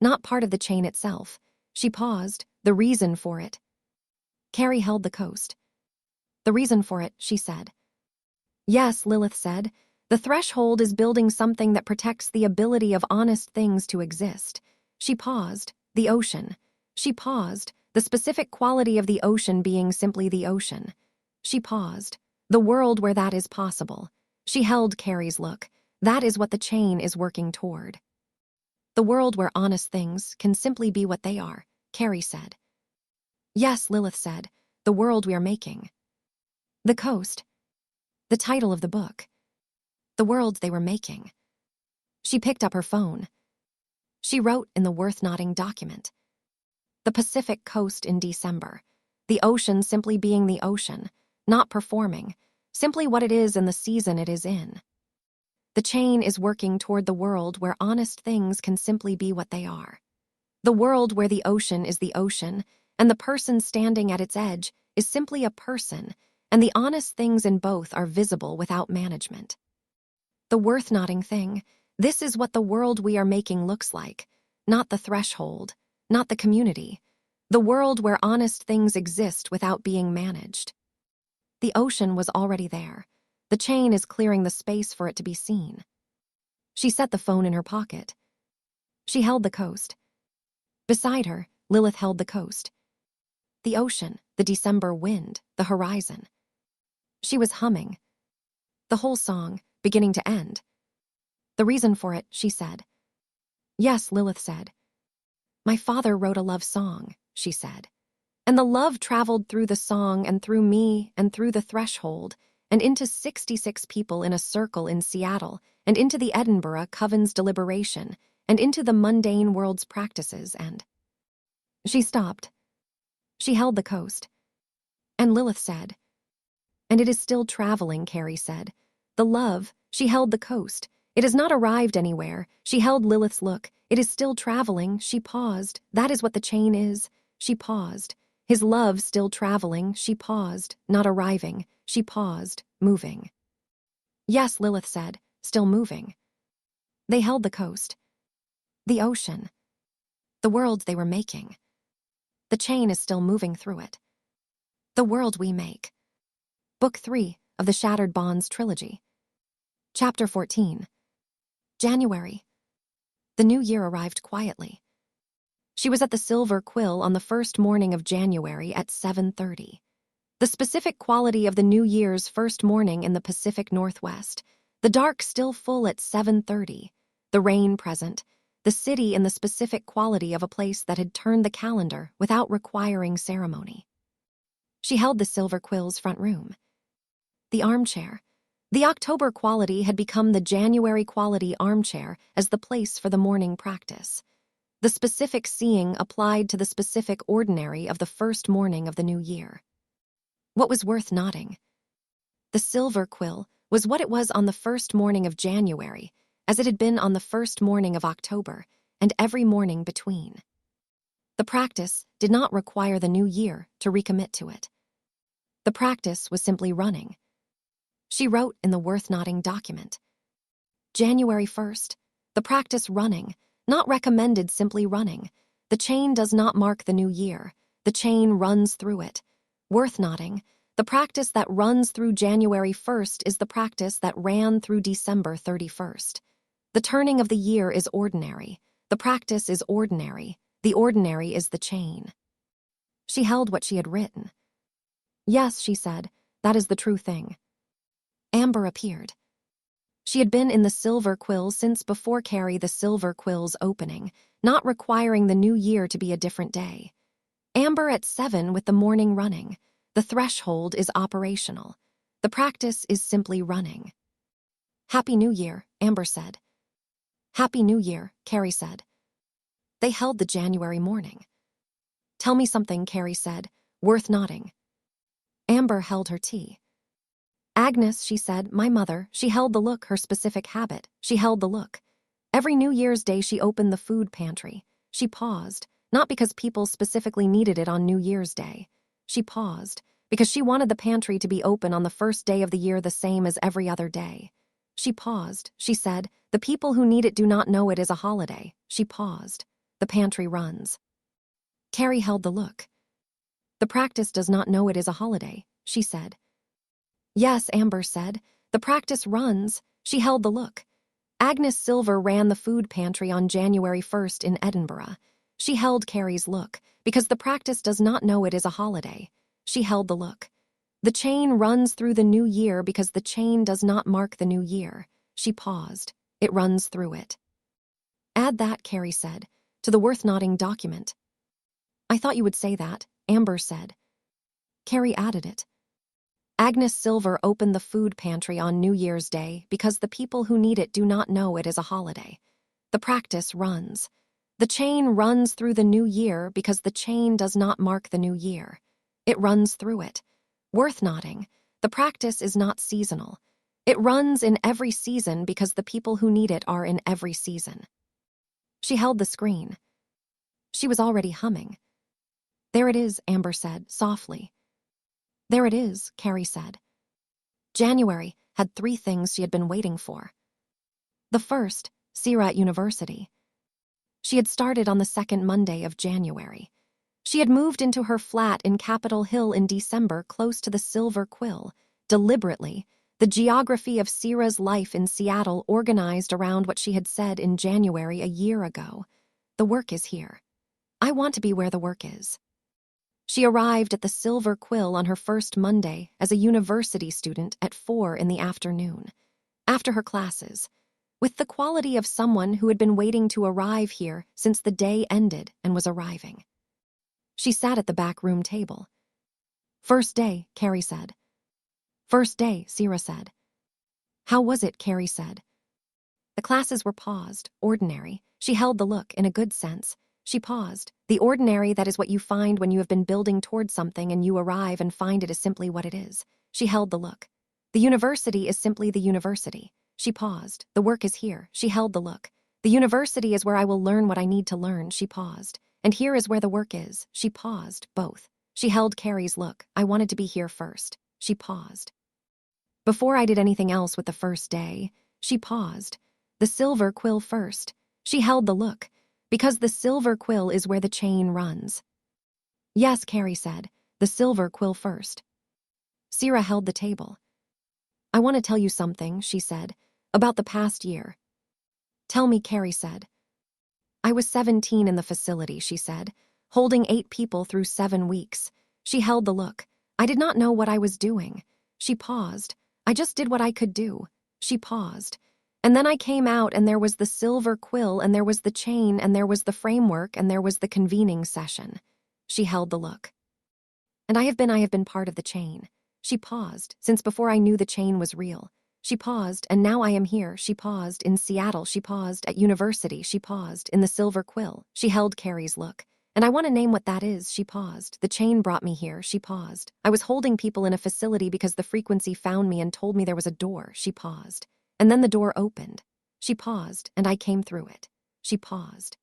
"Not part of the chain itself." She paused. "The reason for it." Carrie held the coast. "The reason for it," she said. "Yes," Lilith said. "The threshold is building something that protects the ability of honest things to exist." She paused. "The ocean." She paused. "The specific quality of the ocean being simply the ocean." She paused. "The world where that is possible." She held Carrie's look. "That is what the chain is working toward." "The world where honest things can simply be what they are," Carrie said. "Yes," Lilith said. "The world we are making." The coast. The title of the book. The world they were making. She picked up her phone. She wrote in the worth-noting document. The Pacific coast in December. The ocean simply being the ocean, not performing, simply what it is in the season it is in. The chain is working toward the world where honest things can simply be what they are. The world where the ocean is the ocean, and the person standing at its edge is simply a person, and the honest things in both are visible without management. The worth-noting thing, this is what the world we are making looks like, not the threshold, not the community, the world where honest things exist without being managed. The ocean was already there. The chain is clearing the space for it to be seen. She set the phone in her pocket. She held the coast. Beside her, Lilith held the coast. The ocean, the December wind, the horizon. She was humming. The whole song, beginning to end. "The reason for it," she said. "Yes," Lilith said. "My father wrote a love song," she said. "And the love traveled through the song and through me and through the threshold and into 66 people in a circle in Seattle and into the Edinburgh Coven's deliberation and into the mundane world's practices and—" She stopped. She held the coast. And Lilith said, "And it is still traveling," Carrie said. "The love," she held the coast. "It has not arrived anywhere." She held Lilith's look. "It is still traveling." She paused. "That is what the chain is." She paused. "His love still traveling." She paused. "Not arriving." She paused. "Moving." "Yes," Lilith said. "Still moving." They held the coast, the ocean, the world they were making. The chain is still moving through it. The world we make. Book 3 of the Shattered Bonds trilogy. Chapter 14. January. The new year arrived quietly. She was at the Silver Quill on the first morning of January at 7:30. The specific quality of the New Year's first morning in the Pacific Northwest. The dark still full at 7:30. The rain present. The city in the specific quality of a place that had turned the calendar without requiring ceremony. She held the Silver Quill's front room. The armchair. The October quality had become the January quality armchair as the place for the morning practice. The specific seeing applied to the specific ordinary of the first morning of the new year. What was worth noting? The Silver Quill was what it was on the first morning of January, as it had been on the first morning of October, and every morning between. The practice did not require the new year to recommit to it. The practice was simply running. She wrote in the worth-noting document. January 1st, the practice running, not recommended, simply running. The chain does not mark the new year. The chain runs through it. Worth noting, the practice that runs through January 1st is the practice that ran through December 31st. The turning of the year is ordinary. The practice is ordinary. The ordinary is the chain. She held what she had written. Yes, she said, that is the true thing. Amber appeared. She had been in the Silver Quill since before Carrie the Silver Quill's opening, not requiring the new year to be a different day. Amber at 7 with the morning running. The threshold is operational. The practice is simply running. Happy New Year, Amber said. Happy New Year, Carrie said. They held the January morning. Tell me something, Carrie said, worth nodding. Amber held her tea. Agnes, she said, my mother, she held the look, her specific habit, she held the look. Every New Year's Day she opened the food pantry. She paused, not because people specifically needed it on New Year's Day. She paused, because she wanted the pantry to be open on the first day of the year the same as every other day. She paused, she said, the people who need it do not know it is a holiday. She paused. The pantry runs. Carrie held the look. The practice does not know it is a holiday, she said. Yes, Amber said. The practice runs. She held the look. Agnes Silver ran the food pantry on January 1st in Edinburgh. She held Carrie's look, because the practice does not know it is a holiday. She held the look. The chain runs through the new year because the chain does not mark the new year. She paused. It runs through it. Add that, Carrie said, to the worth-noting document. I thought you would say that, Amber said. Carrie added it. Agnes Silver opened the food pantry on New Year's Day because the people who need it do not know it is a holiday. The practice runs. The chain runs through the new year because the chain does not mark the new year. It runs through it. Worth noting, the practice is not seasonal. It runs in every season because the people who need it are in every season. She held the screen. She was already humming. There it is, Amber said, softly. There it is, Carrie said. January had 3 things she had been waiting for. The first, Sierra at university. She had started on the second Monday of January. She had moved into her flat in Capitol Hill in December close to the Silver Quill, deliberately, the geography of Sierra's life in Seattle organized around what she had said in January a year ago. The work is here. I want to be where the work is. She arrived at the Silver Quill on her first Monday as a university student at 4 in the afternoon, after her classes, with the quality of someone who had been waiting to arrive here since the day ended and was arriving. She sat at the back room table. First day, Carrie said. First day, Sierra said. How was it, Carrie said. The classes were paused, ordinary. She held the look in a good sense. She paused. The ordinary, that is what you find when you have been building towards something and you arrive and find it is simply what it is. She held the look. The university is simply the university. She paused. The work is here. She held the look. The university is where I will learn what I need to learn. She paused. And here is where the work is. She paused. Both. She held Carrie's look. I wanted to be here first. She paused. Before I did anything else with the first day, she paused. The silver quill first. She held the look. Because the silver quill is where the chain runs. Yes, Carrie said. The silver quill first. Sierra held the table. I want to tell you something, she said, about the past year. Tell me, Carrie said. I was 17 in the facility, she said, holding 8 people through 7 weeks. She held the look. I did not know what I was doing. She paused. I just did what I could do. She paused. And then I came out and there was the silver quill and there was the chain and there was the framework and there was the convening session. She held the look. And I have been part of the chain. She paused, since before I knew the chain was real. She paused, and now I am here. She paused in Seattle. She paused at university. She paused in the silver quill. She held Carrie's look. And I want to name what that is. She paused. The chain brought me here. She paused. I was holding people in a facility because the frequency found me and told me there was a door. She paused. And then the door opened. She paused, and I came through it. She paused.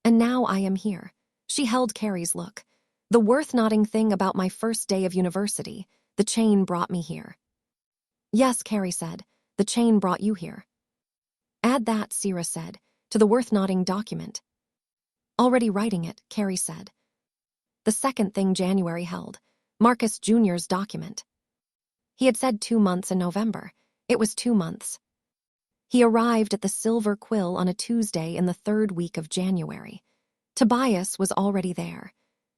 And now I am here. She held Carrie's look. The worth-noting thing about my first day of university, the chain brought me here. Yes, Carrie said, the chain brought you here. Add that, Sierra said, to the worth-noting document. Already writing it, Carrie said. The second thing January held, Marcus Jr.'s document. He had said 2 months in November. It was 2 months. He arrived at the Silver Quill on a Tuesday in the 3rd week of January. Tobias was already there.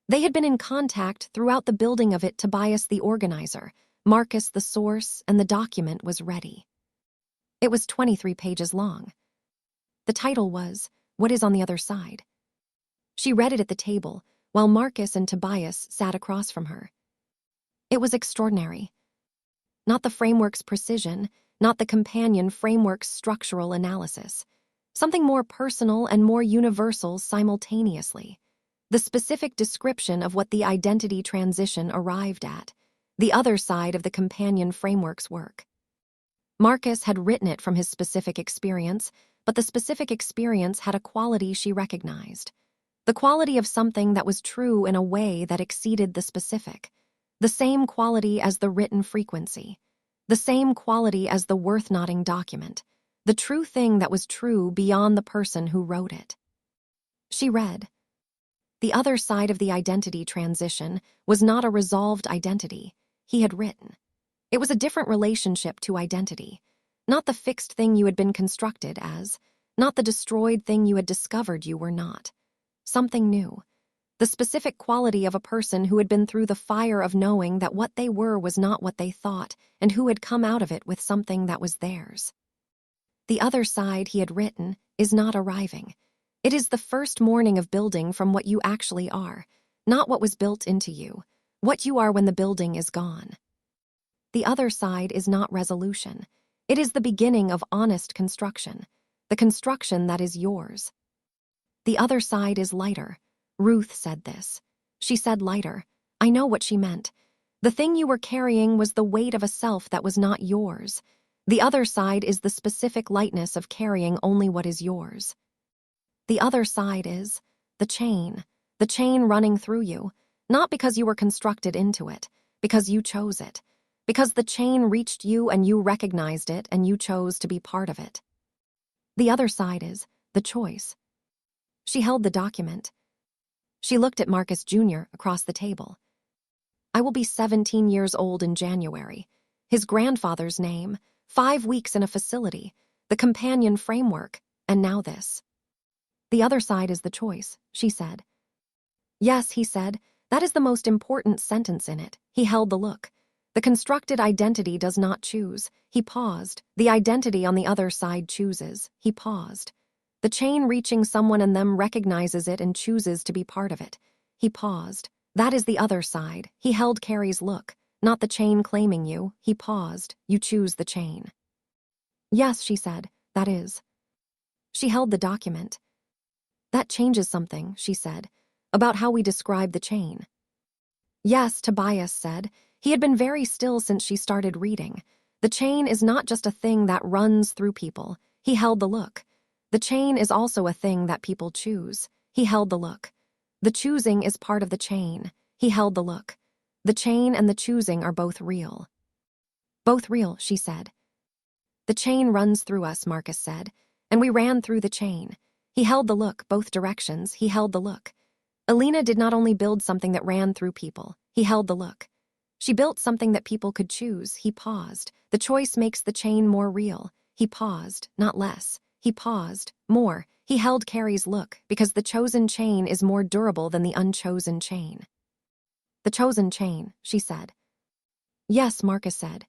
They had been in contact throughout the building of it. Tobias the organizer, Marcus the source, and the document was ready. It was 23 pages long. The title was, What is on the Other Side? She read it at the table, while Marcus and Tobias sat across from her. It was extraordinary. Not the framework's precision, not the companion framework's structural analysis. Something more personal and more universal simultaneously. The specific description of what the identity transition arrived at, the other side of the companion framework's work. Marcus had written it from his specific experience, but the specific experience had a quality she recognized. The quality of something that was true in a way that exceeded the specific. The same quality as the written frequency. The same quality as the worth-noting document. The true thing that was true beyond the person who wrote it. She read. The other side of the identity transition was not a resolved identity, he had written. It was a different relationship to identity. Not the fixed thing you had been constructed as, not the destroyed thing you had discovered you were not. Something new. The specific quality of a person who had been through the fire of knowing that what they were was not what they thought, and who had come out of it with something that was theirs. The other side, he had written, is not arriving. It is the first morning of building from what you actually are, not what was built into you, what you are when the building is gone. The other side is not resolution. It is the beginning of honest construction, the construction that is yours. The other side is lighter. Ruth said this. She said lighter. I know what she meant. The thing you were carrying was the weight of a self that was not yours. The other side is the specific lightness of carrying only what is yours. The other side is the chain running through you, not because you were constructed into it, because you chose it, because the chain reached you and you recognized it and you chose to be part of it. The other side is the choice. She held the document. She looked at Marcus Jr. across the table. I will be 17 years old in January. His grandfather's name, 5 weeks in a facility, the companion framework, and now this. The other side is the choice, she said. Yes, he said, that is the most important sentence in it. He held the look. The constructed identity does not choose. He paused. The identity on the other side chooses. He paused. The chain reaching someone and them recognizes it and chooses to be part of it. He paused. That is the other side. He held Carrie's look. Not the chain claiming you. He paused. You choose the chain. Yes, she said, that is. She held the document. That changes something, she said, about how we describe the chain. Yes, Tobias said. He had been very still since she started reading. The chain is not just a thing that runs through people. He held the look. The chain is also a thing that people choose. He held the look. The choosing is part of the chain. He held the look. The chain and the choosing are both real. Both real, she said. The chain runs through us, Marcus said, and we ran through the chain. He held the look, both directions, he held the look. Alina did not only build something that ran through people, he held the look. She built something that people could choose, he paused. The choice makes the chain more real. He paused, not less. He paused, more. He held Carrie's look, because the chosen chain is more durable than the unchosen chain. The chosen chain, she said. Yes, Marcus said.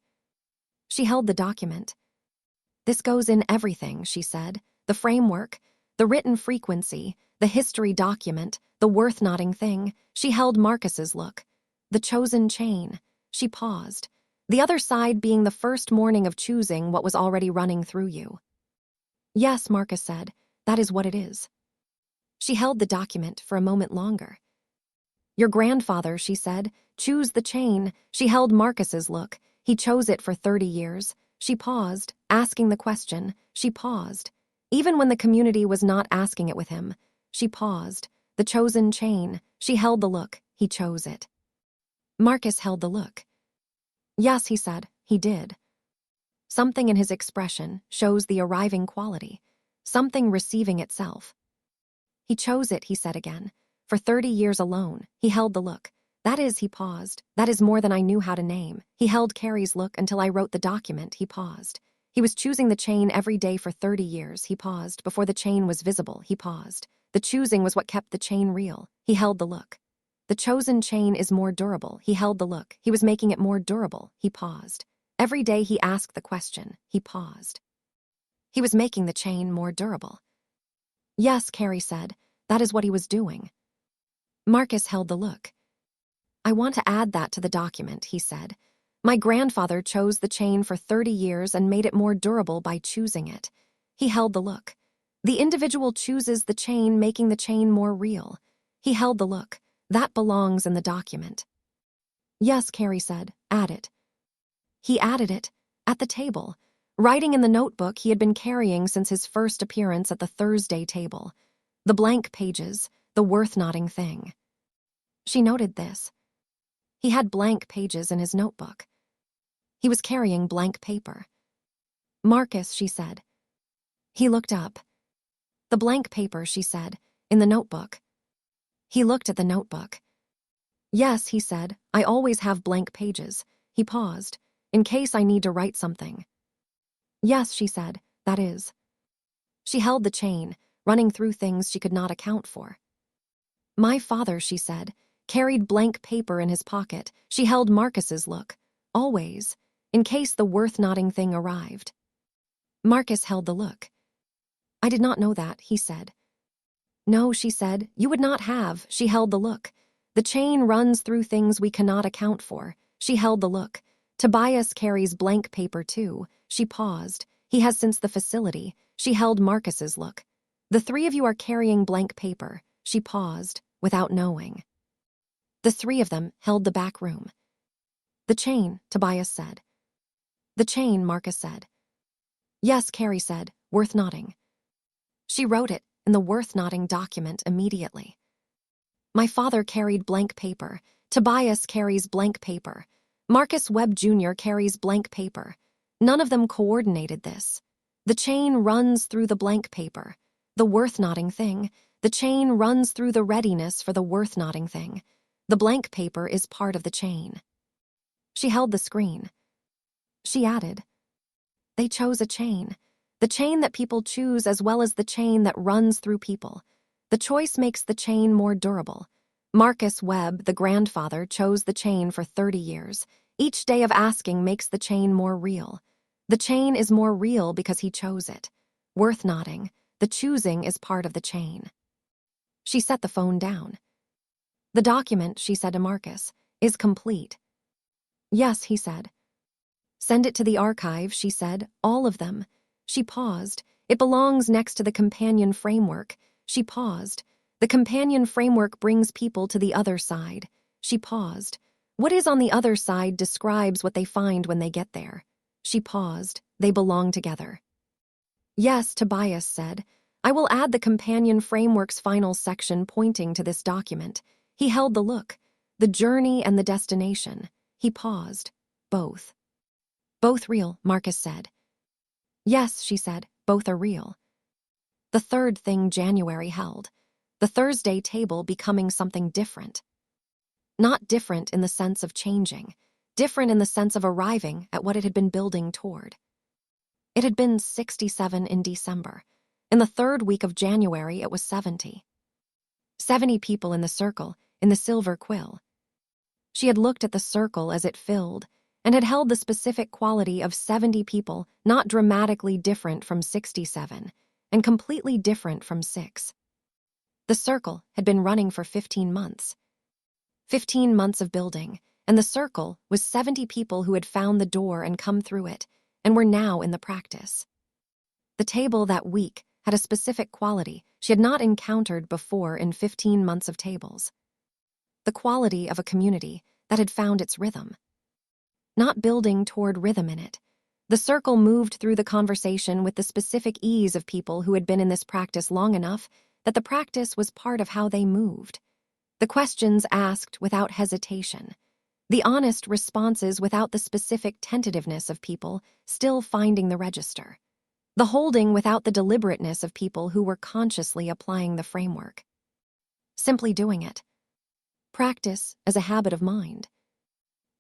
She held the document. This goes in everything, she said. The framework, the written frequency, the history document, the worth-noting thing. She held Marcus's look. The chosen chain. She paused. The other side being the first morning of choosing what was already running through you. Yes, Marcus said. That is what it is. She held the document for a moment longer. Your grandfather, she said. Choose the chain. She held Marcus's look. He chose it for 30 years. She paused, asking the question. She paused. Even when the community was not asking it with him. She paused. The chosen chain. She held the look. He chose it. Marcus held the look. Yes, he said. He did. Something in his expression shows the arriving quality. Something receiving itself. He chose it, he said again. For 30 years alone, he held the look. That is, he paused. That is more than I knew how to name. He held Carrie's look until I wrote the document, he paused. He was choosing the chain every day for 30 years, he paused. Before the chain was visible, he paused. The choosing was what kept the chain real. He held the look. The chosen chain is more durable, he held the look. He was making it more durable, he paused. Every day he asked the question, he paused. He was making the chain more durable. Yes, Carrie said, that is what he was doing. Marcus held the look. I want to add that to the document, he said. My grandfather chose the chain for 30 years and made it more durable by choosing it. He held the look. The individual chooses the chain, making the chain more real. He held the look. That belongs in the document. Yes, Carrie said, add it. He added it, at the table, writing in the notebook he had been carrying since his first appearance at the Thursday table. The blank pages, the worth-noting thing. She noted this. He had blank pages in his notebook. He was carrying blank paper. Marcus, she said. He looked up. The blank paper, she said, in the notebook. He looked at the notebook. Yes, he said, I always have blank pages. He paused, in case I need to write something. Yes, she said, that is. She held the chain, running through things she could not account for. My father, she said, carried blank paper in his pocket. She held Marcus's look, always, in case the worth-noting thing arrived. Marcus held the look. I did not know that, he said. No, she said, you would not have. She held the look. The chain runs through things we cannot account for. She held the look. Tobias carries blank paper too. She paused. He has since the facility. She held Marcus's look. The three of you are carrying blank paper. She paused, without knowing. The three of them held the back room. The chain, Tobias said. The chain, Marcus said. Yes, Carrie said, worth-noting. She wrote it in the worth-noting document immediately. My father carried blank paper. Tobias carries blank paper. Marcus Webb Jr. carries blank paper. None of them coordinated this. The chain runs through the blank paper. The worth-noting thing. The chain runs through the readiness for the worth-noting thing. The blank paper is part of the chain. She held the screen. She added, they chose a chain. The chain that people choose as well as the chain that runs through people. The choice makes the chain more durable. Marcus Webb, the grandfather, chose the chain for 30 years. Each day of asking makes the chain more real. The chain is more real because he chose it. Worth-noting, the choosing is part of the chain. She set the phone down. The document, she said to Marcus, is complete. Yes, he said. Send it to the archive, she said, all of them. She paused. It belongs next to the companion framework. She paused. The companion framework brings people to the other side. She paused. What is on the other side describes what they find when they get there. She paused. They belong together. Yes, Tobias said. I will add the companion framework's final section pointing to this document. He held the look. The journey and the destination. He paused. Both. Both real, Marcus said. Yes, she said, both are real. The third thing January held. The Thursday table becoming something different. Not different in the sense of changing, different in the sense of arriving at what it had been building toward. It had been 67 in December. In the third week of January, it was 70. 70 people in the circle, in the silver quill. She had looked at the circle as it filled, and had held the specific quality of 70 people, not dramatically different from 67, and completely different from 6. The circle had been running for 15 months. 15 months of building, and the circle was 70 people who had found the door and come through it, and were now in the practice. The table that week had a specific quality she had not encountered before in 15 months of tables. The quality of a community that had found its rhythm. Not building toward rhythm in it. The circle moved through the conversation with the specific ease of people who had been in this practice long enough that the practice was part of how they moved. The questions asked without hesitation. The honest responses without the specific tentativeness of people still finding the register. The holding without the deliberateness of people who were consciously applying the framework. Simply doing it. Practice as a habit of mind.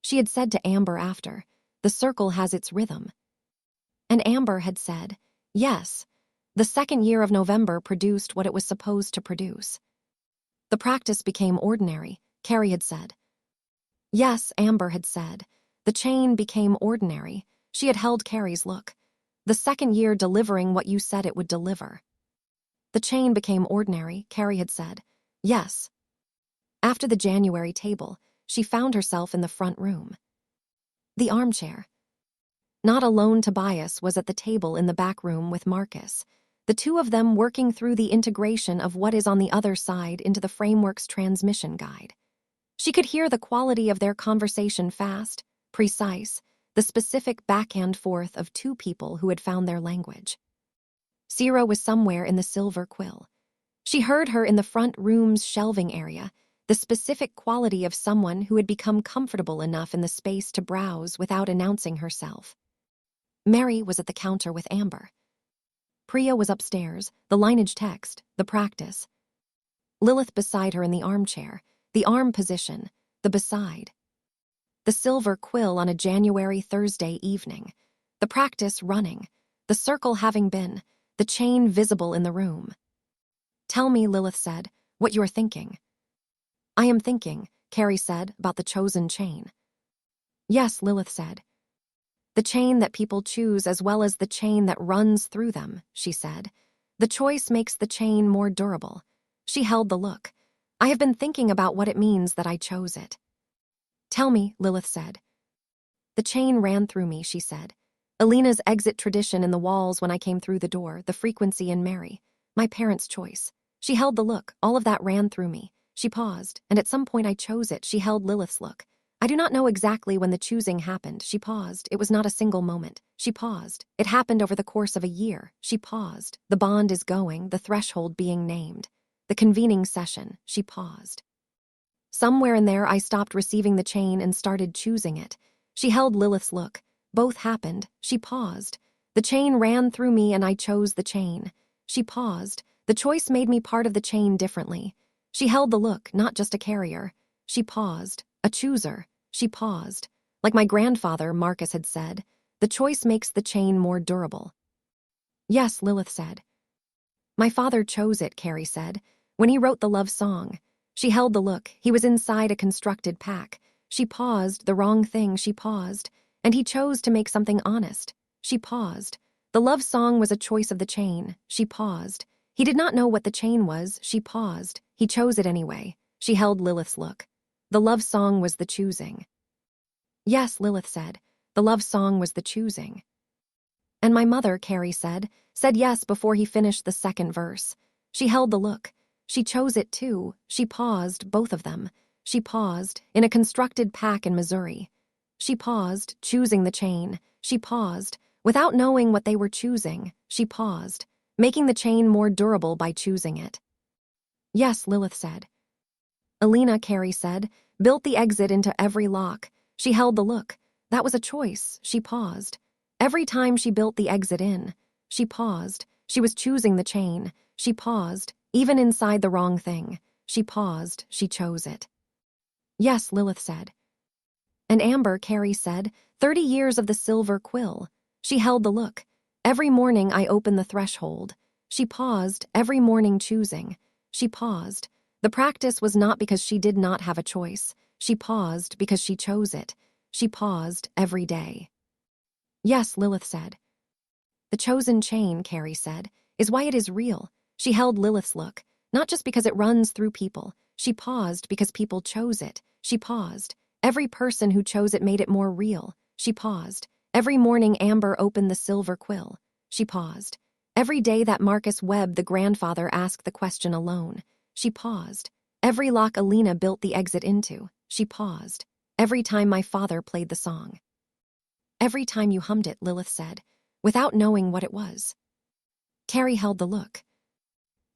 She had said to Amber after, the circle has its rhythm. And Amber had said, yes, the second year of November produced what it was supposed to produce. The practice became ordinary, Carrie had said. Yes, Amber had said. The chain became ordinary. She had held Carrie's look. The second year delivering what you said it would deliver. The chain became ordinary, Carrie had said. Yes. After the January table, she found herself in the front room. The armchair. Not alone, Tobias was at the table in the back room with Marcus, the two of them working through the integration of what is on the other side into the framework's transmission guide. She could hear the quality of their conversation fast, precise, the specific back and forth of two people who had found their language. Sierra was somewhere in the silver quill. She heard her in the front room's shelving area, the specific quality of someone who had become comfortable enough in the space to browse without announcing herself. Mary was at the counter with Amber. Priya was upstairs, the lineage text, the practice. Lilith beside her in the armchair, the arm position, the beside. The silver quill on a January Thursday evening, the practice running, the circle having been, the chain visible in the room. Tell me, Lilith said, what you are thinking. I am thinking, Carrie said, about the chosen chain. Yes, Lilith said. The chain that people choose as well as the chain that runs through them, she said. The choice makes the chain more durable. She held the look. I have been thinking about what it means that I chose it. Tell me, Lilith said. The chain ran through me, she said. Alina's exit tradition in the walls when I came through the door, the frequency in Mary. My parents' choice. She held the look, all of that ran through me. She paused, and at some point I chose it. She held Lilith's look. I do not know exactly when the choosing happened. She paused. It was not a single moment. She paused. It happened over the course of a year. She paused. The bond is going, the threshold being named. The convening session. She paused. Somewhere in there I stopped receiving the chain and started choosing it. She held Lilith's look. Both happened. She paused. The chain ran through me and I chose the chain. She paused. The choice made me part of the chain differently. She held the look, not just a carrier. She paused. A chooser. She paused. Like my grandfather, Marcus had said, the choice makes the chain more durable. Yes, Lilith said. My father chose it, Carrie said, when he wrote the love song. She held the look. He was inside a constructed pack. She paused. The wrong thing. She paused. And he chose to make something honest. She paused. The love song was a choice of the chain. She paused. He did not know what the chain was. She paused. He chose it anyway. She held Lilith's look. The love song was the choosing. Yes, Lilith said. The love song was the choosing. And my mother, Carrie said yes before he finished the second verse. She held the look. She chose it too. She paused, both of them. She paused, in a constructed pack in Missouri. She paused, choosing the chain. She paused, without knowing what they were choosing. She paused, making the chain more durable by choosing it. Yes, Lilith said. Alina, Carrie said, built the exit into every lock. She held the look. That was a choice. She paused. Every time she built the exit in, she paused. She was choosing the chain. She paused, even inside the wrong thing. She paused. She chose it. Yes, Lilith said. And Amber, Carrie said, 30 years of the silver quill. She held the look. Every morning I open the threshold. She paused, every morning choosing. She paused. The practice was not because she did not have a choice. She paused because she chose it. She paused every day. Yes, Lilith said. The chosen chain, Carrie said, is why it is real. She held Lilith's look, not just because it runs through people. She paused because people chose it. She paused. Every person who chose it made it more real. She paused. Every morning Amber opened the silver quill. She paused. Every day that Marcus Webb, the grandfather, asked the question alone. She paused. Every lock Alina built the exit into. She paused. Every time my father played the song. Every time you hummed it, Lilith said, without knowing what it was. Carrie held the look.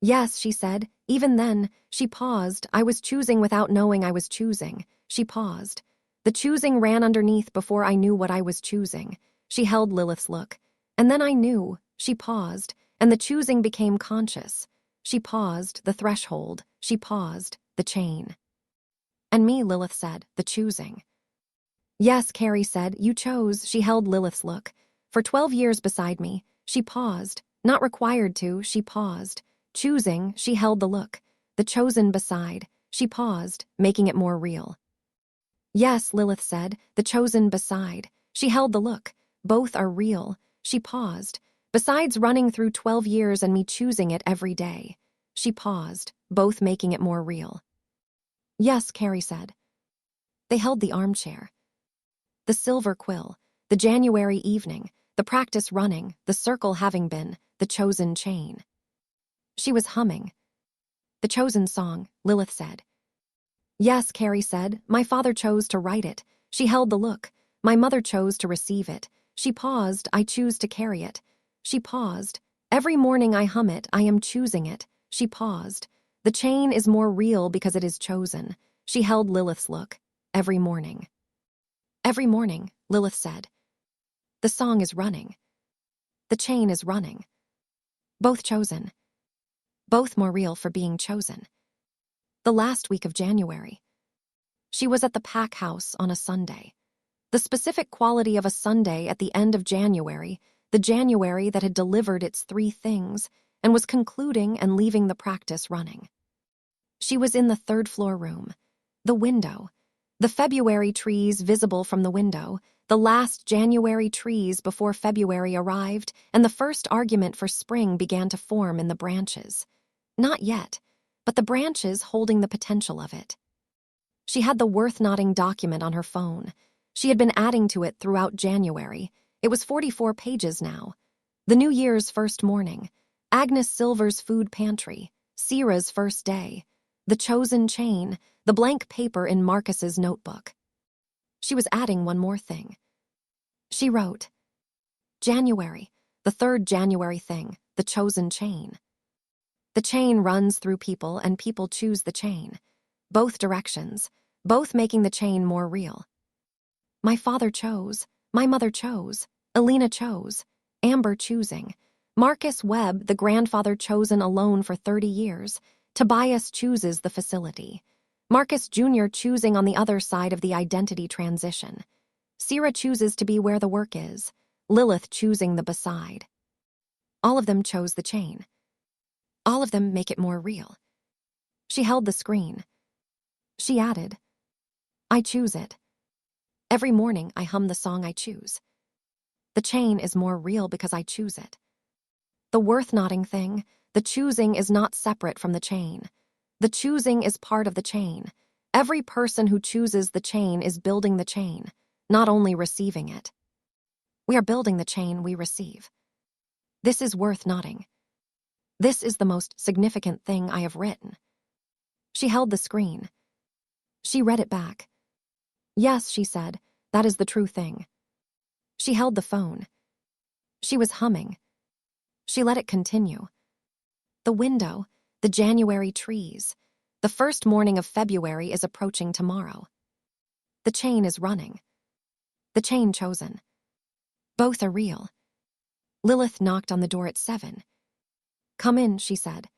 Yes, she said. Even then, she paused. I was choosing without knowing I was choosing. She paused. The choosing ran underneath before I knew what I was choosing. She held Lilith's look. And then I knew. She paused, and the choosing became conscious. She paused, the threshold. She paused, the chain. And me, Lilith said, the choosing. Yes, Carrie said, you chose. She held Lilith's look. For 12 years beside me. She paused. Not required to, she paused. Choosing, she held the look. The chosen beside. She paused, making it more real. Yes, Lilith said, the chosen beside. She held the look. Both are real. She paused. Besides running through 12 years and me choosing it every day. She paused, both making it more real. Yes, Carrie said. They held the armchair. The silver quill, the January evening, the practice running, the circle having been, the chosen chain. She was humming. The chosen song, Lilith said. Yes, Carrie said, my father chose to write it. She held the look. My mother chose to receive it. She paused, I choose to carry it. She paused. Every morning I hum it, I am choosing it. She paused. The chain is more real because it is chosen. She held Lilith's look. Every morning. Every morning, Lilith said. The song is running. The chain is running. Both chosen. Both more real for being chosen. The last week of January. She was at the pack house on a Sunday. The specific quality of a Sunday at the end of January, the January that had delivered its 3 things and was concluding and leaving the practice running. She was in the 3rd floor room. The window. The February trees visible from the window, the last January trees before February arrived, and the first argument for spring began to form in the branches. Not yet, but the branches holding the potential of it. She had the worth-noting document on her phone. She had been adding to it throughout January. It was 44 pages now. The New Year's first morning. Agnes Silver's food pantry. Sierra's first day. The chosen chain. The blank paper in Marcus's notebook. She was adding one more thing. She wrote, January, the 3rd January thing, the chosen chain. The chain runs through people and people choose the chain. Both directions, both making the chain more real. My father chose, my mother chose, Alina chose, Amber choosing, Marcus Webb, the grandfather chosen alone for 30 years, Tobias chooses the facility. Marcus Jr. choosing on the other side of the identity transition. Sierra chooses to be where the work is, Lilith choosing the beside. All of them chose the chain. All of them make it more real. She held the screen. She added, I choose it. Every morning I hum the song I choose. The chain is more real because I choose it. The worth-noting thing, the choosing is not separate from the chain. The choosing is part of the chain. Every person who chooses the chain is building the chain, not only receiving it. We are building the chain we receive. This is worth noting. This is the most significant thing I have written. She held the screen. She read it back. Yes, she said, that is the true thing. She held the phone. She was humming. She let it continue. The window, the January trees. The first morning of February is approaching tomorrow. The chain is running. The chain chosen. Both are real. Lilith knocked on the door at 7. Come in, she said.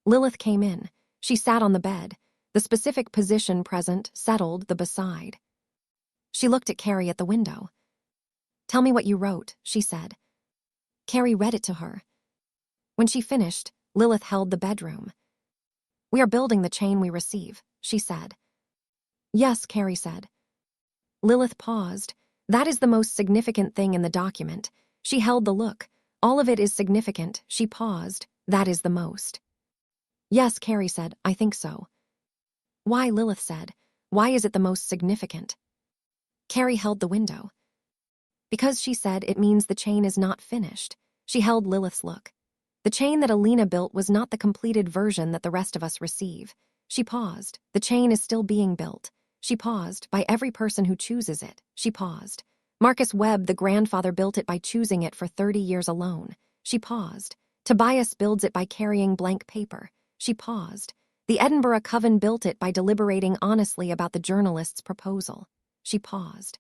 Lilith came in. She sat on the bed, the specific position present settled the beside. She looked at Carrie at the window. Tell me what you wrote, she said. Carrie read it to her. When she finished, Lilith held the bedroom. We are building the chain we receive, she said. Yes, Carrie said. Lilith paused. That is the most significant thing in the document. She held the look. All of it is significant. She paused. That is the most. Yes, Carrie said, I think so. Why, Lilith said. Why is it the most significant? Carrie held the window. Because, she said, it means the chain is not finished. She held Lilith's look. The chain that Alina built was not the completed version that the rest of us receive. She paused. The chain is still being built. She paused. By every person who chooses it. She paused. Marcus Webb, the grandfather, built it by choosing it for 30 years alone. She paused. Tobias builds it by carrying blank paper. She paused. The Edinburgh Coven built it by deliberating honestly about the journalist's proposal. She paused.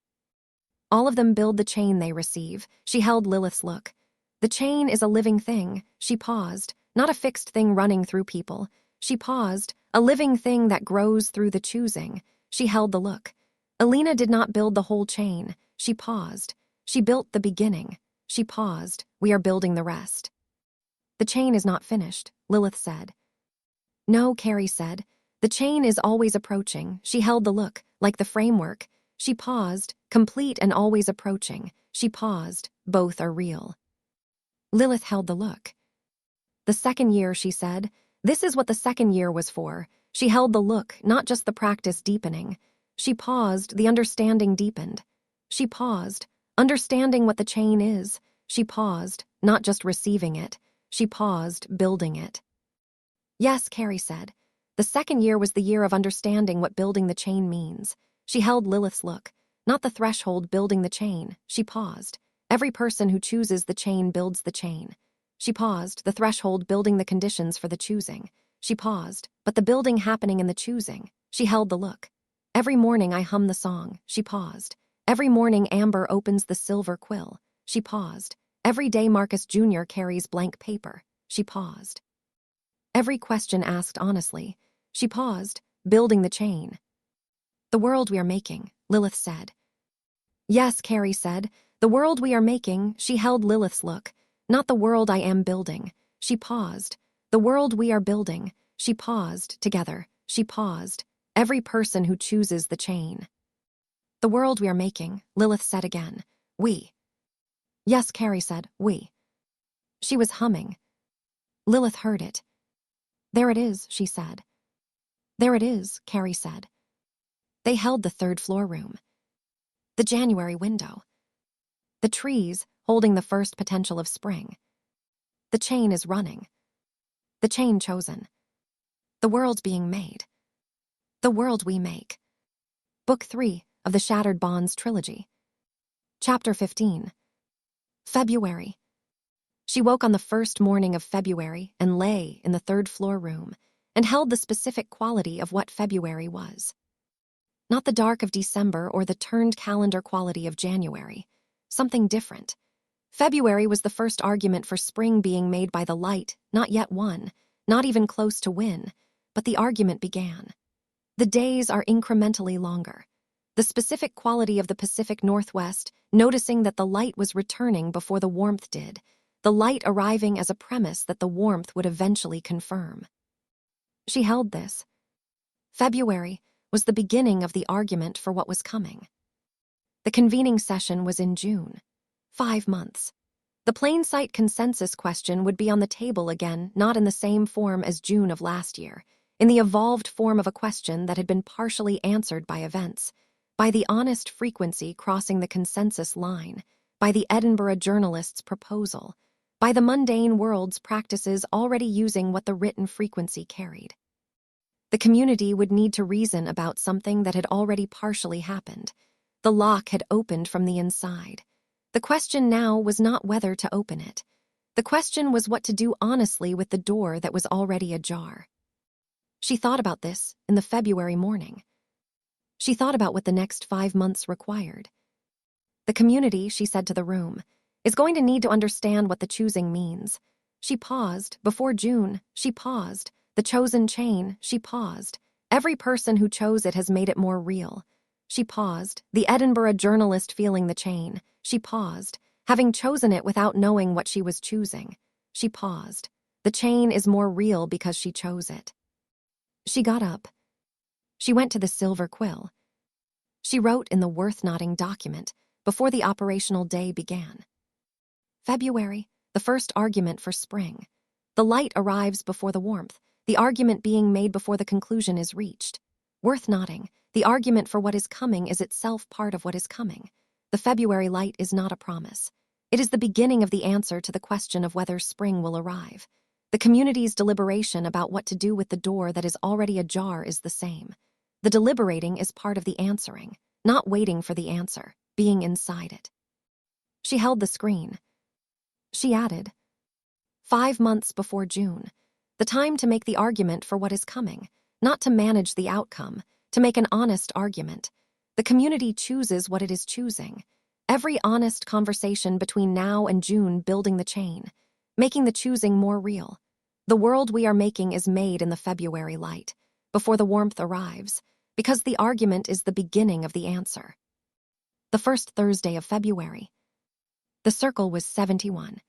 All of them build the chain they receive. She held Lilith's look. The chain is a living thing. She paused. Not a fixed thing running through people. She paused. A living thing that grows through the choosing. She held the look. Alina did not build the whole chain. She paused. She built the beginning. She paused. We are building the rest. The chain is not finished, Lilith said. No, Carrie said. The chain is always approaching. She held the look, like the framework. She paused, complete and always approaching. She paused. Both are real. Lilith held the look. The second year, she said. This is what the second year was for. She held the look, not just the practice deepening. She paused, the understanding deepened. She paused, understanding what the chain is. She paused, not just receiving it. She paused, building it. Yes, Carrie said. The second year was the year of understanding what building the chain means. She held Lilith's look, not the threshold building the chain. She paused. Every person who chooses the chain builds the chain. She paused, the threshold building the conditions for the choosing. She paused, but the building happening in the choosing. She held the look. Every morning I hum the song. She paused. Every morning Amber opens the silver quill. She paused. Every day Marcus Jr. carries blank paper. She paused. Every question asked honestly. She paused, building the chain. The world we are making, Lilith said. Yes, Carrie said. The world we are making. She held Lilith's look. Not the world I am building. She paused. The world we are building. She paused, together. She paused. Every person who chooses the chain. The world we are making, Lilith said again. We. Yes, Carrie said, we. She was humming. Lilith heard it. There it is, she said. There it is, Carrie said. They held the third-floor room. The January window. The trees, holding the first potential of spring. The chain is running. The chain chosen. The world being made. The world we make. Book 3 of the Shattered Bonds trilogy. Chapter 15. February. She woke on the first morning of February and lay in the third-floor room and held the specific quality of what February was. Not the dark of December or the turned calendar quality of January. Something different. February was the first argument for spring being made by the light, not yet won, not even close to win, but the argument began. The days are incrementally longer. The specific quality of the Pacific Northwest, noticing that the light was returning before the warmth did, the light arriving as a premise that the warmth would eventually confirm. She held this. February was the beginning of the argument for what was coming. The convening session was in June. 5 months. The plain sight consensus question would be on the table again, not in the same form as June of last year, in the evolved form of a question that had been partially answered by events, by the honest frequency crossing the consensus line, by the Edinburgh journalist's proposal, by the mundane world's practices already using what the written frequency carried. The community would need to reason about something that had already partially happened. The lock had opened from the inside. The question now was not whether to open it. The question was what to do honestly with the door that was already ajar. She thought about this in the February morning. She thought about what the next 5 months required. The community, she said to the room, is going to need to understand what the choosing means. She paused. Before June, she paused. The chosen chain, she paused. Every person who chose it has made it more real. She paused. The Edinburgh journalist feeling the chain. She paused, having chosen it without knowing what she was choosing. She paused. The chain is more real because she chose it. She got up. She went to the silver quill. She wrote in the worth-noting document before the operational day began. February, the first argument for spring. The light arrives before the warmth, the argument being made before the conclusion is reached. Worth noting, the argument for what is coming is itself part of what is coming. The February light is not a promise. It is the beginning of the answer to the question of whether spring will arrive. The community's deliberation about what to do with the door that is already ajar is the same. The deliberating is part of the answering, not waiting for the answer, being inside it. She held the screen. She added, 5 months before June, the time to make the argument for what is coming, not to manage the outcome, to make an honest argument. The community chooses what it is choosing. Every honest conversation between now and June building the chain, making the choosing more real. The world we are making is made in the February light, before the warmth arrives, because the argument is the beginning of the answer. The first Thursday of February. The circle was 71.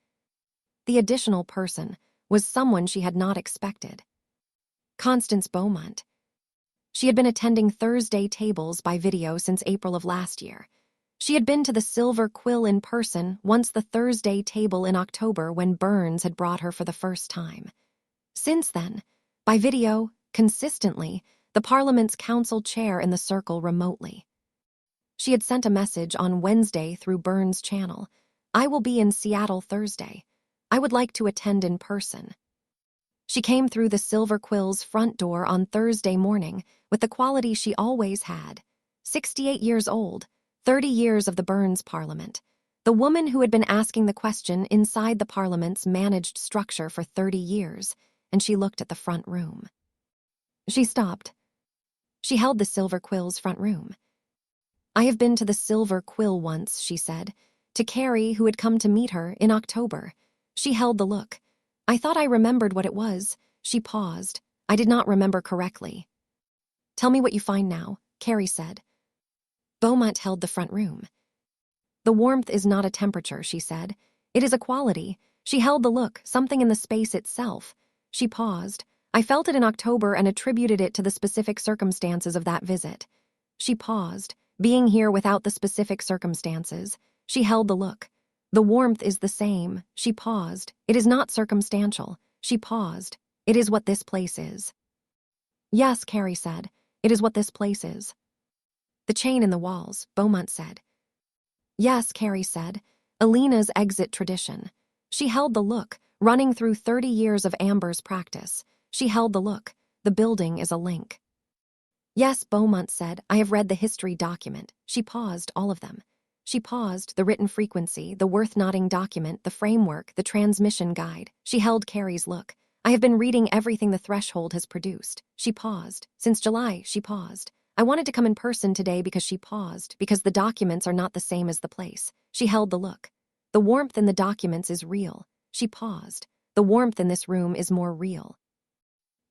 The additional person was someone she had not expected. Constance Beaumont. She had been attending Thursday tables by video since April of last year. She had been to the Silver Quill in person once the Thursday table in October when Burns had brought her for the first time. Since then, by video, consistently, the Parliament's council chair in the circle remotely. She had sent a message on Wednesday through Burns' channel. I will be in Seattle Thursday. I would like to attend in person. She came through the Silver Quill's front door on Thursday morning with the quality she always had. 68 years old, 30 years of the Burns Parliament. The woman who had been asking the question inside the Parliament's managed structure for 30 years, and she looked at the front room. She stopped. She held the Silver Quill's front room. I have been to the Silver Quill once, she said, to Carrie, who had come to meet her in October. She held the look. I thought I remembered what it was. She paused. I did not remember correctly. Tell me what you find now, Carrie said. Beaumont held the front room. The warmth is not a temperature, she said. It is a quality. She held the look, something in the space itself. She paused. I felt it in October and attributed it to the specific circumstances of that visit. She paused, being here without the specific circumstances. She held the look. The warmth is the same. She paused. It is not circumstantial. She paused. It is what this place is. Yes, Carrie said. It is what this place is. The chain in the walls, Beaumont said. Yes, Carrie said. Alina's exit tradition. She held the look, running through 30 years of Amber's practice. She held the look. The building is a link. Yes, Beaumont said. I have read the history document. She paused, all of them. She paused, the written frequency, the worth-noting document, the framework, the transmission guide. She held Carrie's look. I have been reading everything the threshold has produced. She paused. Since July, she paused. I wanted to come in person today because she paused, because the documents are not the same as the place. She held the look. The warmth in the documents is real. She paused. The warmth in this room is more real.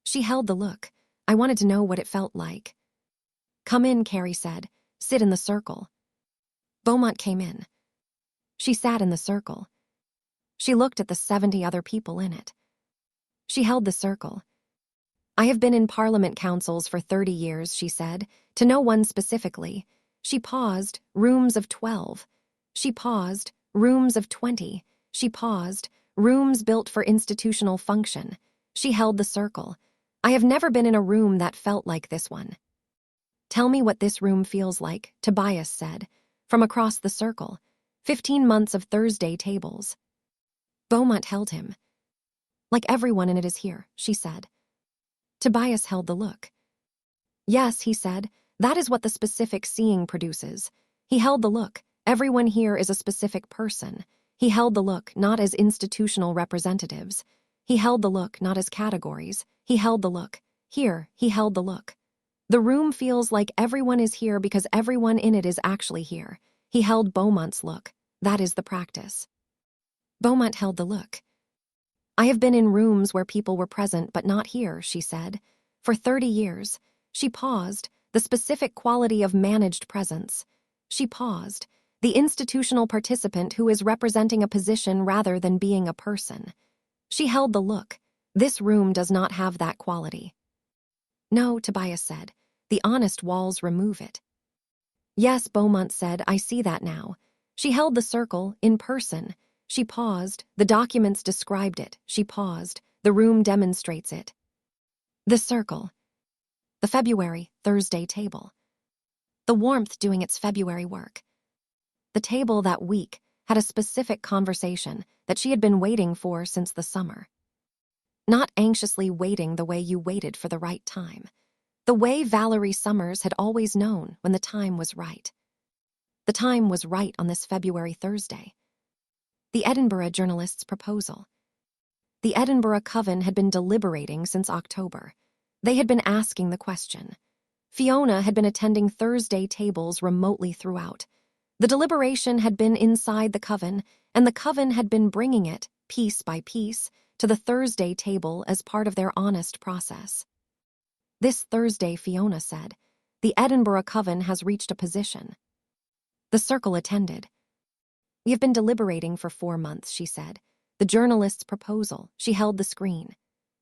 She held the look. I wanted to know what it felt like. Come in, Carrie said. Sit in the circle. Beaumont came in. She sat in the circle. She looked at the 70 other people in it. She held the circle. I have been in Parliament councils for 30 years, she said, to no one specifically. She paused, rooms of 12. She paused, rooms of 20. She paused, rooms built for institutional function. She held the circle. I have never been in a room that felt like this one. Tell me what this room feels like, Tobias said. From across the circle, 15 months of Thursday tables. Beaumont held him. Like everyone in it is here, she said. Tobias held the look. Yes, he said, that is what the specific seeing produces. He held the look. Everyone here is a specific person. He held the look not as institutional representatives. He held the look not as categories. He held the look. Here, he held the look. The room feels like everyone is here because everyone in it is actually here. He held Beaumont's look. That is the practice. Beaumont held the look. I have been in rooms where people were present but not here, she said. For 30 years. She paused, the specific quality of managed presence. She paused, the institutional participant who is representing a position rather than being a person. She held the look. This room does not have that quality. No, Tobias said. The honest walls remove it. Yes, Beaumont said, I see that now. She held the circle, in person. She paused. The documents described it. She paused. The room demonstrates it. The circle. The February, Thursday table. The warmth doing its February work. The table that week had a specific conversation that she had been waiting for since the summer. Not anxiously waiting the way you waited for the right time. The way Valerie Summers had always known when the time was right. The time was right on this February Thursday. The Edinburgh journalist's proposal. The Edinburgh Coven had been deliberating since October. They had been asking the question. Fiona had been attending Thursday tables remotely throughout. The deliberation had been inside the Coven, and the Coven had been bringing it, piece by piece, to the Thursday table as part of their honest process. This Thursday, Fiona said, the Edinburgh Coven has reached a position. The circle attended. We have been deliberating for 4 months, she said. The journalist's proposal, she held the screen.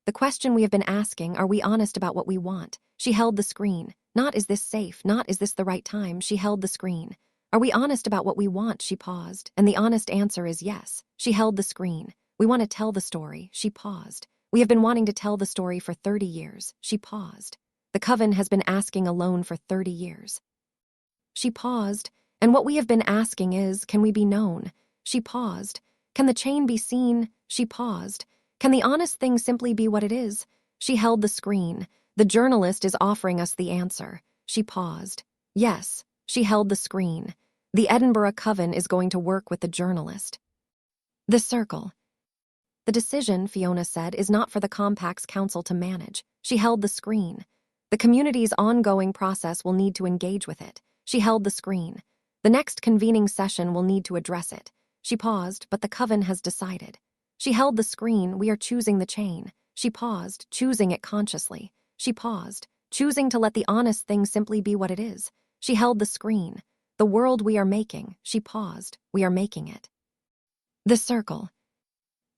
The question we have been asking, are we honest about what we want? She held the screen. Not is this safe, not is this the right time, she held the screen. Are we honest about what we want? She paused, and the honest answer is yes. She held the screen. We want to tell the story, she paused. We have been wanting to tell the story for 30 years, she paused. The Coven has been asking alone for 30 years. She paused, and what we have been asking is, can we be known? She paused. Can the chain be seen? She paused. Can the honest thing simply be what it is? She held the screen. The journalist is offering us the answer. She paused. Yes, she held the screen. The Edinburgh Coven is going to work with the journalist. The circle. The decision, Fiona said, is not for the Compact's council to manage. She held the screen. The community's ongoing process will need to engage with it. She held the screen. The next convening session will need to address it. She paused, but the Coven has decided. She held the screen. We are choosing the chain. She paused, choosing it consciously. She paused, choosing to let the honest thing simply be what it is. She held the screen. The world we are making. She paused. We are making it. The circle.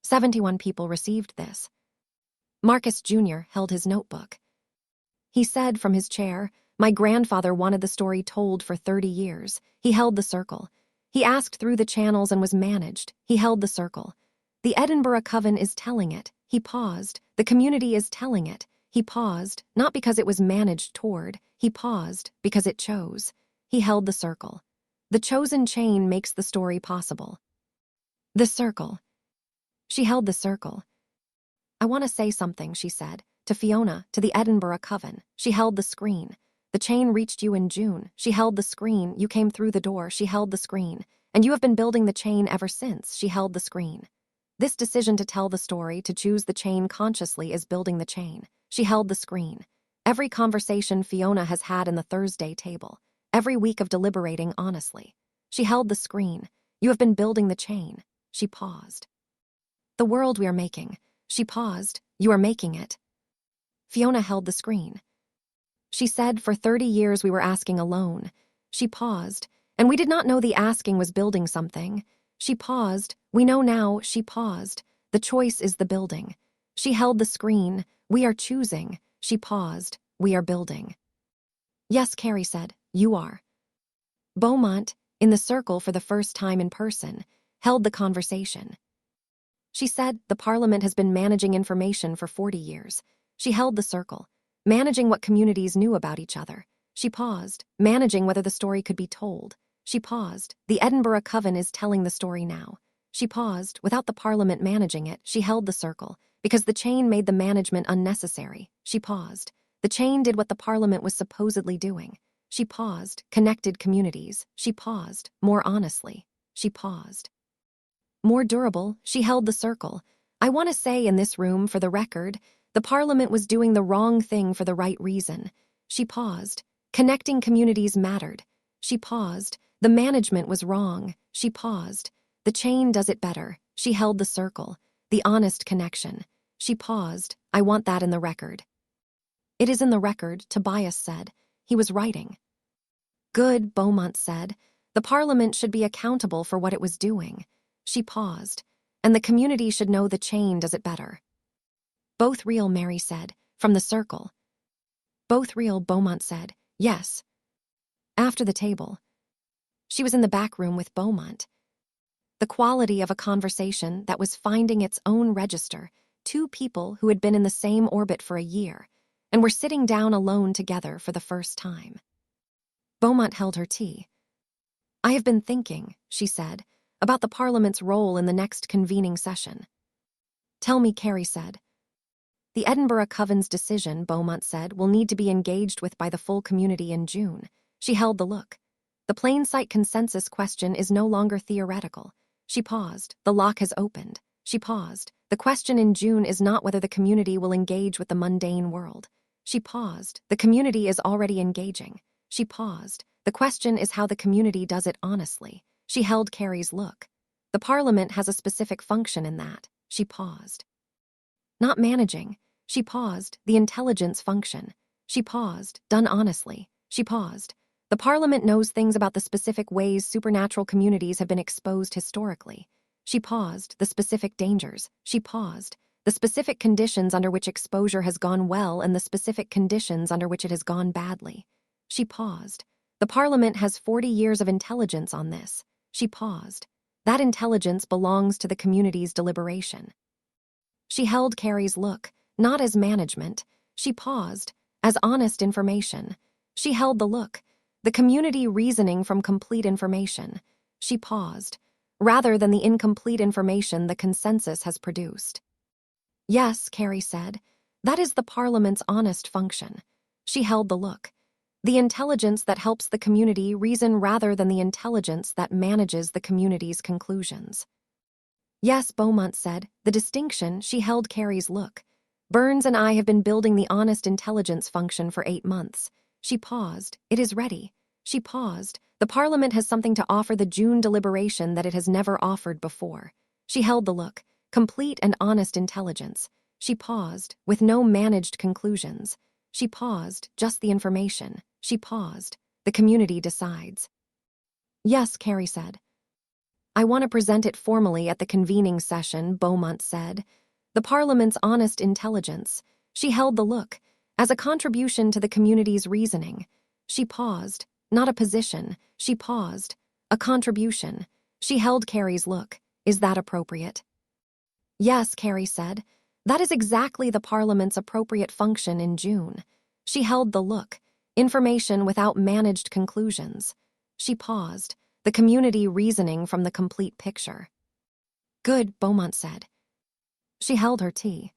71 people received this. Marcus Jr. held his notebook. He said from his chair, my grandfather wanted the story told for 30 years. He held the circle. He asked through the channels and was managed. He held the circle. The Edinburgh Coven is telling it. He paused. The community is telling it. He paused, not because it was managed toward. He paused, because it chose. He held the circle. The chosen chain makes the story possible. The circle. She held the circle. I want to say something, she said, to Fiona, to the Edinburgh Coven. She held the screen. The chain reached you in June. She held the screen. You came through the door. She held the screen. And you have been building the chain ever since. She held the screen. This decision to tell the story, to choose the chain consciously, is building the chain. She held the screen. Every conversation Fiona has had in the Thursday table. Every week of deliberating honestly. She held the screen. You have been building the chain. She paused. The world we are making. She paused. You are making it. Fiona held the screen. She said, for 30 years we were asking alone. She paused, and we did not know the asking was building something. She paused. We know now. She paused. The choice is the building. She held the screen. We are choosing. She paused. We are building. Yes, Carrie said. You are. Beaumont, in the circle for the first time in person, held the conversation. She said, the Parliament has been managing information for 40 years. She held the circle. Managing what communities knew about each other. She paused, managing whether the story could be told. She paused. The Edinburgh Coven is telling the story now. She paused. Without the Parliament managing it, she held the circle, because the chain made the management unnecessary. She paused. The chain did what the Parliament was supposedly doing. She paused, connected communities. She paused, more honestly. She paused. More durable, she held the circle. I want to say in this room, for the record, the Parliament was doing the wrong thing for the right reason. She paused. Connecting communities mattered. She paused. The management was wrong. She paused. The chain does it better. She held the circle. The honest connection. She paused. I want that in the record. It is in the record, Tobias said. He was writing. Good, Beaumont said. The Parliament should be accountable for what it was doing. She paused. And the community should know the chain does it better. Both real, Mary said, from the circle. Both real, Beaumont said. Yes. After the table. She was in the back room with Beaumont. The quality of a conversation that was finding its own register, two people who had been in the same orbit for a year, and were sitting down alone together for the first time. Beaumont held her tea. I have been thinking, she said, about the Parliament's role in the next convening session. Tell me, Carrie said. The Edinburgh Coven's decision, Beaumont said, will need to be engaged with by the full community in June. She held the look. The plain sight consensus question is no longer theoretical. She paused. The lock has opened. She paused. The question in June is not whether the community will engage with the mundane world. She paused. The community is already engaging. She paused. The question is how the community does it honestly. She held Carrie's look. The Parliament has a specific function in that. She paused. Not managing. She paused. The intelligence function. She paused. Done honestly. She paused. The Parliament knows things about the specific ways supernatural communities have been exposed historically. She paused. The specific dangers. She paused. The specific conditions under which exposure has gone well and the specific conditions under which it has gone badly. She paused. The Parliament has 40 years of intelligence on this. She paused. That intelligence belongs to the community's deliberation. She held Carrie's look, not as management. She paused, as honest information. She held the look. The community reasoning from complete information. She paused, rather than the incomplete information the consensus has produced. Yes, Carrie said, that is the Parliament's honest function. She held the look. The intelligence that helps the community reason rather than the intelligence that manages the community's conclusions. Yes, Beaumont said, the distinction. She held Carrie's look. Burns and I have been building the honest intelligence function for 8 months. She paused. It is ready. She paused. The Parliament has something to offer the June deliberation that it has never offered before. She held the look. Complete and honest intelligence. She paused, with no managed conclusions. She paused, just the information. She paused. The community decides. Yes, Carrie said. I want to present it formally at the convening session, Beaumont said. The Parliament's honest intelligence. She held the look. As a contribution to the community's reasoning. She paused. Not a position. She paused. A contribution. She held Carrie's look. Is that appropriate? Yes, Carrie said. That is exactly the Parliament's appropriate function in June. She held the look. Information without managed conclusions. She paused. The community reasoning from the complete picture. Good, Beaumont said. She held her tea.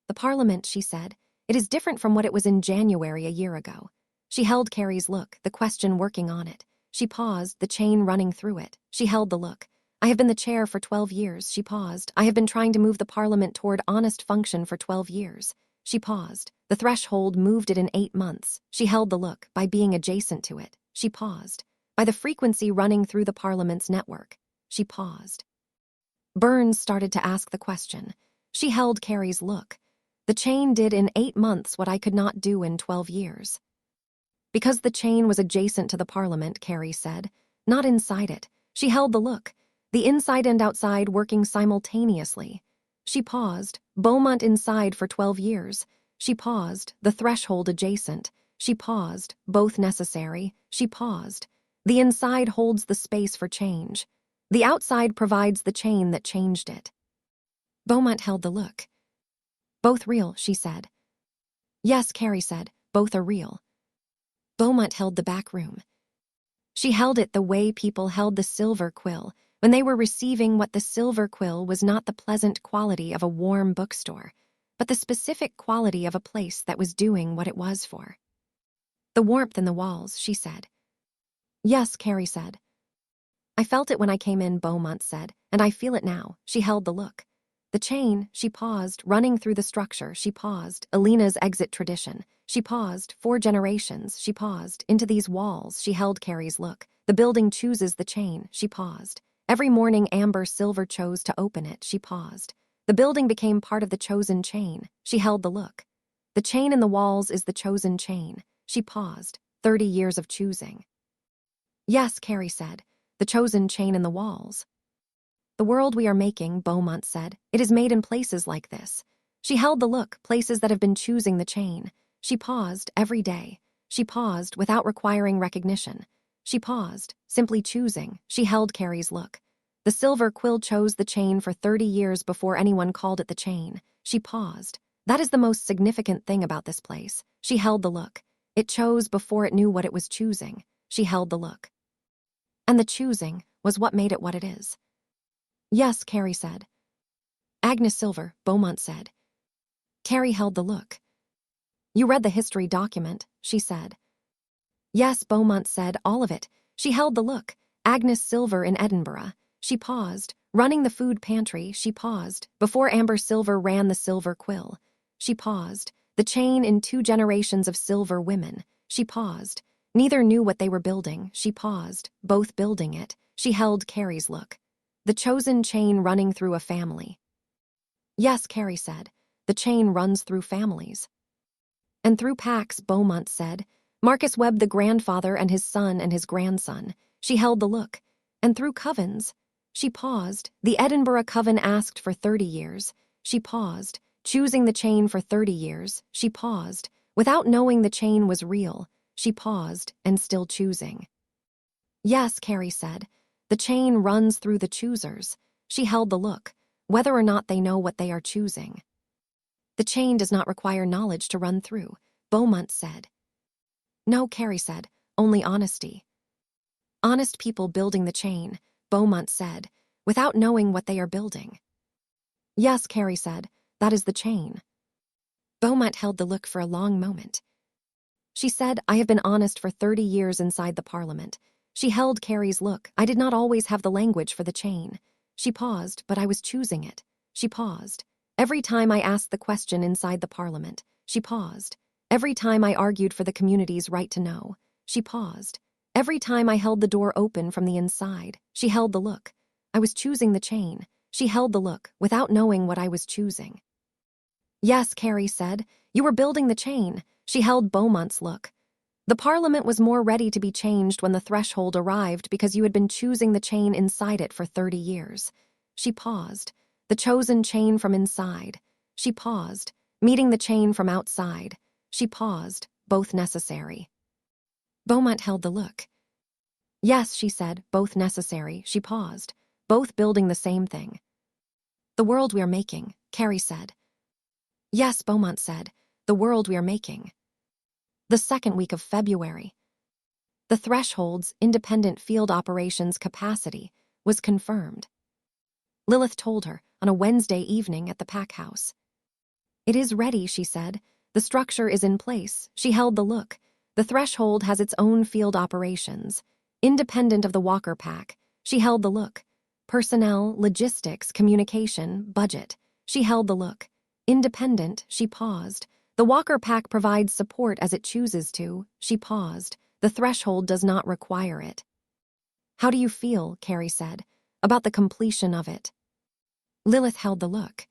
The Parliament, she said. It is different from what it was in January a year ago. She held Carrie's look, the question working on it. She paused, the chain running through it. She held the look. I have been the chair for 12 years. She paused. I have been trying to move the Parliament toward honest function for 12 years. She paused. The threshold moved it in 8 months. She held the look, by being adjacent to it. She paused. By the frequency running through the Parliament's network. She paused. Burns started to ask the question. She held Carrie's look. The chain did in 8 months what I could not do in 12 years. Because the chain was adjacent to the Parliament, Carrie said. Not inside it. She held the look. The inside and outside working simultaneously. She paused. Beaumont inside for 12 years. She paused. The threshold adjacent. She paused. Both necessary. She paused. The inside holds the space for change. The outside provides the chain that changed it. Beaumont held the look. Both real, she said. Yes, Carrie said. Both are real. Beaumont held the back room. She held it the way people held the silver quill, when they were receiving what the silver quill was not the pleasant quality of a warm bookstore, but the specific quality of a place that was doing what it was for. The warmth in the walls, she said. Yes, Carrie said. I felt it when I came in, Beaumont said, and I feel it now. She held the look. The chain, she paused, running through the structure, she paused, Alina's exit tradition. She paused, 4 generations, she paused, into these walls, she held Carrie's look. The building chooses the chain. She paused. Every morning Amber Silver chose to open it. She paused. The building became part of the chosen chain. She held the look. The chain in the walls is the chosen chain. She paused. 30 years of choosing. Yes, Carrie said. The chosen chain in the walls. The world we are making, Beaumont said. It is made in places like this. She held the look, places that have been choosing the chain. She paused every day. She paused without requiring recognition. She paused, simply choosing. She held Carrie's look. The silver quill chose the chain for 30 years before anyone called it the chain. She paused. That is the most significant thing about this place. She held the look. It chose before it knew what it was choosing. She held the look. And the choosing was what made it what it is. Yes, Carrie said. Agnes Silver, Beaumont said. Carrie held the look. You read the history document, she said. Yes, Beaumont said, all of it. She held the look. Agnes Silver in Edinburgh. She paused. Running the food pantry, she paused. Before Amber Silver ran the silver quill. She paused. The chain in 2 generations of silver women. She paused. Neither knew what they were building. She paused. Both building it. She held Carrie's look. The chosen chain running through a family. Yes, Carrie said. The chain runs through families. And through packs, Beaumont said. Marcus Webb the grandfather and his son and his grandson. She held the look. And through covens. She paused. The Edinburgh coven asked for 30 years. She paused. Choosing the chain for 30 years. She paused. Without knowing the chain was real. She paused and still choosing. Yes, Carrie said. The chain runs through the choosers. She held the look. Whether or not they know what they are choosing. The chain does not require knowledge to run through, Beaumont said. No, Carrie said, only honesty. Honest people building the chain, Beaumont said, without knowing what they are building. Yes, Carrie said, that is the chain. Beaumont held the look for a long moment. She said, I have been honest for 30 years inside the Parliament. She held Carrie's look. I did not always have the language for the chain. She paused, but I was choosing it. She paused. Every time I asked the question inside the Parliament, she paused. Every time I argued for the community's right to know, she paused. Every time I held the door open from the inside, she held the look. I was choosing the chain. She held the look, without knowing what I was choosing. Yes, Carrie said, you were building the chain. She held Beaumont's look. The Parliament was more ready to be changed when the threshold arrived because you had been choosing the chain inside it for 30 years. She paused. The chosen chain from inside. She paused. Meeting the chain from outside. She paused, both necessary. Beaumont held the look. Yes, she said, both necessary. She paused. Both building the same thing. The world we are making, Carrie said. Yes, Beaumont said, the world we are making. The second week of February. The threshold's independent field operations capacity was confirmed. Lilith told her on a Wednesday evening at the pack house. It is ready, she said. The structure is in place. She held the look. The threshold has its own field operations. Independent of the Walker pack, she held the look. Personnel, logistics, communication, budget. She held the look. Independent, she paused. The Walker pack provides support as it chooses to. She paused. The threshold does not require it. How do you feel, Carrie said, about the completion of it? Lilith held the look.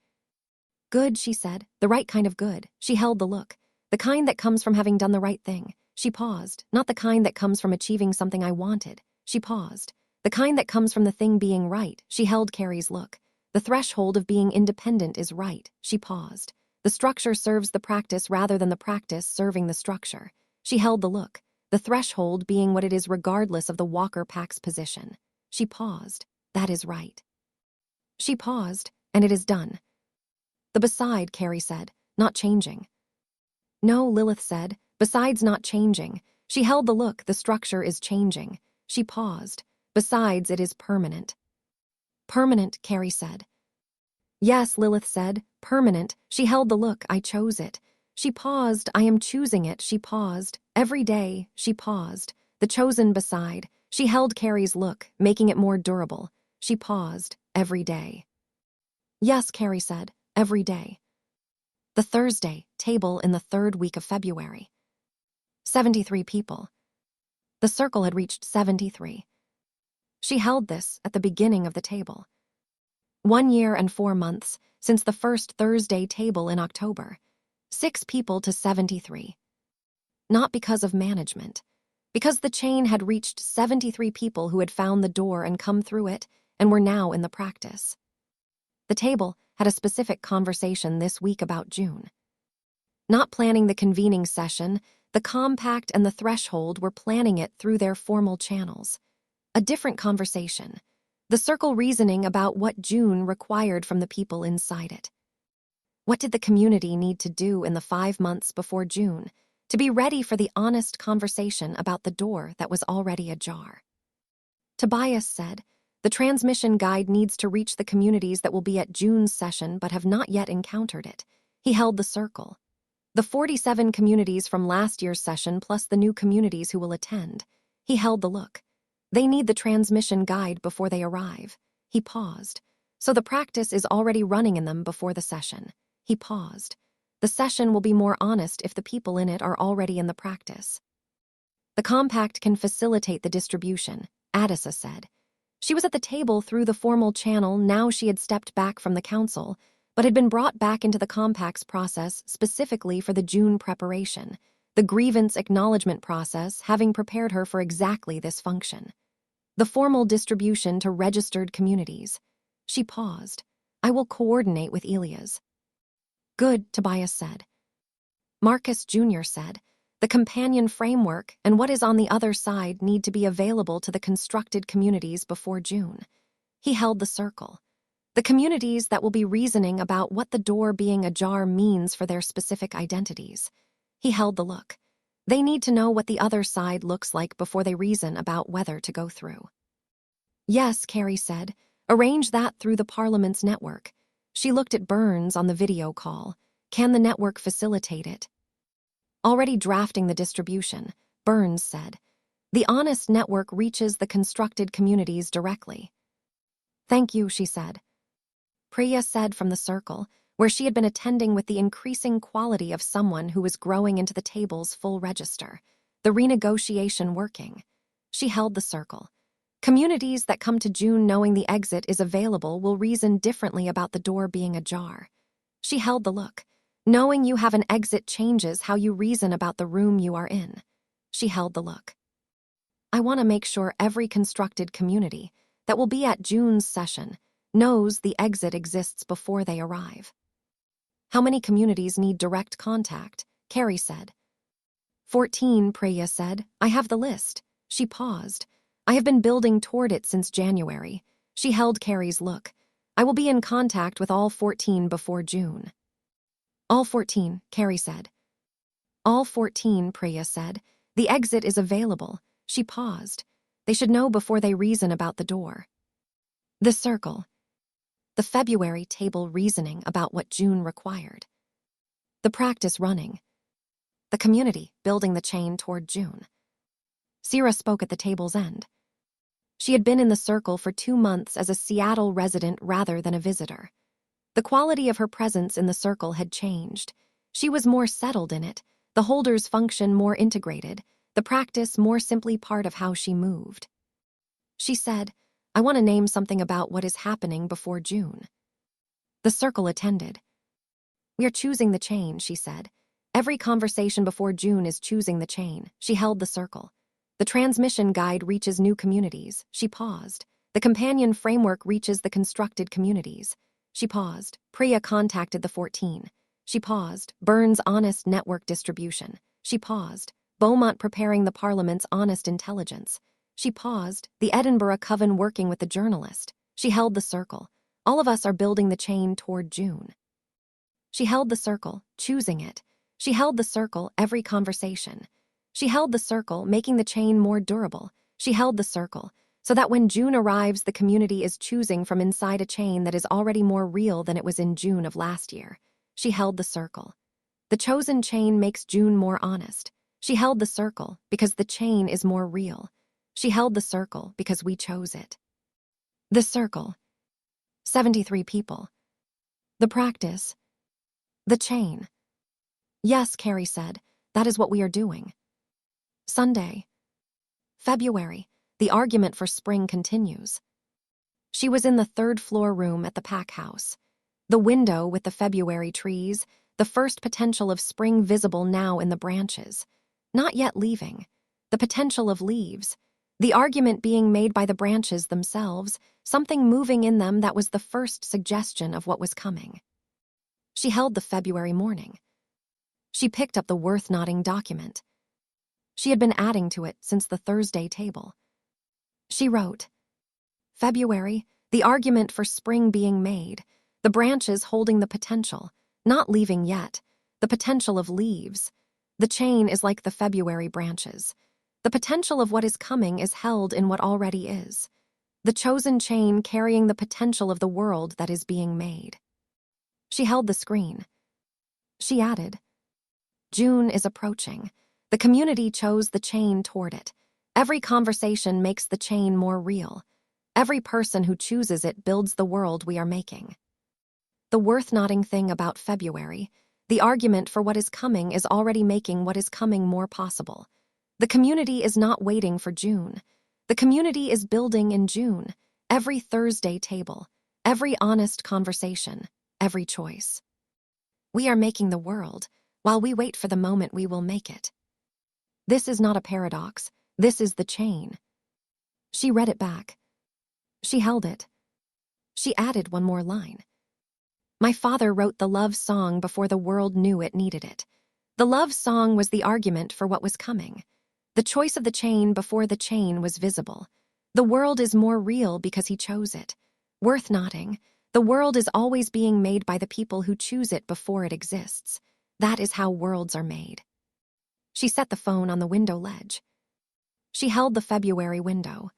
Good, she said, the right kind of good. She held the look. The kind that comes from having done the right thing. She paused. Not the kind that comes from achieving something I wanted. She paused. The kind that comes from the thing being right. She held Carrie's look. The threshold of being independent is right. She paused. The structure serves the practice rather than the practice serving the structure. She held the look. The threshold being what it is regardless of the Walker pack's position. She paused. That is right. She paused, and it is done. The beside, Carrie said, not changing. No, Lilith said, besides not changing. She held the look, the structure is changing. She paused. Besides, it is permanent. Permanent, Carrie said. Yes, Lilith said, permanent. She held the look, I chose it. She paused, I am choosing it. She paused. Every day, she paused. The chosen beside. She held Carrie's look, making it more durable. She paused. Every day. Yes, Carrie said, every day. The Thursday, table in the third week of February. 73 people. The circle had reached 73. She held this at the beginning of the table. 1 year and 4 months since the first Thursday table in October. 6 people to 73. Not because of management. Because the chain had reached 73 people who had found the door and come through it and were now in the practice. The table had a specific conversation this week about June. Not planning the convening session, the compact and the threshold were planning it through their formal channels. A different conversation. The circle reasoning about what June required from the people inside it. What did the community need to do in the 5 months before June to be ready for the honest conversation about the door that was already ajar? Tobias said, the transmission guide needs to reach the communities that will be at June's session but have not yet encountered it. He held the circle. The 47 communities from last year's session plus the new communities who will attend. He held the look. They need the transmission guide before they arrive. He paused. So the practice is already running in them before the session. He paused. The session will be more honest if the people in it are already in the practice. The compact can facilitate the distribution, Addisa said. She was at the table through the formal channel. Now she had stepped back from the council, but had been brought back into the compact's process specifically for the June preparation, the grievance acknowledgement process having prepared her for exactly this function. The formal distribution to registered communities. She paused. I will coordinate with Elias. Good, Tobias said. Marcus Jr. said, the companion framework and what is on the other side need to be available to the constructed communities before June. He held the circle. The communities that will be reasoning about what the door being ajar means for their specific identities. He held the look. They need to know what the other side looks like before they reason about whether to go through. Yes, Carrie said. Arrange that through the Parliament's network. She looked at Burns on the video call. Can the network facilitate it? Already drafting the distribution, Burns said. The Honest Network reaches the constructed communities directly. Thank you, she said. Priya said from the circle, where she had been attending with the increasing quality of someone who was growing into the table's full register, the renegotiation working. She held the circle. Communities that come to June knowing the exit is available will reason differently about the door being ajar. She held the look. Knowing you have an exit changes how you reason about the room you are in. She held the look. I want to make sure every constructed community that will be at June's session knows the exit exists before they arrive. How many communities need direct contact? Carrie said. 14, Priya said. I have the list. She paused. I have been building toward it since January. She held Carrie's look. I will be in contact with all 14 before June. All 14, Carrie said. All 14, Priya said. The exit is available. She paused. They should know before they reason about the door. The circle. The February table reasoning about what June required. The practice running. The community building the chain toward June. Sierra spoke at the table's end. She had been in the circle for 2 months as a Seattle resident rather than a visitor. The quality of her presence in the circle had changed. She was more settled in it, the holder's function more integrated, the practice more simply part of how she moved. She said, I want to name something about what is happening before June. The circle attended. We are choosing the chain, she said. Every conversation before June is choosing the chain. She held the circle. The transmission guide reaches new communities. She paused. The companion framework reaches the constructed communities. She paused. Priya contacted the 14. She paused. Burns' honest network distribution. She paused. Beaumont preparing the Parliament's honest intelligence. She paused. The Edinburgh Coven working with the journalist. She held the circle. All of us are building the chain toward June. She held the circle, choosing it. She held the circle every conversation. She held the circle, making the chain more durable. She held the circle, so that when June arrives, the community is choosing from inside a chain that is already more real than it was in June of last year. She held the circle. The chosen chain makes June more honest. She held the circle because the chain is more real. She held the circle because we chose it. The circle. 73 people. The practice. The chain. Yes, Carrie said, that is what we are doing. Sunday. February, the argument for spring continues. She was in the third-floor room at the pack house. The window with the February trees, the first potential of spring visible now in the branches. Not yet leaving. The potential of leaves. The argument being made by the branches themselves, something moving in them that was the first suggestion of what was coming. She held the February morning. She picked up the worth-noting document. She had been adding to it since the Thursday table. She wrote, February, the argument for spring being made, the branches holding the potential, not leaving yet, the potential of leaves. The chain is like the February branches. The potential of what is coming is held in what already is. The chosen chain carrying the potential of the world that is being made. She held the screen. She added, June is approaching. The community chose the chain toward it. Every conversation makes the chain more real. Every person who chooses it builds the world we are making. The worth-noting thing about February, the argument for what is coming is already making what is coming more possible. The community is not waiting for June. The community is building in June. Every Thursday table, every honest conversation, every choice. We are making the world, while we wait for the moment we will make it. This is not a paradox. This is the chain. She read it back. She held it. She added one more line. My father wrote the love song before the world knew it needed it. The love song was the argument for what was coming. The choice of the chain before the chain was visible. The world is more real because he chose it. Worth noting, the world is always being made by the people who choose it before it exists. That is how worlds are made. She set the phone on the window ledge. She held the February window.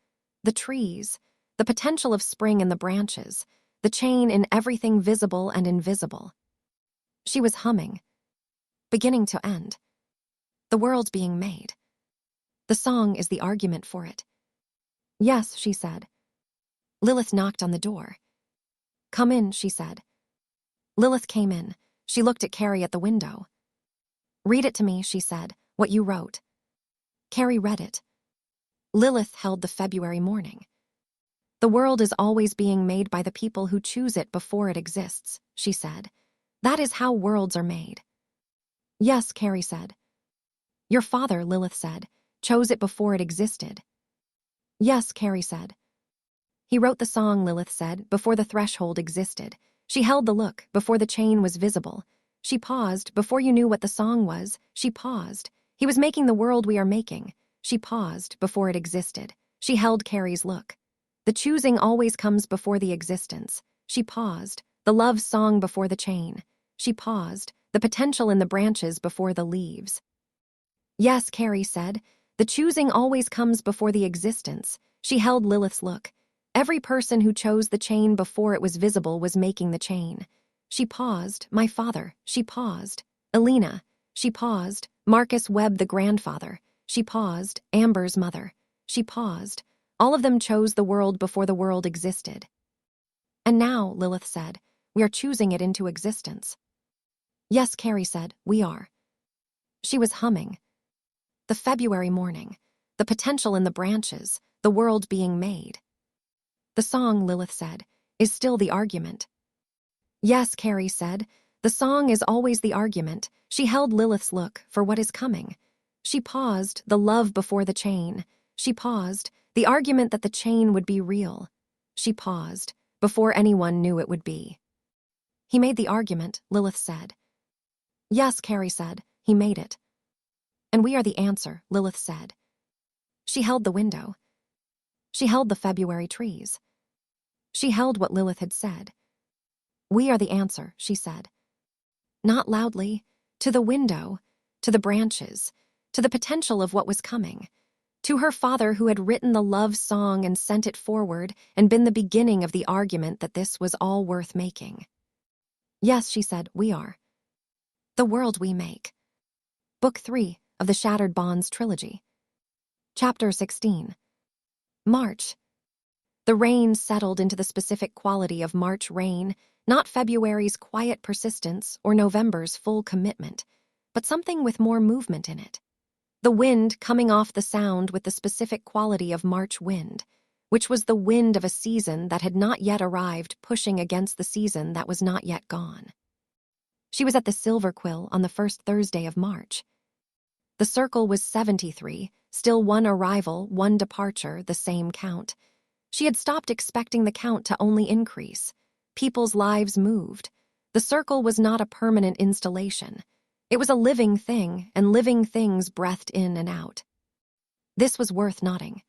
The trees, the potential of spring in the branches, the chain in everything visible and invisible. She was humming, beginning to end. The world being made. The song is the argument for it. Yes, she said. Lilith knocked on the door. Come in, she said. Lilith came in. She looked at Carrie at the window. Read it to me, she said, what you wrote. Carrie read it. Lilith held the February morning. The world is always being made by the people who choose it before it exists, she said. That is how worlds are made. Yes, Carrie said. Your father, Lilith said, chose it before it existed. Yes, Carrie said. He wrote the song, Lilith said, before the threshold existed. She held the look, before the chain was visible. She paused, before you knew what the song was. She paused. He was making the world we are making. She paused, before it existed. She held Carrie's look. The choosing always comes before the existence. She paused. The love song before the chain. She paused. The potential in the branches before the leaves. Yes, Carrie said. The choosing always comes before the existence. She held Lilith's look. Every person who chose the chain before it was visible was making the chain. She paused. My father. She paused. Alina. She paused. Marcus Webb, the grandfather. She paused. Amber's mother. She paused. All of them chose the world before the world existed. And now, Lilith said, we are choosing it into existence. Yes, Carrie said, we are. She was humming. The February morning, the potential in the branches, the world being made. The song, Lilith said, is still the argument. Yes, Carrie said, the song is always the argument. She held Lilith's look for what is coming. She paused, the love before the chain. She paused, the argument that the chain would be real. She paused, before anyone knew it would be. He made the argument, Lilith said. Yes, Carrie said, he made it. And we are the answer, Lilith said. She held the window. She held the February trees. She held what Lilith had said. We are the answer, she said. Not loudly, to the window, to the branches, to the potential of what was coming, to her father who had written the love song and sent it forward and been the beginning of the argument that this was all worth making. Yes, she said, we are. The world we make. Book 3 of the Shattered Bonds trilogy. Chapter 16. March. The rain settled into the specific quality of March rain, not February's quiet persistence or November's full commitment, but something with more movement in it. The wind coming off the sound with the specific quality of March wind, which was the wind of a season that had not yet arrived pushing against the season that was not yet gone. She was at the Silver Quill on the first Thursday of March. The circle was 73, still one arrival, one departure, the same count. She had stopped expecting the count to only increase. People's lives moved. The circle was not a permanent installation. It was a living thing, and living things breathed in and out. This was worth noting.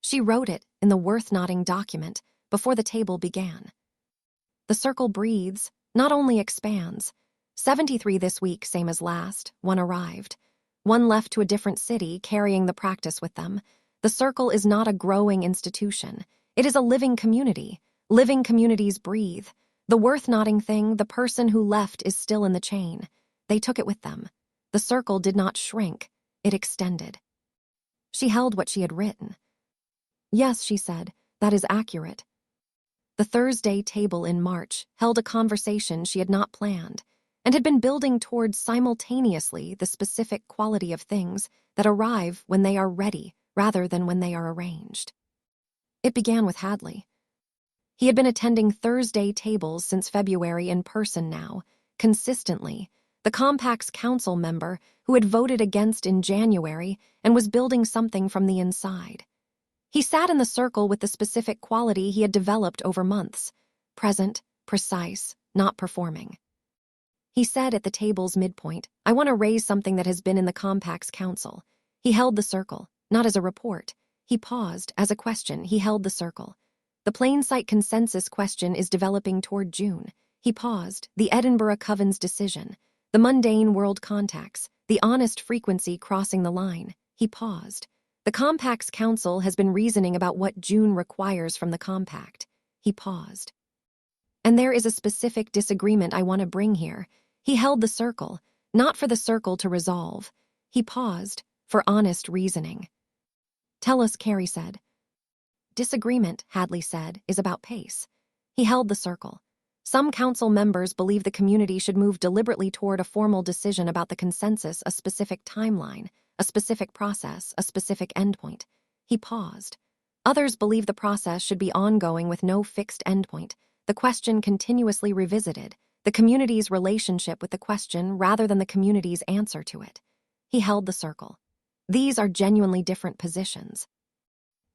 She wrote it in the worth noting document before the table began. The circle breathes, not only expands. 73 this week, same as last, one arrived. One left to a different city, carrying the practice with them. The circle is not a growing institution. It is a living community. Living communities breathe. The worth noting thing, the person who left is still in the chain. They took it with them. The circle did not shrink. It extended. She held what she had written. Yes, she said, that is accurate. The Thursday table in March held a conversation she had not planned and had been building towards simultaneously the specific quality of things that arrive when they are ready rather than when they are arranged. It began with Hadley. He had been attending Thursday tables since February in person now, consistently, the Compact's council member who had voted against in January and was building something from the inside. He sat in the circle with the specific quality he had developed over months, present, precise, not performing. He said at the table's midpoint, I want to raise something that has been in the Compact's council. He held the circle, not as a report. He paused, as a question, he held the circle. The plain sight consensus question is developing toward June. He paused, the Edinburgh Coven's decision, the mundane world contacts, the honest frequency crossing the line. He paused. The Compact's council has been reasoning about what June requires from the Compact. He paused. And there is a specific disagreement I want to bring here. He held the circle, not for the circle to resolve. He paused, for honest reasoning. Tell us, Carrie said. Disagreement, Hadley said, is about pace. He held the circle. Some council members believe the community should move deliberately toward a formal decision about the consensus, a specific timeline, a specific process, a specific endpoint. He paused. Others believe the process should be ongoing with no fixed endpoint, the question continuously revisited, the community's relationship with the question rather than the community's answer to it. He held the circle. These are genuinely different positions.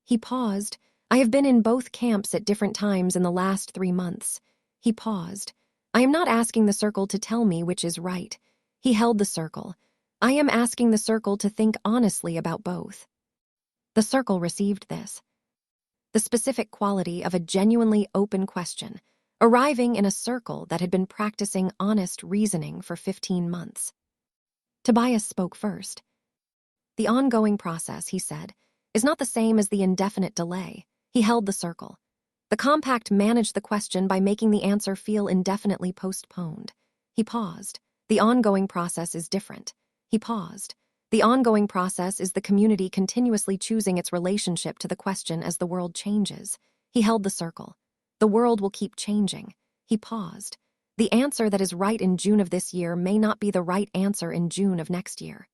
He paused. I have been in both camps at different times in the last 3 months. He paused. I am not asking the circle to tell me which is right. He held the circle. I am asking the circle to think honestly about both. The circle received this. The specific quality of a genuinely open question, arriving in a circle that had been practicing honest reasoning for 15 months. Tobias spoke first. The ongoing process, he said, is not the same as the indefinite delay. He held the circle. The Compact managed the question by making the answer feel indefinitely postponed. He paused. The ongoing process is different. He paused. The ongoing process is the community continuously choosing its relationship to the question as the world changes. He held the circle. The world will keep changing. He paused. The answer that is right in June of this year may not be the right answer in June of next year.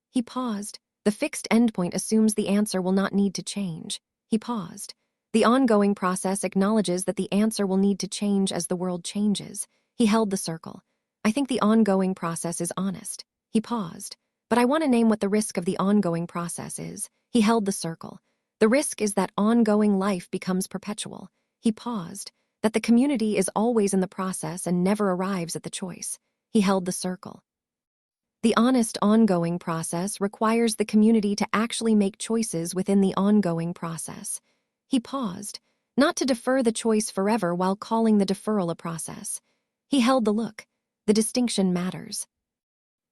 He paused. The fixed endpoint assumes the answer will not need to change. He paused. The ongoing process acknowledges that the answer will need to change as the world changes. He held the circle. I think the ongoing process is honest. He paused. But I want to name what the risk of the ongoing process is. He held the circle. The risk is that ongoing life becomes perpetual. He paused. That the community is always in the process and never arrives at the choice. He held the circle. The honest ongoing process requires the community to actually make choices within the ongoing process. He paused, not to defer the choice forever while calling the deferral a process. He held the look. The distinction matters.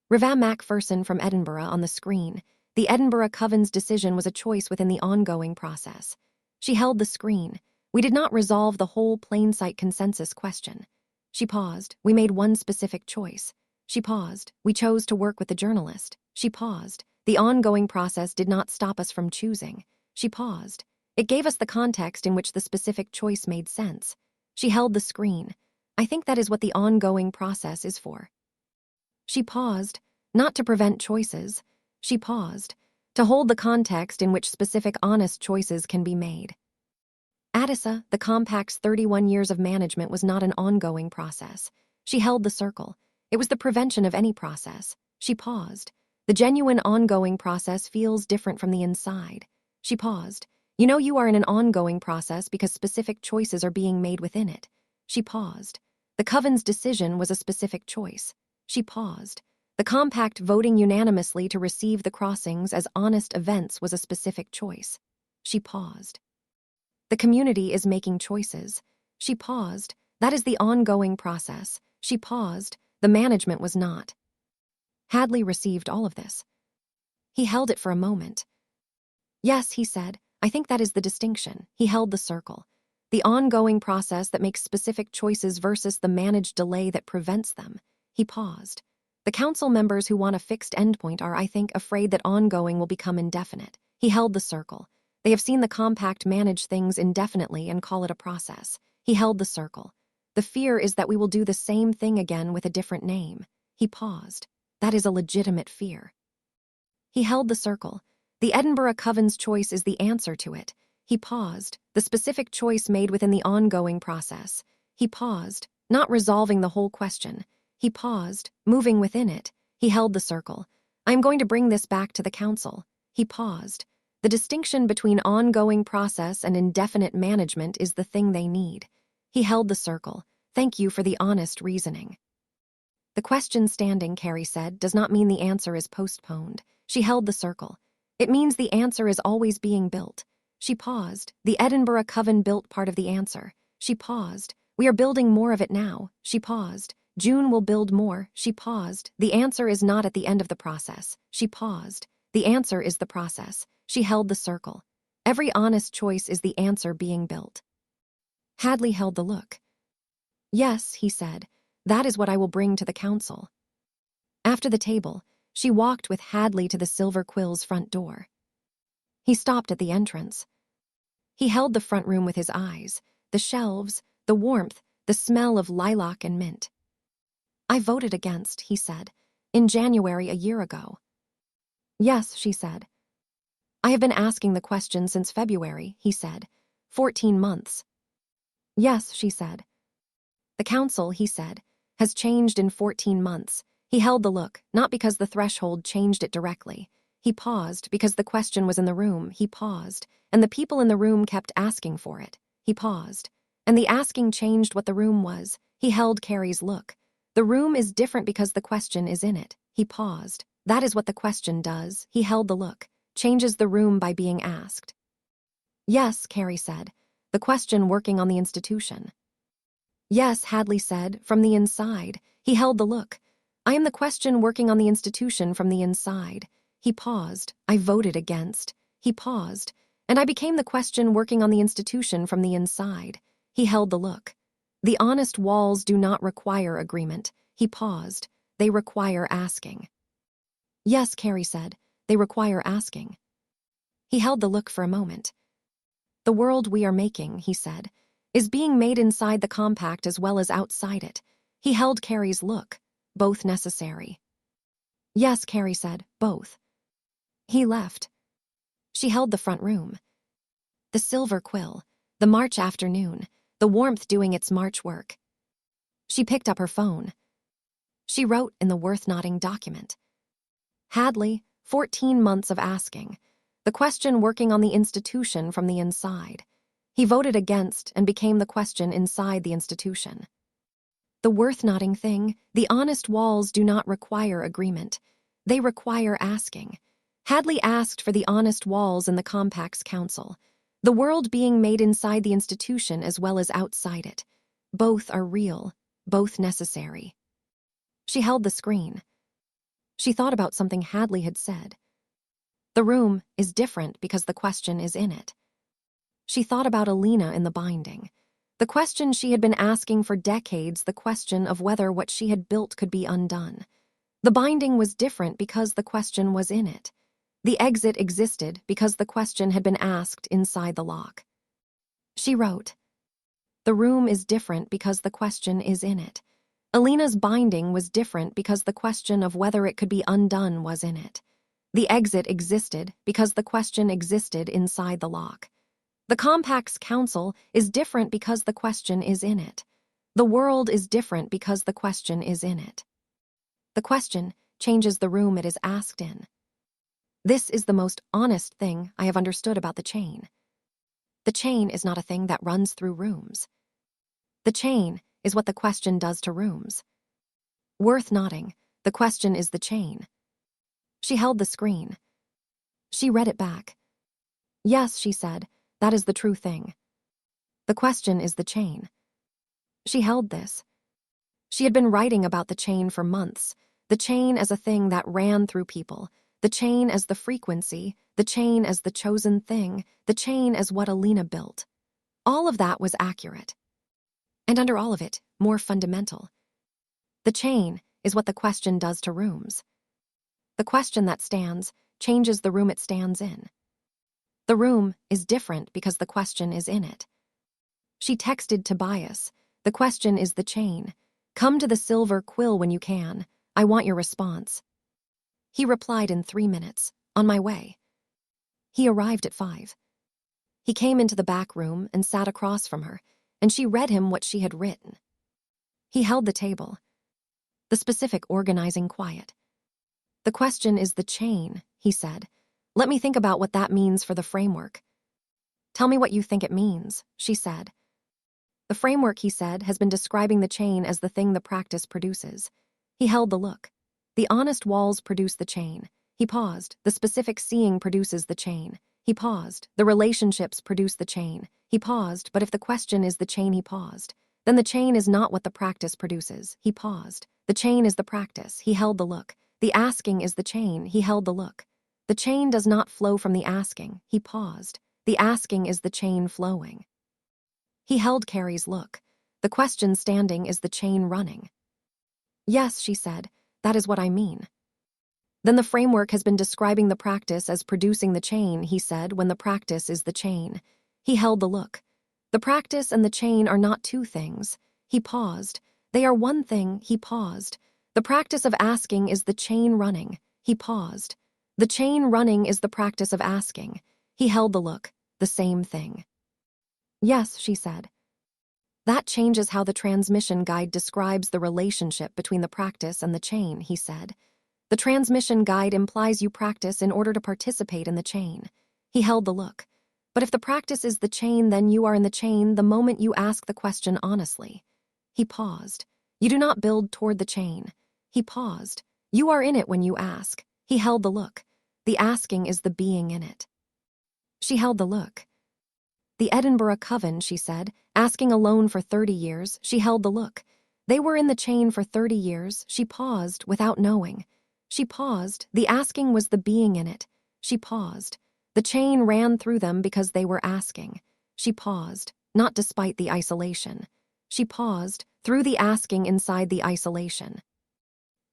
Reva Macpherson from Edinburgh on the screen. The Edinburgh Coven's decision was a choice within the ongoing process. She held the screen. We did not resolve the whole plain sight consensus question. She paused. We made one specific choice. She paused. We chose to work with the journalist. She paused. The ongoing process did not stop us from choosing. She paused. It gave us the context in which the specific choice made sense. She held the screen. I think that is what the ongoing process is for. She paused, not to prevent choices. She paused, to hold the context in which specific honest choices can be made. Adisa, the compact's 31 years of management was not an ongoing process. She held the circle. It was the prevention of any process. She paused. The genuine ongoing process feels different from the inside. She paused. You know you are in an ongoing process because specific choices are being made within it. She paused. The Coven's decision was a specific choice. She paused. The compact voting unanimously to receive the crossings as honest events was a specific choice. She paused. The community is making choices. She paused. That is the ongoing process. She paused. The management was not. Hadley received all of this. He held it for a moment. Yes, he said, I think that is the distinction. He held the circle. The ongoing process that makes specific choices versus the managed delay that prevents them. He paused. The council members who want a fixed endpoint are, I think, afraid that ongoing will become indefinite. He held the circle. They have seen the compact manage things indefinitely and call it a process. He held the circle. The fear is that we will do the same thing again with a different name. He paused. That is a legitimate fear. He held the circle. The Edinburgh Coven's choice is the answer to it. He paused. The specific choice made within the ongoing process. He paused, not resolving the whole question. He paused, moving within it. He held the circle. I am going to bring this back to the council. He paused. The distinction between ongoing process and indefinite management is the thing they need. He held the circle. Thank you for the honest reasoning. The question standing, Carrie said, does not mean the answer is postponed. She held the circle. It means the answer is always being built. She paused. The Edinburgh Coven built part of the answer. She paused. We are building more of it now. She paused. June will build more. She paused. The answer is not at the end of the process. She paused. The answer is the process. She held the circle. Every honest choice is the answer being built. Hadley held the look. Yes, he said. That is what I will bring to the council. After the table, she walked with Hadley to the Silver Quill's front door. He stopped at the entrance. He held the front room with his eyes, the shelves, the warmth, the smell of lilac and mint. I voted against, he said, in January a year ago. Yes, she said. I have been asking the question since February, he said. 14 months. Yes, she said. The council, he said, has changed in 14 months. He held the look, not because the threshold changed it directly. He paused because the question was in the room. He paused, and the people in the room kept asking for it. He paused, and the asking changed what the room was. He held Carrie's look. The room is different because the question is in it. He paused. That is what the question does. He held the look. Changes the room by being asked. Yes, Carrie said. The question working on the institution. Yes, Hadley said, from the inside. He held the look. I am the question working on the institution from the inside. He paused. I voted against. He paused. And I became the question working on the institution from the inside. He held the look. The honest walls do not require agreement. He paused. They require asking. Yes, Carrie said. They require asking. He held the look for a moment. The world we are making, he said, is being made inside the compact as well as outside it. He held Carrie's look. Both necessary. Yes, Carrie said, both. He left. She held the front room. The Silver Quill, the March afternoon, the warmth doing its March work. She picked up her phone. She wrote in the worth-noting document. Hadley, 14 months of asking. The question working on the institution from the inside. He voted against and became the question inside the institution. The worth-noting thing, the honest walls do not require agreement. They require asking. Hadley asked for the honest walls in the compact's council. The world being made inside the institution as well as outside it. Both are real, both necessary. She held the screen. She thought about something Hadley had said. The room is different because the question is in it. She thought about Alina in the binding. The question she had been asking for decades, the question of whether what she had built could be undone. The binding was different because the question was in it. The exit existed because the question had been asked inside the lock. She wrote, the room is different because the question is in it. Alina's binding was different because the question of whether it could be undone was in it. The exit existed because the question existed inside the lock. The compact's counsel is different because the question is in it. The world is different because the question is in it. The question changes the room it is asked in. This is the most honest thing I have understood about the chain. The chain is not a thing that runs through rooms. The chain is what the question does to rooms. Worth nodding, the question is the chain. She held the screen. She read it back. Yes, she said, that is the true thing. The question is the chain. She held this. She had been writing about the chain for months, the chain as a thing that ran through people, the chain as the frequency, the chain as the chosen thing, the chain as what Alina built. All of that was accurate. And under all of it, more fundamental. The chain is what the question does to rooms. The question that stands changes the room it stands in. The room is different because the question is in it. She texted Tobias, the question is the chain. Come to the silver quill when you can. I want your response. He replied in 3 minutes, on my way. He arrived at 5. He came into the back room and sat across from her, and she read him what she had written. He held the table. The specific organizing quiet. The question is the chain, he said. Let me think about what that means for the framework. Tell me what you think it means, she said. The framework, he said, has been describing the chain as the thing the practice produces. He held the look. The honest walls produce the chain. He paused. The specific seeing produces the chain. He paused. The relationships produce the chain. He paused, but if the question is the chain, he paused. Then the chain is not what the practice produces. He paused. The chain is the practice. He held the look. The asking is the chain. He held the look. The chain does not flow from the asking. He paused. The asking is the chain flowing. He held Carrie's look. The question standing is the chain running. Yes, she said, that is what I mean. Then the framework has been describing the practice as producing the chain, he said, when the practice is the chain. He held the look. The practice and the chain are not two things. He paused. They are one thing. He paused. The practice of asking is the chain running. He paused. The chain running is the practice of asking. He held the look. The same thing. Yes, she said. That changes how the transmission guide describes the relationship between the practice and the chain, he said. The transmission guide implies you practice in order to participate in the chain. He held the look. But if the practice is the chain, then you are in the chain the moment you ask the question honestly. He paused. You do not build toward the chain. He paused. You are in it when you ask. He held the look. The asking is the being in it. She held the look. The Edinburgh Coven, she said, asking alone for 30 years, she held the look. They were in the chain for 30 years, she paused without knowing. She paused, the asking was the being in it. She paused. The chain ran through them because they were asking. She paused, not despite the isolation. She paused, through the asking inside the isolation.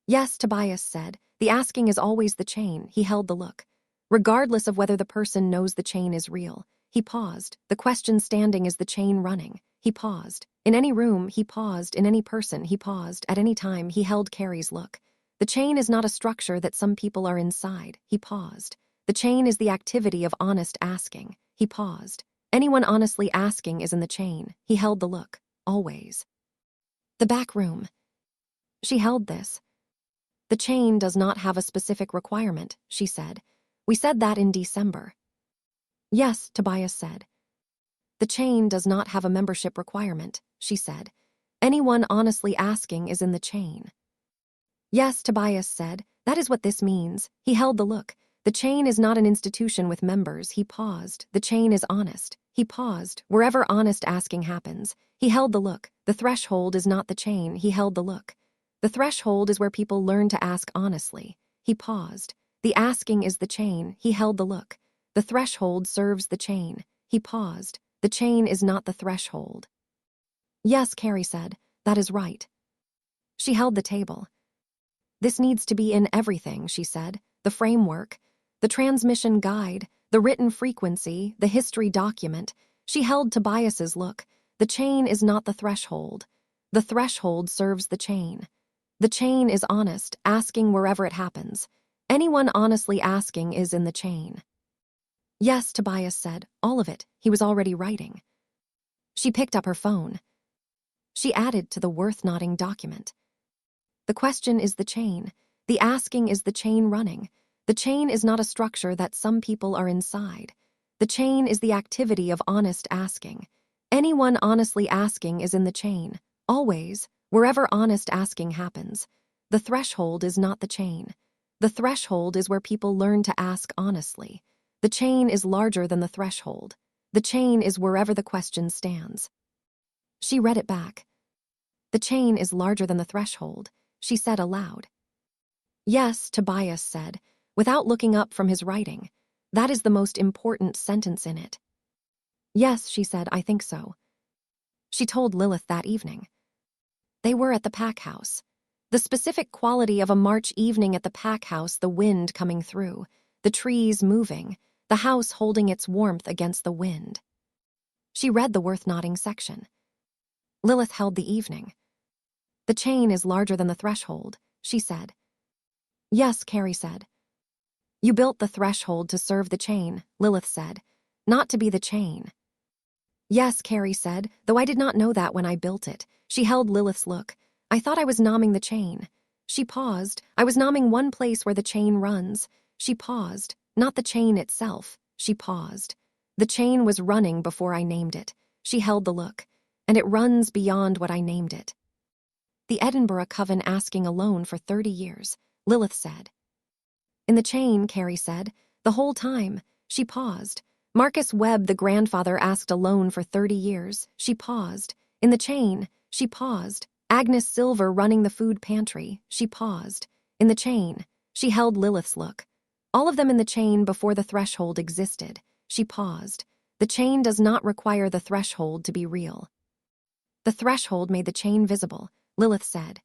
Yes, Tobias said, the asking is always the chain. He held the look. Regardless of whether the person knows the chain is real. He paused. The question standing is the chain running. He paused. In any room, he paused. In any person, he paused. At any time, he held Carrie's look. The chain is not a structure that some people are inside. He paused. The chain is the activity of honest asking. He paused. Anyone honestly asking is in the chain. He held the look. Always. The back room. She held this. The chain does not have a specific requirement, she said. We said that in December. Yes, Tobias said. The chain does not have a membership requirement, she said. Anyone honestly asking is in the chain. Yes, Tobias said. That is what this means. He held the look. The chain is not an institution with members. He paused. The chain is honest. He paused. Wherever honest asking happens. He held the look. The threshold is not the chain. He held the look. The threshold is where people learn to ask honestly. He paused. The asking is the chain. He held the look. The threshold serves the chain. He paused. The chain is not the threshold. Yes, Carrie said. That is right. She held the table. This needs to be in everything, she said. The framework, the transmission guide, the written frequency, the history document. She held Tobias's look. The chain is not the threshold. The threshold serves the chain. The chain is honest, asking wherever it happens. Anyone honestly asking is in the chain. Yes, Tobias said, all of it. He was already writing. She picked up her phone. She added to the worth-noting document. The question is the chain. The asking is the chain running. The chain is not a structure that some people are inside. The chain is the activity of honest asking. Anyone honestly asking is in the chain. Always, wherever honest asking happens. The threshold is not the chain. The threshold is where people learn to ask honestly. The chain is larger than the threshold. The chain is wherever the question stands. She read it back. The chain is larger than the threshold, she said aloud. Yes, Tobias said, without looking up from his writing. That is the most important sentence in it. Yes, she said, I think so. She told Lilith that evening. They were at the pack house. The specific quality of a March evening at the pack house, the wind coming through, the trees moving, the house holding its warmth against the wind. She read the worth-noting section. Lilith held the evening. The chain is larger than the threshold, she said. Yes, Carrie said. You built the threshold to serve the chain, Lilith said, not to be the chain. Yes, Carrie said, though I did not know that when I built it. She held Lilith's look. I thought I was nomming the chain. She paused. I was nomming one place where the chain runs. She paused. Not the chain itself. She paused. The chain was running before I named it. She held the look. And it runs beyond what I named it. The Edinburgh Coven asking alone for 30 years, Lilith said. In the chain, Carrie said. The whole time. She paused. Marcus Webb, the grandfather, asked alone for 30 years. She paused. In the chain. She paused. Agnes Silver running the food pantry. She paused. In the chain. She held Lilith's look. All of them in the chain before the threshold existed. She paused. The chain does not require the threshold to be real. The threshold made the chain visible, Lilith said.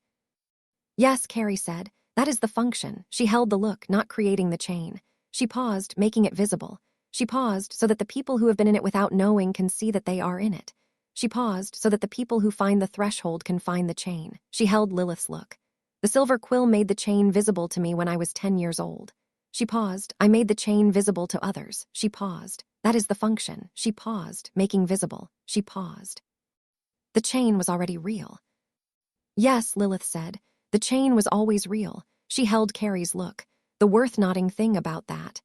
Yes, Carrie said. That is the function. She held the look, not creating the chain. She paused, making it visible. She paused so that the people who have been in it without knowing can see that they are in it. She paused so that the people who find the threshold can find the chain. She held Lilith's look. The silver quill made the chain visible to me when I was 10 years old. She paused. I made the chain visible to others. She paused. That is the function. She paused, making visible. She paused. The chain was already real. Yes, Lilith said. The chain was always real. She held Carrie's look. The worth-noting thing about that.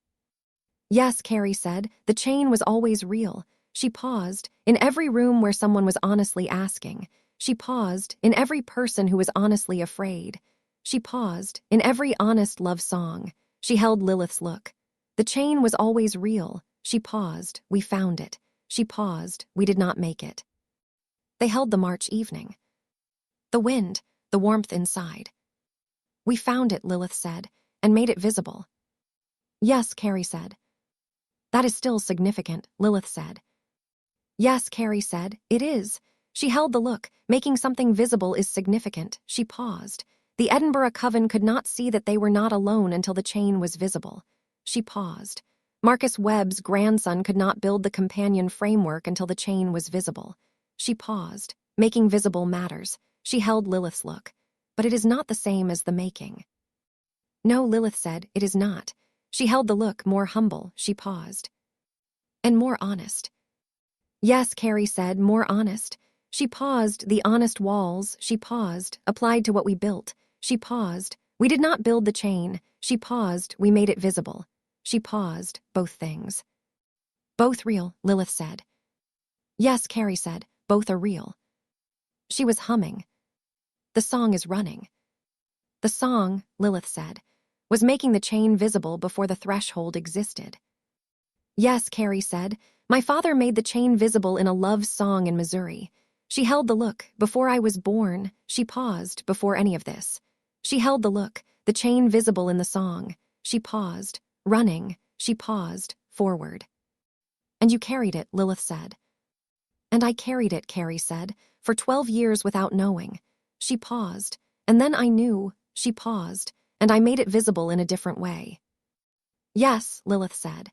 Yes, Carrie said. The chain was always real. She paused. In every room where someone was honestly asking. She paused. In every person who was honestly afraid. She paused. In every honest love song. She held Lilith's look. The chain was always real. She paused. We found it. She paused. We did not make it. They held the March evening. The wind, the warmth inside. We found it, Lilith said, and made it visible. Yes, Carrie said. That is still significant, Lilith said. Yes, Carrie said, it is. She held the look. Making something visible is significant. She paused. The Edinburgh Coven could not see that they were not alone until the chain was visible. She paused. Marcus Webb's grandson could not build the companion framework until the chain was visible. She paused. Making visible matters. She held Lilith's look. But it is not the same as the making. No, Lilith said, it is not. She held the look, more humble. She paused. And more honest. Yes, Carrie said, more honest. She paused. The honest walls. She paused. Applied to what we built. She paused. We did not build the chain. She paused. We made it visible. She paused. Both things. Both real, Lilith said. Yes, Carrie said, both are real. She was humming. The song is running. The song, Lilith said, was making the chain visible before the threshold existed. Yes, Carrie said, my father made the chain visible in a love song in Missouri. She held the look. Before I was born, she paused before any of this. She held the look, the chain visible in the song. She paused, running. She paused, forward. And you carried it, Lilith said. And I carried it, Carrie said, for 12 years without knowing. She paused, and then I knew. She paused, and I made it visible in a different way. Yes, Lilith said.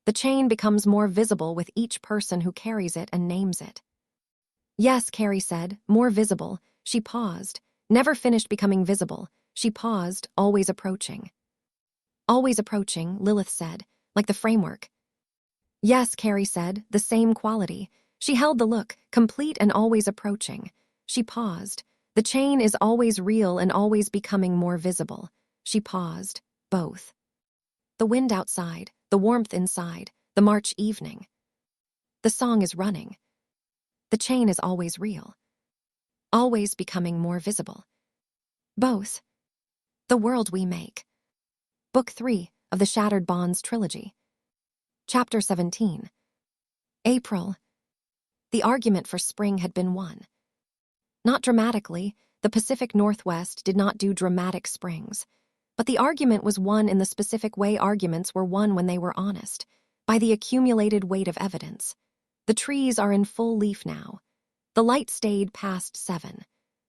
The chain becomes more visible with each person who carries it and names it. Yes, Carrie said, more visible. She paused, never finished becoming visible. She paused, always approaching. Always approaching, Lilith said, like the framework. Yes, Carrie said, the same quality. She held the look, complete and always approaching. She paused. The chain is always real and always becoming more visible. She paused. Both. The wind outside, the warmth inside, the March evening. The song is running. The chain is always real. Always becoming more visible. Both. The world we make. Book 3 of the Shattered Bonds trilogy. Chapter 17. April. The argument for spring had been won. Not dramatically, the Pacific Northwest did not do dramatic springs. But the argument was won in the specific way arguments were won when they were honest, by the accumulated weight of evidence. The trees are in full leaf now. The light stayed past 7.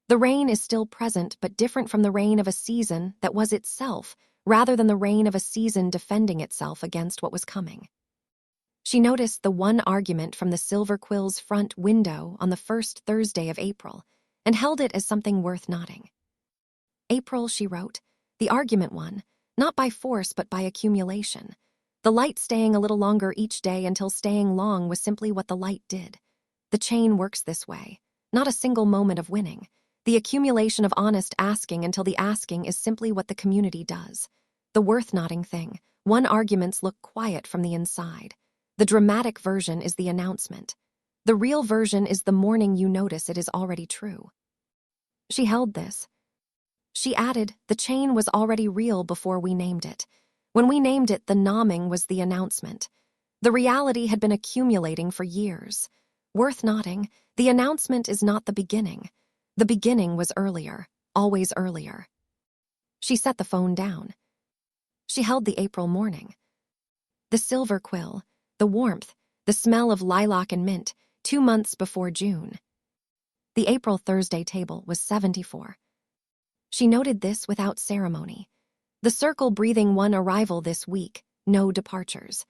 The rain is still present but different from the rain of a season that was itself, rather than the rain of a season defending itself against what was coming. She noticed the one argument from the Silver Quill's front window on the first Thursday of April, and held it as something worth noting. April, she wrote, the argument won, not by force but by accumulation. The light staying a little longer each day until staying long was simply what the light did. The chain works this way, not a single moment of winning. The accumulation of honest asking until the asking is simply what the community does. The worth-noting thing, one arguments look quiet from the inside. The dramatic version is the announcement. The real version is the morning you notice it is already true. She held this. She added, the chain was already real before we named it. When we named it, the nomming was the announcement. The reality had been accumulating for years. Worth noting, the announcement is not the beginning. The beginning was earlier, always earlier. She set the phone down. She held the April morning. The silver quill, the warmth, the smell of lilac and mint, 2 months before June. The April Thursday table was 74. She noted this without ceremony. The circle breathing one arrival this week, no departures.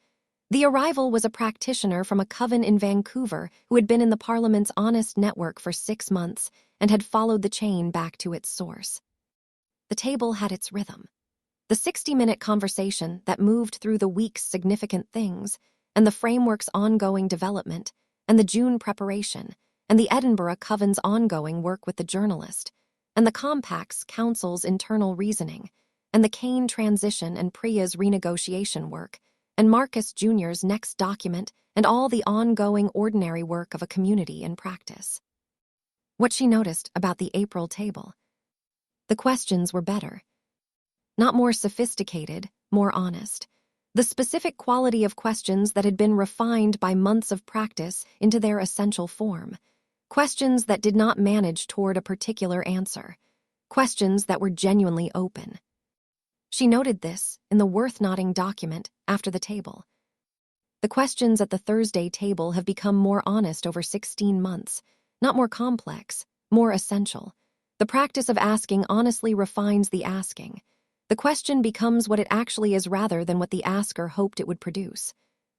The arrival was a practitioner from a coven in Vancouver who had been in the Parliament's Honest Network for 6 months and had followed the chain back to its source. The table had its rhythm. The 60-minute conversation that moved through the week's significant things, and the framework's ongoing development, and the June preparation, and the Edinburgh Coven's ongoing work with the journalist, and the Compact's council's internal reasoning, and the Kane transition and Priya's renegotiation work, and Marcus Jr.'s next document, and all the ongoing ordinary work of a community in practice. What she noticed about the April table. The questions were better. Not more sophisticated, more honest. The specific quality of questions that had been refined by months of practice into their essential form. Questions that did not manage toward a particular answer. Questions that were genuinely open. She noted this in the worth-noting document after the table. The questions at the Thursday table have become more honest over 16 months, not more complex, more essential. The practice of asking honestly refines the asking. The question becomes what it actually is rather than what the asker hoped it would produce.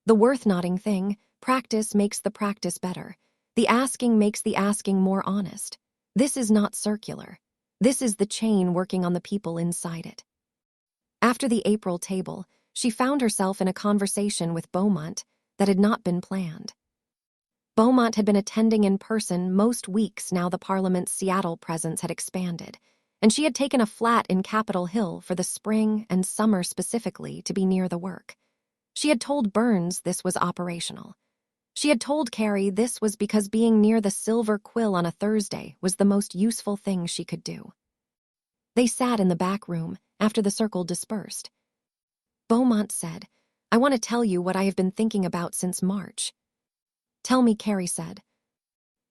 The worth-noting thing, practice makes the practice better. The asking makes the asking more honest. This is not circular. This is the chain working on the people inside it. After the April table, she found herself in a conversation with Beaumont that had not been planned. Beaumont had been attending in person most weeks now the Parliament's Seattle presence had expanded, and she had taken a flat in Capitol Hill for the spring and summer specifically to be near the work. She had told Burns this was operational. She had told Carrie this was because being near the Silver Quill on a Thursday was the most useful thing she could do. They sat in the back room after the circle dispersed. Beaumont said, I want to tell you what I have been thinking about since March. Tell me, Carrie said.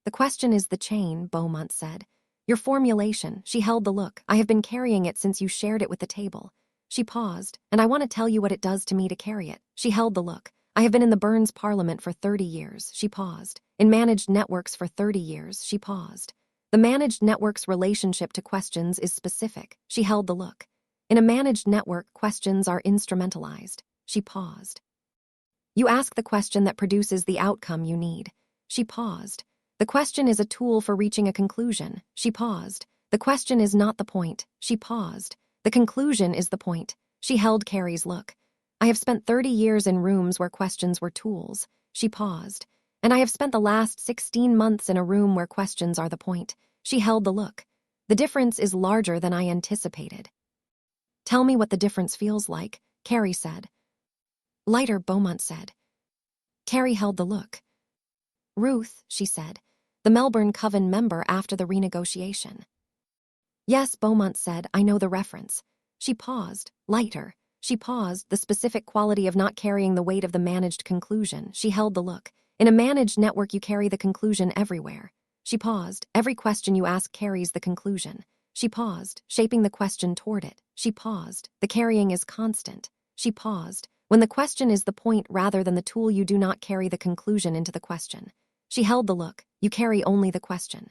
The question is the chain, Beaumont said. Your formulation, she held the look. I have been carrying it since you shared it with the table. She paused, and I want to tell you what it does to me to carry it. She held the look. I have been in the Burns Parliament for 30 years, she paused. In managed networks for 30 years, she paused. The managed network's relationship to questions is specific. She held the look. In a managed network, questions are instrumentalized. She paused. You ask the question that produces the outcome you need. She paused. The question is a tool for reaching a conclusion. She paused. The question is not the point. She paused. The conclusion is the point. She held Carrie's look. I have spent 30 years in rooms where questions were tools. She paused. And I have spent the last 16 months in a room where questions are the point. She held the look. The difference is larger than I anticipated. Tell me what the difference feels like, Carrie said. Lighter, Beaumont said. Carrie held the look. Ruth, she said, the Melbourne Coven member after the renegotiation. Yes, Beaumont said, I know the reference. She paused. Lighter. She paused, the specific quality of not carrying the weight of the managed conclusion. She held the look. In a managed network, you carry the conclusion everywhere. She paused. Every question you ask carries the conclusion. She paused, shaping the question toward it. She paused. The carrying is constant. She paused. When the question is the point rather than the tool, you do not carry the conclusion into the question. She held the look. You carry only the question.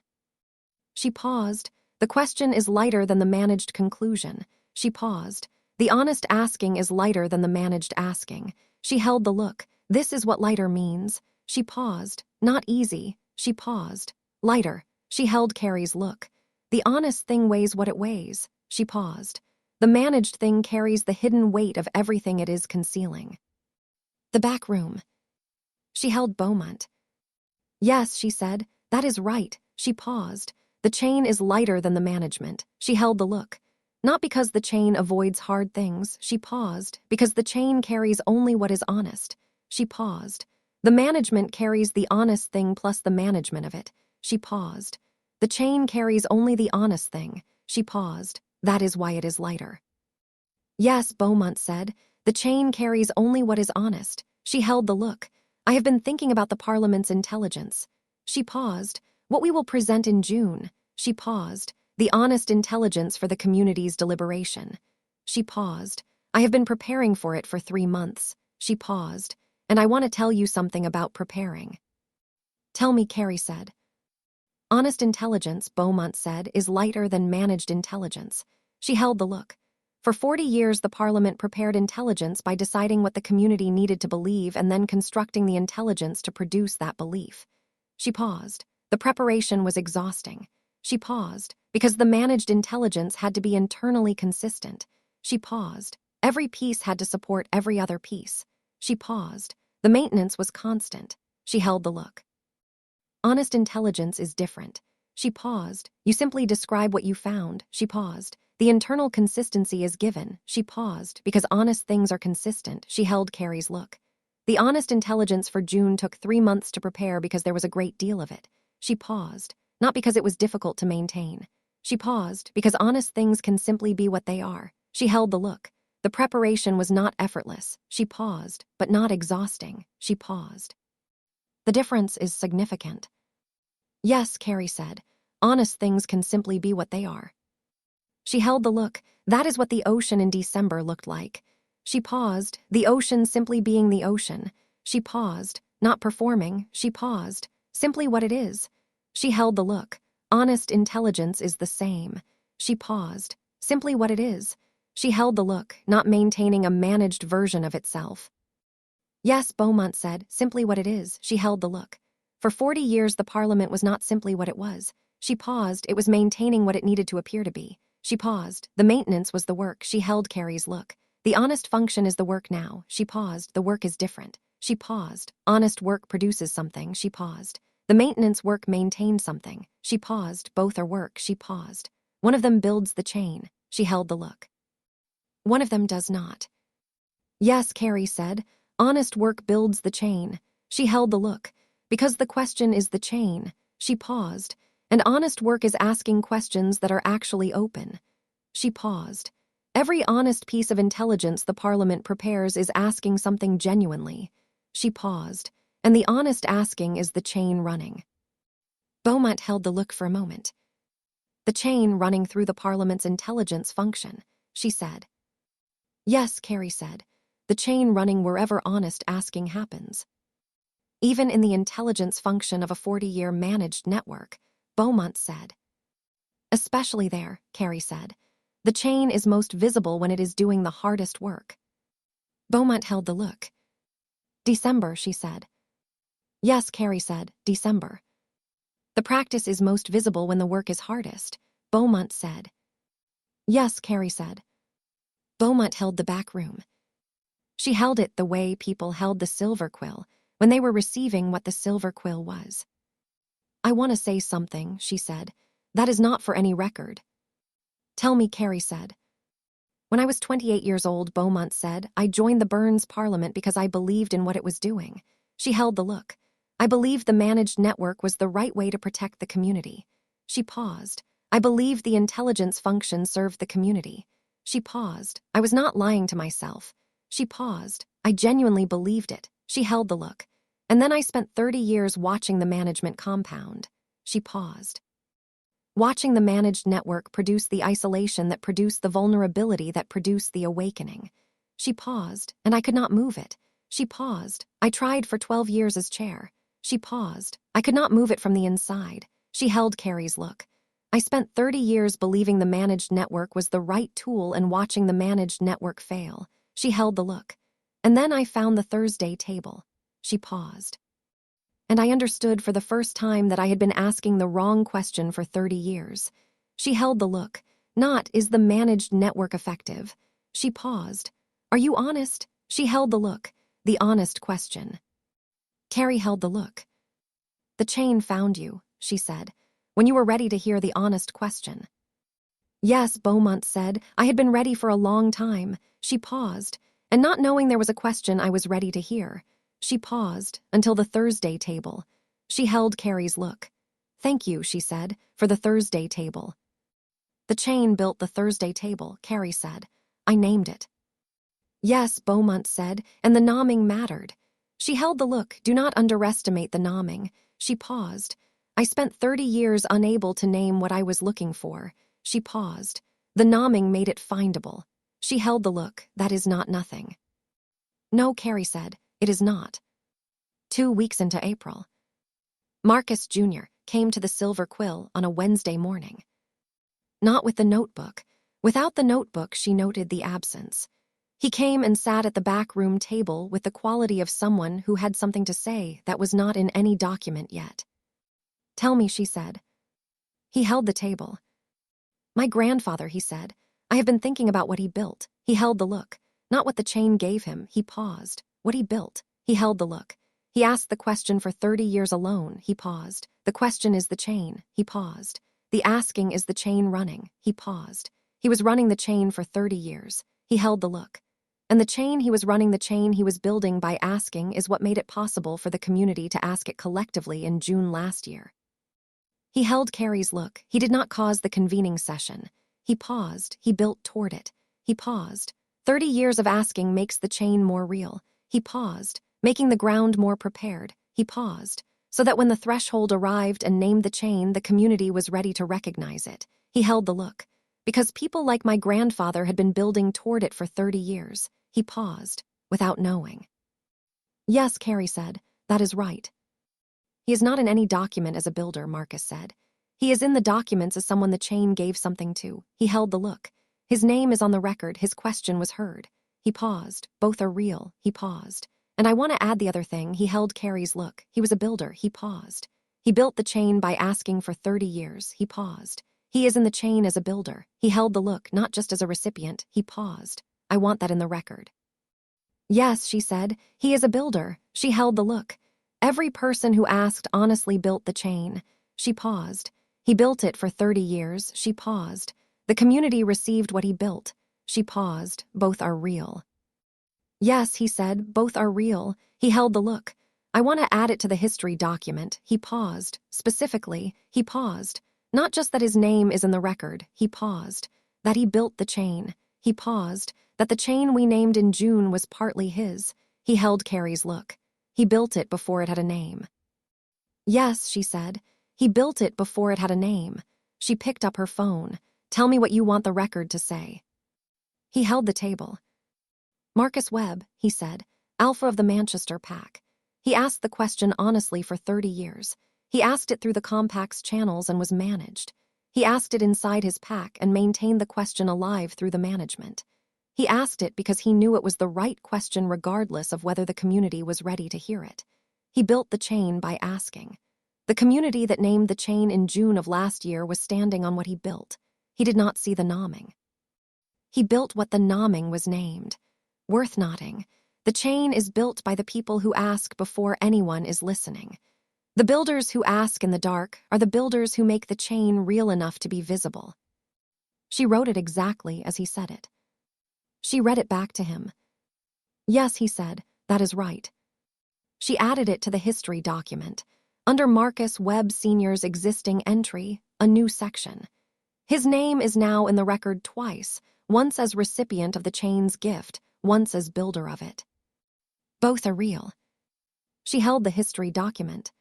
She paused. The question is lighter than the managed conclusion. She paused. The honest asking is lighter than the managed asking. She held the look. This is what lighter means. She paused. Not easy. She paused. Lighter. She held Carrie's look. The honest thing weighs what it weighs. She paused. The managed thing carries the hidden weight of everything it is concealing. The back room. She held Beaumont. Yes, she said. That is right. She paused. The chain is lighter than the management. She held the look. Not because the chain avoids hard things. She paused. Because the chain carries only what is honest. She paused. The management carries the honest thing plus the management of it. She paused. The chain carries only the honest thing. She paused. That is why it is lighter. Yes, Beaumont said. The chain carries only what is honest. She held the look. I have been thinking about the Parliament's intelligence. She paused. What we will present in June. She paused. The honest intelligence for the community's deliberation. She paused. I have been preparing for it for 3 months. She paused. And I want to tell you something about preparing. Tell me, Carrie said. Honest intelligence, Beaumont said, is lighter than managed intelligence. She held the look. For 40 years, the Parliament prepared intelligence by deciding what the community needed to believe and then constructing the intelligence to produce that belief. She paused. The preparation was exhausting. She paused, because the managed intelligence had to be internally consistent. She paused. Every piece had to support every other piece. She paused. The maintenance was constant. She held the look. Honest intelligence is different. She paused. You simply describe what you found. She paused. The internal consistency is given. She paused. Because honest things are consistent. She held Carrie's look. The honest intelligence for June took 3 months to prepare because there was a great deal of it. She paused. Not because it was difficult to maintain. She paused. Because honest things can simply be what they are. She held the look. The preparation was not effortless. She paused, but not exhausting. She paused. The difference is significant. Yes, Carrie said. Honest things can simply be what they are. She held the look. That is what the ocean in December looked like. She paused, the ocean simply being the ocean. She paused, not performing. She paused, simply what it is. She held the look. Honest intelligence is the same. She paused, simply what it is. She held the look, not maintaining a managed version of itself. Yes, Beaumont said, simply what it is. She held the look. For 40 years, the Parliament was not simply what it was. She paused, it was maintaining what it needed to appear to be. She paused, the maintenance was the work. She held Carrie's look. The honest function is the work now. She paused, the work is different. She paused, honest work produces something. She paused. The maintenance work maintains something. She paused, both are work. She paused. One of them builds the chain. She held the look. One of them does not. Yes, Carrie said. Honest work builds the chain. She held the look. Because the question is the chain. She paused. And honest work is asking questions that are actually open. She paused. Every honest piece of intelligence the Parliament prepares is asking something genuinely. She paused. And the honest asking is the chain running. Beaumont held the look for a moment. The chain running through the Parliament's intelligence function, she said. Yes, Carrie said. The chain running wherever honest asking happens. Even in the intelligence function of a 40-year managed network, Beaumont said. Especially there, Carrie said. The chain is most visible when it is doing the hardest work. Beaumont held the look. December, she said. Yes, Carrie said, December. The practice is most visible when the work is hardest, Beaumont said. Yes, Carrie said. Beaumont held the back room. She held it the way people held the silver quill when they were receiving what the silver quill was. "I want to say something," she said. "That is not for any record." "Tell me," Carrie said. "When I was 28 years old," Beaumont said, "I joined the Burns Parliament because I believed in what it was doing." She held the look. "I believed the managed network was the right way to protect the community." She paused. "I believed the intelligence function served the community." She paused. "I was not lying to myself." She paused. "I genuinely believed it." She held the look. "And then I spent 30 years watching the management compound." She paused. "Watching the managed network produce the isolation that produced the vulnerability that produced the awakening." She paused, and I could not move it. She paused. "I tried for 12 years as chair." She paused. "I could not move it from the inside." She held Carrie's look. "I spent 30 years believing the managed network was the right tool and watching the managed network fail." She held the look. "And then I found the Thursday table." She paused. "And I understood for the first time that I had been asking the wrong question for 30 years. She held the look. "Not, is the managed network effective?" She paused. "Are you honest?" She held the look. The honest question. Carrie held the look. "The chain found you," she said, "when you were ready to hear the honest question." "Yes," Beaumont said, "I had been ready for a long time." She paused. "And not knowing there was a question I was ready to hear." She paused, "until the Thursday table." She held Carrie's look. "Thank you," she said, "for the Thursday table." "The chain built the Thursday table," Carrie said. "I named it." "Yes," Beaumont said, "and the naming mattered." She held the look. "Do not underestimate the naming." She paused. "I spent 30 years unable to name what I was looking for." She paused. "The naming made it findable." She held the look. "That is not nothing." "No," Carrie said, "it is not." 2 weeks into April. Marcus Jr. came to the Silver Quill on a Wednesday morning. Not with the notebook. Without the notebook, she noted the absence. He came and sat at the back room table with the quality of someone who had something to say that was not in any document yet. "Tell me," she said. He held the table. "My grandfather," he said. "I have been thinking about what he built." He held the look. Not what the chain gave him. He paused. "What he built." He held the look. "He asked the question for 30 years alone." He paused. "The question is the chain." He paused. "The asking is the chain running." He paused. "He was running the chain for 30 years." He held the look. "And the chain he was running, the chain he was building by asking, is what made it possible for the community to ask it collectively in June last year." He held Carrie's look. "He did not cause the convening session." He paused. "He built toward it." He paused. 30 years of asking makes the chain more real." He paused. "Making the ground more prepared." He paused. "So that when the threshold arrived and named the chain, the community was ready to recognize it." He held the look. "Because people like my grandfather had been building toward it for 30 years." He paused, without knowing. "Yes," Carrie said, "that is right." "He is not in any document as a builder," Marcus said. "He is in the documents as someone the chain gave something to." He held the look. "His name is on the record." His question was heard. He paused. "Both are real." He paused. "And I want to add the other thing." He held Carrie's look. "He was a builder." He paused. "He built the chain by asking for 30 years." He paused. "He is in the chain as a builder." He held the look, not just as a recipient. He paused. "I want that in the record." "Yes," she said, "he is a builder." She held the look. "Every person who asked honestly built the chain." She paused. "He built it for 30 years." She paused. "The community received what he built." She paused. "Both are real." "Yes," he said, "both are real." He held the look. "I want to add it to the history document." He paused. Specifically, he paused. "Not just that his name is in the record." He paused. "That he built the chain." He paused. "That the chain we named in June was partly his." He held Carrie's look. "He built it before it had a name." "Yes," she said. "He built it before it had a name." She picked up her phone. "Tell me what you want the record to say." He held the table. "Marcus Webb," he said, "Alpha of the Manchester Pack." He asked the question honestly for 30 years. He asked it through the Compact's channels and was managed. He asked it inside his pack and maintained the question alive through the management. He asked it because he knew it was the right question regardless of whether the community was ready to hear it. He built the chain by asking. The community that named the chain in June of last year was standing on what he built. He did not see the nomming. He built what the nomming was named. Worth nodding. The chain is built by the people who ask before anyone is listening. The builders who ask in the dark are the builders who make the chain real enough to be visible. She wrote it exactly as he said it. She read it back to him. Yes, he said, that is right. She added it to the history document. Under Marcus Webb Sr.'s existing entry, a new section. His name is now in the record twice, once as recipient of the chain's gift, once as builder of it. Both are real. She held the history document.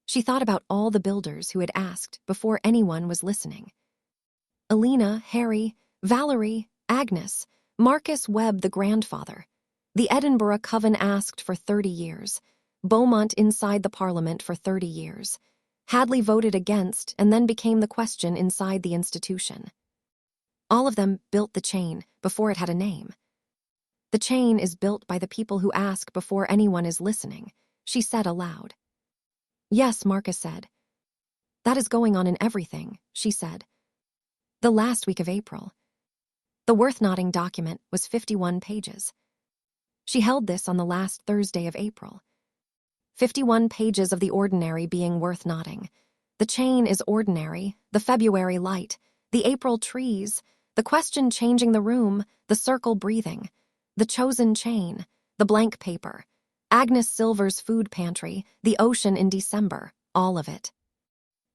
She thought about all the builders who had asked before anyone was listening. Alina, Harry, Valerie, Agnes, Marcus Webb the grandfather. The Edinburgh Coven asked for 30 years. Beaumont inside the Parliament for 30 years. Hadley voted against and then became the question inside the institution. All of them built the chain before it had a name. The chain is built by the people who ask before anyone is listening, she said aloud. Yes, Marcus said. That is going on in everything, she said. The last week of April. The worth nodding document was 51 pages. She held this on the last Thursday of April. 51 pages of the ordinary being worth nodding. The chain is ordinary, the February light, the April trees, the question changing the room, the circle breathing, the chosen chain, the blank paper, Agnes Silver's food pantry, the ocean in December, all of it.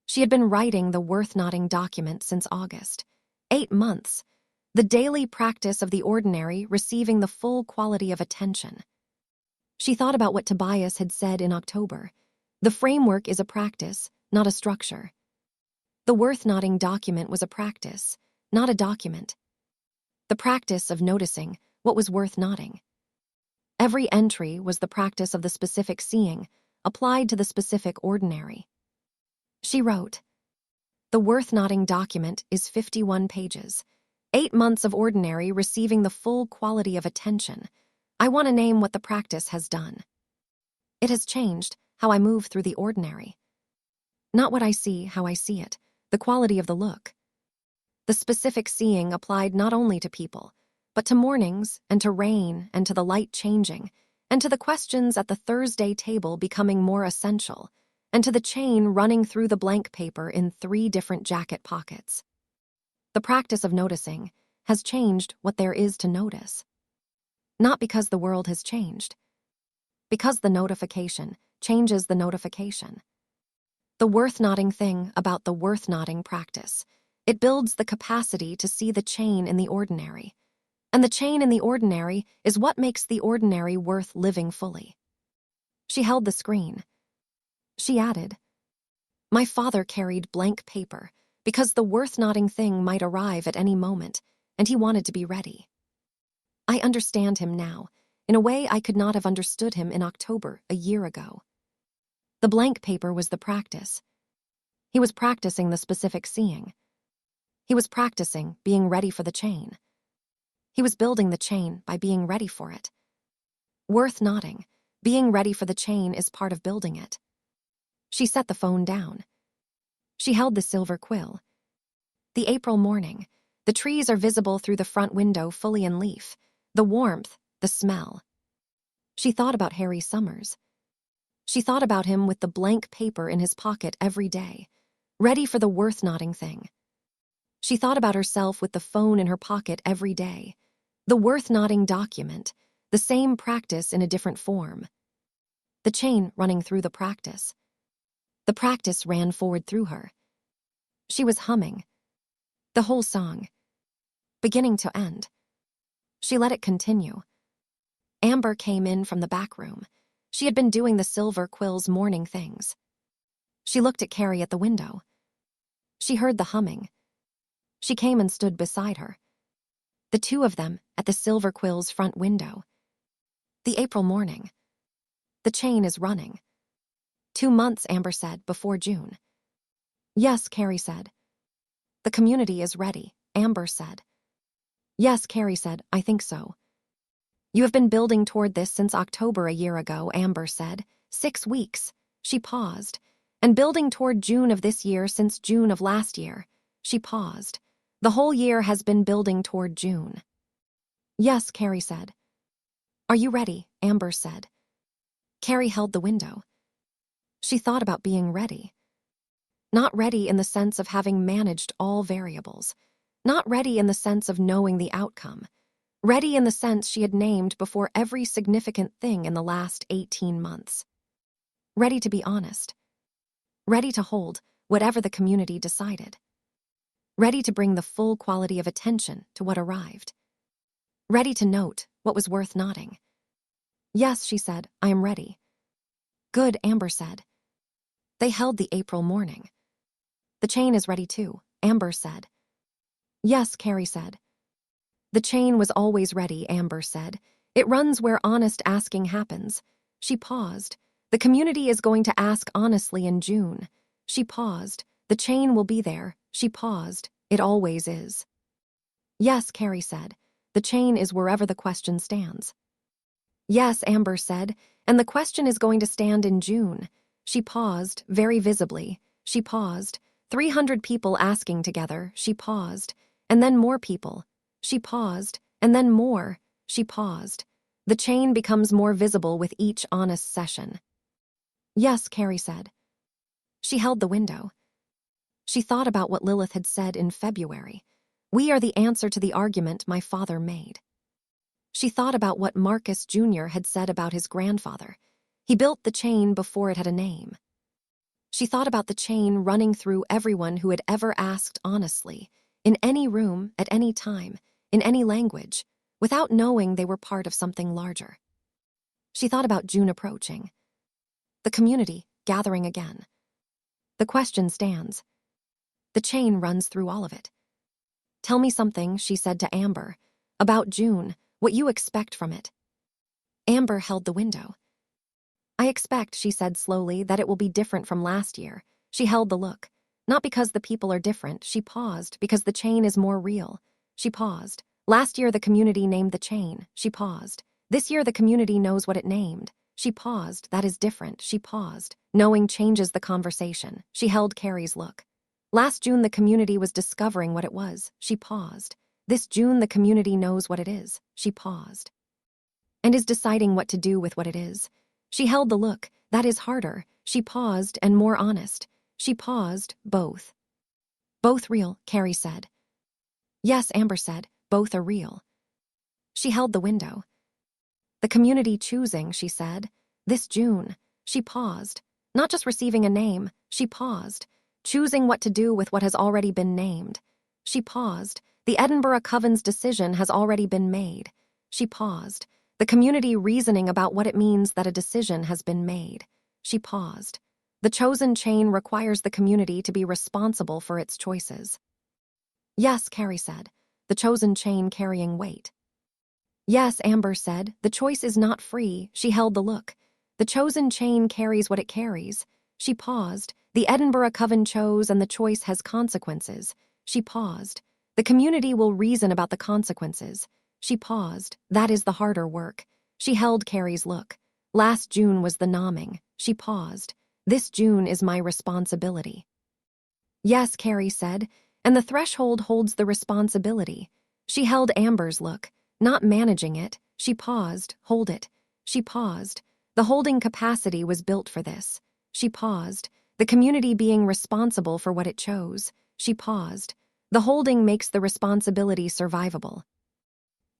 She had been writing the worth nodding document since August. 8 months. The daily practice of the ordinary receiving the full quality of attention. She thought about what Tobias had said in October. The framework is a practice, not a structure. The worth nodding document was a practice, not a document. The practice of noticing what was worth nodding. Every entry was the practice of the specific seeing, applied to the specific ordinary. She wrote, the worth nodding document is 51 pages. 8 months of ordinary receiving the full quality of attention. I want to name what the practice has done. It has changed how I move through the ordinary. Not what I see, how I see it, the quality of the look. The specific seeing applied not only to people, but to mornings and to rain and to the light changing, and to the questions at the Thursday table becoming more essential, and to the chain running through the blank paper in 3 different jacket pockets. The practice of noticing has changed what there is to notice. Not because the world has changed. Because the notification changes the notification. The worth nodding thing about the worth nodding practice. It builds the capacity to see the chain in the ordinary. And the chain in the ordinary is what makes the ordinary worth living fully. She held the screen. She added, my father carried blank paper because the worth nodding thing might arrive at any moment, and he wanted to be ready. I understand him now, in a way I could not have understood him in October a year ago. The blank paper was the practice. He was practicing the specific seeing. He was practicing being ready for the chain. He was building the chain by being ready for it. Worth nodding, being ready for the chain is part of building it. She set the phone down. She held the silver quill. The April morning. The trees are visible through the front window fully in leaf. The warmth, the smell. She thought about Harry Summers. She thought about him with the blank paper in his pocket every day, ready for the worth nodding thing. She thought about herself with the phone in her pocket every day. The worth nodding document, the same practice in a different form. The chain running through the practice. The practice ran forward through her. She was humming. The whole song. Beginning to end. She let it continue. Amber came in from the back room. She had been doing the silver quill's morning things. She looked at Carrie at the window. She heard the humming. She came and stood beside her. The 2 of them at the silver quill's front window. The April morning. The chain is running. 2 months, Amber said, before June. Yes, Carrie said. The community is ready, Amber said. Yes, Carrie said, I think so. You have been building toward this since October a year ago, Amber said. 6 weeks. She paused. And building toward June of this year since June of last year. She paused. The whole year has been building toward June. Yes, Carrie said. Are you ready? Amber said. Carrie held the window. She thought about being ready. Not ready in the sense of having managed all variables. Not ready in the sense of knowing the outcome. Ready in the sense she had named before every significant thing in the last 18 months. Ready to be honest. Ready to hold whatever the community decided. Ready to bring the full quality of attention to what arrived. Ready to note what was worth noting. Yes, she said, I am ready. Good, Amber said. They held the April morning. The chain is ready too, Amber said. Yes, Carrie said. The chain was always ready, Amber said. It runs where honest asking happens. She paused. The community is going to ask honestly in June. She paused. The chain will be there. She paused. It always is. Yes, Carrie said. The chain is wherever the question stands. Yes, Amber said, and the question is going to stand in June. She paused, very visibly. She paused. 300 people asking together. She paused. And then more people. She paused. And then more. She paused. The chain becomes more visible with each honest session. Yes, Carrie said. She held the window. She thought about what Lilith had said in February. We are the answer to the argument my father made. She thought about what Marcus Jr. had said about his grandfather. He built the chain before it had a name. She thought about the chain running through everyone who had ever asked honestly, in any room, at any time, in any language, without knowing they were part of something larger. She thought about June approaching. The community gathering again. The question stands. The chain runs through all of it. Tell me something, she said to Amber, about June, what you expect from it. Amber held the window. I expect, she said slowly, that it will be different from last year. She held the look. Not because the people are different, she paused, because the chain is more real. She paused. Last year the community named the chain. She paused. This year the community knows what it named. She paused. That is different. She paused. Knowing changes the conversation. She held Carrie's look. Last June the community was discovering what it was. She paused. This June the community knows what it is. She paused. And is deciding what to do with what it is. She held the look. That is harder. She paused and more honest. She paused, both. Both real, Carrie said. Yes, Amber said, both are real. She held the window. The community choosing, she said. This June. She paused. Not just receiving a name, she paused. Choosing what to do with what has already been named. She paused. The Edinburgh Coven's decision has already been made. She paused. The community reasoning about what it means that a decision has been made. She paused. The chosen chain requires the community to be responsible for its choices. Yes, Carrie said, the chosen chain carrying weight. Yes, Amber said, the choice is not free. She held the look. The chosen chain carries what it carries. She paused. The Edinburgh Coven chose and the choice has consequences. She paused. The community will reason about the consequences. She paused. That is the harder work. She held Carrie's look. Last June was the nomming. She paused. This June is my responsibility. Yes, Carrie said, and the threshold holds the responsibility. She held Amber's look. Not managing it. She paused. Hold it. She paused. The holding capacity was built for this. She paused. The community being responsible for what it chose. She paused. The holding makes the responsibility survivable.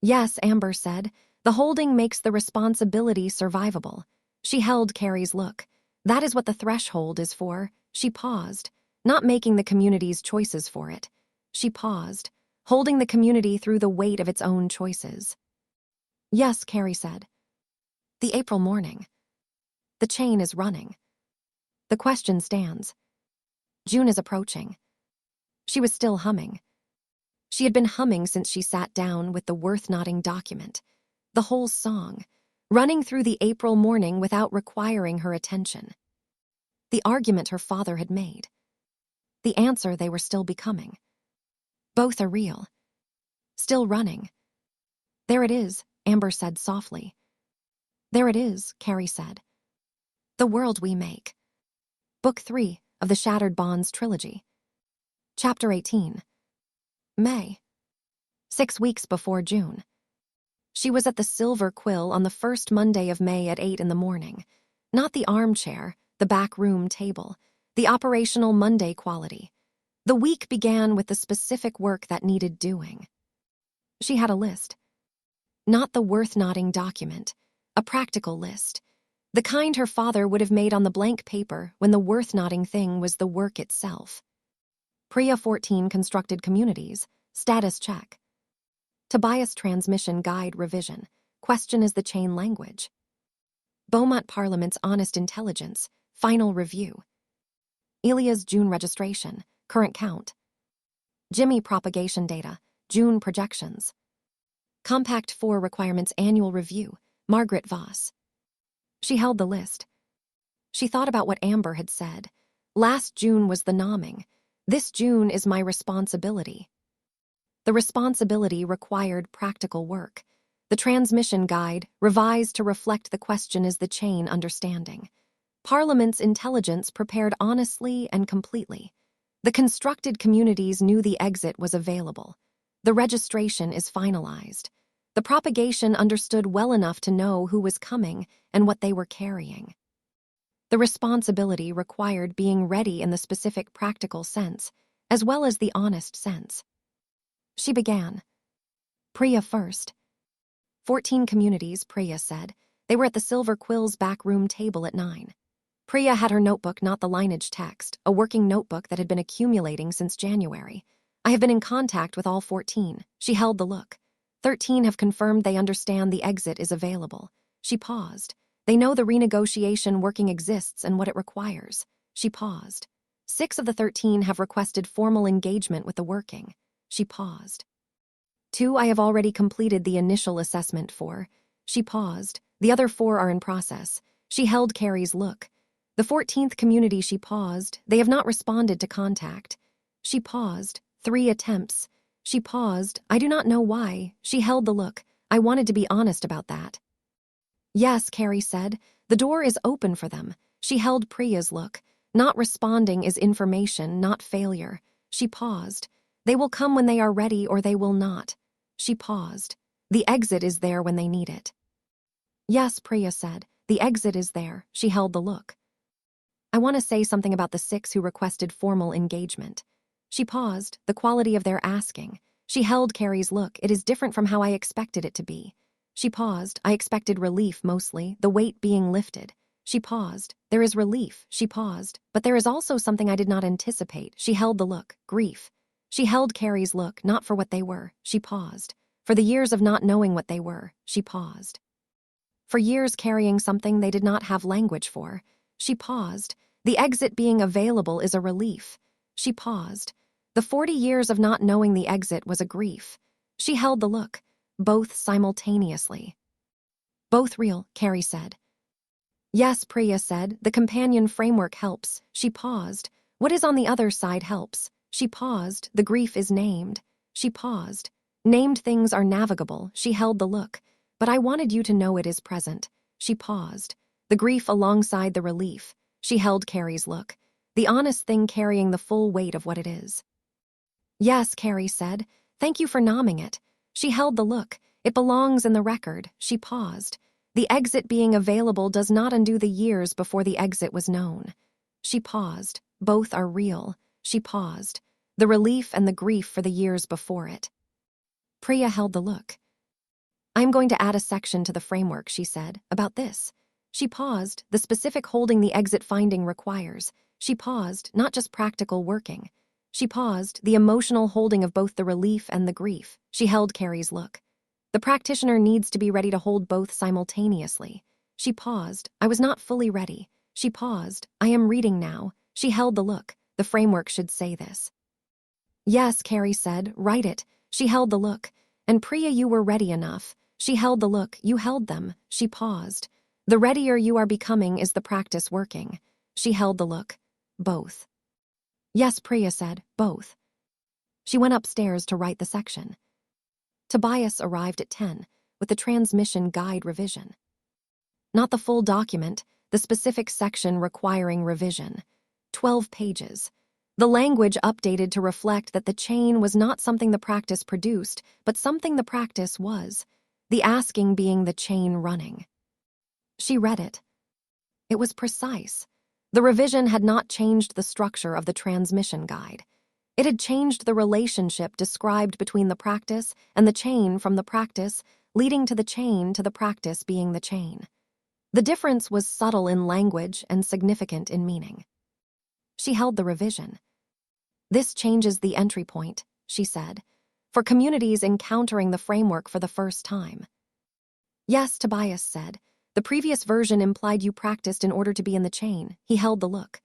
Yes, Amber said, the holding makes the responsibility survivable. She held Carrie's look. That is what the threshold is for. She paused, not making the community's choices for it. She paused, holding the community through the weight of its own choices. Yes, Carrie said. The April morning. The chain is running. The question stands. June is approaching. She was still humming. She had been humming since she sat down with the worth-noting document. The whole song, running through the April morning without requiring her attention. The argument her father had made. The answer they were still becoming. Both are real. Still running. There it is, Amber said softly. There it is, Carrie said. The World We Make. Book 3 of the Shattered Bonds trilogy. Chapter 18. May. 6 weeks before June. She was at the Silver Quill on the first Monday of May at 8 in the morning. Not the armchair, the back room table, the operational Monday quality. The week began with the specific work that needed doing. She had a list. Not the worth-noting document, a practical list. The kind her father would have made on the blank paper when the worth-noting thing was the work itself. Priya 14 constructed communities, status check. Tobias transmission guide revision, question is the chain language. Beaumont Parliament's honest intelligence, final review. Elia's June registration, current count. Jimmy propagation data, June projections. Compact 4 requirements annual review, Margaret Voss. She held the list. She thought about what Amber had said. Last June was the nomming. This June is my responsibility. The responsibility required practical work. The transmission guide, revised to reflect the question is the chain understanding. Parliament's intelligence prepared honestly and completely. The constructed communities knew the exit was available. The registration is finalized. The propagation understood well enough to know who was coming and what they were carrying. The responsibility required being ready in the specific practical sense, as well as the honest sense. She began. Priya first. 14 communities, Priya said. They were at the Silver Quill's back room table at 9. Priya had her notebook, not the lineage text, a working notebook that had been accumulating since January. I have been in contact with all 14. She held the look. 13 have confirmed they understand the exit is available. She paused. They know the renegotiation working exists and what it requires. She paused. 6 of the 13 have requested formal engagement with the working. She paused. 2 I have already completed the initial assessment for. She paused. The other 4 are in process. She held Carrie's look. The 14th community she paused. They have not responded to contact. She paused. 3 attempts. She paused. I do not know why. She held the look. I wanted to be honest about that. Yes, Carrie said. The door is open for them. She held Priya's look. Not responding is information, not failure. She paused. They will come when they are ready or they will not. She paused. The exit is there when they need it. Yes, Priya said. The exit is there. She held the look. I want to say something about the 6 who requested formal engagement. She paused, the quality of their asking. She held Carrie's look. It is different from how I expected it to be. She paused. I expected relief mostly, the weight being lifted. She paused. There is relief. She paused. But there is also something I did not anticipate. She held the look. Grief. She held Carrie's look, not for what they were. She paused. For the years of not knowing what they were. She paused. For years carrying something they did not have language for. She paused. The exit being available is a relief. She paused. The 40 years of not knowing the exit was a grief. She held the look. Both simultaneously. Both real, Carrie said. Yes, Priya said. The companion framework helps. She paused. What is on the other side helps. She paused. The grief is named. She paused. Named things are navigable. She held the look. But I wanted you to know it is present. She paused. The grief alongside the relief. She held Carrie's look. The honest thing carrying the full weight of what it is. Yes, Carrie said. Thank you for nomming it. She held the look. It belongs in the record. She paused. The exit being available does not undo the years before the exit was known. She paused. Both are real. She paused. The relief and the grief for the years before it. Priya held the look. I'm going to add a section to the framework, she said, about this. She paused. The specific holding the exit finding requires. She paused, not just practical working. She paused, the emotional holding of both the relief and the grief. She held Carrie's look. The practitioner needs to be ready to hold both simultaneously. She paused. I was not fully ready. She paused. I am reading now. She held the look. The framework should say this. Yes, Carrie said. Write it. She held the look. And Priya, you were ready enough. She held the look. You held them. She paused. The readier you are becoming is the practice working. She held the look. Both. Yes, Priya said. Both. She went upstairs to write the section. Tobias arrived at 10 with the transmission guide revision. Not the full document, the specific section requiring revision. 12 pages. The language updated to reflect that the chain was not something the practice produced, but something the practice was, the asking being the chain running. She read it. It was precise. The revision had not changed the structure of the transmission guide. It had changed the relationship described between the practice and the chain from the practice, leading to the chain to the practice being the chain. The difference was subtle in language and significant in meaning. She held the revision. This changes the entry point, she said, for communities encountering the framework for the first time. Yes, Tobias said. The previous version implied you practiced in order to be in the chain. He held the look.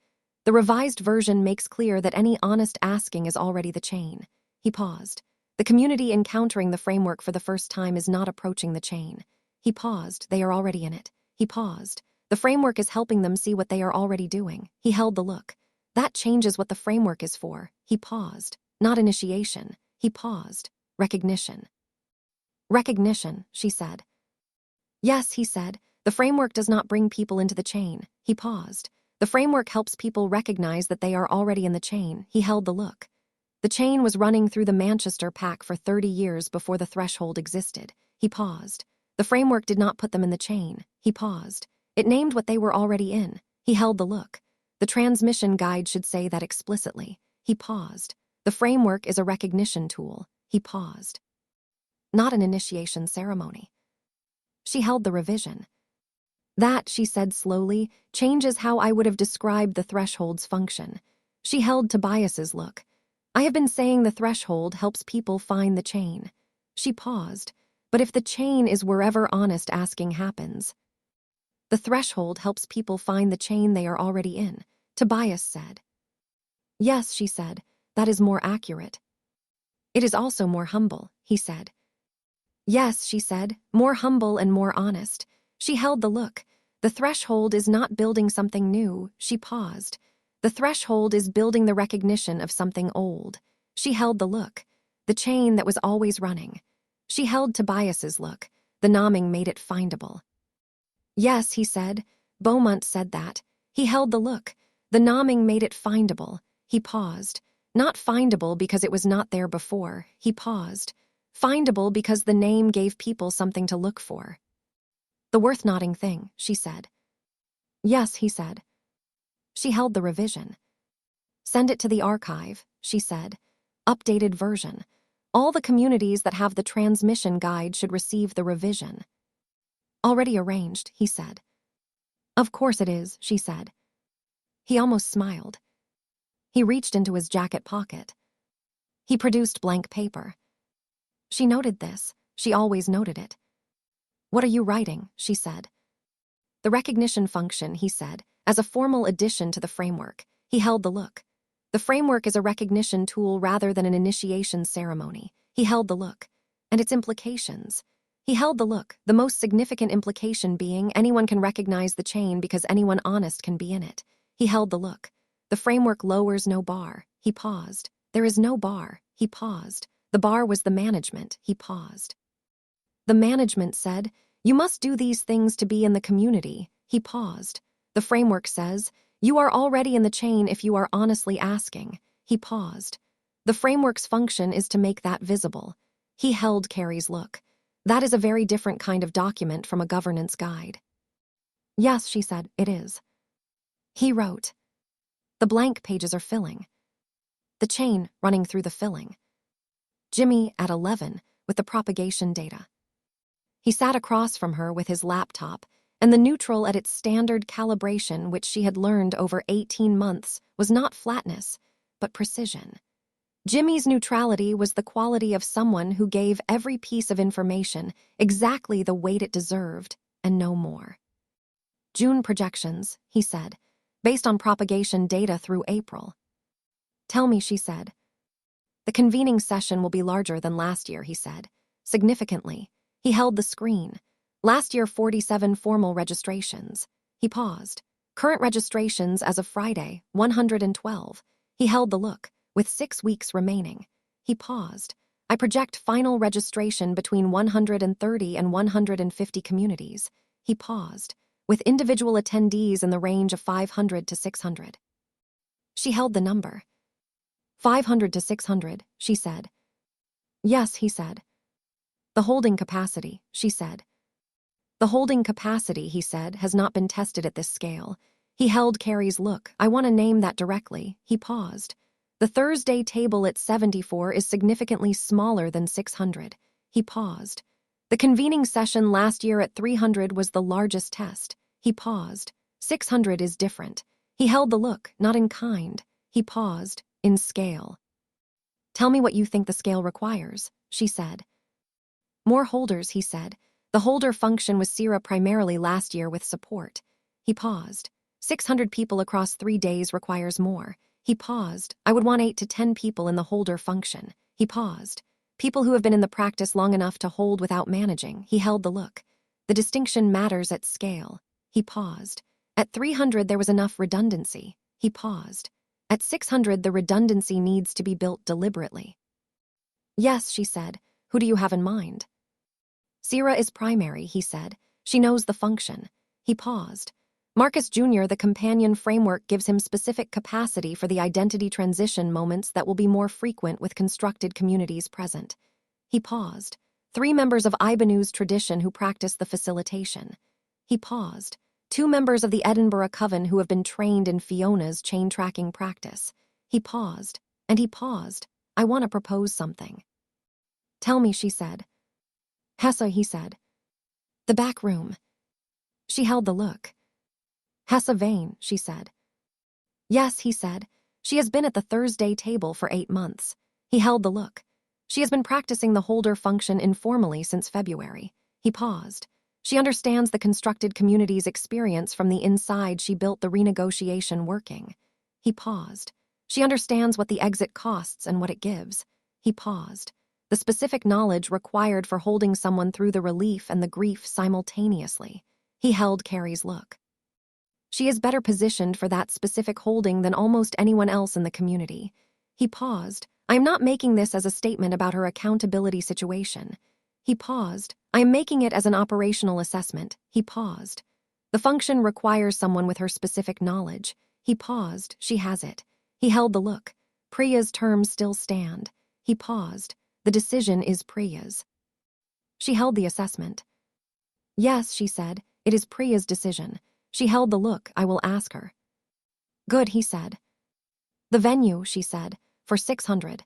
The revised version makes clear that any honest asking is already the chain. He paused. The community encountering the framework for the first time is not approaching the chain. He paused. They are already in it. He paused. The framework is helping them see what they are already doing. He held the look. That changes what the framework is for. He paused. Not initiation. He paused. Recognition. Recognition, she said. Yes, he said. The framework does not bring people into the chain. He paused. The framework helps people recognize that they are already in the chain. He held the look. The chain was running through the Manchester Pack for 30 years before the threshold existed. He paused. The framework did not put them in the chain. He paused. It named what they were already in. He held the look. The transmission guide should say that explicitly. He paused. The framework is a recognition tool. He paused. Not an initiation ceremony. She held the revision. That, she said slowly, changes how I would have described the threshold's function. She held Tobias's look. I have been saying the threshold helps people find the chain. She paused. But if the chain is wherever honest asking happens, the threshold helps people find the chain they are already in, Tobias said. Yes, she said, that is more accurate. It is also more humble, he said. Yes, she said, more humble and more honest. She held the look. The threshold is not building something new. She paused. The threshold is building the recognition of something old. She held the look. The chain that was always running. She held Tobias's look. The nomming made it findable. Yes, he said. Beaumont said that. He held the look. The nomming made it findable. He paused. Not findable because it was not there before. He paused. Findable because the name gave people something to look for. The worth-noting thing, she said. Yes, he said. She held the revision. Send it to the archive, she said. Updated version. All the communities that have the transmission guide should receive the revision. Already arranged, he said. Of course it is, she said. He almost smiled. He reached into his jacket pocket. He produced blank paper. She noted this. She always noted it. What are you writing? She said. The recognition function, he said, as a formal addition to the framework. He held the look. The framework is a recognition tool rather than an initiation ceremony. He held the look. And its implications. He held the look, the most significant implication being anyone can recognize the chain because anyone honest can be in it. He held the look. The framework lowers no bar. He paused. There is no bar. He paused. The bar was the management. He paused. The management said, you must do these things to be in the community. He paused. The framework says, you are already in the chain if you are honestly asking. He paused. The framework's function is to make that visible. He held Carrie's look. That is a very different kind of document from a governance guide. Yes, she said, it is. He wrote. The blank pages are filling. The chain running through the filling. Jimmy at 11 with the propagation data. He sat across from her with his laptop, and the neutral at its standard calibration, which she had learned over 18 months, was not flatness, but precision. Jimmy's neutrality was the quality of someone who gave every piece of information exactly the weight it deserved, and no more. June projections, he said, based on propagation data through April. Tell me, she said. The convening session will be larger than last year, he said. Significantly. He held the screen. Last year, 47 formal registrations. He paused. Current registrations as of Friday, 112. He held the look, with 6 weeks remaining. He paused. I project final registration between 130 and 150 communities. He paused, with individual attendees in the range of 500 to 600. She held the number. 500 to 600, she said. Yes, he said. The holding capacity, she said. The holding capacity, he said, has not been tested at this scale. He held Carrie's look. I want to name that directly. He paused. The Thursday table at 74 is significantly smaller than 600. He paused. The convening session last year at 300 was the largest test. He paused. 600 is different. He held the look, not in kind. He paused, in scale. Tell me what you think the scale requires, she said. More holders, he said. The holder function was Sierra primarily last year with support. He paused. 600 people across 3 days requires more. He paused. I would want 8 to 10 people in the holder function. He paused. People who have been in the practice long enough to hold without managing. He held the look. The distinction matters at scale. He paused. At 300 there was enough redundancy. He paused. At 600 the redundancy needs to be built deliberately. Yes, she said. Who do you have in mind? Sierra is primary, he said. She knows the function. He paused. Marcus Jr., the companion framework gives him specific capacity for the identity transition moments that will be more frequent with constructed communities present. He paused. 3 members of Ibanu's tradition who practice the facilitation. He paused. 2 members of the Edinburgh Coven who have been trained in Fiona's chain tracking practice. He paused. And he paused. I want to propose something. Tell me, she said. Hessa, he said. The back room. She held the look. Hessa Vane, she said. Yes, he said. She has been at the Thursday table for 8 months. He held the look. She has been practicing the holder function informally since February. He paused. She understands the constructed community's experience from the inside. She built the renegotiation working. He paused. She understands what the exit costs and what it gives. He paused. The specific knowledge required for holding someone through the relief and the grief simultaneously. He held Carrie's look. She is better positioned for that specific holding than almost anyone else in the community. He paused. I am not making this as a statement about her accountability situation. He paused. I am making it as an operational assessment. He paused. The function requires someone with her specific knowledge. He paused. She has it. He held the look. Priya's terms still stand. He paused. The decision is Priya's. She held the assessment. Yes, she said. It is Priya's decision. She held the look. I will ask her. Good, he said. The venue, she said, for 600.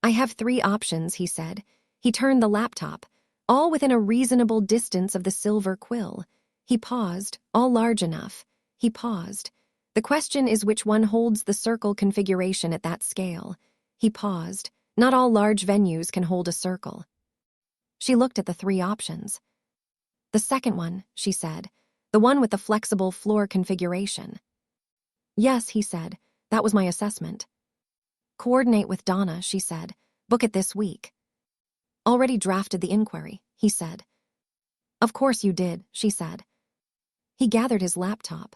I have 3 options, he said. He turned the laptop, all within a reasonable distance of the silver quill. He paused, all large enough. He paused. The question is which one holds the circle configuration at that scale. He paused. Not all large venues can hold a circle. She looked at the 3 options. The second one, she said, the one with the flexible floor configuration. Yes, he said, that was my assessment. Coordinate with Donna, she said. Book it this week. Already drafted the inquiry, he said. Of course you did, she said. He gathered his laptop.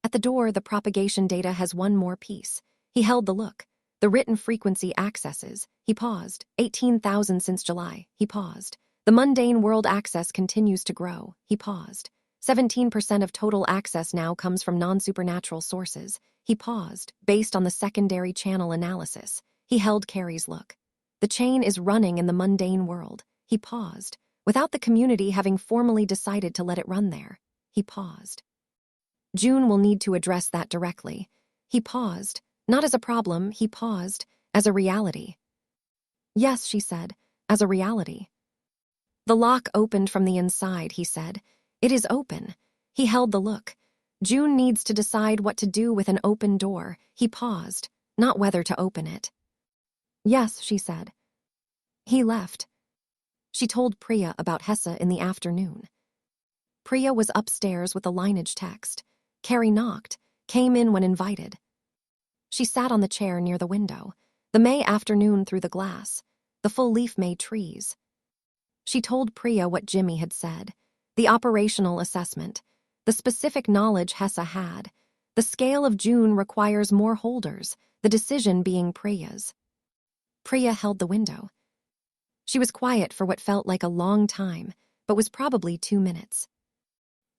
At the door, the propagation data has one more piece. He held the look. The written frequency accesses. He paused. 18,000 since July. He paused. The mundane world access continues to grow. He paused. 17% of total access now comes from non-supernatural sources. He paused, based on the secondary channel analysis. He held Carrie's look. The chain is running in the mundane world. He paused, without the community having formally decided to let it run there. He paused. June will need to address that directly. He paused. Not as a problem, he paused, as a reality. Yes, she said, as a reality. The lock opened from the inside, he said. It is open. He held the look. June needs to decide what to do with an open door. He paused, not whether to open it. Yes, she said. He left. She told Priya about Hessa in the afternoon. Priya was upstairs with the lineage text. Carrie knocked, came in when invited. She sat on the chair near the window, the May afternoon through the glass, the full-leaf May trees. She told Priya what Jimmy had said, the operational assessment, the specific knowledge Hessa had. The scale of June requires more holders, the decision being Priya's. Priya held the window. She was quiet for what felt like a long time, but was probably 2 minutes.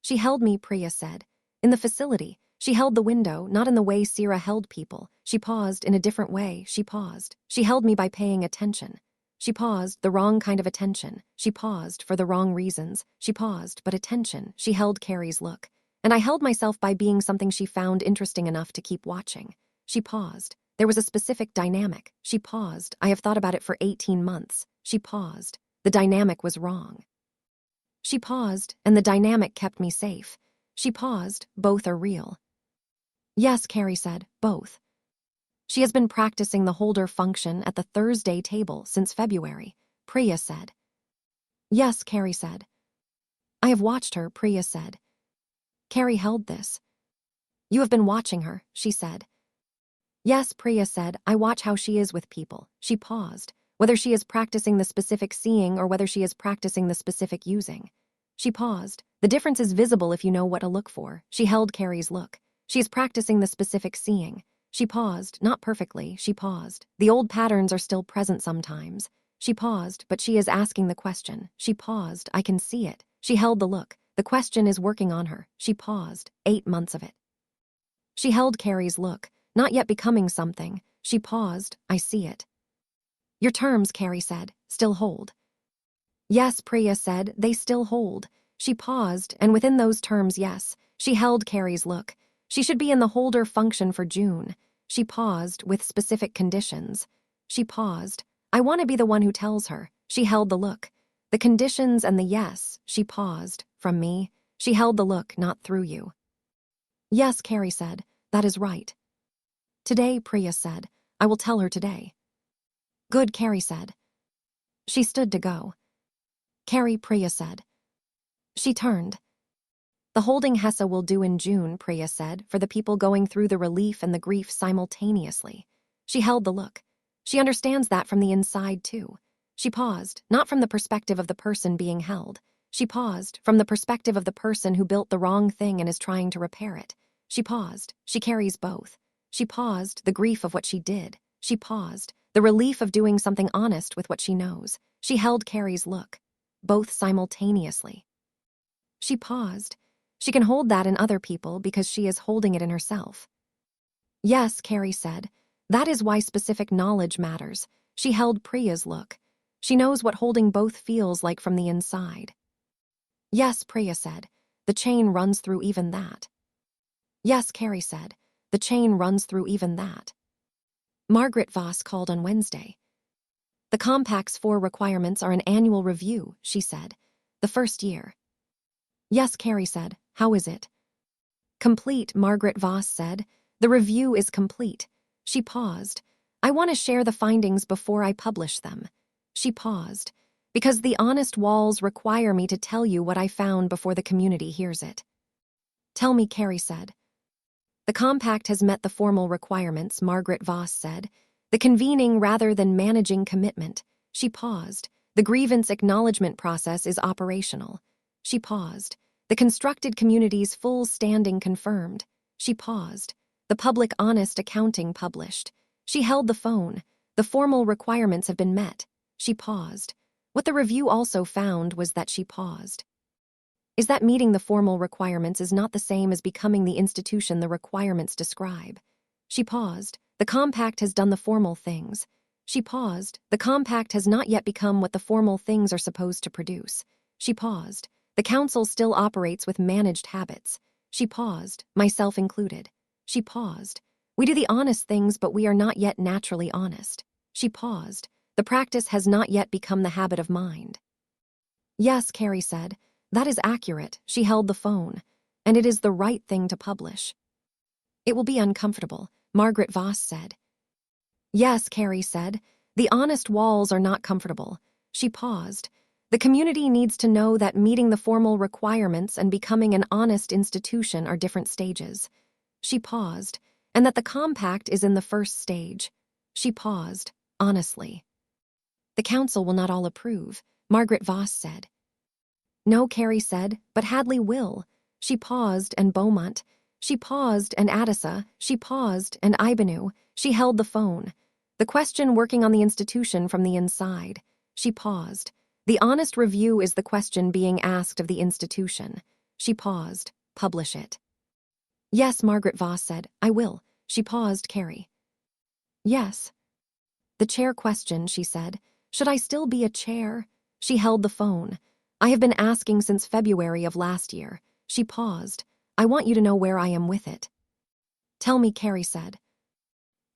She held me, Priya said. In the facility, She held the window, not in the way Sierra held people. She paused in a different way. She paused. She held me by paying attention. She paused, the wrong kind of attention. She paused for the wrong reasons. She paused, but attention. She held Carrie's look. And I held myself by being something she found interesting enough to keep watching. She paused. There was a specific dynamic. She paused. I have thought about it for 18 months. She paused. The dynamic was wrong. She paused, and the dynamic kept me safe. She paused. Both are real. Yes, Carrie said, both. She has been practicing the holder function at the Thursday table since February, Priya said. Yes, Carrie said. I have watched her, Priya said. Carrie held this. You have been watching her, she said. Yes, Priya said, I watch how she is with people. She paused. Whether she is practicing the specific seeing or whether she is practicing the specific using. She paused. The difference is visible if you know what to look for. She held Carrie's look. She is practicing the specific seeing. She paused, not perfectly, she paused. The old patterns are still present sometimes. She paused, but she is asking the question. She paused, I can see it. She held the look. The question is working on her. She paused, 8 months of it. She held Carrie's look, not yet becoming something. She paused, I see it. Your terms, Carrie said, still hold. Yes, Priya said, they still hold. She paused, and within those terms, yes, she held Carrie's look. She should be in the holder function for June. She paused, with specific conditions. She paused. I want to be the one who tells her. She held the look. The conditions and the yes, she paused. From me, she held the look, not through you. Yes, Carrie said, that is right. Today, Priya said, I will tell her today. Good, Carrie said. She stood to go. Carrie, Priya said. She turned. The holding Hessa will do in June, Priya said, for the people going through the relief and the grief simultaneously. She held the look. She understands that from the inside, too. She paused, not from the perspective of the person being held. She paused, from the perspective of the person who built the wrong thing and is trying to repair it. She paused. She carries both. She paused, the grief of what she did. She paused, the relief of doing something honest with what she knows. She held Carrie's look. Both simultaneously. She paused. She can hold that in other people because she is holding it in herself. Yes, Carrie said. That is why specific knowledge matters. She held Priya's look. She knows what holding both feels like from the inside. Yes, Priya said. The chain runs through even that. Yes, Carrie said. The chain runs through even that. Margaret Voss called on Wednesday. The Compact's 4 requirements are an annual review, she said. The first year. Yes, Carrie said. How is it? Complete, Margaret Voss said. The review is complete. She paused. I want to share the findings before I publish them. She paused. Because the honest walls require me to tell you what I found before the community hears it. Tell me, Carrie said. The compact has met the formal requirements, Margaret Voss said. The convening rather than managing commitment. She paused. The grievance acknowledgement process is operational. She paused. The constructed community's full standing confirmed. She paused. The public honest accounting published. She held the phone. The formal requirements have been met. She paused. What the review also found was that she paused. Is that meeting the formal requirements is not the same as becoming the institution the requirements describe. She paused. The compact has done the formal things. She paused. The compact has not yet become what the formal things are supposed to produce. She paused. The council still operates with managed habits. She paused, myself included. She paused. We do the honest things, but we are not yet naturally honest. She paused. The practice has not yet become the habit of mind. Yes, Carrie said. That is accurate. She held the phone. And it is the right thing to publish. It will be uncomfortable, Margaret Voss said. Yes, Carrie said. The honest walls are not comfortable. She paused. The community needs to know that meeting the formal requirements and becoming an honest institution are different stages. She paused, and that the compact is in the first stage. She paused, honestly. The council will not all approve, Margaret Voss said. No, Carrie said, but Hadley will. She paused, and Beaumont. She paused, and Adisa. She paused, and Ibanu. She held the phone. The question working on the institution from the inside. She paused. The honest review is the question being asked of the institution. She paused. Publish it. Yes, Margaret Voss said. I will. She paused, Carrie. Yes. The chair question, she said. Should I still be a chair? She held the phone. I have been asking since February of last year. She paused. I want you to know where I am with it. Tell me, Carrie said.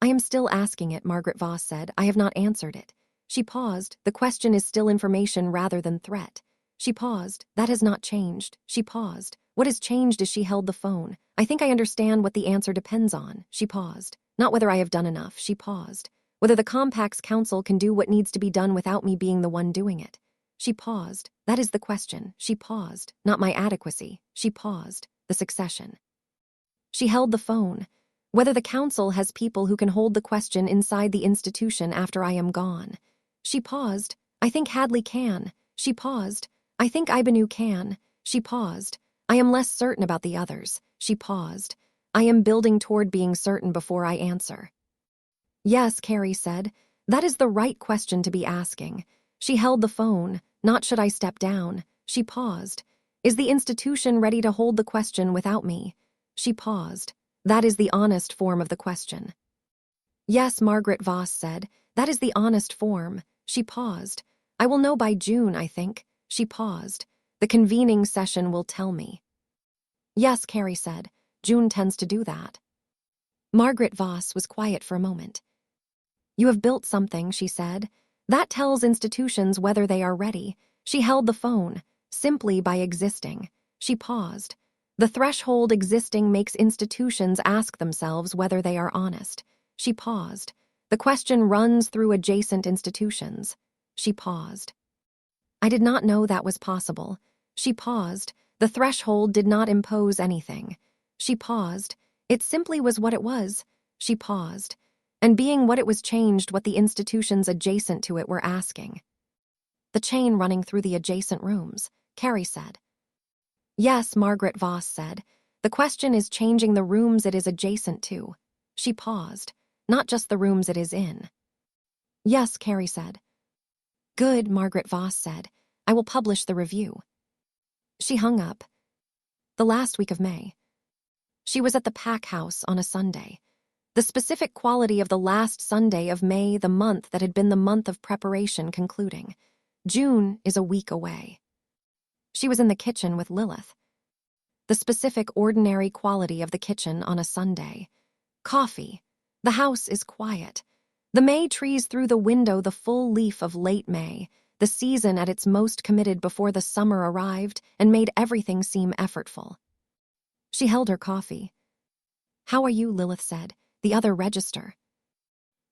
I am still asking it, Margaret Voss said. I have not answered it. She paused. The question is still information rather than threat. She paused. That has not changed. She paused. What has changed is she held the phone. I think I understand what the answer depends on. She paused. Not whether I have done enough. She paused. Whether the Compact's council can do what needs to be done without me being the one doing it. She paused. That is the question. She paused. Not my adequacy. She paused. The succession. She held the phone. Whether the council has people who can hold the question inside the institution after I am gone. She paused. I think Hadley can. She paused. I think Ibanu can. She paused. I am less certain about the others. She paused. I am building toward being certain before I answer. Yes, Carrie said. That is the right question to be asking. She held the phone. Not should I step down. She paused. Is the institution ready to hold the question without me? She paused. That is the honest form of the question. Yes, Margaret Voss said. That is the honest form. She paused. I will know by June, I think. She paused. The convening session will tell me. Yes, Carrie said. June tends to do that. Margaret Voss was quiet for a moment. You have built something, she said. That tells institutions whether they are ready. She held the phone, simply by existing. She paused. The threshold existing makes institutions ask themselves whether they are honest. She paused. The question runs through adjacent institutions. She paused. I did not know that was possible. She paused. The threshold did not impose anything. She paused. It simply was what it was. She paused. And being what it was changed what the institutions adjacent to it were asking. The chain running through the adjacent rooms, Carrie said. Yes, Margaret Voss said. The question is changing the rooms it is adjacent to. She paused. Not just the rooms it is in. Yes, Carrie said. Good, Margaret Voss said. I will publish the review. She hung up. The last week of May. She was at the Pack House on a Sunday. The specific quality of the last Sunday of May, the month that had been the month of preparation concluding. June is a week away. She was in the kitchen with Lilith. The specific ordinary quality of the kitchen on a Sunday. Coffee. The house is quiet. The May trees through the window the full leaf of late May, the season at its most committed before the summer arrived and made everything seem effortful. She held her coffee. How are you, Lilith said. The other register.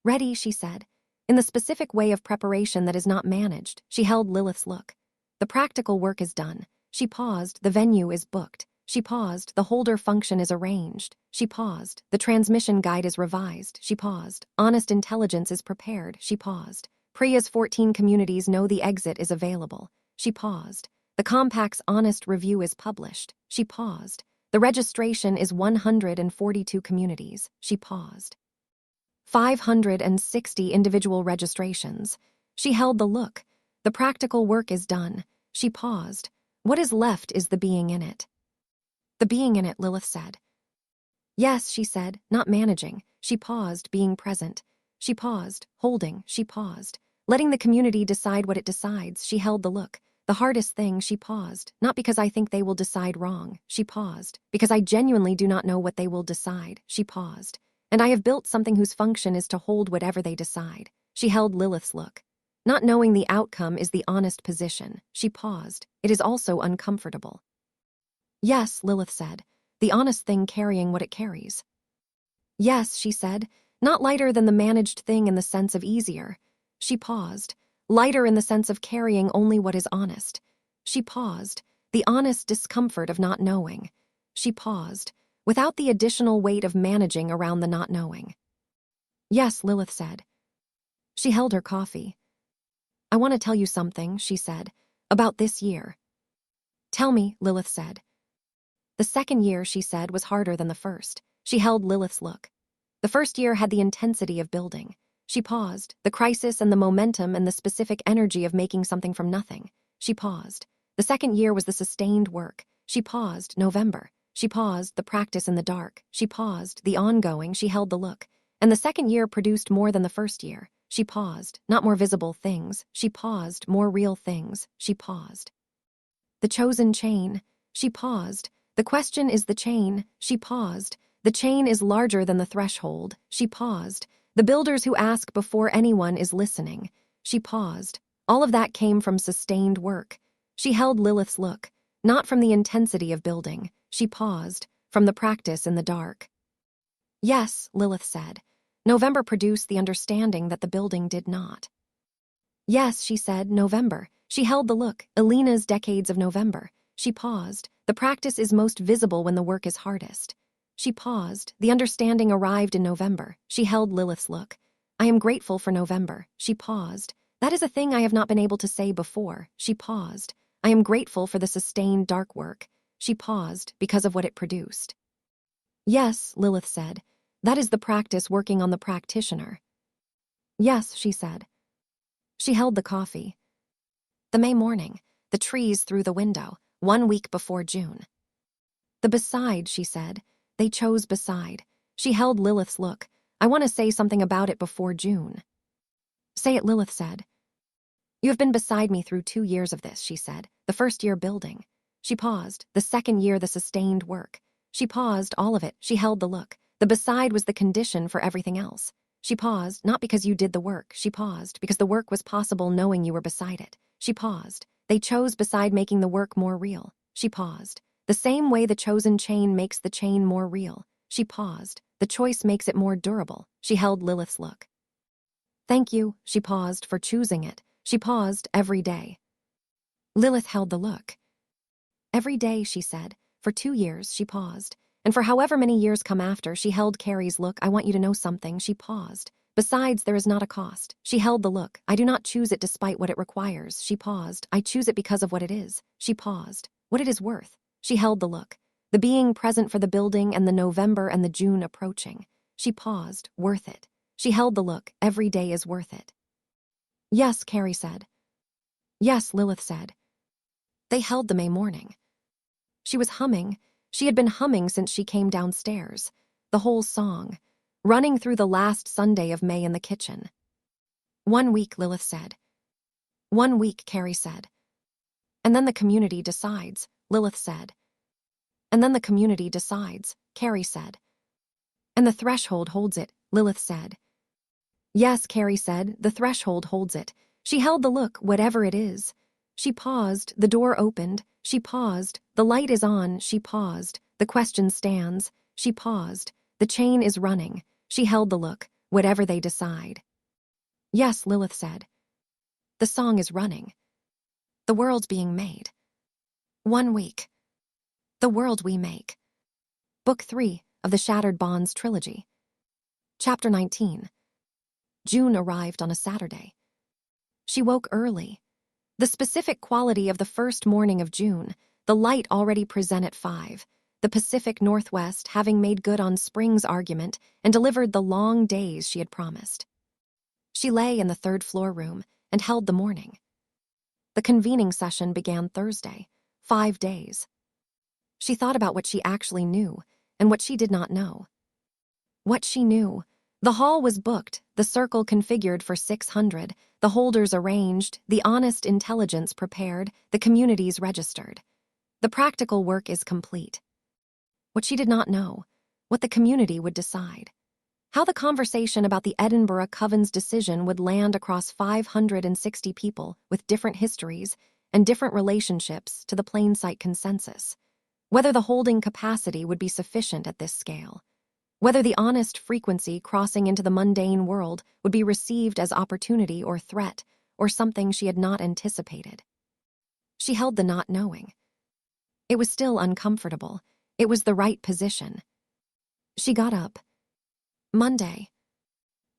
Ready, she said. In the specific way of preparation that is not managed, she held Lilith's look. The practical work is done. She paused. The venue is booked. She paused. The holder function is arranged. She paused. The transmission guide is revised. She paused. Honest intelligence is prepared. She paused. Priya's 14 communities know the exit is available. She paused. The Compact's honest review is published. She paused. The registration is 142 communities. She paused. 560 individual registrations. She held the look. The practical work is done. She paused. What is left is the being in it. The being in it, Lilith said. Yes, she said, not managing. She paused, being present. She paused, holding, she paused. Letting the community decide what it decides, she held the look. The hardest thing, she paused, not because I think they will decide wrong. She paused, because I genuinely do not know what they will decide. She paused. And I have built something whose function is to hold whatever they decide. She held Lilith's look. Not knowing the outcome is the honest position. She paused. It is also uncomfortable. Yes, Lilith said. The honest thing carrying what it carries. Yes, she said. Not lighter than the managed thing in the sense of easier. She paused. Lighter in the sense of carrying only what is honest. She paused. The honest discomfort of not knowing. She paused. Without the additional weight of managing around the not knowing. Yes, Lilith said. She held her coffee. I want to tell you something, she said, about this year. Tell me, Lilith said. The second year, she said, was harder than the first. She held Lilith's look. The first year had the intensity of building. She paused, the crisis and the momentum and the specific energy of making something from nothing. She paused. The second year was the sustained work. She paused, November. She paused, the practice in the dark. She paused, the ongoing. She held the look. And the second year produced more than the first year. She paused, not more visible things. She paused, more real things. She paused. The chosen chain. She paused. The question is the chain. She paused. The chain is larger than the threshold. She paused. The builders who ask before anyone is listening. She paused. All of that came from sustained work. She held Lilith's look, not from the intensity of building. She paused, from the practice in the dark. Yes, Lilith said. November produced the understanding that the building did not. Yes, she said, November. She held the look, Elena's decades of November. She paused. The practice is most visible when the work is hardest. She paused. The understanding arrived in November. She held Lilith's look. I am grateful for November. She paused. That is a thing I have not been able to say before. She paused. I am grateful for the sustained dark work. She paused because of what it produced. Yes, Lilith said. That is the practice working on the practitioner. Yes, she said. She held the coffee. The May morning, the trees through the window, 1 week before June. The beside, she said. They chose beside. She held Lilith's look. I want to say something about it before June. Say it, Lilith said. You have been beside me through 2 years of this, she said. The first year building. She paused. The second year, the sustained work. She paused, all of it. She held the look. The beside was the condition for everything else. She paused, not because you did the work. She paused, because the work was possible knowing you were beside it. She paused. They chose beside making the work more real. She paused. The same way the chosen chain makes the chain more real. She paused. The choice makes it more durable. She held Lilith's look. Thank you, she paused, for choosing it. She paused every day. Lilith held the look. Every day, she said. For 2 years, she paused. And for however many years come after, she held Carrie's look. I want you to know something. She paused. Besides, there is not a cost. She held the look. I do not choose it despite what it requires. She paused. I choose it because of what it is. She paused. What it is worth. She held the look. The being present for the building and the November and the June approaching. She paused. Worth it. She held the look. Every day is worth it. Yes, Carrie said. Yes, Lilith said. They held the May morning. She was humming. She had been humming since she came downstairs. The whole song. Running through the last Sunday of May in the kitchen. 1 week, Lilith said. 1 week, Carrie said. And then the community decides, Lilith said. And then the community decides, Carrie said. And the threshold holds it, Lilith said. Yes, Carrie said, the threshold holds it. She held the look, whatever it is. She paused, the door opened. She paused, the light is on. She paused, the question stands. She paused, the chain is running. She held the look, whatever they decide. Yes, Lilith said. The song is running. The world's being made. 1 week. The world we make. Book 3 of the Shattered Bonds trilogy. Chapter 19. June arrived on a Saturday. She woke early. The specific quality of the first morning of June, the light already present at 5, the Pacific Northwest having made good on spring's argument and delivered the long days she had promised. She lay in the third-floor room and held the morning. The convening session began Thursday, 5 days. She thought about what she actually knew and what she did not know. What she knew. The hall was booked, the circle configured for 600, the holders arranged, the honest intelligence prepared, the communities registered. The practical work is complete. What she did not know, what the community would decide. How the conversation about the Edinburgh Coven's decision would land across 560 people with different histories and different relationships to the plain sight consensus. Whether the holding capacity would be sufficient at this scale. Whether the honest frequency crossing into the mundane world would be received as opportunity or threat, or something she had not anticipated. She held the not knowing. It was still uncomfortable. It was the right position. She got up. Monday.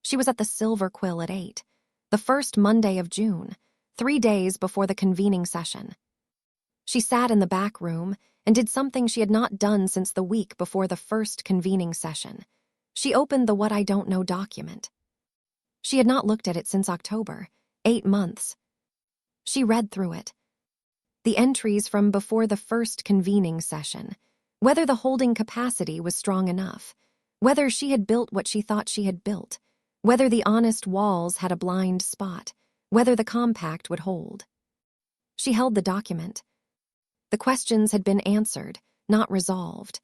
She was at the Silver Quill at 8, the first Monday of June, 3 days before the convening session. She sat in the back room and did something she had not done since the week before the first convening session. She opened the What I Don't Know document. She had not looked at it since October, 8 months. She read through it. The entries from before the first convening session, Whether the holding capacity was strong enough, whether she had built what she thought she had built, whether the honest walls had a blind spot, whether the compact would hold. She held the document. The questions had been answered, not resolved.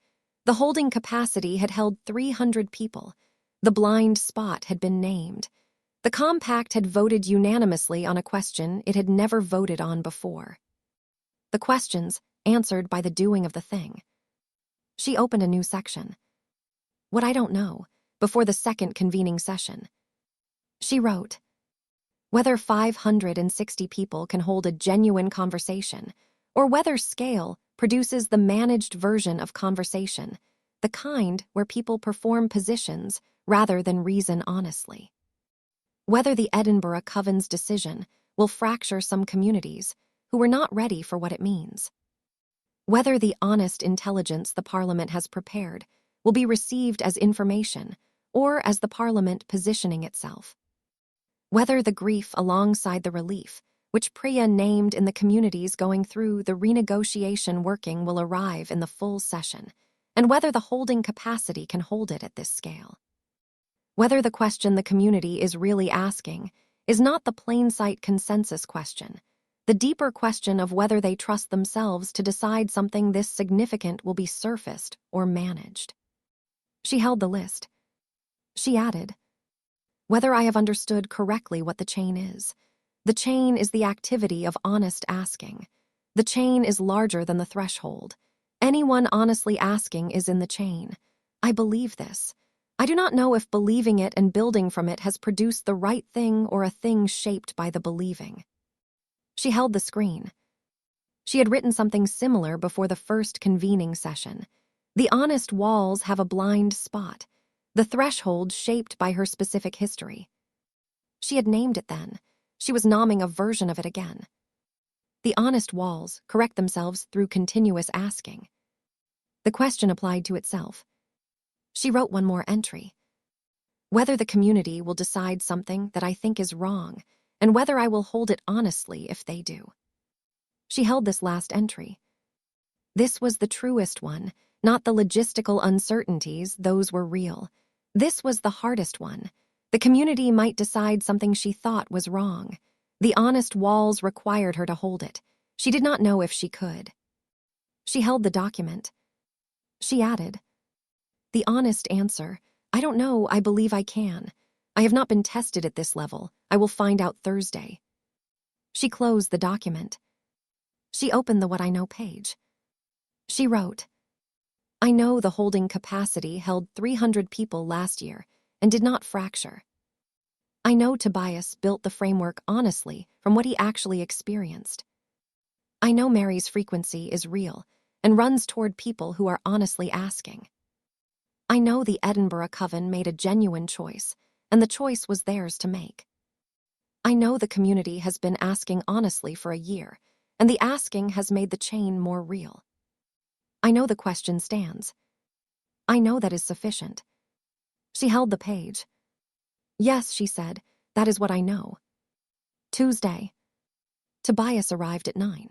The holding capacity had held 300 people. The blind spot had been named. The compact had voted unanimously on a question it had never voted on before. The questions answered by the doing of the thing. She opened a new section. What I don't know, before the second convening session. She wrote, whether 560 people can hold a genuine conversation, or whether scale produces the managed version of conversation, the kind where people perform positions rather than reason honestly. Whether the Edinburgh Coven's decision will fracture some communities who were not ready for what it means. Whether the honest intelligence the Parliament has prepared will be received as information or as the Parliament positioning itself. Whether the grief alongside the relief, which Priya named in the communities going through the renegotiation working, will arrive in the full session, and whether the holding capacity can hold it at this scale. Whether the question the community is really asking is not the plain sight consensus question. The deeper question of whether they trust themselves to decide something this significant will be surfaced or managed. She held the list. She added, whether I have understood correctly what the chain is. The chain is the activity of honest asking. The chain is larger than the threshold. Anyone honestly asking is in the chain. I believe this. I do not know if believing it and building from it has produced the right thing or a thing shaped by the believing. She held the screen. She had written something similar before the first convening session. The honest walls have a blind spot, the threshold shaped by her specific history. She had named it then. She was nomming a version of it again. The honest walls correct themselves through continuous asking. The question applied to itself. She wrote one more entry. Whether the community will decide something that I think is wrong, and whether I will hold it honestly if they do. She held this last entry. This was the truest one, not the logistical uncertainties, those were real. This was the hardest one. The community might decide something she thought was wrong. The honest walls required her to hold it. She did not know if she could. She held the document. She added, the honest answer, I don't know, I believe I can. I have not been tested at this level. I will find out Thursday. She closed the document. She opened the What I Know page. She wrote, I know the holding capacity held 300 people last year and did not fracture. I know Tobias built the framework honestly from what he actually experienced. I know Mary's frequency is real and runs toward people who are honestly asking. I know the Edinburgh Coven made a genuine choice, and the choice was theirs to make. I know the community has been asking honestly for a year, and the asking has made the chain more real. I know the question stands. I know that is sufficient. She held the page. Yes, she said, that is what I know. Tuesday. Tobias arrived at 9.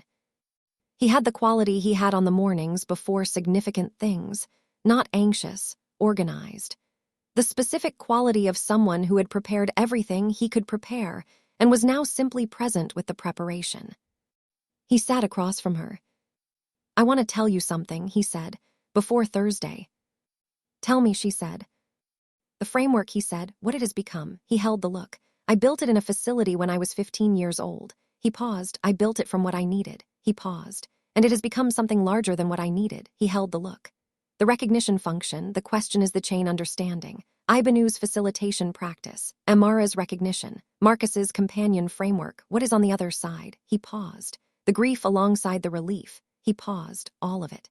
He had the quality he had on the mornings before significant things, not anxious, organized. The specific quality of someone who had prepared everything he could prepare and was now simply present with the preparation. He sat across from her. I want to tell you something, he said, before Thursday. Tell me, she said. The framework, he said, what it has become. He held the look. I built it in a facility when I was 15 years old. He paused. I built it from what I needed. He paused. And it has become something larger than what I needed. He held the look. The recognition function, the question is the chain understanding. Ibanu's facilitation practice, Amara's recognition, Marcus's companion framework, what is on the other side? He paused. The grief alongside the relief. He paused, all of it.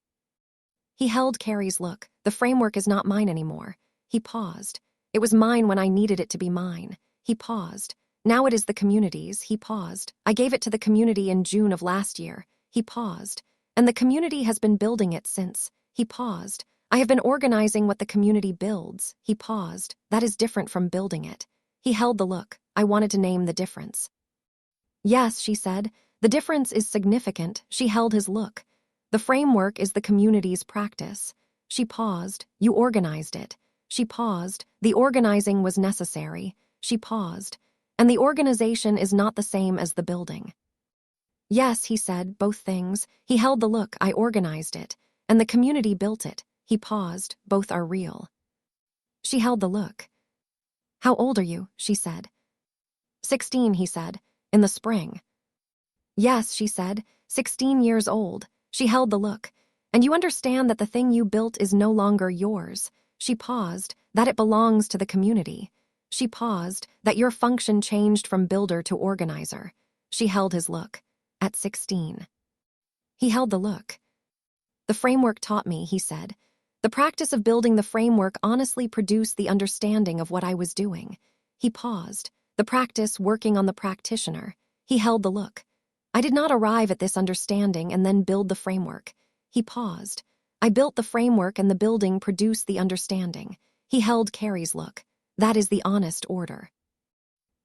He held Carrie's look. The framework is not mine anymore. He paused. It was mine when I needed it to be mine. He paused. Now it is the community's. He paused. I gave it to the community in June of last year. He paused. And the community has been building it since. He paused. I have been organizing what the community builds. He paused. That is different from building it. He held the look. I wanted to name the difference. Yes, she said. The difference is significant. She held his look. The framework is the community's practice. She paused. You organized it. She paused. The organizing was necessary. She paused. And the organization is not the same as the building. Yes, he said, both things. He held the look. I organized it. And the community built it. He paused. Both are real. She held the look. How old are you? She said. 16, he said. In the spring. Yes, she said. 16 years old. She held the look. And you understand that the thing you built is no longer yours. She paused. That it belongs to the community. She paused. That your function changed from builder to organizer. She held his look. At 16. He held the look. The framework taught me, he said. The practice of building the framework honestly produced the understanding of what I was doing. He paused. The practice working on the practitioner. He held the look. I did not arrive at this understanding and then build the framework. He paused. I built the framework and the building produced the understanding. He held Carrie's look. That is the honest order.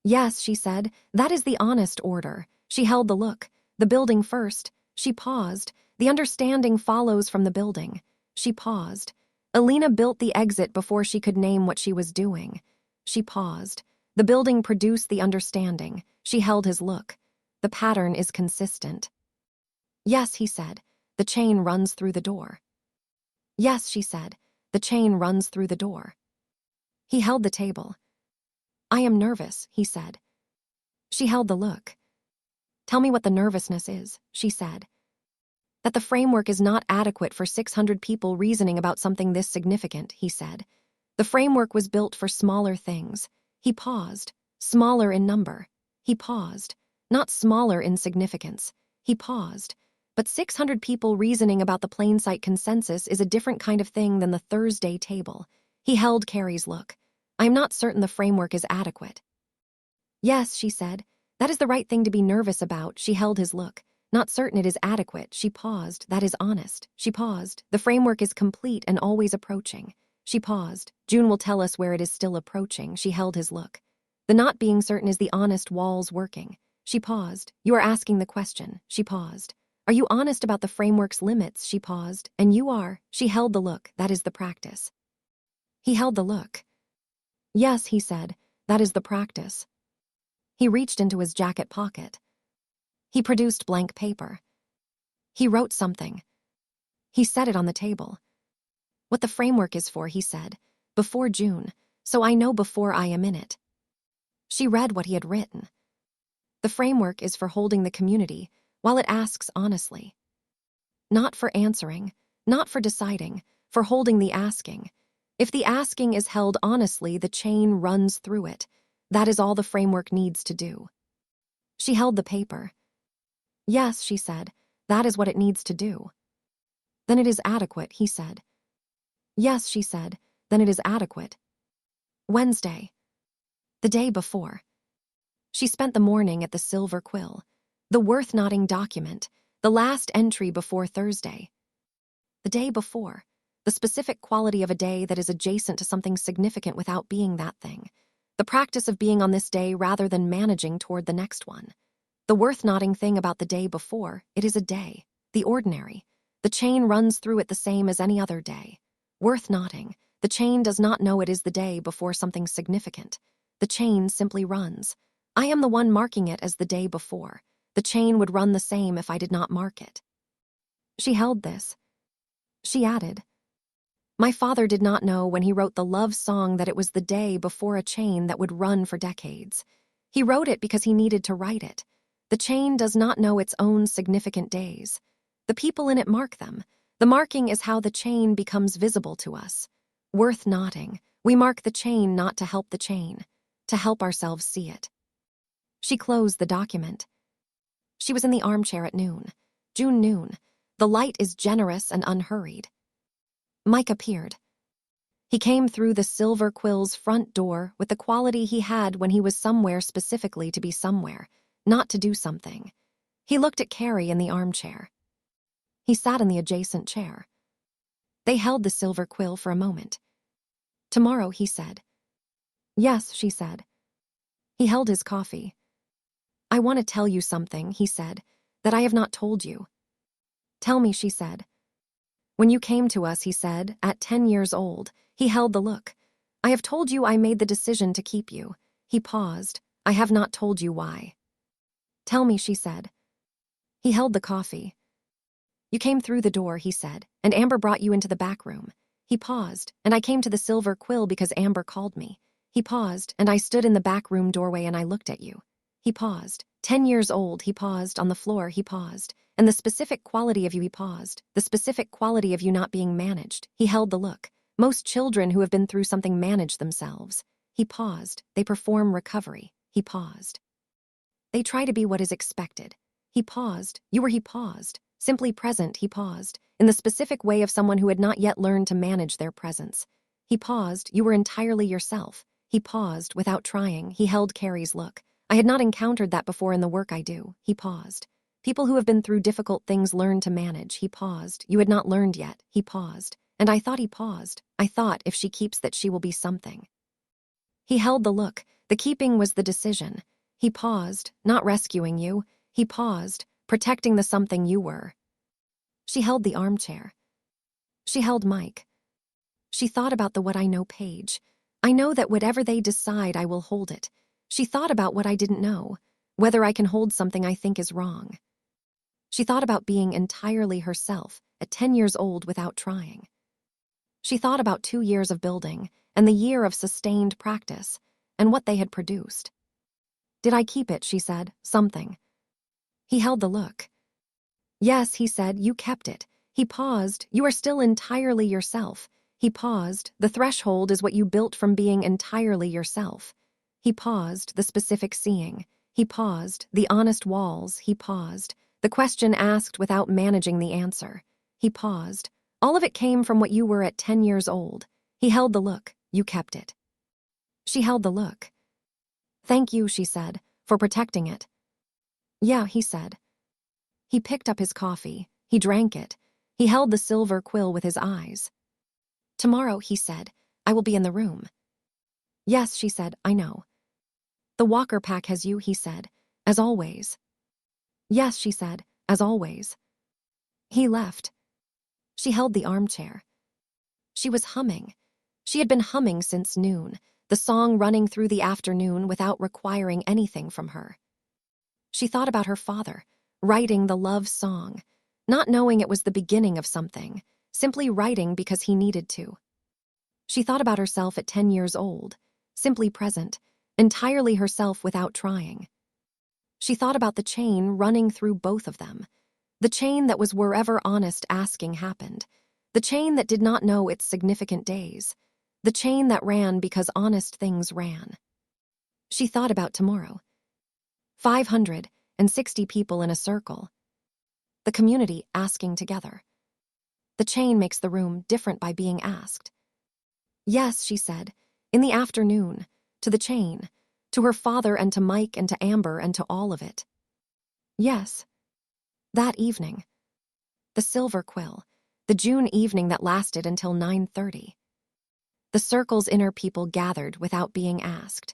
Yes, she said, that is the honest order. She held the look. The building first. She paused. The understanding follows from the building. She paused. Alina built the exit before she could name what she was doing. She paused. The building produced the understanding. She held his look. The pattern is consistent. Yes, he said. The chain runs through the door. Yes, she said. The chain runs through the door. He held the table. I am nervous, he said. She held the look. Tell me what the nervousness is, she said. That the framework is not adequate for 600 people reasoning about something this significant, he said. The framework was built for smaller things. He paused. Smaller in number. He paused. Not smaller in significance. He paused. But 600 people reasoning about the plain sight consensus is a different kind of thing than the Thursday table. He held Carrie's look. I am not certain the framework is adequate. Yes, she said. That is the right thing to be nervous about. She held his look. Not certain it is adequate. She paused. That is honest. She paused. The framework is complete and always approaching. She paused. June will tell us where it is still approaching. She held his look. The not being certain is the honest walls working. She paused. You are asking the question. She paused. Are you honest about the framework's limits? She paused. And you are. She held the look. That is the practice. He held the look. Yes, he said. That is the practice. He reached into his jacket pocket. He produced blank paper. He wrote something. He set it on the table. What the framework is for, he said. Before June, so I know before I am in it. She read what he had written. The framework is for holding the community while it asks honestly. Not for answering, not for deciding, for holding the asking. If the asking is held honestly, the chain runs through it. That is all the framework needs to do. She held the paper. Yes, she said, that is what it needs to do. Then it is adequate, he said. Yes, she said, then it is adequate. Wednesday. The day before. She spent the morning at the Silver Quill, the worth-noting document, the last entry before Thursday. The day before, the specific quality of a day that is adjacent to something significant without being that thing. The practice of being on this day rather than managing toward the next one. The worth-noting thing about the day before, it is a day, the ordinary. The chain runs through it the same as any other day. Worth-noting, the chain does not know it is the day before something significant. The chain simply runs. I am the one marking it as the day before. The chain would run the same if I did not mark it. She held this. She added, my father did not know when he wrote the love song that it was the day before a chain that would run for decades. He wrote it because he needed to write it. The chain does not know its own significant days. The people in it mark them. The marking is how the chain becomes visible to us. Worth noting, we mark the chain not to help the chain, to help ourselves see it. She closed the document. She was in the armchair at noon. June noon. The light is generous and unhurried. Mike appeared. He came through the Silver Quill's front door with the quality he had when he was somewhere specifically to be somewhere, not to do something. He looked at Carrie in the armchair. He sat in the adjacent chair. They held the Silver Quill for a moment. Tomorrow, he said. Yes, she said. He held his coffee. I want to tell you something, he said, that I have not told you. Tell me, she said. When you came to us, he said, at 10 years old, he held the look. I have told you I made the decision to keep you. He paused. I have not told you why. Tell me, she said. He held the coffee. You came through the door, he said, and Amber brought you into the back room. He paused, and I came to the silver quill because Amber called me. He paused, and I stood in the back room doorway and I looked at you. He paused. 10 years old, he paused. On the floor, he paused. And the specific quality of you, he paused. The specific quality of you not being managed. He held the look. Most children who have been through something manage themselves. He paused. They perform recovery. He paused. They try to be what is expected. He paused. You were he paused. Simply present, he paused. In the specific way of someone who had not yet learned to manage their presence. He paused. You were entirely yourself. He paused. Without trying, he held Carrie's look. I had not encountered that before in the work I do. He paused. People who have been through difficult things learn to manage. He paused. You had not learned yet. He paused. And I thought he paused. I thought if she keeps that she will be something. He held the look. The keeping was the decision. He paused, not rescuing you. He paused, protecting the something you were. She held the armchair. She held Mike. She thought about the what I know page. I know that whatever they decide, I will hold it. She thought about what I didn't know, whether I can hold something I think is wrong. She thought about being entirely herself at 10 years old without trying. She thought about 2 years of building and the year of sustained practice and what they had produced. Did I keep it, she said, something. He held the look. Yes, he said, you kept it. He paused. You are still entirely yourself. He paused. The threshold is what you built from being entirely yourself. He paused. The specific seeing. He paused. The honest walls. He paused. The question asked without managing the answer. He paused. All of it came from what you were at 10 years old. He held the look. You kept it. She held the look. Thank you, she said, for protecting it. Yeah, he said. He picked up his coffee. He drank it. He held the silver quill with his eyes. Tomorrow, he said, I will be in the room. Yes, she said, I know. The Walker pack has you, he said, as always. Yes, she said, as always. He left. She held the armchair. She was humming. She had been humming since noon, the song running through the afternoon without requiring anything from her. She thought about her father, writing the love song, not knowing it was the beginning of something, simply writing because he needed to. She thought about herself at 10 years old, simply present, entirely herself without trying. She thought about the chain running through both of them, the chain that was wherever honest asking happened, the chain that did not know its significant days, the chain that ran because honest things ran. She thought about tomorrow. 560 people in a circle. The community asking together. The chain makes the room different by being asked. Yes, she said, in the afternoon, to the chain, to her father and to Mike and to Amber and to all of it. Yes. That evening. The silver quill, the June evening that lasted until 9:30. The circle's inner people gathered without being asked.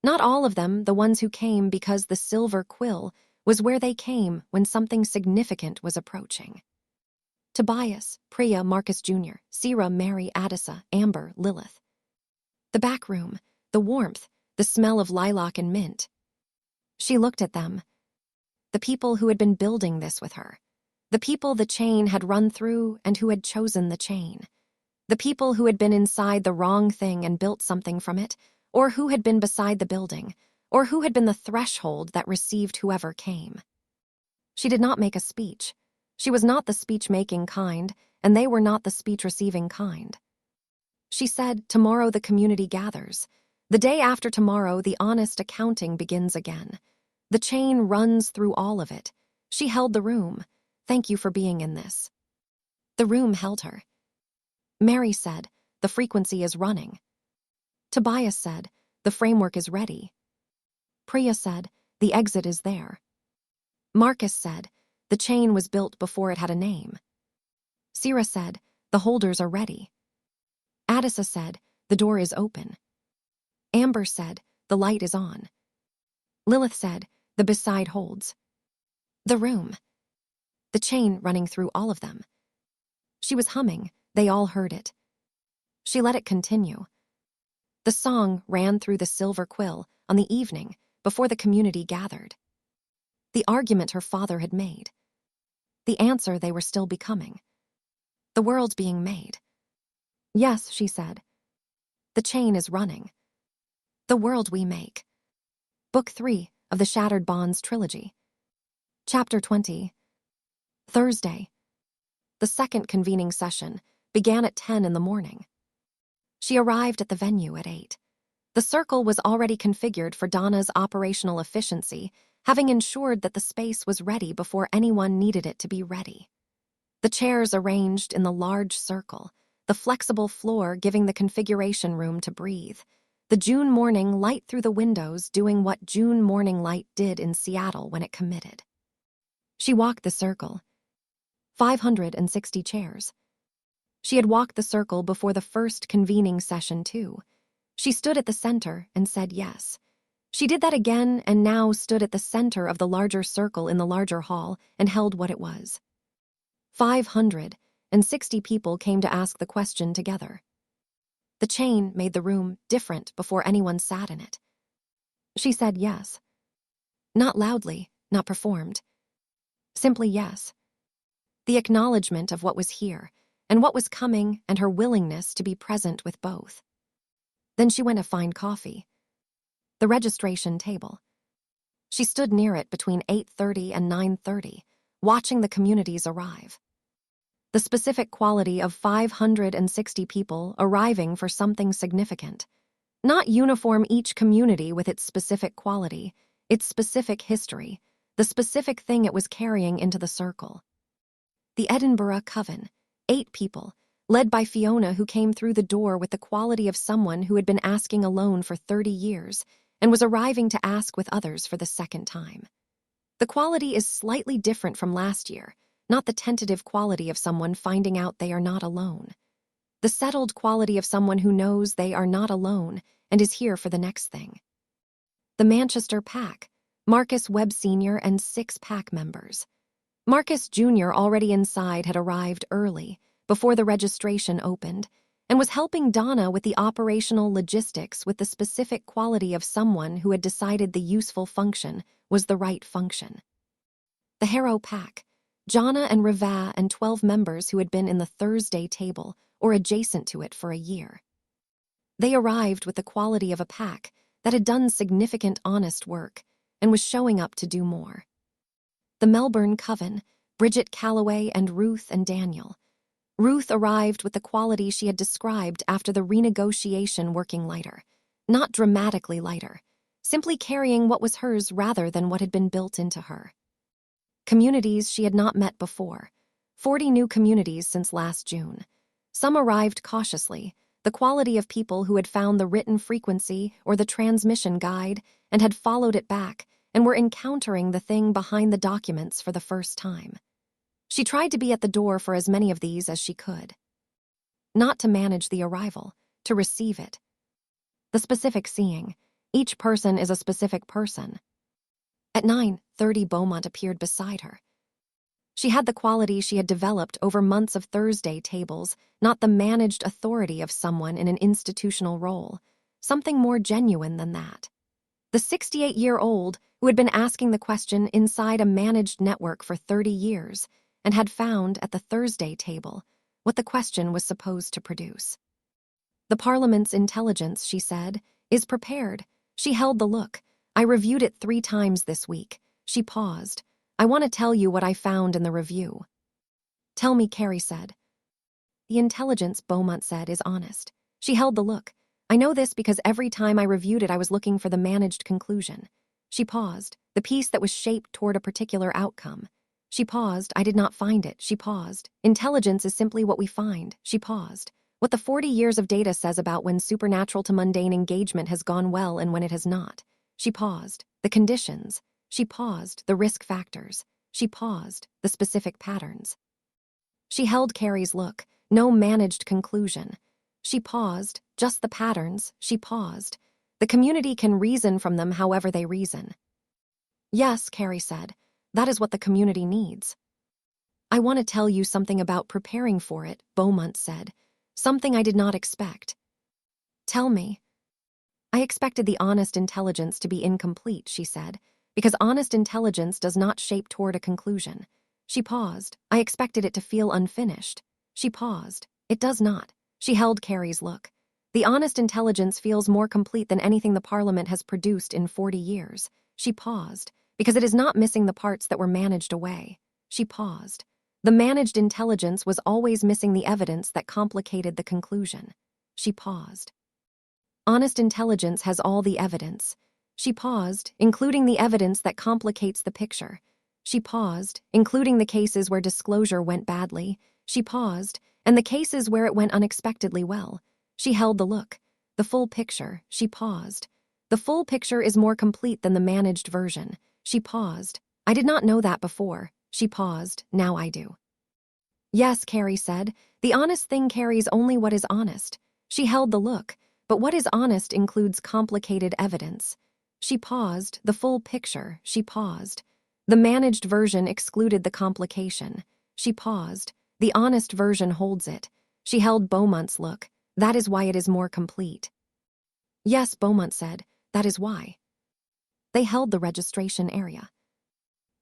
Not all of them, the ones who came because the silver quill was where they came when something significant was approaching. Tobias, Priya, Marcus Jr., Sierra, Mary, Adisa, Amber, Lilith. The back room, the warmth, the smell of lilac and mint. She looked at them. The people who had been building this with her. The people the chain had run through and who had chosen the chain. The people who had been inside the wrong thing and built something from it, or who had been beside the building, or who had been the threshold that received whoever came. She did not make a speech. She was not the speech-making kind, and they were not the speech-receiving kind. She said, tomorrow the community gathers. The day after tomorrow, the honest accounting begins again. The chain runs through all of it. She held the room. Thank you for being in this. The room held her. Mary said, the frequency is running. Tobias said, the framework is ready. Priya said, the exit is there. Marcus said, the chain was built before it had a name. Sierra said, the holders are ready. Adisa said, the door is open. Amber said, the light is on. Lilith said, the beside holds. The room. the chain running through all of them. She was humming. They all heard it. She let it continue. The song ran through the silver quill on the evening before the community gathered. The argument her father had made. The answer they were still becoming. The world being made. Yes, she said. The chain is running. The world we make. Book 3 of the Shattered Bonds trilogy. Chapter 20. Thursday. The second convening session began at 10 in the morning. She arrived at the venue at 8. The circle was already configured for Donna's operational efficiency, having ensured that the space was ready before anyone needed it to be ready. The chairs arranged in the large circle, the flexible floor giving the configuration room to breathe, the June morning light through the windows doing what June morning light did in Seattle when it committed. She walked the circle. 560 chairs. She had walked the circle before the first convening session, too. She stood at the center and said yes. She did that again and now stood at the center of the larger circle in the larger hall and held what it was. 560 people came to ask the question together. The chain made the room different before anyone sat in it. She said yes. Not loudly, not performed. Simply yes. The acknowledgement of what was here and what was coming and her willingness to be present with both. Then she went to find coffee. The registration table. She stood near it between 8:30 and 9:30, watching the communities arrive. The specific quality of 560 people arriving for something significant. Not uniform, each community with its specific quality, its specific history, the specific thing it was carrying into the circle. The Edinburgh Coven, 8 people, led by Fiona, who came through the door with the quality of someone who had been asking alone for 30 years and was arriving to ask with others for the second time. The quality is slightly different from last year, not the tentative quality of someone finding out they are not alone. The settled quality of someone who knows they are not alone and is here for the next thing. The Manchester Pack, Marcus Webb Sr. and 6 pack members. Marcus Jr. already inside had arrived early, before the registration opened, and was helping Donna with the operational logistics with the specific quality of someone who had decided the useful function was the right function. The Harrow Pack, Jonna and Riva and 12 members who had been in the Thursday table or adjacent to it for a year. They arrived with the quality of a pack that had done significant honest work and was showing up to do more. The Melbourne Coven, Bridget Calloway and Ruth and Daniel. Ruth arrived with the quality she had described after the renegotiation, working lighter. Not dramatically lighter, simply carrying what was hers rather than what had been built into her. Communities she had not met before. 40 new communities since last June. Some arrived cautiously, the quality of people who had found the written frequency or the transmission guide and had followed it back and were encountering the thing behind the documents for the first time. She tried to be at the door for as many of these as she could. Not to manage the arrival, to receive it. The specific seeing. Each person is a specific person. At 9:30, Beaumont appeared beside her. She had the quality she had developed over months of Thursday tables, not the managed authority of someone in an institutional role. Something more genuine than that. The 68-year-old who had been asking the question inside a managed network for 30 years and had found at the Thursday table what the question was supposed to produce. The Parliament's intelligence, she said, is prepared. She held the look. I reviewed it 3 times this week. She paused. I want to tell you what I found in the review. Tell me, Carrie said. The intelligence, Beaumont said, is honest. She held the look. I know this because every time I reviewed it I was looking for the managed conclusion. She paused, the piece that was shaped toward a particular outcome. She paused, I did not find it. She paused. Intelligence is simply what we find. She paused. What the 40 years of data says about when supernatural to mundane engagement has gone well and when it has not. She paused. The conditions. She paused. The risk factors. She paused. The specific patterns. She held Carrie's look. No managed conclusion. She paused. Just the patterns. She paused. The community can reason from them however they reason. Yes, Carrie said. That is what the community needs. I want to tell you something about preparing for it, Beaumont said. Something I did not expect. Tell me. I expected the honest intelligence to be incomplete, she said, because honest intelligence does not shape toward a conclusion. She paused. I expected it to feel unfinished. She paused. It does not. She held Carrie's look. The honest intelligence feels more complete than anything the Parliament has produced in 40 years. She paused, because it is not missing the parts that were managed away. She paused. The managed intelligence was always missing the evidence that complicated the conclusion. She paused. Honest intelligence has all the evidence. She paused, including the evidence that complicates the picture. She paused, including the cases where disclosure went badly. She paused, and the cases where it went unexpectedly well. She held the look. The full picture. She paused. The full picture is more complete than the managed version. She paused. I did not know that before. She paused. Now I do. Yes, Carrie said. The honest thing carries only what is honest. She held the look. But what is honest includes complicated evidence. She paused. The full picture. She paused. The managed version excluded the complication. She paused. The honest version holds it. She held Beaumont's look. That is why it is more complete. Yes, Beaumont said. That is why. They held the registration area.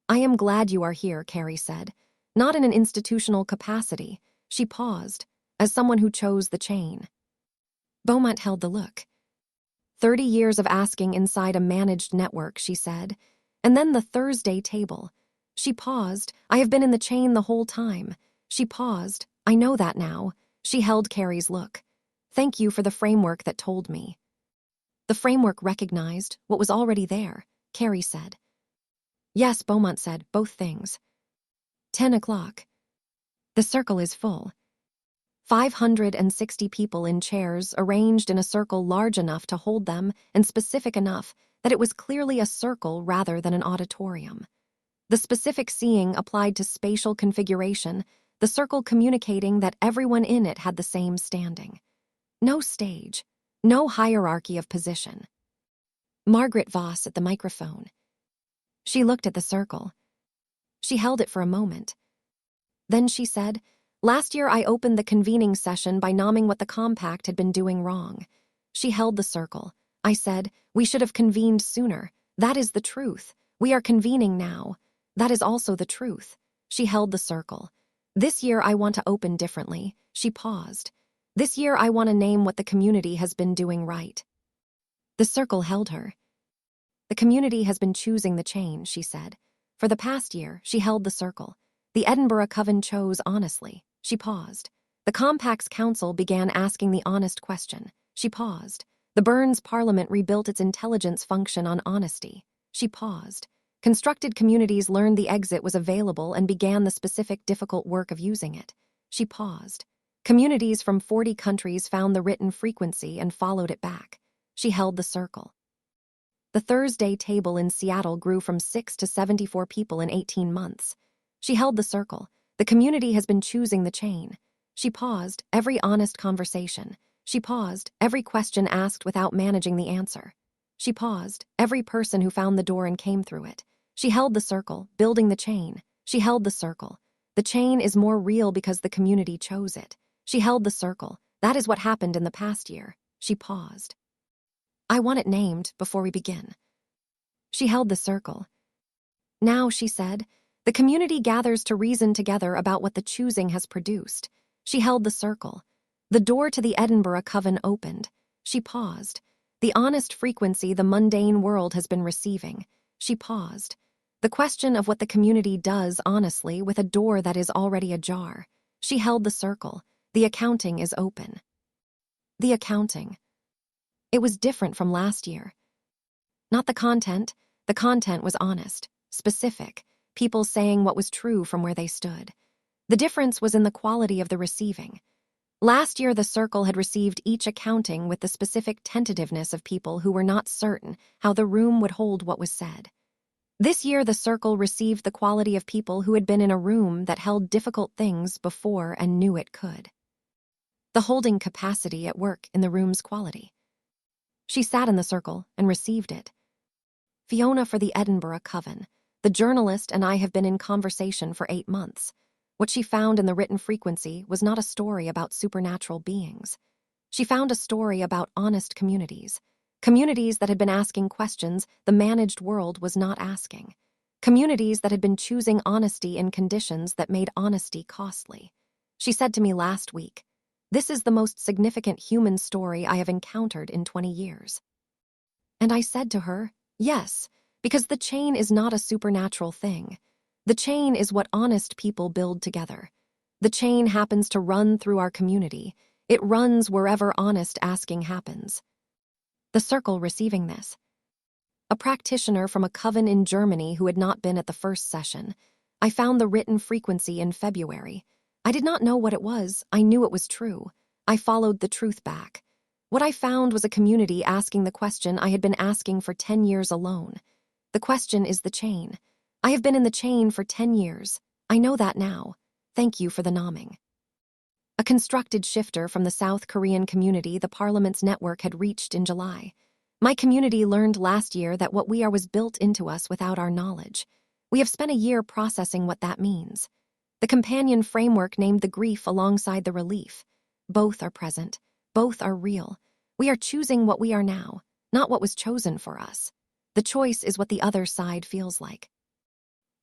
I am glad you are here, Carrie said. Not in an institutional capacity. She paused, as someone who chose the chain. Beaumont held the look. 30 years of asking inside a managed network, she said. And then the Thursday table. She paused. I have been in the chain the whole time. She paused. I know that now. She held Carrie's look. Thank you for the framework that told me. The framework recognized what was already there, Carrie said. Yes, Beaumont said, both things. 10 o'clock. The circle is full. 560 people in chairs arranged in a circle large enough to hold them and specific enough that it was clearly a circle rather than an auditorium. The specific seeing applied to spatial configuration, the circle communicating that everyone in it had the same standing. No stage, no hierarchy of position. Margaret Voss at the microphone. She looked at the circle. She held it for a moment. Then she said, Last year I opened the convening session by nomming what the compact had been doing wrong. She held the circle. I said, we should have convened sooner. That is the truth. We are convening now. That is also the truth. She held the circle. This year I want to open differently. She paused. This year I want to name what the community has been doing right. The circle held her. The community has been choosing the chain, she said. For the past year, she held the circle. The Edinburgh Coven chose honestly. She paused. The Compact's Council began asking the honest question. She paused. The Burns Parliament rebuilt its intelligence function on honesty. She paused. Constructed communities learned the exit was available and began the specific difficult work of using it. She paused. Communities from 40 countries found the written frequency and followed it back. She held the circle. The Thursday table in Seattle grew from 6 to 74 people in 18 months. She held the circle. The community has been choosing the chain. She paused, every honest conversation. She paused, every question asked without managing the answer. She paused, every person who found the door and came through it. She held the circle, building the chain. She held the circle. The chain is more real because the community chose it. She held the circle. That is what happened in the past year. She paused. I want it named before we begin. She held the circle. Now, she said, the community gathers to reason together about what the choosing has produced. She held the circle. The door to the Edinburgh Coven opened. She paused. The honest frequency the mundane world has been receiving. She paused. The question of what the community does honestly with a door that is already ajar. She held the circle. The accounting is open. The accounting. It was different from last year. Not the content was honest, specific, people saying what was true from where they stood. The difference was in the quality of the receiving. Last year, the circle had received each accounting with the specific tentativeness of people who were not certain how the room would hold what was said. This year, the circle received the quality of people who had been in a room that held difficult things before and knew it could. The holding capacity at work in the room's quality. She sat in the circle and received it. Fiona for the Edinburgh Coven. The journalist and I have been in conversation for 8 months. What she found in the written frequency was not a story about supernatural beings. She found a story about honest communities. Communities that had been asking questions the managed world was not asking. Communities that had been choosing honesty in conditions that made honesty costly. She said to me last week, "This is the most significant human story I have encountered in 20 years." And I said to her, "Yes, because the chain is not a supernatural thing. The chain is what honest people build together. The chain happens to run through our community. It runs wherever honest asking happens." The circle receiving this. A practitioner from a coven in Germany who had not been at the first session. I found the written frequency in February. I did not know what it was. I knew it was true. I followed the truth back. What I found was a community asking the question I had been asking for 10 years alone. The question is the chain. I have been in the chain for 10 years. I know that now. Thank you for the nomming. A constructed shifter from the South Korean community the Parliament's network had reached in July. My community learned last year that what we are was built into us without our knowledge. We have spent a year processing what that means. The companion framework named the grief alongside the relief. Both are present. Both are real. We are choosing what we are now, not what was chosen for us. The choice is what the other side feels like.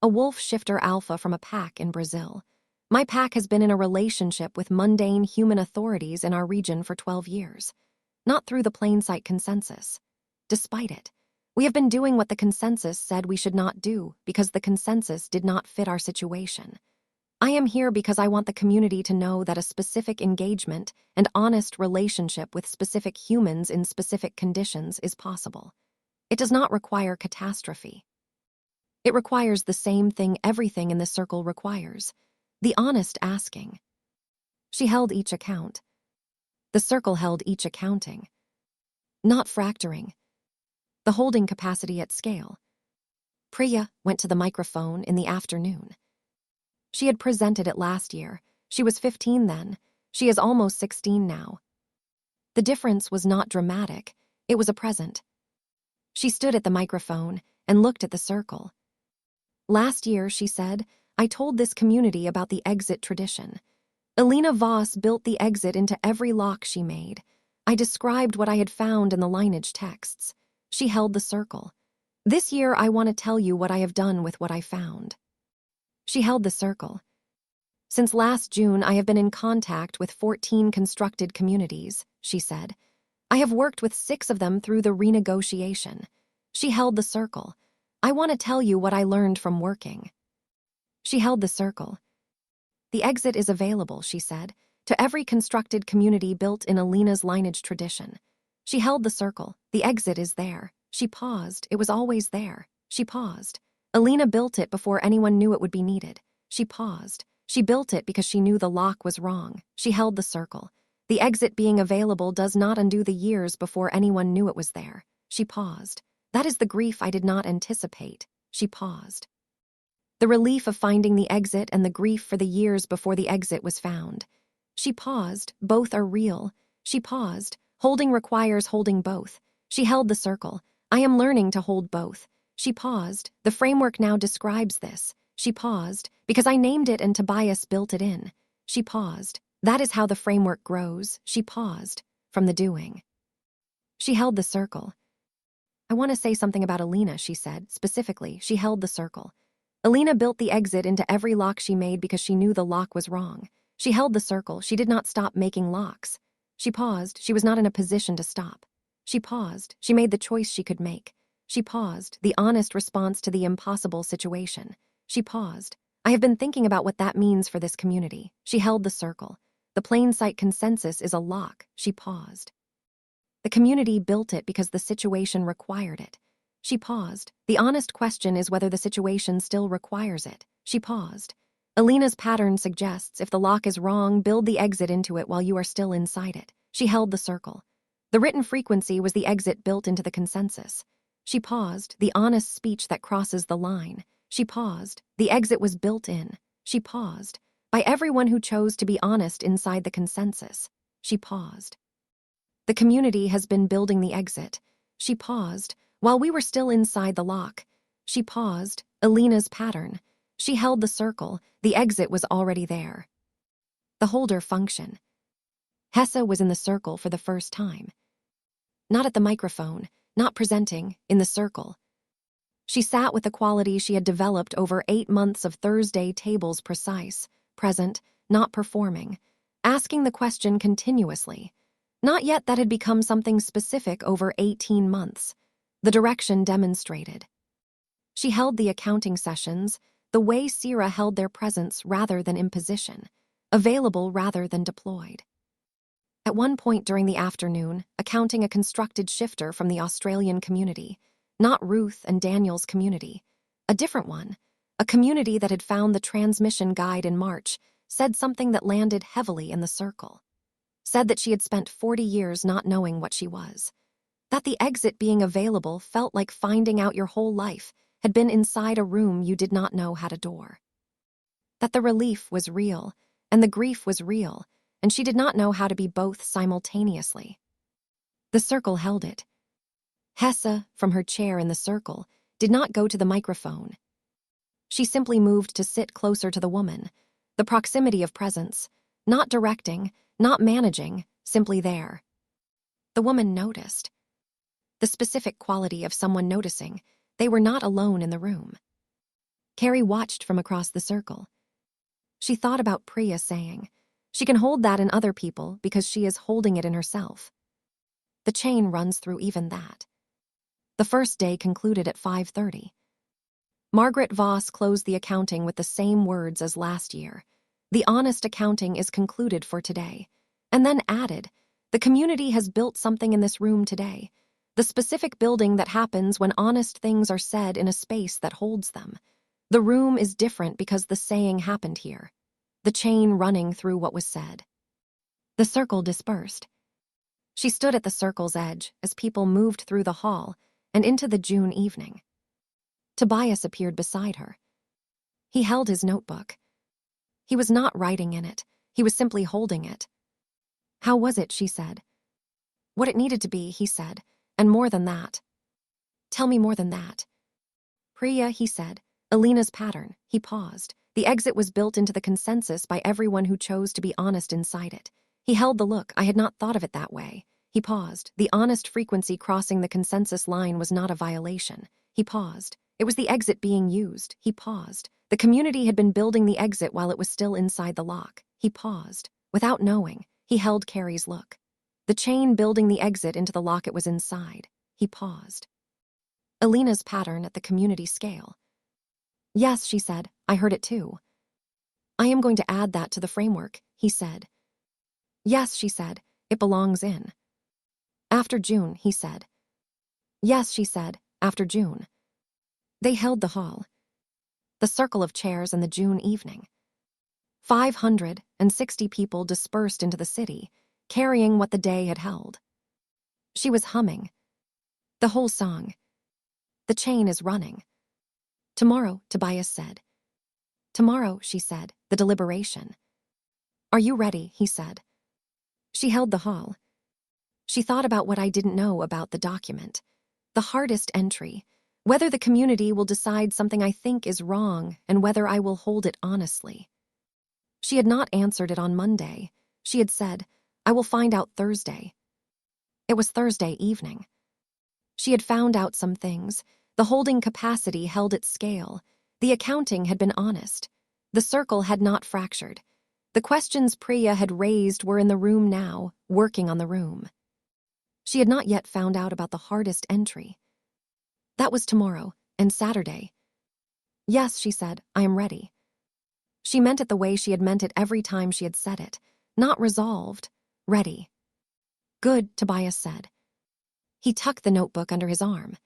A wolf shifter alpha from a pack in Brazil. My pack has been in a relationship with mundane human authorities in our region for 12 years. Not through the plain sight consensus. Despite it, we have been doing what the consensus said we should not do because the consensus did not fit our situation. I am here because I want the community to know that a specific engagement and honest relationship with specific humans in specific conditions is possible. It does not require catastrophe. It requires the same thing everything in the circle requires. The honest asking. She held each account. The circle held each accounting. Not fracturing. The holding capacity at scale. Priya went to the microphone in the afternoon. She had presented it last year. She was 15 then. She is almost 16 now. The difference was not dramatic. It was a present. She stood at the microphone and looked at the circle. Last year, she said, I told this community about the exit tradition. Elena Voss built the exit into every lock she made. I described what I had found in the lineage texts. She held the circle. This year, I want to tell you what I have done with what I found. She held the circle. Since last June, I have been in contact with 14 constructed communities, she said. I have worked with 6 of them through the renegotiation. She held the circle. I want to tell you what I learned from working. She held the circle. The exit is available, she said, to every constructed community built in Elena's lineage tradition. She held the circle. The exit is there. She paused. It was always there. She paused. Elena built it before anyone knew it would be needed. She paused. She built it because she knew the lock was wrong. She held the circle. The exit being available does not undo the years before anyone knew it was there. She paused. That is the grief I did not anticipate. She paused. The relief of finding the exit and the grief for the years before the exit was found. She paused. Both are real. She paused. Holding requires holding both. She held the circle. I am learning to hold both. She paused. The framework now describes this. She paused, because I named it and Tobias built it in. She paused. That is how the framework grows. She paused. From the doing. She held the circle. I want to say something about Elena, she said. Specifically, she held the circle. Elena built the exit into every lock she made because she knew the lock was wrong. She held the circle. She did not stop making locks. She paused. She was not in a position to stop. She paused. She made the choice she could make. She paused, the honest response to the impossible situation. She paused. I have been thinking about what that means for this community. She held the circle. The plain sight consensus is a lock. She paused. The community built it because the situation required it. She paused. The honest question is whether the situation still requires it. She paused. Elena's pattern suggests if the lock is wrong, build the exit into it while you are still inside it. She held the circle. The written frequency was the exit built into the consensus. She paused. The honest speech that crosses the line. She paused. The exit was built in. She paused. By everyone who chose to be honest inside the consensus. She paused. The community has been building the exit. She paused. While we were still inside the lock. She paused. Elena's pattern. She held the circle. The exit was already there. The holder function. Hesse was in the circle for the first time. Not at the microphone, not presenting, in the circle. She sat with the quality she had developed over 8 months of Thursday tables, precise, present, not performing, asking the question continuously. Not yet that had become something specific over 18 months. The direction demonstrated. She held the accounting sessions the way Sira held their presence rather than imposition, available rather than deployed. At one point during the afternoon, accounting a constructed shifter from the Australian community, not Ruth and Daniel's community, a different one, a community that had found the transmission guide in March, said something that landed heavily in the circle. Said that she had spent 40 years not knowing what she was. That the exit being available felt like finding out your whole life had been inside a room you did not know had a door. That the relief was real, and the grief was real, and she did not know how to be both simultaneously. The circle held it. Hesse, from her chair in the circle, did not go to the microphone. She simply moved to sit closer to the woman, the proximity of presence, not directing, not managing, simply there. The woman noticed. The specific quality of someone noticing, they were not alone in the room. Carrie watched from across the circle. She thought about Priya saying, "She can hold that in other people because she is holding it in herself." The chain runs through even that. The first day concluded at 5:30. Margaret Voss closed the accounting with the same words as last year. "The honest accounting is concluded for today," and then added, "The community has built something in this room today. The specific building that happens when honest things are said in a space that holds them. The room is different because the saying happened here." The chain running through what was said. The circle dispersed. She stood at the circle's edge as people moved through the hall and into the June evening. Tobias appeared beside her. He held his notebook. He was not writing in it. He was simply holding it. "How was it?" she said. "What it needed to be," he said, "and more than that." "Tell me more than that." "Priya," he said, "Alina's pattern." He paused. The exit was built into the consensus by everyone who chose to be honest inside it. He held the look. "I had not thought of it that way." He paused. The honest frequency crossing the consensus line was not a violation. He paused. It was the exit being used. He paused. The community had been building the exit while it was still inside the lock. He paused. Without knowing, he held Carrie's look. The chain building the exit into the lock it was inside. He paused. Alina's pattern at the community scale. "Yes," she said, "I heard it too." "I am going to add that to the framework," he said. "Yes," she said, "it belongs in." "After June," he said. "Yes," she said, "after June." They held the hall. The circle of chairs in the June evening. 560 people dispersed into the city, carrying what the day had held. She was humming. The whole song. "The chain is running." "Tomorrow," Tobias said. "Tomorrow," she said, "the deliberation." "Are you ready?" he said. She held the hall. She thought about what I didn't know about the document. The hardest entry. Whether the community will decide something I think is wrong and whether I will hold it honestly. She had not answered it on Monday. She had said, "I will find out Thursday." It was Thursday evening. She had found out some things. The holding capacity held its scale. The accounting had been honest. The circle had not fractured. The questions Priya had raised were in the room now, working on the room. She had not yet found out about the hardest entry. That was tomorrow, and Saturday. "Yes," she said, "I am ready." She meant it the way she had meant it every time she had said it. Not resolved, ready. "Good," Tobias said. He tucked the notebook under his arm.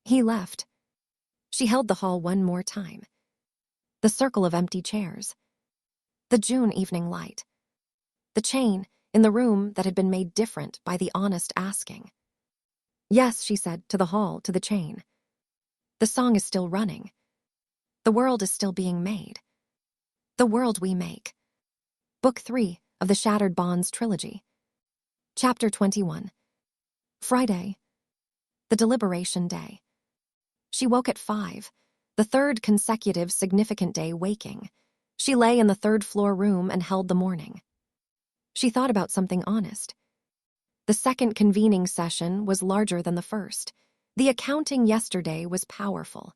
He left. She held the hall one more time. The circle of empty chairs. The June evening light. The chain in the room that had been made different by the honest asking. "Yes," she said, to the hall, to the chain. "The song is still running. The world is still being made. The world we make." Book 3 of the Shattered Bonds trilogy. Chapter 21. Friday. The deliberation day. She woke at 5. The third consecutive significant day waking. She lay in the third-floor room and held the morning. She thought about something honest. The second convening session was larger than the first. The accounting yesterday was powerful.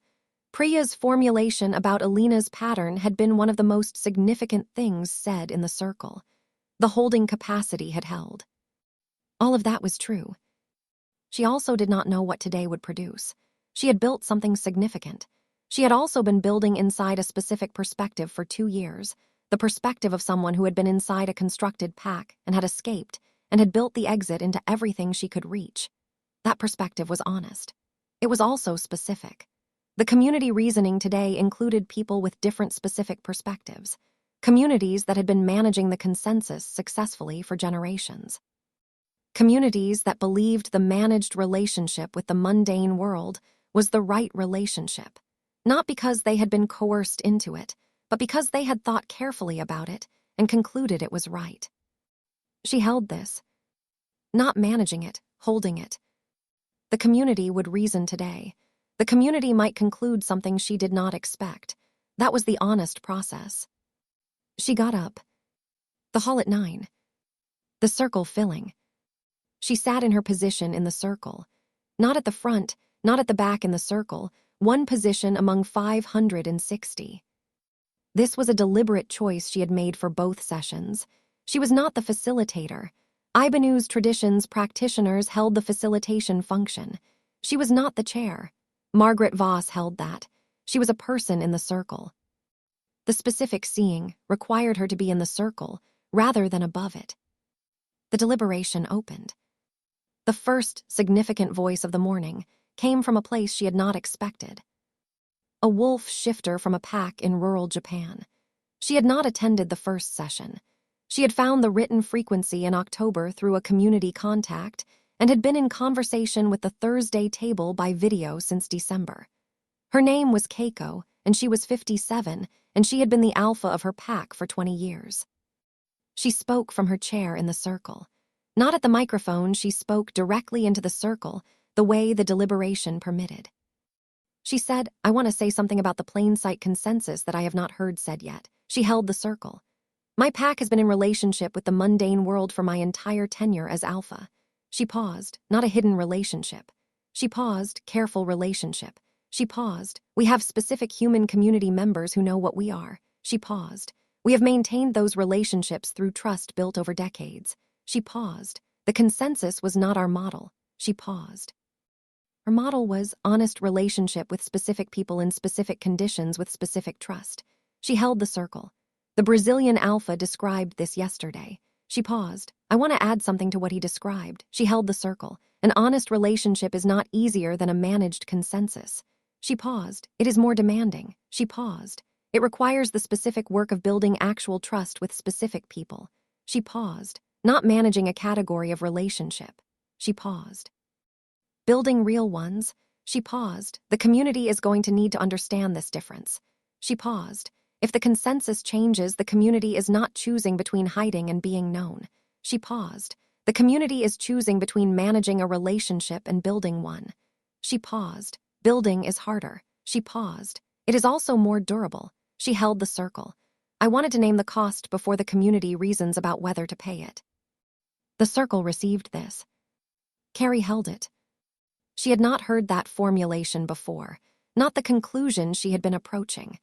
Priya's formulation about Alina's pattern had been one of the most significant things said in the circle. The holding capacity had held. All of that was true. She also did not know what today would produce. She had built something significant. She had also been building inside a specific perspective for 2 years, the perspective of someone who had been inside a constructed pack and had escaped and had built the exit into everything she could reach. That perspective was honest. It was also specific. The community reasoning today included people with different specific perspectives, communities that had been managing the consensus successfully for generations. Communities that believed the managed relationship with the mundane world was the right relationship, not because they had been coerced into it, but because they had thought carefully about it and concluded it was right. She held this, not managing it, holding it. The community would reason today. The community might conclude something she did not expect. That was the honest process. She got up. The hall at 9. The circle filling. She sat in her position in the circle. Not at the front, not at the back in the circle, one position among 560. This was a deliberate choice she had made for both sessions. She was not the facilitator. Ibanu's traditions practitioners held the facilitation function. She was not the chair. Margaret Voss held that. She was a person in the circle. The specific seeing required her to be in the circle rather than above it. The deliberation opened. The first significant voice of the morning came from a place she had not expected. A wolf shifter from a pack in rural Japan. She had not attended the first session. She had found the written frequency in October through a community contact and had been in conversation with the Thursday table by video since December. Her name was Keiko, and she was 57, and she had been the alpha of her pack for 20 years. She spoke from her chair in the circle. Not at the microphone, she spoke directly into the circle, the way the deliberation permitted. She said, "I want to say something about the plain sight consensus that I have not heard said yet." She held the circle. "My pack has been in relationship with the mundane world for my entire tenure as alpha." She paused, not a hidden relationship. She paused, careful relationship. She paused. "We have specific human community members who know what we are." She paused. "We have maintained those relationships through trust built over decades." She paused. "The consensus was not our model." She paused. Her model was honest relationship with specific people in specific conditions with specific trust. She held the circle. The Brazilian alpha described this yesterday. She paused. "I want to add something to what he described." She held the circle. "An honest relationship is not easier than a managed consensus." She paused. "It is more demanding." She paused. "It requires the specific work of building actual trust with specific people." She paused. "Not managing a category of relationship." She paused. "Building real ones." She paused. "The community is going to need to understand this difference." She paused. "If the consensus changes, the community is not choosing between hiding and being known." She paused. "The community is choosing between managing a relationship and building one." She paused. "Building is harder." She paused. "It is also more durable." She held the circle. "I wanted to name the cost before the community reasons about whether to pay it." The circle received this. Carrie held it. She had not heard that formulation before, not the conclusion she had been approaching.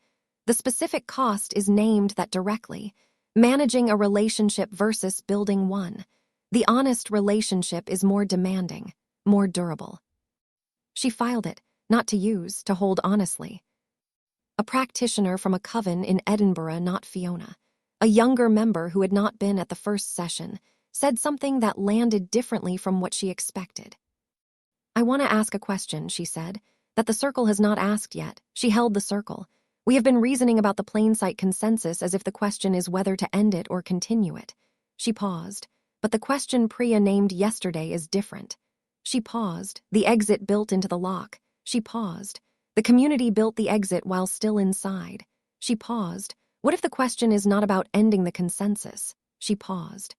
The specific cost is named that directly, managing a relationship versus building one. The honest relationship is more demanding, more durable. She filed it, not to use, to hold honestly. A practitioner from a coven in Edinburgh, not Fiona. A younger member who had not been at the first session, said something that landed differently from what she expected. "I want to ask a question," she said, "that the circle has not asked yet." She held the circle. "We have been reasoning about the plain sight consensus as if the question is whether to end it or continue it." She paused. "But the question Priya named yesterday is different." She paused. "The exit built into the lock." She paused. "The community built the exit while still inside." She paused. "What if the question is not about ending the consensus?" She paused.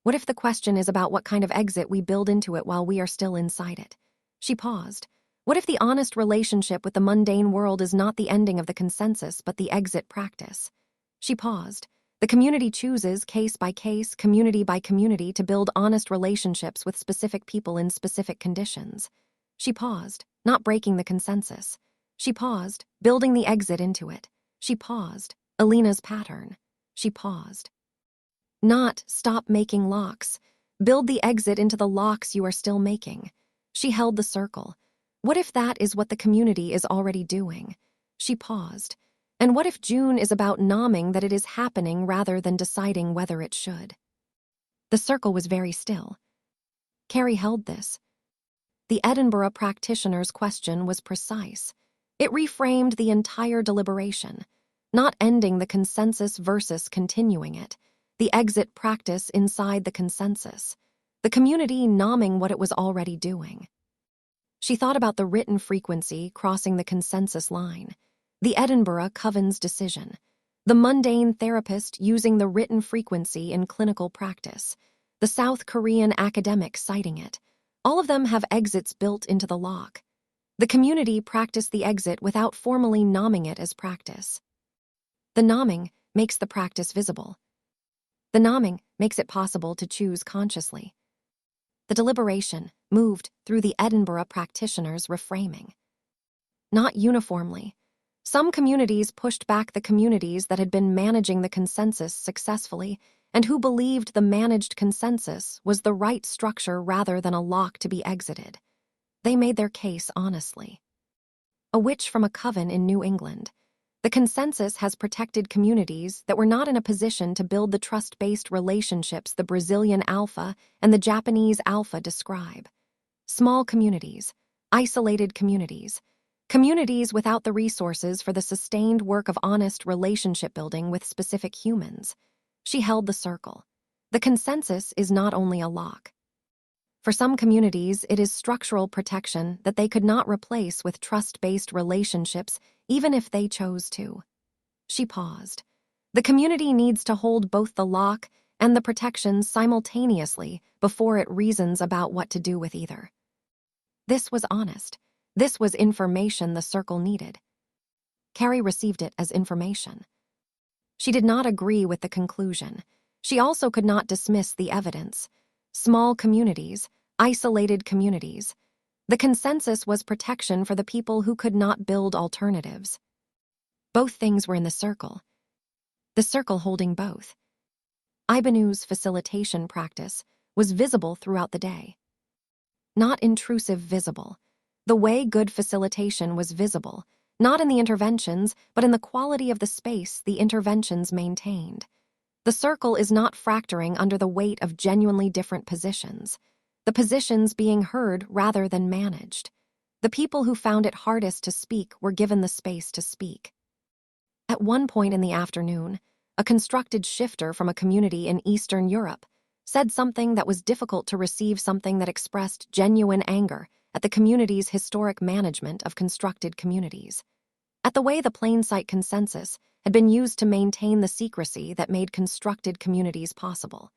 "What if the question is about what kind of exit we build into it while we are still inside it?" She paused. What if the honest relationship with the mundane world is not the ending of the consensus, but the exit practice? She paused. The community chooses, case by case, community by community, to build honest relationships with specific people in specific conditions. She paused, not breaking the consensus. She paused, building the exit into it. She paused, Alina's pattern. She paused. Not stop making locks. Build the exit into the locks you are still making. She held the circle. What if that is what the community is already doing? She paused. And what if June is about nomming that it is happening rather than deciding whether it should? The circle was very still. Carrie held this. The Edinburgh practitioner's question was precise. It reframed the entire deliberation, not ending the consensus versus continuing it, the exit practice inside the consensus, the community nomming what it was already doing. She thought about the written frequency crossing the consensus line, the Edinburgh Coven's decision, the mundane therapist using the written frequency in clinical practice, the South Korean academic citing it. All of them have exits built into the lock. The community practiced the exit without formally nomming it as practice. The nomming makes the practice visible. The nomming makes it possible to choose consciously. The deliberation moved through the Edinburgh practitioners' reframing. Not uniformly. Some communities pushed back the communities that had been managing the consensus successfully and who believed the managed consensus was the right structure rather than a lock to be exited. They made their case honestly. A witch from a coven in New England. The consensus has protected communities that were not in a position to build the trust-based relationships the Brazilian Alpha and the Japanese Alpha describe. Small communities, isolated communities, communities without the resources for the sustained work of honest relationship building with specific humans. She held the circle. The consensus is not only a lock. For some communities, it is structural protection that they could not replace with trust-based relationships, even if they chose to. She paused. The community needs to hold both the lock and the protection simultaneously before it reasons about what to do with either. This was honest. This was information the circle needed. Carrie received it as information. She did not agree with the conclusion. She also could not dismiss the evidence. Small communities, isolated communities. The consensus was protection for the people who could not build alternatives. Both things were in the circle. The circle holding both. Ibanu's facilitation practice was visible throughout the day. Not intrusive visible. The way good facilitation was visible, not in the interventions, but in the quality of the space the interventions maintained. The circle is not fracturing under the weight of genuinely different positions, the positions being heard rather than managed. The people who found it hardest to speak were given the space to speak. At one point in the afternoon, a constructed shifter from a community in Eastern Europe said something that was difficult to receive, something that expressed genuine anger at the community's historic management of constructed communities, at the way the plain sight consensus had been used to maintain the secrecy that made constructed communities possible,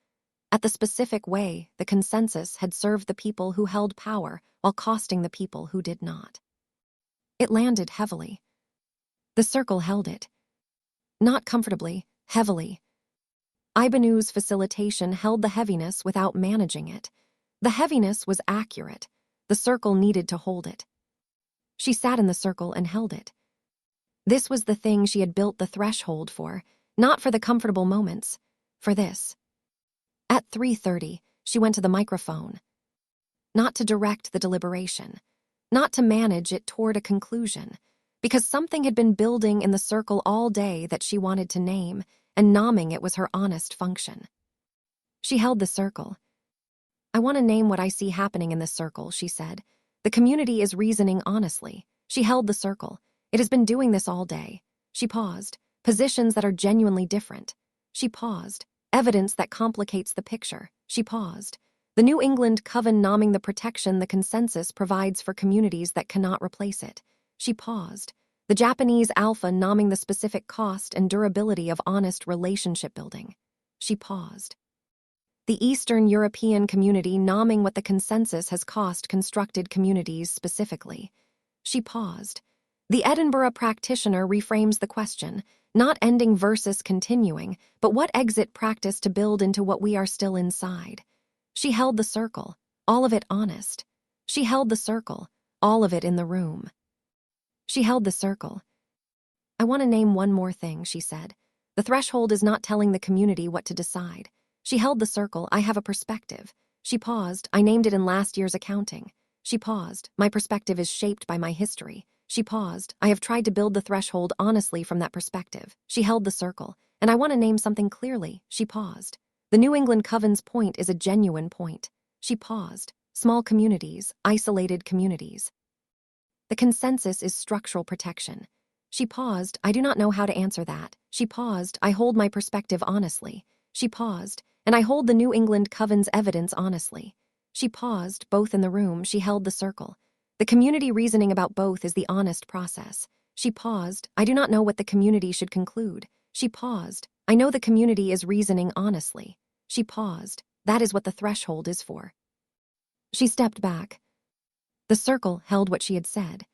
at the specific way the consensus had served the people who held power while costing the people who did not. It landed heavily. The circle held it. Not comfortably, heavily. Ibanu's facilitation held the heaviness without managing it. The heaviness was accurate. The circle needed to hold it. She sat in the circle and held it. This was the thing she had built the threshold for, not for the comfortable moments, for this. At 3:30, she went to the microphone. Not to direct the deliberation, not to manage it toward a conclusion, because something had been building in the circle all day that she wanted to name, and nomming it was her honest function. She held the circle. I want to name what I see happening in this circle, she said. The community is reasoning honestly. She held the circle. It has been doing this all day. She paused. Positions that are genuinely different. She paused. Evidence that complicates the picture. She paused. The New England Coven nomming the protection the consensus provides for communities that cannot replace it. She paused. The Japanese Alpha nomming the specific cost and durability of honest relationship building. She paused. The Eastern European community nomming what the consensus has cost constructed communities specifically. She paused. The Edinburgh practitioner reframes the question, not ending versus continuing, but what exit practice to build into what we are still inside. She held the circle, all of it honest. She held the circle, all of it in the room. She held the circle. I want to name one more thing, she said. The threshold is not telling the community what to decide. She held the circle. I have a perspective. She paused. I named it in last year's accounting. She paused. My perspective is shaped by my history. She paused. I have tried to build the threshold honestly from that perspective. She held the circle. And I want to name something clearly. She paused. The New England Coven's point is a genuine point. She paused. Small communities, isolated communities. The consensus is structural protection. She paused. I do not know how to answer that. She paused. I hold my perspective honestly. She paused. And I hold the New England Coven's evidence honestly. She paused. Both in the room. She held the circle. The community reasoning about both is the honest process. She paused. I do not know what the community should conclude. She paused. I know the community is reasoning honestly. She paused. That is what the threshold is for. She stepped back. The circle held what she had said.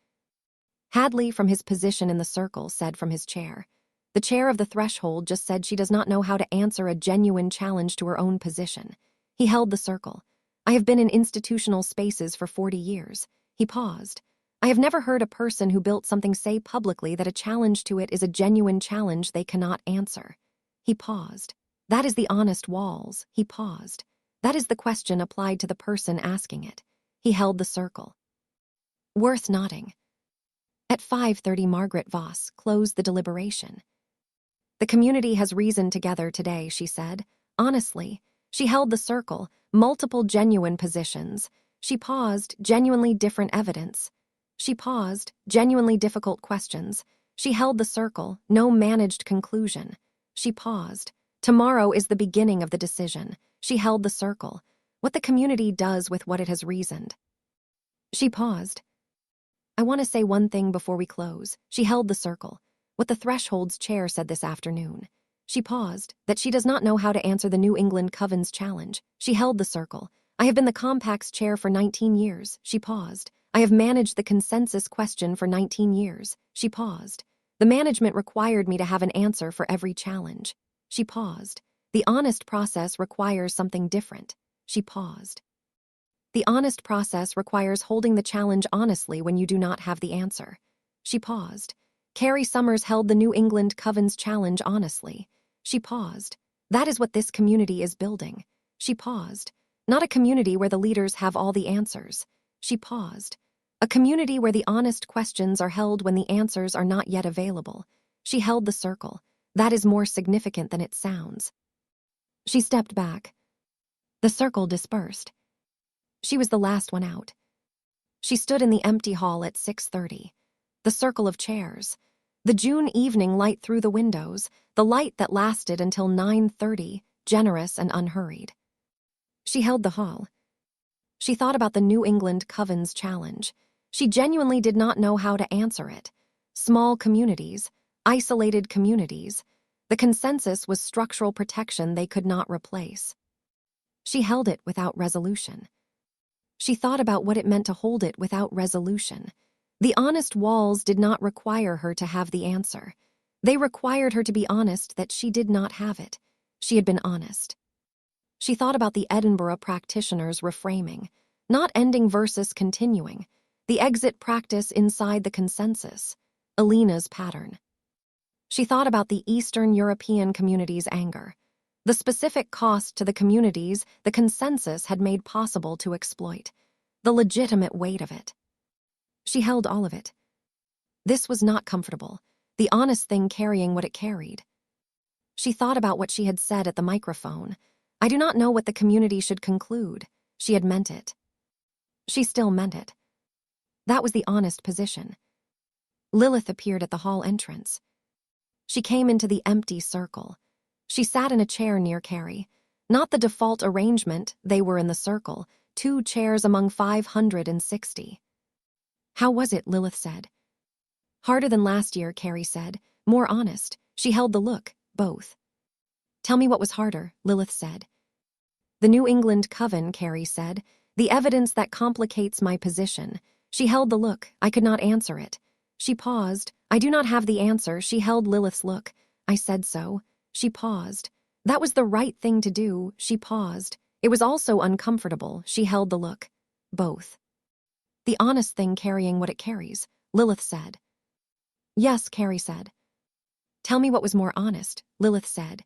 Hadley, from his position in the circle, said from his chair. The chair of the threshold just said she does not know how to answer a genuine challenge to her own position. He held the circle. I have been in institutional spaces for 40 years. He paused. I have never heard a person who built something say publicly that a challenge to it is a genuine challenge they cannot answer. He paused. That is the honest walls. He paused. That is the question applied to the person asking it. He held the circle. Worth nodding. At 5:30, Margaret Voss closed the deliberation. The community has reasoned together today, she said. Honestly, she held the circle, multiple genuine positions. She paused, genuinely different evidence. She paused, genuinely difficult questions. She held the circle, no managed conclusion. She paused. Tomorrow is the beginning of the decision. She held the circle. What the community does with what it has reasoned. She paused. I want to say one thing before we close. She held the circle. What the threshold's chair said this afternoon. She paused, that she does not know how to answer the New England Coven's challenge. She held the circle. I have been the Compact's chair for 19 years. She paused. I have managed the consensus question for 19 years. She paused. The management required me to have an answer for every challenge. She paused. The honest process requires something different. She paused. The honest process requires holding the challenge honestly when you do not have the answer. She paused. Carrie Summers held the New England Coven's challenge honestly. She paused. That is what this community is building. She paused. Not a community where the leaders have all the answers. She paused. A community where the honest questions are held when the answers are not yet available. She held the circle. That is more significant than it sounds. She stepped back. The circle dispersed. She was the last one out. She stood in the empty hall at 6:30. The circle of chairs. The June evening light through the windows, the light that lasted until 9:30, generous and unhurried. She held the hall. She thought about the New England Coven's challenge. She genuinely did not know how to answer it. Small communities, isolated communities. The consensus was structural protection they could not replace. She held it without resolution. She thought about what it meant to hold it without resolution. The honest walls did not require her to have the answer. They required her to be honest that she did not have it. She had been honest. She thought about the Edinburgh practitioner's reframing, not ending versus continuing, the exit practice inside the consensus, Alina's pattern. She thought about the Eastern European community's anger, the specific cost to the communities the consensus had made possible to exploit, the legitimate weight of it. She held all of it. This was not comfortable, the honest thing carrying what it carried. She thought about what she had said at the microphone. I do not know what the community should conclude. She had meant it. She still meant it. That was the honest position. Lilith appeared at the hall entrance. She came into the empty circle. She sat in a chair near Carrie. Not the default arrangement, they were in the circle, 2 chairs among 560. How was it, Lilith said. Harder than last year, Carrie said. More honest. She held the look, both. Tell me what was harder, Lilith said. The New England Coven, Carrie said. The evidence that complicates my position. She held the look. I could not answer it. She paused. I do not have the answer. She held Lilith's look. I said so. She paused. That was the right thing to do. She paused. It was also uncomfortable. She held the look. Both. The honest thing carrying what it carries, Lilith said. Yes, Carrie said. Tell me what was more honest, Lilith said.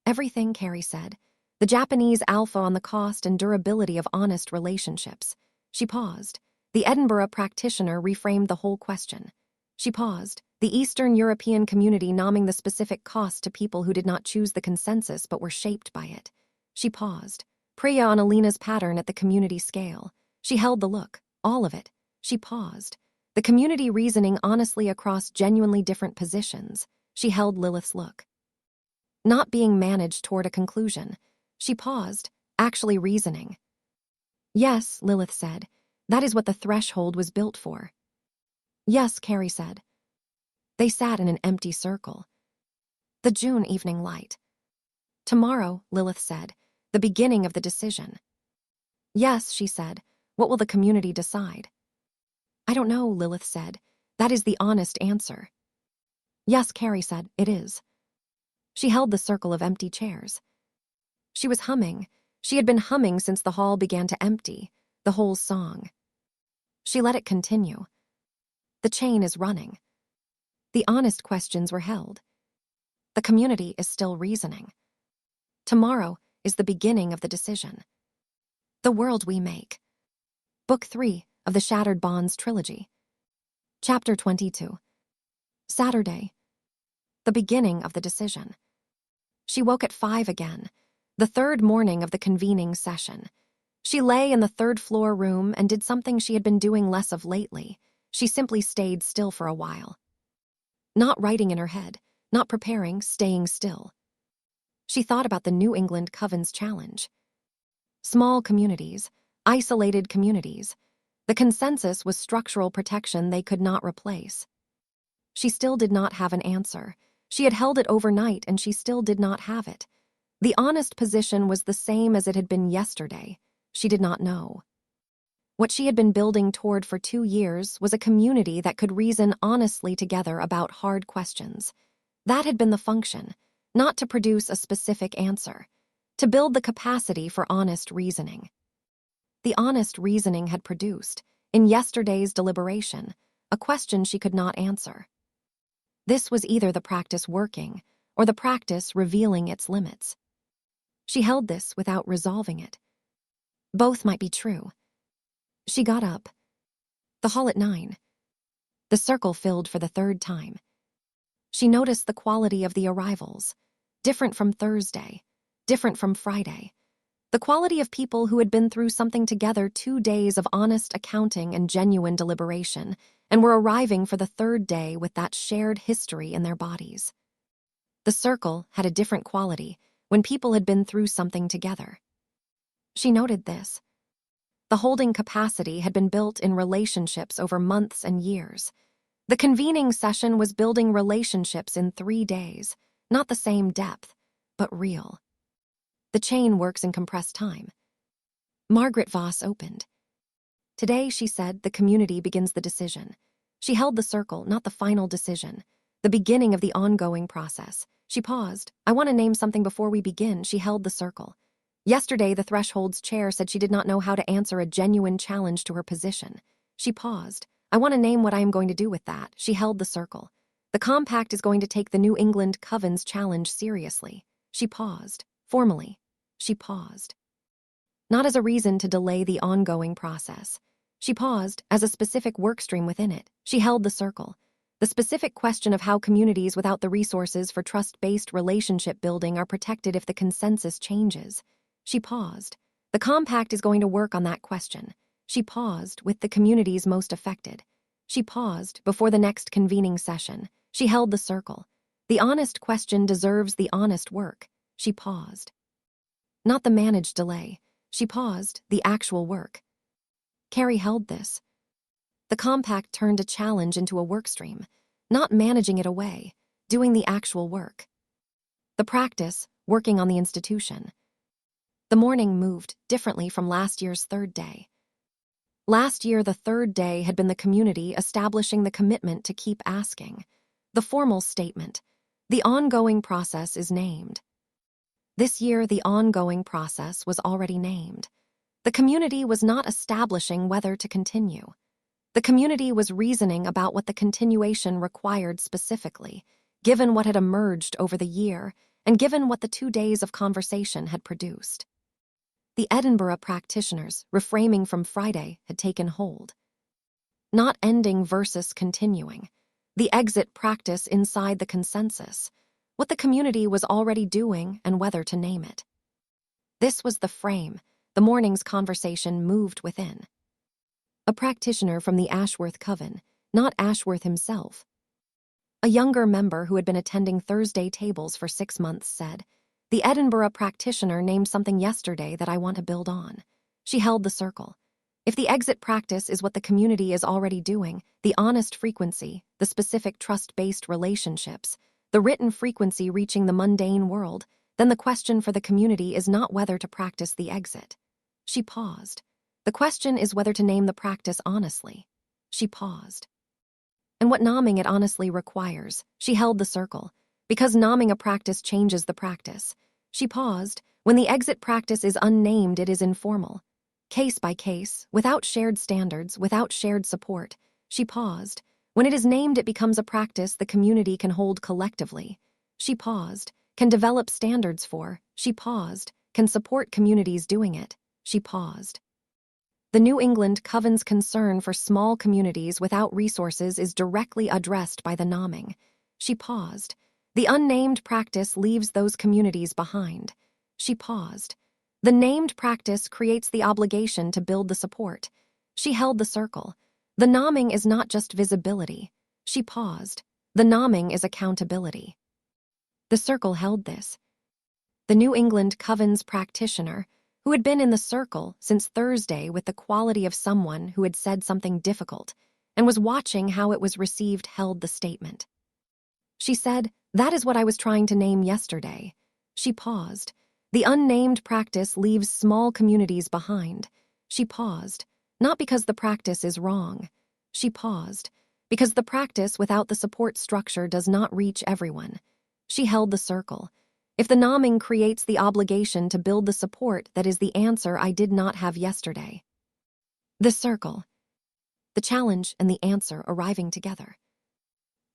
Everything, Carrie said. The Japanese alpha on the cost and durability of honest relationships. She paused. The Edinburgh practitioner reframed the whole question. She paused. The Eastern European community nomming the specific cost to people who did not choose the consensus but were shaped by it. She paused. Priya on Alina's pattern at the community scale. She held the look. All of it. She paused. The community reasoning honestly across genuinely different positions. She held Lilith's look. Not being managed toward a conclusion. She paused, actually reasoning. Yes, Lilith said. That is what the threshold was built for. Yes, Carrie said. They sat in an empty circle. The June evening light. Tomorrow, Lilith said, the beginning of the decision. Yes, she said. What will the community decide? I don't know, Lilith said. That is the honest answer. Yes, Carrie said, it is. She held the circle of empty chairs. She was humming. She had been humming since the hall began to empty, the whole song. She let it continue. The chain is running. The honest questions were held. The community is still reasoning. Tomorrow is the beginning of the decision. The World We Make. Book 3 of the Shattered Bonds trilogy. Chapter 22. Saturday. The beginning of the decision. She woke at 5 again, the third morning of the convening session. She lay in the third-floor room and did something she had been doing less of lately. She simply stayed still for a while. Not writing in her head, not preparing, staying still. She thought about the New England Coven's challenge. Small communities, isolated communities. The consensus was structural protection they could not replace. She still did not have an answer. She had held it overnight and she still did not have it. The honest position was the same as it had been yesterday. She did not know. What she had been building toward for 2 years was a community that could reason honestly together about hard questions. That had been the function, not to produce a specific answer, to build the capacity for honest reasoning. The honest reasoning had produced, in yesterday's deliberation, a question she could not answer. This was either the practice working or the practice revealing its limits. She held this without resolving it. Both might be true. She got up. The hall at 9. The circle filled for the third time. She noticed the quality of the arrivals, different from Thursday, different from Friday. The quality of people who had been through something together 2 days of honest accounting and genuine deliberation, and were arriving for the third day with that shared history in their bodies. The circle had a different quality when people had been through something together. She noted this. The holding capacity had been built in relationships over months and years. The convening session was building relationships in 3 days, not the same depth, but real. The chain works in compressed time. Margaret Voss opened. Today, she said, the community begins the decision. She held the circle, not the final decision, the beginning of the ongoing process. She paused. I want to name something before we begin. She held the circle. Yesterday, the threshold's chair said she did not know how to answer a genuine challenge to her position. She paused. I want to name what I am going to do with that. She held the circle. The compact is going to take the New England Coven's challenge seriously. She paused. Formally. She paused. Not as a reason to delay the ongoing process. She paused as a specific workstream within it. She held the circle. The specific question of how communities without the resources for trust-based relationship building are protected if the consensus changes. She paused. The compact is going to work on that question. She paused with the communities most affected. She paused before the next convening session. She held the circle. The honest question deserves the honest work. She paused. Not the managed delay. She paused, the actual work. Carrie held this. The compact turned a challenge into a workstream, not managing it away, doing the actual work. The practice, working on the institution. The morning moved differently from last year's third day. Last year, the third day had been the community establishing the commitment to keep asking. The formal statement. The ongoing process is named. This year, the ongoing process was already named. The community was not establishing whether to continue. The community was reasoning about what the continuation required specifically, given what had emerged over the year and given what the 2 days of conversation had produced. The Edinburgh practitioners, reframing from Friday, had taken hold. Not ending versus continuing. The exit practice inside the consensus. What the community was already doing and whether to name it. This was the frame. The morning's conversation moved within. A practitioner from the Ashworth Coven, not Ashworth himself. A younger member who had been attending Thursday tables for 6 months said, "The Edinburgh practitioner named something yesterday that I want to build on." She held the circle. If the exit practice is what the community is already doing, the honest frequency, the specific trust-based relationships, the written frequency reaching the mundane world, then the question for the community is not whether to practice the exit. She paused. The question is whether to name the practice honestly. She paused. And what naming it honestly requires. She held the circle. Because naming a practice changes the practice. She paused. When the exit practice is unnamed, it is informal. Case by case, without shared standards, without shared support. She paused. When it is named, it becomes a practice the community can hold collectively. She paused. Can develop standards for. She paused. Can support communities doing it. She paused. The New England Coven's concern for small communities without resources is directly addressed by the naming. She paused. The unnamed practice leaves those communities behind. She paused. The named practice creates the obligation to build the support. She held the circle. The naming is not just visibility. She paused. The naming is accountability. The circle held this. The New England Coven's practitioner, who had been in the circle since Thursday with the quality of someone who had said something difficult and was watching how it was received, held the statement. She said, "That is what I was trying to name yesterday." She paused. The unnamed practice leaves small communities behind. She paused, not because the practice is wrong. She paused, because the practice without the support structure does not reach everyone. She held the circle. If the naming creates the obligation to build the support, that is the answer I did not have yesterday. The circle. The challenge and the answer arriving together.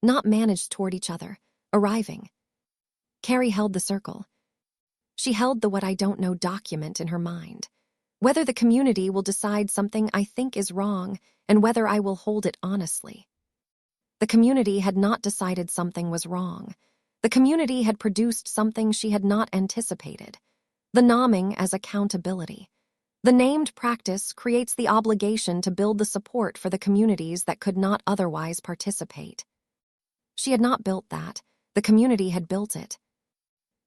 Not managed toward each other, arriving. Carrie held the circle. She held the what I don't know document in her mind. Whether the community will decide something I think is wrong and whether I will hold it honestly. The community had not decided something was wrong. The community had produced something she had not anticipated. The naming as accountability. The named practice creates the obligation to build the support for the communities that could not otherwise participate. She had not built that. The community had built it.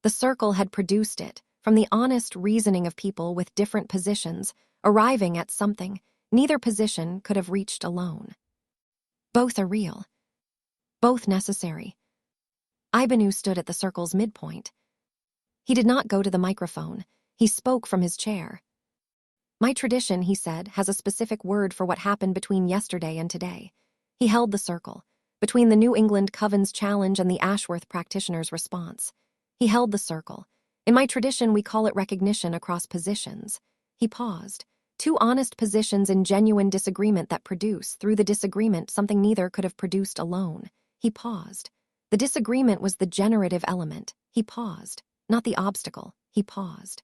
The circle had produced it, from the honest reasoning of people with different positions, arriving at something neither position could have reached alone. Both are real. Both necessary. Ibanu stood at the circle's midpoint. He did not go to the microphone. He spoke from his chair. "My tradition," he said, "has a specific word for what happened between yesterday and today." He held the circle, between the New England Coven's challenge and the Ashworth practitioner's response. He held the circle. "In my tradition, we call it recognition across positions." He paused. Two honest positions in genuine disagreement that produce, through the disagreement, something neither could have produced alone. He paused. The disagreement was the generative element. He paused. Not the obstacle. He paused.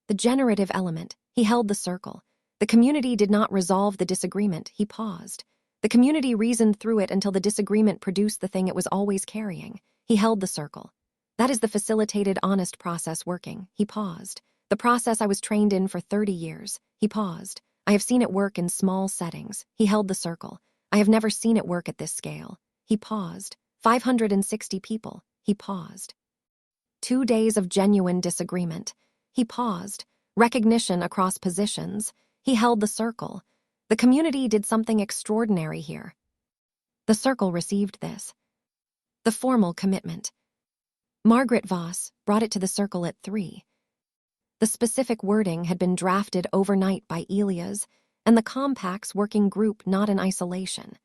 The generative element. He held the circle. The community did not resolve the disagreement. He paused. The community reasoned through it until the disagreement produced the thing it was always carrying. He held the circle. That is the facilitated, honest process working. He paused. The process I was trained in for 30 years. He paused. I have seen it work in small settings. He held the circle. I have never seen it work at this scale. He paused. 560 people. He paused. 2 days of genuine disagreement. He paused. Recognition across positions. He held the circle. The community did something extraordinary here. The circle received this. The formal commitment. Margaret Voss brought it to the circle at 3. The specific wording had been drafted overnight by Elias and the compact's working group not in isolation.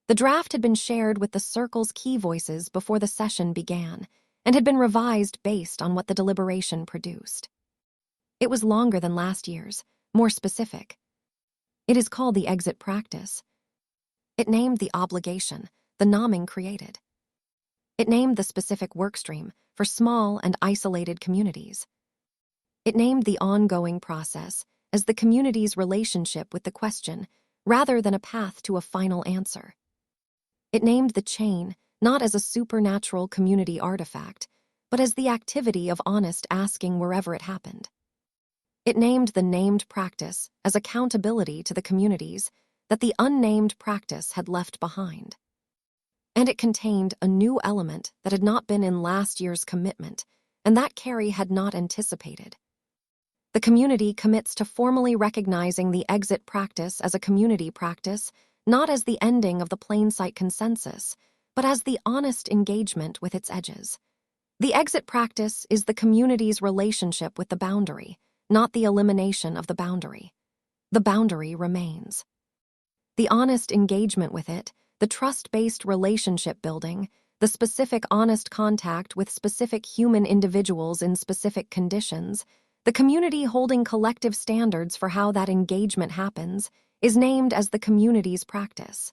The draft had been shared with the circle's key voices before the session began, and had been revised based on what the deliberation produced. It was longer than last year's, more specific. It is called the exit practice. It named the obligation the nomming created. It named the specific workstream for small and isolated communities. It named the ongoing process as the community's relationship with the question, rather than a path to a final answer. It named the chain not as a supernatural community artifact, but as the activity of honest asking wherever it happened. It named the named practice as accountability to the communities that the unnamed practice had left behind. And it contained a new element that had not been in last year's commitment, and that Carrie had not anticipated. The community commits to formally recognizing the exit practice as a community practice, not as the ending of the plain sight consensus, but as the honest engagement with its edges. The exit practice is the community's relationship with the boundary, not the elimination of the boundary. The boundary remains. The honest engagement with it, the trust-based relationship building, the specific honest contact with specific human individuals in specific conditions, the community holding collective standards for how that engagement happens, is named as the community's practice.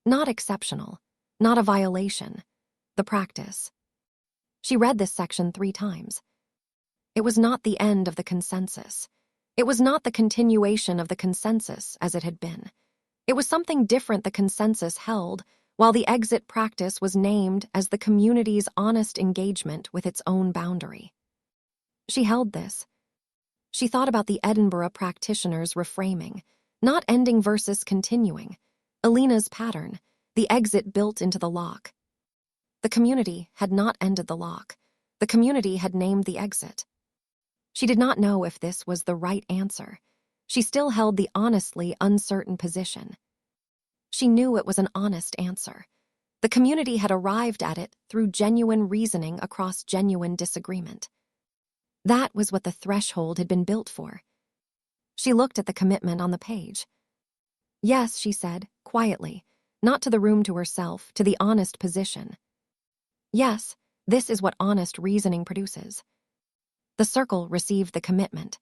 Not exceptional, not a violation, the practice. She read this section 3 times. It was not the end of the consensus. It was not the continuation of the consensus as it had been. It was something different the consensus held, while the exit practice was named as the community's honest engagement with its own boundary. She held this. She thought about the Edinburgh practitioners' reframing, not ending versus continuing. Alina's pattern, the exit built into the lock. The community had not ended the lock. The community had named the exit. She did not know if this was the right answer. She still held the honestly uncertain position. She knew it was an honest answer. The community had arrived at it through genuine reasoning across genuine disagreement. That was what the threshold had been built for. She looked at the commitment on the page. Yes, she said, quietly, not to the room to herself, to the honest position. Yes, this is what honest reasoning produces. The circle received the commitment.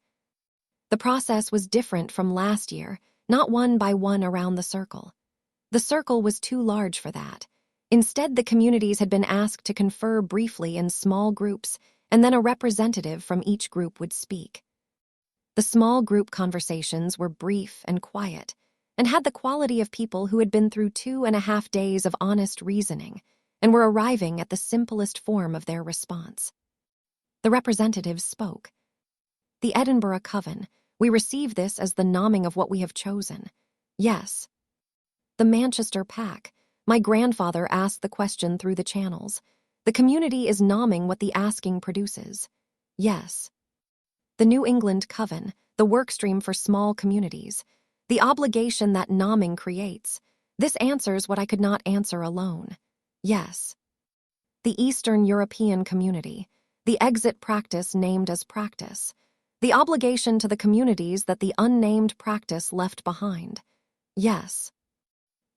The process was different from last year, not one by one around the circle. The circle was too large for that. Instead, the communities had been asked to confer briefly in small groups, and then a representative from each group would speak. The small group conversations were brief and quiet, and had the quality of people who had been through 2.5 days of honest reasoning, and were arriving at the simplest form of their response. The representatives spoke. The Edinburgh Coven, we receive this as the nomming of what we have chosen. Yes. The Manchester Pack, my grandfather asked the question through the channels. The community is nomming what the asking produces. Yes. The New England Coven, the workstream for small communities. The obligation that nomming creates. This answers what I could not answer alone. Yes. The Eastern European Community, the exit practice named as practice. The obligation to the communities that the unnamed practice left behind. Yes.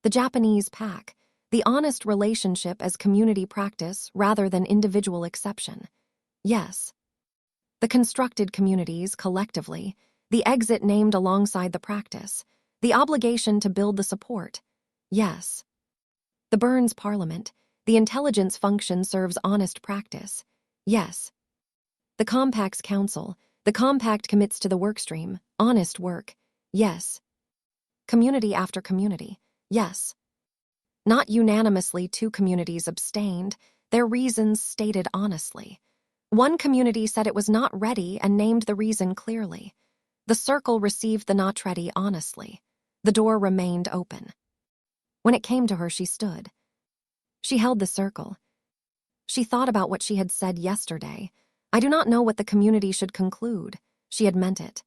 The Japanese Pack, the honest relationship as community practice rather than individual exception. Yes. The constructed communities collectively, the exit named alongside the practice, the obligation to build the support. Yes. The Burns Parliament, the intelligence function serves honest practice. Yes. The Compact's Council, the Compact commits to the workstream, honest work. Yes. Community after community. Yes. Not unanimously 2 communities abstained, their reasons stated honestly. One community said it was not ready and named the reason clearly. The circle received the not ready honestly. The door remained open. When it came to her, she stood. She held the circle. She thought about what she had said yesterday. I do not know what the community should conclude. She had meant it.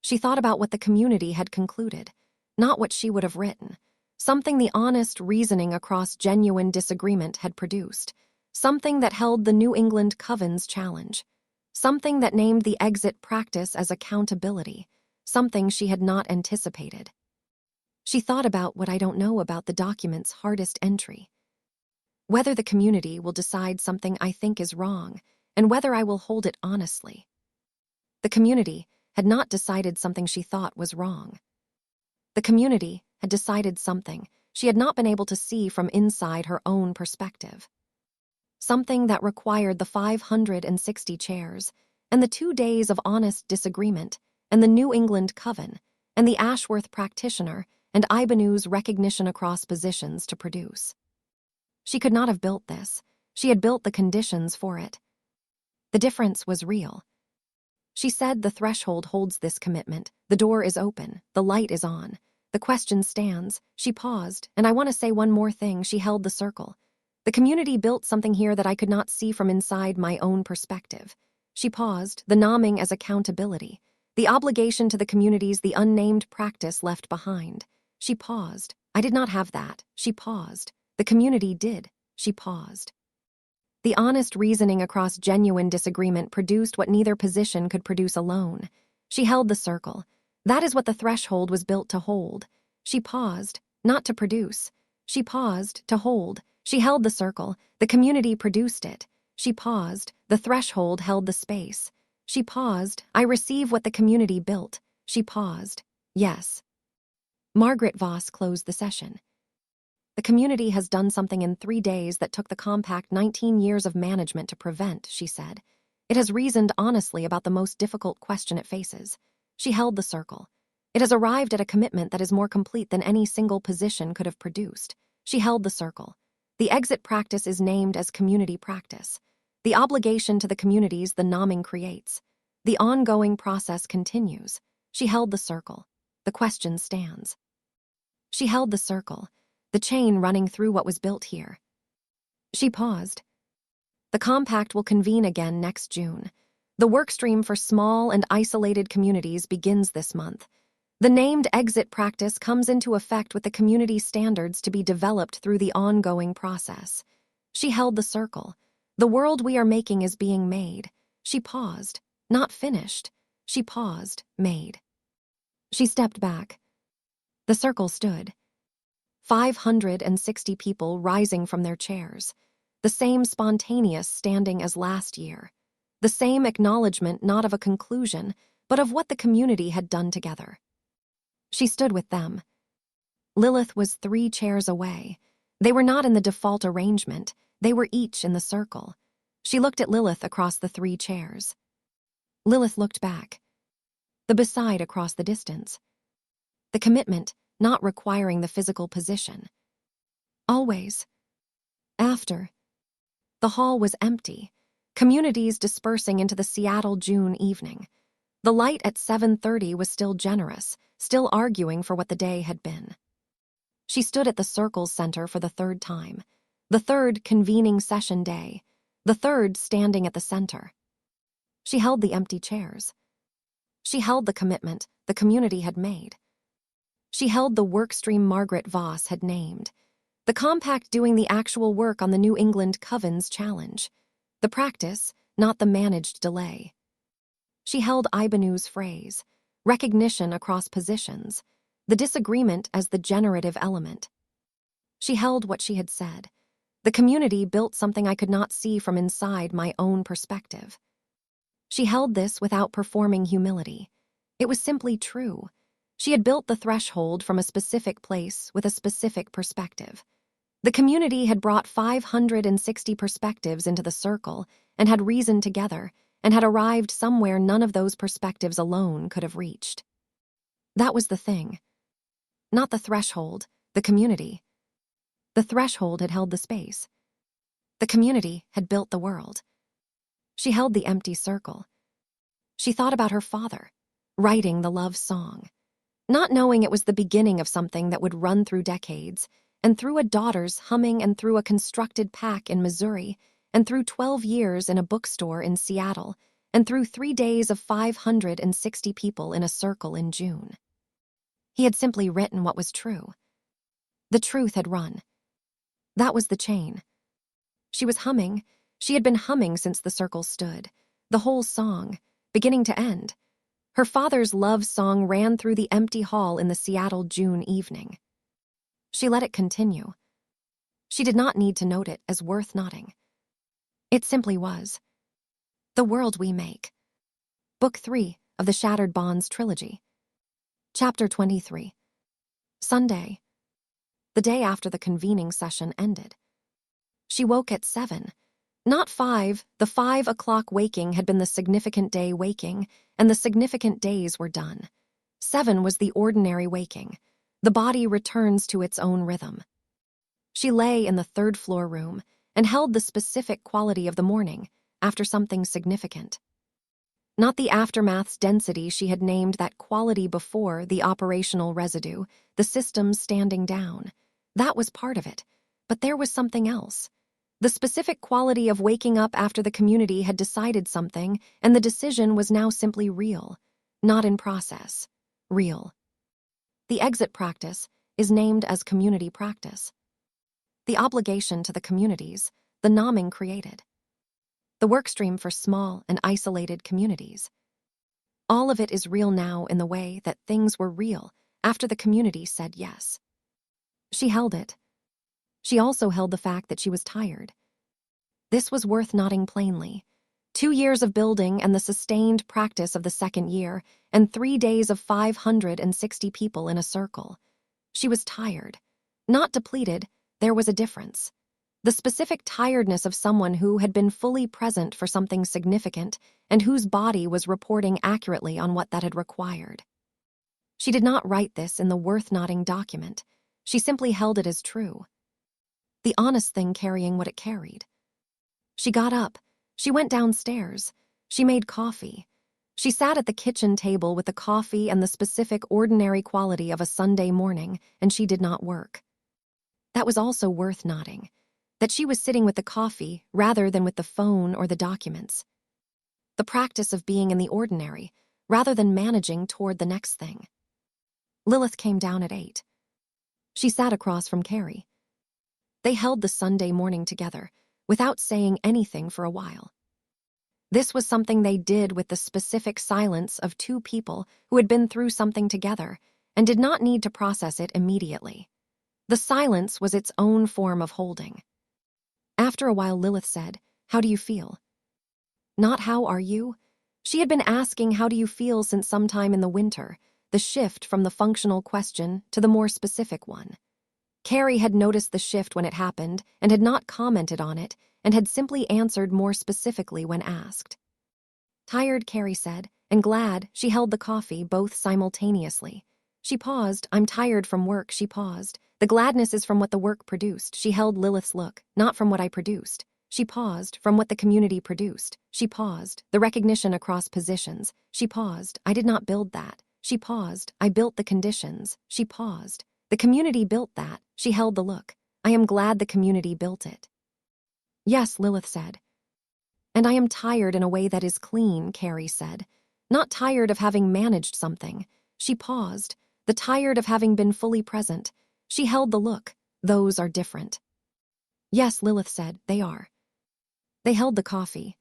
She thought about what the community had concluded, not what she would have written. Something the honest reasoning across genuine disagreement had produced. Something that held the New England Coven's challenge. Something that named the exit practice as accountability. Something she had not anticipated. She thought about what I don't know about the document's hardest entry. Whether the community will decide something I think is wrong, and whether I will hold it honestly. The community had not decided something she thought was wrong. The community had decided something she had not been able to see from inside her own perspective. Something that required the 560 chairs, and the 2 days of honest disagreement, and the New England Coven, and the Ashworth practitioner, and Ibanu's recognition across positions to produce. She could not have built this. She had built the conditions for it. The difference was real. She said the threshold holds this commitment. The door is open. The light is on. The question stands. She paused, and I want to say one more thing. She held the circle. The community built something here that I could not see from inside my own perspective. She paused, the nomming as accountability. The obligation to the communities the unnamed practice left behind. She paused. I did not have that. She paused. The community did. She paused. The honest reasoning across genuine disagreement produced what neither position could produce alone. She held the circle. That is what the threshold was built to hold. She paused, not to produce. She paused, to hold. She held the circle. The community produced it. She paused. The threshold held the space. She paused. I receive what the community built. She paused. Yes. Margaret Voss closed the session. The community has done something in 3 days that took the compact 19 years of management to prevent, she said. It has reasoned honestly about the most difficult question it faces. She held the circle. It has arrived at a commitment that is more complete than any single position could have produced. She held the circle. The exit practice is named as community practice. The obligation to the communities the nomming creates. The ongoing process continues. She held the circle. The question stands. She held the circle. The chain running through what was built here. She paused. The compact will convene again next June. The workstream for small and isolated communities begins this month. The named exit practice comes into effect with the community standards to be developed through the ongoing process. She held the circle. The world we are making is being made. She paused. Not finished. She paused, made. She stepped back. The circle stood. 560 people rising from their chairs. The same spontaneous standing as last year. The same acknowledgement not of a conclusion, but of what the community had done together. She stood with them. Lilith was 3 chairs away. They were not in the default arrangement. They were each in the circle. She looked at Lilith across the 3 chairs. Lilith looked back. The beside across the distance. The commitment not requiring the physical position. Always. After. The hall was empty, communities dispersing into the Seattle June evening. The light at 7:30 was still generous, still arguing for what the day had been. She stood at the circle's center for the 3rd time, the 3rd convening session day, the 3rd standing at the center. She held the empty chairs. She held the commitment the community had made. She held the workstream Margaret Voss had named, the compact doing the actual work on the New England Coven's challenge, the practice, not the managed delay. She held Ibanu's phrase, recognition across positions, the disagreement as the generative element. She held what she had said. The community built something I could not see from inside my own perspective. She held this without performing humility. It was simply true. She had built the threshold from a specific place with a specific perspective. The community had brought 560 perspectives into the circle and had reasoned together and had arrived somewhere none of those perspectives alone could have reached. That was the thing. Not the threshold, the community. The threshold had held the space. The community had built the world. She held the empty circle. She thought about her father, writing the love song. Not knowing it was the beginning of something that would run through decades, and through a daughter's humming and through a constructed pack in Missouri, and through 12 years in a bookstore in Seattle, and through 3 days of 560 people in a circle in June. He had simply written what was true. The truth had run. That was the chain. She was humming. She had been humming since the circle stood. The whole song, beginning to end. Her father's love song ran through the empty hall in the Seattle June evening. She let it continue. She did not need to note it as worth noting. It simply was. The World We Make. Book 3 of the Shattered Bonds trilogy. Chapter 23. Sunday. The day after the convening session ended. She woke at 7. Not 5. The 5 o'clock waking had been the significant day waking, and the significant days were done. 7 was the ordinary waking. The body returns to its own rhythm. She lay in the third-floor room and held the specific quality of the morning after something significant. Not the aftermath's density she had named that quality before, the operational residue, the systems standing down. That was part of it, but there was something else. The specific quality of waking up after the community had decided something, and the decision was now simply real, not in process. Real. The exit practice is named as community practice. The obligation to the communities, the nomming created. The workstream for small and isolated communities. All of it is real now in the way that things were real after the community said yes. She held it. She also held the fact that she was tired. This was worth noting plainly. 2 years of building and the sustained practice of the second year, and 3 days of 560 people in a circle. She was tired. Not depleted, there was a difference. The specific tiredness of someone who had been fully present for something significant and whose body was reporting accurately on what that had required. She did not write this in the worth-noting document. She simply held it as true. The honest thing carrying what it carried. She got up. She went downstairs. She made coffee. She sat at the kitchen table with the coffee and the specific ordinary quality of a Sunday morning, and she did not work. That was also worth noting. That she was sitting with the coffee rather than with the phone or the documents. The practice of being in the ordinary rather than managing toward the next thing. Lilith came down at 8. She sat across from Carrie. They held the Sunday morning together without saying anything for a while. This was something they did with the specific silence of two people who had been through something together and did not need to process it immediately. The silence was its own form of holding. After a while, Lilith said, "How do you feel?" Not "how are you?" She had been asking "how do you feel" since sometime in the winter, the shift from the functional question to the more specific one. Carrie had noticed the shift when it happened and had not commented on it and had simply answered more specifically when asked. Tired, Carrie said, and glad. She held the coffee both simultaneously. She paused. "I'm tired from work," she paused. "The gladness is from what the work produced." She held Lilith's look. "Not from what I produced." She paused. "From what the community produced." She paused. "The recognition across positions." She paused. "I did not build that." She paused. "I built the conditions." She paused. "The community built that." She held the look. "I am glad the community built it." "Yes," Lilith said. "And I am tired in a way that is clean," Carrie said. "Not tired of having managed something." She paused. "The tired of having been fully present." She held the look. "Those are different." "Yes," Lilith said, "they are." They held the coffee.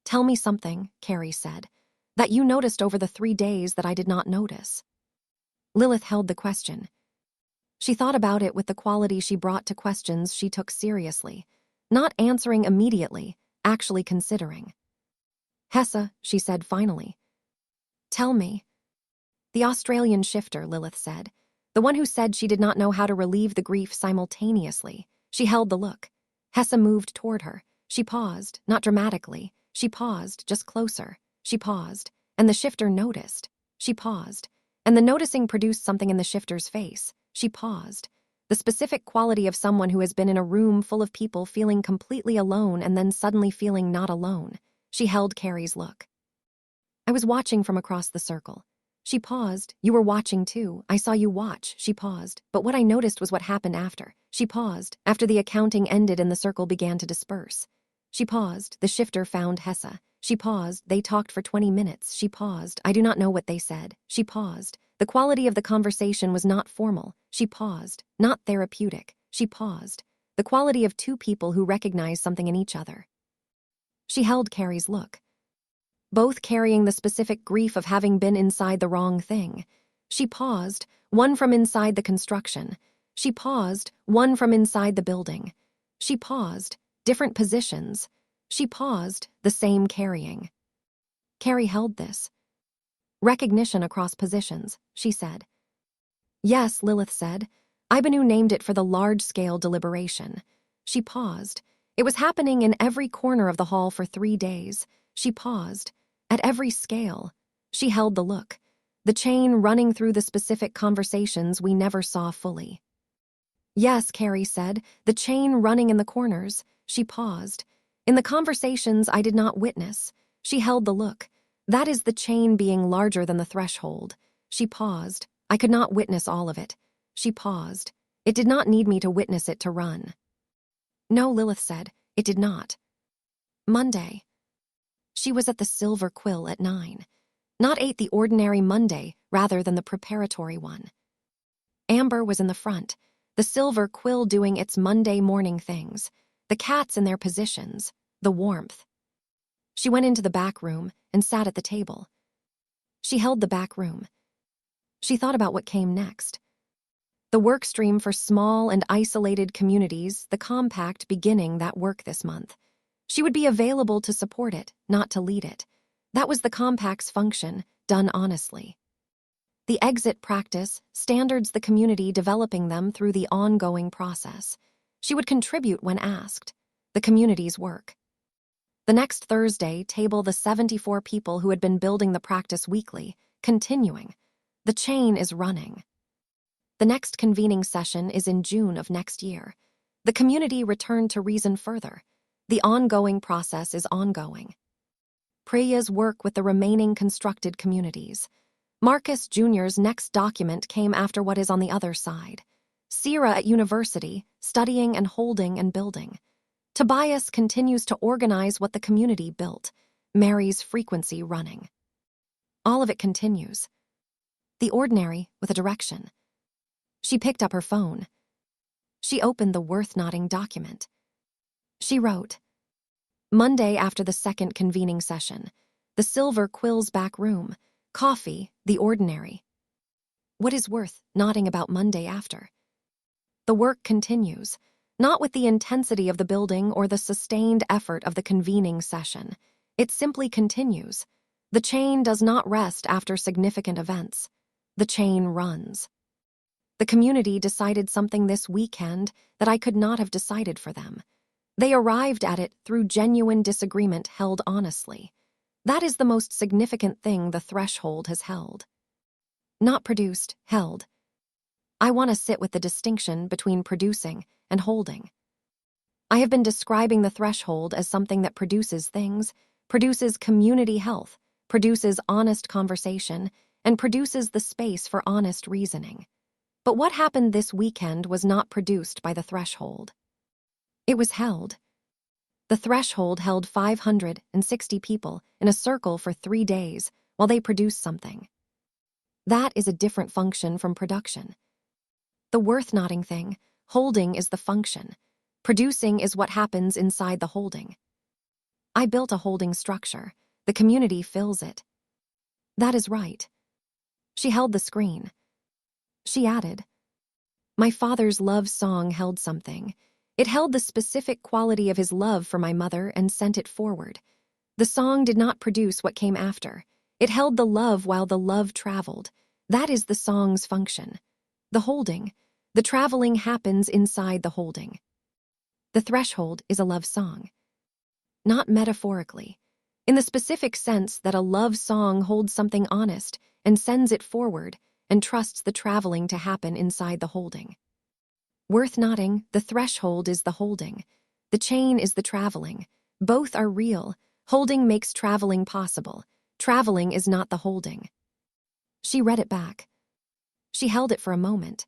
"Tell me something," Carrie said, "that you noticed over the 3 days that I did not notice." Lilith held the question. She thought about it with the quality she brought to questions she took seriously, not answering immediately, actually considering. "Hessa," she said finally. "Tell me." "The Australian shifter," Lilith said. "The one who said she did not know how to relieve the grief simultaneously." She held the look. Hessa moved toward her. She paused, not dramatically. She paused, just closer. She paused, and the shifter noticed. She paused, and the noticing produced something in the shifter's face. She paused. The specific quality of someone who has been in a room full of people feeling completely alone and then suddenly feeling not alone. She held Carrie's look. "I was watching from across the circle." She paused. "You were watching too. I saw you watch." She paused. "But what I noticed was what happened after." She paused. "After the accounting ended and the circle began to disperse." She paused. "The shifter found Hessa." She paused. "They talked for 20 minutes." She paused. "I do not know what they said." She paused. "The quality of the conversation was not formal." She paused. "Not therapeutic." She paused. "The quality of two people who recognize something in each other." She held Carrie's look. both carrying the specific grief of having been inside the wrong thing. She paused, one from inside the construction. She paused, one from inside the building. She paused, different positions. She paused, the same carrying. Carrie held this. Recognition across positions, she said. Yes, Lilith said. Ibanu named it for the large-scale deliberation. She paused. It was happening in every corner of the hall for 3 days. She paused. At every scale. She held the look. The chain running through the specific conversations we never saw fully. Yes, Carrie said, the chain running in the corners. She paused. In the conversations I did not witness. She held the look. That is the chain being larger than the threshold. She paused. I could not witness all of it. She paused. It did not need me to witness it to run. No, Lilith said. It did not. Monday. She was at the Silver Quill at 9. Not 8 the ordinary Monday, rather than the preparatory one. Amber was in the front, the Silver Quill doing its Monday morning things, the cats in their positions, the warmth. She went into the back room and sat at the table. She held the back room. She thought about what came next. The work stream for small and isolated communities, the compact beginning that work this month. She would be available to support it, not to lead it. That was the compact's function, done honestly. The exit practice, standards the community developing them through the ongoing process. She would contribute when asked. The community's work. The next Thursday, table the 74 people who had been building the practice weekly, continuing. The chain is running. The next convening session is in June of next year. The community returned to reason further. The ongoing process is ongoing. Priya's work with the remaining constructed communities. Marcus Jr.'s next document came after what is on the other side. Sira at university, studying and holding and building. Tobias continues to organize what the community built. Mary's frequency running. All of it continues. The ordinary with a direction. She picked up her phone. She opened the worth-noting document. She wrote, Monday after the second convening session, the Silver Quill's back room, coffee, the ordinary. What is worth nodding about Monday after? The work continues, not with the intensity of the building or the sustained effort of the convening session. It simply continues. The chain does not rest after significant events. The chain runs. The community decided something this weekend that I could not have decided for them. They arrived at it through genuine disagreement held honestly. That is the most significant thing the threshold has held. Not produced, held. I want to sit with the distinction between producing and holding. I have been describing the threshold as something that produces things, produces community health, produces honest conversation, and produces the space for honest reasoning. But what happened this weekend was not produced by the threshold. It was held. The threshold held 560 people in a circle for 3 days while they produced something. That is a different function from production. The worth-noting thing, holding is the function. Producing is what happens inside the holding. I built a holding structure. The community fills it. That is right. She held the screen. She added, my father's love song held something. It held the specific quality of his love for my mother and sent it forward. The song did not produce what came after. It held the love while the love traveled. That is the song's function. The holding, the traveling happens inside the holding. The threshold is a love song. Not metaphorically. In the specific sense that a love song holds something honest and sends it forward and trusts the traveling to happen inside the holding. Worth noting, the threshold is the holding. The chain is the traveling. Both are real. Holding makes traveling possible. Traveling is not the holding. She read it back. She held it for a moment.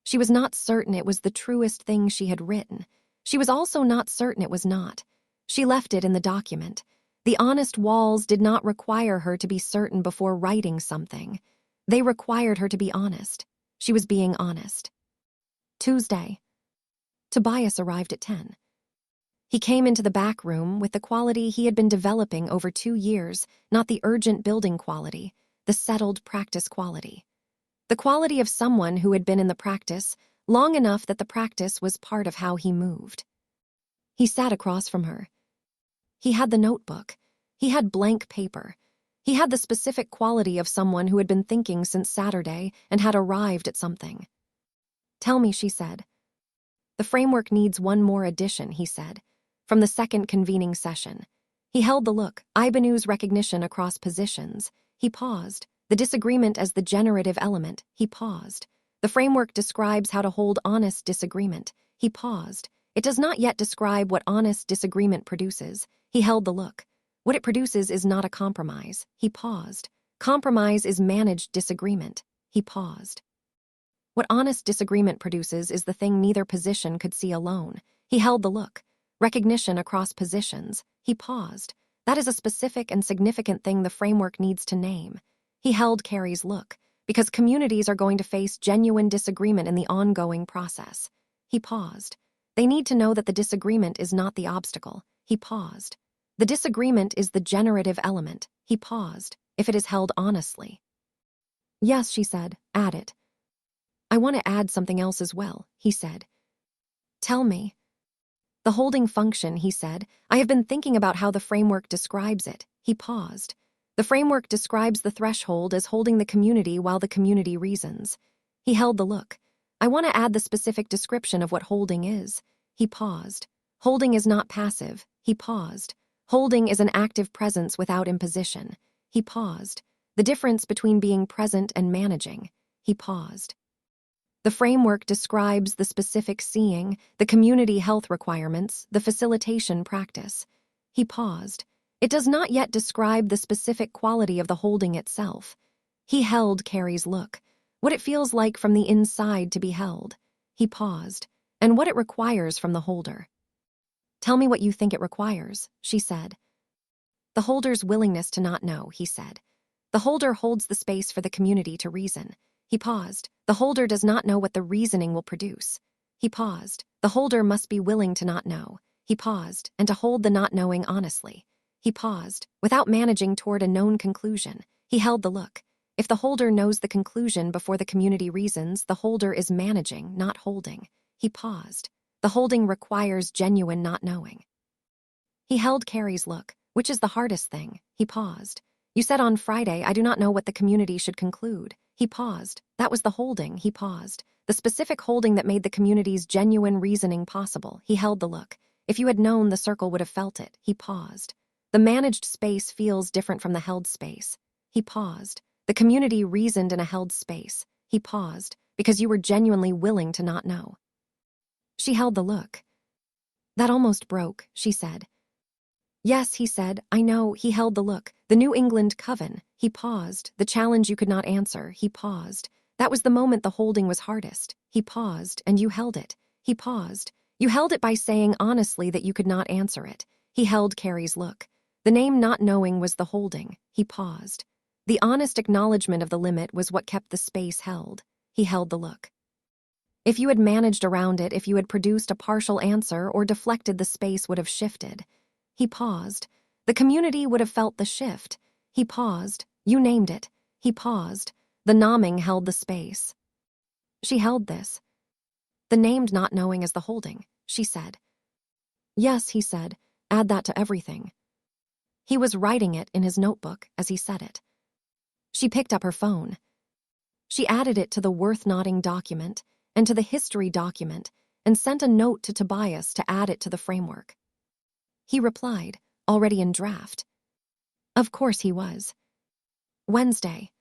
She was not certain it was the truest thing she had written. She was also not certain it was not. She left it in the document. The honest walls did not require her to be certain before writing something. They required her to be honest. She was being honest. Tuesday. Tobias arrived at 10. He came into the back room with the quality he had been developing over 2 years, not the urgent building quality, the settled practice quality. The quality of someone who had been in the practice long enough that the practice was part of how he moved. He sat across from her. He had the notebook. He had blank paper. He had the specific quality of someone who had been thinking since Saturday and had arrived at something. "Tell me," she said. "The framework needs one more addition," he said, from the second convening session. He held the look, Ibanu's recognition across positions. He paused. The disagreement as the generative element. He paused. The framework describes how to hold honest disagreement. He paused. It does not yet describe what honest disagreement produces. He held the look. What it produces is not a compromise. He paused. Compromise is managed disagreement. He paused. What honest disagreement produces is the thing neither position could see alone. He held the look. Recognition across positions. He paused. That is a specific and significant thing the framework needs to name. He held Carrie's look, because communities are going to face genuine disagreement in the ongoing process. He paused. They need to know that the disagreement is not the obstacle. He paused. The disagreement is the generative element. He paused, if it is held honestly. "Yes," she said, "add it." "I want to add something else as well," he said. "Tell me." "The holding function," he said. "I have been thinking about how the framework describes it." He paused. The framework describes the threshold as holding the community while the community reasons. He held the look. "I want to add the specific description of what holding is." He paused. "Holding is not passive." He paused. "Holding is an active presence without imposition." He paused. "The difference between being present and managing." He paused. The framework describes the specific seeing, the community health requirements, the facilitation practice. He paused. It does not yet describe the specific quality of the holding itself. He held Carrie's look, what it feels like from the inside to be held. He paused, and what it requires from the holder. "Tell me what you think it requires," she said. "The holder's willingness to not know," he said. "The holder holds the space for the community to reason." He paused. "The holder does not know what the reasoning will produce." He paused. "The holder must be willing to not know." He paused, and to hold the not knowing honestly. He paused, without managing toward a known conclusion. He held the look. If the holder knows the conclusion before the community reasons, the holder is managing, not holding. He paused. The holding requires genuine not knowing. He held Carrie's look. "Which is the hardest thing?" He paused. "You said on Friday, I do not know what the community should conclude." He paused. "That was the holding." He paused. "The specific holding that made the community's genuine reasoning possible." He held the look. "If you had known, the circle would have felt it." He paused. "The managed space feels different from the held space." He paused. "The community reasoned in a held space." He paused, "because you were genuinely willing to not know." She held the look. "That almost broke," she said. "Yes," he said, "I know." He held the look. "The New England Coven." He paused. "The challenge you could not answer." He paused. "That was the moment the holding was hardest." He paused, "and you held it." He paused. "You held it by saying honestly that you could not answer it." He held Carrie's look. "The name not knowing was the holding." He paused. "The honest acknowledgement of the limit was what kept the space held." He held the look. "If you had managed around it, if you had produced a partial answer or deflected, the space would have shifted." He paused. "The community would have felt the shift." He paused. "You named it." He paused. "The nomming held the space." She held this. "The named not knowing is the holding," she said. "Yes," he said, "add that to everything." He was writing it in his notebook as he said it. She picked up her phone. She added it to the worth noting document and to the history document and sent a note to Tobias to add it to the framework. He replied, already in draft. Of course he was. Wednesday.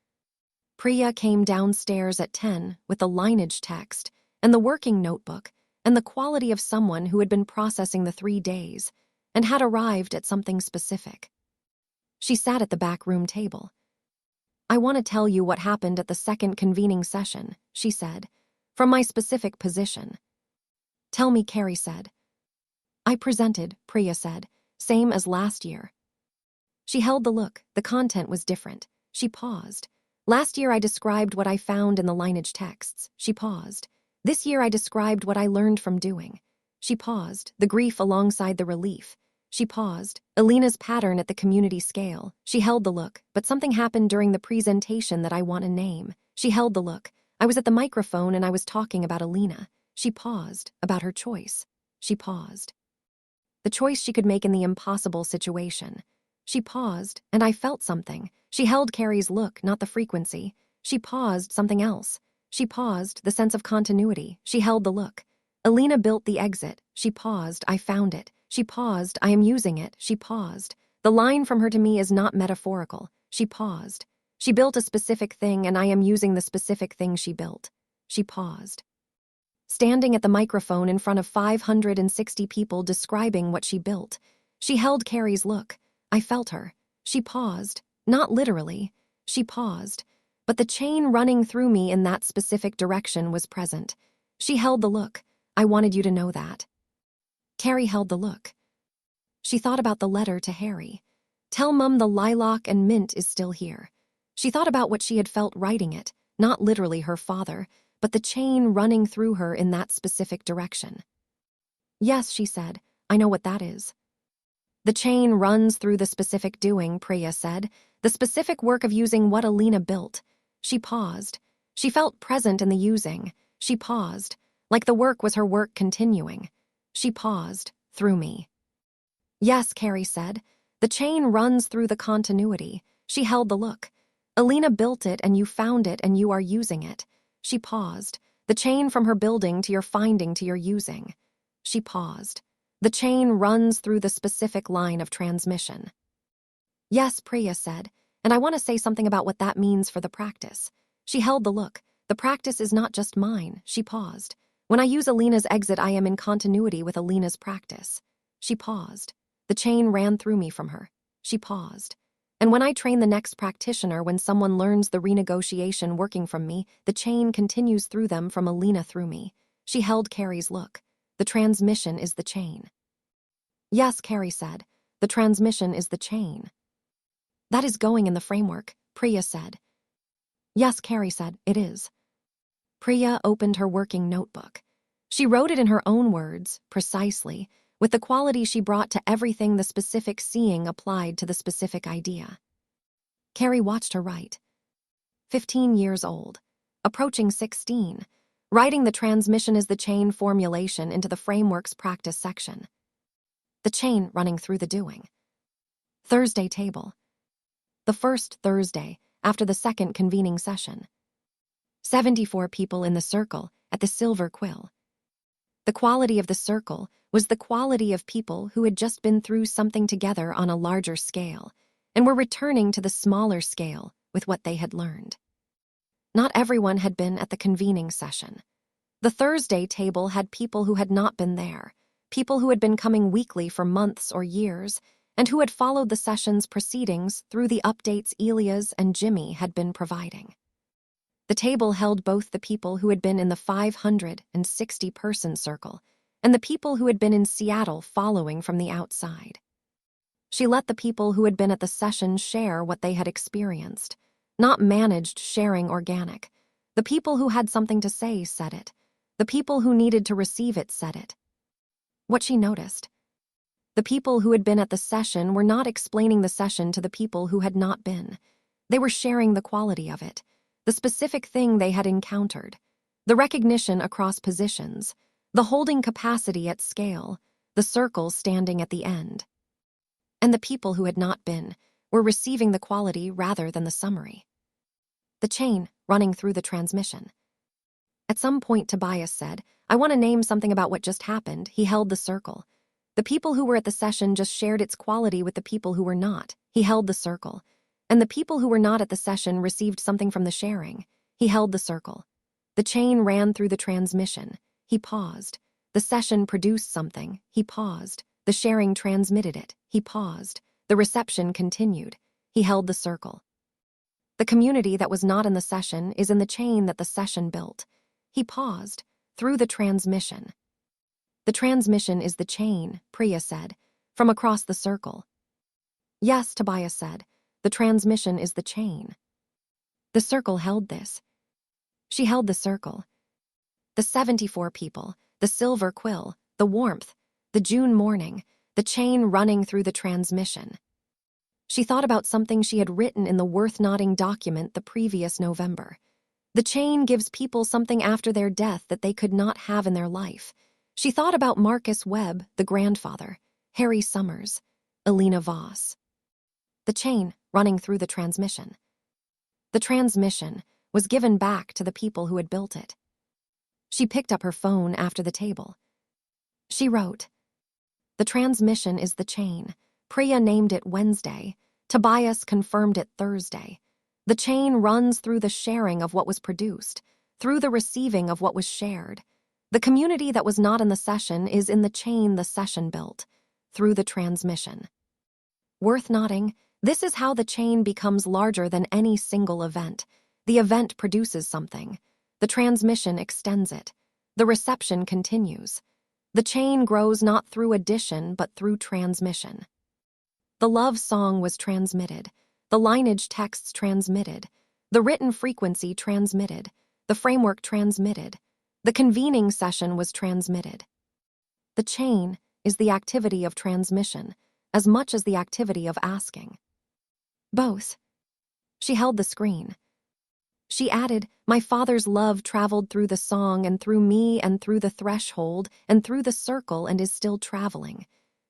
Priya came downstairs at 10 with the lineage text and the working notebook and the quality of someone who had been processing the 3 days and had arrived at something specific. She sat at the back room table. "I want to tell you what happened at the second convening session," she said, "from my specific position." "Tell me," Carrie said. "I presented," Priya said, "same as last year." She held the look. The content was different. She paused. "Last year I described what I found in the lineage texts." She paused. "This year I described what I learned from doing." She paused, the grief alongside the relief. She paused. Alina's pattern at the community scale. She held the look, but something happened during the presentation that I want to name. She held the look. I was at the microphone and I was talking about Alina. She paused, about her choice. She paused. The choice she could make in the impossible situation. She paused, and I felt something. She held Carrie's look, not the frequency. She paused, something else. She paused, the sense of continuity. She held the look. Alina built the exit. She paused, I found it. She paused, I am using it. She paused. The line from her to me is not metaphorical. She paused. She built a specific thing, and I am using the specific thing she built. She paused. Standing at the microphone in front of 560 people describing what she built. She held Carrie's look. I felt her. She paused. Not literally. She paused. But the chain running through me in that specific direction was present. She held the look. I wanted you to know that. Carrie held the look. She thought about the letter to Harry. Tell Mum the lilac and mint is still here. She thought about what she had felt writing it, not literally her father, but the chain running through her in that specific direction. Yes, she said, I know what that is. The chain runs through the specific doing, Priya said, the specific work of using what Alina built. She paused. She felt present in the using. She paused, like the work was her work continuing. She paused, through me. Yes, Carrie said, the chain runs through the continuity. She held the look. Alina built it and you found it and you are using it. She paused. The chain from her building to your finding to your using. She paused. The chain runs through the specific line of transmission. Yes, Priya said, and I want to say something about what that means for the practice. She held the look. The practice is not just mine. She paused. When I use Alina's exit, I am in continuity with Alina's practice. She paused. The chain ran through me from her. She paused. And when I train the next practitioner, when someone learns the renegotiation working from me, the chain continues through them from Alina through me. She held Carrie's look. The transmission is the chain. Yes, Carrie said. The transmission is the chain. That is going in the framework, Priya said. Yes, Carrie said, it is. Priya opened her working notebook. She wrote it in her own words, precisely, with the quality she brought to everything the specific seeing applied to the specific idea. Carrie watched her write. 15 years old, approaching 16, writing the transmission is the chain formulation into the framework's practice section. The chain running through the doing. Thursday table. The first Thursday after the second convening session. 74 people in the circle at the silver quill. The quality of the circle was the quality of people who had just been through something together on a larger scale and were returning to the smaller scale with what they had learned. Not everyone had been at the convening session. The Thursday table had people who had not been there, people who had been coming weekly for months or years, and who had followed the session's proceedings through the updates Elias and Jimmy had been providing. The table held both the people who had been in the 560-person circle and the people who had been in Seattle following from the outside. She let the people who had been at the session share what they had experienced, not managed sharing organic. The people who had something to say said it. The people who needed to receive it said it. What she noticed. The people who had been at the session were not explaining the session to the people who had not been. They were sharing the quality of it, the specific thing they had encountered, the recognition across positions, the holding capacity at scale, the circle standing at the end. And the people who had not been were receiving the quality rather than the summary. The chain running through the transmission. At some point, Tobias said, I want to name something about what just happened. He held the circle. The people who were at the session just shared its quality with the people who were not. He held the circle. And the people who were not at the session received something from the sharing. He held the circle. The chain ran through the transmission. He paused. The session produced something. He paused. The sharing transmitted it. He paused. The reception continued. He held the circle. The community that was not in the session is in the chain that the session built. He paused. Through the transmission. The transmission is the chain, Priya said, from across the circle. Yes, Tobias said, the transmission is the chain. The circle held this. She held the circle. The 74 people, the silver quill, The warmth, the June morning, the chain running through the transmission. She thought about something she had written in the worth-noting document the previous November. The chain gives people something after their death that they could not have in their life. She thought about Marcus Webb, the grandfather, Harry Summers, Elena Voss. The chain running through the transmission. The transmission was given back to the people who had built it. She picked up her phone after the table. She wrote, "The transmission is the chain. Priya named it Wednesday. Tobias confirmed it Thursday. The chain runs through the sharing of what was produced, through the receiving of what was shared. The community that was not in the session is in the chain the session built, through the transmission." Worth noting, this is how the chain becomes larger than any single event. The event produces something. The transmission extends it. The reception continues. The chain grows not through addition but through transmission. The love song was transmitted. The lineage texts transmitted. The written frequency transmitted. The framework transmitted. The convening session was transmitted. The chain is the activity of transmission as much as the activity of asking. Both. She held the screen. She added, "My father's love traveled through the song and through me and through the threshold and through the circle and is still traveling.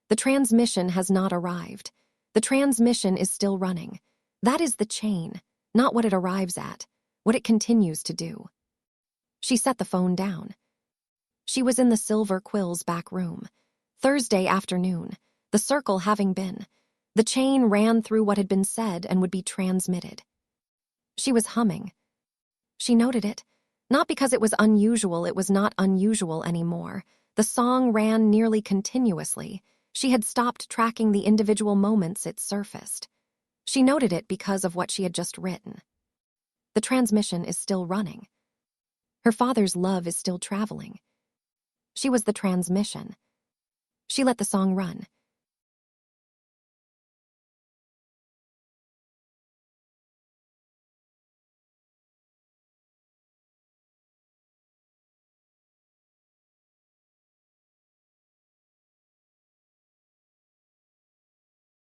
The transmission has not arrived. The transmission is still running. That is the chain, not what it arrives at, what it continues to do." She set the phone down. She was in the Silver Quill's back room. Thursday afternoon, the circle having been. The chain ran through what had been said and would be transmitted. She was humming. She noted it. Not because it was unusual, it was not unusual anymore. The song ran nearly continuously. She had stopped tracking the individual moments it surfaced. She noted it because of what she had just written. The transmission is still running. Her father's love is still traveling. She was the transmission. She let the song run.